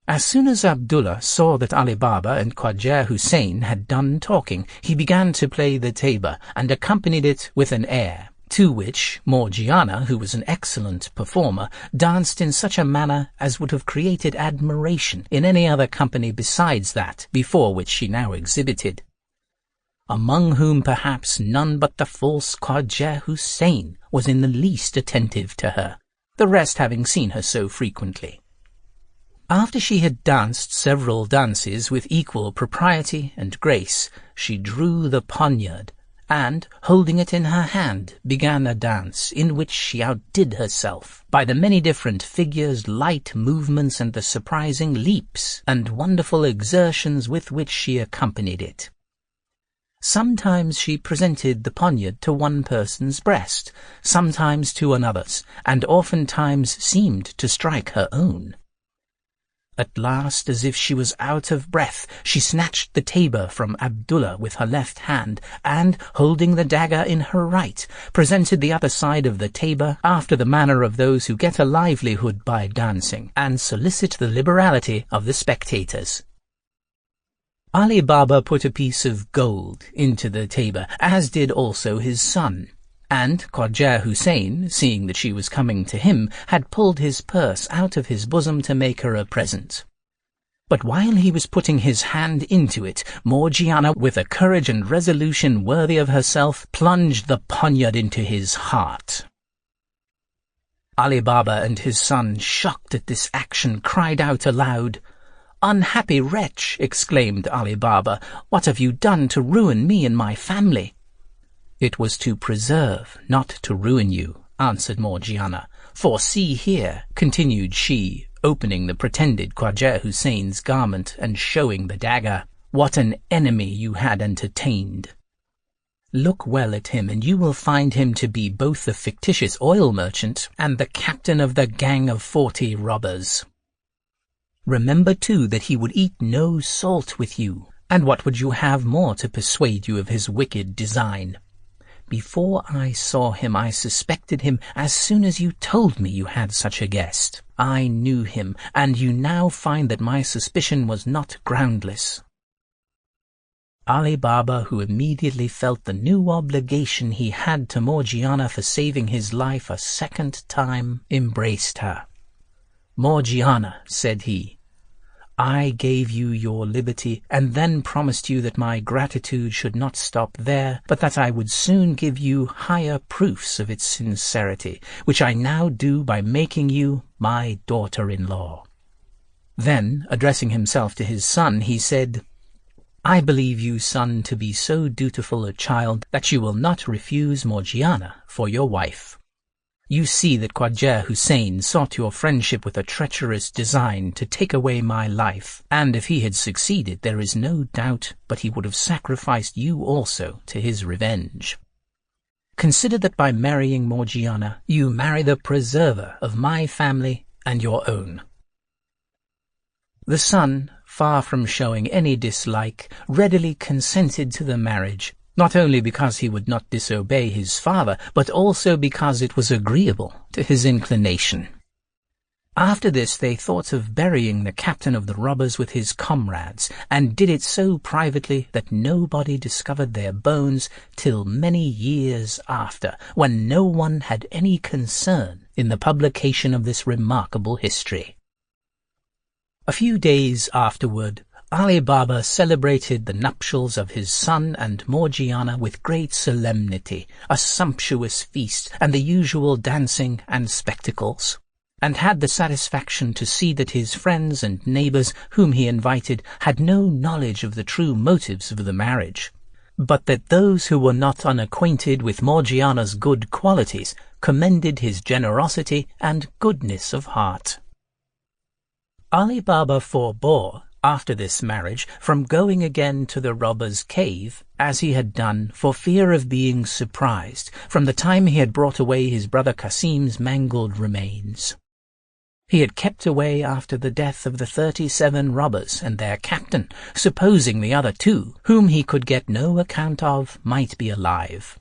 As soon as Abdullah saw that Ali Baba and Khwaja Hussain had done talking, he began to play the tabor, and accompanied it with an air, to which Morgiana, who was an excellent performer, danced in such a manner as would have created admiration in any other company besides that before which she now exhibited, among whom perhaps none but the false Khwaja Hussain was in the least attentive to her, the rest having seen her so frequently. After she had danced several dances with equal propriety and grace, she drew the poniard, and, holding it in her hand, began a dance in which she outdid herself by the many different figures, light movements, and the surprising leaps and wonderful exertions with which she accompanied it. Sometimes she presented the poniard to one person's breast, sometimes to another's, and oftentimes seemed to strike her own. At last, as if she was out of breath, she snatched the tabor from Abdullah with her left hand, and, holding the dagger in her right, presented the other side of the tabor after the manner of those who get a livelihood by dancing, and solicit the liberality of the spectators. Ali Baba put a piece of gold into the tabor, as did also his son. And Khwaja Hussain, seeing that she was coming to him, had pulled his purse out of his bosom to make her a present. But while he was putting his hand into it, Morgiana, with a courage and resolution worthy of herself, plunged the poniard into his heart. Ali Baba and his son, shocked at this action, cried out aloud. "Unhappy wretch!" exclaimed Ali Baba, "what have you done to ruin me and my family?" "It was to preserve, not to ruin you," answered Morgiana. "For see here," continued she, opening the pretended Khwaja Hussain's garment and showing the dagger, "what an enemy you had entertained. Look well at him, and you will find him to be both the fictitious oil merchant and the captain of the gang of 40 robbers. Remember, too, that he would eat no salt with you, and what would you have more to persuade you of his wicked design? Before I saw him, I suspected him as soon as you told me you had such a guest. I knew him, and you now find that my suspicion was not groundless." Ali Baba, who immediately felt the new obligation he had to Morgiana for saving his life a second time, embraced her. "Morgiana," said he, "I gave you your liberty, and then promised you that my gratitude should not stop there, but that I would soon give you higher proofs of its sincerity, which I now do by making you my daughter-in-law." Then, addressing himself to his son, he said, "I believe you, son, to be so dutiful a child that you will not refuse Morgiana for your wife. You see that Khwaja Hussein sought your friendship with a treacherous design to take away my life, and if he had succeeded, there is no doubt but he would have sacrificed you also to his revenge. Consider that by marrying Morgiana, you marry the preserver of my family and your own." The son, far from showing any dislike, readily consented to the marriage, not only because he would not disobey his father, but also because it was agreeable to his inclination. After this they thought of burying the captain of the robbers with his comrades, and did it so privately that nobody discovered their bones till many years after, when no one had any concern in the publication of this remarkable history. A few days afterward, Ali Baba celebrated the nuptials of his son and Morgiana with great solemnity, a sumptuous feast, and the usual dancing and spectacles, and had the satisfaction to see that his friends and neighbours whom he invited had no knowledge of the true motives of the marriage, but that those who were not unacquainted with Morgiana's good qualities commended his generosity and goodness of heart. Ali Baba forbore, after this marriage, from going again to the robber's cave, as he had done, for fear of being surprised, from the time he had brought away his brother Qasim's mangled remains. He had kept away after the death of the 37 robbers and their captain, supposing the other 2, whom he could get no account of, might be alive.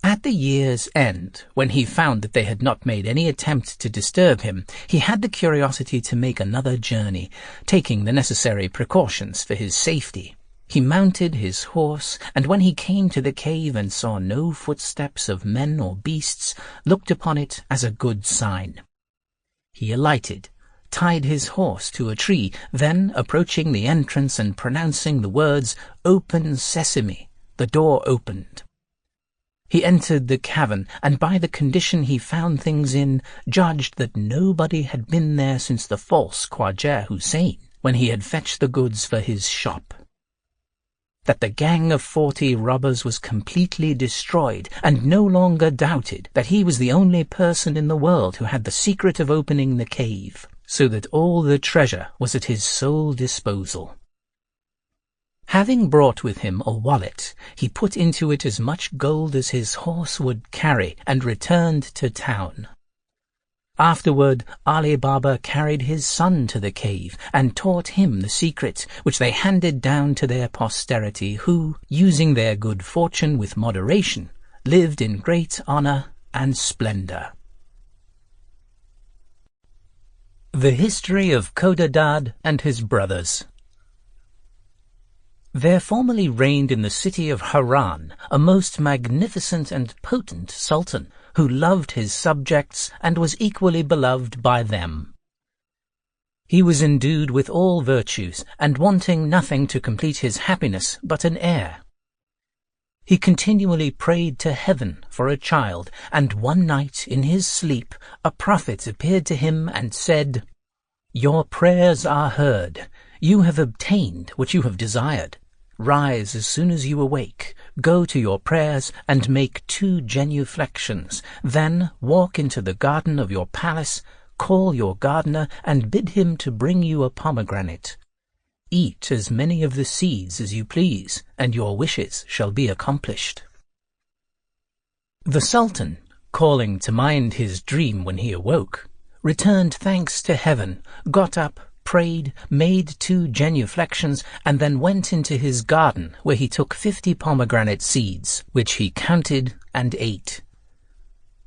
At the year's end, when he found that they had not made any attempt to disturb him, he had the curiosity to make another journey, taking the necessary precautions for his safety. He mounted his horse, and when he came to the cave and saw no footsteps of men or beasts, looked upon it as a good sign. He alighted, tied his horse to a tree, then, approaching the entrance and pronouncing the words, "Open Sesame," the door opened. He entered the cavern, and by the condition he found things in, judged that nobody had been there since the false Khwaja Hussein, when he had fetched the goods for his shop. That the gang of 40 robbers was completely destroyed, and no longer doubted that he was the only person in the world who had the secret of opening the cave, so that all the treasure was at his sole disposal. Having brought with him a wallet, he put into it as much gold as his horse would carry, and returned to town. Afterward, Ali Baba carried his son to the cave, and taught him the secret, which they handed down to their posterity, who, using their good fortune with moderation, lived in great honour and splendour. The History of Khordadad and his Brothers. There formerly reigned in the city of Haran a most magnificent and potent sultan, who loved his subjects and was equally beloved by them. He was endued with all virtues, and wanting nothing to complete his happiness but an heir. He continually prayed to heaven for a child, and one night in his sleep a prophet appeared to him and said, "Your prayers are heard. You have obtained what you have desired. Rise as soon as you awake, go to your prayers, and make 2 genuflections. Then walk into the garden of your palace, call your gardener, and bid him to bring you a pomegranate. Eat as many of the seeds as you please, and your wishes shall be accomplished." The Sultan, calling to mind his dream when he awoke, returned thanks to heaven, got up, prayed, made 2 genuflections, and then went into his garden, where he took 50 pomegranate seeds, which he counted and ate.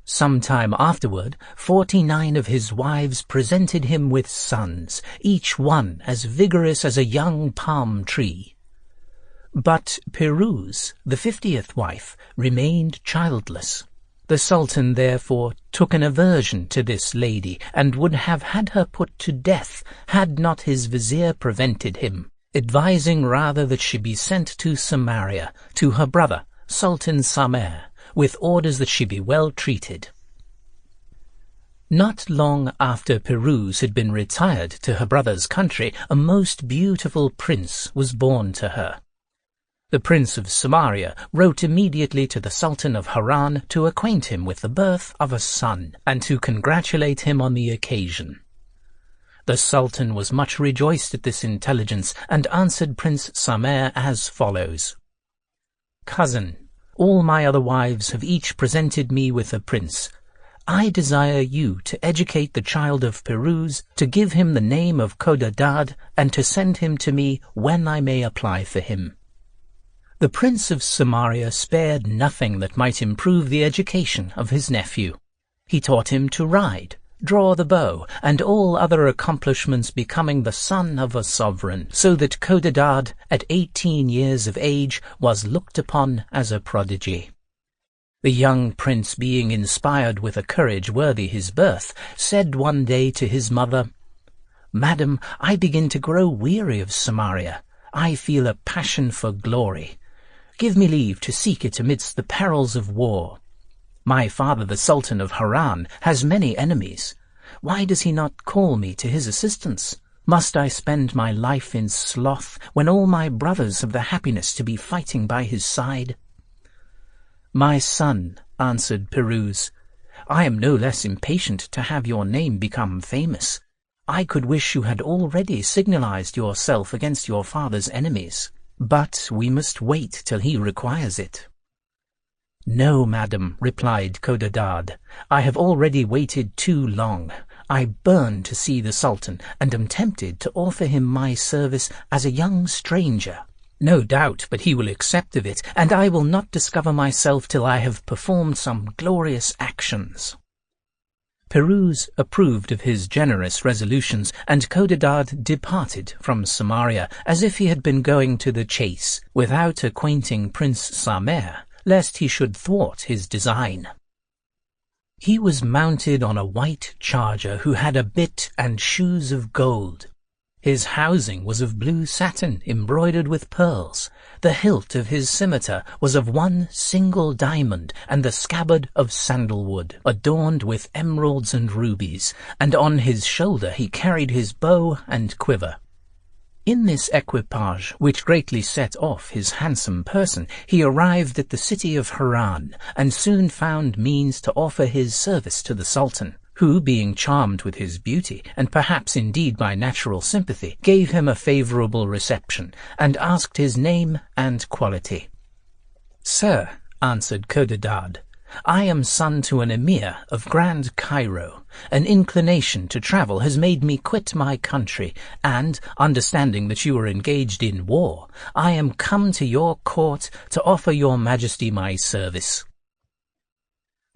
Some time afterward, 49 of his wives presented him with sons, each one as vigorous as a young palm tree. But Piruz, the 50th wife, remained childless. The Sultan therefore took an aversion to this lady, and would have had her put to death had not his vizier prevented him, advising rather that she be sent to Samaria, to her brother, Sultan Samer, with orders that she be well treated. Not long after Piruz had been retired to her brother's country, a most beautiful prince was born to her. The Prince of Samaria wrote immediately to the Sultan of Haran to acquaint him with the birth of a son, and to congratulate him on the occasion. The Sultan was much rejoiced at this intelligence, and answered Prince Samer as follows. Cousin, all my other wives have each presented me with a prince. I desire you to educate the child of Piruz, to give him the name of Codadad, and to send him to me when I may apply for him. The Prince of Samaria spared nothing that might improve the education of his nephew. He taught him to ride, draw the bow, and all other accomplishments becoming the son of a sovereign, so that Codadad, at 18 years of age, was looked upon as a prodigy. The young prince, being inspired with a courage worthy his birth, said one day to his mother, Madam, I begin to grow weary of Samaria. I feel a passion for glory. Give me leave to seek it amidst the perils of war. My father, the Sultan of Haran, has many enemies. Why does he not call me to his assistance? Must I spend my life in sloth, when all my brothers have the happiness to be fighting by his side? My son, answered Piruz, I am no less impatient to have your name become famous. I could wish you had already signalized yourself against your father's enemies. But we must wait till he requires it. No, madam, replied Codadad, I have already waited too long. I burn to see the Sultan, and am tempted to offer him my service as a young stranger. No doubt but he will accept of it, and I will not discover myself till I have performed some glorious actions. Piruz approved of his generous resolutions, and Codadad departed from Samaria, as if he had been going to the chase, without acquainting Prince Samer, lest he should thwart his design. He was mounted on a white charger, who had a bit and shoes of gold. His housing was of blue satin embroidered with pearls. The hilt of his scimitar was of one single diamond, and the scabbard of sandalwood, adorned with emeralds and rubies, and on his shoulder he carried his bow and quiver. In this equipage, which greatly set off his handsome person, he arrived at the city of Haran, and soon found means to offer his service to the Sultan, who, being charmed with his beauty, and perhaps indeed by natural sympathy, gave him a favourable reception, and asked his name and quality. Sir, answered Codadad, I am son to an emir of Grand Cairo. An inclination to travel has made me quit my country, and, understanding that you are engaged in war, I am come to your court to offer your majesty my service.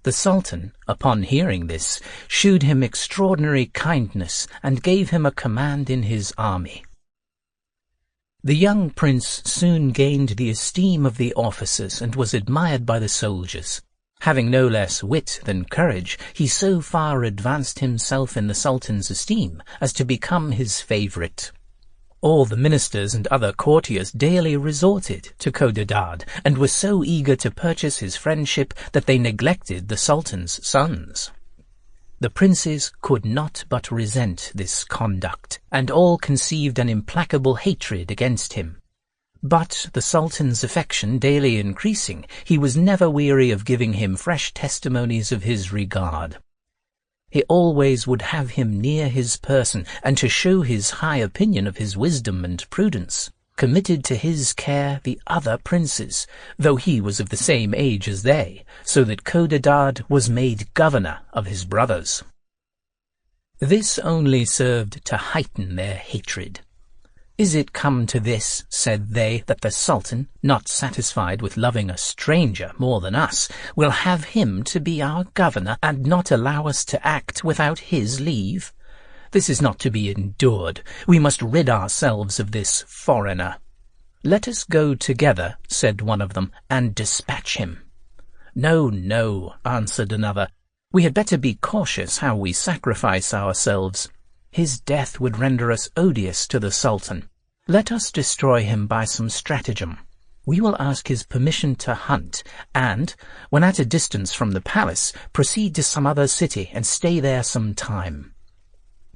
The Sultan, upon hearing this, shewed him extraordinary kindness, and gave him a command in his army. The young prince soon gained the esteem of the officers, and was admired by the soldiers. Having no less wit than courage, he so far advanced himself in the Sultan's esteem as to become his favourite. All the ministers and other courtiers daily resorted to Codadad, and were so eager to purchase his friendship that they neglected the Sultan's sons. The princes could not but resent this conduct, and all conceived an implacable hatred against him. But the Sultan's affection daily increasing, he was never weary of giving him fresh testimonies of his regard. He always would have him near his person, and to show his high opinion of his wisdom and prudence, committed to his care the other princes, though he was of the same age as they, so that Codadad was made governor of his brothers. This only served to heighten their hatred. "Is it come to this," said they, "that the Sultan, not satisfied with loving a stranger more than us, will have him to be our governor and not allow us to act without his leave? This is not to be endured. We must rid ourselves of this foreigner." "Let us go together," said one of them, "and dispatch him." "No, no," answered another. "We had better be cautious how we sacrifice ourselves. His death would render us odious to the Sultan. Let us destroy him by some stratagem. We will ask his permission to hunt, and, when at a distance from the palace, proceed to some other city and stay there some time.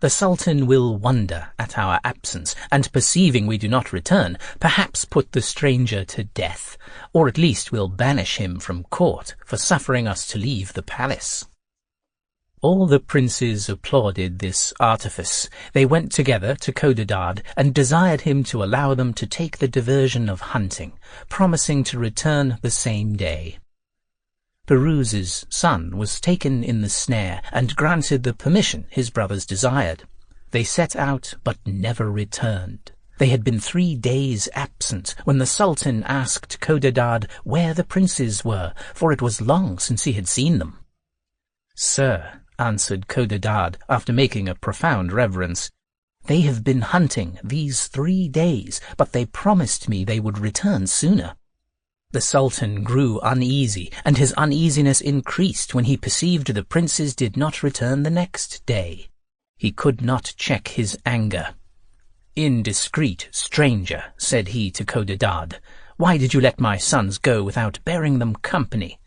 The Sultan will wonder at our absence, and perceiving we do not return, perhaps put the stranger to death, or at least will banish him from court for suffering us to leave the palace." All the princes applauded this artifice. They went together to Codadad and desired him to allow them to take the diversion of hunting, promising to return the same day. Piruz's son was taken in the snare and granted the permission his brothers desired. They set out but never returned. They had been 3 days absent when the Sultan asked Codadad where the princes were, for it was long since he had seen them. "Sir," answered Codadad, after making a profound reverence, "they have been hunting these 3 days, but they promised me they would return sooner." The Sultan grew uneasy, and his uneasiness increased when he perceived the princes did not return the next day. He could not check his anger. "Indiscreet stranger," said he to Codadad, "why did you let my sons go without bearing them company?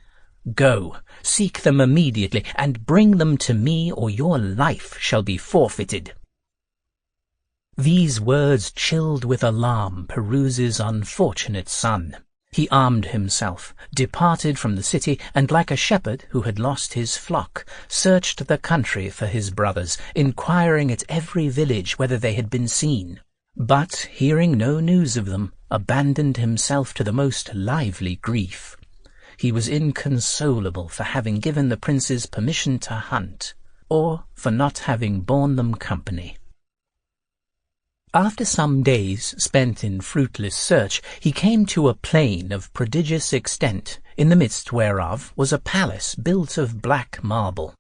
Go, seek them immediately, and bring them to me, or your life shall be forfeited." These words chilled with alarm Piruz's unfortunate son. He armed himself, departed from the city, and like a shepherd who had lost his flock, searched the country for his brothers, inquiring at every village whether they had been seen. But, hearing no news of them, abandoned himself to the most lively grief. He was inconsolable for having given the princes permission to hunt, or for not having borne them company. After some days spent in fruitless search, he came to a plain of prodigious extent, in the midst whereof was a palace built of black marble.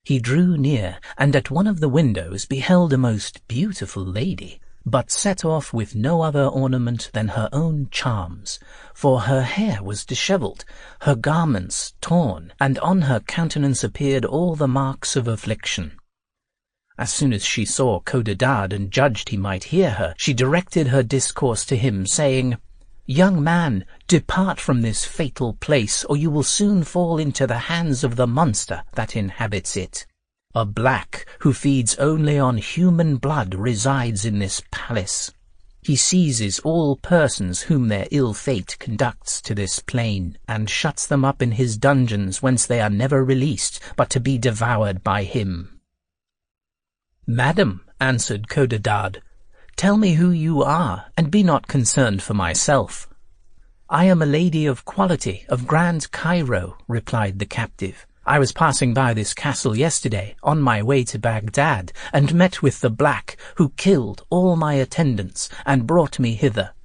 He drew near, and at one of the windows beheld a most beautiful lady, but set off with no other ornament than her own charms, for her hair was dishevelled, her garments torn, and on her countenance appeared all the marks of affliction. As soon as she saw Codadad and judged he might hear her, she directed her discourse to him, saying, "Young man, depart from this fatal place, or you will soon fall into the hands of the monster that inhabits it. A black, who feeds only on human blood, resides in this palace. He seizes all persons whom their ill fate conducts to this plain, and shuts them up in his dungeons, whence they are never released, but to be devoured by him." "Madam," answered Codadad, "tell me who you are, and be not concerned for myself." "I am a lady of quality, of Grand Cairo," replied the captive. "I was passing by this castle yesterday, on my way to Baghdad, and met with the black, who killed all my attendants, and brought me hither.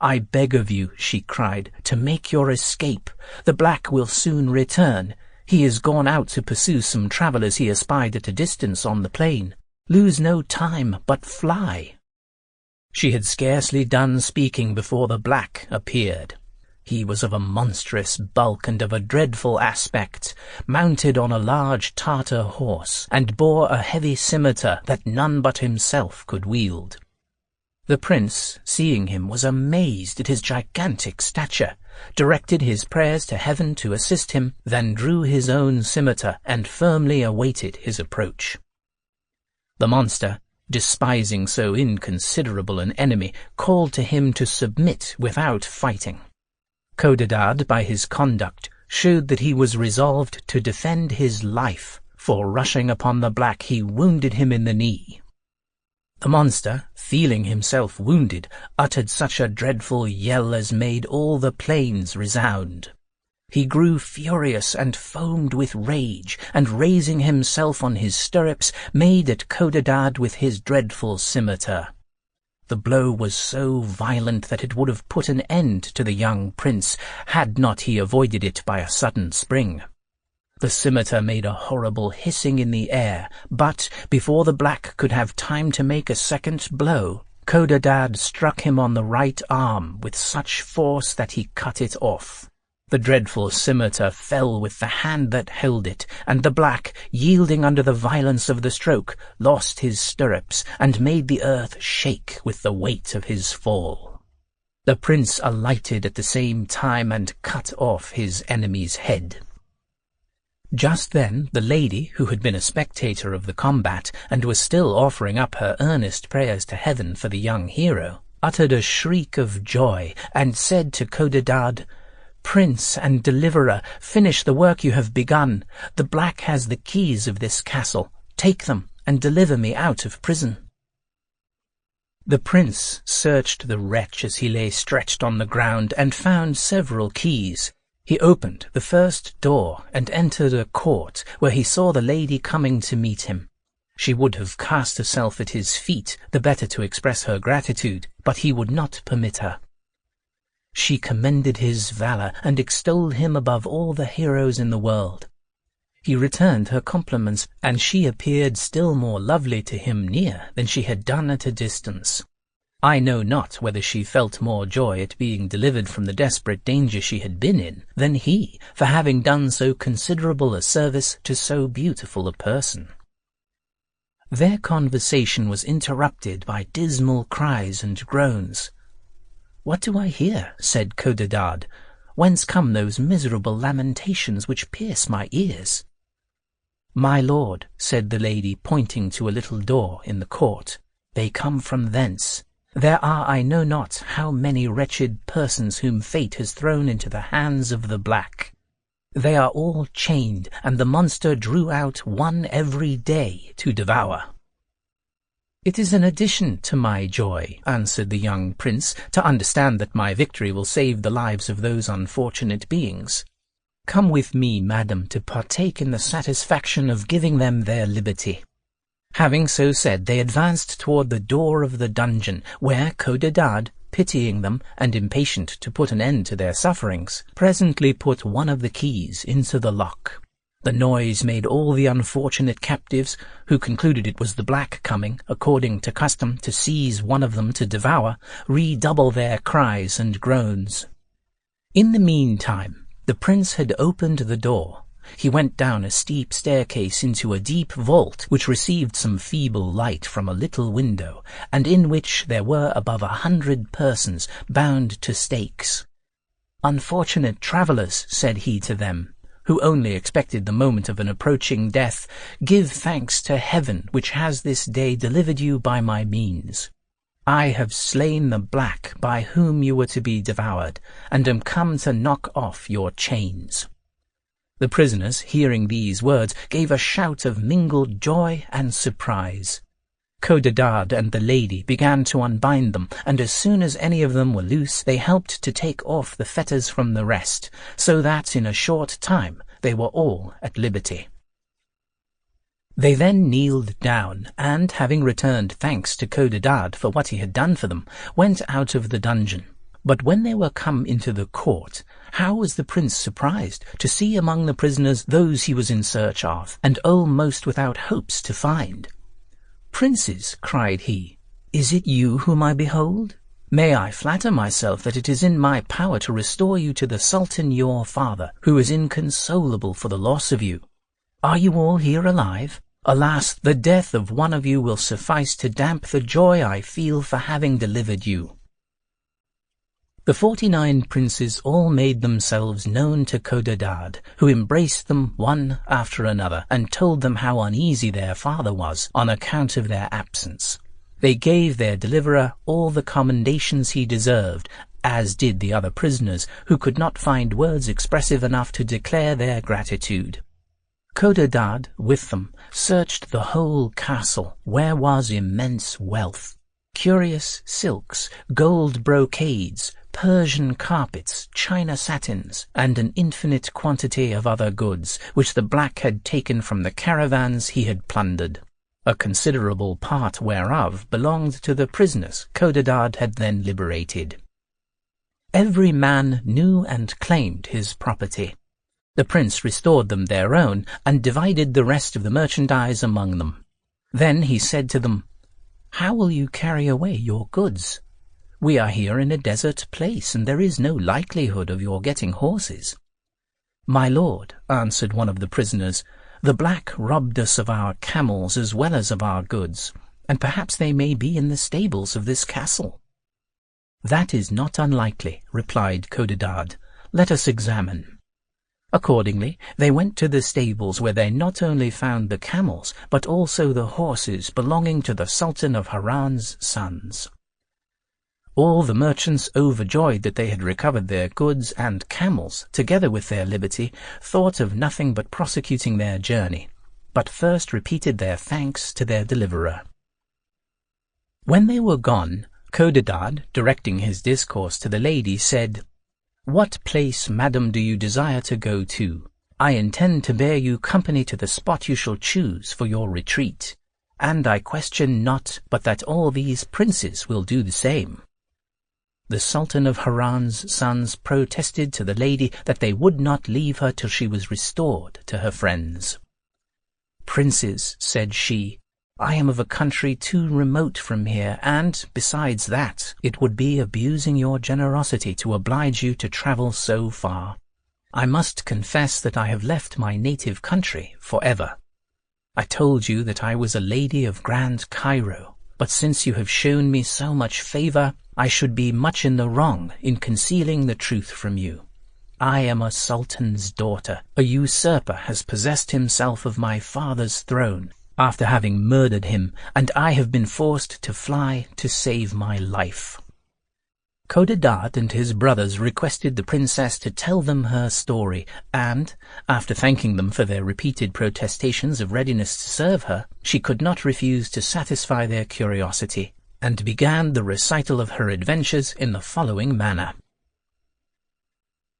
I beg of you," she cried, "to make your escape. The black will soon return. He is gone out to pursue some travellers he espied at a distance on the plain. Lose no time, but fly." She had scarcely done speaking before the black appeared. He was of a monstrous bulk and of a dreadful aspect, mounted on a large Tartar horse, and bore a heavy scimitar that none but himself could wield. The prince, seeing him, was amazed at his gigantic stature, directed his prayers to heaven to assist him, then drew his own scimitar and firmly awaited his approach. The monster, despising so inconsiderable an enemy, called to him to submit without fighting. Codadad, by his conduct, showed that he was resolved to defend his life, for rushing upon the black he wounded him in the knee. The monster, feeling himself wounded, uttered such a dreadful yell as made all the plains resound. He grew furious and foamed with rage, and raising himself on his stirrups, made at Codadad with his dreadful scimitar. The blow was so violent that it would have put an end to the young prince, had not he avoided it by a sudden spring. The scimitar made a horrible hissing in the air, but before the black could have time to make a second blow, Codadad struck him on the right arm with such force that he cut it off. The dreadful scimitar fell with the hand that held it, and the black, yielding under the violence of the stroke, lost his stirrups, and made the earth shake with the weight of his fall. The prince alighted at the same time and cut off his enemy's head. Just then the lady, who had been a spectator of the combat, and was still offering up her earnest prayers to heaven for the young hero, uttered a shriek of joy, and said to Codadad, "Prince and deliverer, finish the work you have begun. The black has the keys of this castle. Take them, and deliver me out of prison." The prince searched the wretch as he lay stretched on the ground, and found several keys. He opened the first door and entered a court where he saw the lady coming to meet him. She would have cast herself at his feet, the better to express her gratitude, but he would not permit her. She commended his valor and extolled him above all the heroes in the world. He returned her compliments, and she appeared still more lovely to him near than she had done at a distance. I know not whether she felt more joy at being delivered from the desperate danger she had been in than he for having done so considerable a service to so beautiful a person. Their conversation was interrupted by dismal cries and groans. "What do I hear?" said Codadad. "Whence come those miserable lamentations which pierce my ears?" "My lord," said the lady, pointing to a little door in the court, "they come from thence. There are I know not how many wretched persons whom fate has thrown into the hands of the black. They are all chained, and the monster drew out one every day to devour." "It is an addition to my joy," answered the young prince, "to understand that my victory will save the lives of those unfortunate beings. Come with me, madam, to partake in the satisfaction of giving them their liberty." Having so said, they advanced toward the door of the dungeon, where Codadad, pitying them and impatient to put an end to their sufferings, presently put one of the keys into the lock. The noise made all the unfortunate captives, who concluded it was the black coming, according to custom, to seize one of them to devour, redouble their cries and groans. In the meantime, the prince had opened the door. He went down a steep staircase into a deep vault, which received some feeble light from a little window, and in which there were above 100 persons bound to stakes. "Unfortunate travellers," said he to them, who only expected the moment of an approaching death, "give thanks to heaven, which has this day delivered you by my means. I have slain the black by whom you were to be devoured, and am come to knock off your chains." The prisoners, hearing these words, gave a shout of mingled joy and surprise. Codadad and the lady began to unbind them, and as soon as any of them were loose, they helped to take off the fetters from the rest, so that in a short time they were all at liberty. They then kneeled down, and, having returned thanks to Codadad for what he had done for them, went out of the dungeon. But when they were come into the court, how was the prince surprised to see among the prisoners those he was in search of, and almost without hopes to find. "Princes," cried he, "is it you whom I behold? May I flatter myself that it is in my power to restore you to the Sultan your father, who is inconsolable for the loss of you. Are you all here alive? Alas, the death of one of you will suffice to damp the joy I feel for having delivered you." The 49 princes all made themselves known to Codadad, who embraced them one after another, and told them how uneasy their father was on account of their absence. They gave their deliverer all the commendations he deserved, as did the other prisoners, who could not find words expressive enough to declare their gratitude. Codadad, with them, searched the whole castle, where was immense wealth. Curious silks, gold brocades, Persian carpets, China satins, and an infinite quantity of other goods, which the black had taken from the caravans he had plundered, a considerable part whereof belonged to the prisoners Codadad had then liberated. Every man knew and claimed his property. The prince restored them their own, and divided the rest of the merchandise among them. Then he said to them, "How will you carry away your goods? We are here in a desert place, and there is no likelihood of your getting horses." "My lord," answered one of the prisoners, "the black robbed us of our camels as well as of our goods, and perhaps they may be in the stables of this castle." "That is not unlikely," replied Codadad. "Let us examine." Accordingly, they went to the stables, where they not only found the camels, but also the horses belonging to the Sultan of Harran's sons. All the merchants, overjoyed that they had recovered their goods and camels, together with their liberty, thought of nothing but prosecuting their journey, but first repeated their thanks to their deliverer. When they were gone, Codadad, directing his discourse to the lady, said, "What place, madam, do you desire to go to? I intend to bear you company to the spot you shall choose for your retreat, and I question not but that all these princes will do the same." The Sultan of Harran's sons protested to the lady that they would not leave her till she was restored to her friends. "Princes," said she, "I am of a country too remote from here, and, besides that, it would be abusing your generosity to oblige you to travel so far. I must confess that I have left my native country forever. I told you that I was a lady of Grand Cairo, but since you have shown me so much favor, I should be much in the wrong in concealing the truth from you. I am a sultan's daughter. A usurper has possessed himself of my father's throne, after having murdered him, and I have been forced to fly to save my life." Codadad and his brothers requested the princess to tell them her story, and, after thanking them for their repeated protestations of readiness to serve her, she could not refuse to satisfy their curiosity, and began the recital of her adventures in the following manner.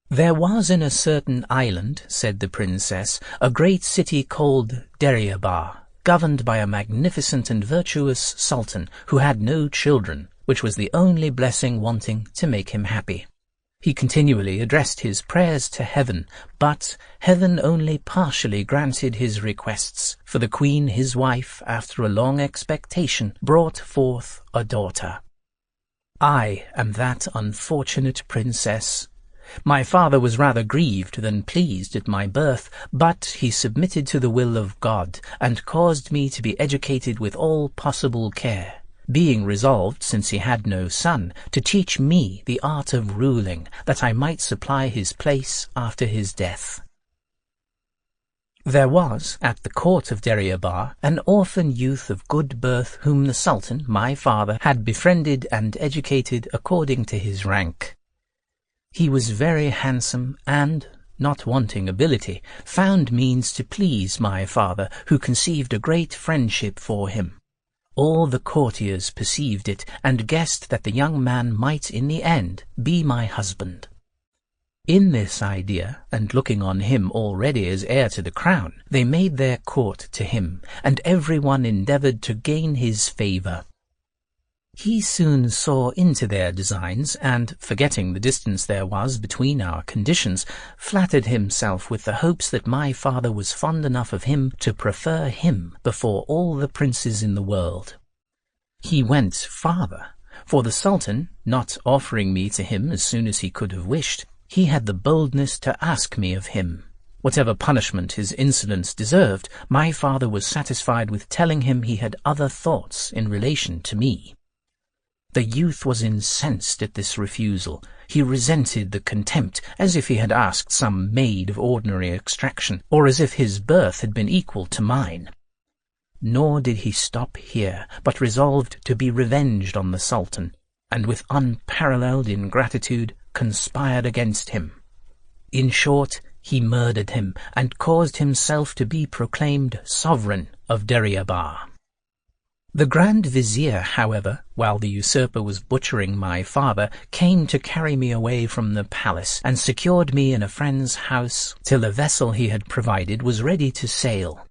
"There was in a certain island," said the princess, "a great city called Deryabar, governed by a magnificent and virtuous sultan who had no children, which was the only blessing wanting to make him happy. He continually addressed his prayers to heaven, but heaven only partially granted his requests, for the queen, his wife, after a long expectation, brought forth a daughter. I am that unfortunate princess. My father was rather grieved than pleased at my birth, but he submitted to the will of God, and caused me to be educated with all possible care, being resolved, since he had no son, to teach me the art of ruling, that I might supply his place after his death. There was, at the court of Deryabar, an orphan youth of good birth whom the Sultan, my father, had befriended and educated according to his rank. He was very handsome and, not wanting ability, found means to please my father, who conceived a great friendship for him. All the courtiers perceived it, and guessed that the young man might in the end be my husband. In this idea, and looking on him already as heir to the crown, they made their court to him, and every one endeavoured to gain his favour. He soon saw into their designs, and, forgetting the distance there was between our conditions, flattered himself with the hopes that my father was fond enough of him to prefer him before all the princes in the world. He went farther, for the Sultan, not offering me to him as soon as he could have wished, he had the boldness to ask me of him. Whatever punishment his insolence deserved, my father was satisfied with telling him he had other thoughts in relation to me. The youth was incensed at this refusal. He resented the contempt, as if he had asked some maid of ordinary extraction, or as if his birth had been equal to mine. Nor did he stop here, but resolved to be revenged on the Sultan, and with unparalleled ingratitude conspired against him. In short, he murdered him, and caused himself to be proclaimed sovereign of Deryabar. The Grand Vizier, however, while the usurper was butchering my father, came to carry me away from the palace, and secured me in a friend's house till a vessel he had provided was ready to sail.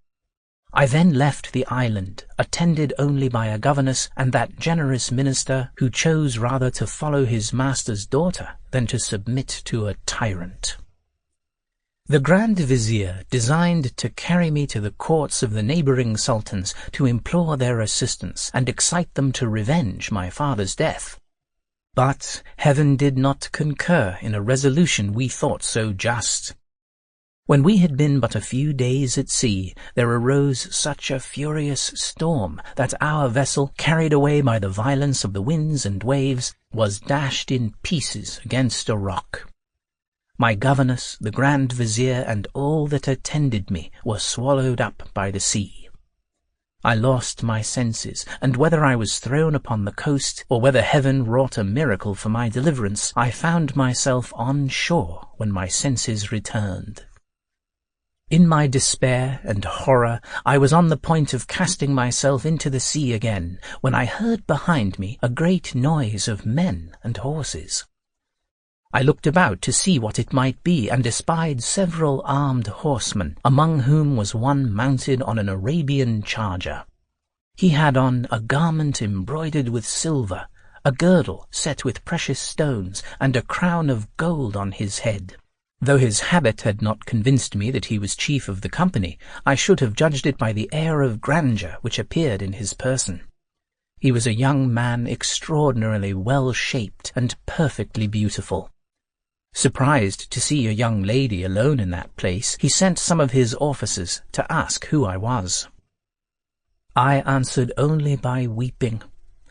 I then left the island, attended only by a governess and that generous minister who chose rather to follow his master's daughter than to submit to a tyrant. The Grand Vizier designed to carry me to the courts of the neighbouring sultans to implore their assistance and excite them to revenge my father's death. But heaven did not concur in a resolution we thought so just. When we had been but a few days at sea, there arose such a furious storm that our vessel, carried away by the violence of the winds and waves, was dashed in pieces against a rock. My governess, the Grand Vizier, and all that attended me were swallowed up by the sea. I lost my senses, and whether I was thrown upon the coast, or whether heaven wrought a miracle for my deliverance, I found myself on shore when my senses returned. In my despair and horror, I was on the point of casting myself into the sea again, when I heard behind me a great noise of men and horses. I looked about to see what it might be, and espied several armed horsemen, among whom was one mounted on an Arabian charger. He had on a garment embroidered with silver, a girdle set with precious stones, and a crown of gold on his head. Though his habit had not convinced me that he was chief of the company, I should have judged it by the air of grandeur which appeared in his person. He was a young man extraordinarily well-shaped and perfectly beautiful. Surprised to see a young lady alone in that place, he sent some of his officers to ask who I was. I answered only by weeping.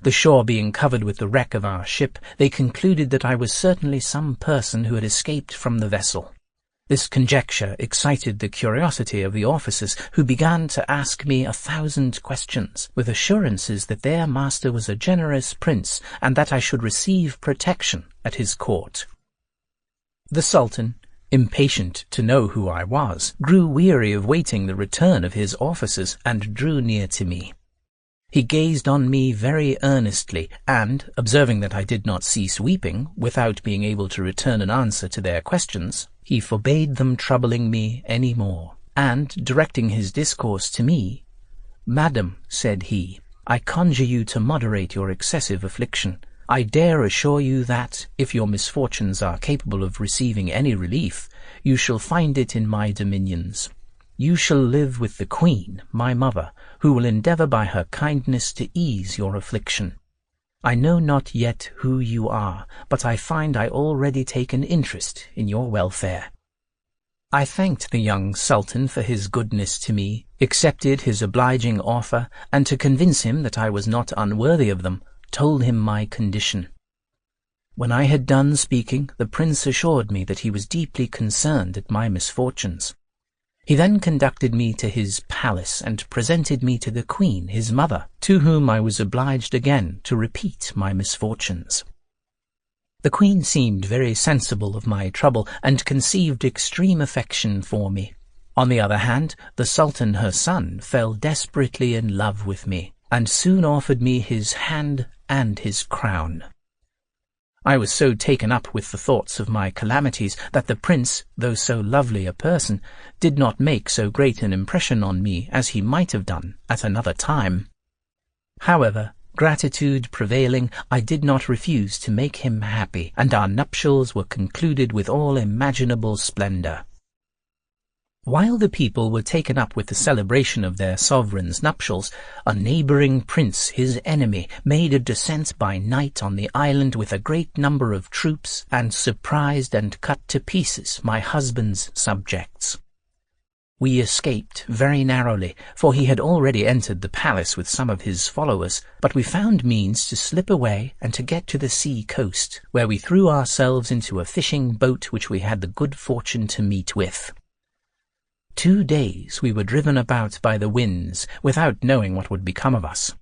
The shore being covered with the wreck of our ship, they concluded that I was certainly some person who had escaped from the vessel. This conjecture excited the curiosity of the officers, who began to ask me 1,000 questions, with assurances that their master was a generous prince, and that I should receive protection at his court. The Sultan, impatient to know who I was, grew weary of waiting the return of his officers, and drew near to me. He gazed on me very earnestly, and, observing that I did not cease weeping, without being able to return an answer to their questions, he forbade them troubling me any more, and, directing his discourse to me, "Madam," said he, "I conjure you to moderate your excessive affliction. I dare assure you that, if your misfortunes are capable of receiving any relief, you shall find it in my dominions. You shall live with the Queen, my mother, who will endeavour by her kindness to ease your affliction. I know not yet who you are, but I find I already take an interest in your welfare." I thanked the young Sultan for his goodness to me, accepted his obliging offer, and to convince him that I was not unworthy of them, told him my condition. When I had done speaking, the prince assured me that he was deeply concerned at my misfortunes. He then conducted me to his palace and presented me to the Queen, his mother, to whom I was obliged again to repeat my misfortunes. The Queen seemed very sensible of my trouble, and conceived extreme affection for me. On the other hand, the Sultan, her son, fell desperately in love with me, and soon offered me his hand and his crown. I was so taken up with the thoughts of my calamities that the prince, though so lovely a person, did not make so great an impression on me as he might have done at another time. However, gratitude prevailing, I did not refuse to make him happy, and our nuptials were concluded with all imaginable splendour. While the people were taken up with the celebration of their sovereign's nuptials, a neighbouring prince, his enemy, made a descent by night on the island with a great number of troops, and surprised and cut to pieces my husband's subjects. We escaped very narrowly, for he had already entered the palace with some of his followers, but we found means to slip away and to get to the sea coast, where we threw ourselves into a fishing boat which we had the good fortune to meet with. 2 days we were driven about by the winds, without knowing what would become of us.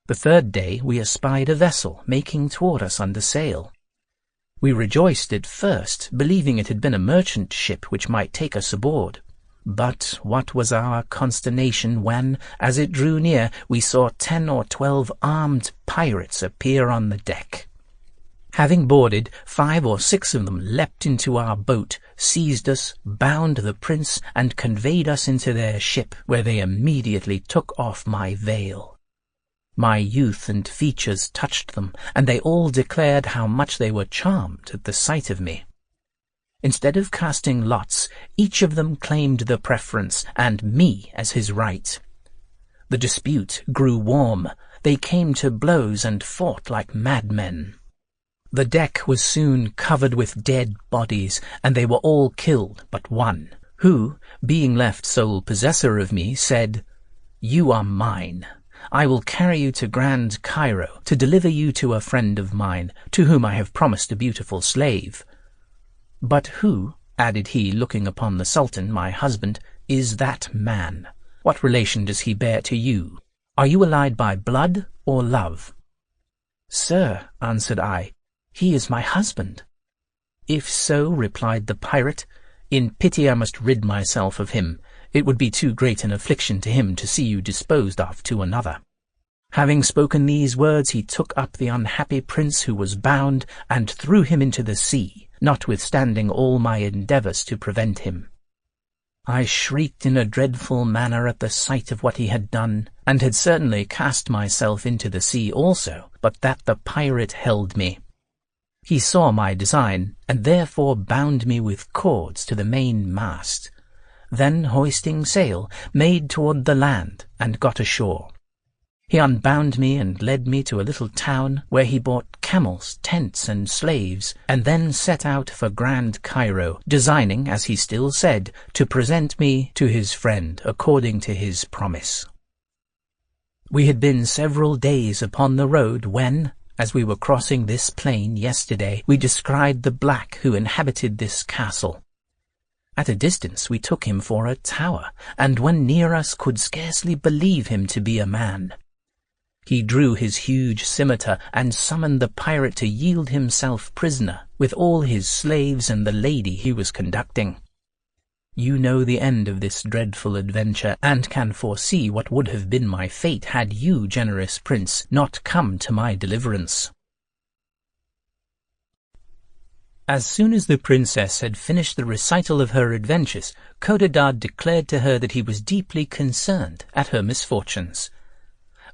The 3rd day we espied a vessel making toward us under sail. We rejoiced at first, believing it had been a merchant ship which might take us aboard. But what was our consternation when, as it drew near, we saw 10 or 12 armed pirates appear on the deck. Having boarded, 5 or 6 of them leapt into our boat, seized us, bound the prince, and conveyed us into their ship, where they immediately took off my veil. My youth and features touched them, and they all declared how much they were charmed at the sight of me. Instead of casting lots, each of them claimed the preference, and me as his right. The dispute grew warm. They came to blows and fought like madmen. The deck was soon covered with dead bodies, and they were all killed but one, who, being left sole possessor of me, said, "You are mine. I will carry you to Grand Cairo to deliver you to a friend of mine, to whom I have promised a beautiful slave. But who," added he, looking upon the Sultan, my husband, "is that man? What relation does he bear to you? Are you allied by blood or love?" "Sir," answered I, "he is my husband." "If so," replied the pirate, "in pity I must rid myself of him. It would be too great an affliction to him to see you disposed of to another." Having spoken these words, he took up the unhappy prince who was bound, and threw him into the sea, notwithstanding all my endeavours to prevent him. I shrieked in a dreadful manner at the sight of what he had done, and had certainly cast myself into the sea also, but that the pirate held me. He saw my design, and therefore bound me with cords to the main mast. Then, hoisting sail, made toward the land, and got ashore. He unbound me and led me to a little town, where he bought camels, tents, and slaves, and then set out for Grand Cairo, designing, as he still said, to present me to his friend, according to his promise. We had been several days upon the road when, as we were crossing this plain yesterday, we descried the black who inhabited this castle. At a distance we took him for a tower, and when near us could scarcely believe him to be a man. He drew his huge scimitar and summoned the pirate to yield himself prisoner, with all his slaves and the lady he was conducting. You know the end of this dreadful adventure, and can foresee what would have been my fate had you, generous prince, not come to my deliverance. As soon as the princess had finished the recital of her adventures, Codadad declared to her that he was deeply concerned at her misfortunes.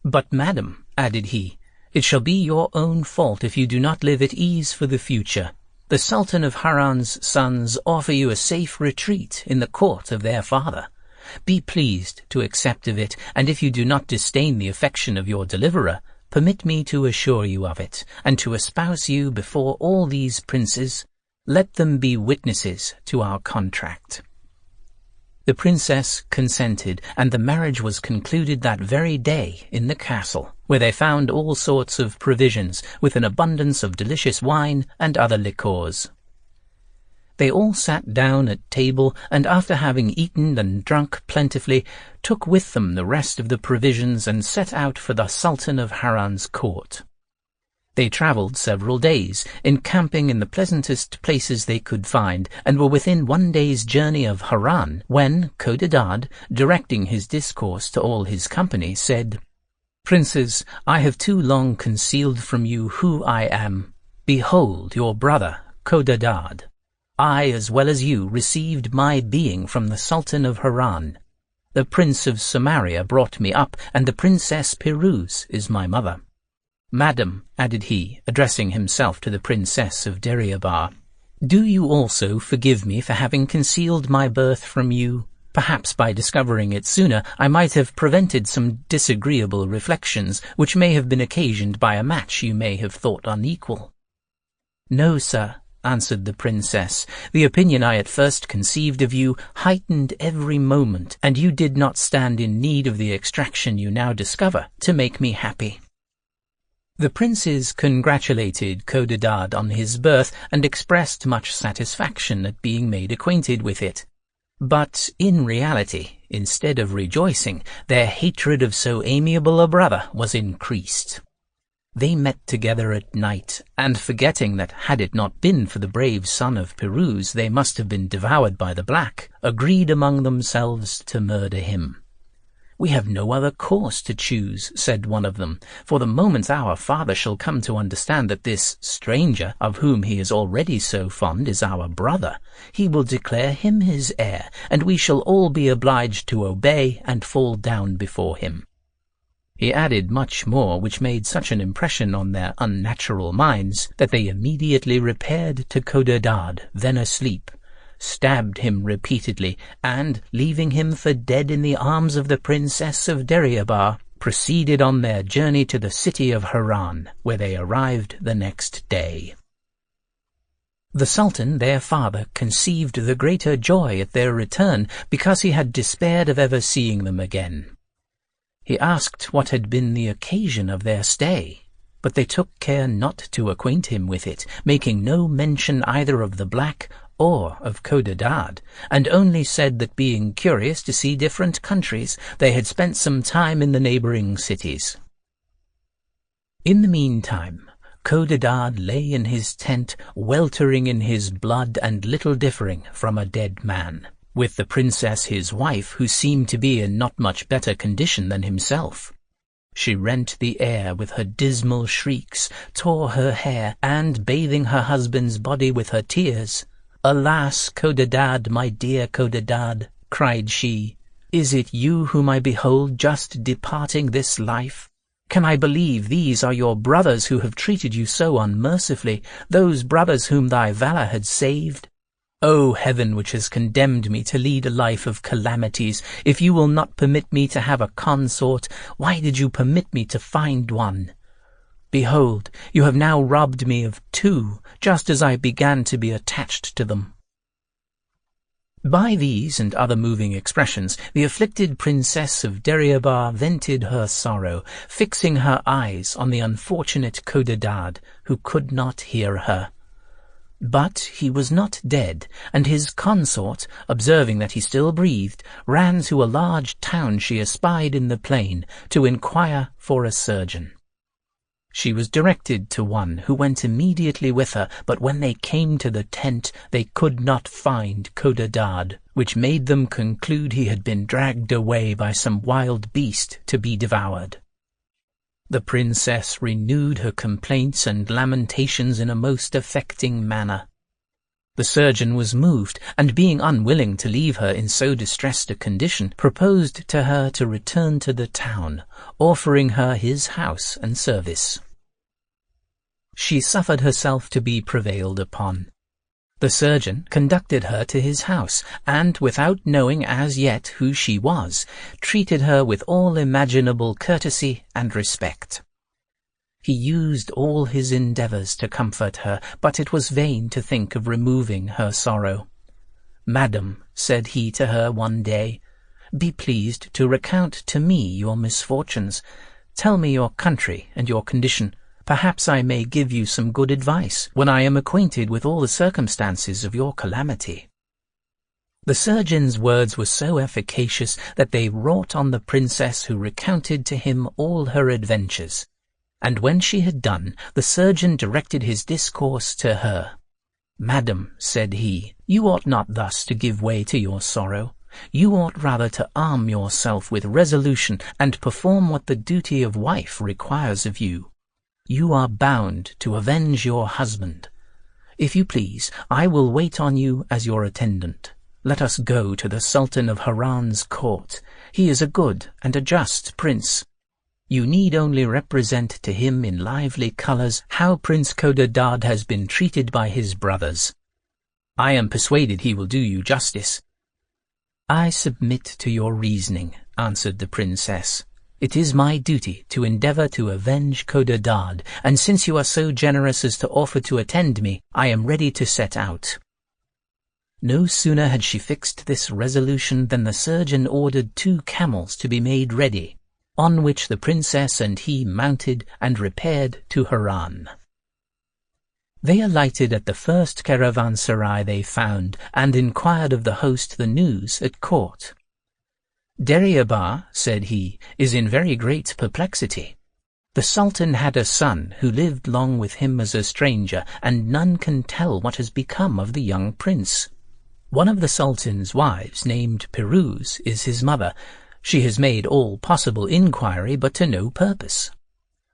"But, madam," added he, "it shall be your own fault if you do not live at ease for the future. The Sultan of Harran's sons offer you a safe retreat in the court of their father. Be pleased to accept of it, and if you do not disdain the affection of your deliverer, permit me to assure you of it, and to espouse you before all these princes. Let them be witnesses to our contract." The princess consented, and the marriage was concluded that very day in the castle, where they found all sorts of provisions, with an abundance of delicious wine and other liquors. They all sat down at table, and after having eaten and drunk plentifully, took with them the rest of the provisions and set out for the Sultan of Harran's court. They travelled several days, encamping in the pleasantest places they could find, and were within 1 day's journey of Harran, when Codadad, directing his discourse to all his company, said, "Princes, I have too long concealed from you who I am. Behold your brother, Codadad. I, as well as you, received my being from the Sultan of Harran. The Prince of Samaria brought me up, and the Princess Piruz is my mother. Madam," added he, addressing himself to the Princess of Deryabar, "do you also forgive me for having concealed my birth from you? Perhaps by discovering it sooner, I might have prevented some disagreeable reflections, which may have been occasioned by a match you may have thought unequal." "No, sir," answered the princess. "The opinion I at first conceived of you heightened every moment, and you did not stand in need of the extraction you now discover to make me happy." The princes congratulated Codadad on his birth, and expressed much satisfaction at being made acquainted with it. But in reality, instead of rejoicing, their hatred of so amiable a brother was increased. They met together at night, and forgetting that had it not been for the brave son of Piruz they must have been devoured by the black, agreed among themselves to murder him. "We have no other course to choose," said one of them, "for the moment our father shall come to understand that this stranger, of whom he is already so fond, is our brother, he will declare him his heir, and we shall all be obliged to obey and fall down before him." He added much more, which made such an impression on their unnatural minds that they immediately repaired to Codadad, then asleep, stabbed him repeatedly, and, leaving him for dead in the arms of the Princess of Deryabar, proceeded on their journey to the city of Haran, where they arrived the next day. The Sultan, their father, conceived the greater joy at their return because he had despaired of ever seeing them again. He asked what had been the occasion of their stay, but they took care not to acquaint him with it, making no mention either of the black or of Codadad, and only said that being curious to see different countries, they had spent some time in the neighboring cities. In the meantime, Codadad lay in his tent, weltering in his blood and little differing from a dead man, with the princess his wife, who seemed to be in not much better condition than himself. She rent the air with her dismal shrieks, tore her hair, and, bathing her husband's body with her tears, "Alas, Codadad, my dear Codadad," cried she, "is it you whom I behold just departing this life? Can I believe these are your brothers who have treated you so unmercifully, those brothers whom thy valor had saved? O heaven, which has condemned me to lead a life of calamities, if you will not permit me to have a consort, why did you permit me to find one? Behold, you have now robbed me of two, just as I began to be attached to them." By these and other moving expressions, the afflicted princess of Deryabar vented her sorrow, fixing her eyes on the unfortunate Codadad, who could not hear her. But he was not dead, and his consort, observing that he still breathed, ran to a large town she espied in the plain to inquire for a surgeon. She was directed to one who went immediately with her, but when they came to the tent they could not find Codadad, which made them conclude he had been dragged away by some wild beast to be devoured. The princess renewed her complaints and lamentations in a most affecting manner. The surgeon was moved, and being unwilling to leave her in so distressed a condition, proposed to her to return to the town, offering her his house and service. She suffered herself to be prevailed upon. The surgeon conducted her to his house, and, without knowing as yet who she was, treated her with all imaginable courtesy and respect. He used all his endeavours to comfort her, but it was vain to think of removing her sorrow. "Madam," said he to her one day, "be pleased to recount to me your misfortunes. Tell me your country and your condition. Perhaps I may give you some good advice when I am acquainted with all the circumstances of your calamity." The surgeon's words were so efficacious that they wrought on the princess, who recounted to him all her adventures. And when she had done, the surgeon directed his discourse to her. "Madam," said he, "you ought not thus to give way to your sorrow. You ought rather to arm yourself with resolution and perform what the duty of wife requires of you. You are bound to avenge your husband. If you please, I will wait on you as your attendant. Let us go to the Sultan of Haran's court. He is a good and a just prince. You need only represent to him in lively colours how Prince Codadad has been treated by his brothers. I am persuaded he will do you justice." "I submit to your reasoning," answered the princess. "It is my duty to endeavour to avenge Codadad, and since you are so generous as to offer to attend me, I am ready to set out." No sooner had she fixed this resolution than the surgeon ordered 2 camels to be made ready, on which the princess and he mounted and repaired to Haran. They alighted at the first caravanserai they found, and inquired of the host the news at court. "Deryabar," said he, "is in very great perplexity. The Sultan had a son who lived long with him as a stranger, and none can tell what has become of the young prince. One of the Sultan's wives, named Piruz, is his mother. She has made all possible inquiry, but to no purpose.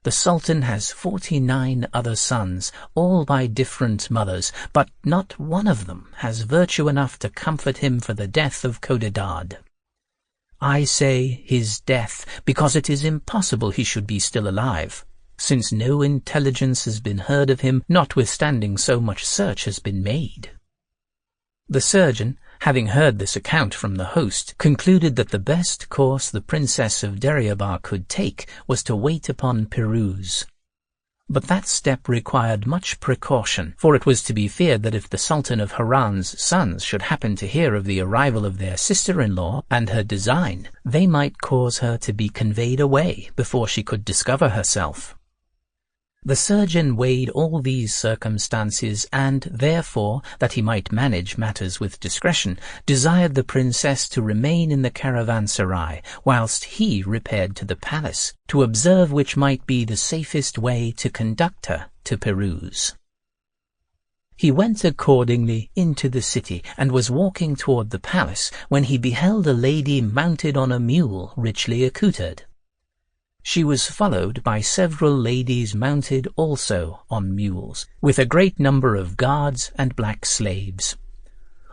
The Sultan has 49 other sons, all by different mothers, but not one of them has virtue enough to comfort him for the death of Codadad. I say his death, because it is impossible he should be still alive, since no intelligence has been heard of him, notwithstanding so much search has been made. The surgeon, having heard this account from the host, concluded that the best course the Princess of Deryabar could take was to wait upon Piruz. But that step required much precaution, for it was to be feared that if the Sultan of Harran's sons should happen to hear of the arrival of their sister-in-law and her design, they might cause her to be conveyed away before she could discover herself. The surgeon weighed all these circumstances and, therefore, that he might manage matters with discretion, desired the princess to remain in the caravanserai, whilst he repaired to the palace, to observe which might be the safest way to conduct her to Piruz. He went accordingly into the city, and was walking toward the palace, when he beheld a lady mounted on a mule richly accoutred. She was followed by several ladies mounted also on mules, with a great number of guards and black slaves.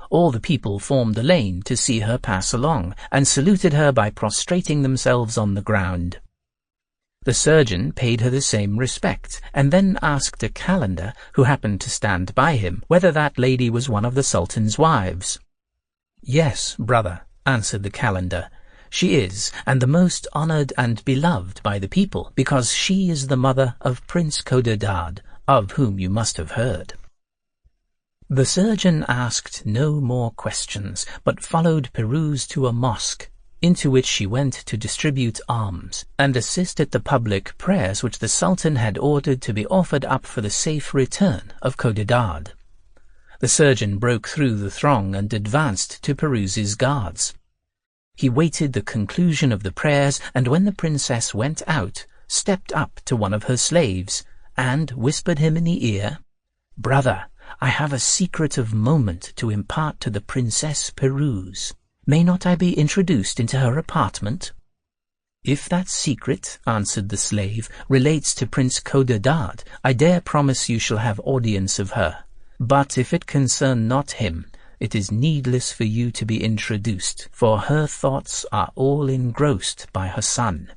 All the people formed a lane to see her pass along, and saluted her by prostrating themselves on the ground. The surgeon paid her the same respect, and then asked a calender, who happened to stand by him, whether that lady was one of the Sultan's wives. "Yes, brother," answered the calender, "she is, and the most honored and beloved by the people, because she is the mother of Prince Codadad, of whom you must have heard." The surgeon asked no more questions, but followed Piruz to a mosque, into which she went to distribute alms, and assist at the public prayers which the Sultan had ordered to be offered up for the safe return of Codadad. The surgeon broke through the throng and advanced to Piruz's guards. He waited the conclusion of the prayers, and when the princess went out, stepped up to one of her slaves, and whispered him in the ear, "Brother, I have a secret of moment to impart to the Princess Piruz. May not I be introduced into her apartment?" "If that secret," answered the slave, "relates to Prince Codadad, I dare promise you shall have audience of her. But if it concern not him, it is needless for you to be introduced, for her thoughts are all engrossed by her son."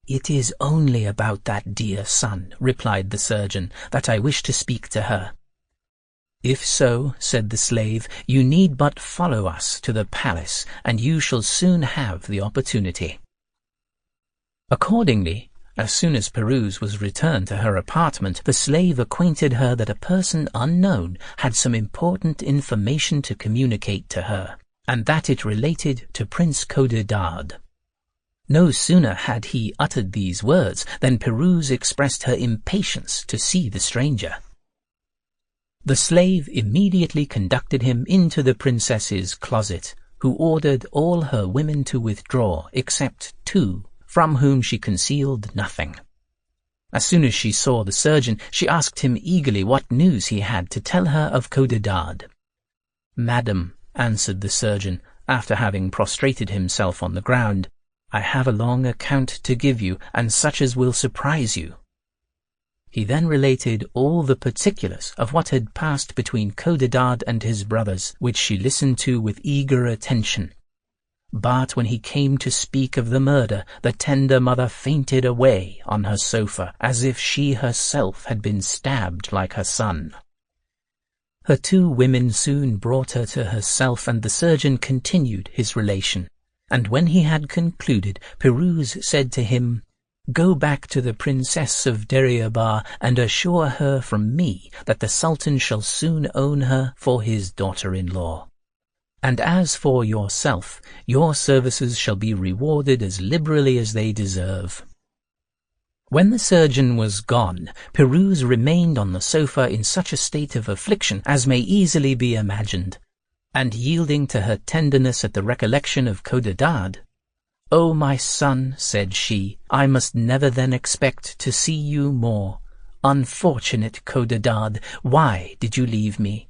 "It is only about that dear son," replied the surgeon, "that I wish to speak to her." "If so," said the slave, "you need but follow us to the palace, and you shall soon have the opportunity." Accordingly, as soon as Piruz was returned to her apartment, the slave acquainted her that a person unknown had some important information to communicate to her, and that it related to Prince Codadad. No sooner had he uttered these words than Piruz expressed her impatience to see the stranger. The slave immediately conducted him into the princess's closet, who ordered all her women to withdraw except 2, from whom she concealed nothing. As soon as she saw the surgeon, she asked him eagerly what news he had to tell her of Codadad. "Madam," answered the surgeon, after having prostrated himself on the ground, "I have a long account to give you, and such as will surprise you." He then related all the particulars of what had passed between Codadad and his brothers, which she listened to with eager attention. But when he came to speak of the murder, the tender mother fainted away on her sofa, as if she herself had been stabbed like her son. Her 2 women soon brought her to herself, and the surgeon continued his relation. And when he had concluded, Piruz said to him, "Go back to the Princess of Deryabar, and assure her from me that the Sultan shall soon own her for his daughter-in-law. And as for yourself, your services shall be rewarded as liberally as they deserve." When the surgeon was gone, Piruz remained on the sofa in such a state of affliction as may easily be imagined, and yielding to her tenderness at the recollection of Codadad, "O my son," said she, "I must never then expect to see you more. Unfortunate Codadad, why did you leave me?"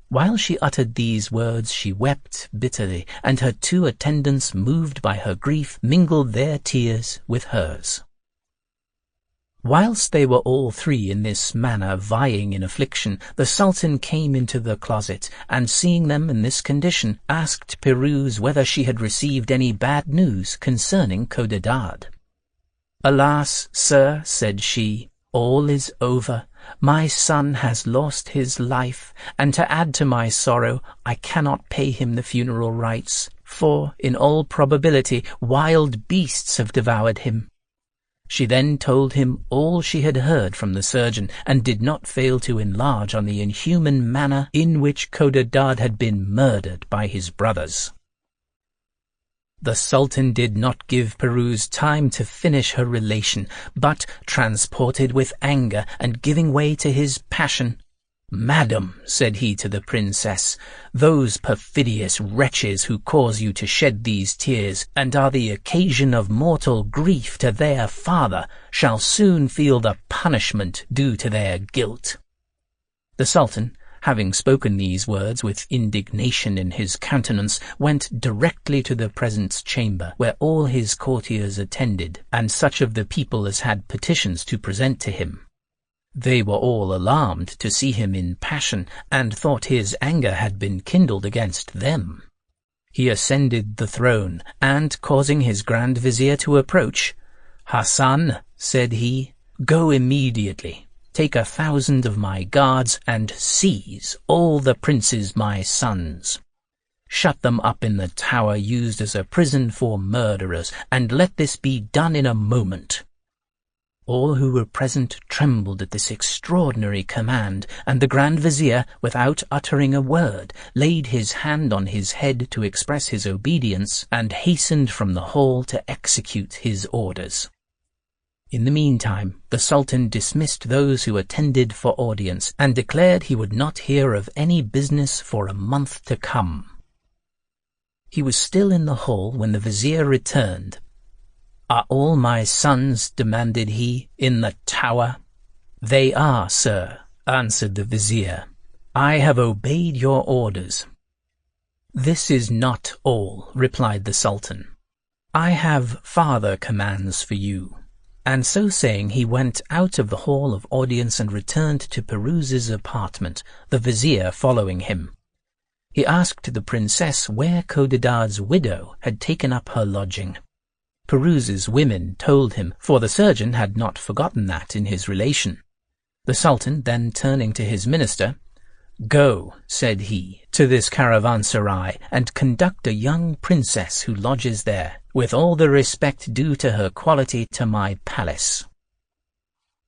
While she uttered these words she wept bitterly, and her 2 attendants, moved by her grief, mingled their tears with hers. Whilst they were all 3 in this manner vying in affliction, the Sultan came into the closet, and seeing them in this condition, asked Piruz whether she had received any bad news concerning Codadad. "Alas, sir," said she, "all is over. My son has lost his life, and to add to my sorrow, I cannot pay him the funeral rites, for, in all probability, wild beasts have devoured him." She then told him all she had heard from the surgeon, and did not fail to enlarge on the inhuman manner in which Codadad had been murdered by his brothers. The Sultan did not give Piruz time to finish her relation, but, transported with anger and giving way to his passion, "Madam," said he to the princess, "those perfidious wretches who cause you to shed these tears, and are the occasion of mortal grief to their father, shall soon feel the punishment due to their guilt." The Sultan, having spoken these words with indignation in his countenance, went directly to the presence chamber, where all his courtiers attended, and such of the people as had petitions to present to him. They were all alarmed to see him in passion, and thought his anger had been kindled against them. He ascended the throne, and, causing his Grand Vizier to approach, "Hassan," said he, "go immediately, take 1,000 of my guards, and seize all the princes my sons. Shut them up in the tower used as a prison for murderers, and let this be done in a moment." All who were present trembled at this extraordinary command, and the Grand Vizier, without uttering a word, laid his hand on his head to express his obedience, and hastened from the hall to execute his orders. In the meantime, the Sultan dismissed those who attended for audience, and declared he would not hear of any business for a month to come. He was still in the hall when the Vizier returned. "Are all my sons," demanded he, "in the tower?" "They are, sir," answered the Vizier. "I have obeyed your orders." "This is not all," replied the Sultan. "I have farther commands for you." And so saying, he went out of the hall of audience and returned to Piruz's apartment, the Vizier following him. He asked the princess where Codadad's widow had taken up her lodging. Piruz's women told him, for the surgeon had not forgotten that in his relation. The Sultan, then turning to his minister, "Go," said he, "to this caravanserai, and conduct a young princess who lodges there, with all the respect due to her quality, to my palace."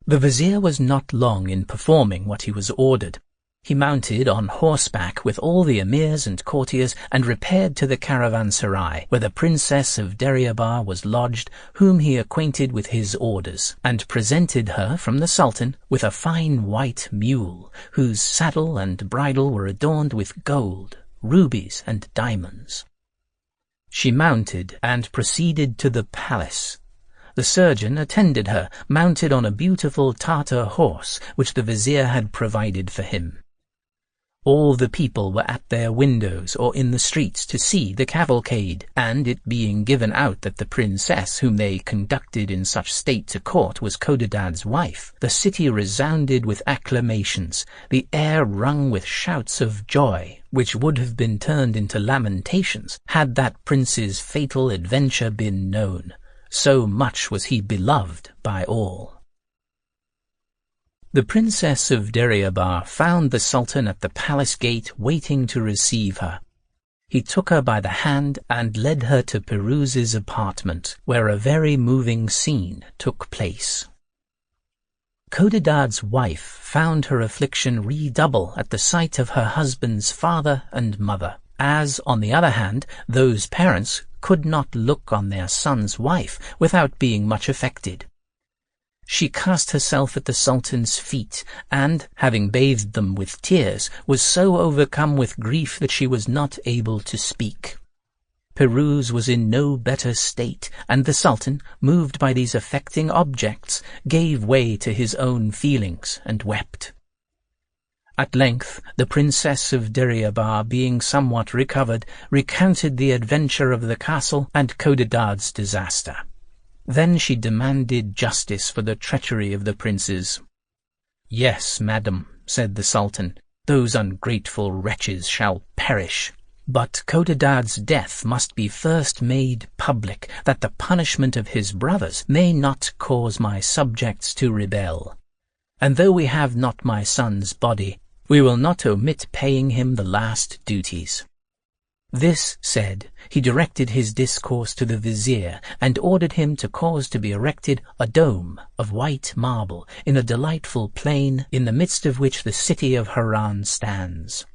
The Vizier was not long in performing what he was ordered. He mounted on horseback with all the emirs and courtiers, and repaired to the caravanserai, where the Princess of Deryabar was lodged, whom he acquainted with his orders, and presented her from the Sultan with a fine white mule, whose saddle and bridle were adorned with gold, rubies, and diamonds. She mounted and proceeded to the palace. The surgeon attended her, mounted on a beautiful Tartar horse, which the Vizier had provided for him. All the people were at their windows or in the streets to see the cavalcade, and it being given out that the princess whom they conducted in such state to court was Codadad's wife, the city resounded with acclamations, the air rung with shouts of joy, which would have been turned into lamentations had that prince's fatal adventure been known. So much was he beloved by all. The Princess of Deryabar found the Sultan at the palace gate waiting to receive her. He took her by the hand and led her to Piruz's apartment, where a very moving scene took place. Codadad's wife found her affliction redouble at the sight of her husband's father and mother, as, on the other hand, those parents could not look on their son's wife without being much affected. She cast herself at the Sultan's feet, and, having bathed them with tears, was so overcome with grief that she was not able to speak. Piruz was in no better state, and the Sultan, moved by these affecting objects, gave way to his own feelings and wept. At length the Princess of Deryabar, being somewhat recovered, recounted the adventure of the castle and Codadad's disaster. Then she demanded justice for the treachery of the princes. "Yes, madam," said the Sultan, "those ungrateful wretches shall perish. But Codadad's death must be first made public, that the punishment of his brothers may not cause my subjects to rebel. And though we have not my son's body, we will not omit paying him the last duties." This said, he directed his discourse to the vizier, and ordered him to cause to be erected a dome of white marble in a delightful plain, in the midst of which the city of Harran stands.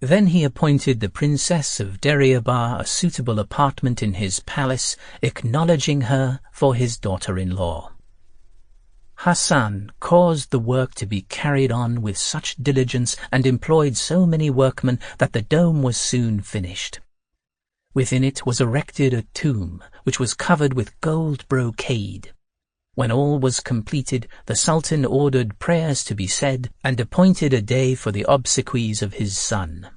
Then he appointed the Princess of Deryabar a suitable apartment in his palace, acknowledging her for his daughter-in-law. Hassan caused the work to be carried on with such diligence and employed so many workmen that the dome was soon finished. Within it was erected a tomb, which was covered with gold brocade. When all was completed, the Sultan ordered prayers to be said and appointed a day for the obsequies of his son.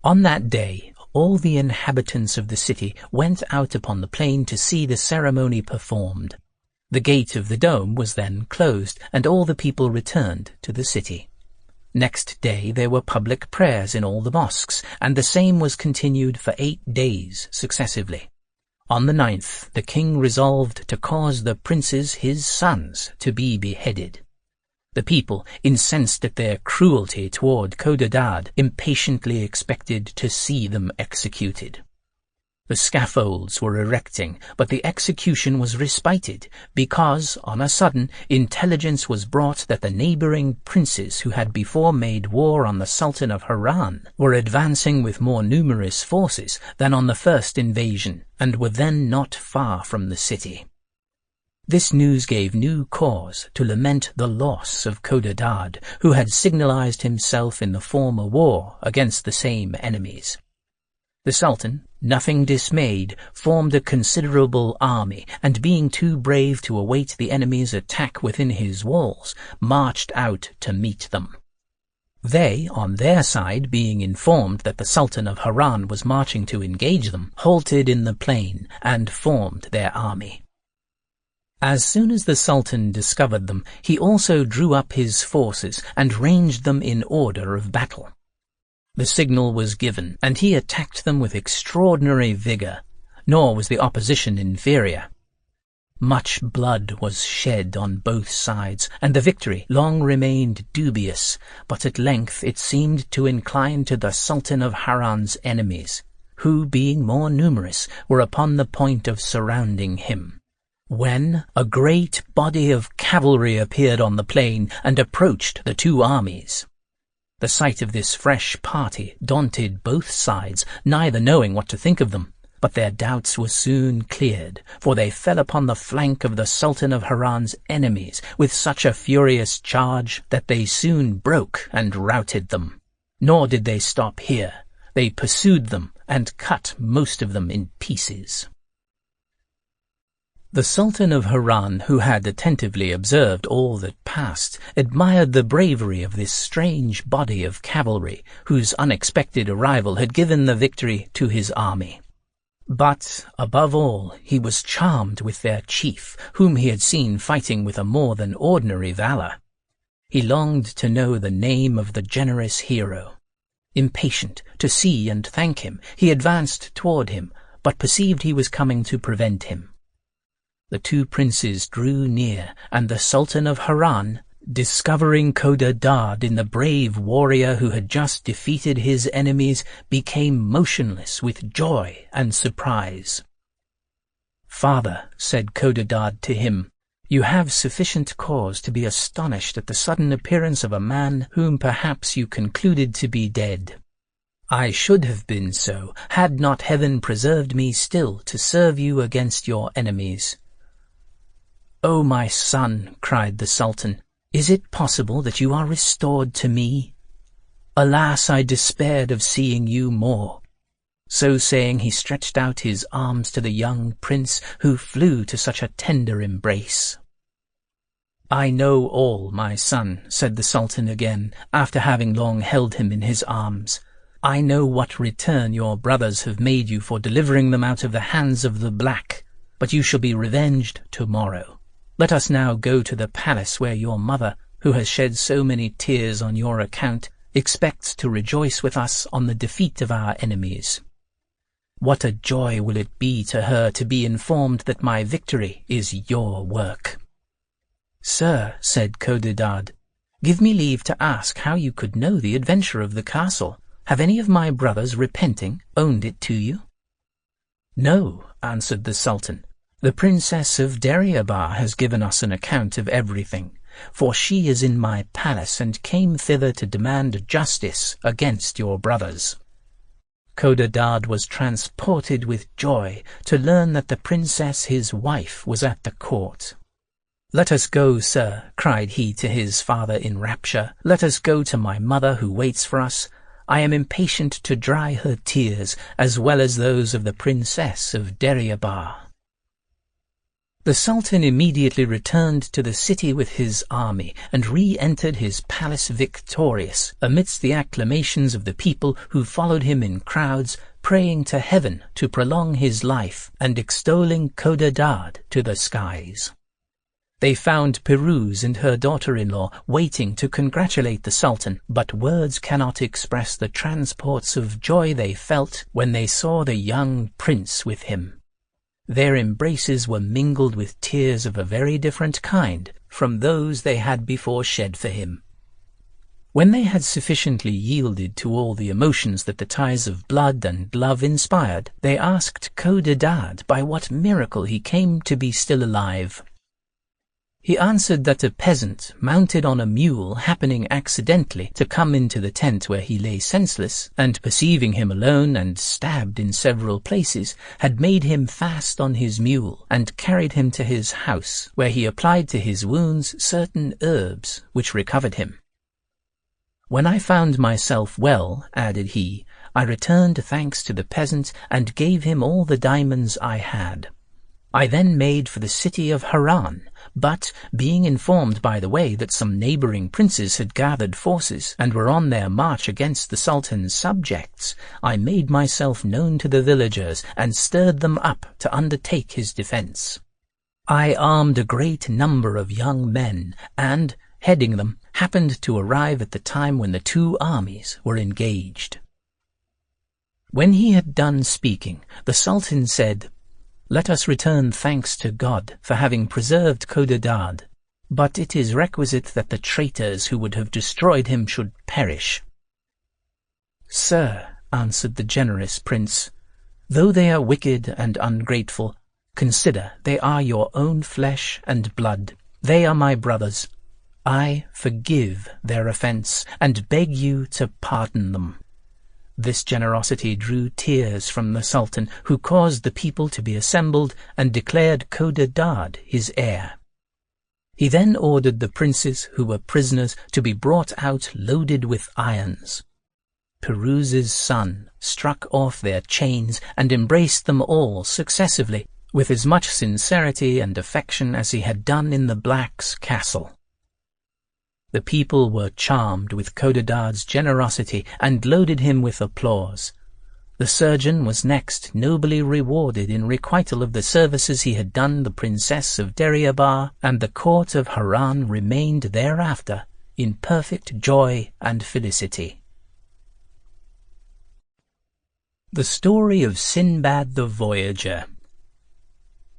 On that day, all the inhabitants of the city went out upon the plain to see the ceremony performed. The gate of the dome was then closed, and all the people returned to the city. Next day there were public prayers in all the mosques, and the same was continued for 8 days successively. On the 9th, the king resolved to cause the princes, his sons, to be beheaded. The people, incensed at their cruelty toward Codadad, impatiently expected to see them executed. The scaffolds were erecting, but the execution was respited, because, on a sudden, intelligence was brought that the neighboring princes who had before made war on the Sultan of Harran were advancing with more numerous forces than on the first invasion, and were then not far from the city. This news gave new cause to lament the loss of Codadad, who had signalized himself in the former war against the same enemies. The Sultan, nothing dismayed, formed a considerable army, and being too brave to await the enemy's attack within his walls, marched out to meet them. They, on their side, being informed that the Sultan of Harran was marching to engage them, halted in the plain and formed their army. As soon as the Sultan discovered them, he also drew up his forces and ranged them in order of battle. The signal was given, and he attacked them with extraordinary vigor, nor was the opposition inferior. Much blood was shed on both sides, and the victory long remained dubious, but at length it seemed to incline to the Sultan of Harran's enemies, who, being more numerous, were upon the point of surrounding him, when a great body of cavalry appeared on the plain and approached the two armies. The sight of this fresh party daunted both sides, neither knowing what to think of them. But their doubts were soon cleared, for they fell upon the flank of the Sultan of Harran's enemies with such a furious charge that they soon broke and routed them. Nor did they stop here. They pursued them and cut most of them in pieces. The Sultan of Harran, who had attentively observed all that passed, admired the bravery of this strange body of cavalry, whose unexpected arrival had given the victory to his army. But, above all, he was charmed with their chief, whom he had seen fighting with a more than ordinary valor. He longed to know the name of the generous hero. Impatient to see and thank him, he advanced toward him, but perceived he was coming to prevent him. The two princes drew near, and the Sultan of Harran, discovering Codadad in the brave warrior who had just defeated his enemies, became motionless with joy and surprise. "Father," said Codadad to him, "you have sufficient cause to be astonished at the sudden appearance of a man whom perhaps you concluded to be dead. I should have been so, had not heaven preserved me still to serve you against your enemies." "O my son," cried the Sultan, "is it possible that you are restored to me? Alas, I despaired of seeing you more." So saying, he stretched out his arms to the young prince, who flew to such a tender embrace. "I know all, my son," said the Sultan again, after having long held him in his arms. "I know what return your brothers have made you for delivering them out of the hands of the black, but you shall be revenged tomorrow. Let us now go to the palace where your mother, who has shed so many tears on your account, expects to rejoice with us on the defeat of our enemies. What a joy will it be to her to be informed that my victory is your work." "Sir," said Codadad, "give me leave to ask how you could know the adventure of the castle. Have any of my brothers, repenting, owned it to you?" "No," answered the Sultan. "The Princess of Deryabar has given us an account of everything, for she is in my palace and came thither to demand justice against your brothers." Codadad was transported with joy to learn that the princess his wife was at the court. "Let us go, sir," cried he to his father in rapture. "Let us go to my mother who waits for us. I am impatient to dry her tears, as well as those of the Princess of Deryabar." The Sultan immediately returned to the city with his army and re-entered his palace victorious, amidst the acclamations of the people who followed him in crowds, praying to heaven to prolong his life and extolling Codadad to the skies. They found Piruz and her daughter-in-law waiting to congratulate the Sultan, but words cannot express the transports of joy they felt when they saw the young prince with him. Their embraces were mingled with tears of a very different kind from those they had before shed for him. When they had sufficiently yielded to all the emotions that the ties of blood and love inspired, they asked Codadad by what miracle he came to be still alive. He answered that a peasant, mounted on a mule, happening accidentally to come into the tent where he lay senseless, and perceiving him alone and stabbed in several places, had made him fast on his mule, and carried him to his house, where he applied to his wounds certain herbs, which recovered him. "When I found myself well," added he, "I returned thanks to the peasant, and gave him all the diamonds I had. I then made for the city of Haran, but, being informed by the way that some neighboring princes had gathered forces and were on their march against the Sultan's subjects, I made myself known to the villagers and stirred them up to undertake his defense. I armed a great number of young men and, heading them, happened to arrive at the time when the two armies were engaged." When he had done speaking, the Sultan said, "Let us return thanks to God for having preserved Codadad, but it is requisite that the traitors who would have destroyed him should perish." "Sir," answered the generous prince, "though they are wicked and ungrateful, consider they are your own flesh and blood. They are my brothers. I forgive their offense and beg you to pardon them." This generosity drew tears from the Sultan, who caused the people to be assembled and declared Codadad his heir. He then ordered the princes who were prisoners to be brought out loaded with irons. Piruz's son struck off their chains and embraced them all successively, with as much sincerity and affection as he had done in the Black's castle. The people were charmed with Codadad's generosity and loaded him with applause. The surgeon was next nobly rewarded in requital of the services he had done the Princess of Deryabar, and the court of Haran remained thereafter in perfect joy and felicity. The story of Sinbad the Voyager.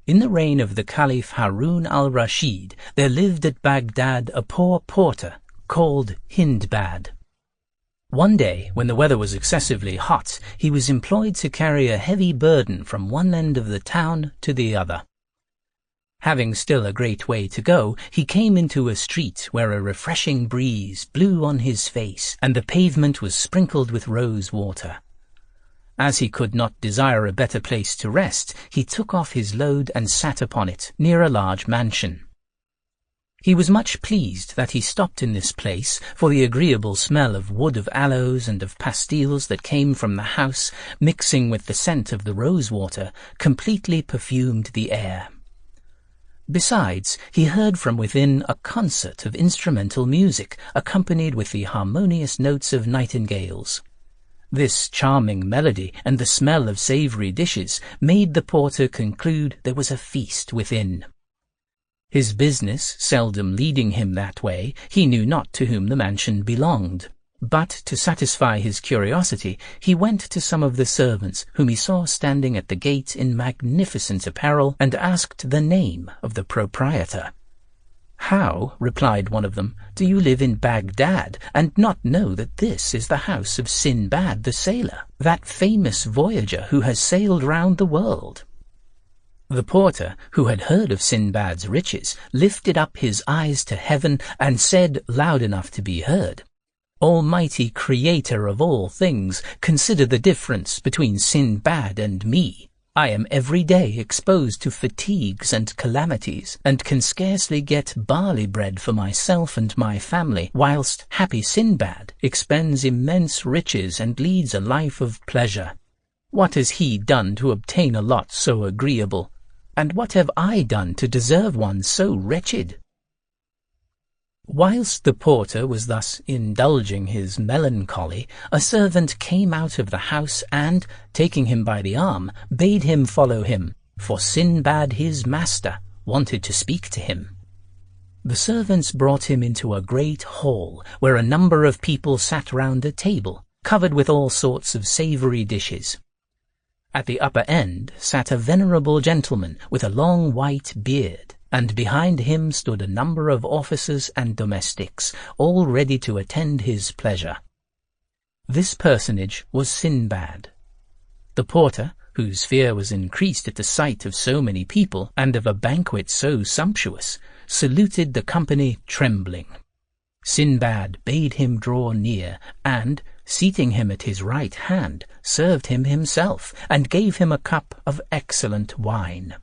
In the reign of the Caliph Harun al-Rashid, there lived at Baghdad a poor porter called Hindbad. One day, when the weather was excessively hot, he was employed to carry a heavy burden from one end of the town to the other. Having still a great way to go, he came into a street where a refreshing breeze blew on his face, and the pavement was sprinkled with rose water. As he could not desire a better place to rest, he took off his load and sat upon it, near a large mansion. He was much pleased that he stopped in this place, for the agreeable smell of wood of aloes and of pastilles that came from the house, mixing with the scent of the rose-water, completely perfumed the air. Besides, he heard from within a concert of instrumental music, accompanied with the harmonious notes of nightingales. This charming melody and the smell of savoury dishes made the porter conclude there was a feast within. His business seldom leading him that way, he knew not to whom the mansion belonged. But to satisfy his curiosity, he went to some of the servants whom he saw standing at the gate in magnificent apparel, and asked the name of the proprietor. "How," replied one of them, "do you live in Baghdad, and not know that this is the house of Sinbad the sailor, that famous voyager who has sailed round the world?" The porter, who had heard of Sinbad's riches, lifted up his eyes to heaven and said loud enough to be heard, "Almighty Creator of all things, consider the difference between Sinbad and me. I am every day exposed to fatigues and calamities, and can scarcely get barley bread for myself and my family, whilst happy Sinbad expends immense riches and leads a life of pleasure. What has he done to obtain a lot so agreeable? And what have I done to deserve one so wretched?" Whilst the porter was thus indulging his melancholy, a servant came out of the house and, taking him by the arm, bade him follow him, for Sinbad his master wanted to speak to him. The servants brought him into a great hall, where a number of people sat round a table, covered with all sorts of savoury dishes. At the upper end sat a venerable gentleman with a long white beard, and behind him stood a number of officers and domestics, all ready to attend his pleasure. This personage was Sinbad. The porter, whose fear was increased at the sight of so many people, and of a banquet so sumptuous, saluted the company trembling. Sinbad bade him draw near, and, seating him at his right hand, served him himself, and gave him a cup of excellent wine.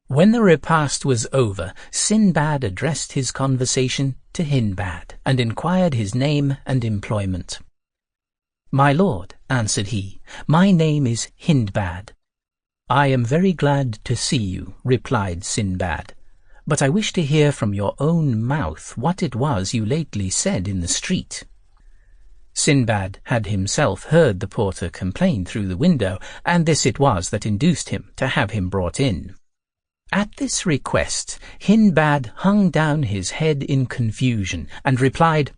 When the repast was over, Sinbad addressed his conversation to Hindbad, and inquired his name and employment. "My lord," answered he, "my name is Hindbad." "I am very glad to see you," replied Sinbad, "but I wish to hear from your own mouth what it was you lately said in the street." Sinbad had himself heard the porter complain through the window, and this it was that induced him to have him brought in. At this request, Hindbad hung down his head in confusion, and replied,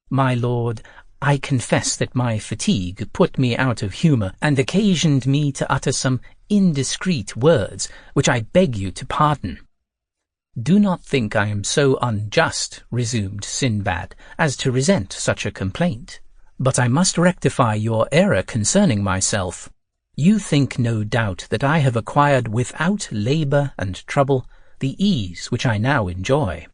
"My lord, I confess that my fatigue put me out of humour, and occasioned me to utter some indiscreet words, which I beg you to pardon." "Do not think I am so unjust," resumed Sinbad, "as to resent such a complaint. But I must rectify your error concerning myself. You think, no doubt, that I have acquired without labour and trouble the ease which I now enjoy.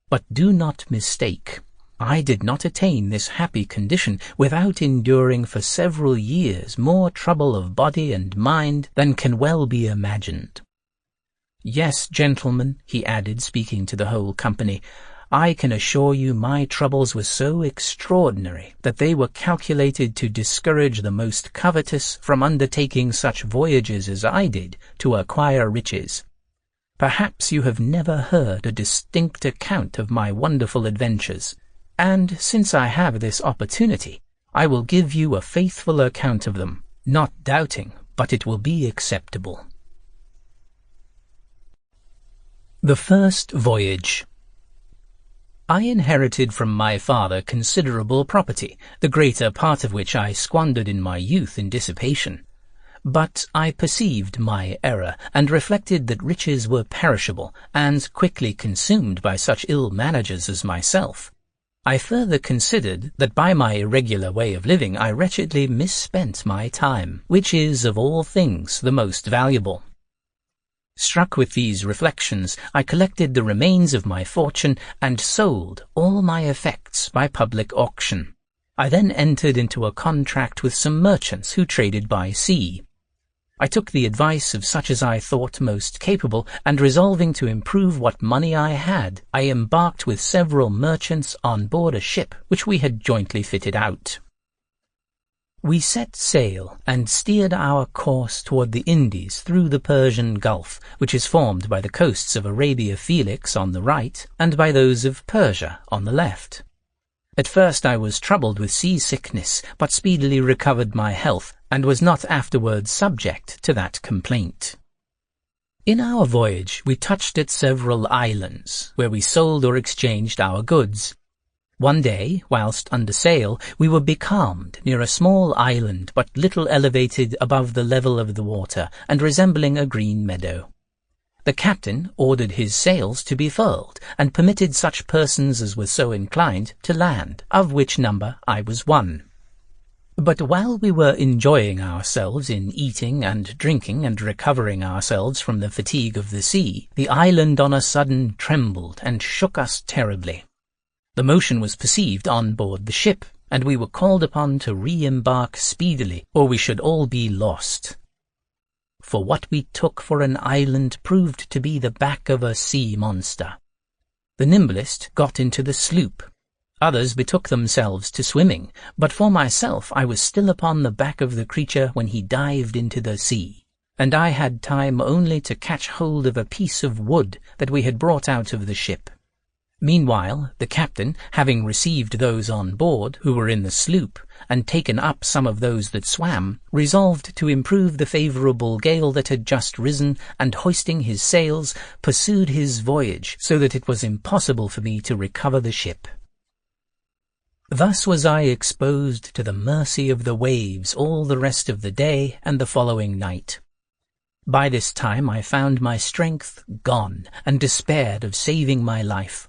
But do not mistake. I did not attain this happy condition without enduring for several years more trouble of body and mind than can well be imagined. Yes, gentlemen," he added, speaking to the whole company, "I can assure you my troubles were so extraordinary that they were calculated to discourage the most covetous from undertaking such voyages as I did to acquire riches. Perhaps you have never heard a distinct account of my wonderful adventures, and since I have this opportunity, I will give you a faithful account of them, not doubting but it will be acceptable. The First Voyage. I inherited from my father considerable property, the greater part of which I squandered in my youth in dissipation. But I perceived my error, and reflected that riches were perishable, and quickly consumed by such ill managers as myself. I further considered that by my irregular way of living I wretchedly misspent my time, which is of all things the most valuable. Struck with these reflections, I collected the remains of my fortune and sold all my effects by public auction. I then entered into a contract with some merchants who traded by sea. I took the advice of such as I thought most capable, and resolving to improve what money I had, I embarked with several merchants on board a ship which we had jointly fitted out. We set sail and steered our course toward the Indies through the Persian Gulf, which is formed by the coasts of Arabia Felix on the right and by those of Persia on the left. At first I was troubled with seasickness, but speedily recovered my health, and was not afterwards subject to that complaint. In our voyage we touched at several islands, where we sold or exchanged our goods. One day, whilst under sail, we were becalmed near a small island but little elevated above the level of the water, and resembling a green meadow. The captain ordered his sails to be furled, and permitted such persons as were so inclined to land, of which number I was one. But while we were enjoying ourselves in eating and drinking and recovering ourselves from the fatigue of the sea, the island on a sudden trembled and shook us terribly. The motion was perceived on board the ship, and we were called upon to re-embark speedily, or we should all be lost. For what we took for an island proved to be the back of a sea monster. The nimblest got into the sloop. Others betook themselves to swimming, but for myself I was still upon the back of the creature when he dived into the sea, and I had time only to catch hold of a piece of wood that we had brought out of the ship. Meanwhile, the captain, having received those on board who were in the sloop, and taken up some of those that swam, resolved to improve the favourable gale that had just risen, and hoisting his sails, pursued his voyage, so that it was impossible for me to recover the ship. Thus was I exposed to the mercy of the waves all the rest of the day and the following night. By this time I found my strength gone, and despaired of saving my life,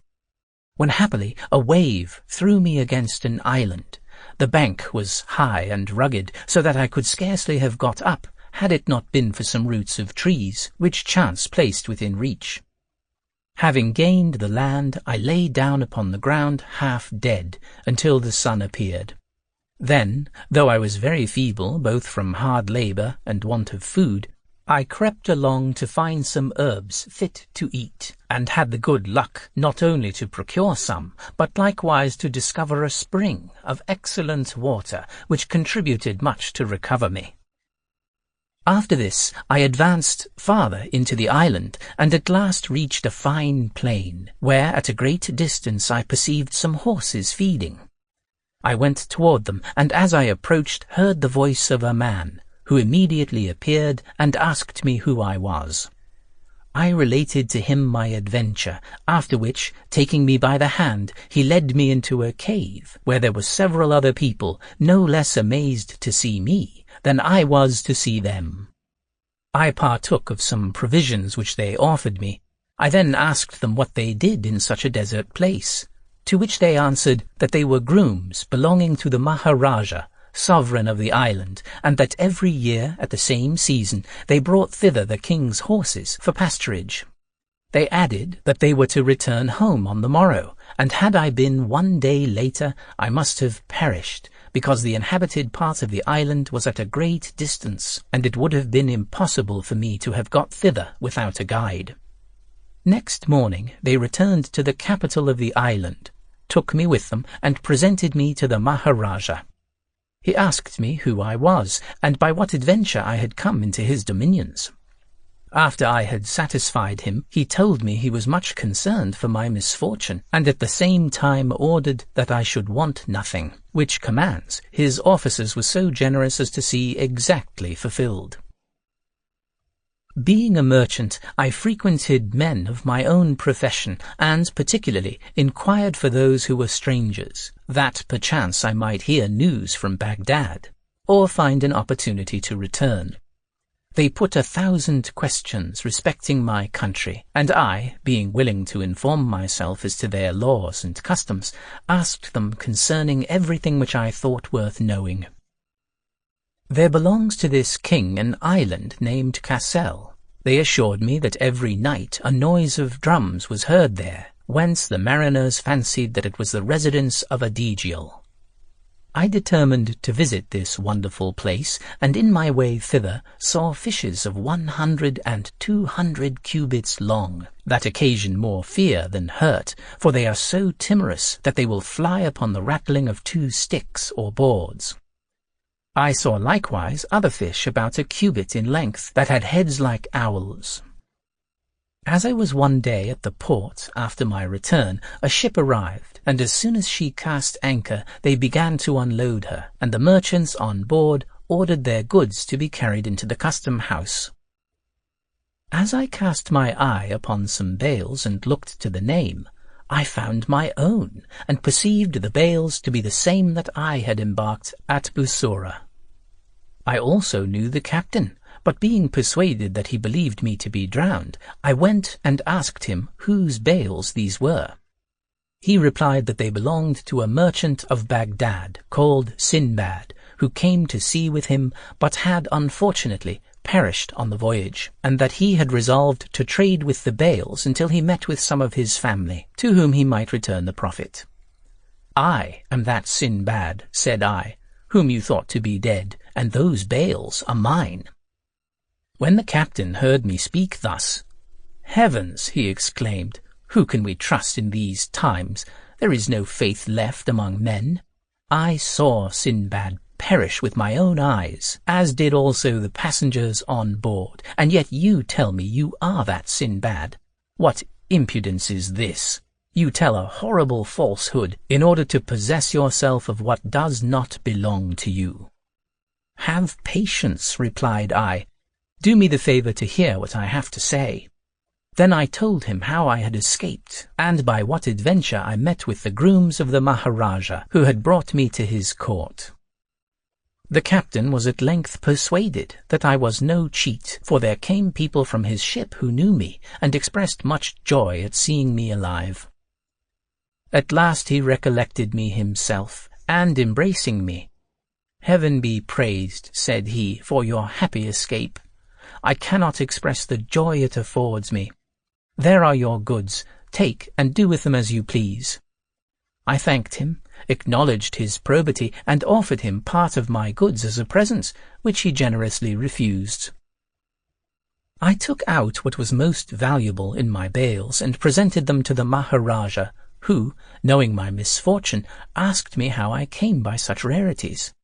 when happily a wave threw me against an island. The bank was high and rugged, so that I could scarcely have got up, had it not been for some roots of trees, which chance placed within reach. Having gained the land, I lay down upon the ground half dead, until the sun appeared. Then, though I was very feeble, both from hard labour and want of food, I crept along to find some herbs fit to eat, and had the good luck not only to procure some, but likewise to discover a spring of excellent water, which contributed much to recover me. After this I advanced farther into the island, and at last reached a fine plain, where at a great distance I perceived some horses feeding. I went toward them, and as I approached heard the voice of a man, who immediately appeared and asked me who I was. I related to him my adventure, after which, taking me by the hand, he led me into a cave, where there were several other people, no less amazed to see me than I was to see them. I partook of some provisions which they offered me. I then asked them what they did in such a desert place, to which they answered that they were grooms belonging to the Maharaja, sovereign of the island, and that every year at the same season they brought thither the king's horses for pasturage. They added that they were to return home on the morrow, and had I been 1 day later I must have perished, because the inhabited part of the island was at a great distance, and it would have been impossible for me to have got thither without a guide. Next morning they returned to the capital of the island, took me with them, and presented me to the Maharaja. He asked me who I was, and by what adventure I had come into his dominions. After I had satisfied him, he told me he was much concerned for my misfortune, and at the same time ordered that I should want nothing, which commands his officers were so generous as to see exactly fulfilled. Being a merchant, I frequented men of my own profession, and particularly inquired for those who were strangers, that perchance I might hear news from Baghdad, or find an opportunity to return. They put 1,000 questions respecting my country, and I, being willing to inform myself as to their laws and customs, asked them concerning everything which I thought worth knowing. There belongs to this king an island named Cassel. They assured me that every night a noise of drums was heard there, whence the mariners fancied that it was the residence of a Degial. I determined to visit this wonderful place, and in my way thither saw fishes of 100 and 200 cubits long, that occasion more fear than hurt, for they are so timorous that they will fly upon the rattling of 2 sticks or boards. I saw likewise other fish about a cubit in length, that had heads like owls. As I was one day at the port after my return, a ship arrived, and as soon as she cast anchor, they began to unload her, and the merchants on board ordered their goods to be carried into the custom house. As I cast my eye upon some bales and looked to the name, I found my own, and perceived the bales to be the same that I had embarked at Bussorah. I also knew the captain, but being persuaded that he believed me to be drowned, I went and asked him whose bales these were. He replied that they belonged to a merchant of Baghdad called Sinbad, who came to sea with him, but had unfortunately perished on the voyage, and that he had resolved to trade with the bales until he met with some of his family, to whom he might return the profit. "I am that Sinbad," said I, "whom you thought to be dead, and those bales are mine." When the captain heard me speak thus, "Heavens!" he exclaimed, "who can we trust in these times? There is no faith left among men. I saw Sinbad perish with my own eyes, as did also the passengers on board, and yet you tell me you are that Sinbad. What impudence is this? You tell a horrible falsehood in order to possess yourself of what does not belong to you." "Have patience," replied I. "Do me the favor to hear what I have to say." Then I told him how I had escaped, and by what adventure I met with the grooms of the Maharaja, who had brought me to his court. The captain was at length persuaded that I was no cheat, for there came people from his ship who knew me, and expressed much joy at seeing me alive. At last he recollected me himself, and embracing me, "Heaven be praised," said he, "for your happy escape. I cannot express the joy it affords me. There are your goods. Take and do with them as you please." I thanked him, acknowledged his probity, and offered him part of my goods as a present, which he generously refused. I took out what was most valuable in my bales and presented them to the Maharaja, who, knowing my misfortune, asked me how I came by such rarities.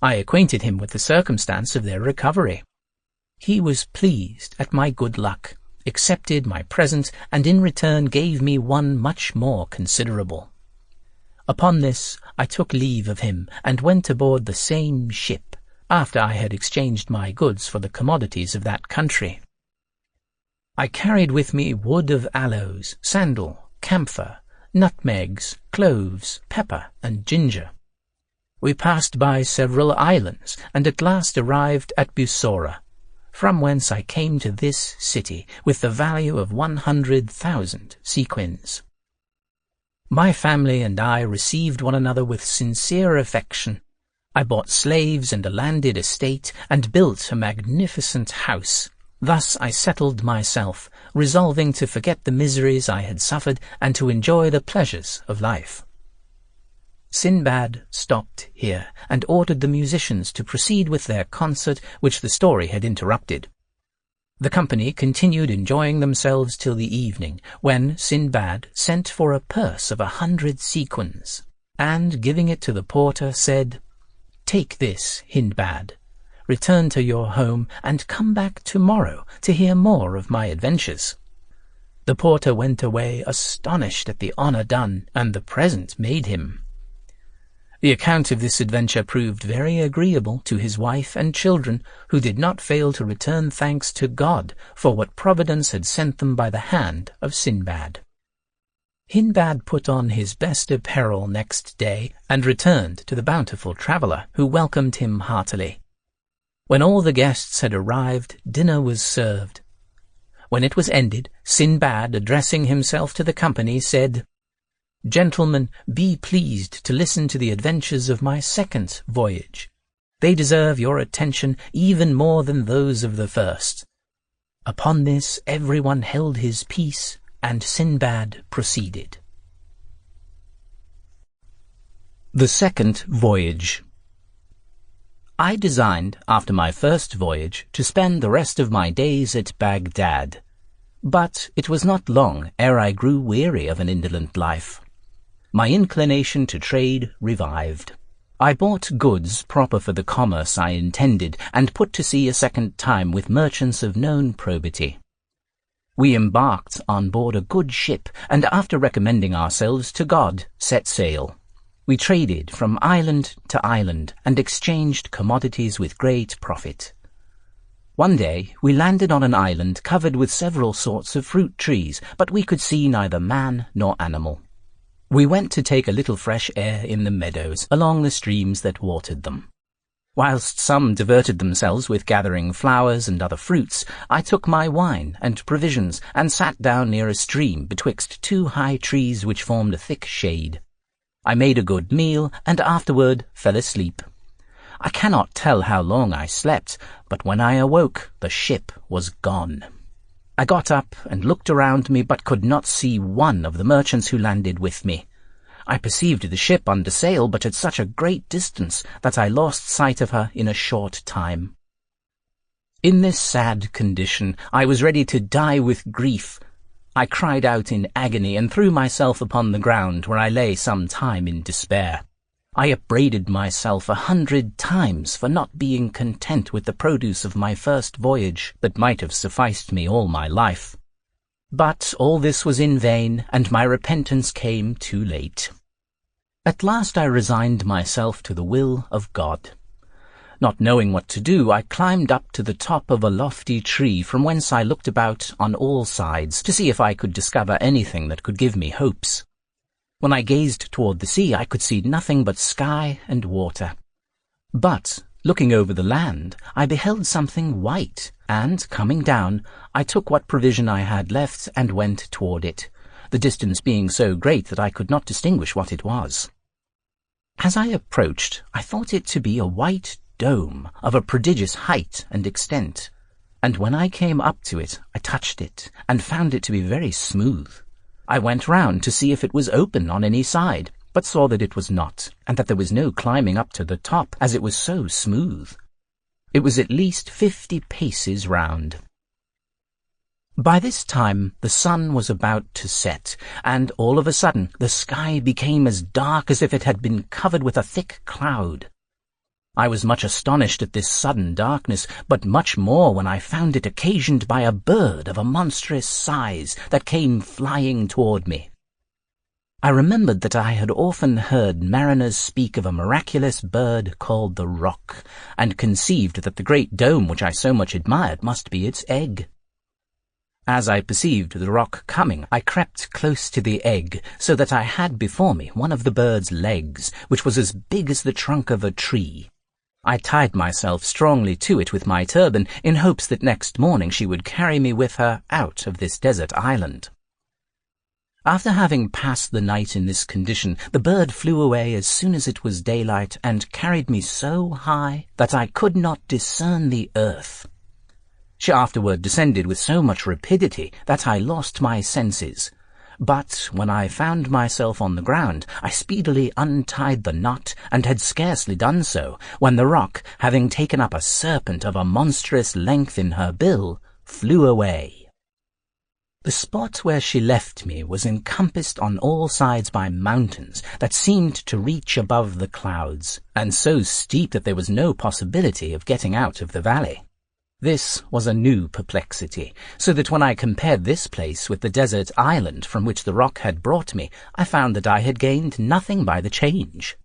I acquainted him with the circumstance of their recovery. He was pleased at my good luck, accepted my present, and in return gave me one much more considerable. Upon this I took leave of him, and went aboard the same ship, after I had exchanged my goods for the commodities of that country. I carried with me wood of aloes, sandal, camphor, nutmegs, cloves, pepper, and ginger. We passed by several islands, and at last arrived at Bussorah, from whence I came to this city with the value of 100,000 sequins. My family and I received one another with sincere affection. I bought slaves and a landed estate, and built a magnificent house. Thus I settled myself, resolving to forget the miseries I had suffered and to enjoy the pleasures of life. Sinbad stopped here, and ordered the musicians to proceed with their concert, which the story had interrupted. The company continued enjoying themselves till the evening, when Sinbad sent for a purse of 100 sequins, and, giving it to the porter, said, "Take this, Hindbad. Return to your home, and come back tomorrow to hear more of my adventures." The porter went away astonished at the honor done, and the present made him. The account of this adventure proved very agreeable to his wife and children, who did not fail to return thanks to God for what Providence had sent them by the hand of Sinbad. Hindbad put on his best apparel next day, and returned to the bountiful traveller, who welcomed him heartily. When all the guests had arrived, dinner was served. When it was ended, Sinbad, addressing himself to the company, said, "Gentlemen, be pleased to listen to the adventures of my second voyage. They deserve your attention even more than those of the first." Upon this everyone held his peace, and Sinbad proceeded. The second voyage. I designed, after my first voyage, to spend the rest of my days at Baghdad. But it was not long ere I grew weary of an indolent life. My inclination to trade revived. I bought goods proper for the commerce I intended, and put to sea a second time with merchants of known probity. We embarked on board a good ship, and after recommending ourselves to God, set sail. We traded from island to island, and exchanged commodities with great profit. One day we landed on an island covered with several sorts of fruit trees, but we could see neither man nor animal. We went to take a little fresh air in the meadows, along the streams that watered them. Whilst some diverted themselves with gathering flowers and other fruits, I took my wine and provisions, and sat down near a stream betwixt two high trees which formed a thick shade. I made a good meal, and afterward fell asleep. I cannot tell how long I slept, but when I awoke, the ship was gone. I got up and looked around me, but could not see one of the merchants who landed with me. I perceived the ship under sail, but at such a great distance that I lost sight of her in a short time. In this sad condition, I was ready to die with grief. I cried out in agony and threw myself upon the ground, where I lay some time in despair. I upbraided myself 100 times for not being content with the produce of my first voyage that might have sufficed me all my life. But all this was in vain, and my repentance came too late. At last I resigned myself to the will of God. Not knowing what to do, I climbed up to the top of a lofty tree, from whence I looked about on all sides to see if I could discover anything that could give me hopes. When I gazed toward the sea, I could see nothing but sky and water. But, looking over the land, I beheld something white, and, coming down, I took what provision I had left and went toward it, the distance being so great that I could not distinguish what it was. As I approached, I thought it to be a white dome of a prodigious height and extent, and when I came up to it, I touched it, and found it to be very smooth. I went round to see if it was open on any side, but saw that it was not, and that there was no climbing up to the top, as it was so smooth. It was at least 50 paces round. By this time the sun was about to set, and all of a sudden the sky became as dark as if it had been covered with a thick cloud. I was much astonished at this sudden darkness, but much more when I found it occasioned by a bird of a monstrous size that came flying toward me. I remembered that I had often heard mariners speak of a miraculous bird called the roc, and conceived that the great dome which I so much admired must be its egg. As I perceived the roc coming, I crept close to the egg, so that I had before me one of the bird's legs, which was as big as the trunk of a tree. I tied myself strongly to it with my turban, in hopes that next morning she would carry me with her out of this desert island. After having passed the night in this condition, the bird flew away as soon as it was daylight, and carried me so high that I could not discern the earth. She afterward descended with so much rapidity that I lost my senses. But when I found myself on the ground, I speedily untied the knot, and had scarcely done so, when the roc, having taken up a serpent of a monstrous length in her bill, flew away. The spot where she left me was encompassed on all sides by mountains that seemed to reach above the clouds, and so steep that there was no possibility of getting out of the valley. This was a new perplexity, so that when I compared this place with the desert island from which the roc had brought me, I found that I had gained nothing by the change.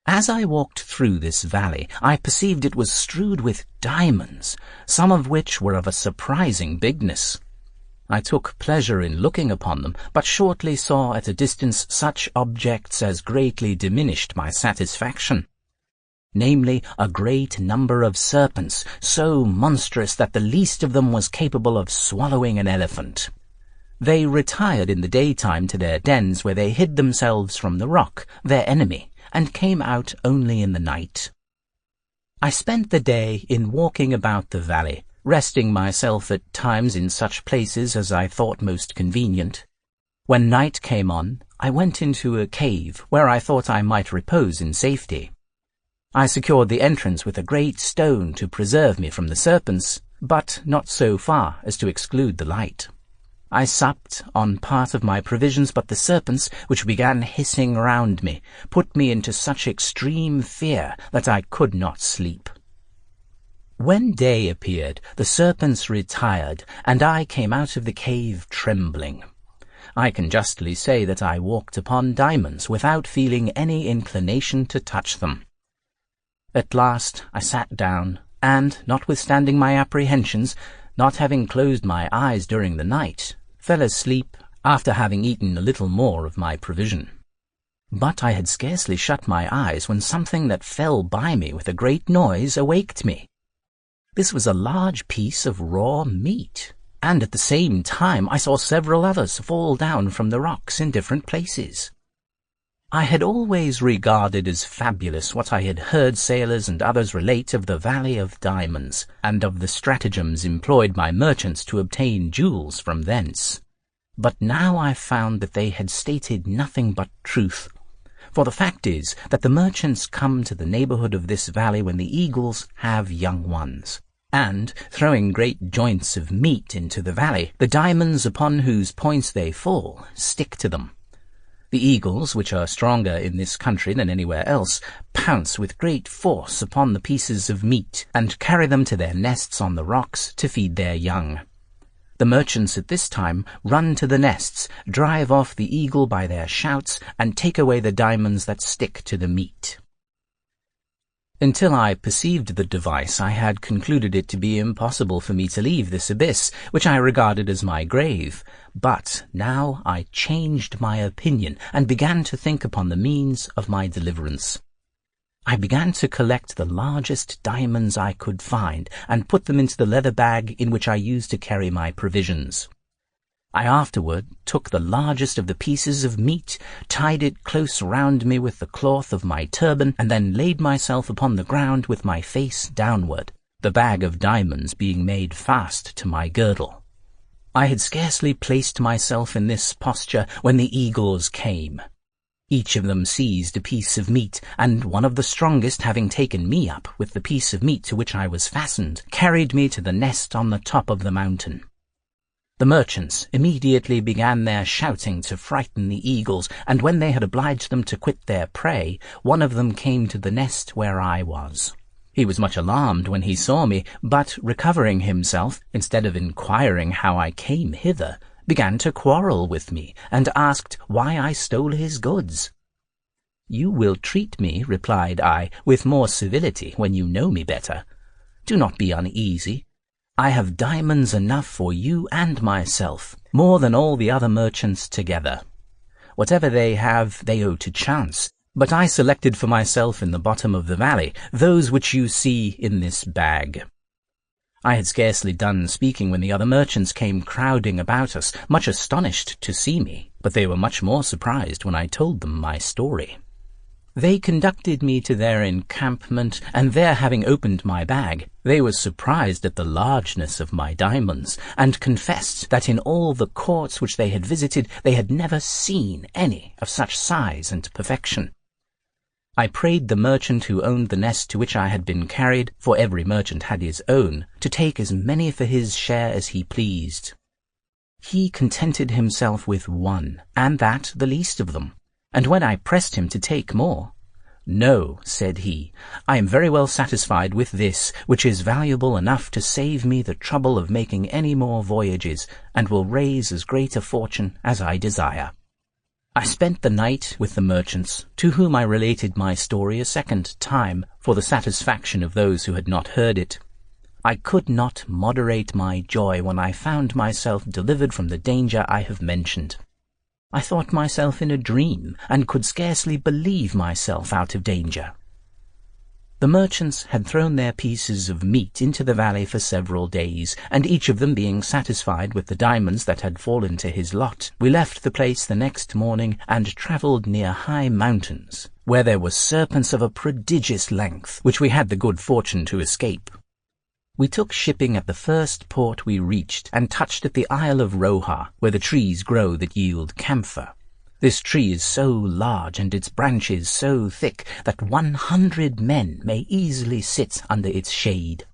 As I walked through this valley, I perceived it was strewed with diamonds, some of which were of a surprising bigness. I took pleasure in looking upon them, but shortly saw at a distance such objects as greatly diminished my satisfaction. Namely, a great number of serpents, so monstrous that the least of them was capable of swallowing an elephant. They retired in the daytime to their dens, where they hid themselves from the roc, their enemy, and came out only in the night. I spent the day in walking about the valley, resting myself at times in such places as I thought most convenient. When night came on, I went into a cave where I thought I might repose in safety. I secured the entrance with a great stone to preserve me from the serpents, but not so far as to exclude the light. I supped on part of my provisions, but the serpents, which began hissing round me, put me into such extreme fear that I could not sleep. When day appeared, the serpents retired, and I came out of the cave trembling. I can justly say that I walked upon diamonds without feeling any inclination to touch them. At last I sat down, and, notwithstanding my apprehensions, not having closed my eyes during the night, fell asleep after having eaten a little more of my provision. But I had scarcely shut my eyes when something that fell by me with a great noise awaked me. This was a large piece of raw meat, and at the same time I saw several others fall down from the rocks in different places. I had always regarded as fabulous what I had heard sailors and others relate of the Valley of Diamonds, and of the stratagems employed by merchants to obtain jewels from thence. But now I found that they had stated nothing but truth, for the fact is that the merchants come to the neighborhood of this valley when the eagles have young ones, and, throwing great joints of meat into the valley, the diamonds upon whose points they fall stick to them. The eagles, which are stronger in this country than anywhere else, pounce with great force upon the pieces of meat, and carry them to their nests on the rocks to feed their young. The merchants at this time run to the nests, drive off the eagle by their shouts, and take away the diamonds that stick to the meat. Until I perceived the device, I had concluded it to be impossible for me to leave this abyss, which I regarded as my grave. But now I changed my opinion, and began to think upon the means of my deliverance. I began to collect the largest diamonds I could find, and put them into the leather bag in which I used to carry my provisions. I afterward took the largest of the pieces of meat, tied it close round me with the cloth of my turban, and then laid myself upon the ground with my face downward, the bag of diamonds being made fast to my girdle. I had scarcely placed myself in this posture when the eagles came. Each of them seized a piece of meat, and one of the strongest, having taken me up with the piece of meat to which I was fastened, carried me to the nest on the top of the mountain. The merchants immediately began their shouting to frighten the eagles, and when they had obliged them to quit their prey, one of them came to the nest where I was. He was much alarmed when he saw me, but recovering himself, instead of inquiring how I came hither, began to quarrel with me, and asked why I stole his goods. "You will treat me," replied I, "with more civility when you know me better. Do not be uneasy. I have diamonds enough for you and myself, more than all the other merchants together. Whatever they have, they owe to chance, but I selected for myself in the bottom of the valley those which you see in this bag." I had scarcely done speaking when the other merchants came crowding about us, much astonished to see me, but they were much more surprised when I told them my story. They conducted me to their encampment, and there having opened my bag, they were surprised at the largeness of my diamonds, and confessed that in all the courts which they had visited they had never seen any of such size and perfection. I prayed the merchant who owned the nest to which I had been carried, for every merchant had his own, to take as many for his share as he pleased. He contented himself with one, and that the least of them. And when I pressed him to take more, "No," said he, "I am very well satisfied with this, which is valuable enough to save me the trouble of making any more voyages, and will raise as great a fortune as I desire." I spent the night with the merchants, to whom I related my story a second time, for the satisfaction of those who had not heard it. I could not moderate my joy when I found myself delivered from the danger I have mentioned. I thought myself in a dream, and could scarcely believe myself out of danger. The merchants had thrown their pieces of meat into the valley for several days, and each of them being satisfied with the diamonds that had fallen to his lot, we left the place the next morning and travelled near high mountains, where there were serpents of a prodigious length, which we had the good fortune to escape. We took shipping at the first port we reached and touched at the Isle of Roha, where the trees grow that yield camphor. This tree is so large and its branches so thick that 100 men may easily sit under its shade.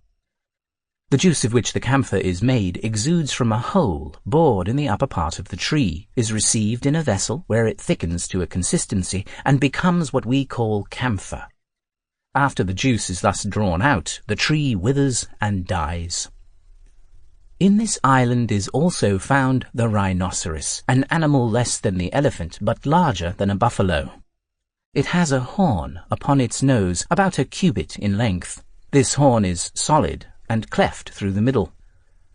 The juice of which the camphor is made exudes from a hole bored in the upper part of the tree, is received in a vessel where it thickens to a consistency and becomes what we call camphor. After the juice is thus drawn out, the tree withers and dies. In this island is also found the rhinoceros, an animal less than the elephant but larger than a buffalo. It has a horn upon its nose about a cubit in length. This horn is solid and cleft through the middle.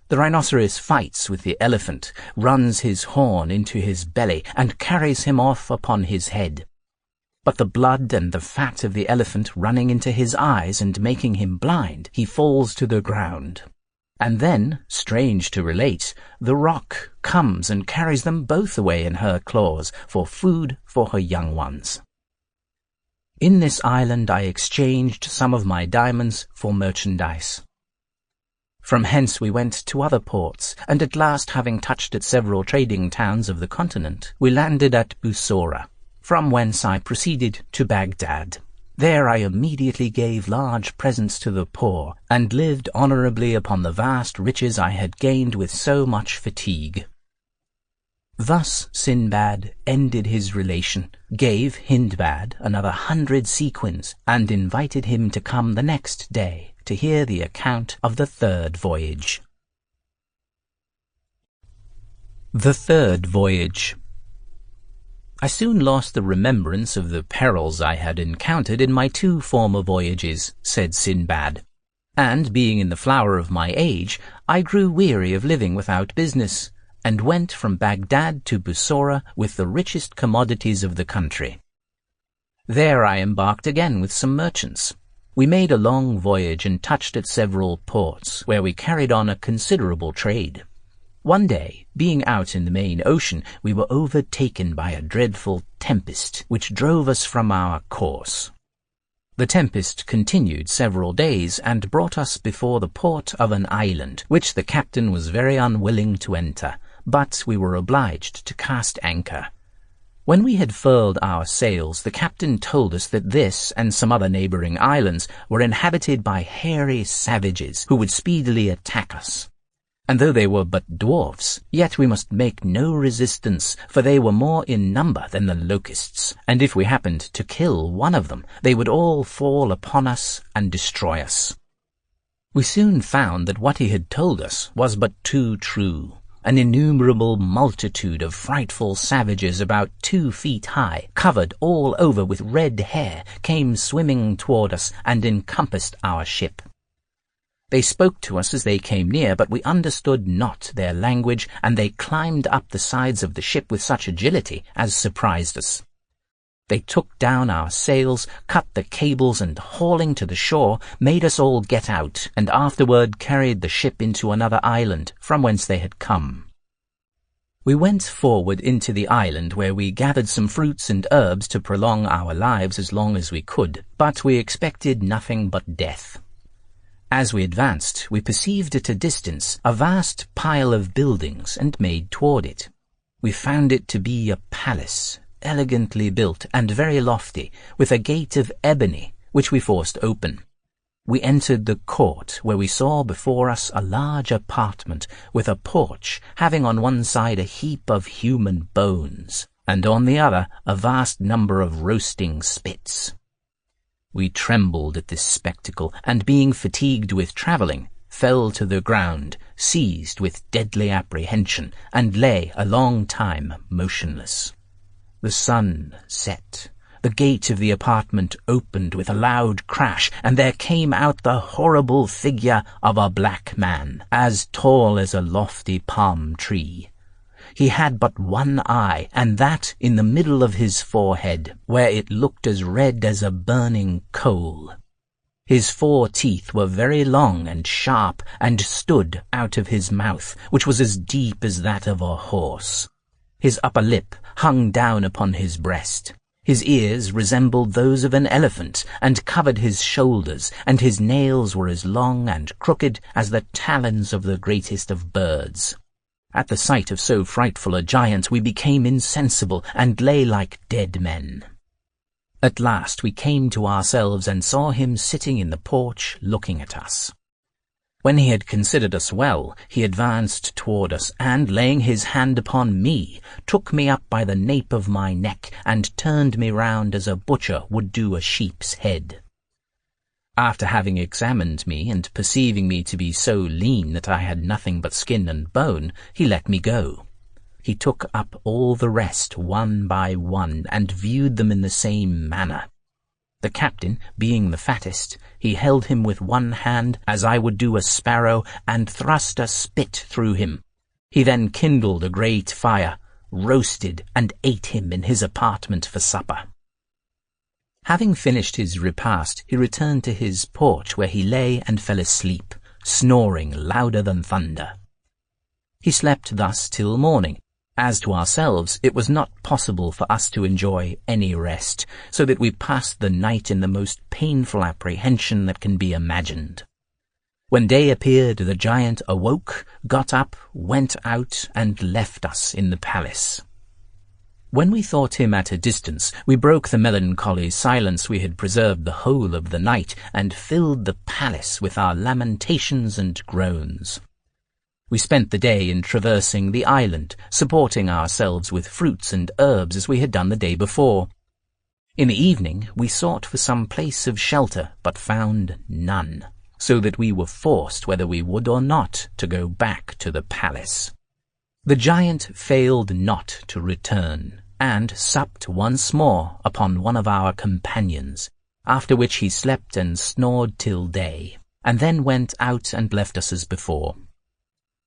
The rhinoceros fights with the elephant, runs his horn into his belly, and carries him off upon his head. But the blood and the fat of the elephant running into his eyes and making him blind, he falls to the ground. And then, strange to relate, the roc comes and carries them both away in her claws for food for her young ones. In this island I exchanged some of my diamonds for merchandise. From hence we went to other ports, and at last, having touched at several trading towns of the continent, we landed at Bussorah, from whence I proceeded to Baghdad. There I immediately gave large presents to the poor, and lived honourably upon the vast riches I had gained with so much fatigue. Thus Sinbad ended his relation, gave Hindbad another 100 sequins, and invited him to come the next day to hear the account of the third voyage. The third voyage. I soon lost the remembrance of the perils I had encountered in my 2 former voyages, said Sinbad, and being in the flower of my age, I grew weary of living without business, and went from Baghdad to Bussorah with the richest commodities of the country. There I embarked again with some merchants. We made a long voyage and touched at several ports, where we carried on a considerable trade. One day, being out in the main ocean, we were overtaken by a dreadful tempest, which drove us from our course. The tempest continued several days, and brought us before the port of an island, which the captain was very unwilling to enter, but we were obliged to cast anchor. When we had furled our sails, the captain told us that this and some other neighbouring islands were inhabited by hairy savages who would speedily attack us. And though they were but dwarfs, yet we must make no resistance, for they were more in number than the locusts, and if we happened to kill one of them, they would all fall upon us and destroy us. We soon found that what he had told us was but too true. An innumerable multitude of frightful savages about 2 feet high, covered all over with red hair, came swimming toward us and encompassed our ship. They spoke to us as they came near, but we understood not their language, and they climbed up the sides of the ship with such agility as surprised us. They took down our sails, cut the cables, and hauling to the shore, made us all get out, and afterward carried the ship into another island, from whence they had come. We went forward into the island, where we gathered some fruits and herbs to prolong our lives as long as we could, but we expected nothing but death. As we advanced, we perceived at a distance a vast pile of buildings, and made toward it. We found it to be a palace, elegantly built and very lofty, with a gate of ebony, which we forced open. We entered the court, where we saw before us a large apartment, with a porch, having on one side a heap of human bones, and on the other a vast number of roasting spits. We trembled at this spectacle, and being fatigued with travelling, fell to the ground, seized with deadly apprehension, and lay a long time motionless. The sun set. The gate of the apartment opened with a loud crash, and there came out the horrible figure of a black man, as tall as a lofty palm tree. He had but one eye, and that in the middle of his forehead, where it looked as red as a burning coal. His 4 teeth were very long and sharp, and stood out of his mouth, which was as deep as that of a horse. His upper lip hung down upon his breast. His ears resembled those of an elephant, and covered his shoulders, and his nails were as long and crooked as the talons of the greatest of birds. At the sight of so frightful a giant we became insensible, and lay like dead men. At last we came to ourselves, and saw him sitting in the porch looking at us. When he had considered us well, he advanced toward us, and, laying his hand upon me, took me up by the nape of my neck, and turned me round as a butcher would do a sheep's head. After having examined me, and perceiving me to be so lean that I had nothing but skin and bone, he let me go. He took up all the rest one by one, and viewed them in the same manner. The captain, being the fattest, he held him with one hand, as I would do a sparrow, and thrust a spit through him. He then kindled a great fire, roasted, and ate him in his apartment for supper. Having finished his repast, he returned to his porch, where he lay and fell asleep, snoring louder than thunder. He slept thus till morning. As to ourselves, it was not possible for us to enjoy any rest, so that we passed the night in the most painful apprehension that can be imagined. When day appeared, the giant awoke, got up, went out, and left us in the palace. When we thought him at a distance, we broke the melancholy silence we had preserved the whole of the night, and filled the palace with our lamentations and groans. We spent the day in traversing the island, supporting ourselves with fruits and herbs as we had done the day before. In the evening we sought for some place of shelter, but found none, so that we were forced, whether we would or not, to go back to the palace. The giant failed not to return, and supped once more upon one of our companions, after which he slept and snored till day, and then went out and left us as before.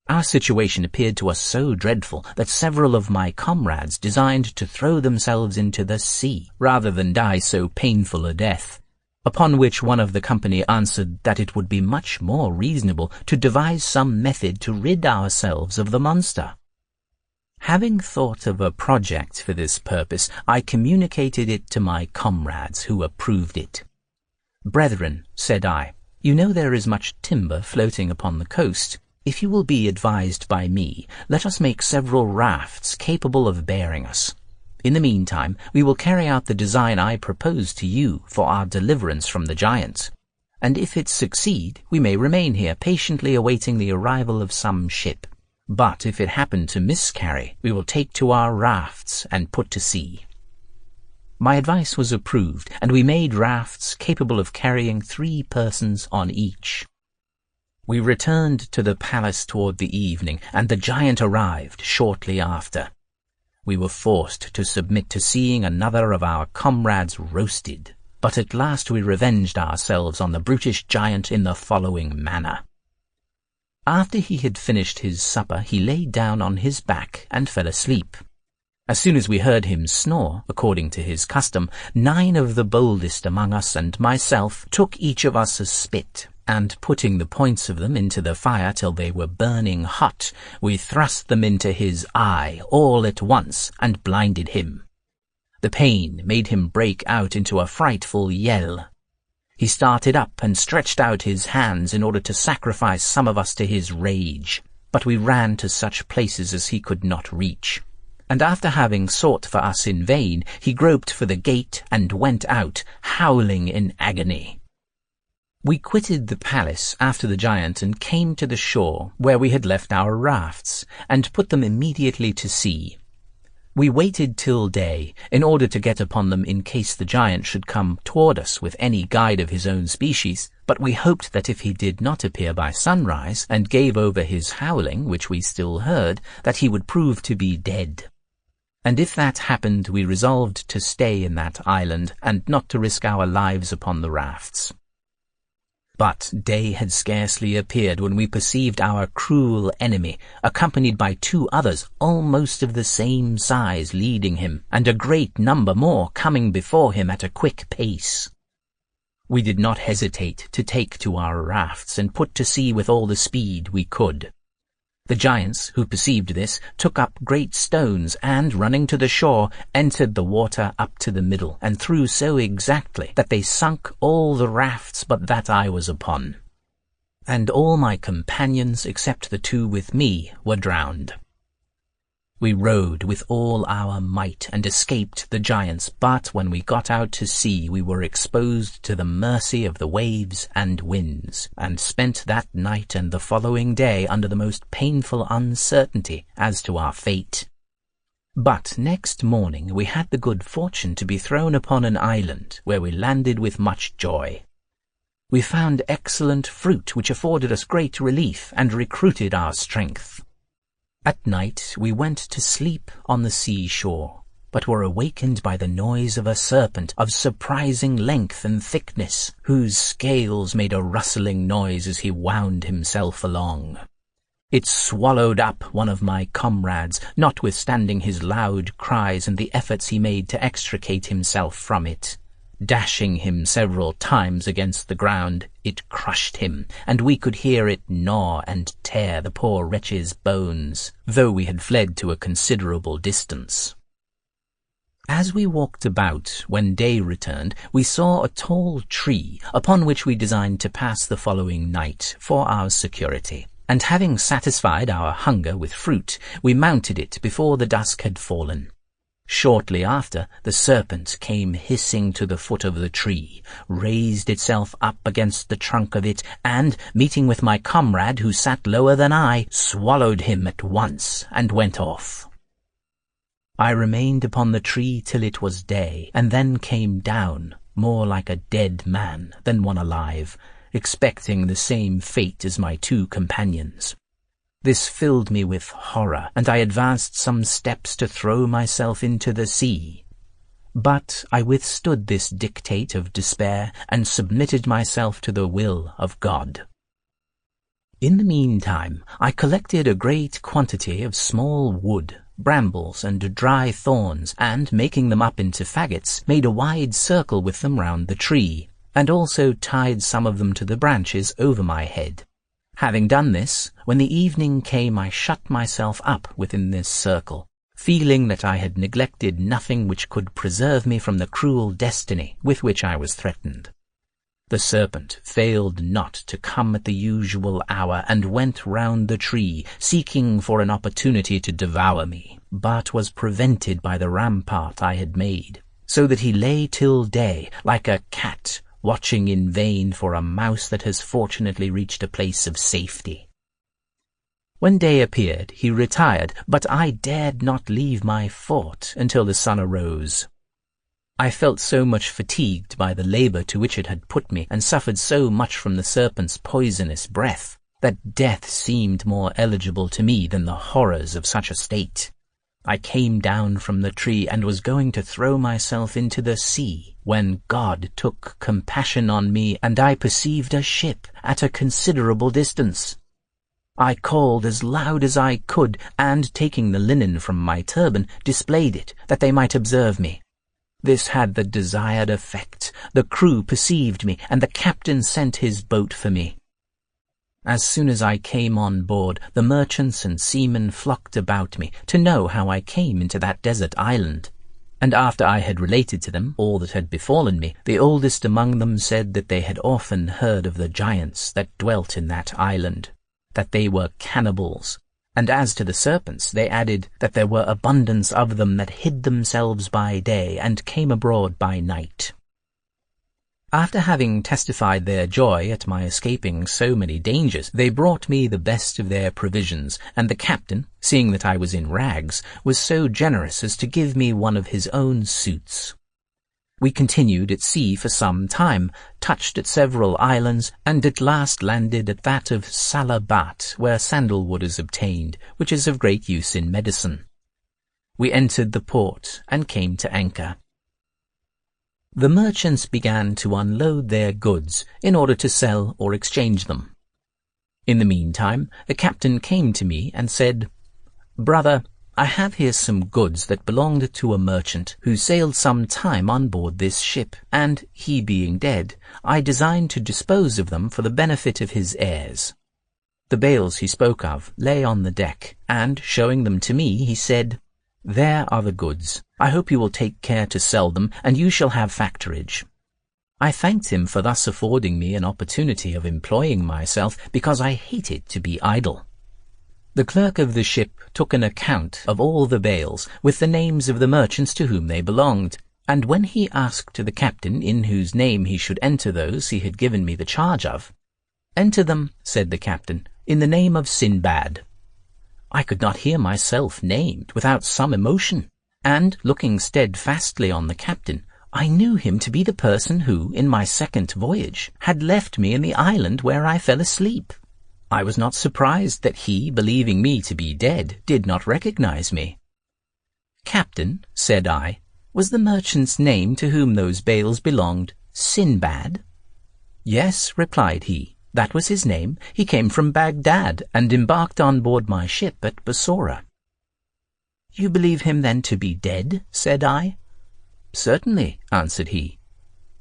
Our situation appeared to us so dreadful that several of my comrades designed to throw themselves into the sea, rather than die so painful a death, upon which one of the company answered that it would be much more reasonable to devise some method to rid ourselves of the monster. Having thought of a project for this purpose, I communicated it to my comrades, who approved it. "Brethren," said I, "you know there is much timber floating upon the coast. If you will be advised by me, let us make several rafts capable of bearing us. In the meantime, we will carry out the design I propose to you for our deliverance from the giant. And if it succeed, we may remain here patiently awaiting the arrival of some ship. But if it happen to miscarry, we will take to our rafts and put to sea." My advice was approved, and we made rafts capable of carrying 3 persons on each. We returned to the palace toward the evening, and the giant arrived shortly after. We were forced to submit to seeing another of our comrades roasted, but at last we revenged ourselves on the brutish giant in the following manner. After he had finished his supper, he lay down on his back and fell asleep. As soon as we heard him snore, according to his custom, 9 of the boldest among us and myself took each of us a spit, and putting the points of them into the fire till they were burning hot, we thrust them into his eye all at once, and blinded him. The pain made him break out into a frightful yell. He started up and stretched out his hands in order to sacrifice some of us to his rage, but we ran to such places as he could not reach. And after having sought for us in vain, he groped for the gate and went out, howling in agony. We quitted the palace after the giant and came to the shore where we had left our rafts, and put them immediately to sea. We waited till day, in order to get upon them in case the giant should come toward us with any guide of his own species, but we hoped that if he did not appear by sunrise, and gave over his howling, which we still heard, that he would prove to be dead. And if that happened, we resolved to stay in that island, and not to risk our lives upon the rafts. But day had scarcely appeared when we perceived our cruel enemy, accompanied by 2 others almost of the same size, leading him, and a great number more coming before him at a quick pace. We did not hesitate to take to our rafts and put to sea with all the speed we could. The giants, who perceived this, took up great stones, and, running to the shore, entered the water up to the middle, and threw so exactly that they sunk all the rafts but that I was upon. And all my companions, except the two with me, were drowned. We rowed with all our might and escaped the giants, but when we got out to sea we were exposed to the mercy of the waves and winds, and spent that night and the following day under the most painful uncertainty as to our fate. But next morning we had the good fortune to be thrown upon an island, where we landed with much joy. We found excellent fruit which afforded us great relief and recruited our strength. At night we went to sleep on the sea-shore, but were awakened by the noise of a serpent of surprising length and thickness, whose scales made a rustling noise as he wound himself along. It swallowed up one of my comrades, notwithstanding his loud cries and the efforts he made to extricate himself from it. Dashing him several times against the ground, it crushed him, and we could hear it gnaw and tear the poor wretch's bones, though we had fled to a considerable distance. As we walked about, when day returned, we saw a tall tree, upon which we designed to pass the following night for our security, and having satisfied our hunger with fruit, we mounted it before the dusk had fallen. Shortly after, the serpent came hissing to the foot of the tree, raised itself up against the trunk of it, and, meeting with my comrade, who sat lower than I, swallowed him at once, and went off. I remained upon the tree till it was day, and then came down, more like a dead man than one alive, expecting the same fate as my two companions. This filled me with horror, and I advanced some steps to throw myself into the sea. But I withstood this dictate of despair, and submitted myself to the will of God. In the meantime, I collected a great quantity of small wood, brambles, and dry thorns, and, making them up into faggots, made a wide circle with them round the tree, and also tied some of them to the branches over my head. Having done this, when the evening came I shut myself up within this circle, feeling that I had neglected nothing which could preserve me from the cruel destiny with which I was threatened. The serpent failed not to come at the usual hour, and went round the tree, seeking for an opportunity to devour me, but was prevented by the rampart I had made, so that he lay till day, like a cat, watching in vain for a mouse that has fortunately reached a place of safety. When day appeared, he retired, but I dared not leave my fort until the sun arose. I felt so much fatigued by the labour to which it had put me, and suffered so much from the serpent's poisonous breath, that death seemed more eligible to me than the horrors of such a state. I came down from the tree, and was going to throw myself into the sea, when God took compassion on me, and I perceived a ship at a considerable distance. I called as loud as I could, and, taking the linen from my turban, displayed it, that they might observe me. This had the desired effect. The crew perceived me, and the captain sent his boat for me. As soon as I came on board, the merchants and seamen flocked about me to know how I came into that desert island. And after I had related to them all that had befallen me, the oldest among them said that they had often heard of the giants that dwelt in that island, that they were cannibals. And as to the serpents, they added that there were abundance of them that hid themselves by day and came abroad by night. After having testified their joy at my escaping so many dangers, they brought me the best of their provisions, and the captain, seeing that I was in rags, was so generous as to give me one of his own suits. We continued at sea for some time, touched at several islands, and at last landed at that of Salabat, where sandalwood is obtained, which is of great use in medicine. We entered the port, and came to anchor. The merchants began to unload their goods in order to sell or exchange them. In the meantime, the captain came to me and said, "Brother, I have here some goods that belonged to a merchant who sailed some time on board this ship, and, he being dead, I designed to dispose of them for the benefit of his heirs." The bales he spoke of lay on the deck, and, showing them to me, he said, "There are the goods. I hope you will take care to sell them, and you shall have factorage." I thanked him for thus affording me an opportunity of employing myself, because I hated to be idle. The clerk of the ship took an account of all the bales, with the names of the merchants to whom they belonged, and when he asked the captain in whose name he should enter those he had given me the charge of, "Enter them," said the captain, "in the name of Sinbad." I could not hear myself named without some emotion, and, looking steadfastly on the captain, I knew him to be the person who, in my second voyage, had left me in the island where I fell asleep. I was not surprised that he, believing me to be dead, did not recognize me. "Captain," said I, "was the merchant's name to whom those bales belonged Sinbad?" "Yes," replied he, "that was his name. He came from Baghdad, and embarked on board my ship at Bassorah." "You believe him then to be dead?" said I. "Certainly," answered he.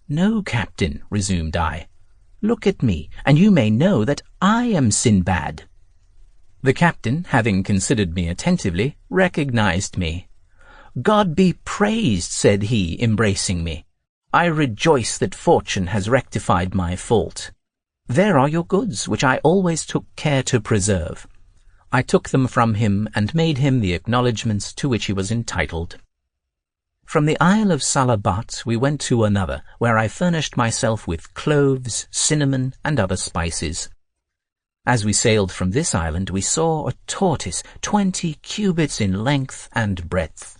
"No, captain," resumed I. "Look at me, and you may know that I am Sinbad." The captain, having considered me attentively, recognized me. "God be praised," said he, embracing me. "I rejoice that fortune has rectified my fault. There are your goods, which I always took care to preserve." I took them from him and made him the acknowledgments to which he was entitled. From the Isle of Salabat we went to another, where I furnished myself with cloves, cinnamon, and other spices. As we sailed from this island, we saw a tortoise 20 cubits in length and breadth.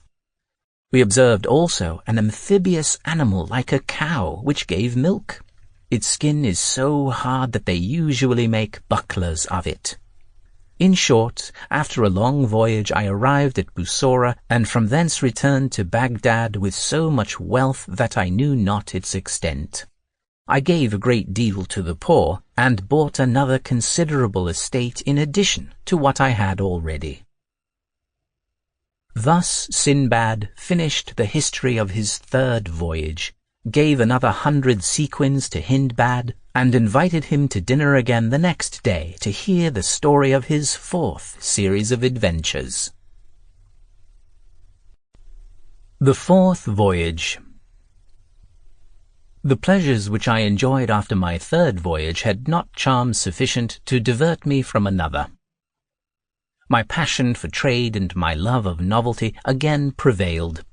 We observed also an amphibious animal like a cow, which gave milk. Its skin is so hard that they usually make bucklers of it. In short, after a long voyage I arrived at Bassorah, and from thence returned to Baghdad with so much wealth that I knew not its extent. I gave a great deal to the poor, and bought another considerable estate in addition to what I had already. Thus Sinbad finished the history of his third voyage, gave another 100 sequins to Hindbad, and invited him to dinner again the next day to hear the story of his fourth series of adventures. The Fourth Voyage. The pleasures which I enjoyed after my third voyage had not charms sufficient to divert me from another. My passion for trade and my love of novelty again prevailed.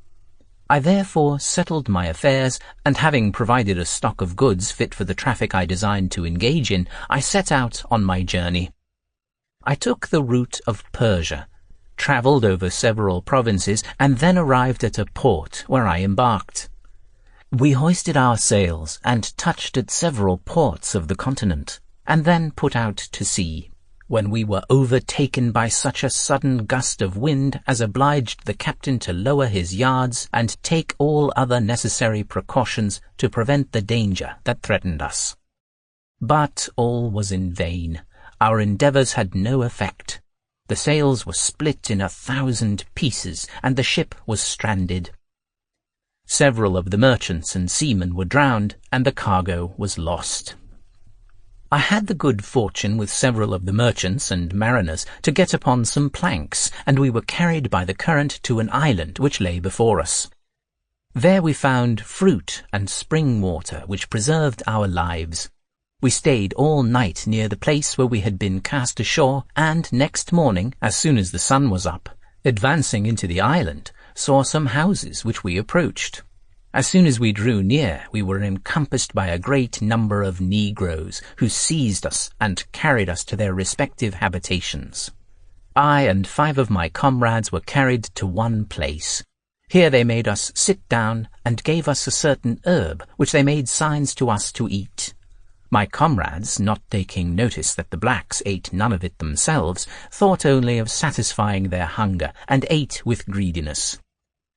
I therefore settled my affairs, and having provided a stock of goods fit for the traffic I designed to engage in, I set out on my journey. I took the route of Persia, travelled over several provinces, and then arrived at a port where I embarked. We hoisted our sails and touched at several ports of the continent, and then put out to sea, when we were overtaken by such a sudden gust of wind as obliged the captain to lower his yards and take all other necessary precautions to prevent the danger that threatened us. But all was in vain. Our endeavours had no effect. The sails were split in 1,000 pieces, and the ship was stranded. Several of the merchants and seamen were drowned, and the cargo was lost. I had the good fortune with several of the merchants and mariners to get upon some planks, and we were carried by the current to an island which lay before us. There we found fruit and spring water which preserved our lives. We stayed all night near the place where we had been cast ashore, and next morning, as soon as the sun was up, advancing into the island, saw some houses which we approached. As soon as we drew near, we were encompassed by a great number of Negroes, who seized us and carried us to their respective habitations. I and 5 of my comrades were carried to one place. Here they made us sit down and gave us a certain herb, which they made signs to us to eat. My comrades, not taking notice that the blacks ate none of it themselves, thought only of satisfying their hunger, and ate with greediness.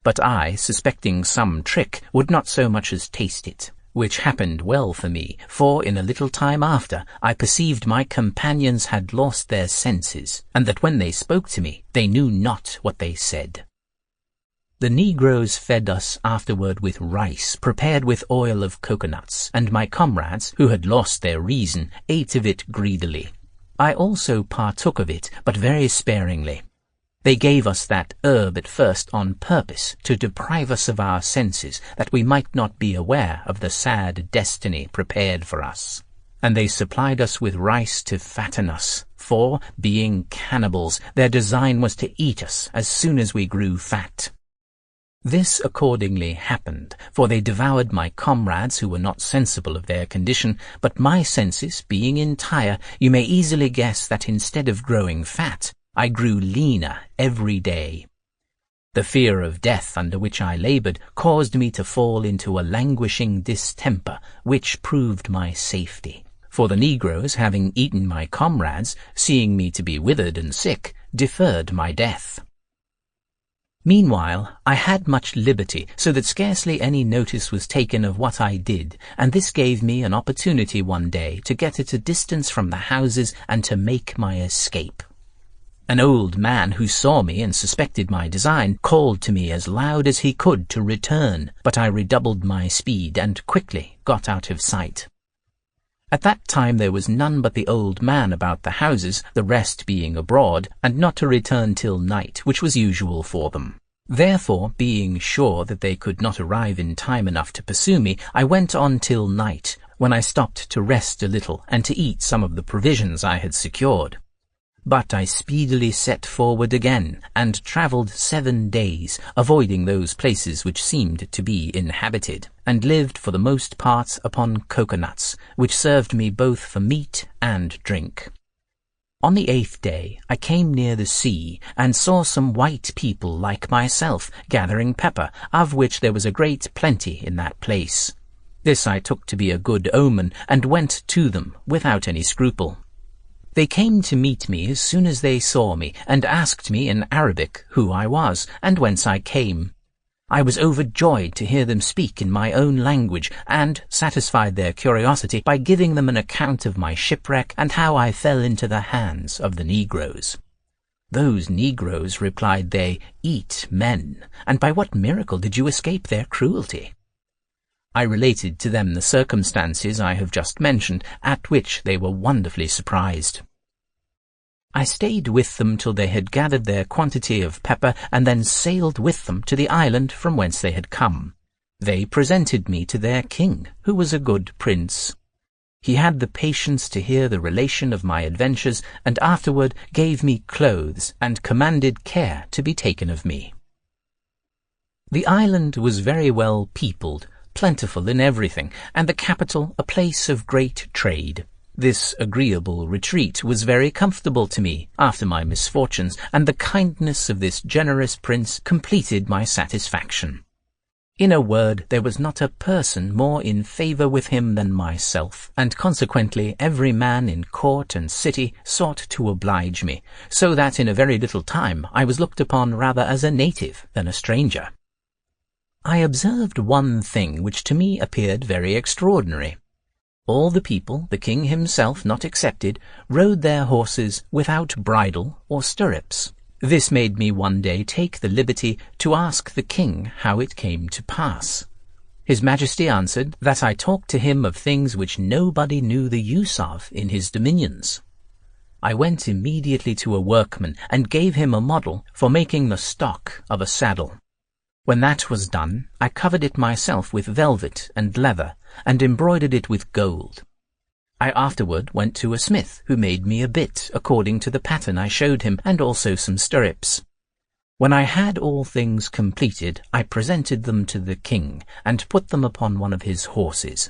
But I, suspecting some trick, would not so much as taste it, which happened well for me, for in a little time after I perceived my companions had lost their senses, and that when they spoke to me, they knew not what they said. The Negroes fed us afterward with rice prepared with oil of coconuts, and my comrades, who had lost their reason, ate of it greedily. I also partook of it, but very sparingly. They gave us that herb at first on purpose to deprive us of our senses, that we might not be aware of the sad destiny prepared for us. And they supplied us with rice to fatten us, for, being cannibals, their design was to eat us as soon as we grew fat. This accordingly happened, for they devoured my comrades who were not sensible of their condition, but my senses being entire, you may easily guess that instead of growing fat, I grew leaner every day. The fear of death under which I laboured caused me to fall into a languishing distemper, which proved my safety. For the negroes, having eaten my comrades, seeing me to be withered and sick, deferred my death. Meanwhile, I had much liberty, so that scarcely any notice was taken of what I did, and this gave me an opportunity one day to get at a distance from the houses and to make my escape. An old man who saw me and suspected my design called to me as loud as he could to return, but I redoubled my speed and quickly got out of sight. At that time there was none but the old man about the houses, the rest being abroad, and not to return till night, which was usual for them. Therefore, being sure that they could not arrive in time enough to pursue me, I went on till night, when I stopped to rest a little and to eat some of the provisions I had secured. But I speedily set forward again, and travelled 7 days, avoiding those places which seemed to be inhabited, and lived for the most part upon coconuts, which served me both for meat and drink. On the 8th day I came near the sea, and saw some white people like myself gathering pepper, of which there was a great plenty in that place. This I took to be a good omen, and went to them without any scruple. They came to meet me as soon as they saw me, and asked me in Arabic who I was, and whence I came. I was overjoyed to hear them speak in my own language, and satisfied their curiosity by giving them an account of my shipwreck and how I fell into the hands of the negroes. Those negroes, replied they, eat men, and by what miracle did you escape their cruelty? I related to them the circumstances I have just mentioned, at which they were wonderfully surprised. I stayed with them till they had gathered their quantity of pepper, and then sailed with them to the island from whence they had come. They presented me to their king, who was a good prince. He had the patience to hear the relation of my adventures, and afterward gave me clothes, and commanded care to be taken of me. The island was very well peopled, plentiful in everything, and the capital a place of great trade. This agreeable retreat was very comfortable to me after my misfortunes, and the kindness of this generous prince completed my satisfaction. In a word, there was not a person more in favour with him than myself, and consequently every man in court and city sought to oblige me, so that in a very little time I was looked upon rather as a native than a stranger. I observed one thing which to me appeared very extraordinary. All the people, the king himself not excepted, rode their horses without bridle or stirrups. This made me one day take the liberty to ask the king how it came to pass. His Majesty answered that I talked to him of things which nobody knew the use of in his dominions. I went immediately to a workman and gave him a model for making the stock of a saddle. When that was done, I covered it myself with velvet and leather, and embroidered it with gold. I afterward went to a smith, who made me a bit according to the pattern I showed him, and also some stirrups. When I had all things completed, I presented them to the king, and put them upon one of his horses.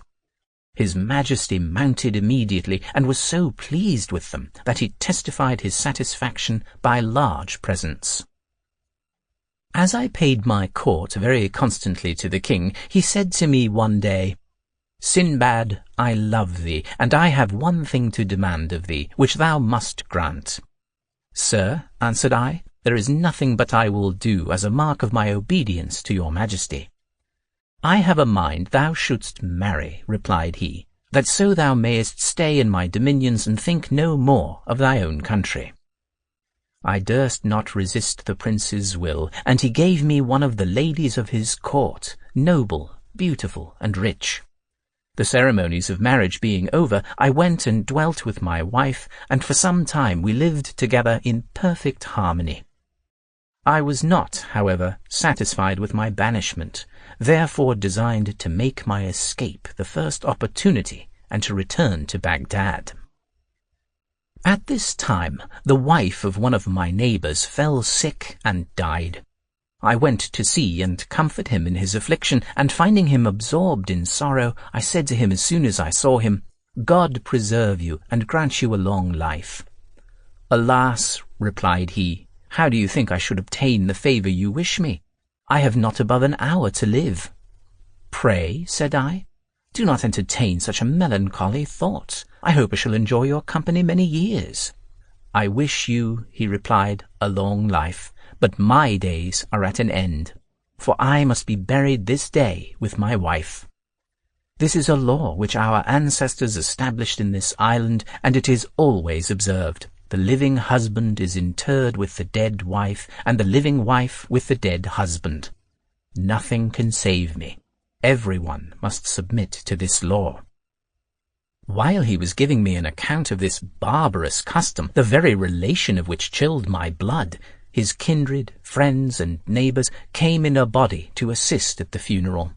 His Majesty mounted immediately, and was so pleased with them that he testified his satisfaction by large presents. As I paid my court very constantly to the king, he said to me one day, "Sinbad, I love thee, and I have one thing to demand of thee, which thou must grant." "Sir," answered I, "there is nothing but I will do as a mark of my obedience to your Majesty." "I have a mind thou shouldst marry," replied he, "that so thou mayest stay in my dominions and think no more of thy own country." I durst not resist the prince's will, and he gave me one of the ladies of his court, noble, beautiful, and rich. The ceremonies of marriage being over, I went and dwelt with my wife, and for some time we lived together in perfect harmony. I was not, however, satisfied with my banishment, therefore designed to make my escape the first opportunity and to return to Baghdad. At this time, the wife of one of my neighbors fell sick and died. I went to see and comfort him in his affliction, and finding him absorbed in sorrow, I said to him as soon as I saw him, "God preserve you and grant you a long life." "Alas," replied he, "how do you think I should obtain the favor you wish me? I have not above an hour to live." "Pray," said I, "do not entertain such a melancholy thought. I hope I shall enjoy your company many years." "I wish you," he replied, "a long life, but my days are at an end, for I must be buried this day with my wife. This is a law which our ancestors established in this island, and it is always observed. The living husband is interred with the dead wife, and the living wife with the dead husband. Nothing can save me. Everyone must submit to this law." While he was giving me an account of this barbarous custom, the very relation of which chilled my blood, his kindred, friends, and neighbors came in a body to assist at the funeral.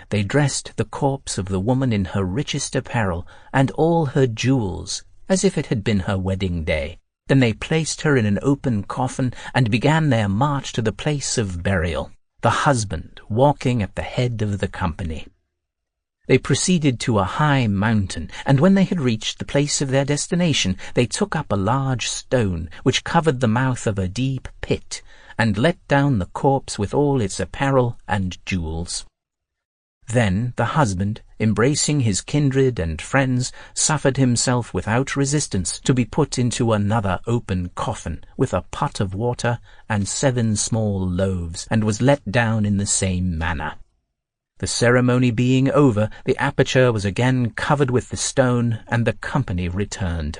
They dressed the corpse of the woman in her richest apparel and all her jewels, as if it had been her wedding day. Then they placed her in an open coffin and began their march to the place of burial, the husband walking at the head of the company. They proceeded to a high mountain, and when they had reached the place of their destination, they took up a large stone which covered the mouth of a deep pit, and let down the corpse with all its apparel and jewels. Then the husband, embracing his kindred and friends, suffered himself without resistance to be put into another open coffin with a pot of water and 7 small loaves, and was let down in the same manner. The ceremony being over, the aperture was again covered with the stone, and the company returned.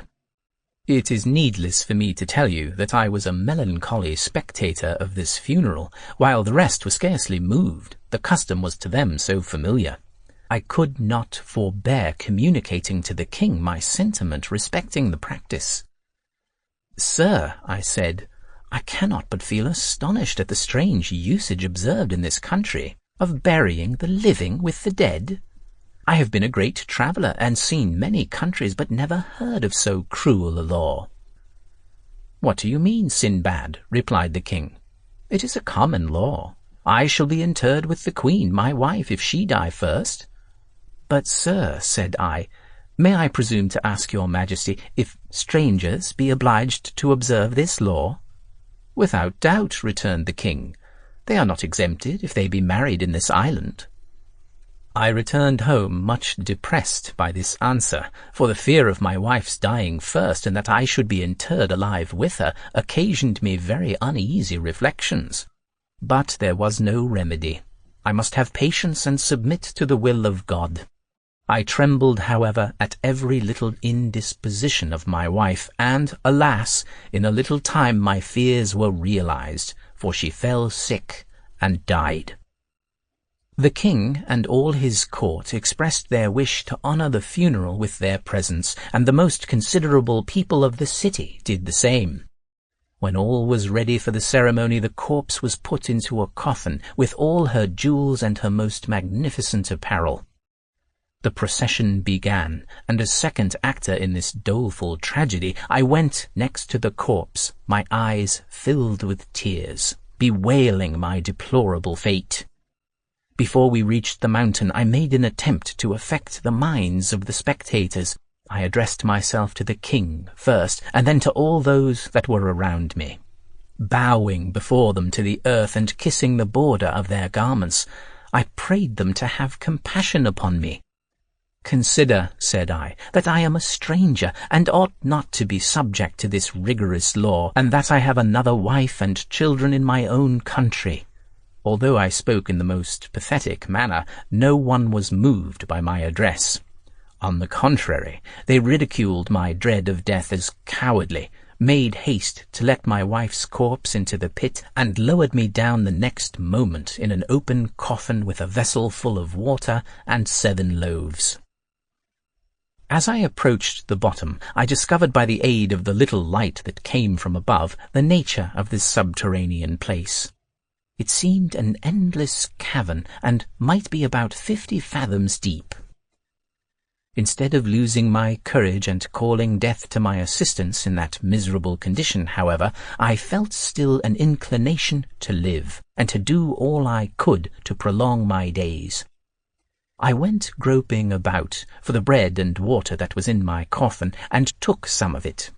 It is needless for me to tell you that I was a melancholy spectator of this funeral, while the rest were scarcely moved. The custom was to them so familiar. I could not forbear communicating to the king my sentiment respecting the practice. "Sir," I said, "I cannot but feel astonished at the strange usage observed in this country, of burying the living with the dead. I have been a great traveller and seen many countries, but never heard of so cruel a law." "What do you mean, Sinbad?" replied the king. "It is a common law. I shall be interred with the queen, my wife, if she die first." "But, sir," said I, "may I presume to ask your majesty if strangers be obliged to observe this law?" "Without doubt," returned the king. "They are not exempted if they be married in this island." I returned home much depressed by this answer, for the fear of my wife's dying first and that I should be interred alive with her occasioned me very uneasy reflections. But there was no remedy. I must have patience and submit to the will of God. I trembled, however, at every little indisposition of my wife, and, alas, in a little time my fears were realized, for she fell sick and died. The king and all his court expressed their wish to honor the funeral with their presence, and the most considerable people of the city did the same. When all was ready for the ceremony, the corpse was put into a coffin with all her jewels and her most magnificent apparel. The procession began, and as second actor in this doleful tragedy, I went next to the corpse, my eyes filled with tears, bewailing my deplorable fate. Before we reached the mountain, I made an attempt to affect the minds of the spectators. I addressed myself to the king first, and then to all those that were around me. Bowing before them to the earth and kissing the border of their garments, I prayed them to have compassion upon me. "Consider," said I, "that I am a stranger, and ought not to be subject to this rigorous law, and that I have another wife and children in my own country." Although I spoke in the most pathetic manner, no one was moved by my address. On the contrary, they ridiculed my dread of death as cowardly, made haste to let my wife's corpse into the pit, and lowered me down the next moment in an open coffin with a vessel full of water and 7 loaves. As I approached the bottom, I discovered by the aid of the little light that came from above the nature of this subterranean place. It seemed an endless cavern, and might be about 50 fathoms deep. Instead of losing my courage and calling death to my assistance in that miserable condition, however, I felt still an inclination to live, and to do all I could to prolong my days. I went groping about for the bread and water that was in my coffin, and took some of it.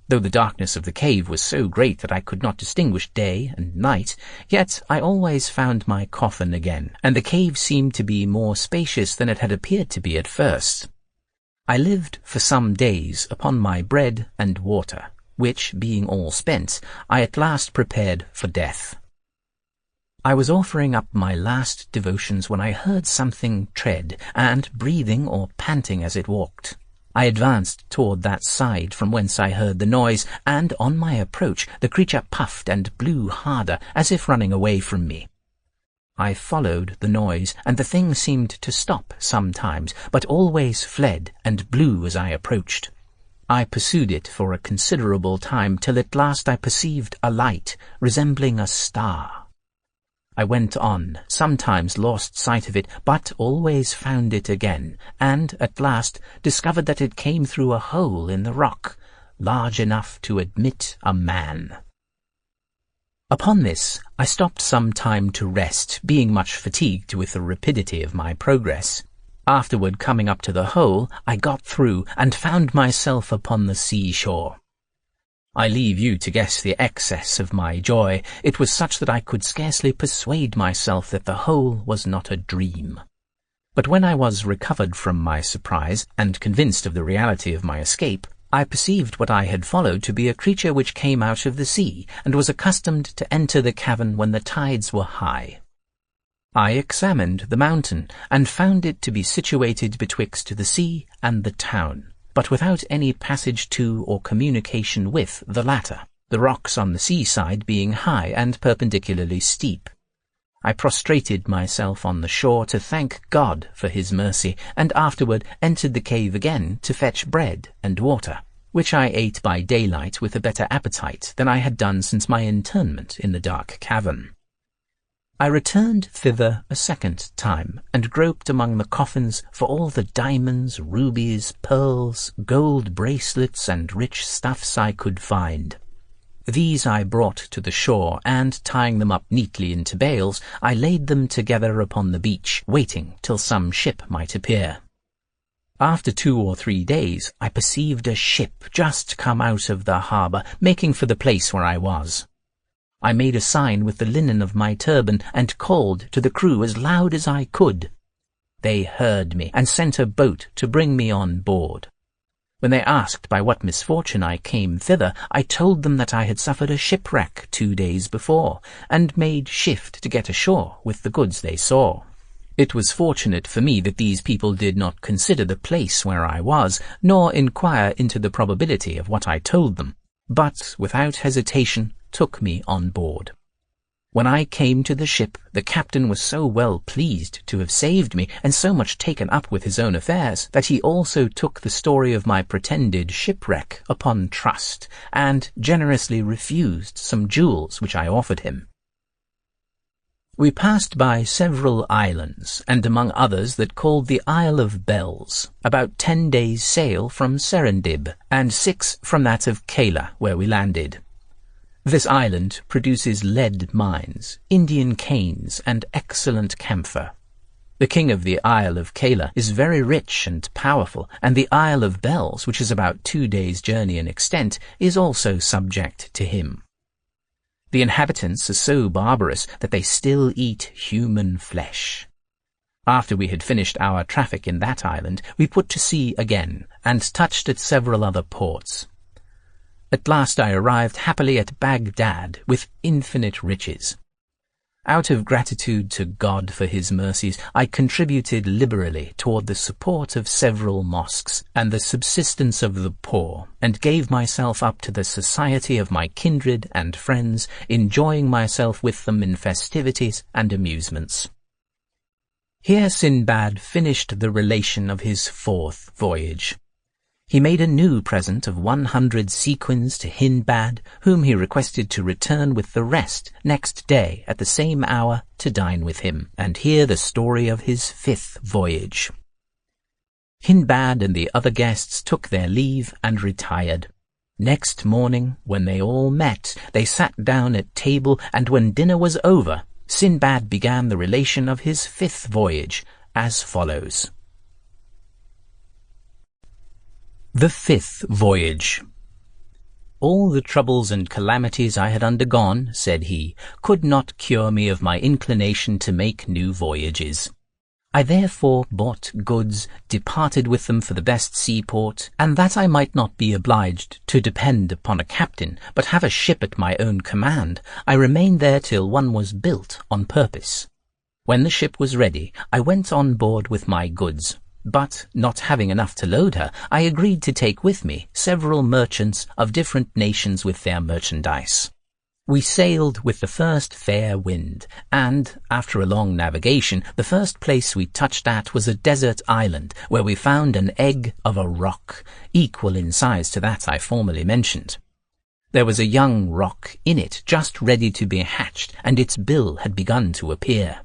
Though the darkness of the cave was so great that I could not distinguish day and night, yet I always found my coffin again, and the cave seemed to be more spacious than it had appeared to be at first. I lived for some days upon my bread and water, which, being all spent, I at last prepared for death. I was offering up my last devotions when I heard something tread, and breathing or panting as it walked. I advanced toward that side from whence I heard the noise, and on my approach the creature puffed and blew harder, as if running away from me. I followed the noise, and the thing seemed to stop sometimes, but always fled and blew as I approached. I pursued it for a considerable time, till at last I perceived a light resembling a star. I went on, sometimes lost sight of it, but always found it again, and at last discovered that it came through a hole in the rock, large enough to admit a man. Upon this, I stopped some time to rest, being much fatigued with the rapidity of my progress. Afterward, coming up to the hole, I got through, and found myself upon the seashore. I leave you to guess the excess of my joy. It was such that I could scarcely persuade myself that the whole was not a dream. But when I was recovered from my surprise, and convinced of the reality of my escape, I perceived what I had followed to be a creature which came out of the sea, and was accustomed to enter the cavern when the tides were high. I examined the mountain, and found it to be situated betwixt the sea and the town, but without any passage to or communication with the latter, the rocks on the seaside being high and perpendicularly steep. I prostrated myself on the shore to thank God for his mercy, and afterward entered the cave again to fetch bread and water, which I ate by daylight with a better appetite than I had done since my internment in the dark cavern. I returned thither a second time, and groped among the coffins for all the diamonds, rubies, pearls, gold bracelets, and rich stuffs I could find. These I brought to the shore, and tying them up neatly into bales, I laid them together upon the beach, waiting till some ship might appear. After 2 or 3 days, I perceived a ship just come out of the harbour, making for the place where I was. I made a sign with the linen of my turban, and called to the crew as loud as I could. They heard me, and sent a boat to bring me on board. When they asked by what misfortune I came thither, I told them that I had suffered a shipwreck 2 days before, and made shift to get ashore with the goods they saw. It was fortunate for me that these people did not consider the place where I was, nor inquire into the probability of what I told them, but without hesitation took me on board. When I came to the ship, the captain was so well pleased to have saved me, and so much taken up with his own affairs, that he also took the story of my pretended shipwreck upon trust, and generously refused some jewels which I offered him. We passed by several islands, and among others that called the Isle of Bells, about 10 days' sail from Serendib, and 6 from that of Kela, where we landed. This island produces lead mines, Indian canes, and excellent camphor. The king of the Isle of Kela is very rich and powerful, and the Isle of Bells, which is about 2 days' journey in extent, is also subject to him. The inhabitants are so barbarous that they still eat human flesh. After we had finished our traffic in that island, we put to sea again, and touched at several other ports. At last I arrived happily at Baghdad with infinite riches. Out of gratitude to God for his mercies, I contributed liberally toward the support of several mosques and the subsistence of the poor, and gave myself up to the society of my kindred and friends, enjoying myself with them in festivities and amusements. Here Sinbad finished the relation of his 4th voyage. He made a new present of 100 sequins to Hindbad, whom he requested to return with the rest next day at the same hour to dine with him, and hear the story of his 5th voyage. Hindbad and the other guests took their leave and retired. Next morning, when they all met, they sat down at table, and when dinner was over, Sinbad began the relation of his 5th voyage, as follows. The 5th Voyage. All the troubles and calamities I had undergone, said he, could not cure me of my inclination to make new voyages. I therefore bought goods, departed with them for the best seaport, and that I might not be obliged to depend upon a captain, but have a ship at my own command, I remained there till one was built on purpose. When the ship was ready, I went on board with my goods, but, not having enough to load her, I agreed to take with me several merchants of different nations with their merchandise. We sailed with the first fair wind, and, after a long navigation, the first place we touched at was a desert island, where we found an egg of a roc, equal in size to that I formerly mentioned. There was a young roc in it, just ready to be hatched, and its bill had begun to appear.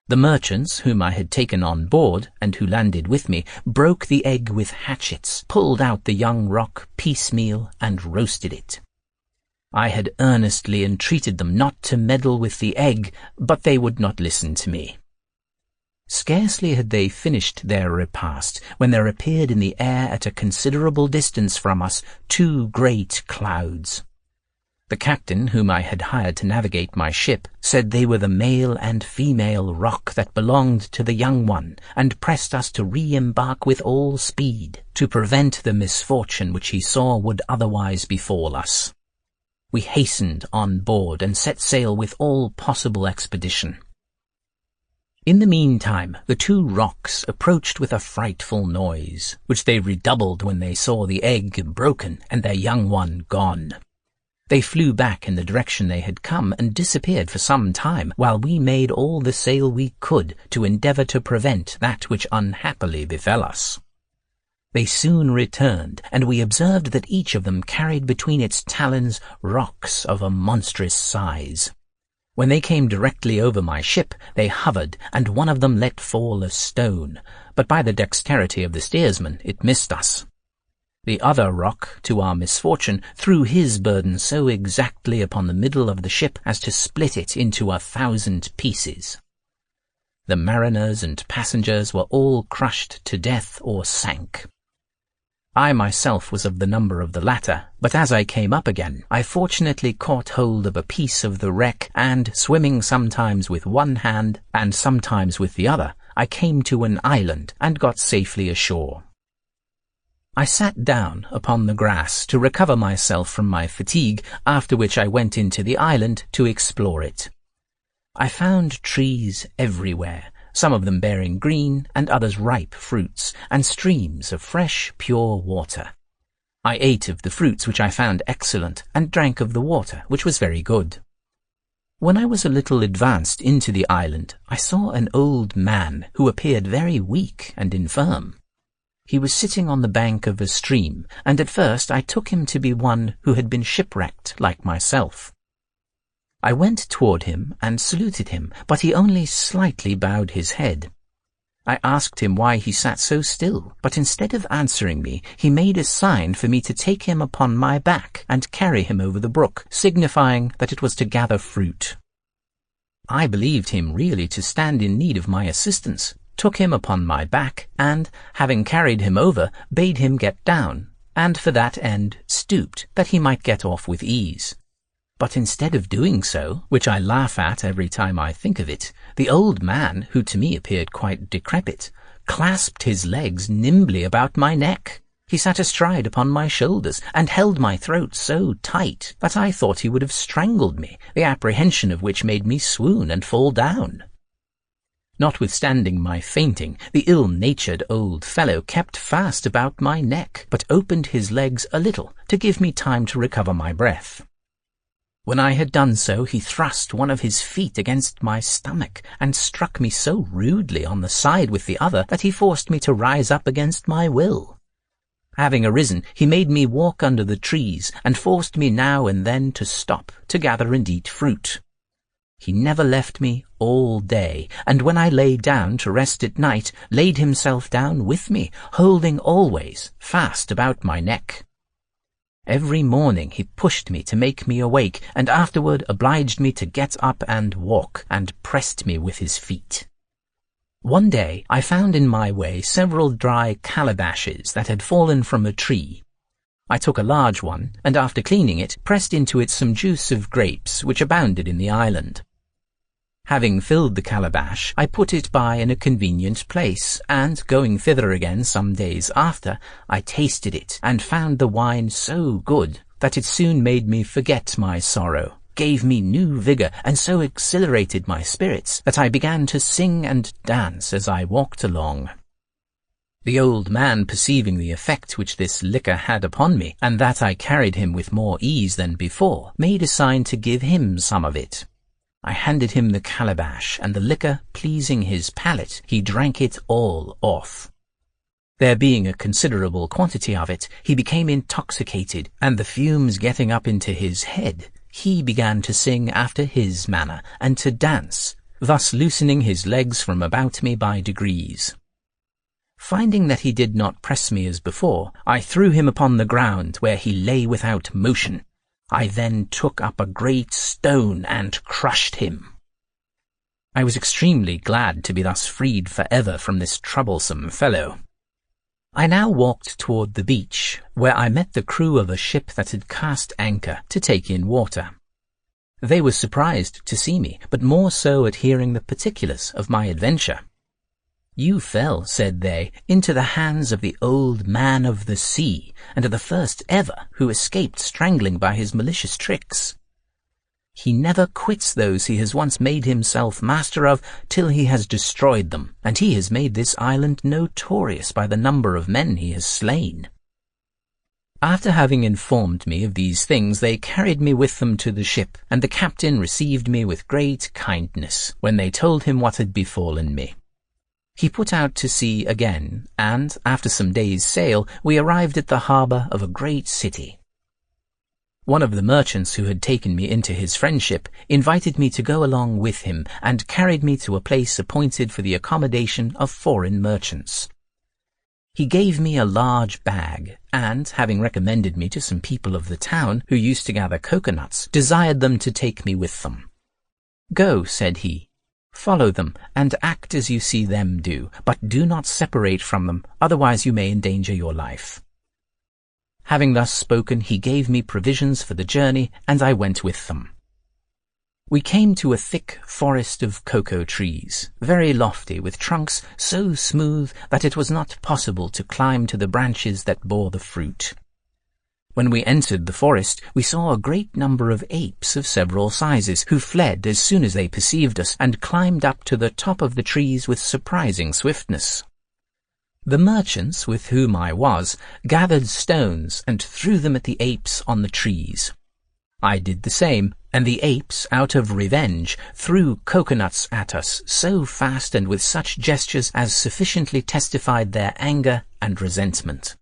The merchants, whom I had taken on board, and who landed with me, broke the egg with hatchets, pulled out the young roc piecemeal, and roasted it. I had earnestly entreated them not to meddle with the egg, but they would not listen to me. Scarcely had they finished their repast, when there appeared in the air at a considerable distance from us 2 great clouds. The captain, whom I had hired to navigate my ship, said they were the male and female roc that belonged to the young one, and pressed us to re-embark with all speed, to prevent the misfortune which he saw would otherwise befall us. We hastened on board, and set sail with all possible expedition. In the meantime, the 2 rocs approached with a frightful noise, which they redoubled when they saw the egg broken and their young one gone. They flew back in the direction they had come and disappeared for some time, while we made all the sail we could to endeavour to prevent that which unhappily befell us. They soon returned, and we observed that each of them carried between its talons rocs of a monstrous size. When they came directly over my ship, they hovered, and one of them let fall a stone, but by the dexterity of the steersman it missed us. The other roc, to our misfortune, threw his burden so exactly upon the middle of the ship as to split it into 1,000 pieces. The mariners and passengers were all crushed to death or sank. I myself was of the number of the latter, but as I came up again, I fortunately caught hold of a piece of the wreck, and, swimming sometimes with one hand and sometimes with the other, I came to an island and got safely ashore. I sat down upon the grass to recover myself from my fatigue, after which I went into the island to explore it. I found trees everywhere, some of them bearing green and others ripe fruits, and streams of fresh, pure water. I ate of the fruits, which I found excellent, and drank of the water, which was very good. When I was a little advanced into the island, I saw an old man who appeared very weak and infirm. He was sitting on the bank of a stream, and at first I took him to be one who had been shipwrecked like myself. I went toward him and saluted him, but he only slightly bowed his head. I asked him why he sat so still, but instead of answering me, he made a sign for me to take him upon my back and carry him over the brook, signifying that it was to gather fruit. I believed him really to stand in need of my assistance, took him upon my back, and, having carried him over, bade him get down, and for that end stooped, that he might get off with ease. But instead of doing so, which I laugh at every time I think of it, the old man, who to me appeared quite decrepit, clasped his legs nimbly about my neck. He sat astride upon my shoulders, and held my throat so tight that I thought he would have strangled me, the apprehension of which made me swoon and fall down. Notwithstanding my fainting, the ill-natured old fellow kept fast about my neck, but opened his legs a little to give me time to recover my breath. When I had done so, he thrust one of his feet against my stomach, and struck me so rudely on the side with the other that he forced me to rise up against my will. Having arisen, he made me walk under the trees, and forced me now and then to stop to gather and eat fruit. He never left me all day, and when I lay down to rest at night, laid himself down with me, holding always fast about my neck. Every morning he pushed me to make me awake, and afterward obliged me to get up and walk, and pressed me with his feet. One day I found in my way several dry calabashes that had fallen from a tree. I took a large one, and after cleaning it, pressed into it some juice of grapes which abounded in the island. Having filled the calabash, I put it by in a convenient place, and going thither again some days after, I tasted it, and found the wine so good that it soon made me forget my sorrow, gave me new vigour, and so exhilarated my spirits that I began to sing and dance as I walked along. The old man, perceiving the effect which this liquor had upon me, and that I carried him with more ease than before, made a sign to give him some of it. I handed him the calabash, and the liquor pleasing his palate, he drank it all off. There being a considerable quantity of it, he became intoxicated, and the fumes getting up into his head, he began to sing after his manner, and to dance, thus loosening his legs from about me by degrees. Finding that he did not press me as before, I threw him upon the ground, where he lay without motion. I then took up a great stone and crushed him. I was extremely glad to be thus freed forever from this troublesome fellow. I now walked toward the beach, where I met the crew of a ship that had cast anchor to take in water. They were surprised to see me, but more so at hearing the particulars of my adventure. "You fell," said they, "into the hands of the old man of the sea, and are the first ever who escaped strangling by his malicious tricks. He never quits those he has once made himself master of till he has destroyed them, and he has made this island notorious by the number of men he has slain." After having informed me of these things, they carried me with them to the ship, and the captain received me with great kindness, when they told him what had befallen me. He put out to sea again, and, after some days' sail, we arrived at the harbour of a great city. One of the merchants who had taken me into his friendship invited me to go along with him, and carried me to a place appointed for the accommodation of foreign merchants. He gave me a large bag, and, having recommended me to some people of the town who used to gather coconuts, desired them to take me with them. "Go," said he. "Follow them, and act as you see them do, but do not separate from them, otherwise you may endanger your life." Having thus spoken, he gave me provisions for the journey, and I went with them. We came to a thick forest of cocoa trees, very lofty, with trunks so smooth that it was not possible to climb to the branches that bore the fruit. When we entered the forest, we saw a great number of apes of several sizes, who fled as soon as they perceived us, and climbed up to the top of the trees with surprising swiftness. The merchants with whom I was gathered stones and threw them at the apes on the trees. I did the same, and the apes, out of revenge, threw coconuts at us so fast and with such gestures as sufficiently testified their anger and resentment.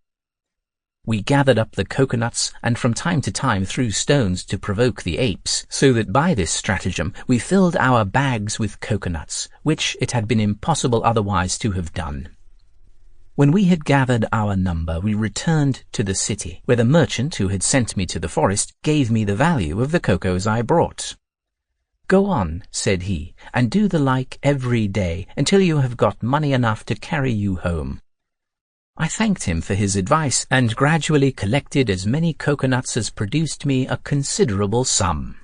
We gathered up the coconuts, and from time to time threw stones to provoke the apes, so that by this stratagem we filled our bags with coconuts, which it had been impossible otherwise to have done. When we had gathered our number, we returned to the city, where the merchant who had sent me to the forest gave me the value of the cocoas I brought. "Go on," said he, "and do the like every day, until you have got money enough to carry you home." I thanked him for his advice, and gradually collected as many coconuts as produced me a considerable sum.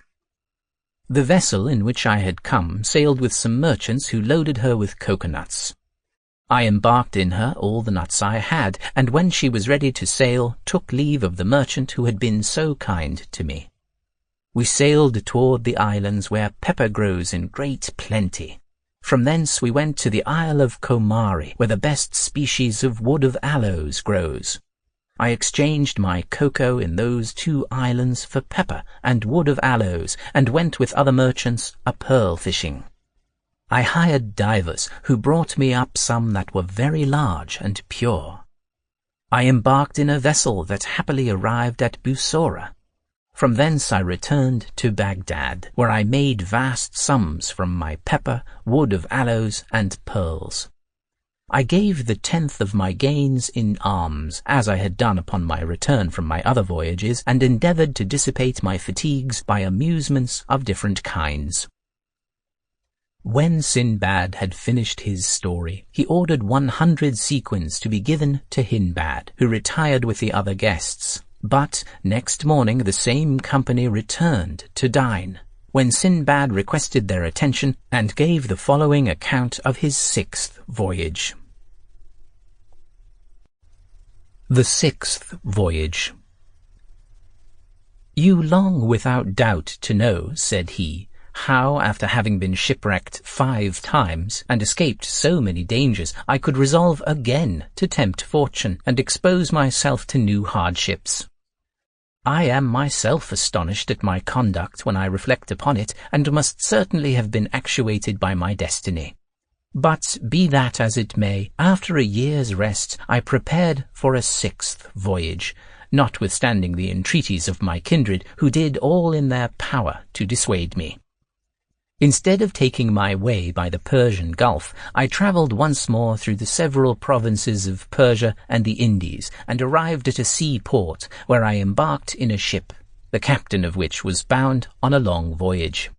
The vessel in which I had come sailed with some merchants who loaded her with coconuts. I embarked in her all the nuts I had, and when she was ready to sail, took leave of the merchant who had been so kind to me. We sailed toward the islands where pepper grows in great plenty. From thence we went to the Isle of Komari, where the best species of wood of aloes grows. I exchanged my cocoa in those 2 islands for pepper and wood of aloes, and went with other merchants a-pearl fishing. I hired divers, who brought me up some that were very large and pure. I embarked in a vessel that happily arrived at Bussorah. From thence I returned to Baghdad, where I made vast sums from my pepper, wood of aloes, and pearls. I gave the 10th of my gains in alms, as I had done upon my return from my other voyages, and endeavoured to dissipate my fatigues by amusements of different kinds. When Sinbad had finished his story, he ordered 100 sequins to be given to Hindbad, who retired with the other guests. But next morning the same company returned to dine, when Sinbad requested their attention and gave the following account of his 6th voyage. The 6th voyage. You long without doubt to know, said he, how, after having been shipwrecked 5 times, and escaped so many dangers, I could resolve again to tempt fortune, and expose myself to new hardships. I am myself astonished at my conduct when I reflect upon it, and must certainly have been actuated by my destiny. But, be that as it may, after a year's rest, I prepared for a 6th voyage, notwithstanding the entreaties of my kindred, who did all in their power to dissuade me. Instead of taking my way by the Persian Gulf, I travelled once more through the several provinces of Persia and the Indies, and arrived at a seaport, where I embarked in a ship, the captain of which was bound on a long voyage.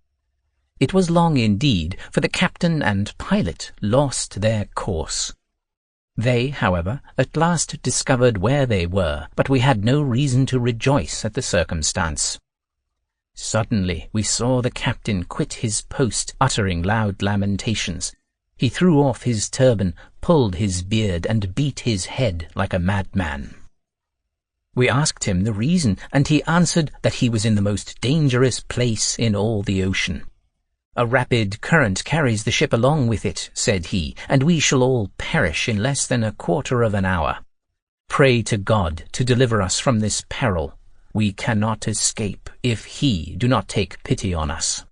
It was long indeed, for the captain and pilot lost their course. They, however, at last discovered where they were, but we had no reason to rejoice at the circumstance. Suddenly we saw the captain quit his post, uttering loud lamentations. He threw off his turban, pulled his beard, and beat his head like a madman. We asked him the reason, and he answered that he was in the most dangerous place in all the ocean. A rapid current carries the ship along with it, said he, and we shall all perish in less than a quarter of an hour. Pray to God to deliver us from this peril. We cannot escape if he do not take pity on us.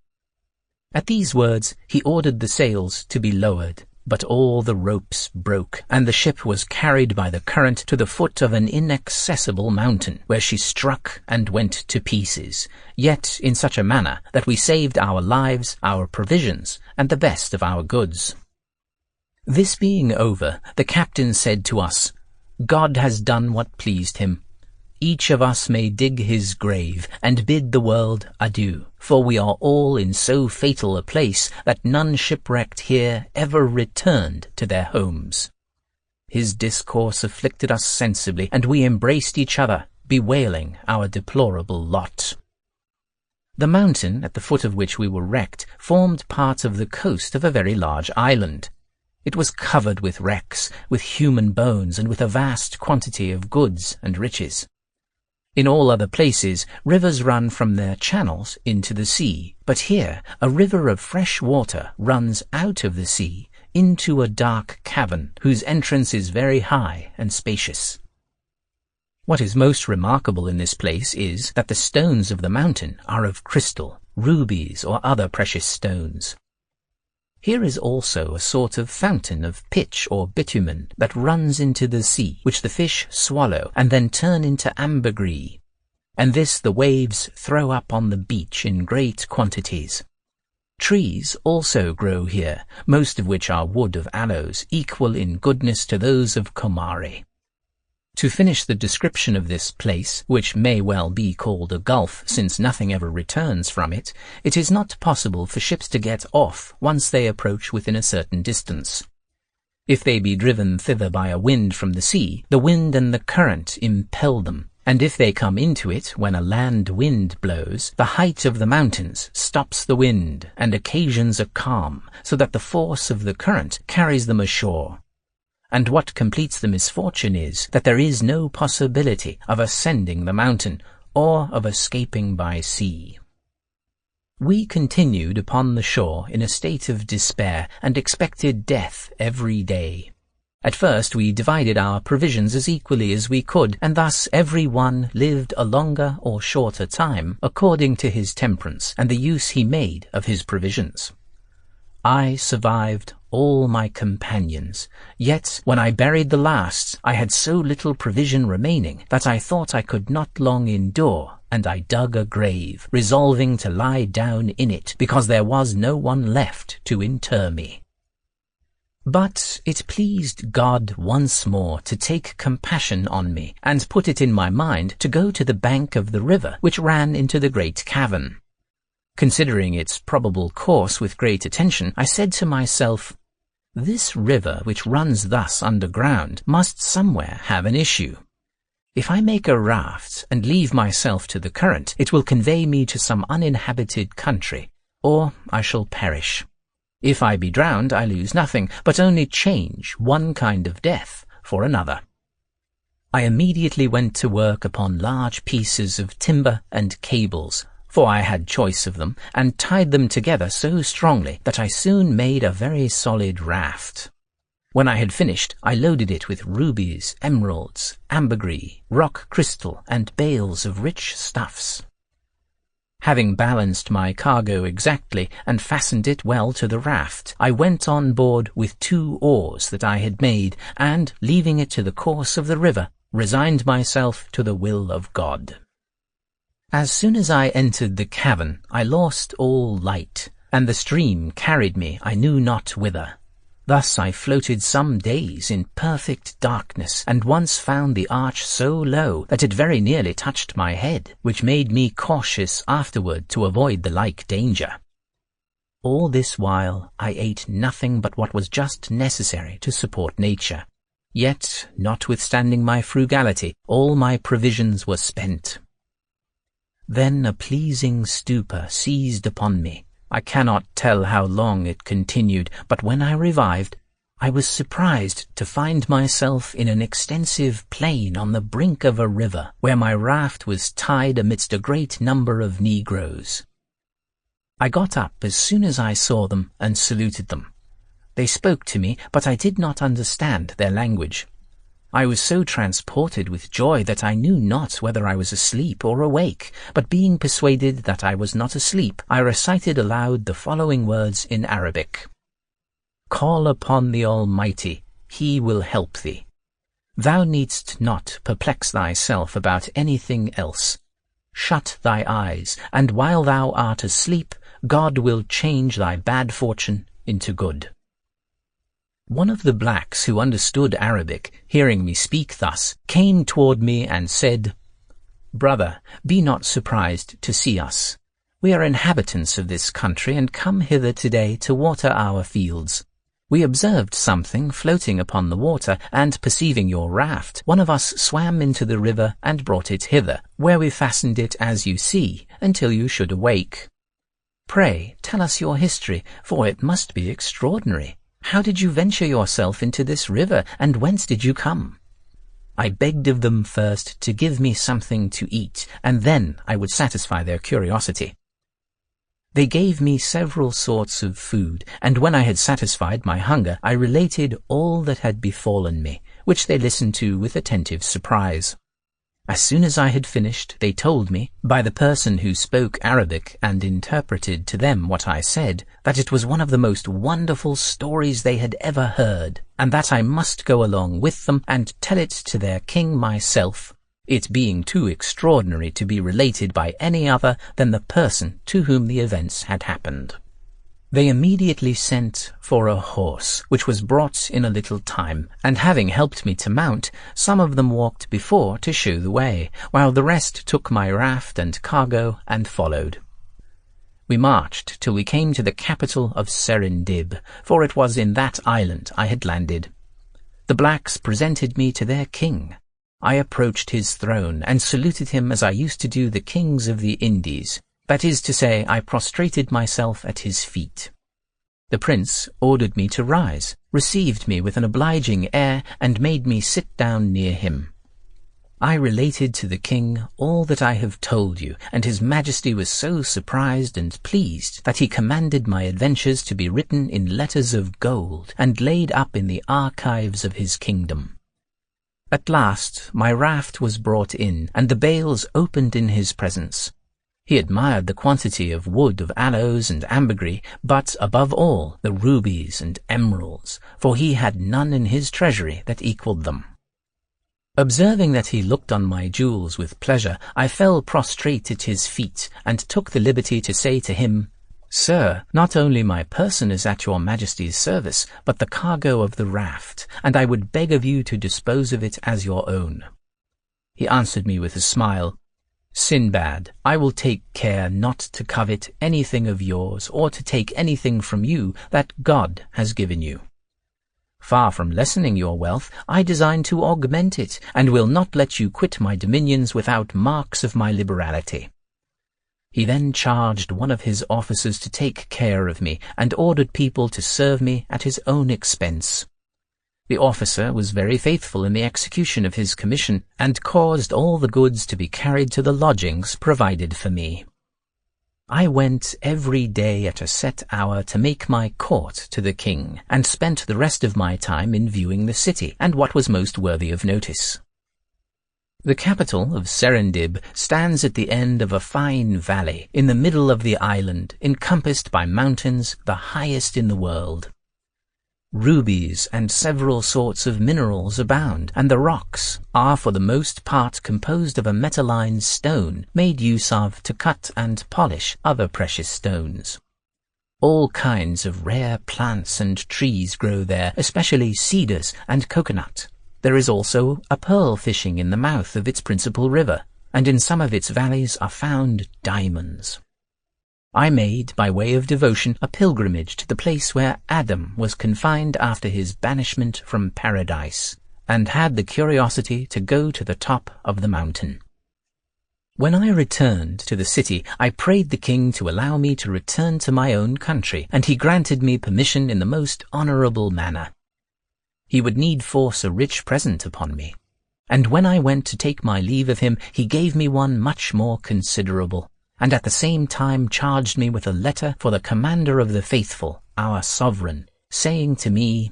At these words he ordered the sails to be lowered, but all the ropes broke, and the ship was carried by the current to the foot of an inaccessible mountain, where she struck and went to pieces, yet in such a manner that we saved our lives, our provisions, and the best of our goods. This being over, the captain said to us, God has done what pleased him. Each of us may dig his grave, and bid the world adieu, for we are all in so fatal a place that none shipwrecked here ever returned to their homes. His discourse afflicted us sensibly, and we embraced each other, bewailing our deplorable lot. The mountain, at the foot of which we were wrecked, formed part of the coast of a very large island. It was covered with wrecks, with human bones, and with a vast quantity of goods and riches. In all other places, rivers run from their channels into the sea, but here a river of fresh water runs out of the sea into a dark cavern, whose entrance is very high and spacious. What is most remarkable in this place is that the stones of the mountain are of crystal, rubies, or other precious stones. Here is also a sort of fountain of pitch or bitumen that runs into the sea, which the fish swallow and then turn into ambergris, and this the waves throw up on the beach in great quantities. Trees also grow here, most of which are wood of aloes, equal in goodness to those of Comari. To finish the description of this place, which may well be called a gulf, since nothing ever returns from it, it is not possible for ships to get off once they approach within a certain distance. If they be driven thither by a wind from the sea, the wind and the current impel them, and if they come into it when a land wind blows, the height of the mountains stops the wind and occasions a calm, so that the force of the current carries them ashore. And what completes the misfortune is that there is no possibility of ascending the mountain or of escaping by sea. We continued upon the shore in a state of despair and expected death every day. At first we divided our provisions as equally as we could, and thus every one lived a longer or shorter time according to his temperance and the use he made of his provisions. I survived all my companions. Yet when I buried the last, I had so little provision remaining that I thought I could not long endure, and I dug a grave, resolving to lie down in it, because there was no one left to inter me. But it pleased God once more to take compassion on me, and put it in my mind to go to the bank of the river which ran into the great cavern. Considering its probable course with great attention, I said to myself, "This river which runs thus underground must somewhere have an issue. If I make a raft and leave myself to the current, it will convey me to some uninhabited country, or I shall perish. If I be drowned, I lose nothing, but only change one kind of death for another." I immediately went to work upon large pieces of timber and cables, for I had choice of them, and tied them together so strongly that I soon made a very solid raft. When I had finished, I loaded it with rubies, emeralds, ambergris, rock crystal, and bales of rich stuffs. Having balanced my cargo exactly and fastened it well to the raft, I went on board with 2 oars that I had made, and, leaving it to the course of the river, resigned myself to the will of God. As soon as I entered the cavern, I lost all light, and the stream carried me I knew not whither. Thus I floated some days in perfect darkness, and once found the arch so low that it very nearly touched my head, which made me cautious afterward to avoid the like danger. All this while I ate nothing but what was just necessary to support nature. Yet, notwithstanding my frugality, all my provisions were spent. Then a pleasing stupor seized upon me. I cannot tell how long it continued, but when I revived, I was surprised to find myself in an extensive plain on the brink of a river, where my raft was tied amidst a great number of Negroes. I got up as soon as I saw them and saluted them. They spoke to me, but I did not understand their language. I was so transported with joy that I knew not whether I was asleep or awake, but being persuaded that I was not asleep, I recited aloud the following words in Arabic. "Call upon the Almighty, He will help thee. Thou needst not perplex thyself about anything else. Shut thy eyes, and while thou art asleep, God will change thy bad fortune into good." One of the blacks who understood Arabic, hearing me speak thus, came toward me and said, "Brother, be not surprised to see us. We are inhabitants of this country and come hither today to water our fields. We observed something floating upon the water, and perceiving your raft, one of us swam into the river and brought it hither, where we fastened it as you see, until you should awake. Pray, tell us your history, for it must be extraordinary. How did you venture yourself into this river, and whence did you come?" I begged of them first to give me something to eat, and then I would satisfy their curiosity. They gave me several sorts of food, and when I had satisfied my hunger, I related all that had befallen me, which they listened to with attentive surprise. As soon as I had finished, they told me, by the person who spoke Arabic and interpreted to them what I said, that it was one of the most wonderful stories they had ever heard, and that I must go along with them and tell it to their king myself, it being too extraordinary to be related by any other than the person to whom the events had happened. They immediately sent for a horse, which was brought in a little time, and having helped me to mount, some of them walked before to show the way, while the rest took my raft and cargo and followed. We marched till we came to the capital of Serendib, for it was in that island I had landed. The blacks presented me to their king. I approached his throne and saluted him as I used to do the kings of the Indies. That is to say, I prostrated myself at his feet. The prince ordered me to rise, received me with an obliging air, and made me sit down near him. I related to the king all that I have told you, and his majesty was so surprised and pleased that he commanded my adventures to be written in letters of gold and laid up in the archives of his kingdom. At last my raft was brought in, and the bales opened in his presence. He admired the quantity of wood of aloes and ambergris, but above all the rubies and emeralds, for he had none in his treasury that equalled them. Observing that he looked on my jewels with pleasure, I fell prostrate at his feet, and took the liberty to say to him, "Sir, not only my person is at your Majesty's service, but the cargo of the raft, and I would beg of you to dispose of it as your own." He answered me with a smile, "Sinbad, I will take care not to covet anything of yours, or to take anything from you that God has given you. Far from lessening your wealth, I design to augment it, and will not let you quit my dominions without marks of my liberality." He then charged one of his officers to take care of me, and ordered people to serve me at his own expense. The officer was very faithful in the execution of his commission, and caused all the goods to be carried to the lodgings provided for me. I went every day at a set hour to make my court to the king, and spent the rest of my time in viewing the city, and what was most worthy of notice. The capital of Serendib stands at the end of a fine valley, in the middle of the island, encompassed by mountains, the highest in the world. Rubies and several sorts of minerals abound, and the rocks are for the most part composed of a metalline stone made use of to cut and polish other precious stones. All kinds of rare plants and trees grow there, especially cedars and coconut. There is also a pearl fishing in the mouth of its principal river, and in some of its valleys are found diamonds. I made, by way of devotion, a pilgrimage to the place where Adam was confined after his banishment from paradise, and had the curiosity to go to the top of the mountain. When I returned to the city, I prayed the king to allow me to return to my own country, and he granted me permission in the most honourable manner. He would need force a rich present upon me, and when I went to take my leave of him, he gave me one much more considerable, and at the same time charged me with a letter for the commander of the faithful, our sovereign, saying to me,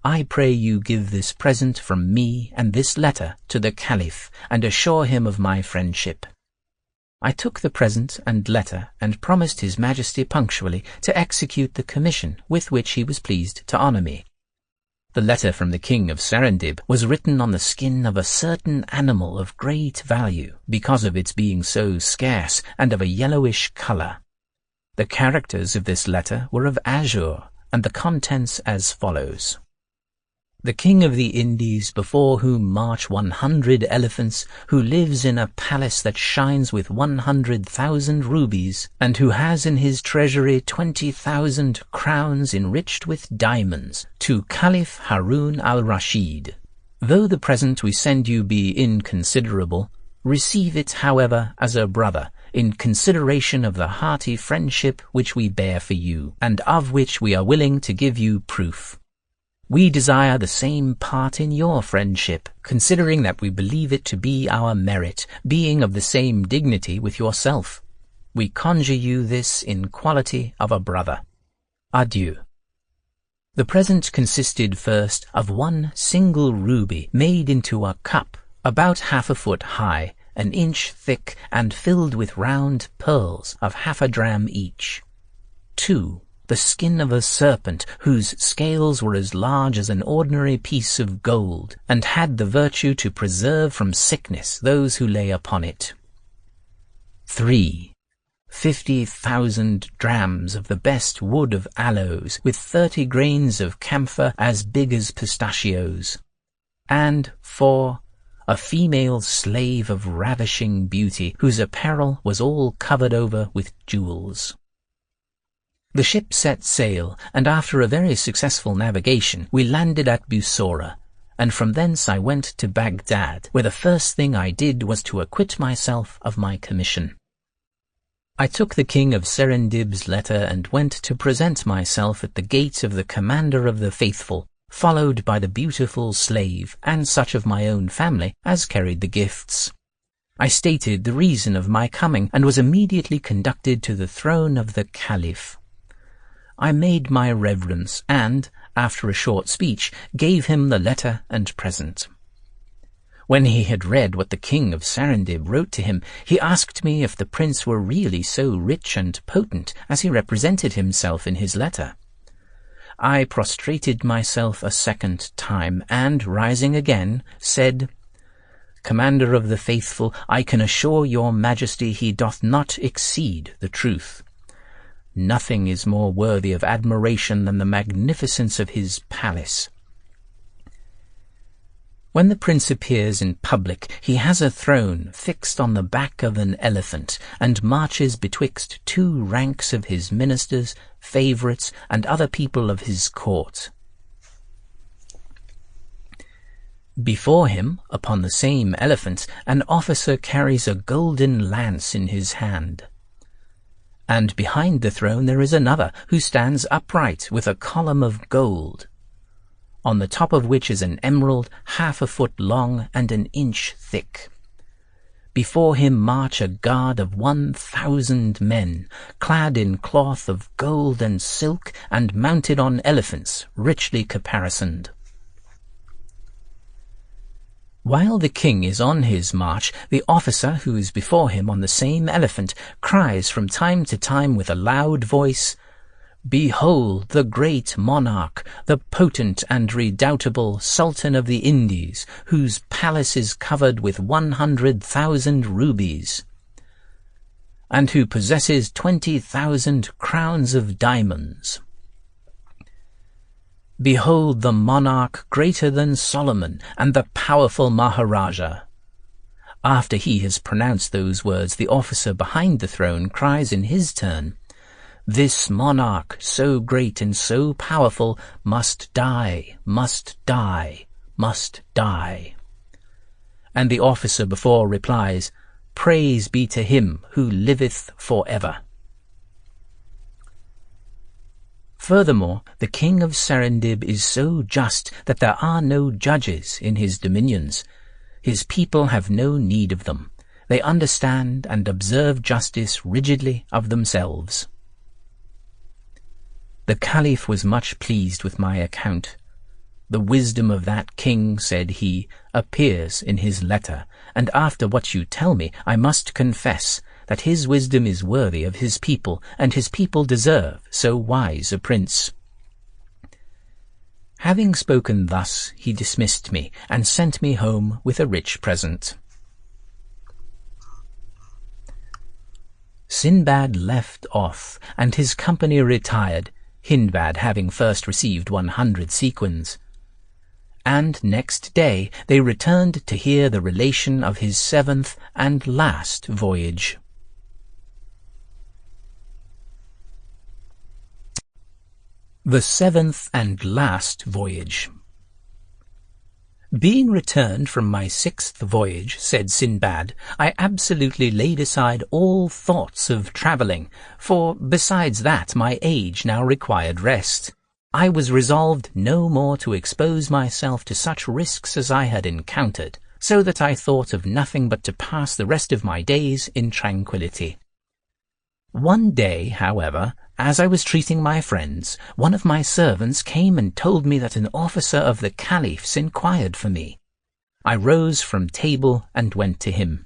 "I pray you give this present from me and this letter to the Caliph, and assure him of my friendship." I took the present and letter, and promised His Majesty punctually to execute the commission with which he was pleased to honour me. The letter from the king of Serendib was written on the skin of a certain animal of great value, because of its being so scarce, and of a yellowish colour. The characters of this letter were of azure, and the contents as follows. The king of the Indies, before whom march 100 elephants, who lives in a palace that shines with 100,000 rubies, and who has in his treasury 20,000 crowns enriched with diamonds, to Caliph Harun al-Rashid. Though the present we send you be inconsiderable, receive it, however, as a brother, in consideration of the hearty friendship which we bear for you, and of which we are willing to give you proof. We desire the same part in your friendship, considering that we believe it to be our merit, being of the same dignity with yourself. We conjure you this in quality of a brother. Adieu. The present consisted first of one single ruby made into a cup about 1/2 foot high, 1 inch thick, and filled with round pearls of 1/2 dram each. 2. The skin of a serpent, whose scales were as large as an ordinary piece of gold, and had the virtue to preserve from sickness those who lay upon it. 3. 50,000 drams of the best wood of aloes, with 30 grains of camphor as big as pistachios. And 4. A female slave of ravishing beauty, whose apparel was all covered over with jewels. The ship set sail, and after a very successful navigation, we landed at Bussorah, and from thence I went to Baghdad, where the first thing I did was to acquit myself of my commission. I took the king of Serendib's letter and went to present myself at the gate of the commander of the faithful, followed by the beautiful slave and such of my own family as carried the gifts. I stated the reason of my coming, and was immediately conducted to the throne of the Caliph. I made my reverence, and, after a short speech, gave him the letter and present. When he had read what the king of Serendib wrote to him, he asked me if the prince were really so rich and potent as he represented himself in his letter. I prostrated myself a second time, and, rising again, said, "Commander of the faithful, I can assure your majesty he doth not exceed the truth. Nothing is more worthy of admiration than the magnificence of his palace. When the prince appears in public, he has a throne fixed on the back of an elephant, and marches betwixt two ranks of his ministers, favourites, and other people of his court. Before him, upon the same elephant, an officer carries a golden lance in his hand. And behind the throne there is another, who stands upright with a column of gold, on the top of which is an emerald 1/2 foot long and an inch thick. Before him march a guard of 1,000 men, clad in cloth of gold and silk, and mounted on elephants, richly caparisoned. While the king is on his march, the officer who is before him on the same elephant cries from time to time with a loud voice, "Behold the great monarch, the potent and redoubtable Sultan of the Indies, whose palace is covered with 100,000 rubies, and who possesses 20,000 crowns of diamonds. Behold the monarch greater than Solomon, and the powerful Maharaja." After he has pronounced those words, the officer behind the throne cries in his turn, "This monarch, so great and so powerful, must die, must die, must die." And the officer before replies, "Praise be to him who liveth forever." Furthermore, the king of Serendib is so just that there are no judges in his dominions. His people have no need of them. They understand and observe justice rigidly of themselves. The Caliph was much pleased with my account. "The wisdom of that king," said he, "appears in his letter, and after what you tell me, I must confess that his wisdom is worthy of his people, and his people deserve so wise a prince." Having spoken thus, he dismissed me, and sent me home with a rich present. Sinbad left off, and his company retired, Hindbad having first received 100 sequins. And next day they returned to hear the relation of his 7th and last voyage. The 7th and last voyage. "Being returned from my 6th voyage," said Sinbad, "I absolutely laid aside all thoughts of travelling, for besides that my age now required rest. I was resolved no more to expose myself to such risks as I had encountered, so that I thought of nothing but to pass the rest of my days in tranquillity. One day, however, as I was treating my friends, one of my servants came and told me that an officer of the Caliph's inquired for me. I rose from table and went to him.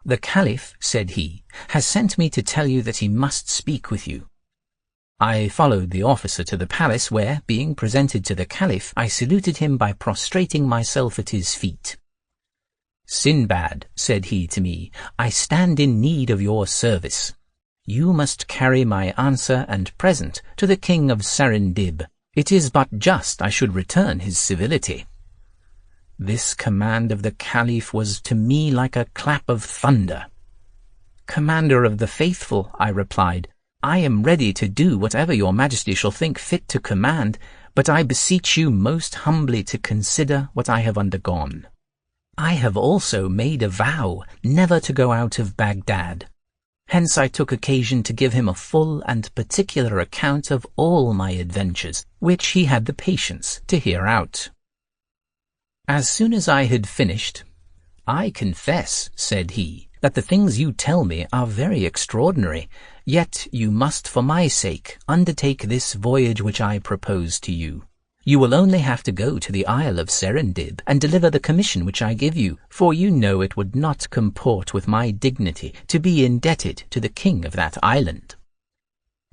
"The Caliph," said he, "has sent me to tell you that he must speak with you." I followed the officer to the palace, where, being presented to the Caliph, I saluted him by prostrating myself at his feet. "Sinbad," said he to me, "I stand in need of your service. You must carry my answer and present to the king of Serendib. It is but just I should return his civility." This command of the Caliph was to me like a clap of thunder. "Commander of the faithful," I replied, "I am ready to do whatever your majesty shall think fit to command, but I beseech you most humbly to consider what I have undergone. I have also made a vow never to go out of Baghdad. Hence I took occasion to give him a full and particular account of all my adventures, which he had the patience to hear out. As soon as I had finished, "I confess," said he, "that the things you tell me are very extraordinary, yet you must for my sake undertake this voyage which I propose to you. You will only have to go to the Isle of Serendib and deliver the commission which I give you, for you know it would not comport with my dignity to be indebted to the king of that island."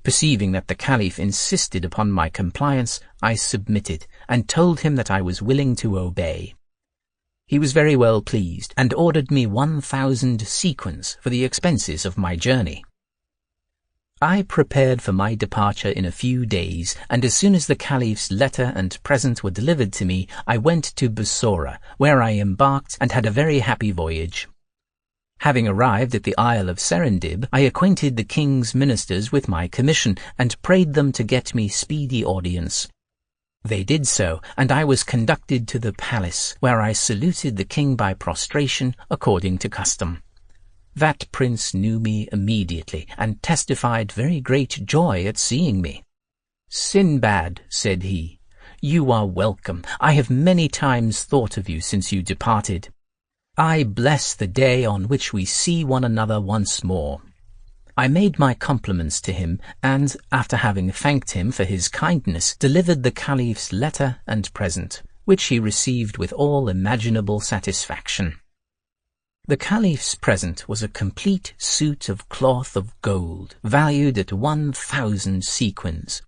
Perceiving that the Caliph insisted upon my compliance, I submitted, and told him that I was willing to obey. He was very well pleased, and ordered me 1,000 sequins for the expenses of my journey. I prepared for my departure in a few days, and as soon as the Caliph's letter and present were delivered to me, I went to Bassorah, where I embarked and had a very happy voyage. Having arrived at the Isle of Serendib, I acquainted the king's ministers with my commission, and prayed them to get me speedy audience. They did so, and I was conducted to the palace, where I saluted the king by prostration, according to custom. That prince knew me immediately, and testified very great joy at seeing me. "Sinbad," said he, "you are welcome. I have many times thought of you since you departed. I bless the day on which we see one another once more." I made my compliments to him, and, after having thanked him for his kindness, delivered the Caliph's letter and present, which he received with all imaginable satisfaction. The Caliph's present was a complete suit of cloth of gold, valued at 1,000 sequins,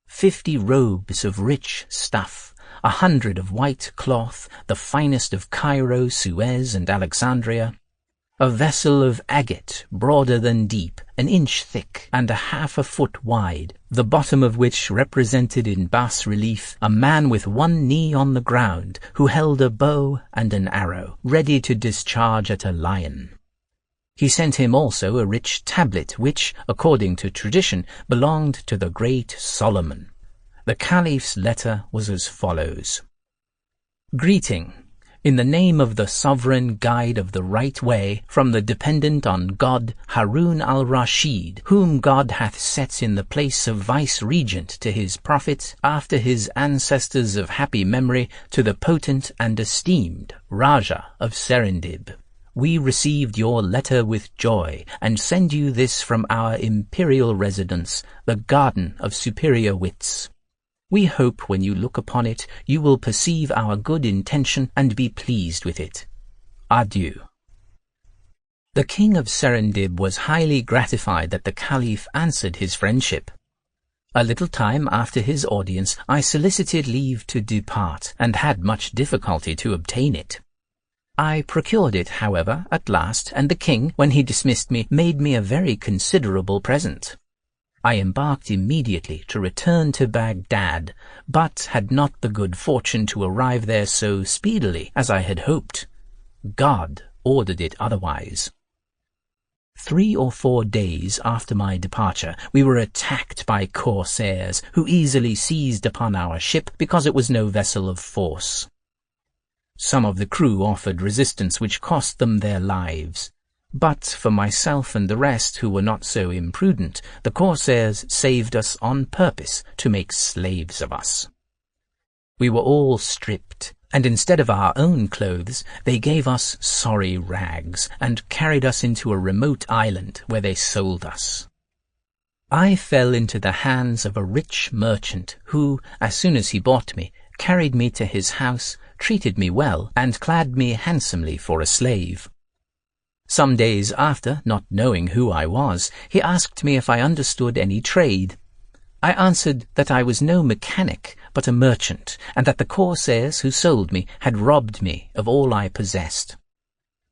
50 robes of rich stuff, 100 of white cloth, the finest of Cairo, Suez, and Alexandria, a vessel of agate, broader than deep, 1 inch thick, and 1/2 foot wide, the bottom of which represented in bas-relief a man with one knee on the ground, who held a bow and an arrow, ready to discharge at a lion. He sent him also a rich tablet, which, according to tradition, belonged to the great Solomon. The Caliph's letter was as follows: "Greeting. In the name of the sovereign guide of the right way, from the dependent on God Harun al-Rashid, whom God hath set in the place of vice-regent to his prophet, after his ancestors of happy memory, to the potent and esteemed Raja of Serendib. We received your letter with joy, and send you this from our imperial residence, the Garden of Superior Wits. We hope when you look upon it, you will perceive our good intention and be pleased with it. Adieu." The king of Serendib was highly gratified that the Caliph answered his friendship. A little time after his audience, I solicited leave to depart, and had much difficulty to obtain it. I procured it, however, at last, and the king, when he dismissed me, made me a very considerable present. I embarked immediately to return to Baghdad, but had not the good fortune to arrive there so speedily as I had hoped. God ordered it otherwise. 3 or 4 days after my departure, we were attacked by corsairs, who easily seized upon our ship because it was no vessel of force. Some of the crew offered resistance which cost them their lives. But for myself and the rest, who were not so imprudent, the corsairs saved us on purpose to make slaves of us. We were all stripped, and instead of our own clothes, they gave us sorry rags, and carried us into a remote island where they sold us. I fell into the hands of a rich merchant, who, as soon as he bought me, carried me to his house, treated me well, and clad me handsomely for a slave. Some days after, not knowing who I was, he asked me if I understood any trade. I answered that I was no mechanic, but a merchant, and that the corsairs who sold me had robbed me of all I possessed.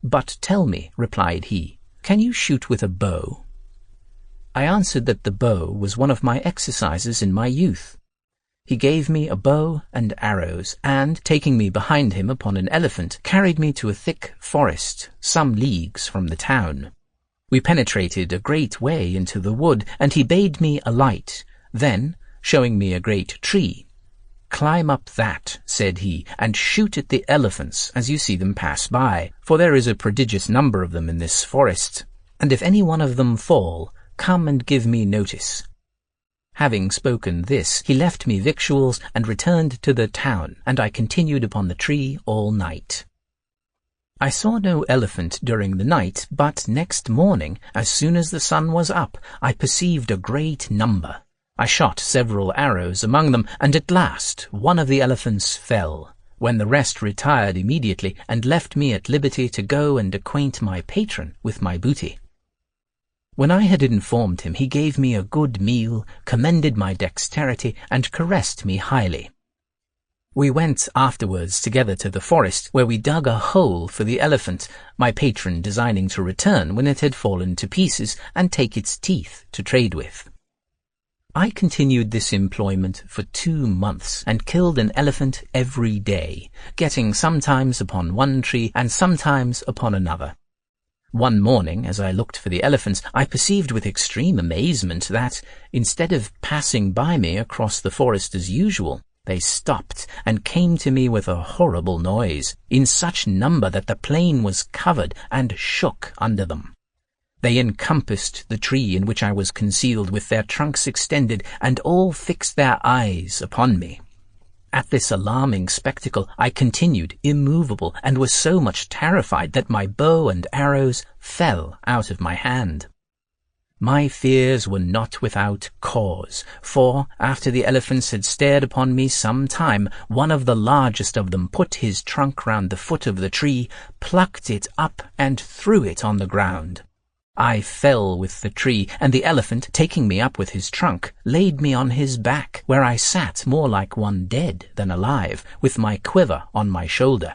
"But tell me," replied he, "can you shoot with a bow?" I answered that the bow was one of my exercises in my youth. He gave me a bow and arrows, and, taking me behind him upon an elephant, carried me to a thick forest some leagues from the town. We penetrated a great way into the wood, and he bade me alight. Then, showing me a great tree, "Climb up that," said he, "and shoot at the elephants as you see them pass by, for there is a prodigious number of them in this forest, and if any one of them fall, come and give me notice." Having spoken this, he left me victuals and returned to the town, and I continued upon the tree all night. I saw no elephant during the night, but next morning, as soon as the sun was up, I perceived a great number. I shot several arrows among them, and at last one of the elephants fell, when the rest retired immediately and left me at liberty to go and acquaint my patron with my booty. When I had informed him, he gave me a good meal, commended my dexterity, and caressed me highly. We went afterwards together to the forest, where we dug a hole for the elephant, my patron designing to return when it had fallen to pieces and take its teeth to trade with. I continued this employment for 2 months and killed an elephant every day, getting sometimes upon one tree and sometimes upon another. One morning, as I looked for the elephants, I perceived with extreme amazement that, instead of passing by me across the forest as usual, they stopped and came to me with a horrible noise, in such number that the plain was covered and shook under them. They encompassed the tree in which I was concealed with their trunks extended, and all fixed their eyes upon me. At this alarming spectacle I continued immovable, and was so much terrified that my bow and arrows fell out of my hand. My fears were not without cause, for, after the elephants had stared upon me some time, one of the largest of them put his trunk round the foot of the tree, plucked it up, and threw it on the ground. I fell with the tree, and the elephant, taking me up with his trunk, laid me on his back, where I sat more like one dead than alive, with my quiver on my shoulder.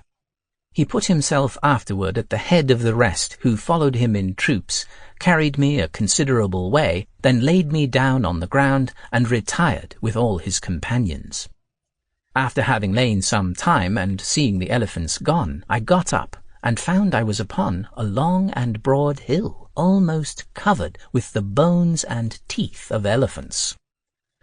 He put himself afterward at the head of the rest, who followed him in troops, carried me a considerable way, then laid me down on the ground, and retired with all his companions. After having lain some time, and seeing the elephants gone, I got up, and found I was upon a long and broad hill, almost covered with the bones and teeth of elephants.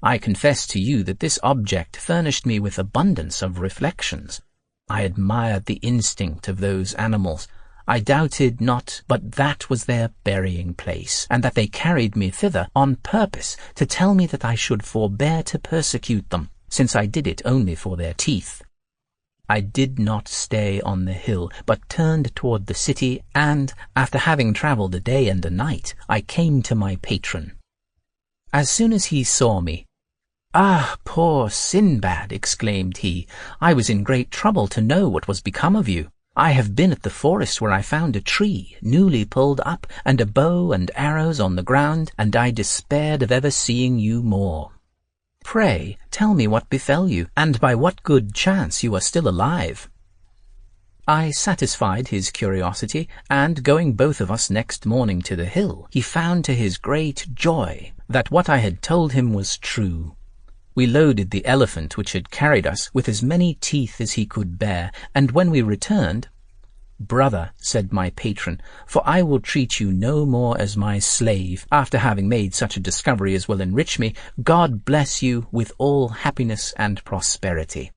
I confess to you that this object furnished me with abundance of reflections. I admired the instinct of those animals. I doubted not but that was their burying place, and that they carried me thither on purpose to tell me that I should forbear to persecute them, since I did it only for their teeth. I did not stay on the hill, but turned toward the city, and, after having travelled a day and a night, I came to my patron. As soon as he saw me, "Ah, poor Sinbad!" exclaimed he, "I was in great trouble to know what was become of you. I have been at the forest where I found a tree newly pulled up, and a bow and arrows on the ground, and I despaired of ever seeing you more. Pray, tell me what befell you, and by what good chance you are still alive." I satisfied his curiosity, and going both of us next morning to the hill, he found to his great joy that what I had told him was true. We loaded the elephant which had carried us with as many teeth as he could bear, and when we returned, "Brother," said my patron, "for I will treat you no more as my slave, after having made such a discovery as will enrich me, God bless you with all happiness and prosperity.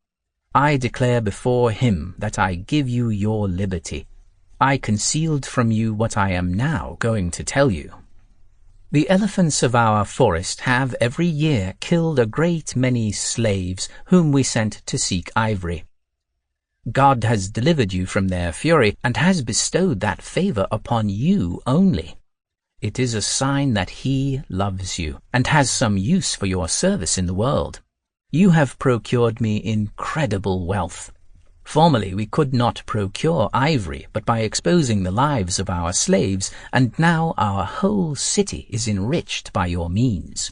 I declare before him that I give you your liberty. I concealed from you what I am now going to tell you. The elephants of our forest have every year killed a great many slaves, whom we sent to seek ivory. God has delivered you from their fury, and has bestowed that favor upon you only. It is a sign that he loves you, and has some use for your service in the world. You have procured me incredible wealth. Formerly we could not procure ivory but by exposing the lives of our slaves, and now our whole city is enriched by your means.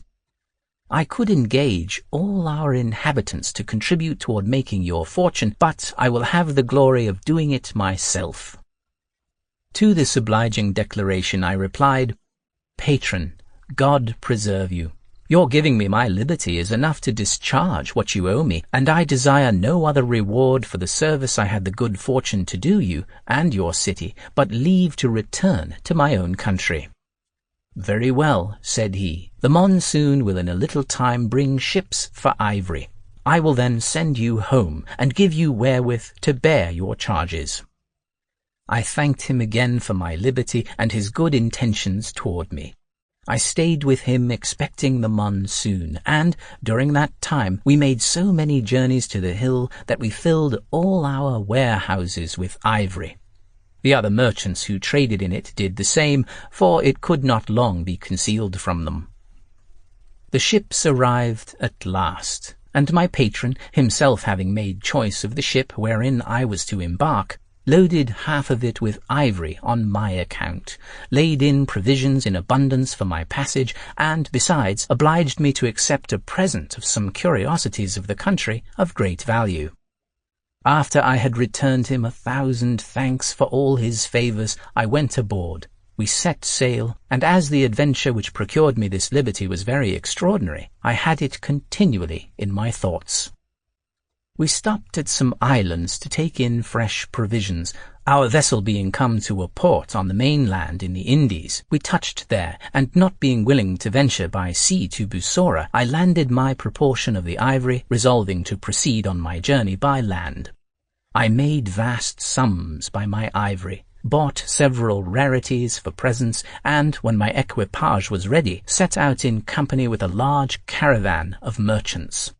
I could engage all our inhabitants to contribute toward making your fortune, but I will have the glory of doing it myself." To this obliging declaration I replied, "Patron, God preserve you. Your giving me my liberty is enough to discharge what you owe me, and I desire no other reward for the service I had the good fortune to do you and your city, but leave to return to my own country." "Very well," said he, "the monsoon will in a little time bring ships for ivory. I will then send you home, and give you wherewith to bear your charges." I thanked him again for my liberty and his good intentions toward me. I stayed with him expecting the monsoon, and during that time we made so many journeys to the hill that we filled all our warehouses with ivory. The other merchants who traded in it did the same, for it could not long be concealed from them. The The ships arrived at last, and my patron, himself having made choice of the ship wherein I was to embark, loaded half of it with ivory on my account, laid in provisions in abundance for my passage, and, besides, obliged me to accept a present of some curiosities of the country of great value. After I had returned him 1,000 thanks for all his favours, I went aboard. We set sail, and as the adventure which procured me this liberty was very extraordinary, I had it continually in my thoughts. We stopped at some islands to take in fresh provisions. Our vessel being come to a port on the mainland in the Indies, we touched there, and not being willing to venture by sea to Bussorah, I landed my proportion of the ivory, resolving to proceed on my journey by land. I made vast sums by my ivory, bought several rarities for presents, and, when my equipage was ready, set out in company with a large caravan of merchants.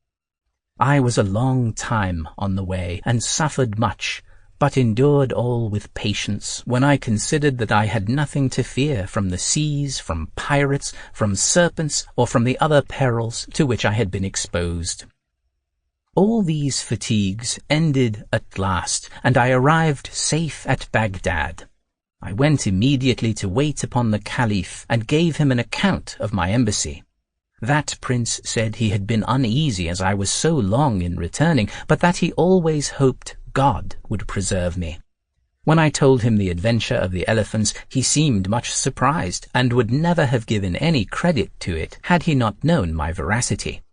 I was a long time on the way, and suffered much, but endured all with patience, when I considered that I had nothing to fear from the seas, from pirates, from serpents, or from the other perils to which I had been exposed. All these fatigues ended at last, and I arrived safe at Baghdad. I went immediately to wait upon the Caliph, and gave him an account of my embassy. That prince said he had been uneasy as I was so long in returning, but that he always hoped God would preserve me. When I told him the adventure of the elephants, he seemed much surprised, and would never have given any credit to it had he not known my veracity.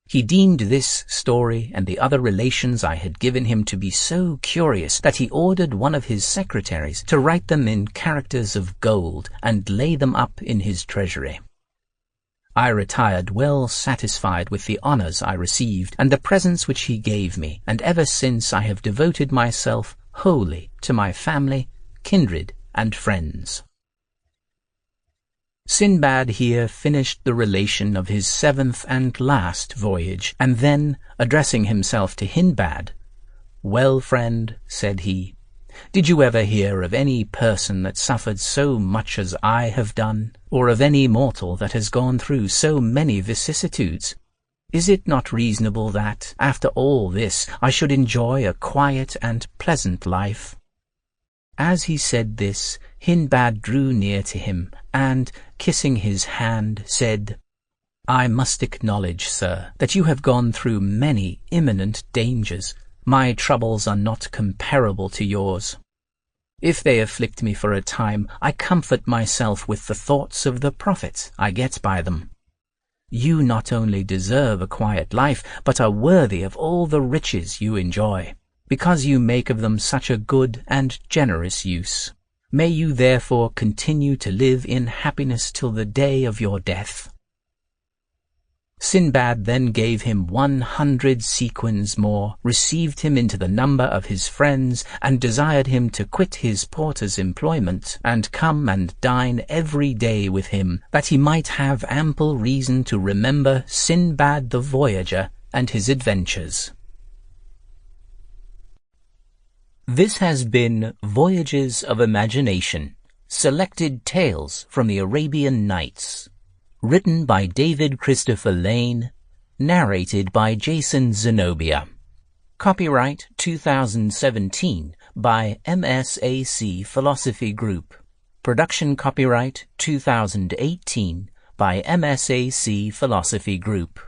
He deemed this story and the other relations I had given him to be so curious that he ordered one of his secretaries to write them in characters of gold and lay them up in his treasury. I retired well satisfied with the honours I received and the presents which he gave me, and ever since I have devoted myself wholly to my family, kindred, and friends. Sinbad here finished the relation of his 7th and last voyage, and then, addressing himself to Hindbad, "Well, friend," said he, "did you ever hear of any person that suffered so much as I have done, or of any mortal that has gone through so many vicissitudes? Is it not reasonable that, after all this, I should enjoy a quiet and pleasant life?" As he said this, Hindbad drew near to him, and, kissing his hand, said, "I must acknowledge, sir, that you have gone through many imminent dangers. My troubles are not comparable to yours. If they afflict me for a time, I comfort myself with the thoughts of the profit I get by them. You not only deserve a quiet life, but are worthy of all the riches you enjoy, because you make of them such a good and generous use. May you therefore continue to live in happiness till the day of your death." Sinbad then gave him 100 sequins more, received him into the number of his friends, and desired him to quit his porter's employment, and come and dine every day with him, that he might have ample reason to remember Sinbad the voyager and his adventures. This has been Voyages of Imagination, Selected Tales from the Arabian Nights, written by David Christopher Lane, narrated by Jason Zenobia. Copyright 2017 by MSAC Philosophy Group. Production copyright 2018 by MSAC Philosophy Group.